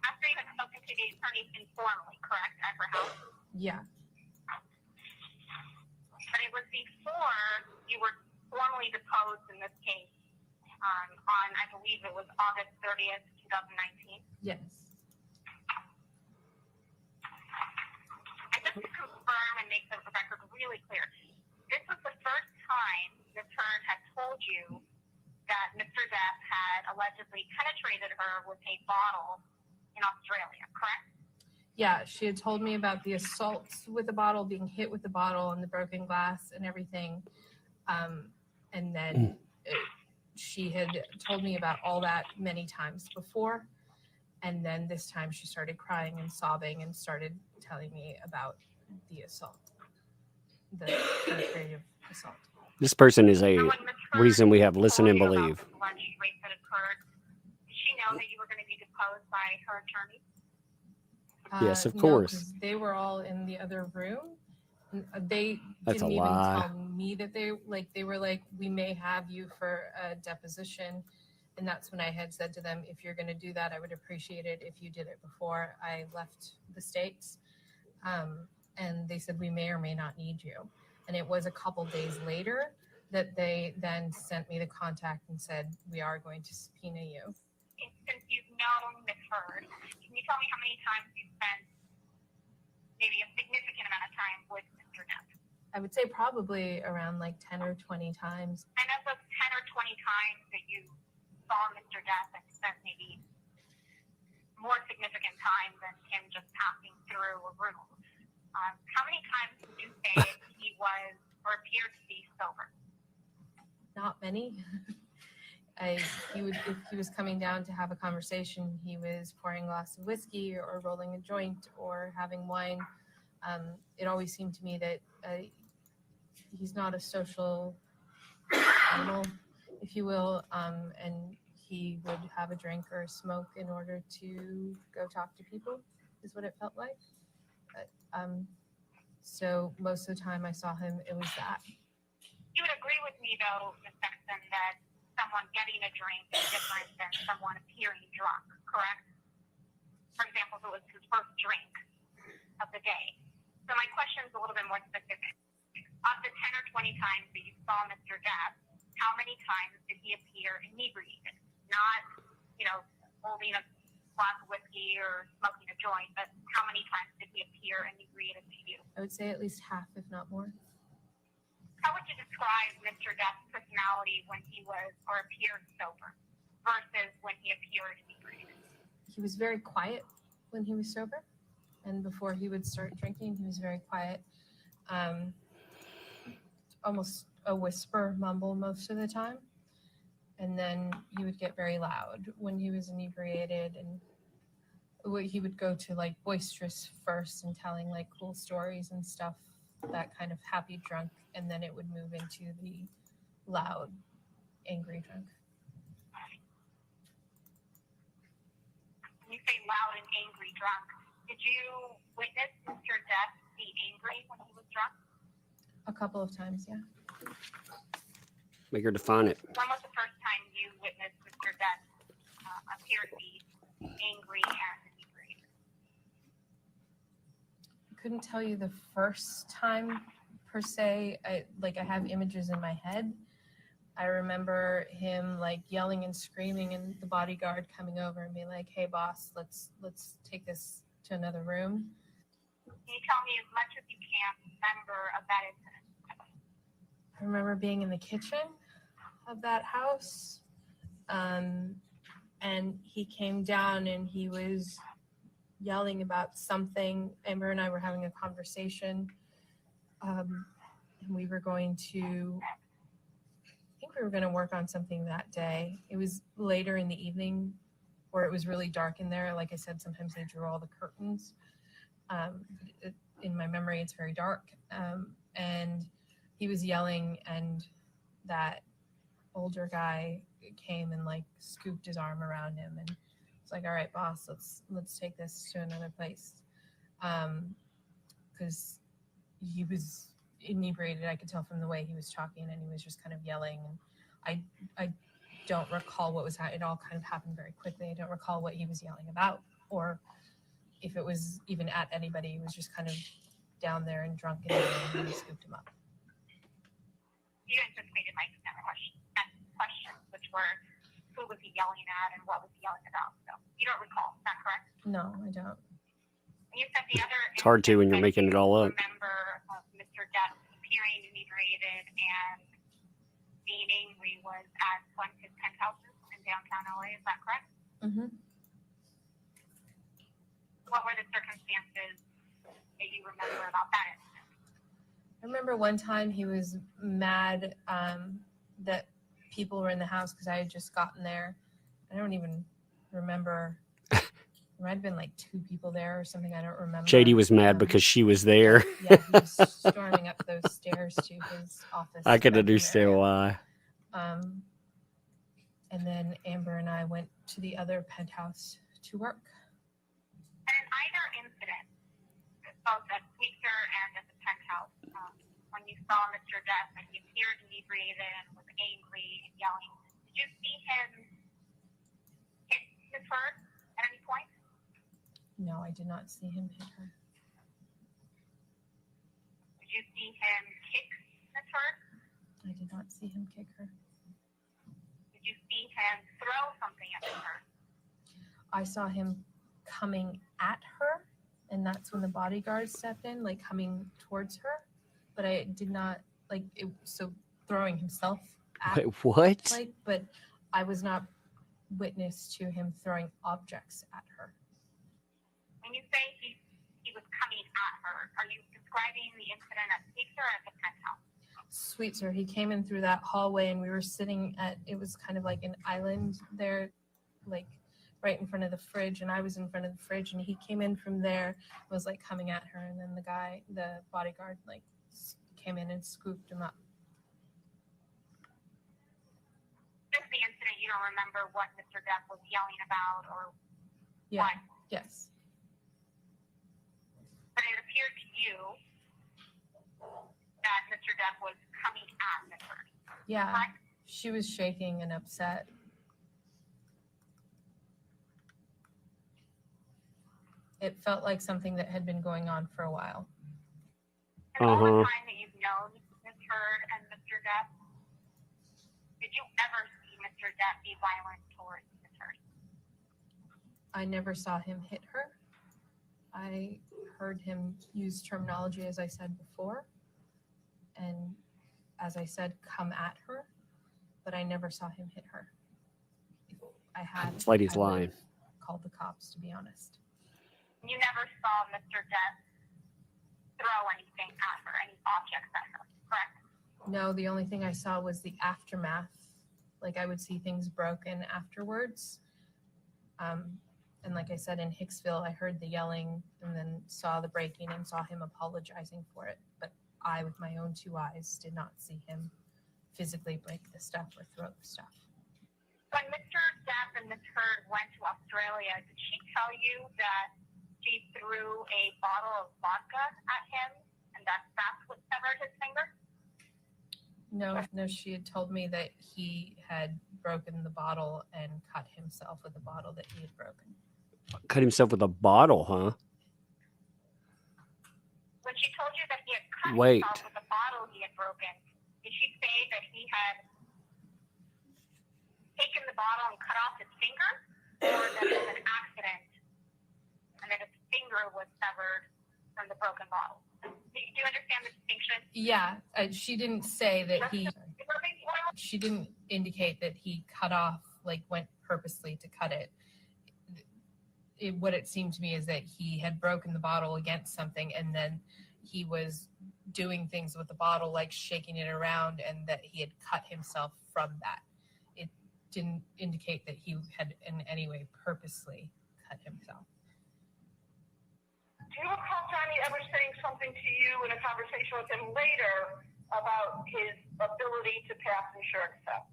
After you had spoken to the attorneys informally, correct, at her house? Yeah. But it was before you were formally deposed in this case on, I believe it was August 30th, 2019. Yes. And just to confirm and make the record really clear, this was the first time Ms. Hurd had told you that Mr. Depp had allegedly penetrated her with a bottle in Australia, correct? Yeah, she had told me about the assault with the bottle, being hit with the bottle and the broken glass and everything. And then she had told me about all that many times before. And then this time she started crying and sobbing and started telling me about the assault, the penetrative assault. This person is a reason we have listen and believe. Alleged rape that occurred. Did she know that you were going to be deposed by her attorney? Yes, of No, course. 'cause they were all in the other room. They That's didn't a even lie. tell me that they were like, we may have you for a deposition. And that's when I had said to them, if you're going to do that, I would appreciate it if you did it before I left the States. And they said, we may or may not need you. And it was a couple days later that they then sent me the contact and said, we are going to subpoena you. Since you've known Ms. Hurd, can you tell me how many times you spent maybe a significant amount of time with Mr. Depp? I would say probably around like 10 or 20 times. And of those 10 or 20 times that you saw Mr. Depp and spent maybe more significant time than him just passing through a room, how many times would you say he was or appeared to be sober? Not many. If he was coming down to have a conversation, he was pouring a glass of whiskey or rolling a joint or having wine. It always seemed to me that he's not a social animal, if you will, and he would have a drink or a smoke in order to go talk to people, is what it felt like. So most of the time I saw him, it was that. You would agree with me, though, Ms. Sexton, that someone getting a drink is different than someone appearing drunk, correct? For example, if it was his first drink of the day. So my question is a little bit more specific. Of the 10 or 20 times that you saw Mr. Depp, how many times did he appear inebriated? Not, holding a glass of whiskey or smoking a joint, but how many times did he appear inebriated to you? I would say at least half, if not more. How would you describe Mr. Depp's personality when he was or appeared sober versus when he appeared inebriated? He was very quiet when he was sober, and before he would start drinking, he was very quiet. Almost a whisper mumble most of the time. And then he would get very loud when he was inebriated, and he would go to like boisterous first and telling like cool stories and stuff, that kind of happy drunk, and then it would move into the loud, angry drunk. When you say loud and angry drunk, did you witness Mr. Depp be angry when he was drunk? A couple of times, yeah. Make her define it. When was the first time you witnessed Mr. Depp appear to be angry and inebriated? I couldn't tell you the first time per se. I have images in my head. I remember him like yelling and screaming, and the bodyguard coming over and being like, "Hey boss, let's take this to another room." Can you tell me as much as you can remember of that incident? I remember being in the kitchen of that house, and he came down and he was yelling about something. Amber and I were having a conversation, and we were going to work on something that day. It was later in the evening, where it was really dark in there. Like I said, sometimes they drew all the curtains. In my memory, it's very dark. And he was yelling, and that older guy came and like scooped his arm around him, and it's like, "All right, boss, let's take this to another place," because he was inebriated. I could tell from the way he was talking, and he was just kind of yelling. And I don't recall what was it all kind of happened very quickly. I don't recall what he was yelling about, or if it was even at anybody. He was just kind of down there and drunk, and we scooped him up. You anticipated my questions, which were who was he yelling at and what was he yelling about. So you don't recall, is that correct? No, I don't. And you said the other It's hard to when you're making it all up. remember Mr. Depp appearing inebriated and being angry was at one of his penthouses in downtown LA, is that correct? Mm-hmm. What were the circumstances that you remember about that incident? I remember one time he was mad that people were in the house because I had just gotten there. I don't even remember. There might have been like 2 people there or something. I don't remember. JD was mad because she was there. Yeah, he was storming up those stairs to his office. I could bedroom understand area. why. And then Amber and I went to the other penthouse to work. And in either incident, both at Sweetser and at the penthouse, when you saw Mr. Depp and he appeared inebriated and was angry and yelling, did you see him hit Ms. Heard at any point? No, I did not see him hit her. Did you see him kick Ms. Heard? I did not see him kick her. Did you see him throw something at Ms. Heard? I saw him coming at her, and that's when the bodyguard stepped in, like coming towards her. But I did not so throwing himself at. Wait, what? But I was not witness to him throwing objects at her. When you say he was coming at her, are you describing the incident at Sweetser or at the penthouse? Sweetser, he came in through that hallway, and we were sitting it was kind of like an island there, like right in front of the fridge, and I was in front of the fridge, and he came in from there, was like coming at her, and then the bodyguard like came in and scooped him up. Just the incident, you don't remember what Mr. Depp was yelling about or Yeah. what? Yes. But it appeared to you that Mr. Depp was coming at Ms. Heard. Yeah. Correct? She was shaking and upset. It felt like something that had been going on for a while. And all the time that you've known Ms. Heard and Mr. Depp, did you ever see Mr. Depp be violent towards Ms. Heard? I never saw him hit her. I heard him use terminology, as I said before, and as I said, come at her, but I never saw him hit her. If I had, This lady's I would lying. have called the cops, to be honest. You never saw Mr. Depp throw anything at her, any objects at her, correct? No, the only thing I saw was the aftermath. Like I would see things broken afterwards. And like I said, in Hicksville, I heard the yelling and then saw the breaking and saw him apologizing for it. But I, with my own 2 eyes, did not see him physically break the stuff or throw the stuff. When Mr. Depp and Ms. Heard went to Australia, did she tell you that she threw a bottle of vodka at him and that's what severed his finger? No, she had told me that he had broken the bottle and cut himself with the bottle that he had broken. Cut himself with a bottle, huh? When she told you that he had cut Wait. himself with a bottle he had broken, did she say that he had taken the bottle and cut off his finger, or that it was an accident and that his finger was severed from the broken bottle? Do you understand the distinction? Yeah, she didn't say that he. She didn't indicate that he cut off, like went purposely to cut it. What it seemed to me is that he had broken the bottle against something, and then he was doing things with the bottle, like shaking it around, and that he had cut himself from that. It didn't indicate that he had in any way purposely cut himself. Do you recall Johnny ever saying something to you in a conversation with him later about his ability to pass insurance tests?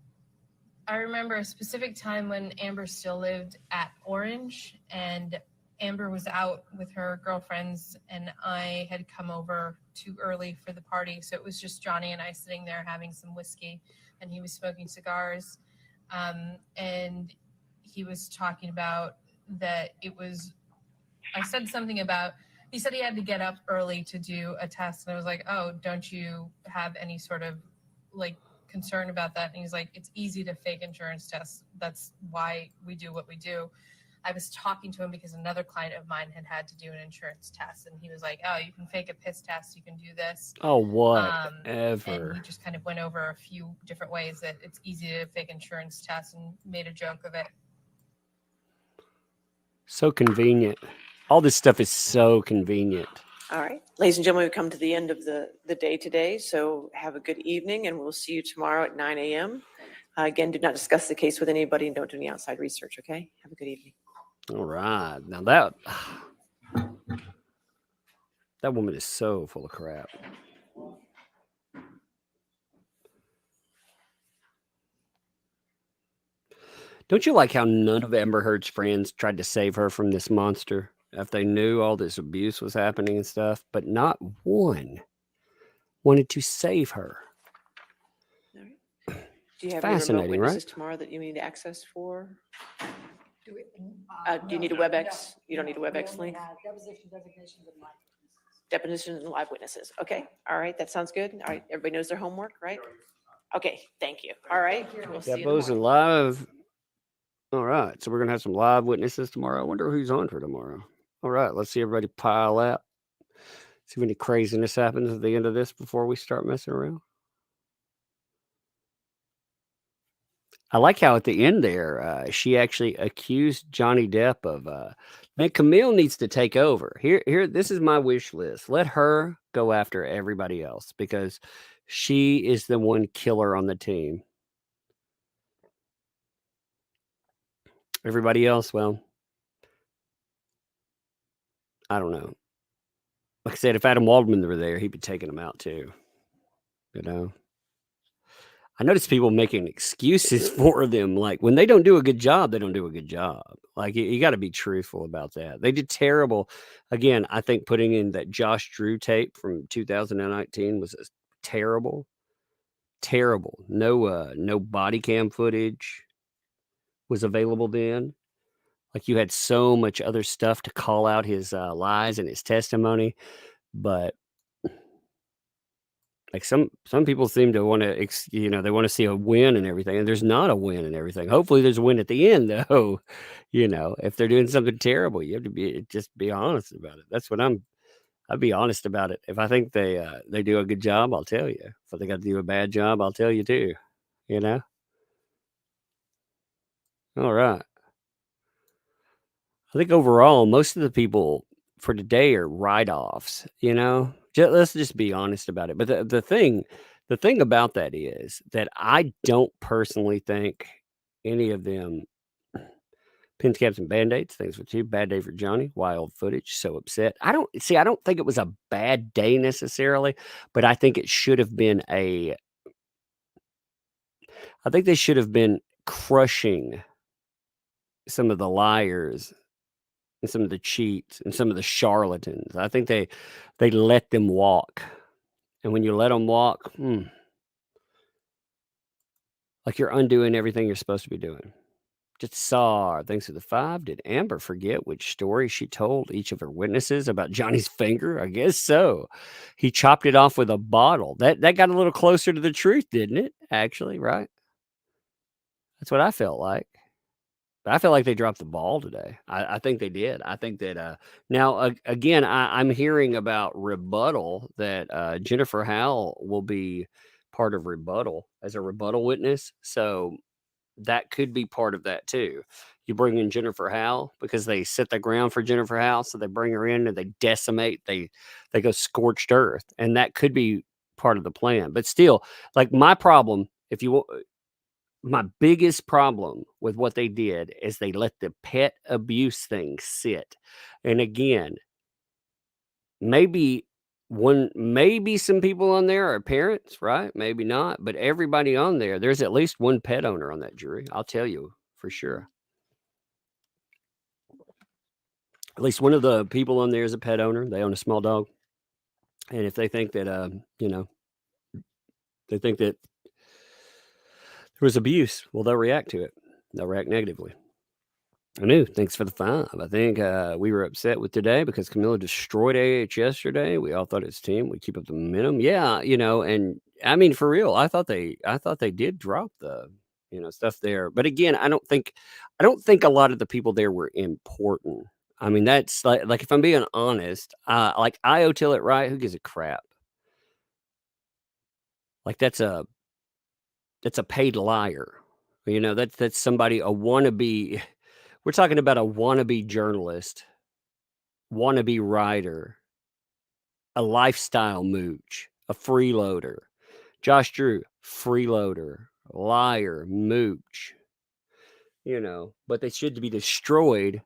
I remember a specific time when Amber still lived at Orange, and Amber was out with her girlfriends, and I had come over too early for the party. So it was just Johnny and I sitting there having some whiskey, and he was smoking cigars. And he was talking about that I said something about, he said he had to get up early to do a test. And I was like, oh, don't you have any sort of like concern about that? And he's like, it's easy to fake insurance tests. That's why we do what we do. I was talking to him because another client of mine had to do an insurance test, and he was like, oh, you can fake a piss test, you can do this. Oh, And whatever. he just kind of went over a few different ways that it's easy to fake insurance tests and made a joke of it. So convenient. All this stuff is so convenient. All right, ladies and gentlemen, we've come to the end of the day today, so have a good evening, and we'll see you tomorrow at 9 a.m. Again, do not discuss the case with anybody and don't do any outside research, okay? Have a good evening. All right. Now that woman is so full of crap. Don't you like how none of Amber Heard's friends tried to save her from this monster after they knew all this abuse was happening and stuff? But not one wanted to save her. All right. Do you have any remote Fascinating, right? witnesses tomorrow that you need access for? Do you need a WebEx? You don't need a WebEx link? Deposition designations and live witnesses. Depositions and live witnesses. Okay, all right, that sounds good. All right, everybody knows their homework, right? Okay, thank you. All right, we'll see you Depots and tomorrow. live. All right, so we're gonna have some live witnesses tomorrow. I wonder who's on for tomorrow. All right, let's see everybody pile out. See if any craziness happens at the end of this before we start messing around. I like how at the end there, she actually accused Johnny Depp of, man, Camille needs to take over. Here, this is my wish list. Let her go after everybody else because she is the one killer on the team. Everybody else, well, I don't know. Like I said, if Adam Waldman were there, he'd be taking them out too. You know? I notice people making excuses for them. Like when they don't do a good job, they don't do a good job. Like you got to be truthful about that. They did terrible. Again, I think putting in that Josh Drew tape from 2019 was terrible. Terrible. No body cam footage was available then. Like you had so much other stuff to call out his lies and his testimony, but like some people seem to want to, they want to see a win and everything, and there's not a win and everything. Hopefully, there's a win at the end, though. If they're doing something terrible, you have to just be honest about it. That's what I'd be honest about it. If I think they do a good job, I'll tell you. If they got to do a bad job, I'll tell you too. All right. I think overall, most of the people for today are write-offs. Let's just be honest about it. But the thing The thing about that is that I don't personally think any of them pins, caps, and band-aids. Things with you. Bad day for Johnny. Wild footage. So upset. I don't think it was a bad day necessarily, but I think it should have been I think they should have been crushing some of the liars and some of the cheats and some of the charlatans. I think they let them walk. And when you let them walk, like you're undoing everything you're supposed to be doing. Just saw. Thanks to the 5. Did Amber forget which story she told each of her witnesses about Johnny's finger? I guess so. He chopped it off with a bottle. That got a little closer to the truth, didn't it? Actually, right? That's what I felt like. But I feel like they dropped the ball today. I think they did. I think that now again, I'm hearing about rebuttal that Jennifer Howell will be part of rebuttal as a rebuttal witness. So that could be part of that too. You bring in Jennifer Howell because they set the ground for Jennifer Howell, so they bring her in and they decimate. They go scorched earth, and that could be part of the plan. But still, like my problem, if you want. My biggest problem with what they did is they let the pet abuse thing sit. And again, maybe some people on there are parents, right? Maybe not, but everybody on there's at least one pet owner on that jury. I'll tell you for sure. At least one of the people on there is a pet owner. They own a small dog. And if they think that they think that there was abuse, well, they'll react to it. They'll react negatively. I knew. Thanks for the 5. I think we were upset with today because Camilla destroyed AH yesterday. We all thought it's team. We keep up the momentum. Yeah, and I mean for real, I thought they did drop the stuff there. But again, I don't think a lot of the people there were important. I mean, that's like if I'm being honest, like I till it right, who gives a crap? Like that's a paid liar. That's somebody, a wannabe. We're talking about a wannabe journalist, wannabe writer, a lifestyle mooch, a freeloader. Josh Drew, freeloader, liar, mooch. But they should be destroyed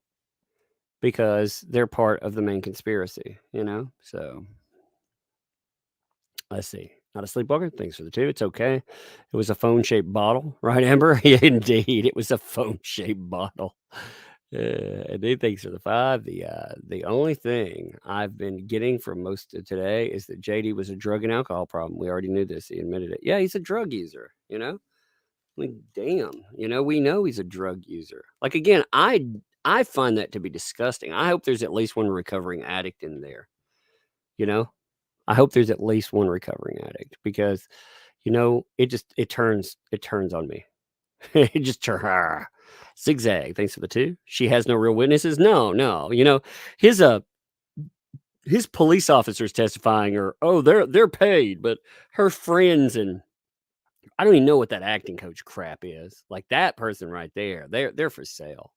because they're part of the main conspiracy, So let's see. Not a sleepwalker. Thanks for the 2. It's okay. It was a phone-shaped bottle, right, Amber? Yeah, indeed. It was a phone-shaped bottle. And then thanks for the 5. The only thing I've been getting from most of today is that JD was a drug and alcohol problem. We already knew this. He admitted it. Yeah, he's a drug user, I mean, damn, we know he's a drug user. Like, again, I find that to be disgusting. I hope there's at least one recovering addict in there, I hope there's at least one recovering addict because, it turns on me. It just turns. Zigzag. Thanks for the 2. She has no real witnesses. No. His police officers testifying are, they're paid, but her friends and I don't even know what that acting coach crap is. Like that person right there, they're for sale.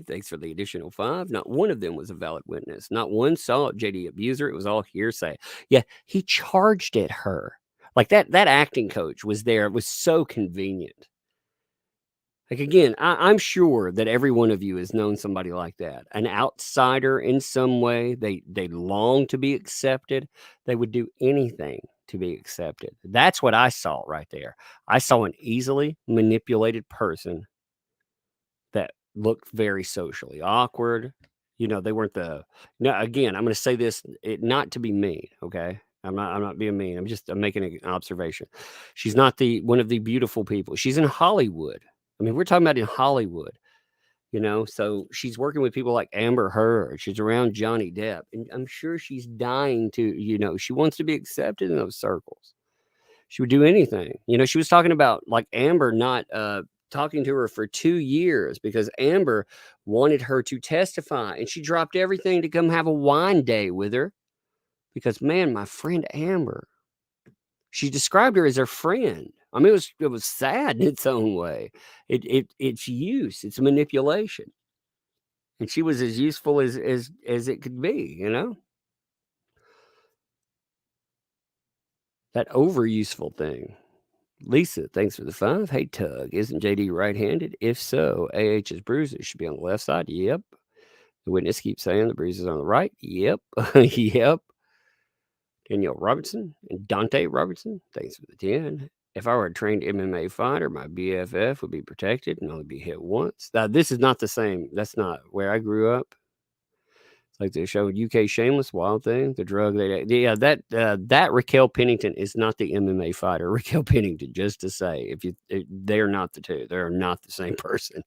Thanks for the additional 5. Not one of them was a valid witness. Not one saw JD abuser. It was all hearsay. Yeah, he charged at her. Like that acting coach was there. It was so convenient. Like again, I'm sure that every one of you has known somebody like that, an outsider in some way. They long to be accepted. They would do anything to be accepted. That's what I saw right there. I saw an easily manipulated person that looked very socially awkward. They weren't the. Now again, I'm going to say this not to be mean. Okay, I'm not being mean. I'm making an observation. She's not one of the beautiful people. She's in Hollywood. I mean, we're talking about in Hollywood, so she's working with people like Amber Heard. She's around Johnny Depp. And I'm sure she's dying to, she wants to be accepted in those circles. She would do anything. She was talking about like Amber not talking to her for 2 years because Amber wanted her to testify. And she dropped everything to come have a wine day with her because, man, my friend Amber, she described her as her friend. I mean, it was sad in its own way. It's use, it's manipulation, and she was as useful as it could be. That overuseful thing. Lisa, thanks for the 5. Hey, Tug, isn't JD right-handed? If so, AH's bruises should be on the left side. Yep. The witness keeps saying the bruises on the right. Yep. Yep. Danielle Robertson and Dante Robertson, thanks for the 10. If I were a trained MMA fighter, my BFF would be protected and only be hit once. Now, this is not the same. That's not where I grew up. It's like they showed UK Shameless, Wild Thing, the drug. That Raquel Pennington is not the MMA fighter. Raquel Pennington, just to say, they're not the two. They're not the same person.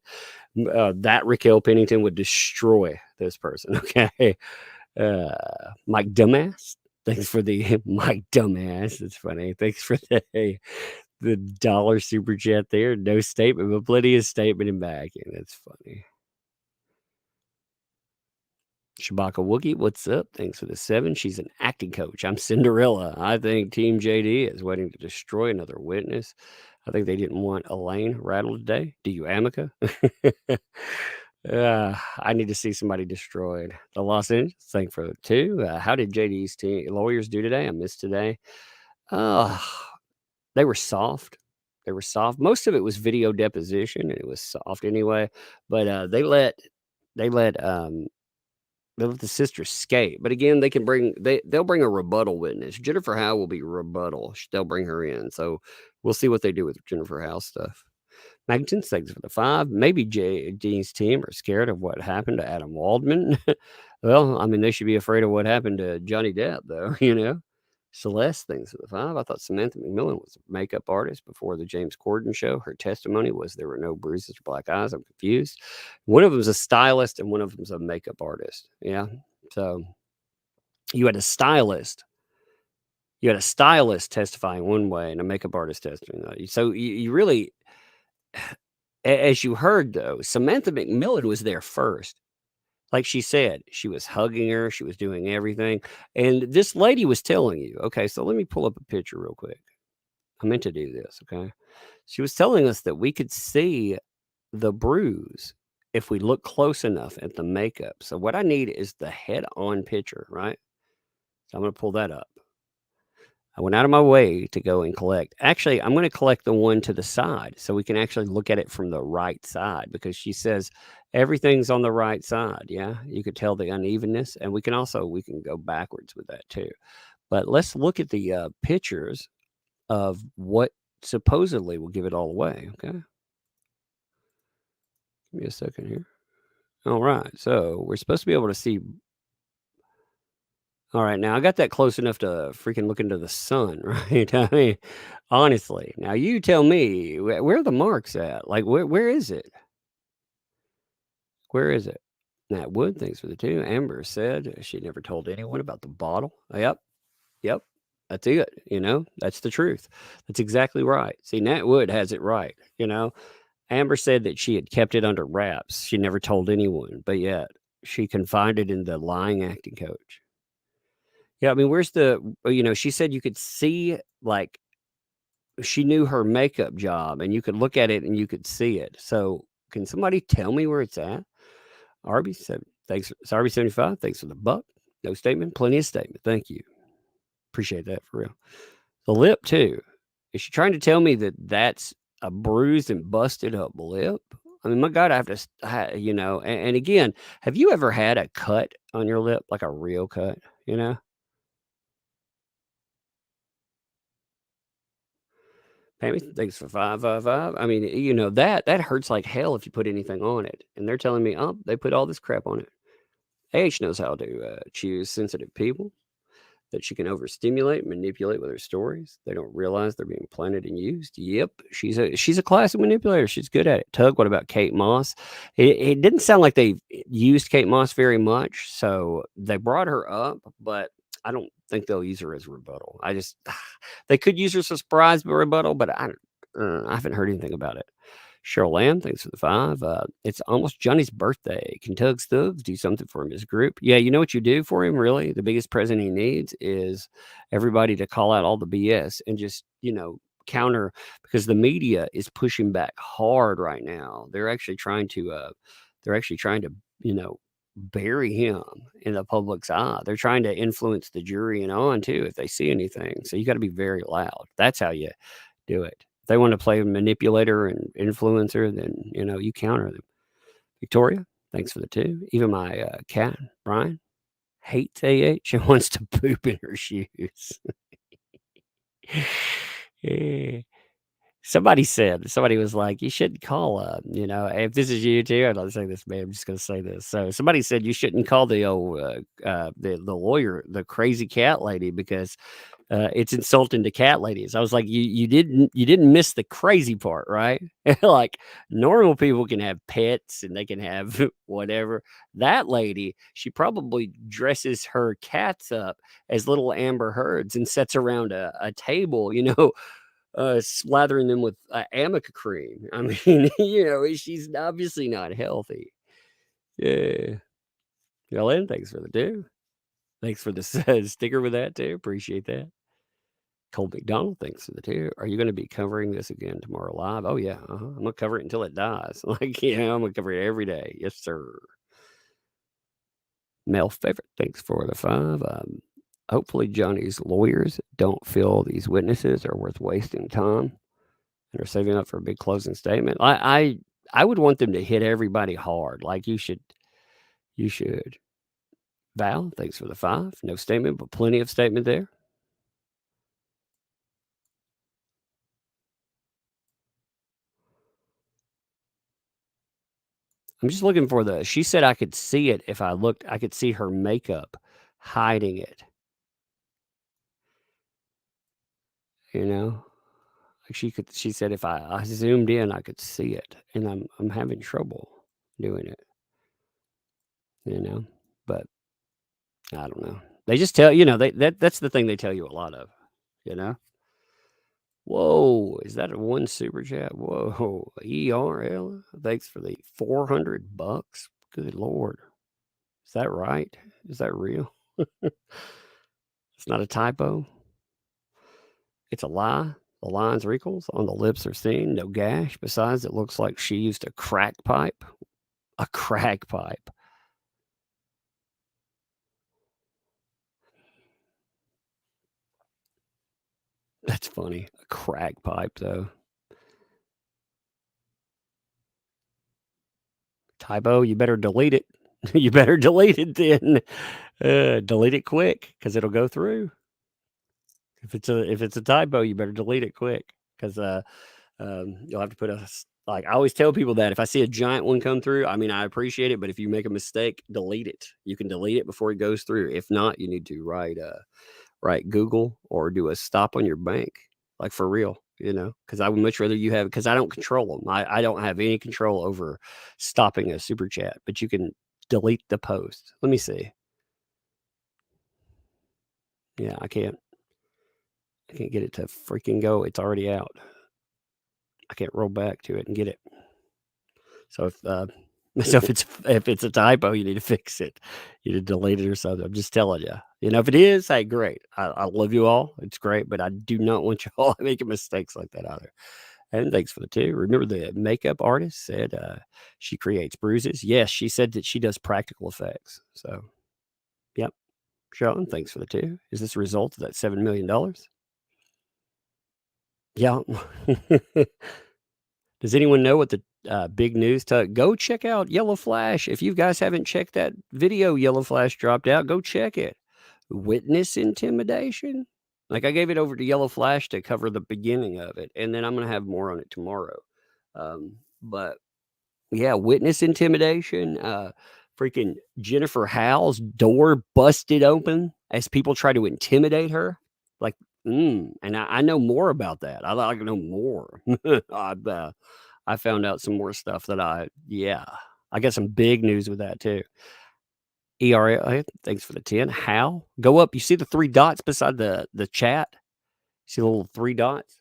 That Raquel Pennington would destroy this person. Okay. Mike Dumbass. Thanks for the Mike Dumbass. It's funny. Thanks for the dollar super chat there. No statement, but plenty of statement in back. And that's funny. Shabaka Wookie, what's up? Thanks for the 7. She's an acting coach. I'm Cinderella. I think Team JD is waiting to destroy another witness. I think they didn't want Elaine rattled today. Do you, Amica? I need to see somebody destroyed. The Los Angeles, thank for 2. How did JD's team lawyers do today? I missed today. They were soft. They were soft. Most of it was video deposition, and it was soft anyway. But they let the sister escape. But again, they'll bring a rebuttal witness. Jennifer Howe will be rebuttal. They'll bring her in. So we'll see what they do with Jennifer Howe stuff. Magnuson, thanks for the 5. Maybe JD's team are scared of what happened to Adam Waldman. Well, I mean, they should be afraid of what happened to Johnny Depp, though. Celeste, thanks for the 5. I thought Samantha McMillan was a makeup artist before the James Corden show. Her testimony was there were no bruises or black eyes. I'm confused. One of them's a stylist and one of them's a makeup artist. Yeah. So you had a stylist. You had a stylist testifying one way and a makeup artist testifying another. So you really, as you heard, though, Samantha McMillan was there first. Like she said, she was hugging her. She was doing everything. And this lady was telling you, okay, so let me pull up a picture real quick. I meant to do this, okay? She was telling us that we could see the bruise if we look close enough at the makeup. So what I need is the head-on picture, right? So I'm going to pull that up. I went out of my way to go and collect. Actually, I'm going to collect the one to the side so we can actually look at it from the right side because she says everything's on the right side. Yeah, you could tell the unevenness, and we can go backwards with that too. But let's look at the pictures of what supposedly will give it all away. Okay, give me a second here. All right, so we're supposed to be able to see. All right, now I got that close enough to freaking look into the sun, right? I mean, honestly, now you tell me where are the marks at? Like, where is it? Where is it? Nat Wood, thanks for the 2. Amber said she never told anyone about the bottle. Yep, that's it. That's the truth. That's exactly right. See, Nat Wood has it right. Amber said that she had kept it under wraps. She never told anyone, but yet she confided in the lying acting coach. Yeah, I mean, where's she said you could see, like, she knew her makeup job and you could look at it and you could see it. So can somebody tell me where it's at? Arby said, thanks. Arby 75, thanks for the buck. No statement, plenty of statement. Thank you. Appreciate that for real. The lip too. Is she trying to tell me that that's a bruised and busted up lip? I mean, my God, I have to, and again, have you ever had a cut on your lip, like a real cut, Pammy, thanks for 555. I mean, that hurts like hell if you put anything on it. And they're telling me, oh, they put all this crap on it. AH knows how to choose sensitive people that she can overstimulate and manipulate with her stories. They don't realize they're being planted and used. Yep, she's a classic manipulator. She's good at it. Tug, what about Kate Moss? It didn't sound like they used Kate Moss very much, so they brought her up, but I don't think they'll use her as rebuttal. They could use her as a surprise rebuttal, but I haven't heard anything about it. Cheryl Lamb, thanks for the 5. It's almost Johnny's birthday. Can Tugs Thugs do something for him, his group? Yeah, you know what you do for him, really? The biggest present he needs is everybody to call out all the BS and just, counter, because the media is pushing back hard right now. They're actually trying to, bury him in the public's eye. They're trying to influence the jury and on too if they see anything. So you got to be very loud. That's how you do it. If they want to play manipulator and influencer, then you counter them. Victoria, thanks for the 2. Even my cat, Brian, hates AH and wants to poop in her shoes. Yeah. Somebody was like, you shouldn't call if this is you too, I'd like to say this, man. I'm just gonna say this. So somebody said you shouldn't call the old the lawyer the crazy cat lady because it's insulting to cat ladies. I was like, you didn't miss the crazy part, right? Like normal people can have pets and they can have whatever. That lady, she probably dresses her cats up as little Amber Heards and sets around a table, slathering them with amica cream. I mean, she's obviously not healthy. Yeah. Ellen, thanks for the 2. Thanks for the sticker with that too. Appreciate that. Cole McDonald, thanks for the 2. Are you going to be covering this again tomorrow live? Oh yeah, I'm gonna cover it until it dies. Like I'm gonna cover it every day. Yes, sir. Male favorite, thanks for the 5. Hopefully Johnny's lawyers don't feel these witnesses are worth wasting time and are saving up for a big closing statement. I would want them to hit everybody hard. Like you should. Val, thanks for the 5. No statement, but plenty of statement there. I'm just looking for she said I could see it if I looked. I could see her makeup hiding it. Like she said if I zoomed in, I could see it, and I'm having trouble doing it. But I don't know. They just tell that's the thing they tell you a lot of. Whoa, is that a 1 super chat? Whoa, ERL. Thanks for the $400. Good Lord. Is that right? Is that real? It's not a typo. It's a lie. The lines wrinkles on the lips are seen. No gash. Besides, it looks like she used a crack pipe. A crack pipe. That's funny. A crack pipe, though. Typo, you better delete it. You better delete it then. Delete it quick because it'll go through. If it's a typo, you better delete it quick because you'll have to put I always tell people that if I see a giant one come through, I mean, I appreciate it, but if you make a mistake, delete it. You can delete it before it goes through. If not, you need to write Google or do a stop on your bank, like for real, because I would much rather you have, because I don't control them. I don't have any control over stopping a super chat, but you can delete the post. Let me see. Yeah, I can't get it to freaking go. It's already out. I can't roll back to it and get it. So if it's a typo, you need to fix it. You need to delete it or something. I'm just telling you. If it is, hey, great. I love you all. It's great, but I do not want you all making mistakes like that either. And thanks for the 2. Remember the makeup artist said she creates bruises. Yes, she said that she does practical effects. So, yep. Sean, thanks for the 2. Is this a result of that $7 million? Yeah. Does anyone know what the big news? Go check out Yellow Flash. If you guys haven't checked that video, Yellow Flash dropped out. Go check it. Witness intimidation. Like I gave it over to Yellow Flash to cover the beginning of it, and then I'm gonna have more on it tomorrow. But yeah, witness intimidation. Freaking Jennifer Howell's door busted open as people try to intimidate her. Like, and I know more about that. I like to know more. I found out some more stuff that I got some big news with that too. ERA, thanks for the 10. How? Go up. You see the 3 dots beside the chat? See the little 3 dots?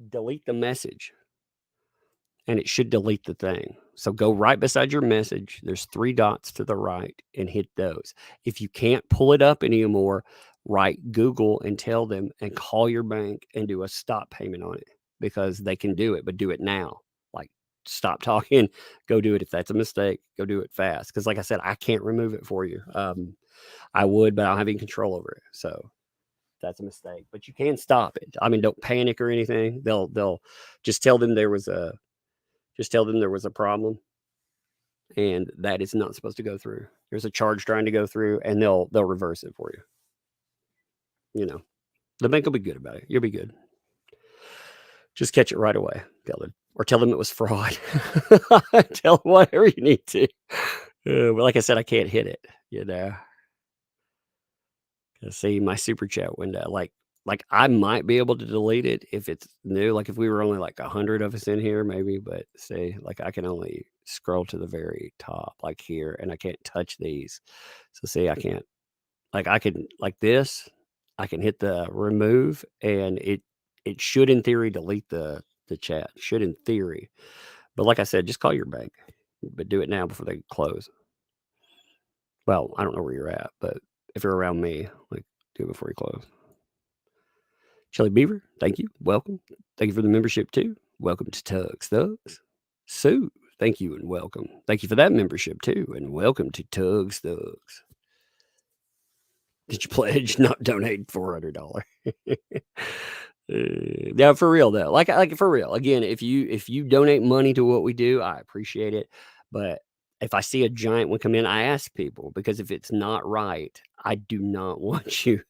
Delete the message. And it should delete the thing. So go right beside your message. There's 3 dots to the right and hit those. If you can't pull it up anymore, write Google and tell them and call your bank and do a stop payment on it because they can do it, but do it now. Like stop talking, go do it. If that's a mistake, go do it fast. Because like I said, I can't remove it for you. I would, but I don't have any control over it. So that's a mistake. But you can stop it. I mean, don't panic or anything. They'll just tell them there was a problem, and that is not supposed to go through. There's a charge trying to go through, and they'll reverse it for you. You know, the bank will be good about it. You'll be good. Just catch it right away, or tell them it was fraud. Tell them whatever you need to. But like I said, I can't hit it. You know. See my super chat window. Like I might be able to delete it if it's new. Like if we were only like 100 of us in here, maybe. But see, like I can only scroll to the very top, like here, and I can't touch these. So see, I can't. Like I can like this. I can hit the remove, and it should in theory delete the chat. Should in theory, but like I said, just call your bank, but do it now before they close. Well, I don't know where you're at, but if you're around me, like do it before you close. Shelly Beaver, thank you. Welcome. Thank you for the membership too. Welcome to Tugs Thugs. Sue, thank you and welcome. Thank you for that membership too, and welcome to Tugs Thugs. Did you pledge? Not donate $400. No, for real though. Like for real. Again, if you donate money to what we do, I appreciate it. But if I see a giant one come in, I ask people, because if it's not right, I do not want you.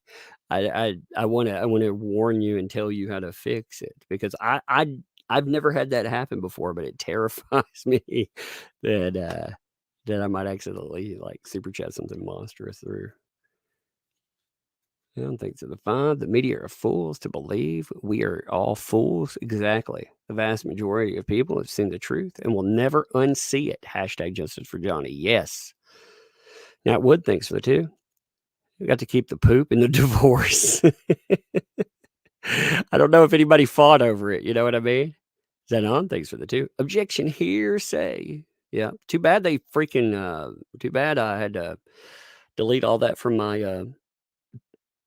I want to warn you and tell you how to fix it, because I've never had that happen before, but it terrifies me that I might accidentally like super chat something monstrous through. I don't think so. The 5, the media are fools to believe we are all fools. Exactly. The vast majority of people have seen the truth and will never unsee it. Hashtag justice for Johnny. Yes. Nat Wood thinks for the 2. We got to keep the poop in the divorce. I don't know if anybody fought over it. You know what I mean? Zenon, thanks for the 2. Objection hearsay. Yeah. Too bad they freaking, too bad I had to delete all that from my,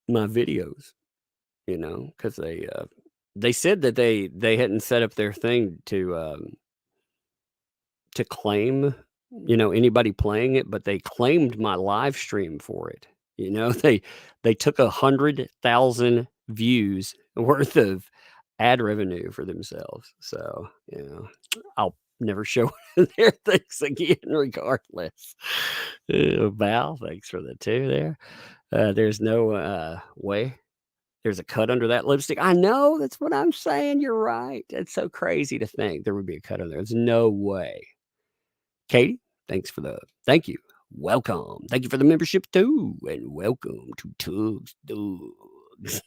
my videos, you know, because they said that they hadn't set up their thing to claim, you know, anybody playing it, but they claimed my live stream for it. You know, they took 100,000 views worth of ad revenue for themselves. So, you know, I'll never show their things again, regardless. Val, thanks for the 2 there. There's no way. There's a cut under that lipstick. I know, that's what I'm saying. You're right. It's so crazy to think there would be a cut under there. There's no way. Katie, thank you. Welcome. Thank you for the membership too. And welcome to Tugs Thugs.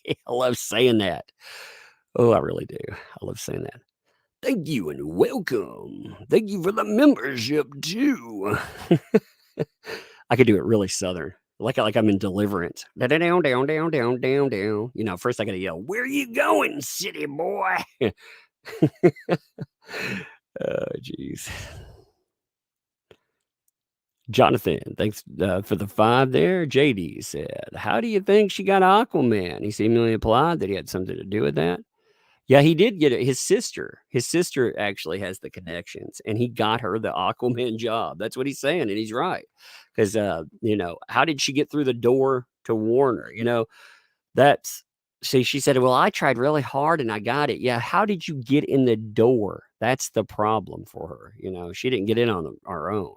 I love saying that. Oh, I really do. I love saying that. Thank you and welcome. Thank you for the membership too. I could do it really southern. Like I'm in Deliverance. Down, down, down, down, down, down. You know, first I gotta yell, "Where you going, city boy?" Oh, jeez. Jonathan, thanks for the 5 there. JD said, "How do you think she got Aquaman?" He seemingly implied that he had something to do with that. Yeah, he did get it. His sister actually has the connections, and he got her the Aquaman job. That's what he's saying, and he's right. Because, you know, how did she get through the door to Warner? You know, she said, "Well, I tried really hard and I got it." Yeah, how did you get in the door? That's the problem for her. You know, she didn't get in on her own.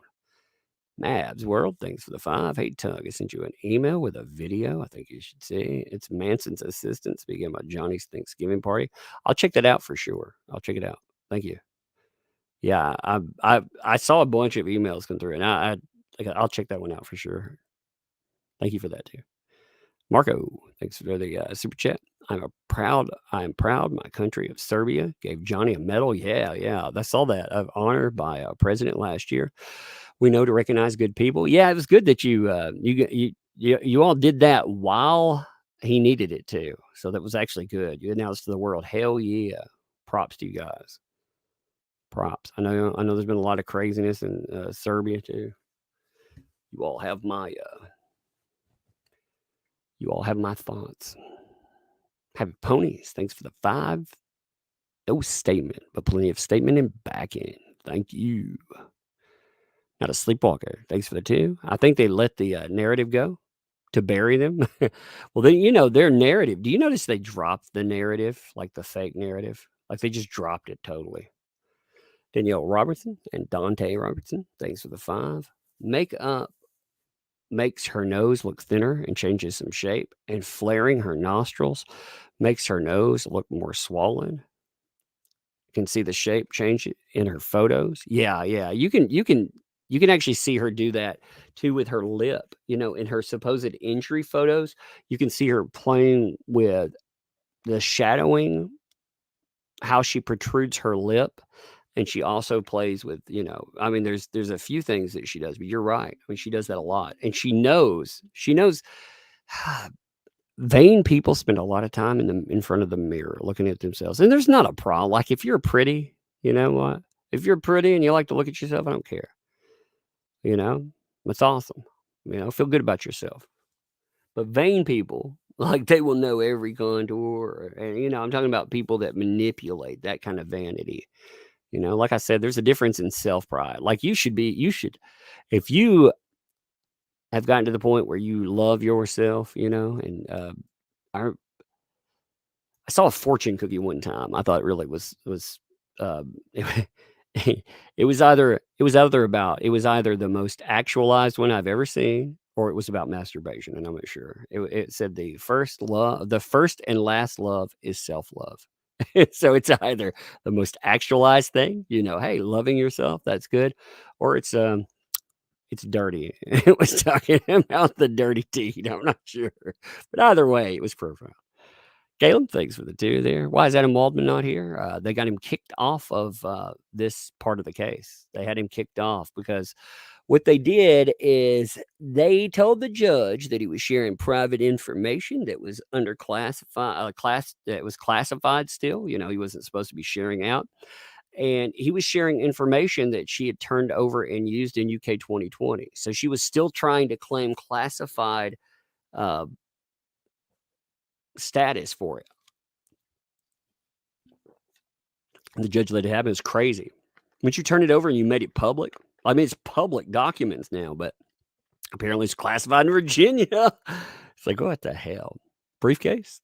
Mavs World, thanks for the 5. Hey, Tug, I sent you an email with a video. I think you should see. It's Manson's assistant speaking about Johnny's Thanksgiving party. I'll check that out for sure. I'll check it out. Thank you. Yeah, I saw a bunch of emails come through, and I'll check that one out for sure. Thank you for that too. Marco, thanks for the super chat. I am proud. My country of Serbia gave Johnny a medal. Yeah. I saw that of honor by a president last year. We know to recognize good people. Yeah, it was good that you all did that while he needed it to. So that was actually good. You announced to the world, hell yeah. Props to you guys. Props. I know there's been a lot of craziness in Serbia too. You all have my thoughts. Happy Ponies, thanks for the 5. No statement, but plenty of statement and backing. Thank you. Not a sleepwalker. Thanks for the 2. I think they let the narrative go to bury them. Well, then, their narrative. Do you notice they dropped the narrative, like the fake narrative? Like they just dropped it totally. Danielle Robertson and Dante Robertson. Thanks for the 5. Makeup makes her nose look thinner and changes some shape, and flaring her nostrils makes her nose look more swollen. You can see the shape change in her photos. Yeah, yeah. You can actually see her do that too with her lip. In her supposed injury photos, you can see her playing with the shadowing, how she protrudes her lip, and she also plays with, I mean, there's a few things that she does, but you're right. I mean, she does that a lot, and she knows. Vain people spend a lot of time in front of the mirror looking at themselves, and there's not a problem. Like if you're pretty, you know what? If you're pretty and you like to look at yourself, I don't care. You know, that's awesome. Feel good about yourself. But vain people, like they will know every contour, and I'm talking about people that manipulate that kind of vanity. Like I said, there's a difference in self pride. Like you should, if you have gotten to the point where you love yourself, and I I saw a fortune cookie one time. I thought it really was it, it was either the most actualized one I've ever seen, or it was about masturbation, and I'm not sure. It said the first and last love is self love. So it's either the most actualized thing, hey, loving yourself, that's good, or it's dirty. It was talking about the dirty deed. I'm not sure, but either way, it was profound. Caleb, thanks for the 2 there. Why is Adam Waldman not here? They got him kicked off of this part of the case. They had him kicked off because what they did is they told the judge that he was sharing private information that was under that was classified still. He wasn't supposed to be sharing out. And he was sharing information that she had turned over and used in UK 2020. So she was still trying to claim classified uh, status for it. And the judge let it happen. It's crazy. Once you turn it over and you made it public, I mean, it's public documents now, but apparently it's classified in Virginia. It's like, what the hell? Briefcase?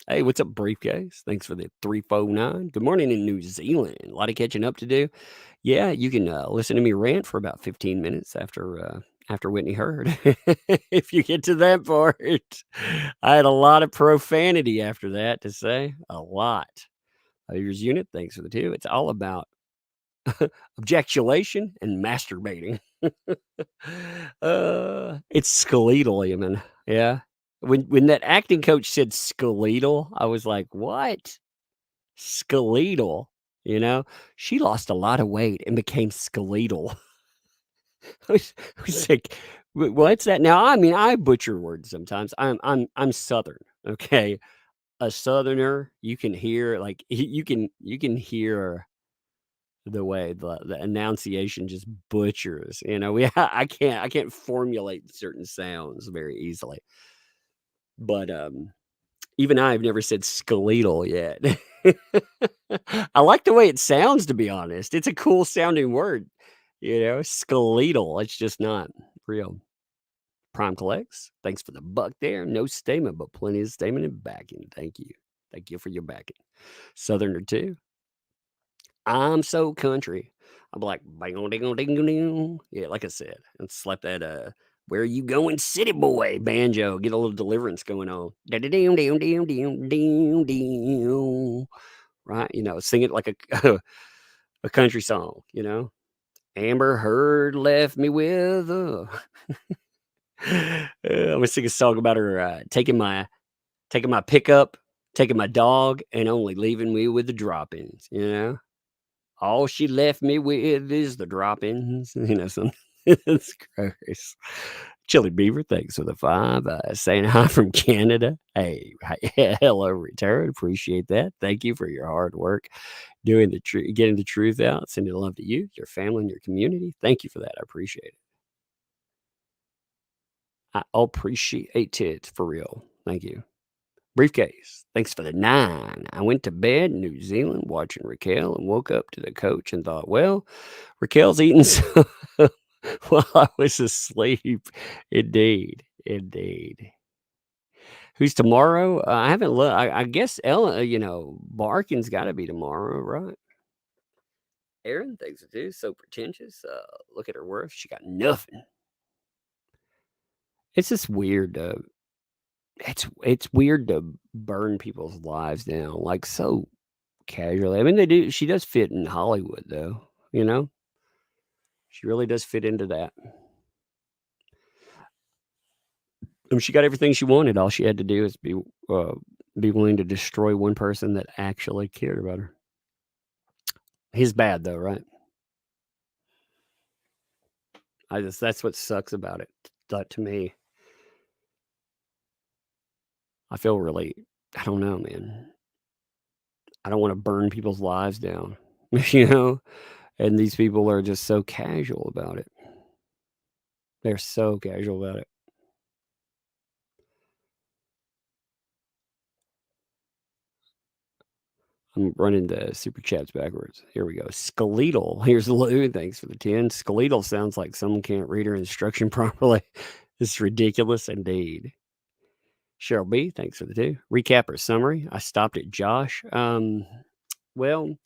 Hey, what's up, Briefcase? Thanks for the 349. Good morning in New Zealand. A lot of catching up to do. Yeah, you can listen to me rant for about 15 minutes after Whitney Heard. If you get to that part, I had a lot of profanity after that to say. A lot. Here's Unit. Thanks for the 2. It's all about objeculation and masturbating. It's skeletal, even. Yeah. When that acting coach said skeletal, I was like, what? Skeletal. She lost a lot of weight and became skeletal. I was like, What's that?" Now, I mean, I butcher words sometimes. I'm Southern, okay? A Southerner, you can hear, like, you can hear the way the enunciation just butchers, I can't formulate certain sounds very easily. But, even I've never said skeletal yet. I like the way it sounds, to be honest. It's a cool sounding word, skeletal. It's just not real. Prime Collects, thanks for the buck there. No statement, but plenty of statement and backing. Thank you. Thank you for your backing. Southerner too. I'm so country. I'm like, bang, ding, ding, ding. Yeah, like I said, and slap that "Where You Going, City Boy" banjo. Get a little deliverance going on. Right? Sing it like a a country song. Amber Heard left me with a I'm gonna sing a song about her taking my pickup, taking my dog, and only leaving me with the droppings. All she left me with is the droppings. Something. It's gross. Chili Beaver, thanks for the 5. Saying hi from Canada. Hey, hello, return. Appreciate that. Thank you for your hard work doing getting the truth out. Sending love to you, your family, and your community. Thank you for that. I appreciate it. I appreciate it for real. Thank you. Briefcase. Thanks for the 9. I went to bed in New Zealand watching Raquel and woke up to the coach and thought, well, Raquel's eating some while I was asleep. Indeed. Indeed. Who's tomorrow? I haven't looked. I guess Ella, Barkin's got to be tomorrow, right? Aaron thinks it is. So pretentious. Look at her worth. She got nothing. It's just weird. It's weird to burn people's lives down like so casually. I mean, they do. She does fit in Hollywood, though. She really does fit into that. She got everything she wanted. All she had to do is be willing to destroy one person that actually cared about her. He's bad, though, right? That's what sucks about it. To me, I feel really, I don't know, man. I don't want to burn people's lives down, and these people are just so casual about it. They're so casual about it. I'm running the super chats backwards. Here we go. Skeletal. Here's Lou. Thanks for the 10. Skeletal sounds like someone can't read her instruction properly. It's ridiculous indeed. Cheryl B, thanks for the 2. Recap or summary. I stopped at Josh. Well,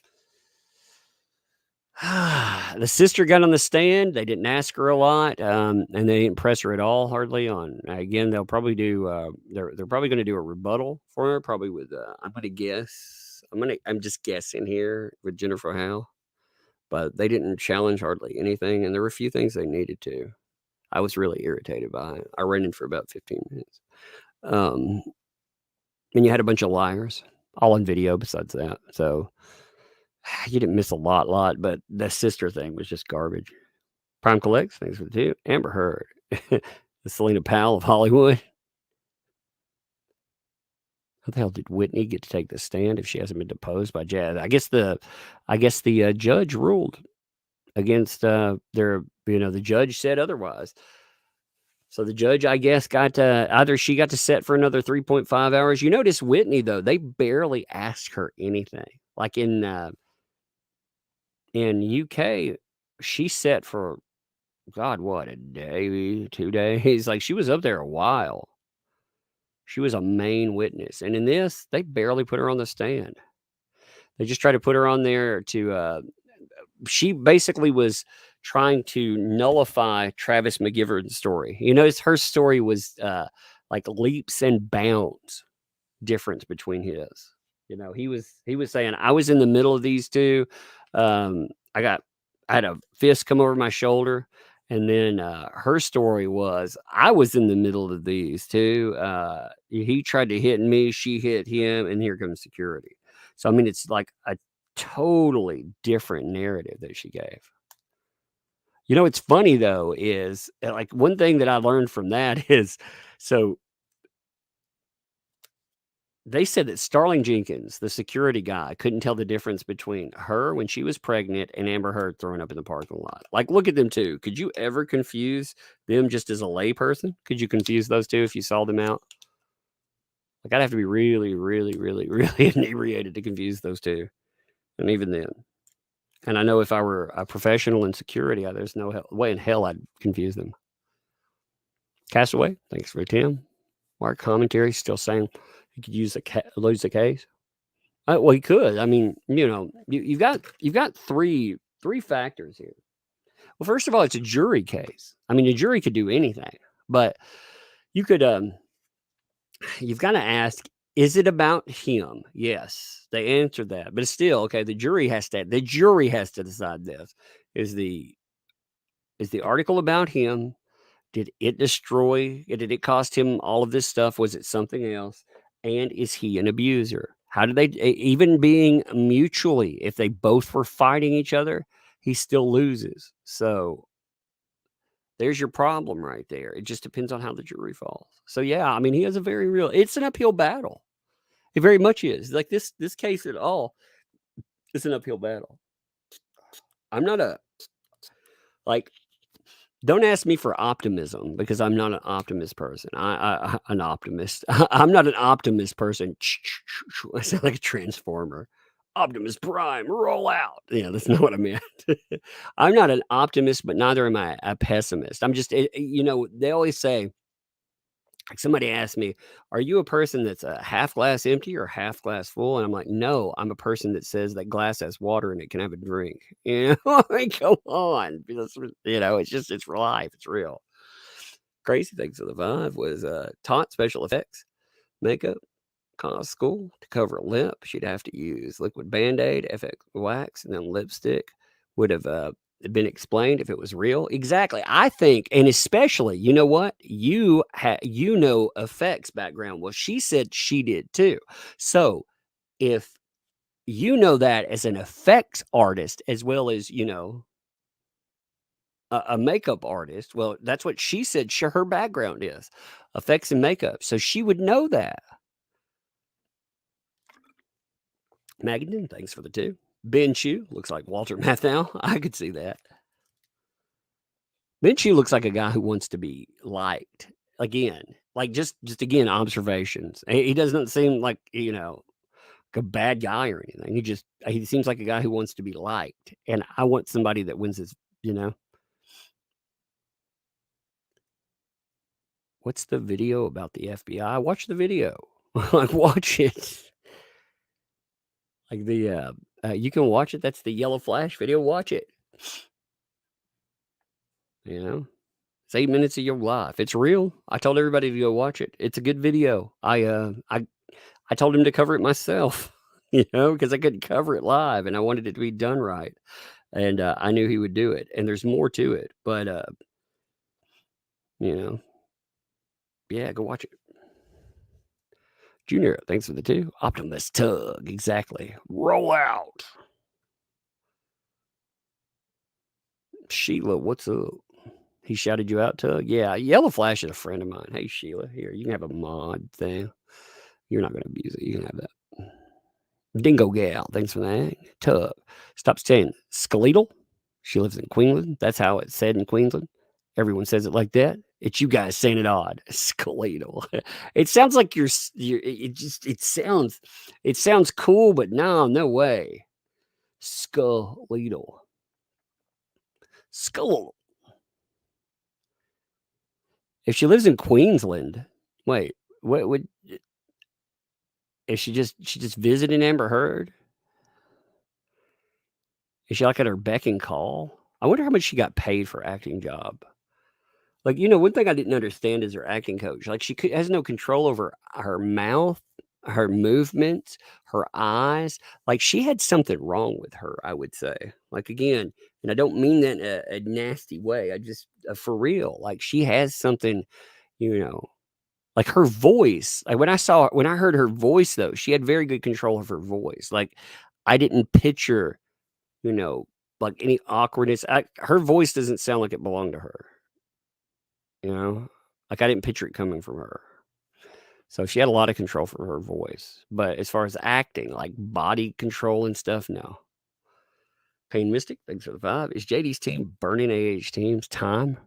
the sister got on the stand. They didn't ask her a lot, and they didn't press her at all, hardly. Again, they'll probably do. They're probably going to do a rebuttal for her, probably with. I'm going to guess. I'm just guessing here with Jennifer Howe, but they didn't challenge hardly anything, and there were a few things they needed to. I was really irritated by it. I ran in for about 15 minutes, and you had a bunch of liars, all on video. Besides that, so. You didn't miss a lot, but the sister thing was just garbage. Prime Collects, thanks for the 2. Amber Heard, the Selena Powell of Hollywood. How the hell did Whitney get to take the stand if she hasn't been deposed by Jazz? I guess the judge ruled against their. The judge said otherwise. So the judge, I guess, got either she got to set for another 3.5 hours. You notice Whitney though; they barely asked her anything. Like in UK, she set for, God, what, a day, 2 days? Like, she was up there a while. She was a main witness. And in this, they barely put her on the stand. They just tried to put her on there to, she basically was trying to nullify Travis McGivern's story. Her story was like leaps and bounds difference between his. He was saying, I was in the middle of these two. I had a fist come over my shoulder, and then her story was I was in the middle of these two. He tried to hit me, she hit him, and here comes security. So I mean, it's like a totally different narrative that she gave. What's funny though is like one thing that I learned from that is so. They said that Starling Jenkins, the security guy, couldn't tell the difference between her when she was pregnant and Amber Heard throwing up in the parking lot. Like, look at them two. Could you ever confuse them just as a layperson? Could you confuse those two if you saw them out? Like, I'd have to be really, really, really, really inebriated to confuse those two. And even then. And I know if I were a professional in security, there's no way in hell I'd confuse them. Castaway, thanks for Tim. Mark commentary still saying he could lose the case. Well, he could. I mean, you've got three factors here. Well, first of all, it's a jury case. I mean, a jury could do anything, but you could. You've got to ask: is it about him? Yes, they answered that, but it's still okay. The jury has to decide this. Is the article about him? Did it cost him all of this stuff? Was it something else? And is he an abuser? How did they, even being mutually, if they both were fighting each other, he still loses. So there's your problem right there. It just depends on how the jury falls. So yeah, I mean, he has a it's an uphill battle. It very much is. Like this case at all, it's an uphill battle. I'm not Don't ask me for optimism because I'm not an optimist person. An optimist. I'm not an optimist person. I sound like a transformer. Optimus Prime, roll out. Yeah, that's not what I meant. I'm not an optimist, but neither am I a pessimist. I'm just, they always say, like somebody asked me, "Are you a person that's a half glass empty or half glass full?" And I'm like, "No, I'm a person that says that glass has water and it can have a drink." I mean, come on, because it's real life, it's real. Crazy things of the vibe was taught special effects, makeup, school to cover a lip. She'd have to use liquid Band-Aid, FX wax, and then lipstick would have been explained if it was real. Exactly. I think, and especially, you know what? You know effects background. Well, she said she did too. So if you know that as an effects artist as well as, a makeup artist, well, that's what she said her background is, effects and makeup. So she would know that. Magadan, thanks for the 2. Ben Chu looks like Walter Matthau. I could see that. Ben Chu looks like a guy who wants to be liked. Again, like just again, observations. He doesn't seem like, a bad guy or anything. He seems like a guy who wants to be liked. And I want somebody that wins his, What's the video about the FBI? Watch the video. Like watch it. Like you can watch it. That's the yellow flash video. Watch it. It's 8 minutes of your life. It's real. I told everybody to go watch it. It's a good video. I told him to cover it myself, because I couldn't cover it live and I wanted it to be done right. And I knew he would do it. And there's more to it. But yeah, go watch it. Junior, thanks for the 2. Optimus Tug, exactly. Roll out. Sheila, what's up? He shouted you out, Tug? Yeah, Yellow Flash is a friend of mine. Hey, Sheila, here, you can have a mod thing. You're not going to abuse it. You can have that. Dingo Gal, thanks for that. Tug, stop saying skeletal. She lives in Queensland. That's how it's said in Queensland. Everyone says it like that. It's you guys saying it odd. Skeletal. It sounds like it sounds cool, but no way. Skeletal. Skull. If she lives in Queensland, wait, what would is she just visiting Amber Heard? Is she like at her beck and call? I wonder how much she got paid for acting job. Like, one thing I didn't understand is her acting coach. Like, she has no control over her mouth, her movements, her eyes. Like, she had something wrong with her, I would say. Like, again, and I don't mean that in a nasty way. I just, for real, like, she has something, like her voice. Like, when I heard her voice, though, she had very good control of her voice. Like, I didn't picture, like any awkwardness. Her voice doesn't sound like it belonged to her. Like I didn't picture it coming from her. So she had a lot of control for her voice. But as far as acting, like body control and stuff, no. Pain Mystic, thanks for the 5. Is JD's team burning AH team's time?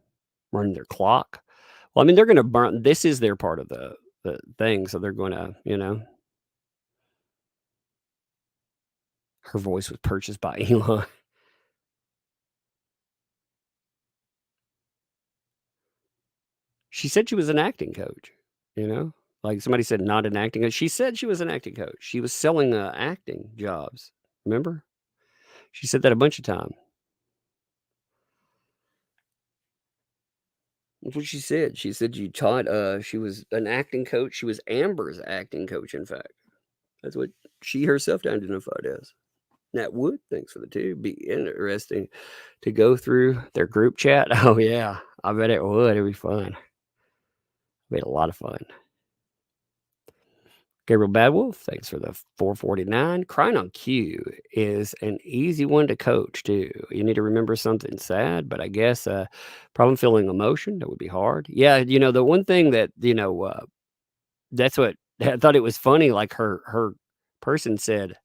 Running their clock? Well, I mean, they're going to burn. This is their part of the thing. So they're going to, Her voice was purchased by Elon. She said she was an acting coach, Like somebody said, not an acting coach. She said she was an acting coach. She was selling acting jobs. Remember? She said that a bunch of times. That's what she said. She said you taught, she was an acting coach. She was Amber's acting coach, in fact. That's what she herself identified as. Nat Wood, thanks for the 2. Be interesting to go through their group chat. Oh, yeah. I bet it would. It'd be fun. Be a lot of fun. Gabriel Badwolf, thanks for the 449. Crying on cue is an easy one to coach, too. You need to remember something sad, but I guess problem feeling emotion, that would be hard. Yeah, the one thing that, that's what I thought it was funny. Like her person said,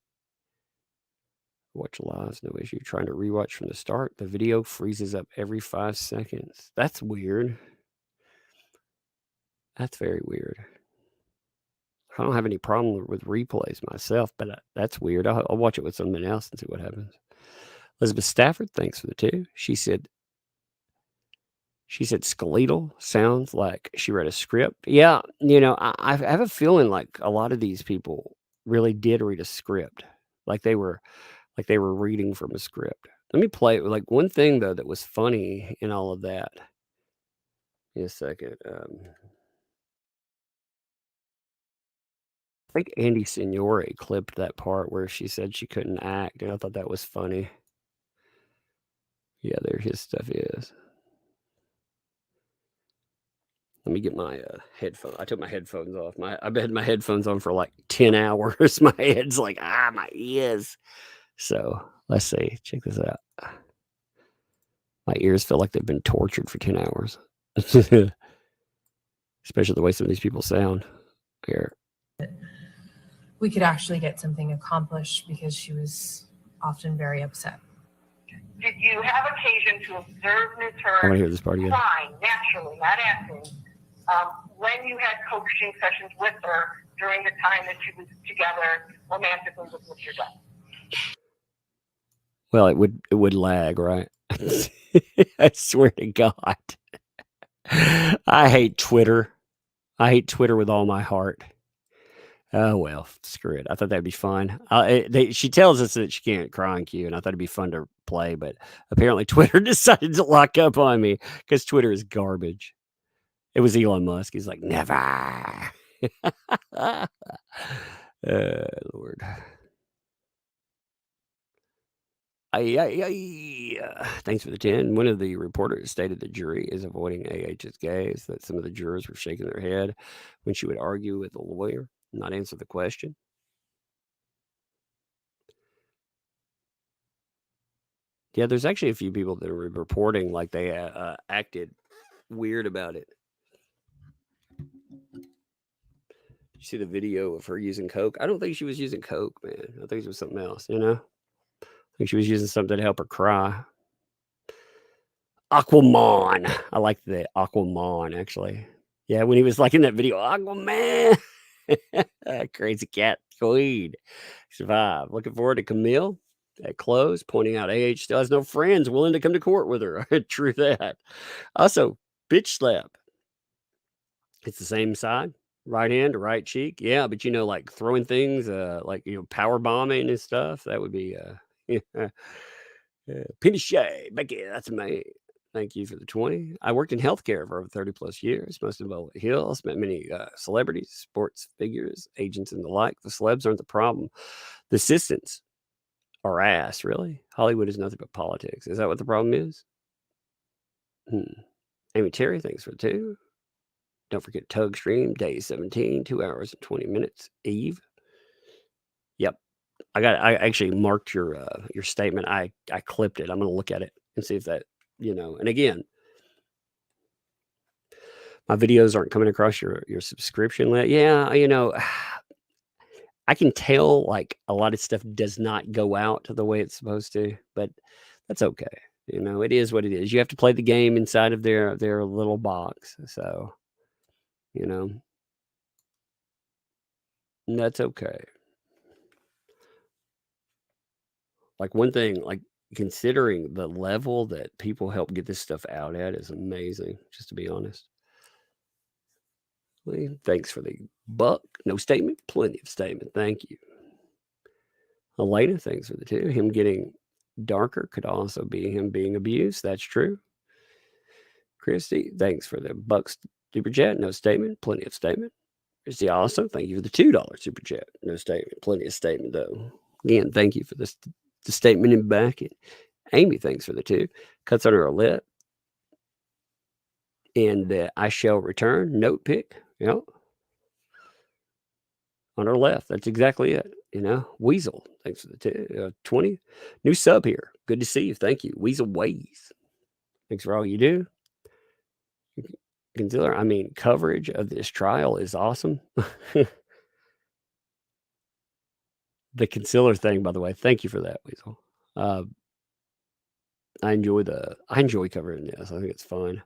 Watch lives, no issue. Trying to rewatch from the start. The video freezes up every 5 seconds. That's weird. That's very weird. I don't have any problem with replays myself, but that's weird. I'll watch it with someone else and see what happens. Elizabeth Stafford, thanks for the 2. She said skeletal sounds like she read a script. Yeah, I have a feeling like a lot of these people really did read a script, like they were reading from a script. Let me play it. Like one thing though that was funny in all of that. In a second. I think Andy Signore clipped that part where she said she couldn't act, and I thought that was funny. Yeah, there his stuff is. Let me get my headphones. I took my headphones off. I've had my headphones on for like 10 hours. My head's like, my ears. So let's see. Check this out. My ears feel like they've been tortured for 10 hours. Especially the way some of these people sound. Here. We could actually get something accomplished because she was often very upset. Did you have occasion to observe Ms. I want Heard to hear this part again. crying naturally, not acting, when you had coaching sessions with her during the time that she was together romantically with Mr. Depp? Well, it would lag, right? I swear to God. I hate Twitter. I hate Twitter with all my heart. Oh, well, screw it. I thought that'd be fun. She tells us that she can't cry on cue, and I thought it'd be fun to play, but apparently Twitter decided to lock up on me because Twitter is garbage. It was Elon Musk. He's like, never. Lord. Thanks for the 10. One of the reporters stated the jury is avoiding AH's gaze, that some of the jurors were shaking their head when she would argue with the lawyer, not answer the question. Yeah, there's actually a few people that are reporting like they acted weird about it. You see the video of her using coke? I don't think she was using coke, man. I think it was something else, I think she was using something to help her cry. Aquaman. I like the Aquaman, actually. Yeah, when he was like in that video, Aquaman. Crazy cat queen. Survive. Looking forward to Camille at close, pointing out AH still has no friends willing to come to court with her. True that. Also, bitch slap. It's the same side. Right hand to right cheek. Yeah, but like throwing things, like power bombing and stuff. That would be Pinochet. Becky, that's me. Thank you for the 20. I worked in healthcare for over 30 plus years, most of all at Hills, met many celebrities, sports figures, agents, and the like. The celebs aren't the problem. The assistants are ass, really. Hollywood is nothing but politics. Is that what the problem is? Amy Terry, thanks for 2. Don't forget Tug Stream, day 17, 2 hours and 20 minutes. Eve. Yep. I actually marked your statement. I clipped it. I'm going to look at it and see if that, and again, my videos aren't coming across your subscription list. Yeah, I can tell like a lot of stuff does not go out the way it's supposed to, but that's okay. It is what it is. You have to play the game inside of their little box. So, that's okay. Like one thing, like considering the level that people help get this stuff out at is amazing, just to be honest. Thanks for the buck. No statement, plenty of statement. Thank you. Elena, thanks for the 2. Him getting darker could also be him being abused. That's true. Christy, thanks for the bucks super chat. No statement, plenty of statement. Christy also, thank you for the $2 super chat. No statement, plenty of statement though. Again, thank you for the statement in back. Amy, thanks for the 2. Cuts on her lip. And I shall return. Note pick. Yep. On her left. That's exactly it. Weasel. Thanks for the 20. New sub here. Good to see you. Thank you. Weasel Ways. Thanks for all you do. Consider, coverage of this trial is awesome. The concealer thing, by the way. Thank you for that, Weasel. Uh, I enjoy covering this. I think it's fun.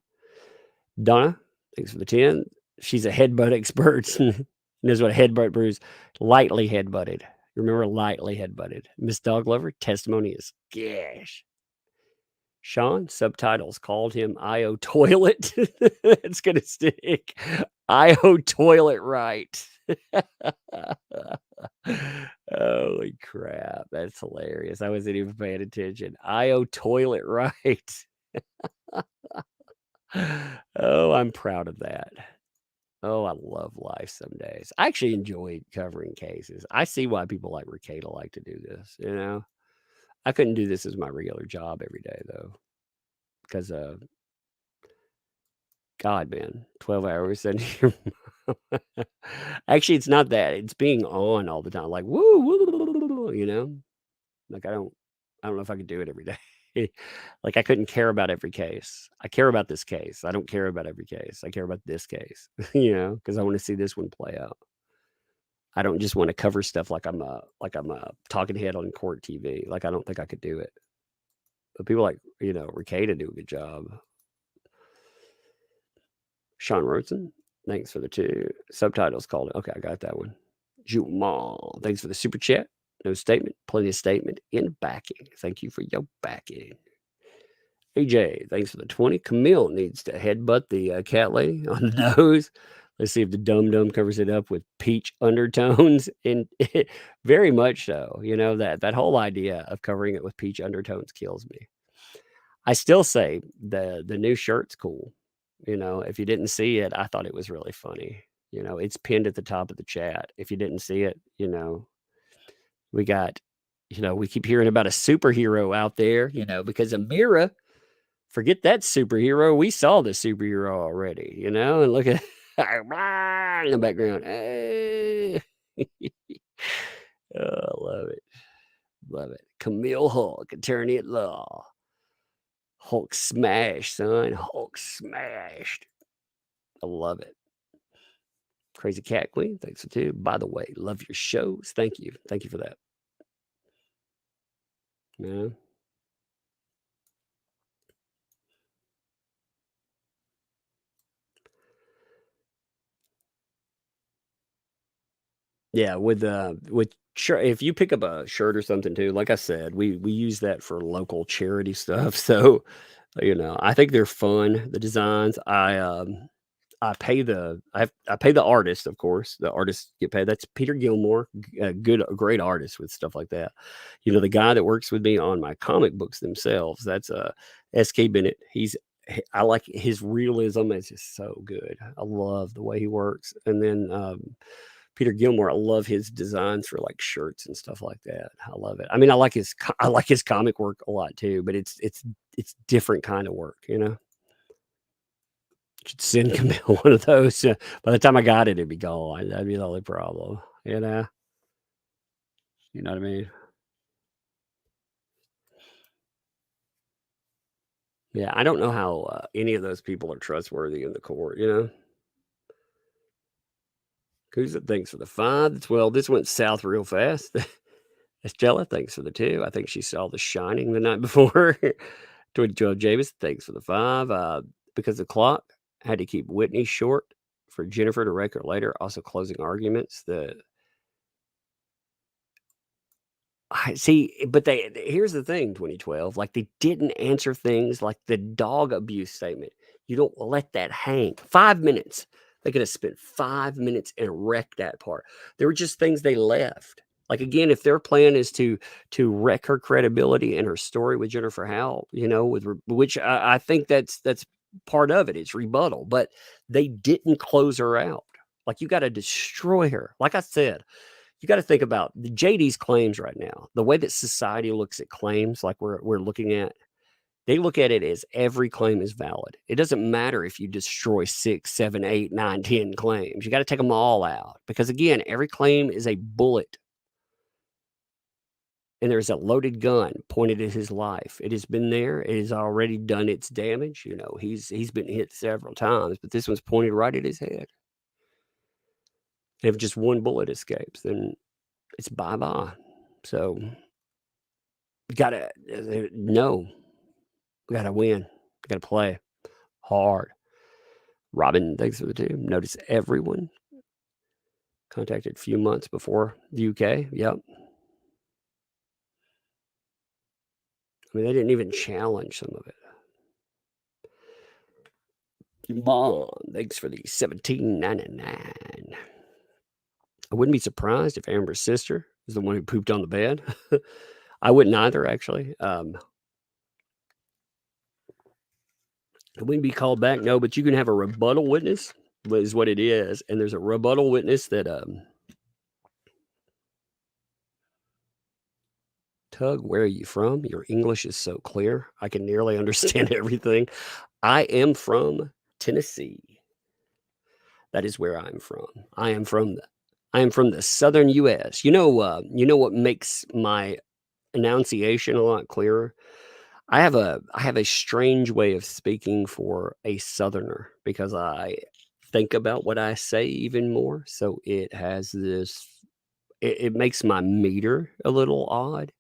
Donna, thanks for the 10. She's a headbutt expert. Knows what a headbutt bruise. Lightly headbutted. Remember, lightly headbutted. Miss Dog Lover, testimony is gash. Sean, subtitles called him IO Toilet. It's going to stick. IO Toilet right. Holy crap. That's hilarious. I wasn't even paying attention. IO Toilet right. Oh, I'm proud of that. Oh, I love life some days. I actually enjoy covering cases. I see why people like Ricada like to do this, you know? I couldn't do this as my regular job every day, though, because, God, man, 12 hours sitting here. Actually, it's not that. It's being on all the time, like, woo, woo, woo, woo, you know? Like, I don't know if I could do it every day. Like, I couldn't care about every case. I care about this case. I don't care about every case. I care about this case, you know, because I want to see this one play out. I don't just want to cover stuff like I'm a talking head on court TV. Like, I don't think I could do it. But people like, you know, Ricada do a good job. Sean Rosen, thanks for the 2. Subtitles called it. Okay, I got that one. Jumal, thanks for the super chat. No statement, plenty of statement in backing. Thank you for your backing. AJ, thanks for the 20. Camille needs to headbutt the cat lady on the nose. Let's see if the dum covers it up with peach undertones. And very much so. You know, that whole idea of covering it with peach undertones kills me. I still say the new shirt's cool. You know, if you didn't see it, I thought it was really funny. You know, it's pinned at the top of the chat. If you didn't see it, you know, we got, you know, we keep hearing about a superhero out there, you know, because Amira, forget that superhero. We saw the superhero already, you know, and look at in the background. Hey. Oh, I love it. Love it. Camille Hulk, attorney at law. Hulk smashed, son. Hulk smashed. I love it. Crazy Cat Queen, thanks for 2. By the way, love your shows. Thank you. Thank you for that. Yeah. Yeah, with shirt, if you pick up a shirt or something too, like I said, we use that for local charity stuff. So, you know, I think they're fun. The designs, I pay the artist, of course. The artists get paid. That's Peter Gilmore, a great artist with stuff like that. You know, the guy that works with me on my comic books themselves, that's SK Bennett. I like his realism. It's just so good. I love the way he works. And then Peter Gilmore, I love his designs for like shirts and stuff like that. I love it. I mean, I like his comic work a lot too, but it's different kind of work, you know. Should send Camille one of those. By the time I got it, it'd be gone. That'd be the only problem, you know. You know what I mean? Yeah, I don't know how any of those people are trustworthy in the court, you know. Who's it? Thanks for the 5, the 12. This went south real fast. Estella, thanks for the 2. I think she saw The Shining the night before. 2012 James, thanks for the 5. Because the clock had to keep Whitney short for Jennifer to wreck her later. Also closing arguments. I see, but here's the thing, 2012, like they didn't answer things like the dog abuse statement. You don't let that hang. 5 minutes. They could have spent 5 minutes and wrecked that part. There were just things they left. Like again, if their plan is to wreck her credibility and her story with Jennifer Howell, you know, which I think that's part of it. It's rebuttal, but they didn't close her out. Like you got to destroy her. Like I said, you got to think about the JD's claims right now. The way that society looks at claims, like we're looking at, they look at it as every claim is valid. It doesn't matter if you destroy 6, 7, 8, 9, 10 claims. You got to take them all out because again, every claim is a bullet. And there's a loaded gun pointed at his life. It has been there. It has already done its damage. You know, he's been hit several times, but this one's pointed right at his head. If just one bullet escapes, then it's bye-bye. So Gotta no, gotta win, gotta play hard. Robin, thanks for the tip. Notice everyone contacted a few months before the UK. Yep. I mean, they didn't even challenge some of it. Mom, thanks for the $17.99. I wouldn't be surprised if Amber's sister is the one who pooped on the bed. I wouldn't either, actually. It wouldn't be called back, no, but you can have a rebuttal witness, is what it is. And there's a rebuttal witness that Tug, where are you from? Your English is so clear. I can nearly understand everything. I am from Tennessee. That is where I'm from. I am from the southern US. You know what makes my enunciation a lot clearer? I have a strange way of speaking for a southerner because I think about what I say even more. So it has this it makes my meter a little odd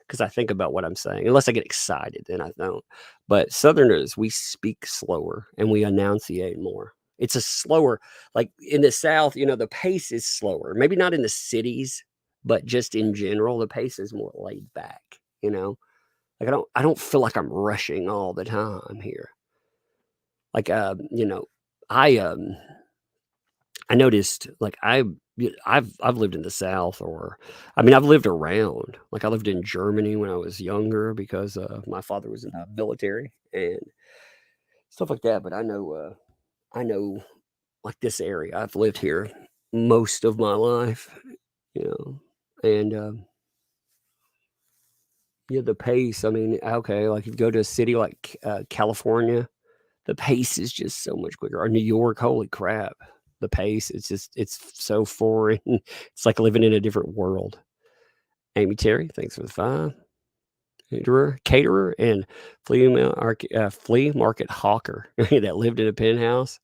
because I think about what I'm saying. Unless I get excited, then I don't. But Southerners, we speak slower and we enunciate more. It's a slower, like in the South, the pace is slower. Maybe not in the cities, but just in general, the pace is more laid back. Like I don't feel like I'm rushing all the time here. Like I noticed like I've lived in the South or I mean I've lived around. Like I lived in Germany when I was younger because my father was in the military and stuff like that. But I know like this area. I've lived here most of my life, and yeah, the pace. I mean, okay, like if you go to a city like California, the pace is just so much quicker. Or New York, holy crap, the pace. It's so foreign. It's like living in a different world. Amy Terry, thanks for the 5. Caterer, and flea market hawker that lived in a penthouse,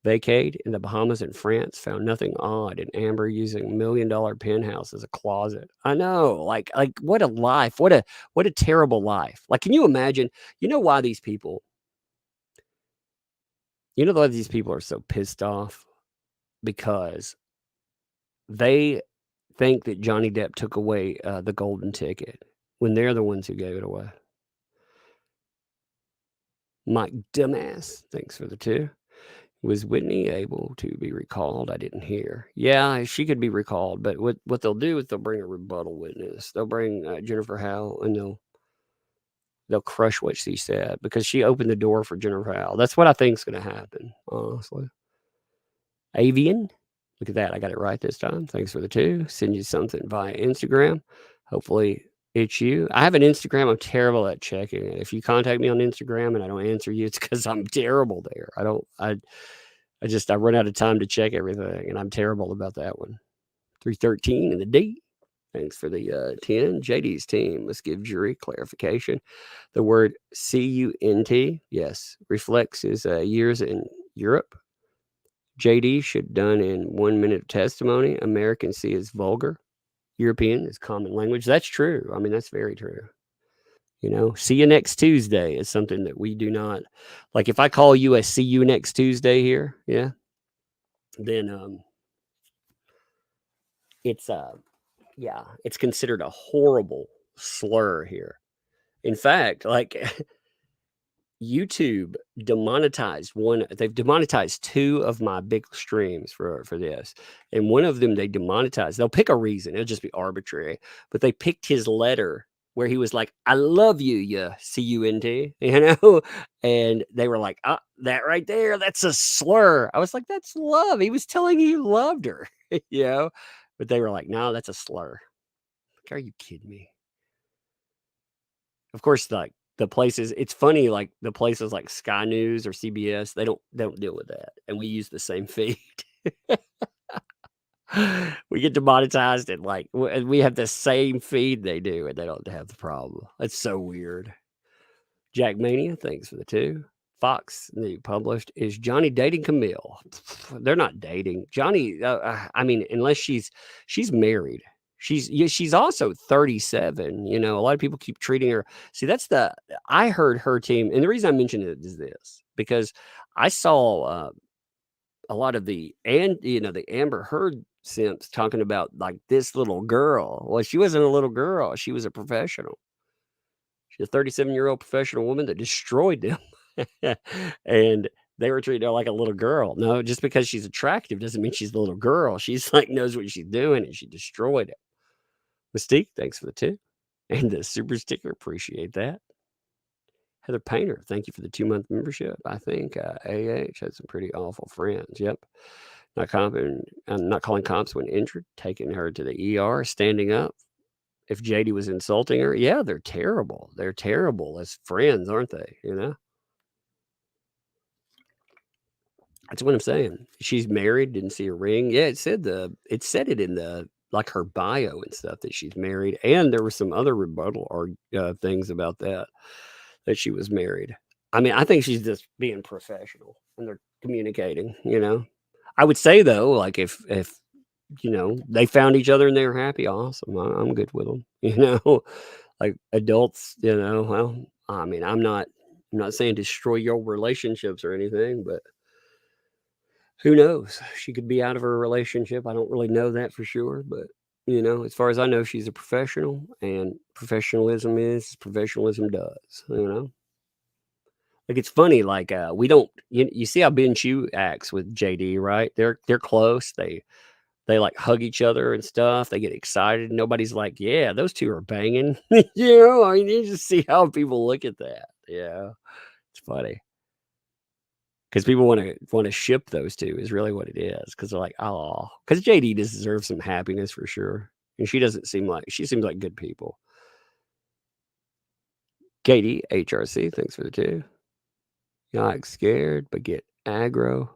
vacate in the Bahamas and France, found nothing odd in Amber using $1 million penthouse as a closet. I know, like what a life, what a terrible life. Like, can you imagine? You know why these people? You know why these people are so pissed off because they think that Johnny Depp took away the golden ticket when they're the ones who gave it away. Mike Dumbass, thanks for the 2. Was Whitney able to be recalled? I didn't hear. Yeah, she could be recalled, but what they'll do is they'll bring a rebuttal witness. They'll bring Jennifer Howell, and they'll crush what she said because she opened the door for Jennifer Howell. That's what I think is going to happen, honestly. Avian, look at that. I got it right this time. Thanks for the 2. Send you something via Instagram. Hopefully it's you. I have an Instagram. I'm terrible at checking it. If you contact me on Instagram and I don't answer you, it's because I'm terrible there. I run out of time to check everything, and I'm terrible about that one. 313 in the D. Thanks for the 10. JD's team. Let's give jury clarification. The word CUNT, yes, reflects his years in Europe. JD should done in 1 minute of testimony. American see is vulgar. European is common language. That's true. I mean, that's very true. See you next Tuesday is something that we do not like. If I call you a see you next Tuesday here, yeah, then it's it's considered a horrible slur here. In fact, like YouTube they've demonetized 2 of my big streams for this. And one of them they demonetized. They'll pick a reason. It'll just be arbitrary. But they picked his letter where he was like, I love you, you CUNT, And they were like, that right there, that's a slur. I was like, that's love. He was telling you he loved her, But they were like, no, that's a slur. Like, are you kidding me? Of course, like the places, it's funny, like the places like Sky News or CBS, they don't deal with that, and we use the same feed. We get demonetized and like we have the same feed they do, and they don't have the problem. That's so weird. Jack Mania, thanks for the 2. Fox, the published, is Johnny dating Camille? They're not dating. Johnny, I mean, unless she's married. she's also 37. You know, a lot of people keep treating her. See, I heard her team, and the reason I mention it is this, because I saw a lot of the Amber Heard simps talking about like this little girl. Well, she wasn't a little girl. She was a professional. She's a 37-year-old professional woman that destroyed them. And they were treating her like a little girl. No, just because she's attractive doesn't mean she's a little girl. She's like knows what she's doing, and she destroyed it. Mystique, thanks for the tip. And the super sticker, appreciate that. Heather Painter, thank you for the 2-month membership. I think AH had some pretty awful friends. Yep. Not calling cops when injured, taking her to the ER, standing up. If JD was insulting her, yeah, they're terrible. They're terrible as friends, aren't they? You know? That's what I'm saying. She's married, didn't see a ring. Yeah, it said it in the like her bio and stuff that she's married, and there were some other rebuttal or things about that she was married. I mean, I think she's just being professional and they're communicating. You know, I would say though, like if they found each other and they were happy, awesome. I'm good with them. You know, like adults. You know, well, I mean, I'm not saying destroy your relationships or anything, but who knows? She could be out of her relationship. I don't really know that for sure, but as far as I know, she's a professional, and professionalism is professionalism does. Like it's funny. Like we don't. You see how Ben Chew acts with JD, right? They're close. They like hug each other and stuff. They get excited. Nobody's like, yeah, those two are banging. I mean, you just see how people look at that. Yeah, it's funny. Because people want to ship those two is really what it is. Because they're like, oh, because JD deserves some happiness for sure, and she seems like good people. Katie HRC, thanks for the 2. Y'all act scared but get aggro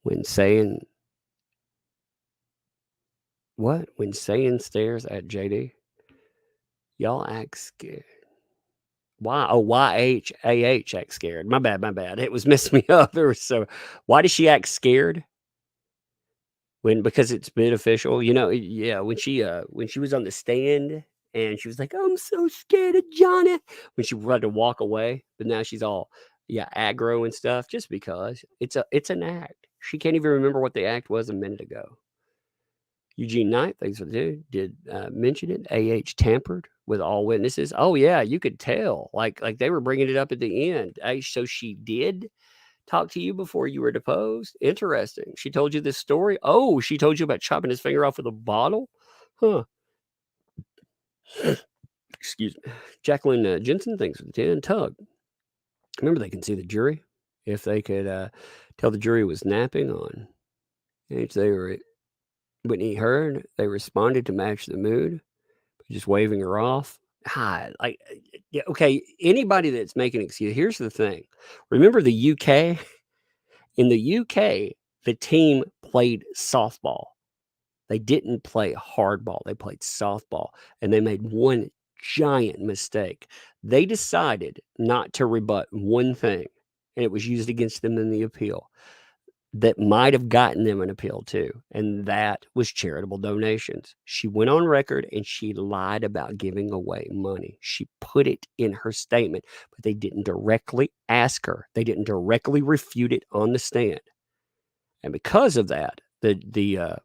when saying what? When saying stares at JD. Y'all act scared. Why? Oh, YHAH act scared. My bad. It was messing me up. Why does she act scared? Because it's beneficial, yeah. When she was on the stand and she was like, "I'm so scared of Johnny," when she tried to walk away, but now she's all aggro and stuff, just because it's an act. She can't even remember what the act was a minute ago. Eugene Knight, thanks for the dude, did mention it. AH tampered with all witnesses. Oh yeah, you could tell. Like they were bringing it up at the end. So she did talk to you before you were deposed? Interesting. She told you this story? Oh, she told you about chopping his finger off with a bottle? Huh. Excuse me. Jacqueline Jensen, thanks for the 10. Tug. Remember, they can see the jury. If they could tell the jury was napping on age they were Whitney Heard, they responded to match the mood, just waving her off. Okay, anybody that's making an excuse, here's the thing. Remember the UK? In the UK, the team played softball. They didn't play hardball. They played softball, and they made one giant mistake. They decided not to rebut one thing, and it was used against them in the appeal that might have gotten them an appeal too, and that was charitable donations. She went on record and she lied about giving away money. She put it in her statement, but they didn't directly ask her. They didn't directly refute it on the stand. And because of that, the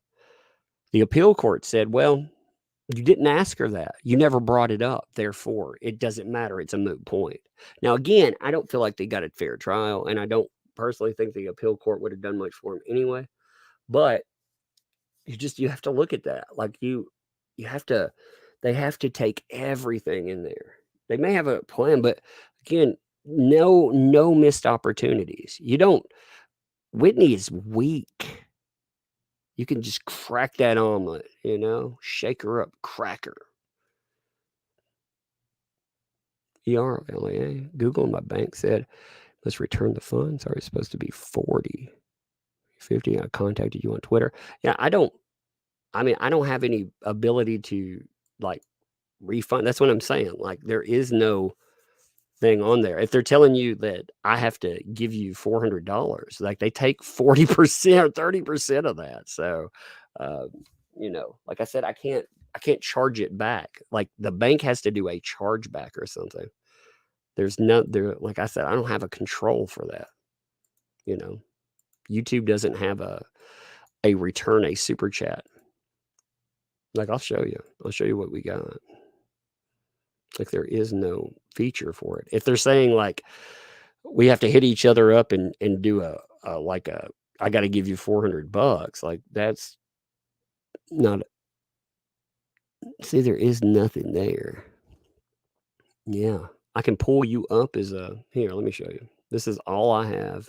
appeal court said, well, you didn't ask her that. You never brought it up. Therefore, it doesn't matter. It's a moot point. Now, again, I don't feel like they got a fair trial, and I don't personally think the appeal court would have done much for him anyway. But you have to look at that. Like they have to take everything in there. They may have a plan, but again, no missed opportunities. Whitney is weak. You can just crack that omelet, shake her up, crack her. ERLA. Google and my bank said, let's return the funds. Are supposed to be 40, 50. I contacted you on Twitter. Yeah, I don't have any ability to like refund. That's what I'm saying. Like there is no thing on there. If they're telling you that I have to give you $400, like they take 40% or 30% of that. So you know, like I said, I can't charge it back. Like the bank has to do a chargeback or something. There's no there. Like I said, I don't have a control for that. You know, YouTube doesn't have a return a super chat. Like I'll show you. I'll show you what we got. Like there is no feature for it. If they're saying like we have to hit each other up and do a I got to give you $400, like that's not. See, there is nothing there. Yeah, I can pull you up as a here. Let me show you. This is all I have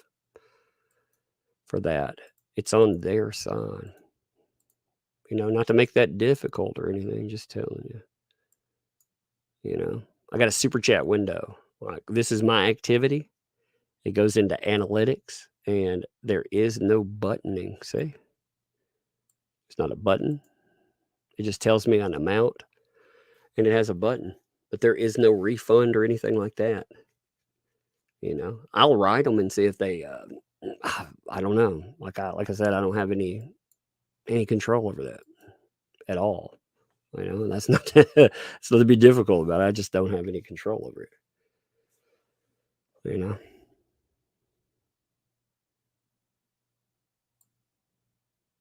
for that. It's on their side. You know, not to make that difficult or anything. Just telling you. You know, I got a super chat window. Like this is my activity. It goes into analytics, and there is no buttoning. See, it's not a button. It just tells me an amount, and it has a button, but there is no refund or anything like that. You know, I'll write them and see if they. I don't know. Like I said, I don't have any control over that at all. You know, and that's not it's not to be difficult about it. I just don't have any control over it. You know.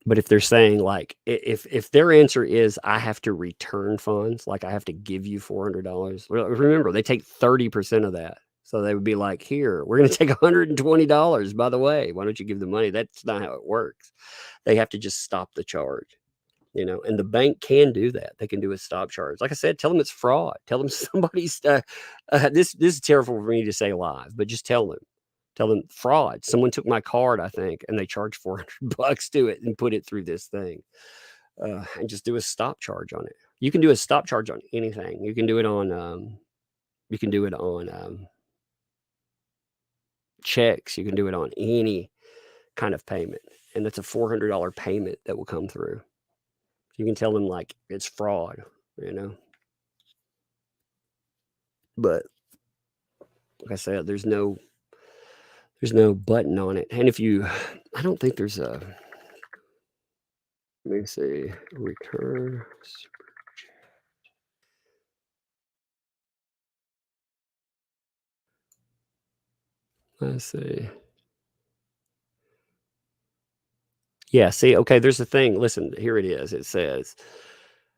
But if they're saying like if their answer is I have to return funds, like I have to give you $400. Remember, they take 30% of that. So they would be like, here, we're going to take $120. By the way, why don't you give the money? That's not how it works. They have to just stop the charge. You know, and the bank can do that. They can do a stop charge. Like I said, tell them it's fraud. Tell them somebody's this is terrible for me to say live, but just tell them fraud. Someone took my card, I think, and they charged $400 to it and put it through this thing, and just do a stop charge on it. You can do a stop charge on anything. You can do it on checks. You can do it on any kind of payment, and that's a $400 payment that will come through. You can tell them like it's fraud, you know. But like I said, there's no button on it. And if you, I don't think there's a. Let me see. Return super chat. Let's see. Yeah, see, okay, there's a thing. Listen, here it is. It says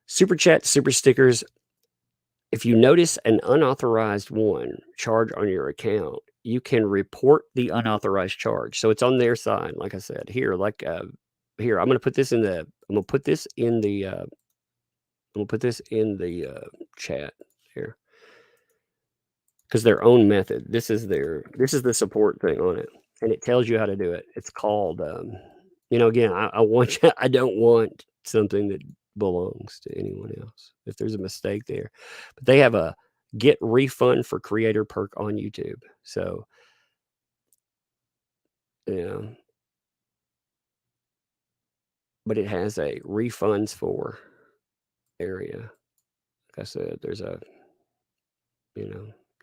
super chat, super stickers. If you notice an unauthorized one charge on your account, you can report the unauthorized charge. So it's on their side, like I said. Here, here, I'm gonna put this in the chat here. Because their own method. This is the support thing on it. And it tells you how to do it. It's called again, I don't want something that belongs to anyone else if there's a mistake there. But they have a get refund for creator perk on YouTube. So yeah. But it has a refunds for area. Like I said, there's a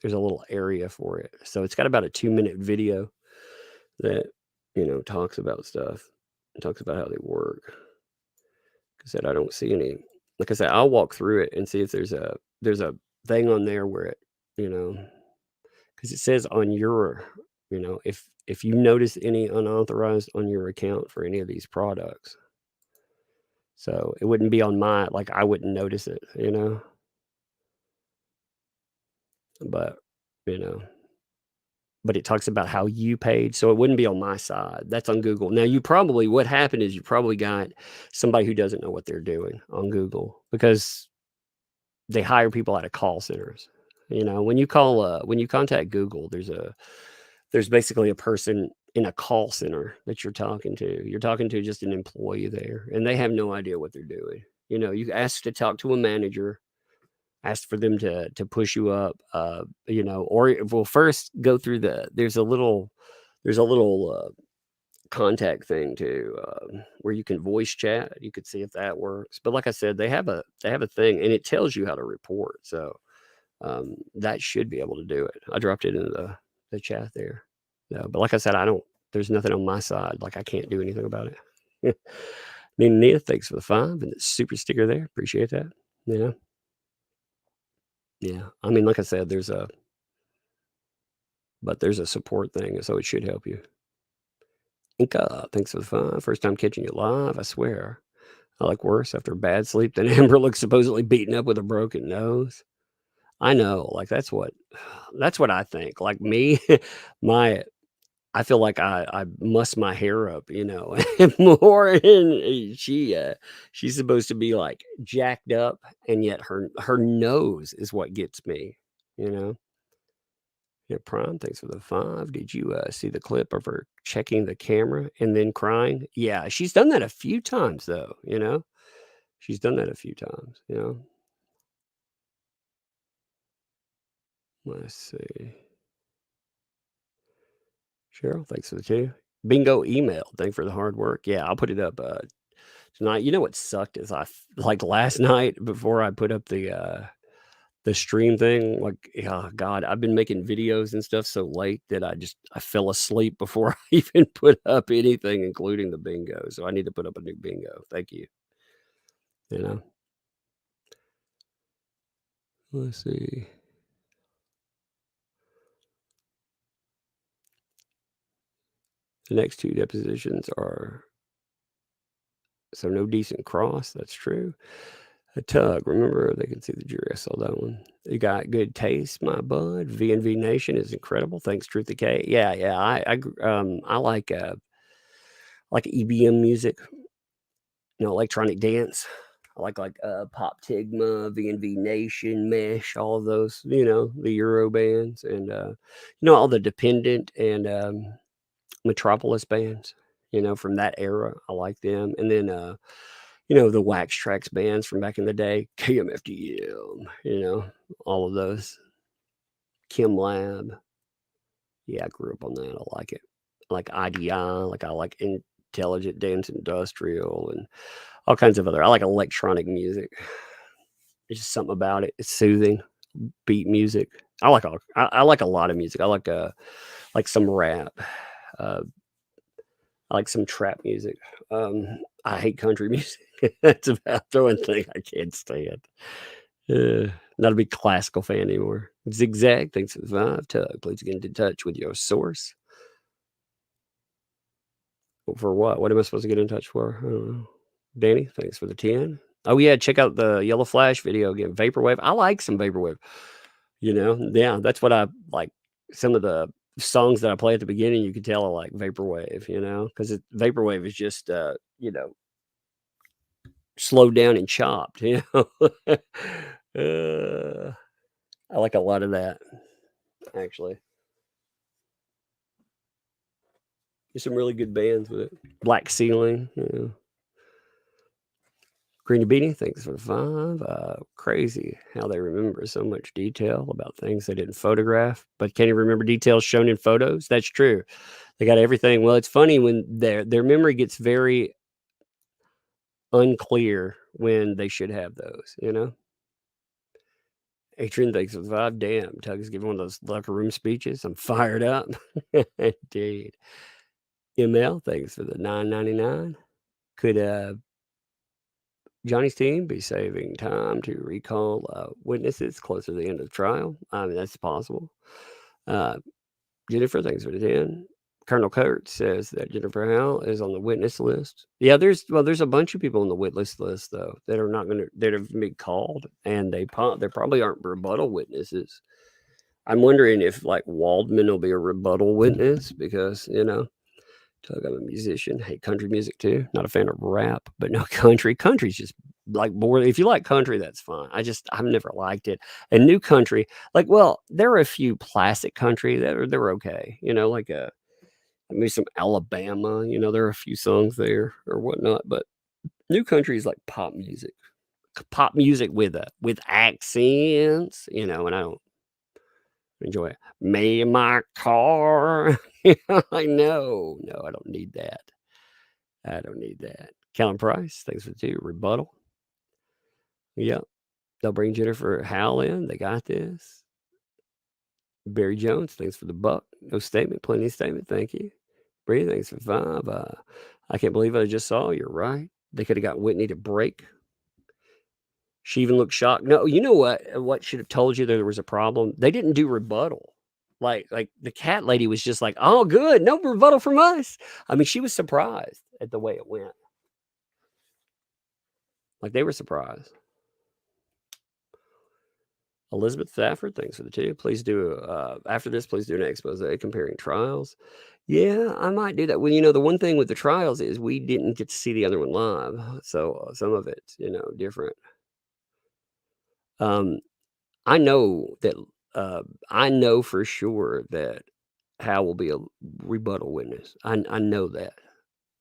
little area for it. So it's got about a 2-minute video that, talks about stuff. It talks about how they work. Like I said, I don't see any. Like I said, I'll walk through it and see if there's a thing on there where it, because it says on your, if you notice any unauthorized on your account for any of these products. So it wouldn't be on my, like I wouldn't notice it, but but it talks about how you paid, so it wouldn't be on my side. That's on Google. Now, what happened is you probably got somebody who doesn't know what they're doing on Google because they hire people out of call centers. When you contact Google, there's basically a person in a call center that you're talking to. You're talking to just an employee there, and they have no idea what they're doing. You ask to talk to a manager, ask for them to push you up, or we'll first go through there's a little contact thing too, where you can voice chat. You could see if that works. But like I said, they have a thing, and it tells you how to report. So that should be able to do it. I dropped it in the chat there. No, but like I said, there's nothing on my side. Like I can't do anything about it. Nina, thanks for the 5 and the super sticker there. Appreciate that. Yeah. Yeah. I mean, like I said, there's a support thing, so it should help you. Inka, thanks for the 5. First time catching you live, I swear. I like worse after a bad sleep than Amber looks supposedly beaten up with a broken nose. I know, like that's what I think. Like me, I feel like I muss my hair up, more, and she's supposed to be like jacked up, and yet her nose is what gets me, you know. Yeah, Prime, thanks for the 5. Did you see the clip of her checking the camera and then crying? Yeah, she's done that a few times though, She's done that a few times. Let's see. Cheryl, thanks for the 2. Bingo email, thanks for the hard work. Yeah, I'll put it up tonight. You know what sucked is like last night before I put up the stream thing, like, oh God, I've been making videos and stuff so late that I fell asleep before I even put up anything, including the bingo. So I need to put up a new bingo. Thank you. Let's see. The next 2 depositions are so no decent cross. That's true. A tug. Remember, they can see the jury. I saw that one. You got good taste, my bud. V&V Nation is incredible. Thanks, Truth K. Yeah. I like EBM music. Electronic dance. I like Pop Tigma, V&V Nation, Mesh, all of those. The Euro bands, and all the Dependent and Metropolis bands. From that era, I like them. And then the Wax Trax bands from back in the day, KMFDM, all of those. Kim Lab. Yeah, I grew up on that. I like it. I like IDI, I like Intelligent Dance Industrial and all kinds of other. I like electronic music. There's just something about it. It's soothing. Beat music. I like a lot of music. I like some rap. I like some trap music. I hate country music. That's about the one thing I can't stand. Not a big classical fan anymore. Zigzag, thanks for the 5. Tug, please get in touch with your source. For what? What am I supposed to get in touch for? I don't know. Danny, thanks for the 10. Oh yeah, check out the Yellow Flash video again. Vaporwave. I like some vaporwave. Yeah, that's what I like. Some of the songs that I play at the beginning, you can tell I like vaporwave. Because vaporwave is just slowed down and chopped. I like a lot of that, actually. There's some really good bands with it. Black Ceiling. Greeny Beanie, thanks for the 5. Crazy how they remember so much detail about things they didn't photograph, but can you remember details shown in photos? That's true. They got everything. Well, it's funny when their memory gets very unclear when they should have those. Adrian, thanks for the 5. Damn, Tug's giving one of those locker room speeches. I'm fired up. Indeed. ML, thanks for the $9.99. Could Johnny's team be saving time to recall witnesses closer to the end of the trial? I mean, that's possible. Jennifer, thanks for the 10. Colonel Kurt says that Jennifer Howell is on the witness list. Yeah, there's a bunch of people on the witness list though that are not that have been called, and they probably aren't rebuttal witnesses. I'm wondering if like Waldman will be a rebuttal witness because Tug, I'm a musician. Hate country music too. Not a fan of rap, but no country. Country's just like boring. If you like country, that's fine. I've never liked it. And new country, there are a few classic country that they're okay. Maybe some Alabama. There are a few songs there or whatnot. But new country is like pop music with accents. And I don't enjoy it. Me and my car. I know. No, I don't need that. I don't need that. Callum Price, thanks for the 2. Rebuttal. Yep. They'll bring Jennifer Howell in. They got this. Barry Jones, thanks for the buck. No statement, plenty of statement. Thank you. Bree, thanks for 5. I can't believe I just saw. You're right. They could have got Whitney to break. She even looked shocked. No, you know what should have told you there was a problem? They didn't do rebuttal. Like the cat lady was just like, "Oh, good, no rebuttal from us." I mean, she was surprised at the way it went. Like they were surprised. Elizabeth Stafford, thanks for the tip. Please do after this. Please do an expose comparing trials. Yeah, I might do that. Well, the one thing with the trials is we didn't get to see the other one live, so some of it's different. I know that I know for sure that Hal will be a rebuttal witness. I know that.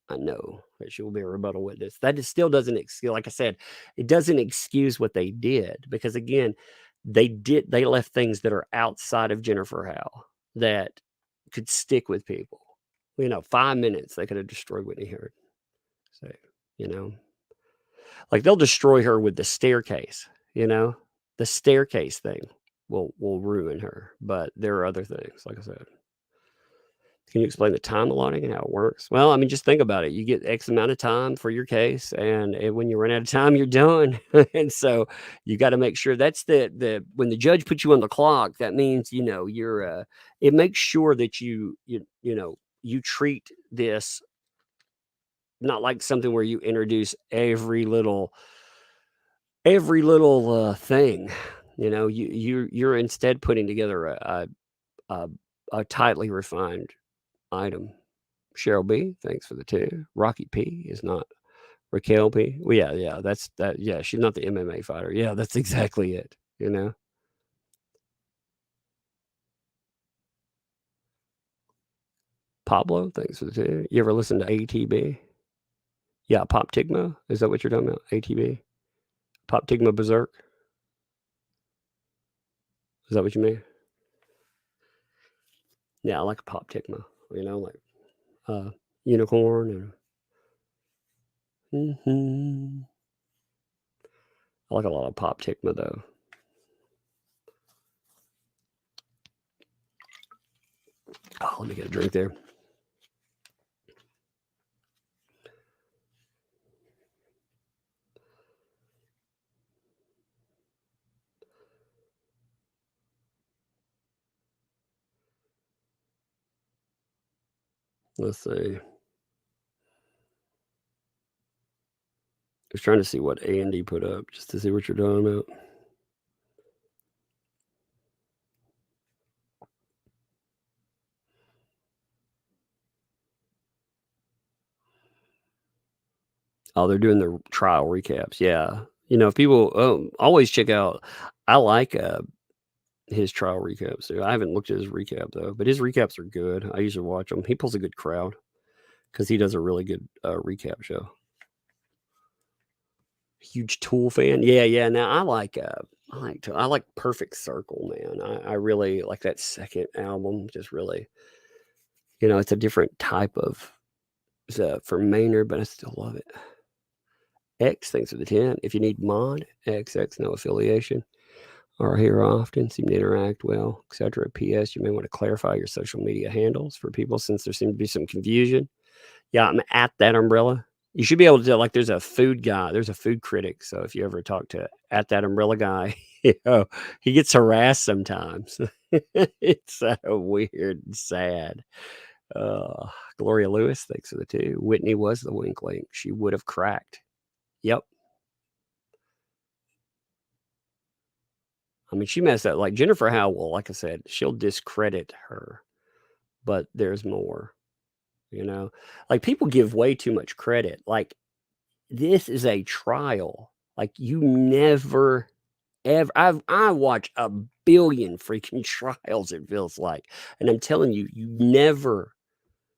I know that she will be a rebuttal witness. That still doesn't excuse, like I said, it doesn't excuse what they did because again, they left things that are outside of Jennifer Howell that could stick with people. 5 minutes they could have destroyed Whitney Heard. So, like they'll destroy her with the staircase. The staircase thing will ruin her. But there are other things, like I said. Can you explain the time allotting and how it works? Well, I mean, just think about it. You get X amount of time for your case, and when you run out of time, you're done. And so you got to make sure that's the when the judge puts you on the clock, that means you're it makes sure that you treat this not like something where you introduce every little thing. You're instead putting together a tightly refined item. Cheryl B, thanks for the 2. Rocky P is not Raquel P. Well, yeah, that's that. Yeah, she's not the MMA fighter. Yeah, that's exactly it. Pablo, thanks for the 2. You ever listen to ATB? Yeah, Pop Tigma. Is that what you're talking about? ATB? Pop Tigma Berserk? Is that what you mean? Yeah, I like a Pop Tigma. Like Unicorn and I like a lot of Pop Tigma though. Oh, let me get a drink there. Let's see. I was trying to see what Andy put up just to see what you're talking about. Oh, they're doing the trial recaps. Yeah. If people always check out, I like his trial recaps too. I haven't looked at his recap though, but his recaps are good. I usually watch them. He pulls a good crowd because he does a really good recap show. Huge Tool fan. Yeah. Now I like Perfect Circle, man. I really like that second album. Just really, it's a different type of for Maynard, but I still love it. X, thanks for the 10. If you need mod, XX, no affiliation. Are here often, seem to interact well, etc. P.S. You may want to clarify your social media handles for people since there seems to be some confusion. Yeah, I'm at That Umbrella. You should be able to, like, there's a food guy, there's a food critic. So if you ever talk to at That Umbrella Guy, he gets harassed sometimes. It's so weird and sad. Gloria Lewis, thanks for the 2. Whitney was the wink link. She would have cracked. Yep. I mean, she messed up. Like Jennifer Howell, like I said, she'll discredit her, but there's more, Like people give way too much credit. Like this is a trial. Like you never ever I watch a billion freaking trials, it feels like. And I'm telling you, you never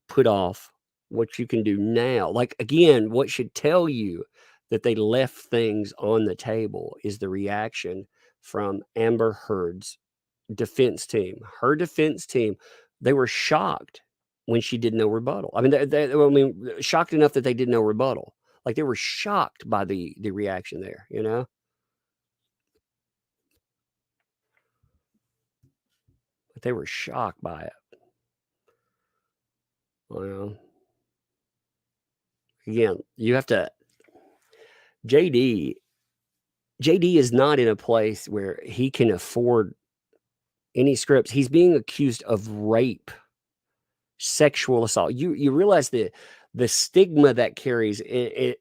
put off what you can do now. Like again, what should tell you that they left things on the table is the reaction from Amber Heard's defense team. Her defense team, they were shocked when she did no rebuttal. I mean, shocked enough that they did no rebuttal. Like they were shocked by the reaction there, But they were shocked by it. Well, again, you have to JD is not in a place where he can afford any scripts. He's being accused of rape, sexual assault. You realize the stigma that carries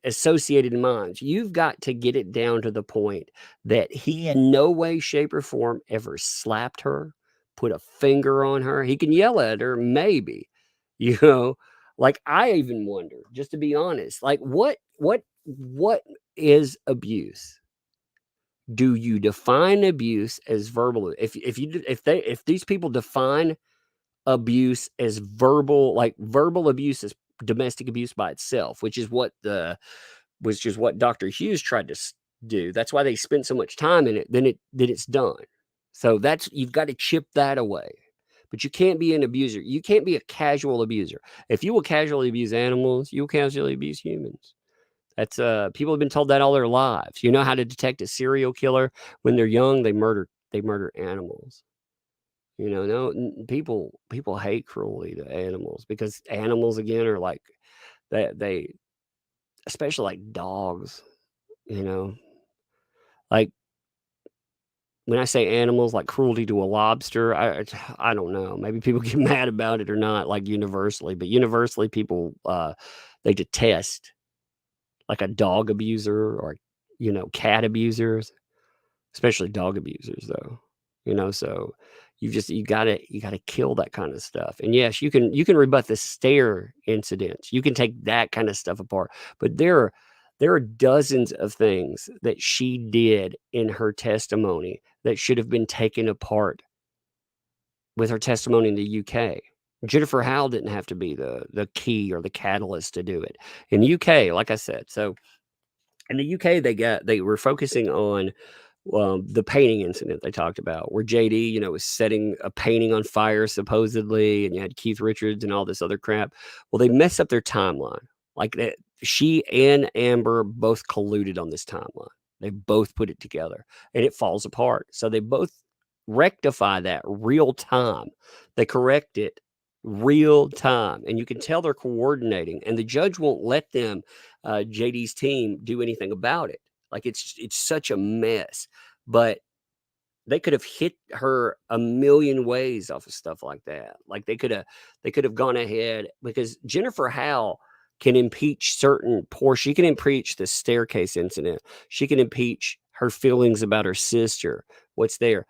associated in minds. You've got to get it down to the point that he in no way, shape, or form ever slapped her, put a finger on her. He can yell at her, maybe, you know. Like, I even wonder, just to be honest, like what is abuse? Do you define abuse as verbal? If these people define abuse as verbal, like verbal abuse is domestic abuse by itself, which is what Dr. Hughes tried to do. That's why they spent so much time in it. Then it's done. So you've got to chip that away. But you can't be an abuser. You can't be a casual abuser. If you will casually abuse animals, you will casually abuse humans. That's people have been told that all their lives. You know how to detect a serial killer when they're young? They murder animals. You know, no people hate cruelty to animals because animals again are like they especially like dogs, you know. Like when I say animals, like cruelty to a lobster, I don't know. Maybe people get mad about it or not, like universally, but universally people they detest like a dog abuser or cat abusers, especially dog abusers though. So you gotta kill that kind of stuff. And yes, you can rebut the stare incidents. You can take that kind of stuff apart. But there are dozens of things that she did in her testimony that should have been taken apart with her testimony in the UK. Jennifer Howell didn't have to be the key or the catalyst to do it. In the UK, like I said, so in the UK, they were focusing on the painting incident they talked about, where JD, was setting a painting on fire supposedly, and you had Keith Richards and all this other crap. Well, they messed up their timeline. Like that, she and Amber both colluded on this timeline. They both put it together, and it falls apart. So they both rectify that real time. They correct it real time, and you can tell they're coordinating. And the judge won't let them, JD's team, do anything about it. Like it's such a mess. But they could have hit her a million ways off of stuff like that. Like they could have gone ahead, because Jennifer Howell can impeach certain portions. She can impeach the staircase incident. She can impeach her feelings about her sister, what's there.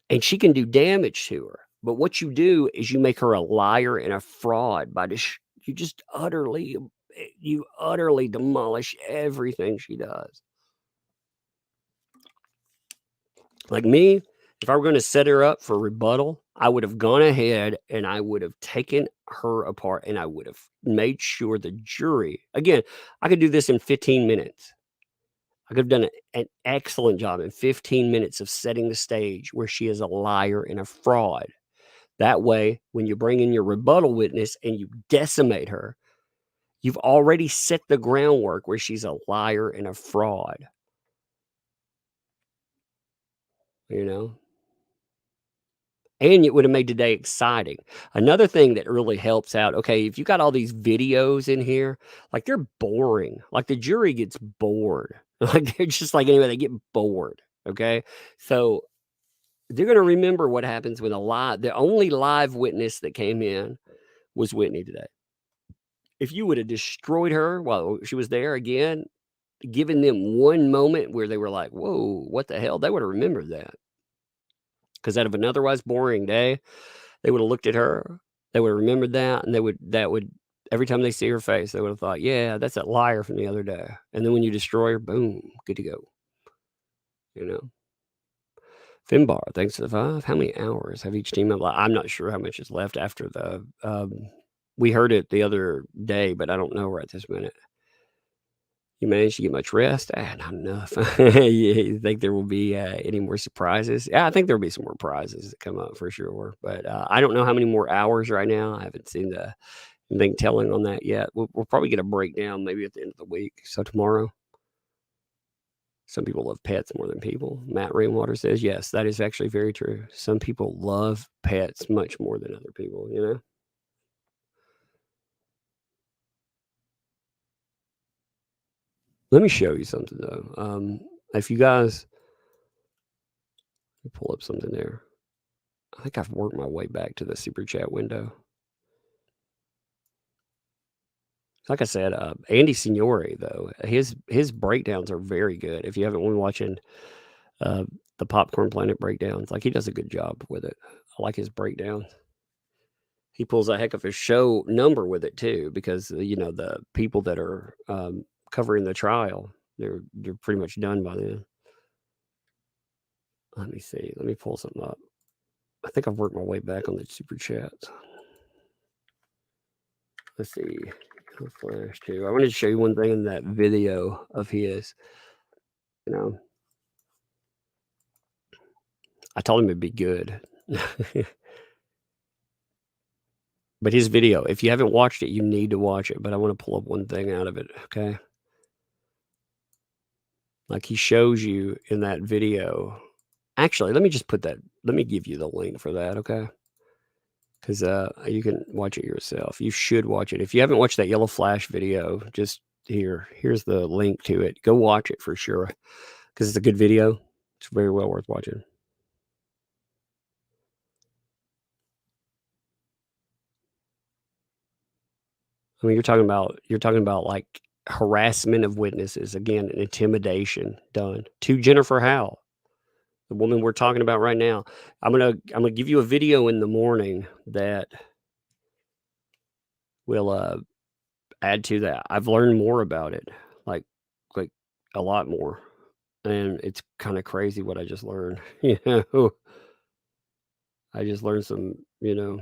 And she can do damage to her. But what you do is you make her a liar and a fraud by you utterly demolish everything she does. Like me, if I were going to set her up for rebuttal, I would have gone ahead and I would have taken her apart and I would have made sure the jury, again, I could do this in 15 minutes. I could have done an excellent job in 15 minutes of setting the stage where she is a liar and a fraud. That way, when you bring in your rebuttal witness and you decimate her, you've already set the groundwork where she's a liar and a fraud. And it would have made today exciting. Another thing that really helps out, okay, if you got all these videos in here, like they're boring. Like the jury gets bored. Like they're just like anyway, they get bored. Okay. So they're going to remember what happens when the only live witness that came in was Whitney today. If you would have destroyed her while she was there again, given them one moment where they were like, whoa, what the hell? They would have remembered that. Because out of an otherwise boring day, they would have looked at her, they would have remembered that, and that would every time they see her face, they would have thought, yeah, that's that liar from the other day. And then when you destroy her, boom, good to go. Finbar, thanks to the 5. How many hours have each team? I'm not sure how much is left after we heard it the other day, but I don't know right this minute. You managed to get much rest? Not enough. You think there will be any more surprises? Yeah, I think there'll be some more prizes that come up for sure. But I don't know how many more hours right now. I haven't seen anything telling on that yet. We'll probably get a breakdown maybe at the end of the week. So tomorrow. Some people love pets more than people. Matt Rainwater says, yes, that is actually very true. Some people love pets much more than other people, Let me show you something though. If you guys let me pull up something there. I think I've worked my way back to the super chat window. Like I said, Andy Signore though, his breakdowns are very good. If you haven't been watching the Popcorn Planet breakdowns, like he does a good job with it. I like his breakdowns. He pulls a heck of a show number with it too, because you know the people that are covering the trial, they're pretty much done by then. Let me see. Let me pull something up. I think I've worked my way back on the super chats. Let's see. Flash too. I wanted to show you one thing in that video of his. You know, I told him it'd be good. But his video, if you haven't watched it, you need to watch it. But I want to pull up one thing out of it, okay? Like he shows you in that video. Actually, let me just put that. Let me give you the link for that, okay? Because you can watch it yourself. You should watch it. If you haven't watched that Yellow Flash video, just here's the link to it. Go watch it for sure, because it's a good video. It's very well worth watching. I mean, you're talking about like harassment of witnesses, again, an intimidation done to Jennifer Howe, the woman we're talking about right now. I'm gonna give you a video in the morning that will add to that. I've learned more about it, like a lot more, and it's kind of crazy what I just learned. You know, I just learned some. You know,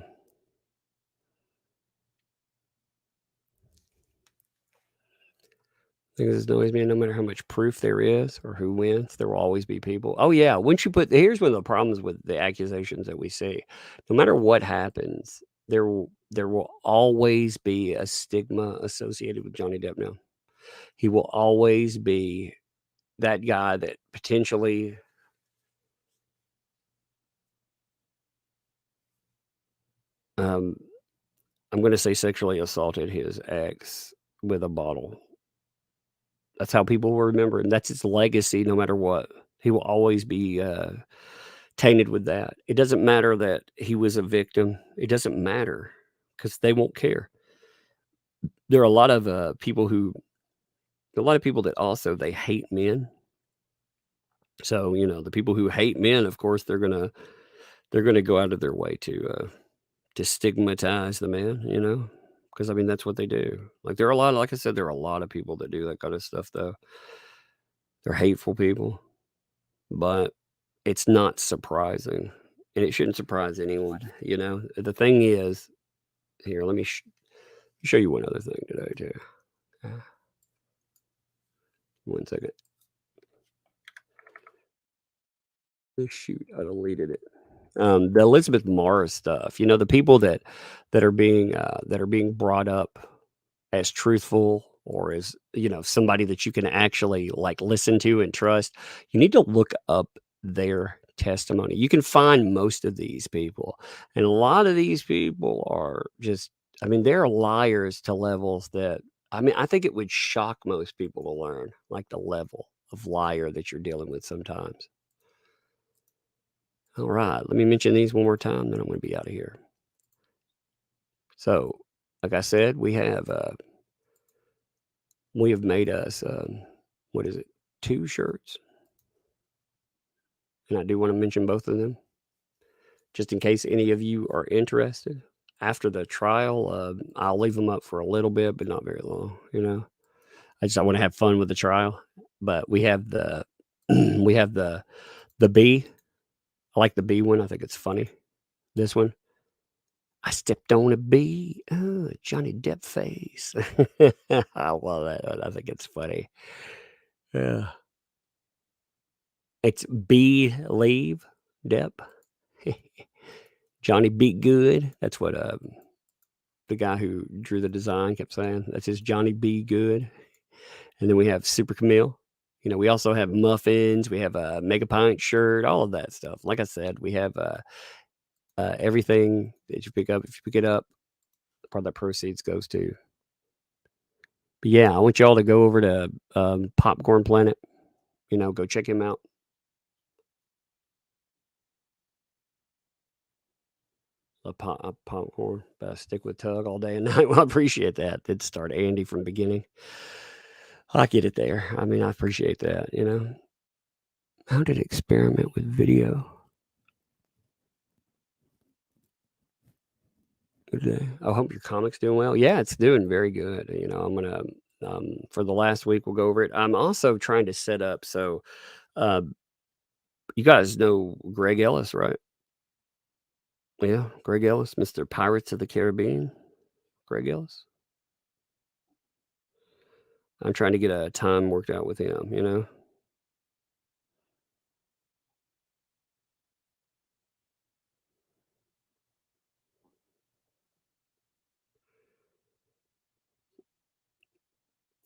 things that annoys me. No matter how much proof there is or who wins, there will always be people. Oh yeah, once you put here's one of the problems with the accusations that we see. No matter what happens, there will always be a stigma associated with Johnny Depp now. He will always be that guy that potentially I'm going to say sexually assaulted his ex with a bottle. That's how people will remember him. That's his legacy, no matter what. He will always be tainted with that. It doesn't matter that he was a victim. It doesn't matter because they won't care. There are a lot of people that also they hate men. So you know the people who hate men, of course, they're gonna go out of their way to stigmatize the man. You know, because I mean that's what they do. Like there are a lot, like I said, there are a lot of people that do that kind of stuff. Though they're hateful people, but it's not surprising, and it shouldn't surprise anyone. You know, the thing is, here, let me show you one other thing today too. One second. Oh, shoot, I deleted it. The Elizabeth Morris stuff. You know, the people that are being brought up as truthful or as somebody that you can actually like listen to and trust. You need to look up their testimony. You can find most of these people, and a lot of these people are just. I mean, they're liars to levels that. I mean, I think it would shock most people to learn like the level of liar that you're dealing with sometimes. All right, let me mention these one more time, then I'm going to be out of here. So, like I said, we have made us what is it, 2 shirts, and I do want to mention both of them, just in case any of you are interested. After the trial, I'll leave them up for a little bit, but not very long. You know, I want to have fun with the trial. But we have the we have the bee. I like the bee one. I think it's funny. This one. I stepped on a bee. Oh, Johnny Depp face. I love that one. I think it's funny. Yeah. It's bee leave Depp. Johnny beat good. That's what the guy who drew the design kept saying. That's his Johnny B. Good. And then we have Super Camille. You know, we also have muffins. We have a Mega Pint shirt, all of that stuff. Like I said, we have everything that you pick up. If you pick it up, part of that proceeds goes to Yeah, I want y'all to go over to Popcorn Planet. Go check him out. Popcorn. Stick with Tug all day and night. Well, I appreciate that. Did start Andy from the beginning. I get it there. I mean, I appreciate that. How did it experiment with video? Good day. I hope your comic's doing well. Yeah, it's doing very good. I'm gonna for the last week we'll go over it. I'm also trying to set up so uh, you guys know Greg Ellis, right? Yeah, Greg Ellis, Mr. Pirates of the Caribbean. Greg Ellis. I'm trying to get a time worked out with him.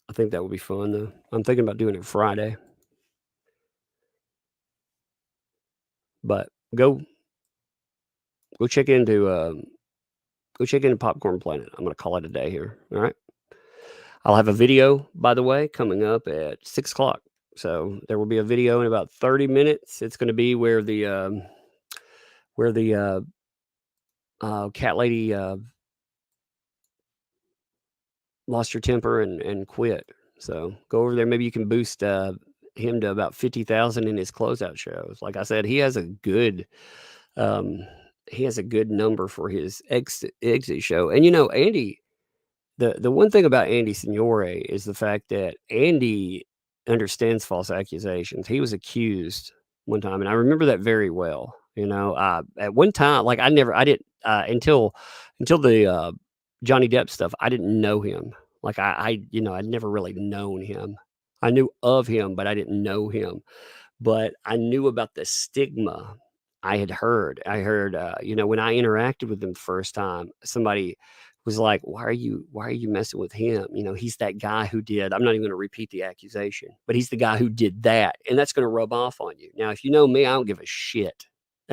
I think that would be fun though. I'm thinking about doing it Friday. But go check into Popcorn Planet. I'm gonna call it a day here. All right. I'll have a video, by the way, coming up at 6:00. So there will be a video in about 30 minutes. It's going to be where the cat lady lost her temper and quit. So go over there. Maybe you can boost him to about 50,000 in his closeout shows. Like I said, he has a good number for his exit show. And Andy. The one thing about Andy Signore is the fact that Andy understands false accusations. He was accused one time, and I remember that very well. At one time, like I didn't until the Johnny Depp stuff. I didn't know him. Like I'd never really known him. I knew of him, but I didn't know him. But I knew about the stigma I had heard. I heard, when I interacted with him the first time, somebody was like, why are you messing with him? He's that guy who did, I'm not even going to repeat the accusation, but he's the guy who did that. And that's going to rub off on you. Now, if you know me, I don't give a shit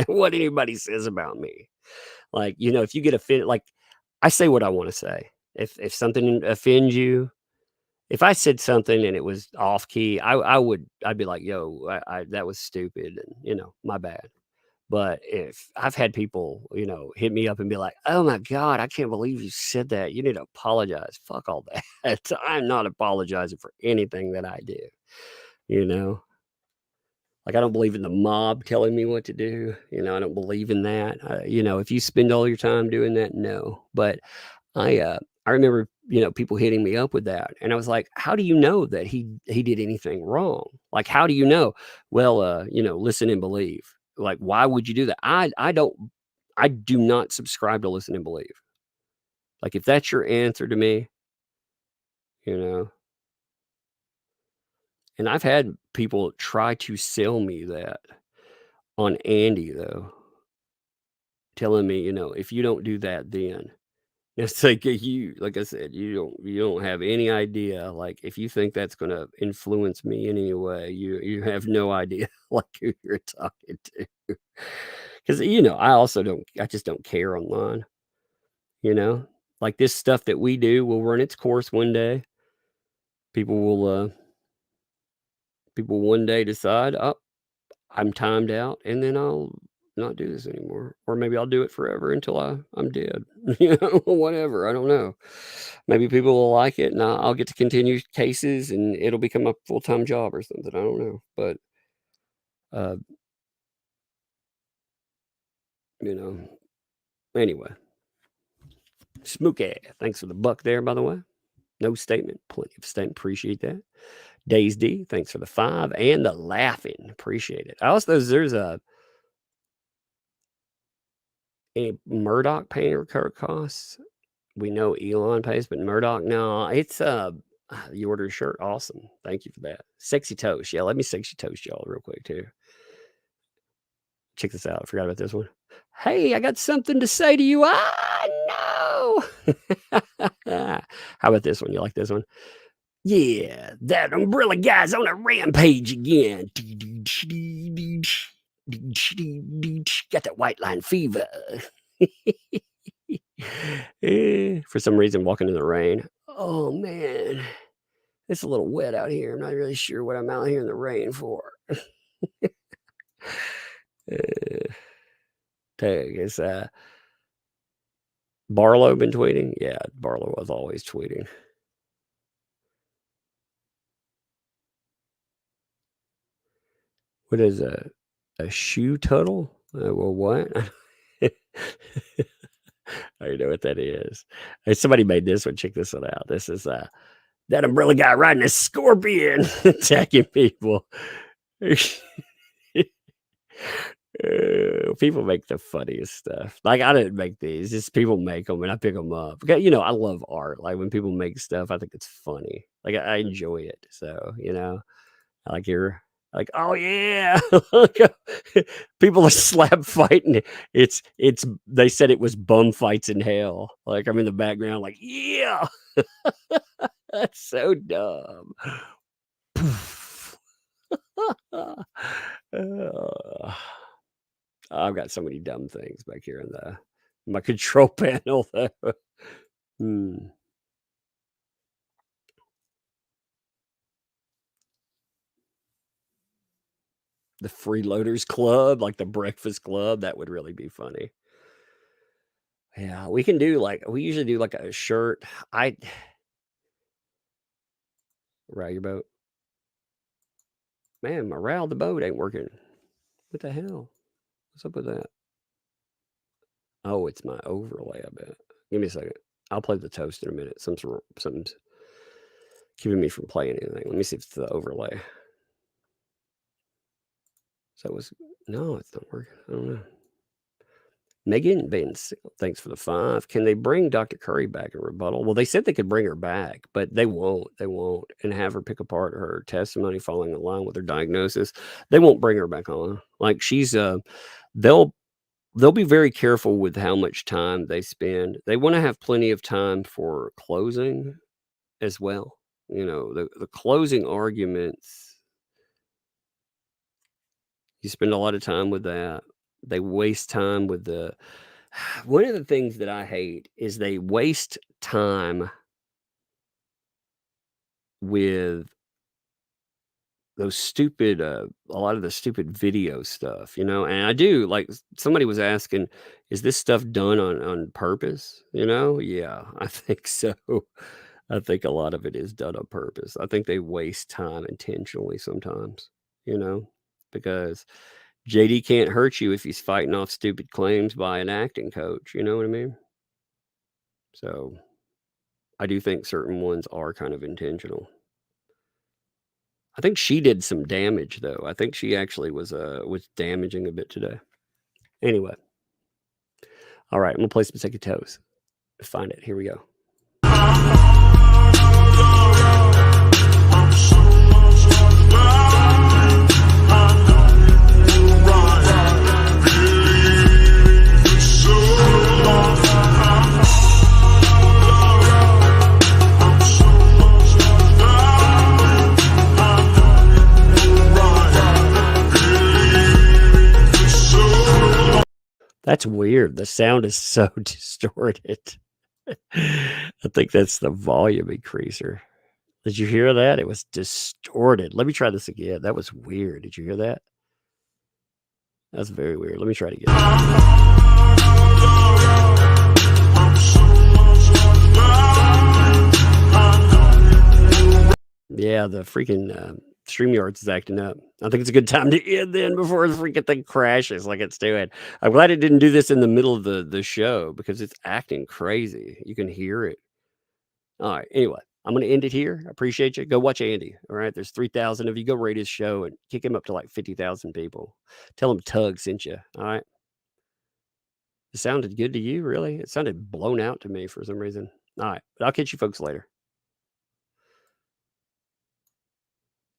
what anybody says about me. Like, if you get offended, like I say what I want to say. If something offends you, if I said something and it was off key, I'd be like, yo, that was stupid. And, my bad. But if I've had people, hit me up and be like, oh my God, I can't believe you said that. You need to apologize. Fuck all that. I'm not apologizing for anything that I do. Like I don't believe in the mob telling me what to do. I don't believe in that. If you spend all your time doing that, no. But I remember, people hitting me up with that. And I was like, how do you know that he did anything wrong? Like, how do you know? Well, listen and believe. Like, why would you do that? I do not subscribe to listen and believe. Like, if that's your answer to me, and I've had people try to sell me that on Andy though, telling me, if you don't do that, then it's like like I said, you don't have any idea. Like if you think that's going to influence me in any way, you have no idea like who you're talking to. Because I just don't care online. Like this stuff that we do will run its course one day. People will one day decide, oh, I'm timed out, and then I'll not do this anymore. Or maybe I'll do it forever until I'm dead. Whatever. I don't know. Maybe people will like it and I'll get to continue cases and it'll become a full-time job or something. I don't know. But anyway. Smokey. Thanks for the buck there, by the way. No statement. Plenty of statement. Appreciate that. Days D, thanks for the 5 and the laughing. Appreciate it. There's a Murdoch paying recurrent costs. We know Elon pays, but Murdoch, no. It's you ordered a shirt. Awesome. Thank you for that. Sexy toast. Yeah, let me sexy toast y'all real quick too. Check this out. I forgot about this one. Hey, I got something to say to you. No. How about this one? You like this one? Yeah, that umbrella guy's on a rampage again. Got that white line fever. For some reason, walking in the rain. Oh man, It's a little wet out here. I'm not really sure what I'm out here in the rain for. Is Barlow been tweeting? Yeah, Barlow was always tweeting. What is a shoe tunnel? Well, what? I don't know what that is. Hey, somebody made this one. Check this one out. This is that umbrella guy riding a scorpion, attacking people. People make the funniest stuff. Like, I didn't make these. Just people make them, and I pick them up. You know, I love art. Like, when people make stuff, I think it's funny. Like, I enjoy it. So, you know, I like your like, oh yeah, people are slap fighting. It's they said it was bum fights in hell. Like, I'm in the background, like, yeah, that's so dumb. I've got so many dumb things back here in my control panel. Hmm. The Freeloaders Club, like the Breakfast Club, that would really be funny. Yeah, we can do we usually do like a shirt. Ride your boat. Man, my row the boat ain't working. What the hell? What's up with that? Oh, it's my overlay, I bet. Give me a second. I'll play the toast in a minute. Something's keeping me from playing anything. Let me see if it's the overlay. So no, it's not working. I don't know. Megan Benz, thanks for the 5. Can they bring Dr. Curry back in rebuttal? Well, they said they could bring her back, but they won't. They won't, and have her pick apart her testimony following in line with her diagnosis. They won't bring her back on. Like, she's they'll be very careful with how much time they spend. They want to have plenty of time for closing as well. You know, the closing arguments. You spend a lot of time with that. They waste time with the one of the things that I hate is they waste time with those stupid a lot of the stupid video stuff, you know. And I do like somebody was asking, is this stuff done on purpose? You know? Yeah, I think so. I think a lot of it is done on purpose. I think they waste time intentionally sometimes, you know, because JD can't hurt you if he's fighting off stupid claims by an acting coach. You know what I mean? So I do think certain ones are kind of intentional. I think she did some damage, though. I think she actually was damaging a bit today. Anyway. All right, I'm gonna play some Second Toes. Find it. Here we go. That's weird. The sound is so distorted. I think that's the volume increaser. Did you hear that? It was distorted. Let me try this again. That was weird. Did you hear that? That's very weird. Let me try it again. Yeah, the freaking StreamYards is acting up. I think it's a good time to end then before the freaking thing crashes like it's doing. I'm glad it didn't do this in the middle of the show because it's acting crazy. You can hear it. All right. Anyway, I'm going to end it here. I appreciate you. Go watch Andy. All right. There's 3,000 of you. Go rate his show and kick him up to like 50,000 people. Tell him Tug sent you. All right. It sounded good to you, really? It sounded blown out to me for some reason. All right. But I'll catch you folks later.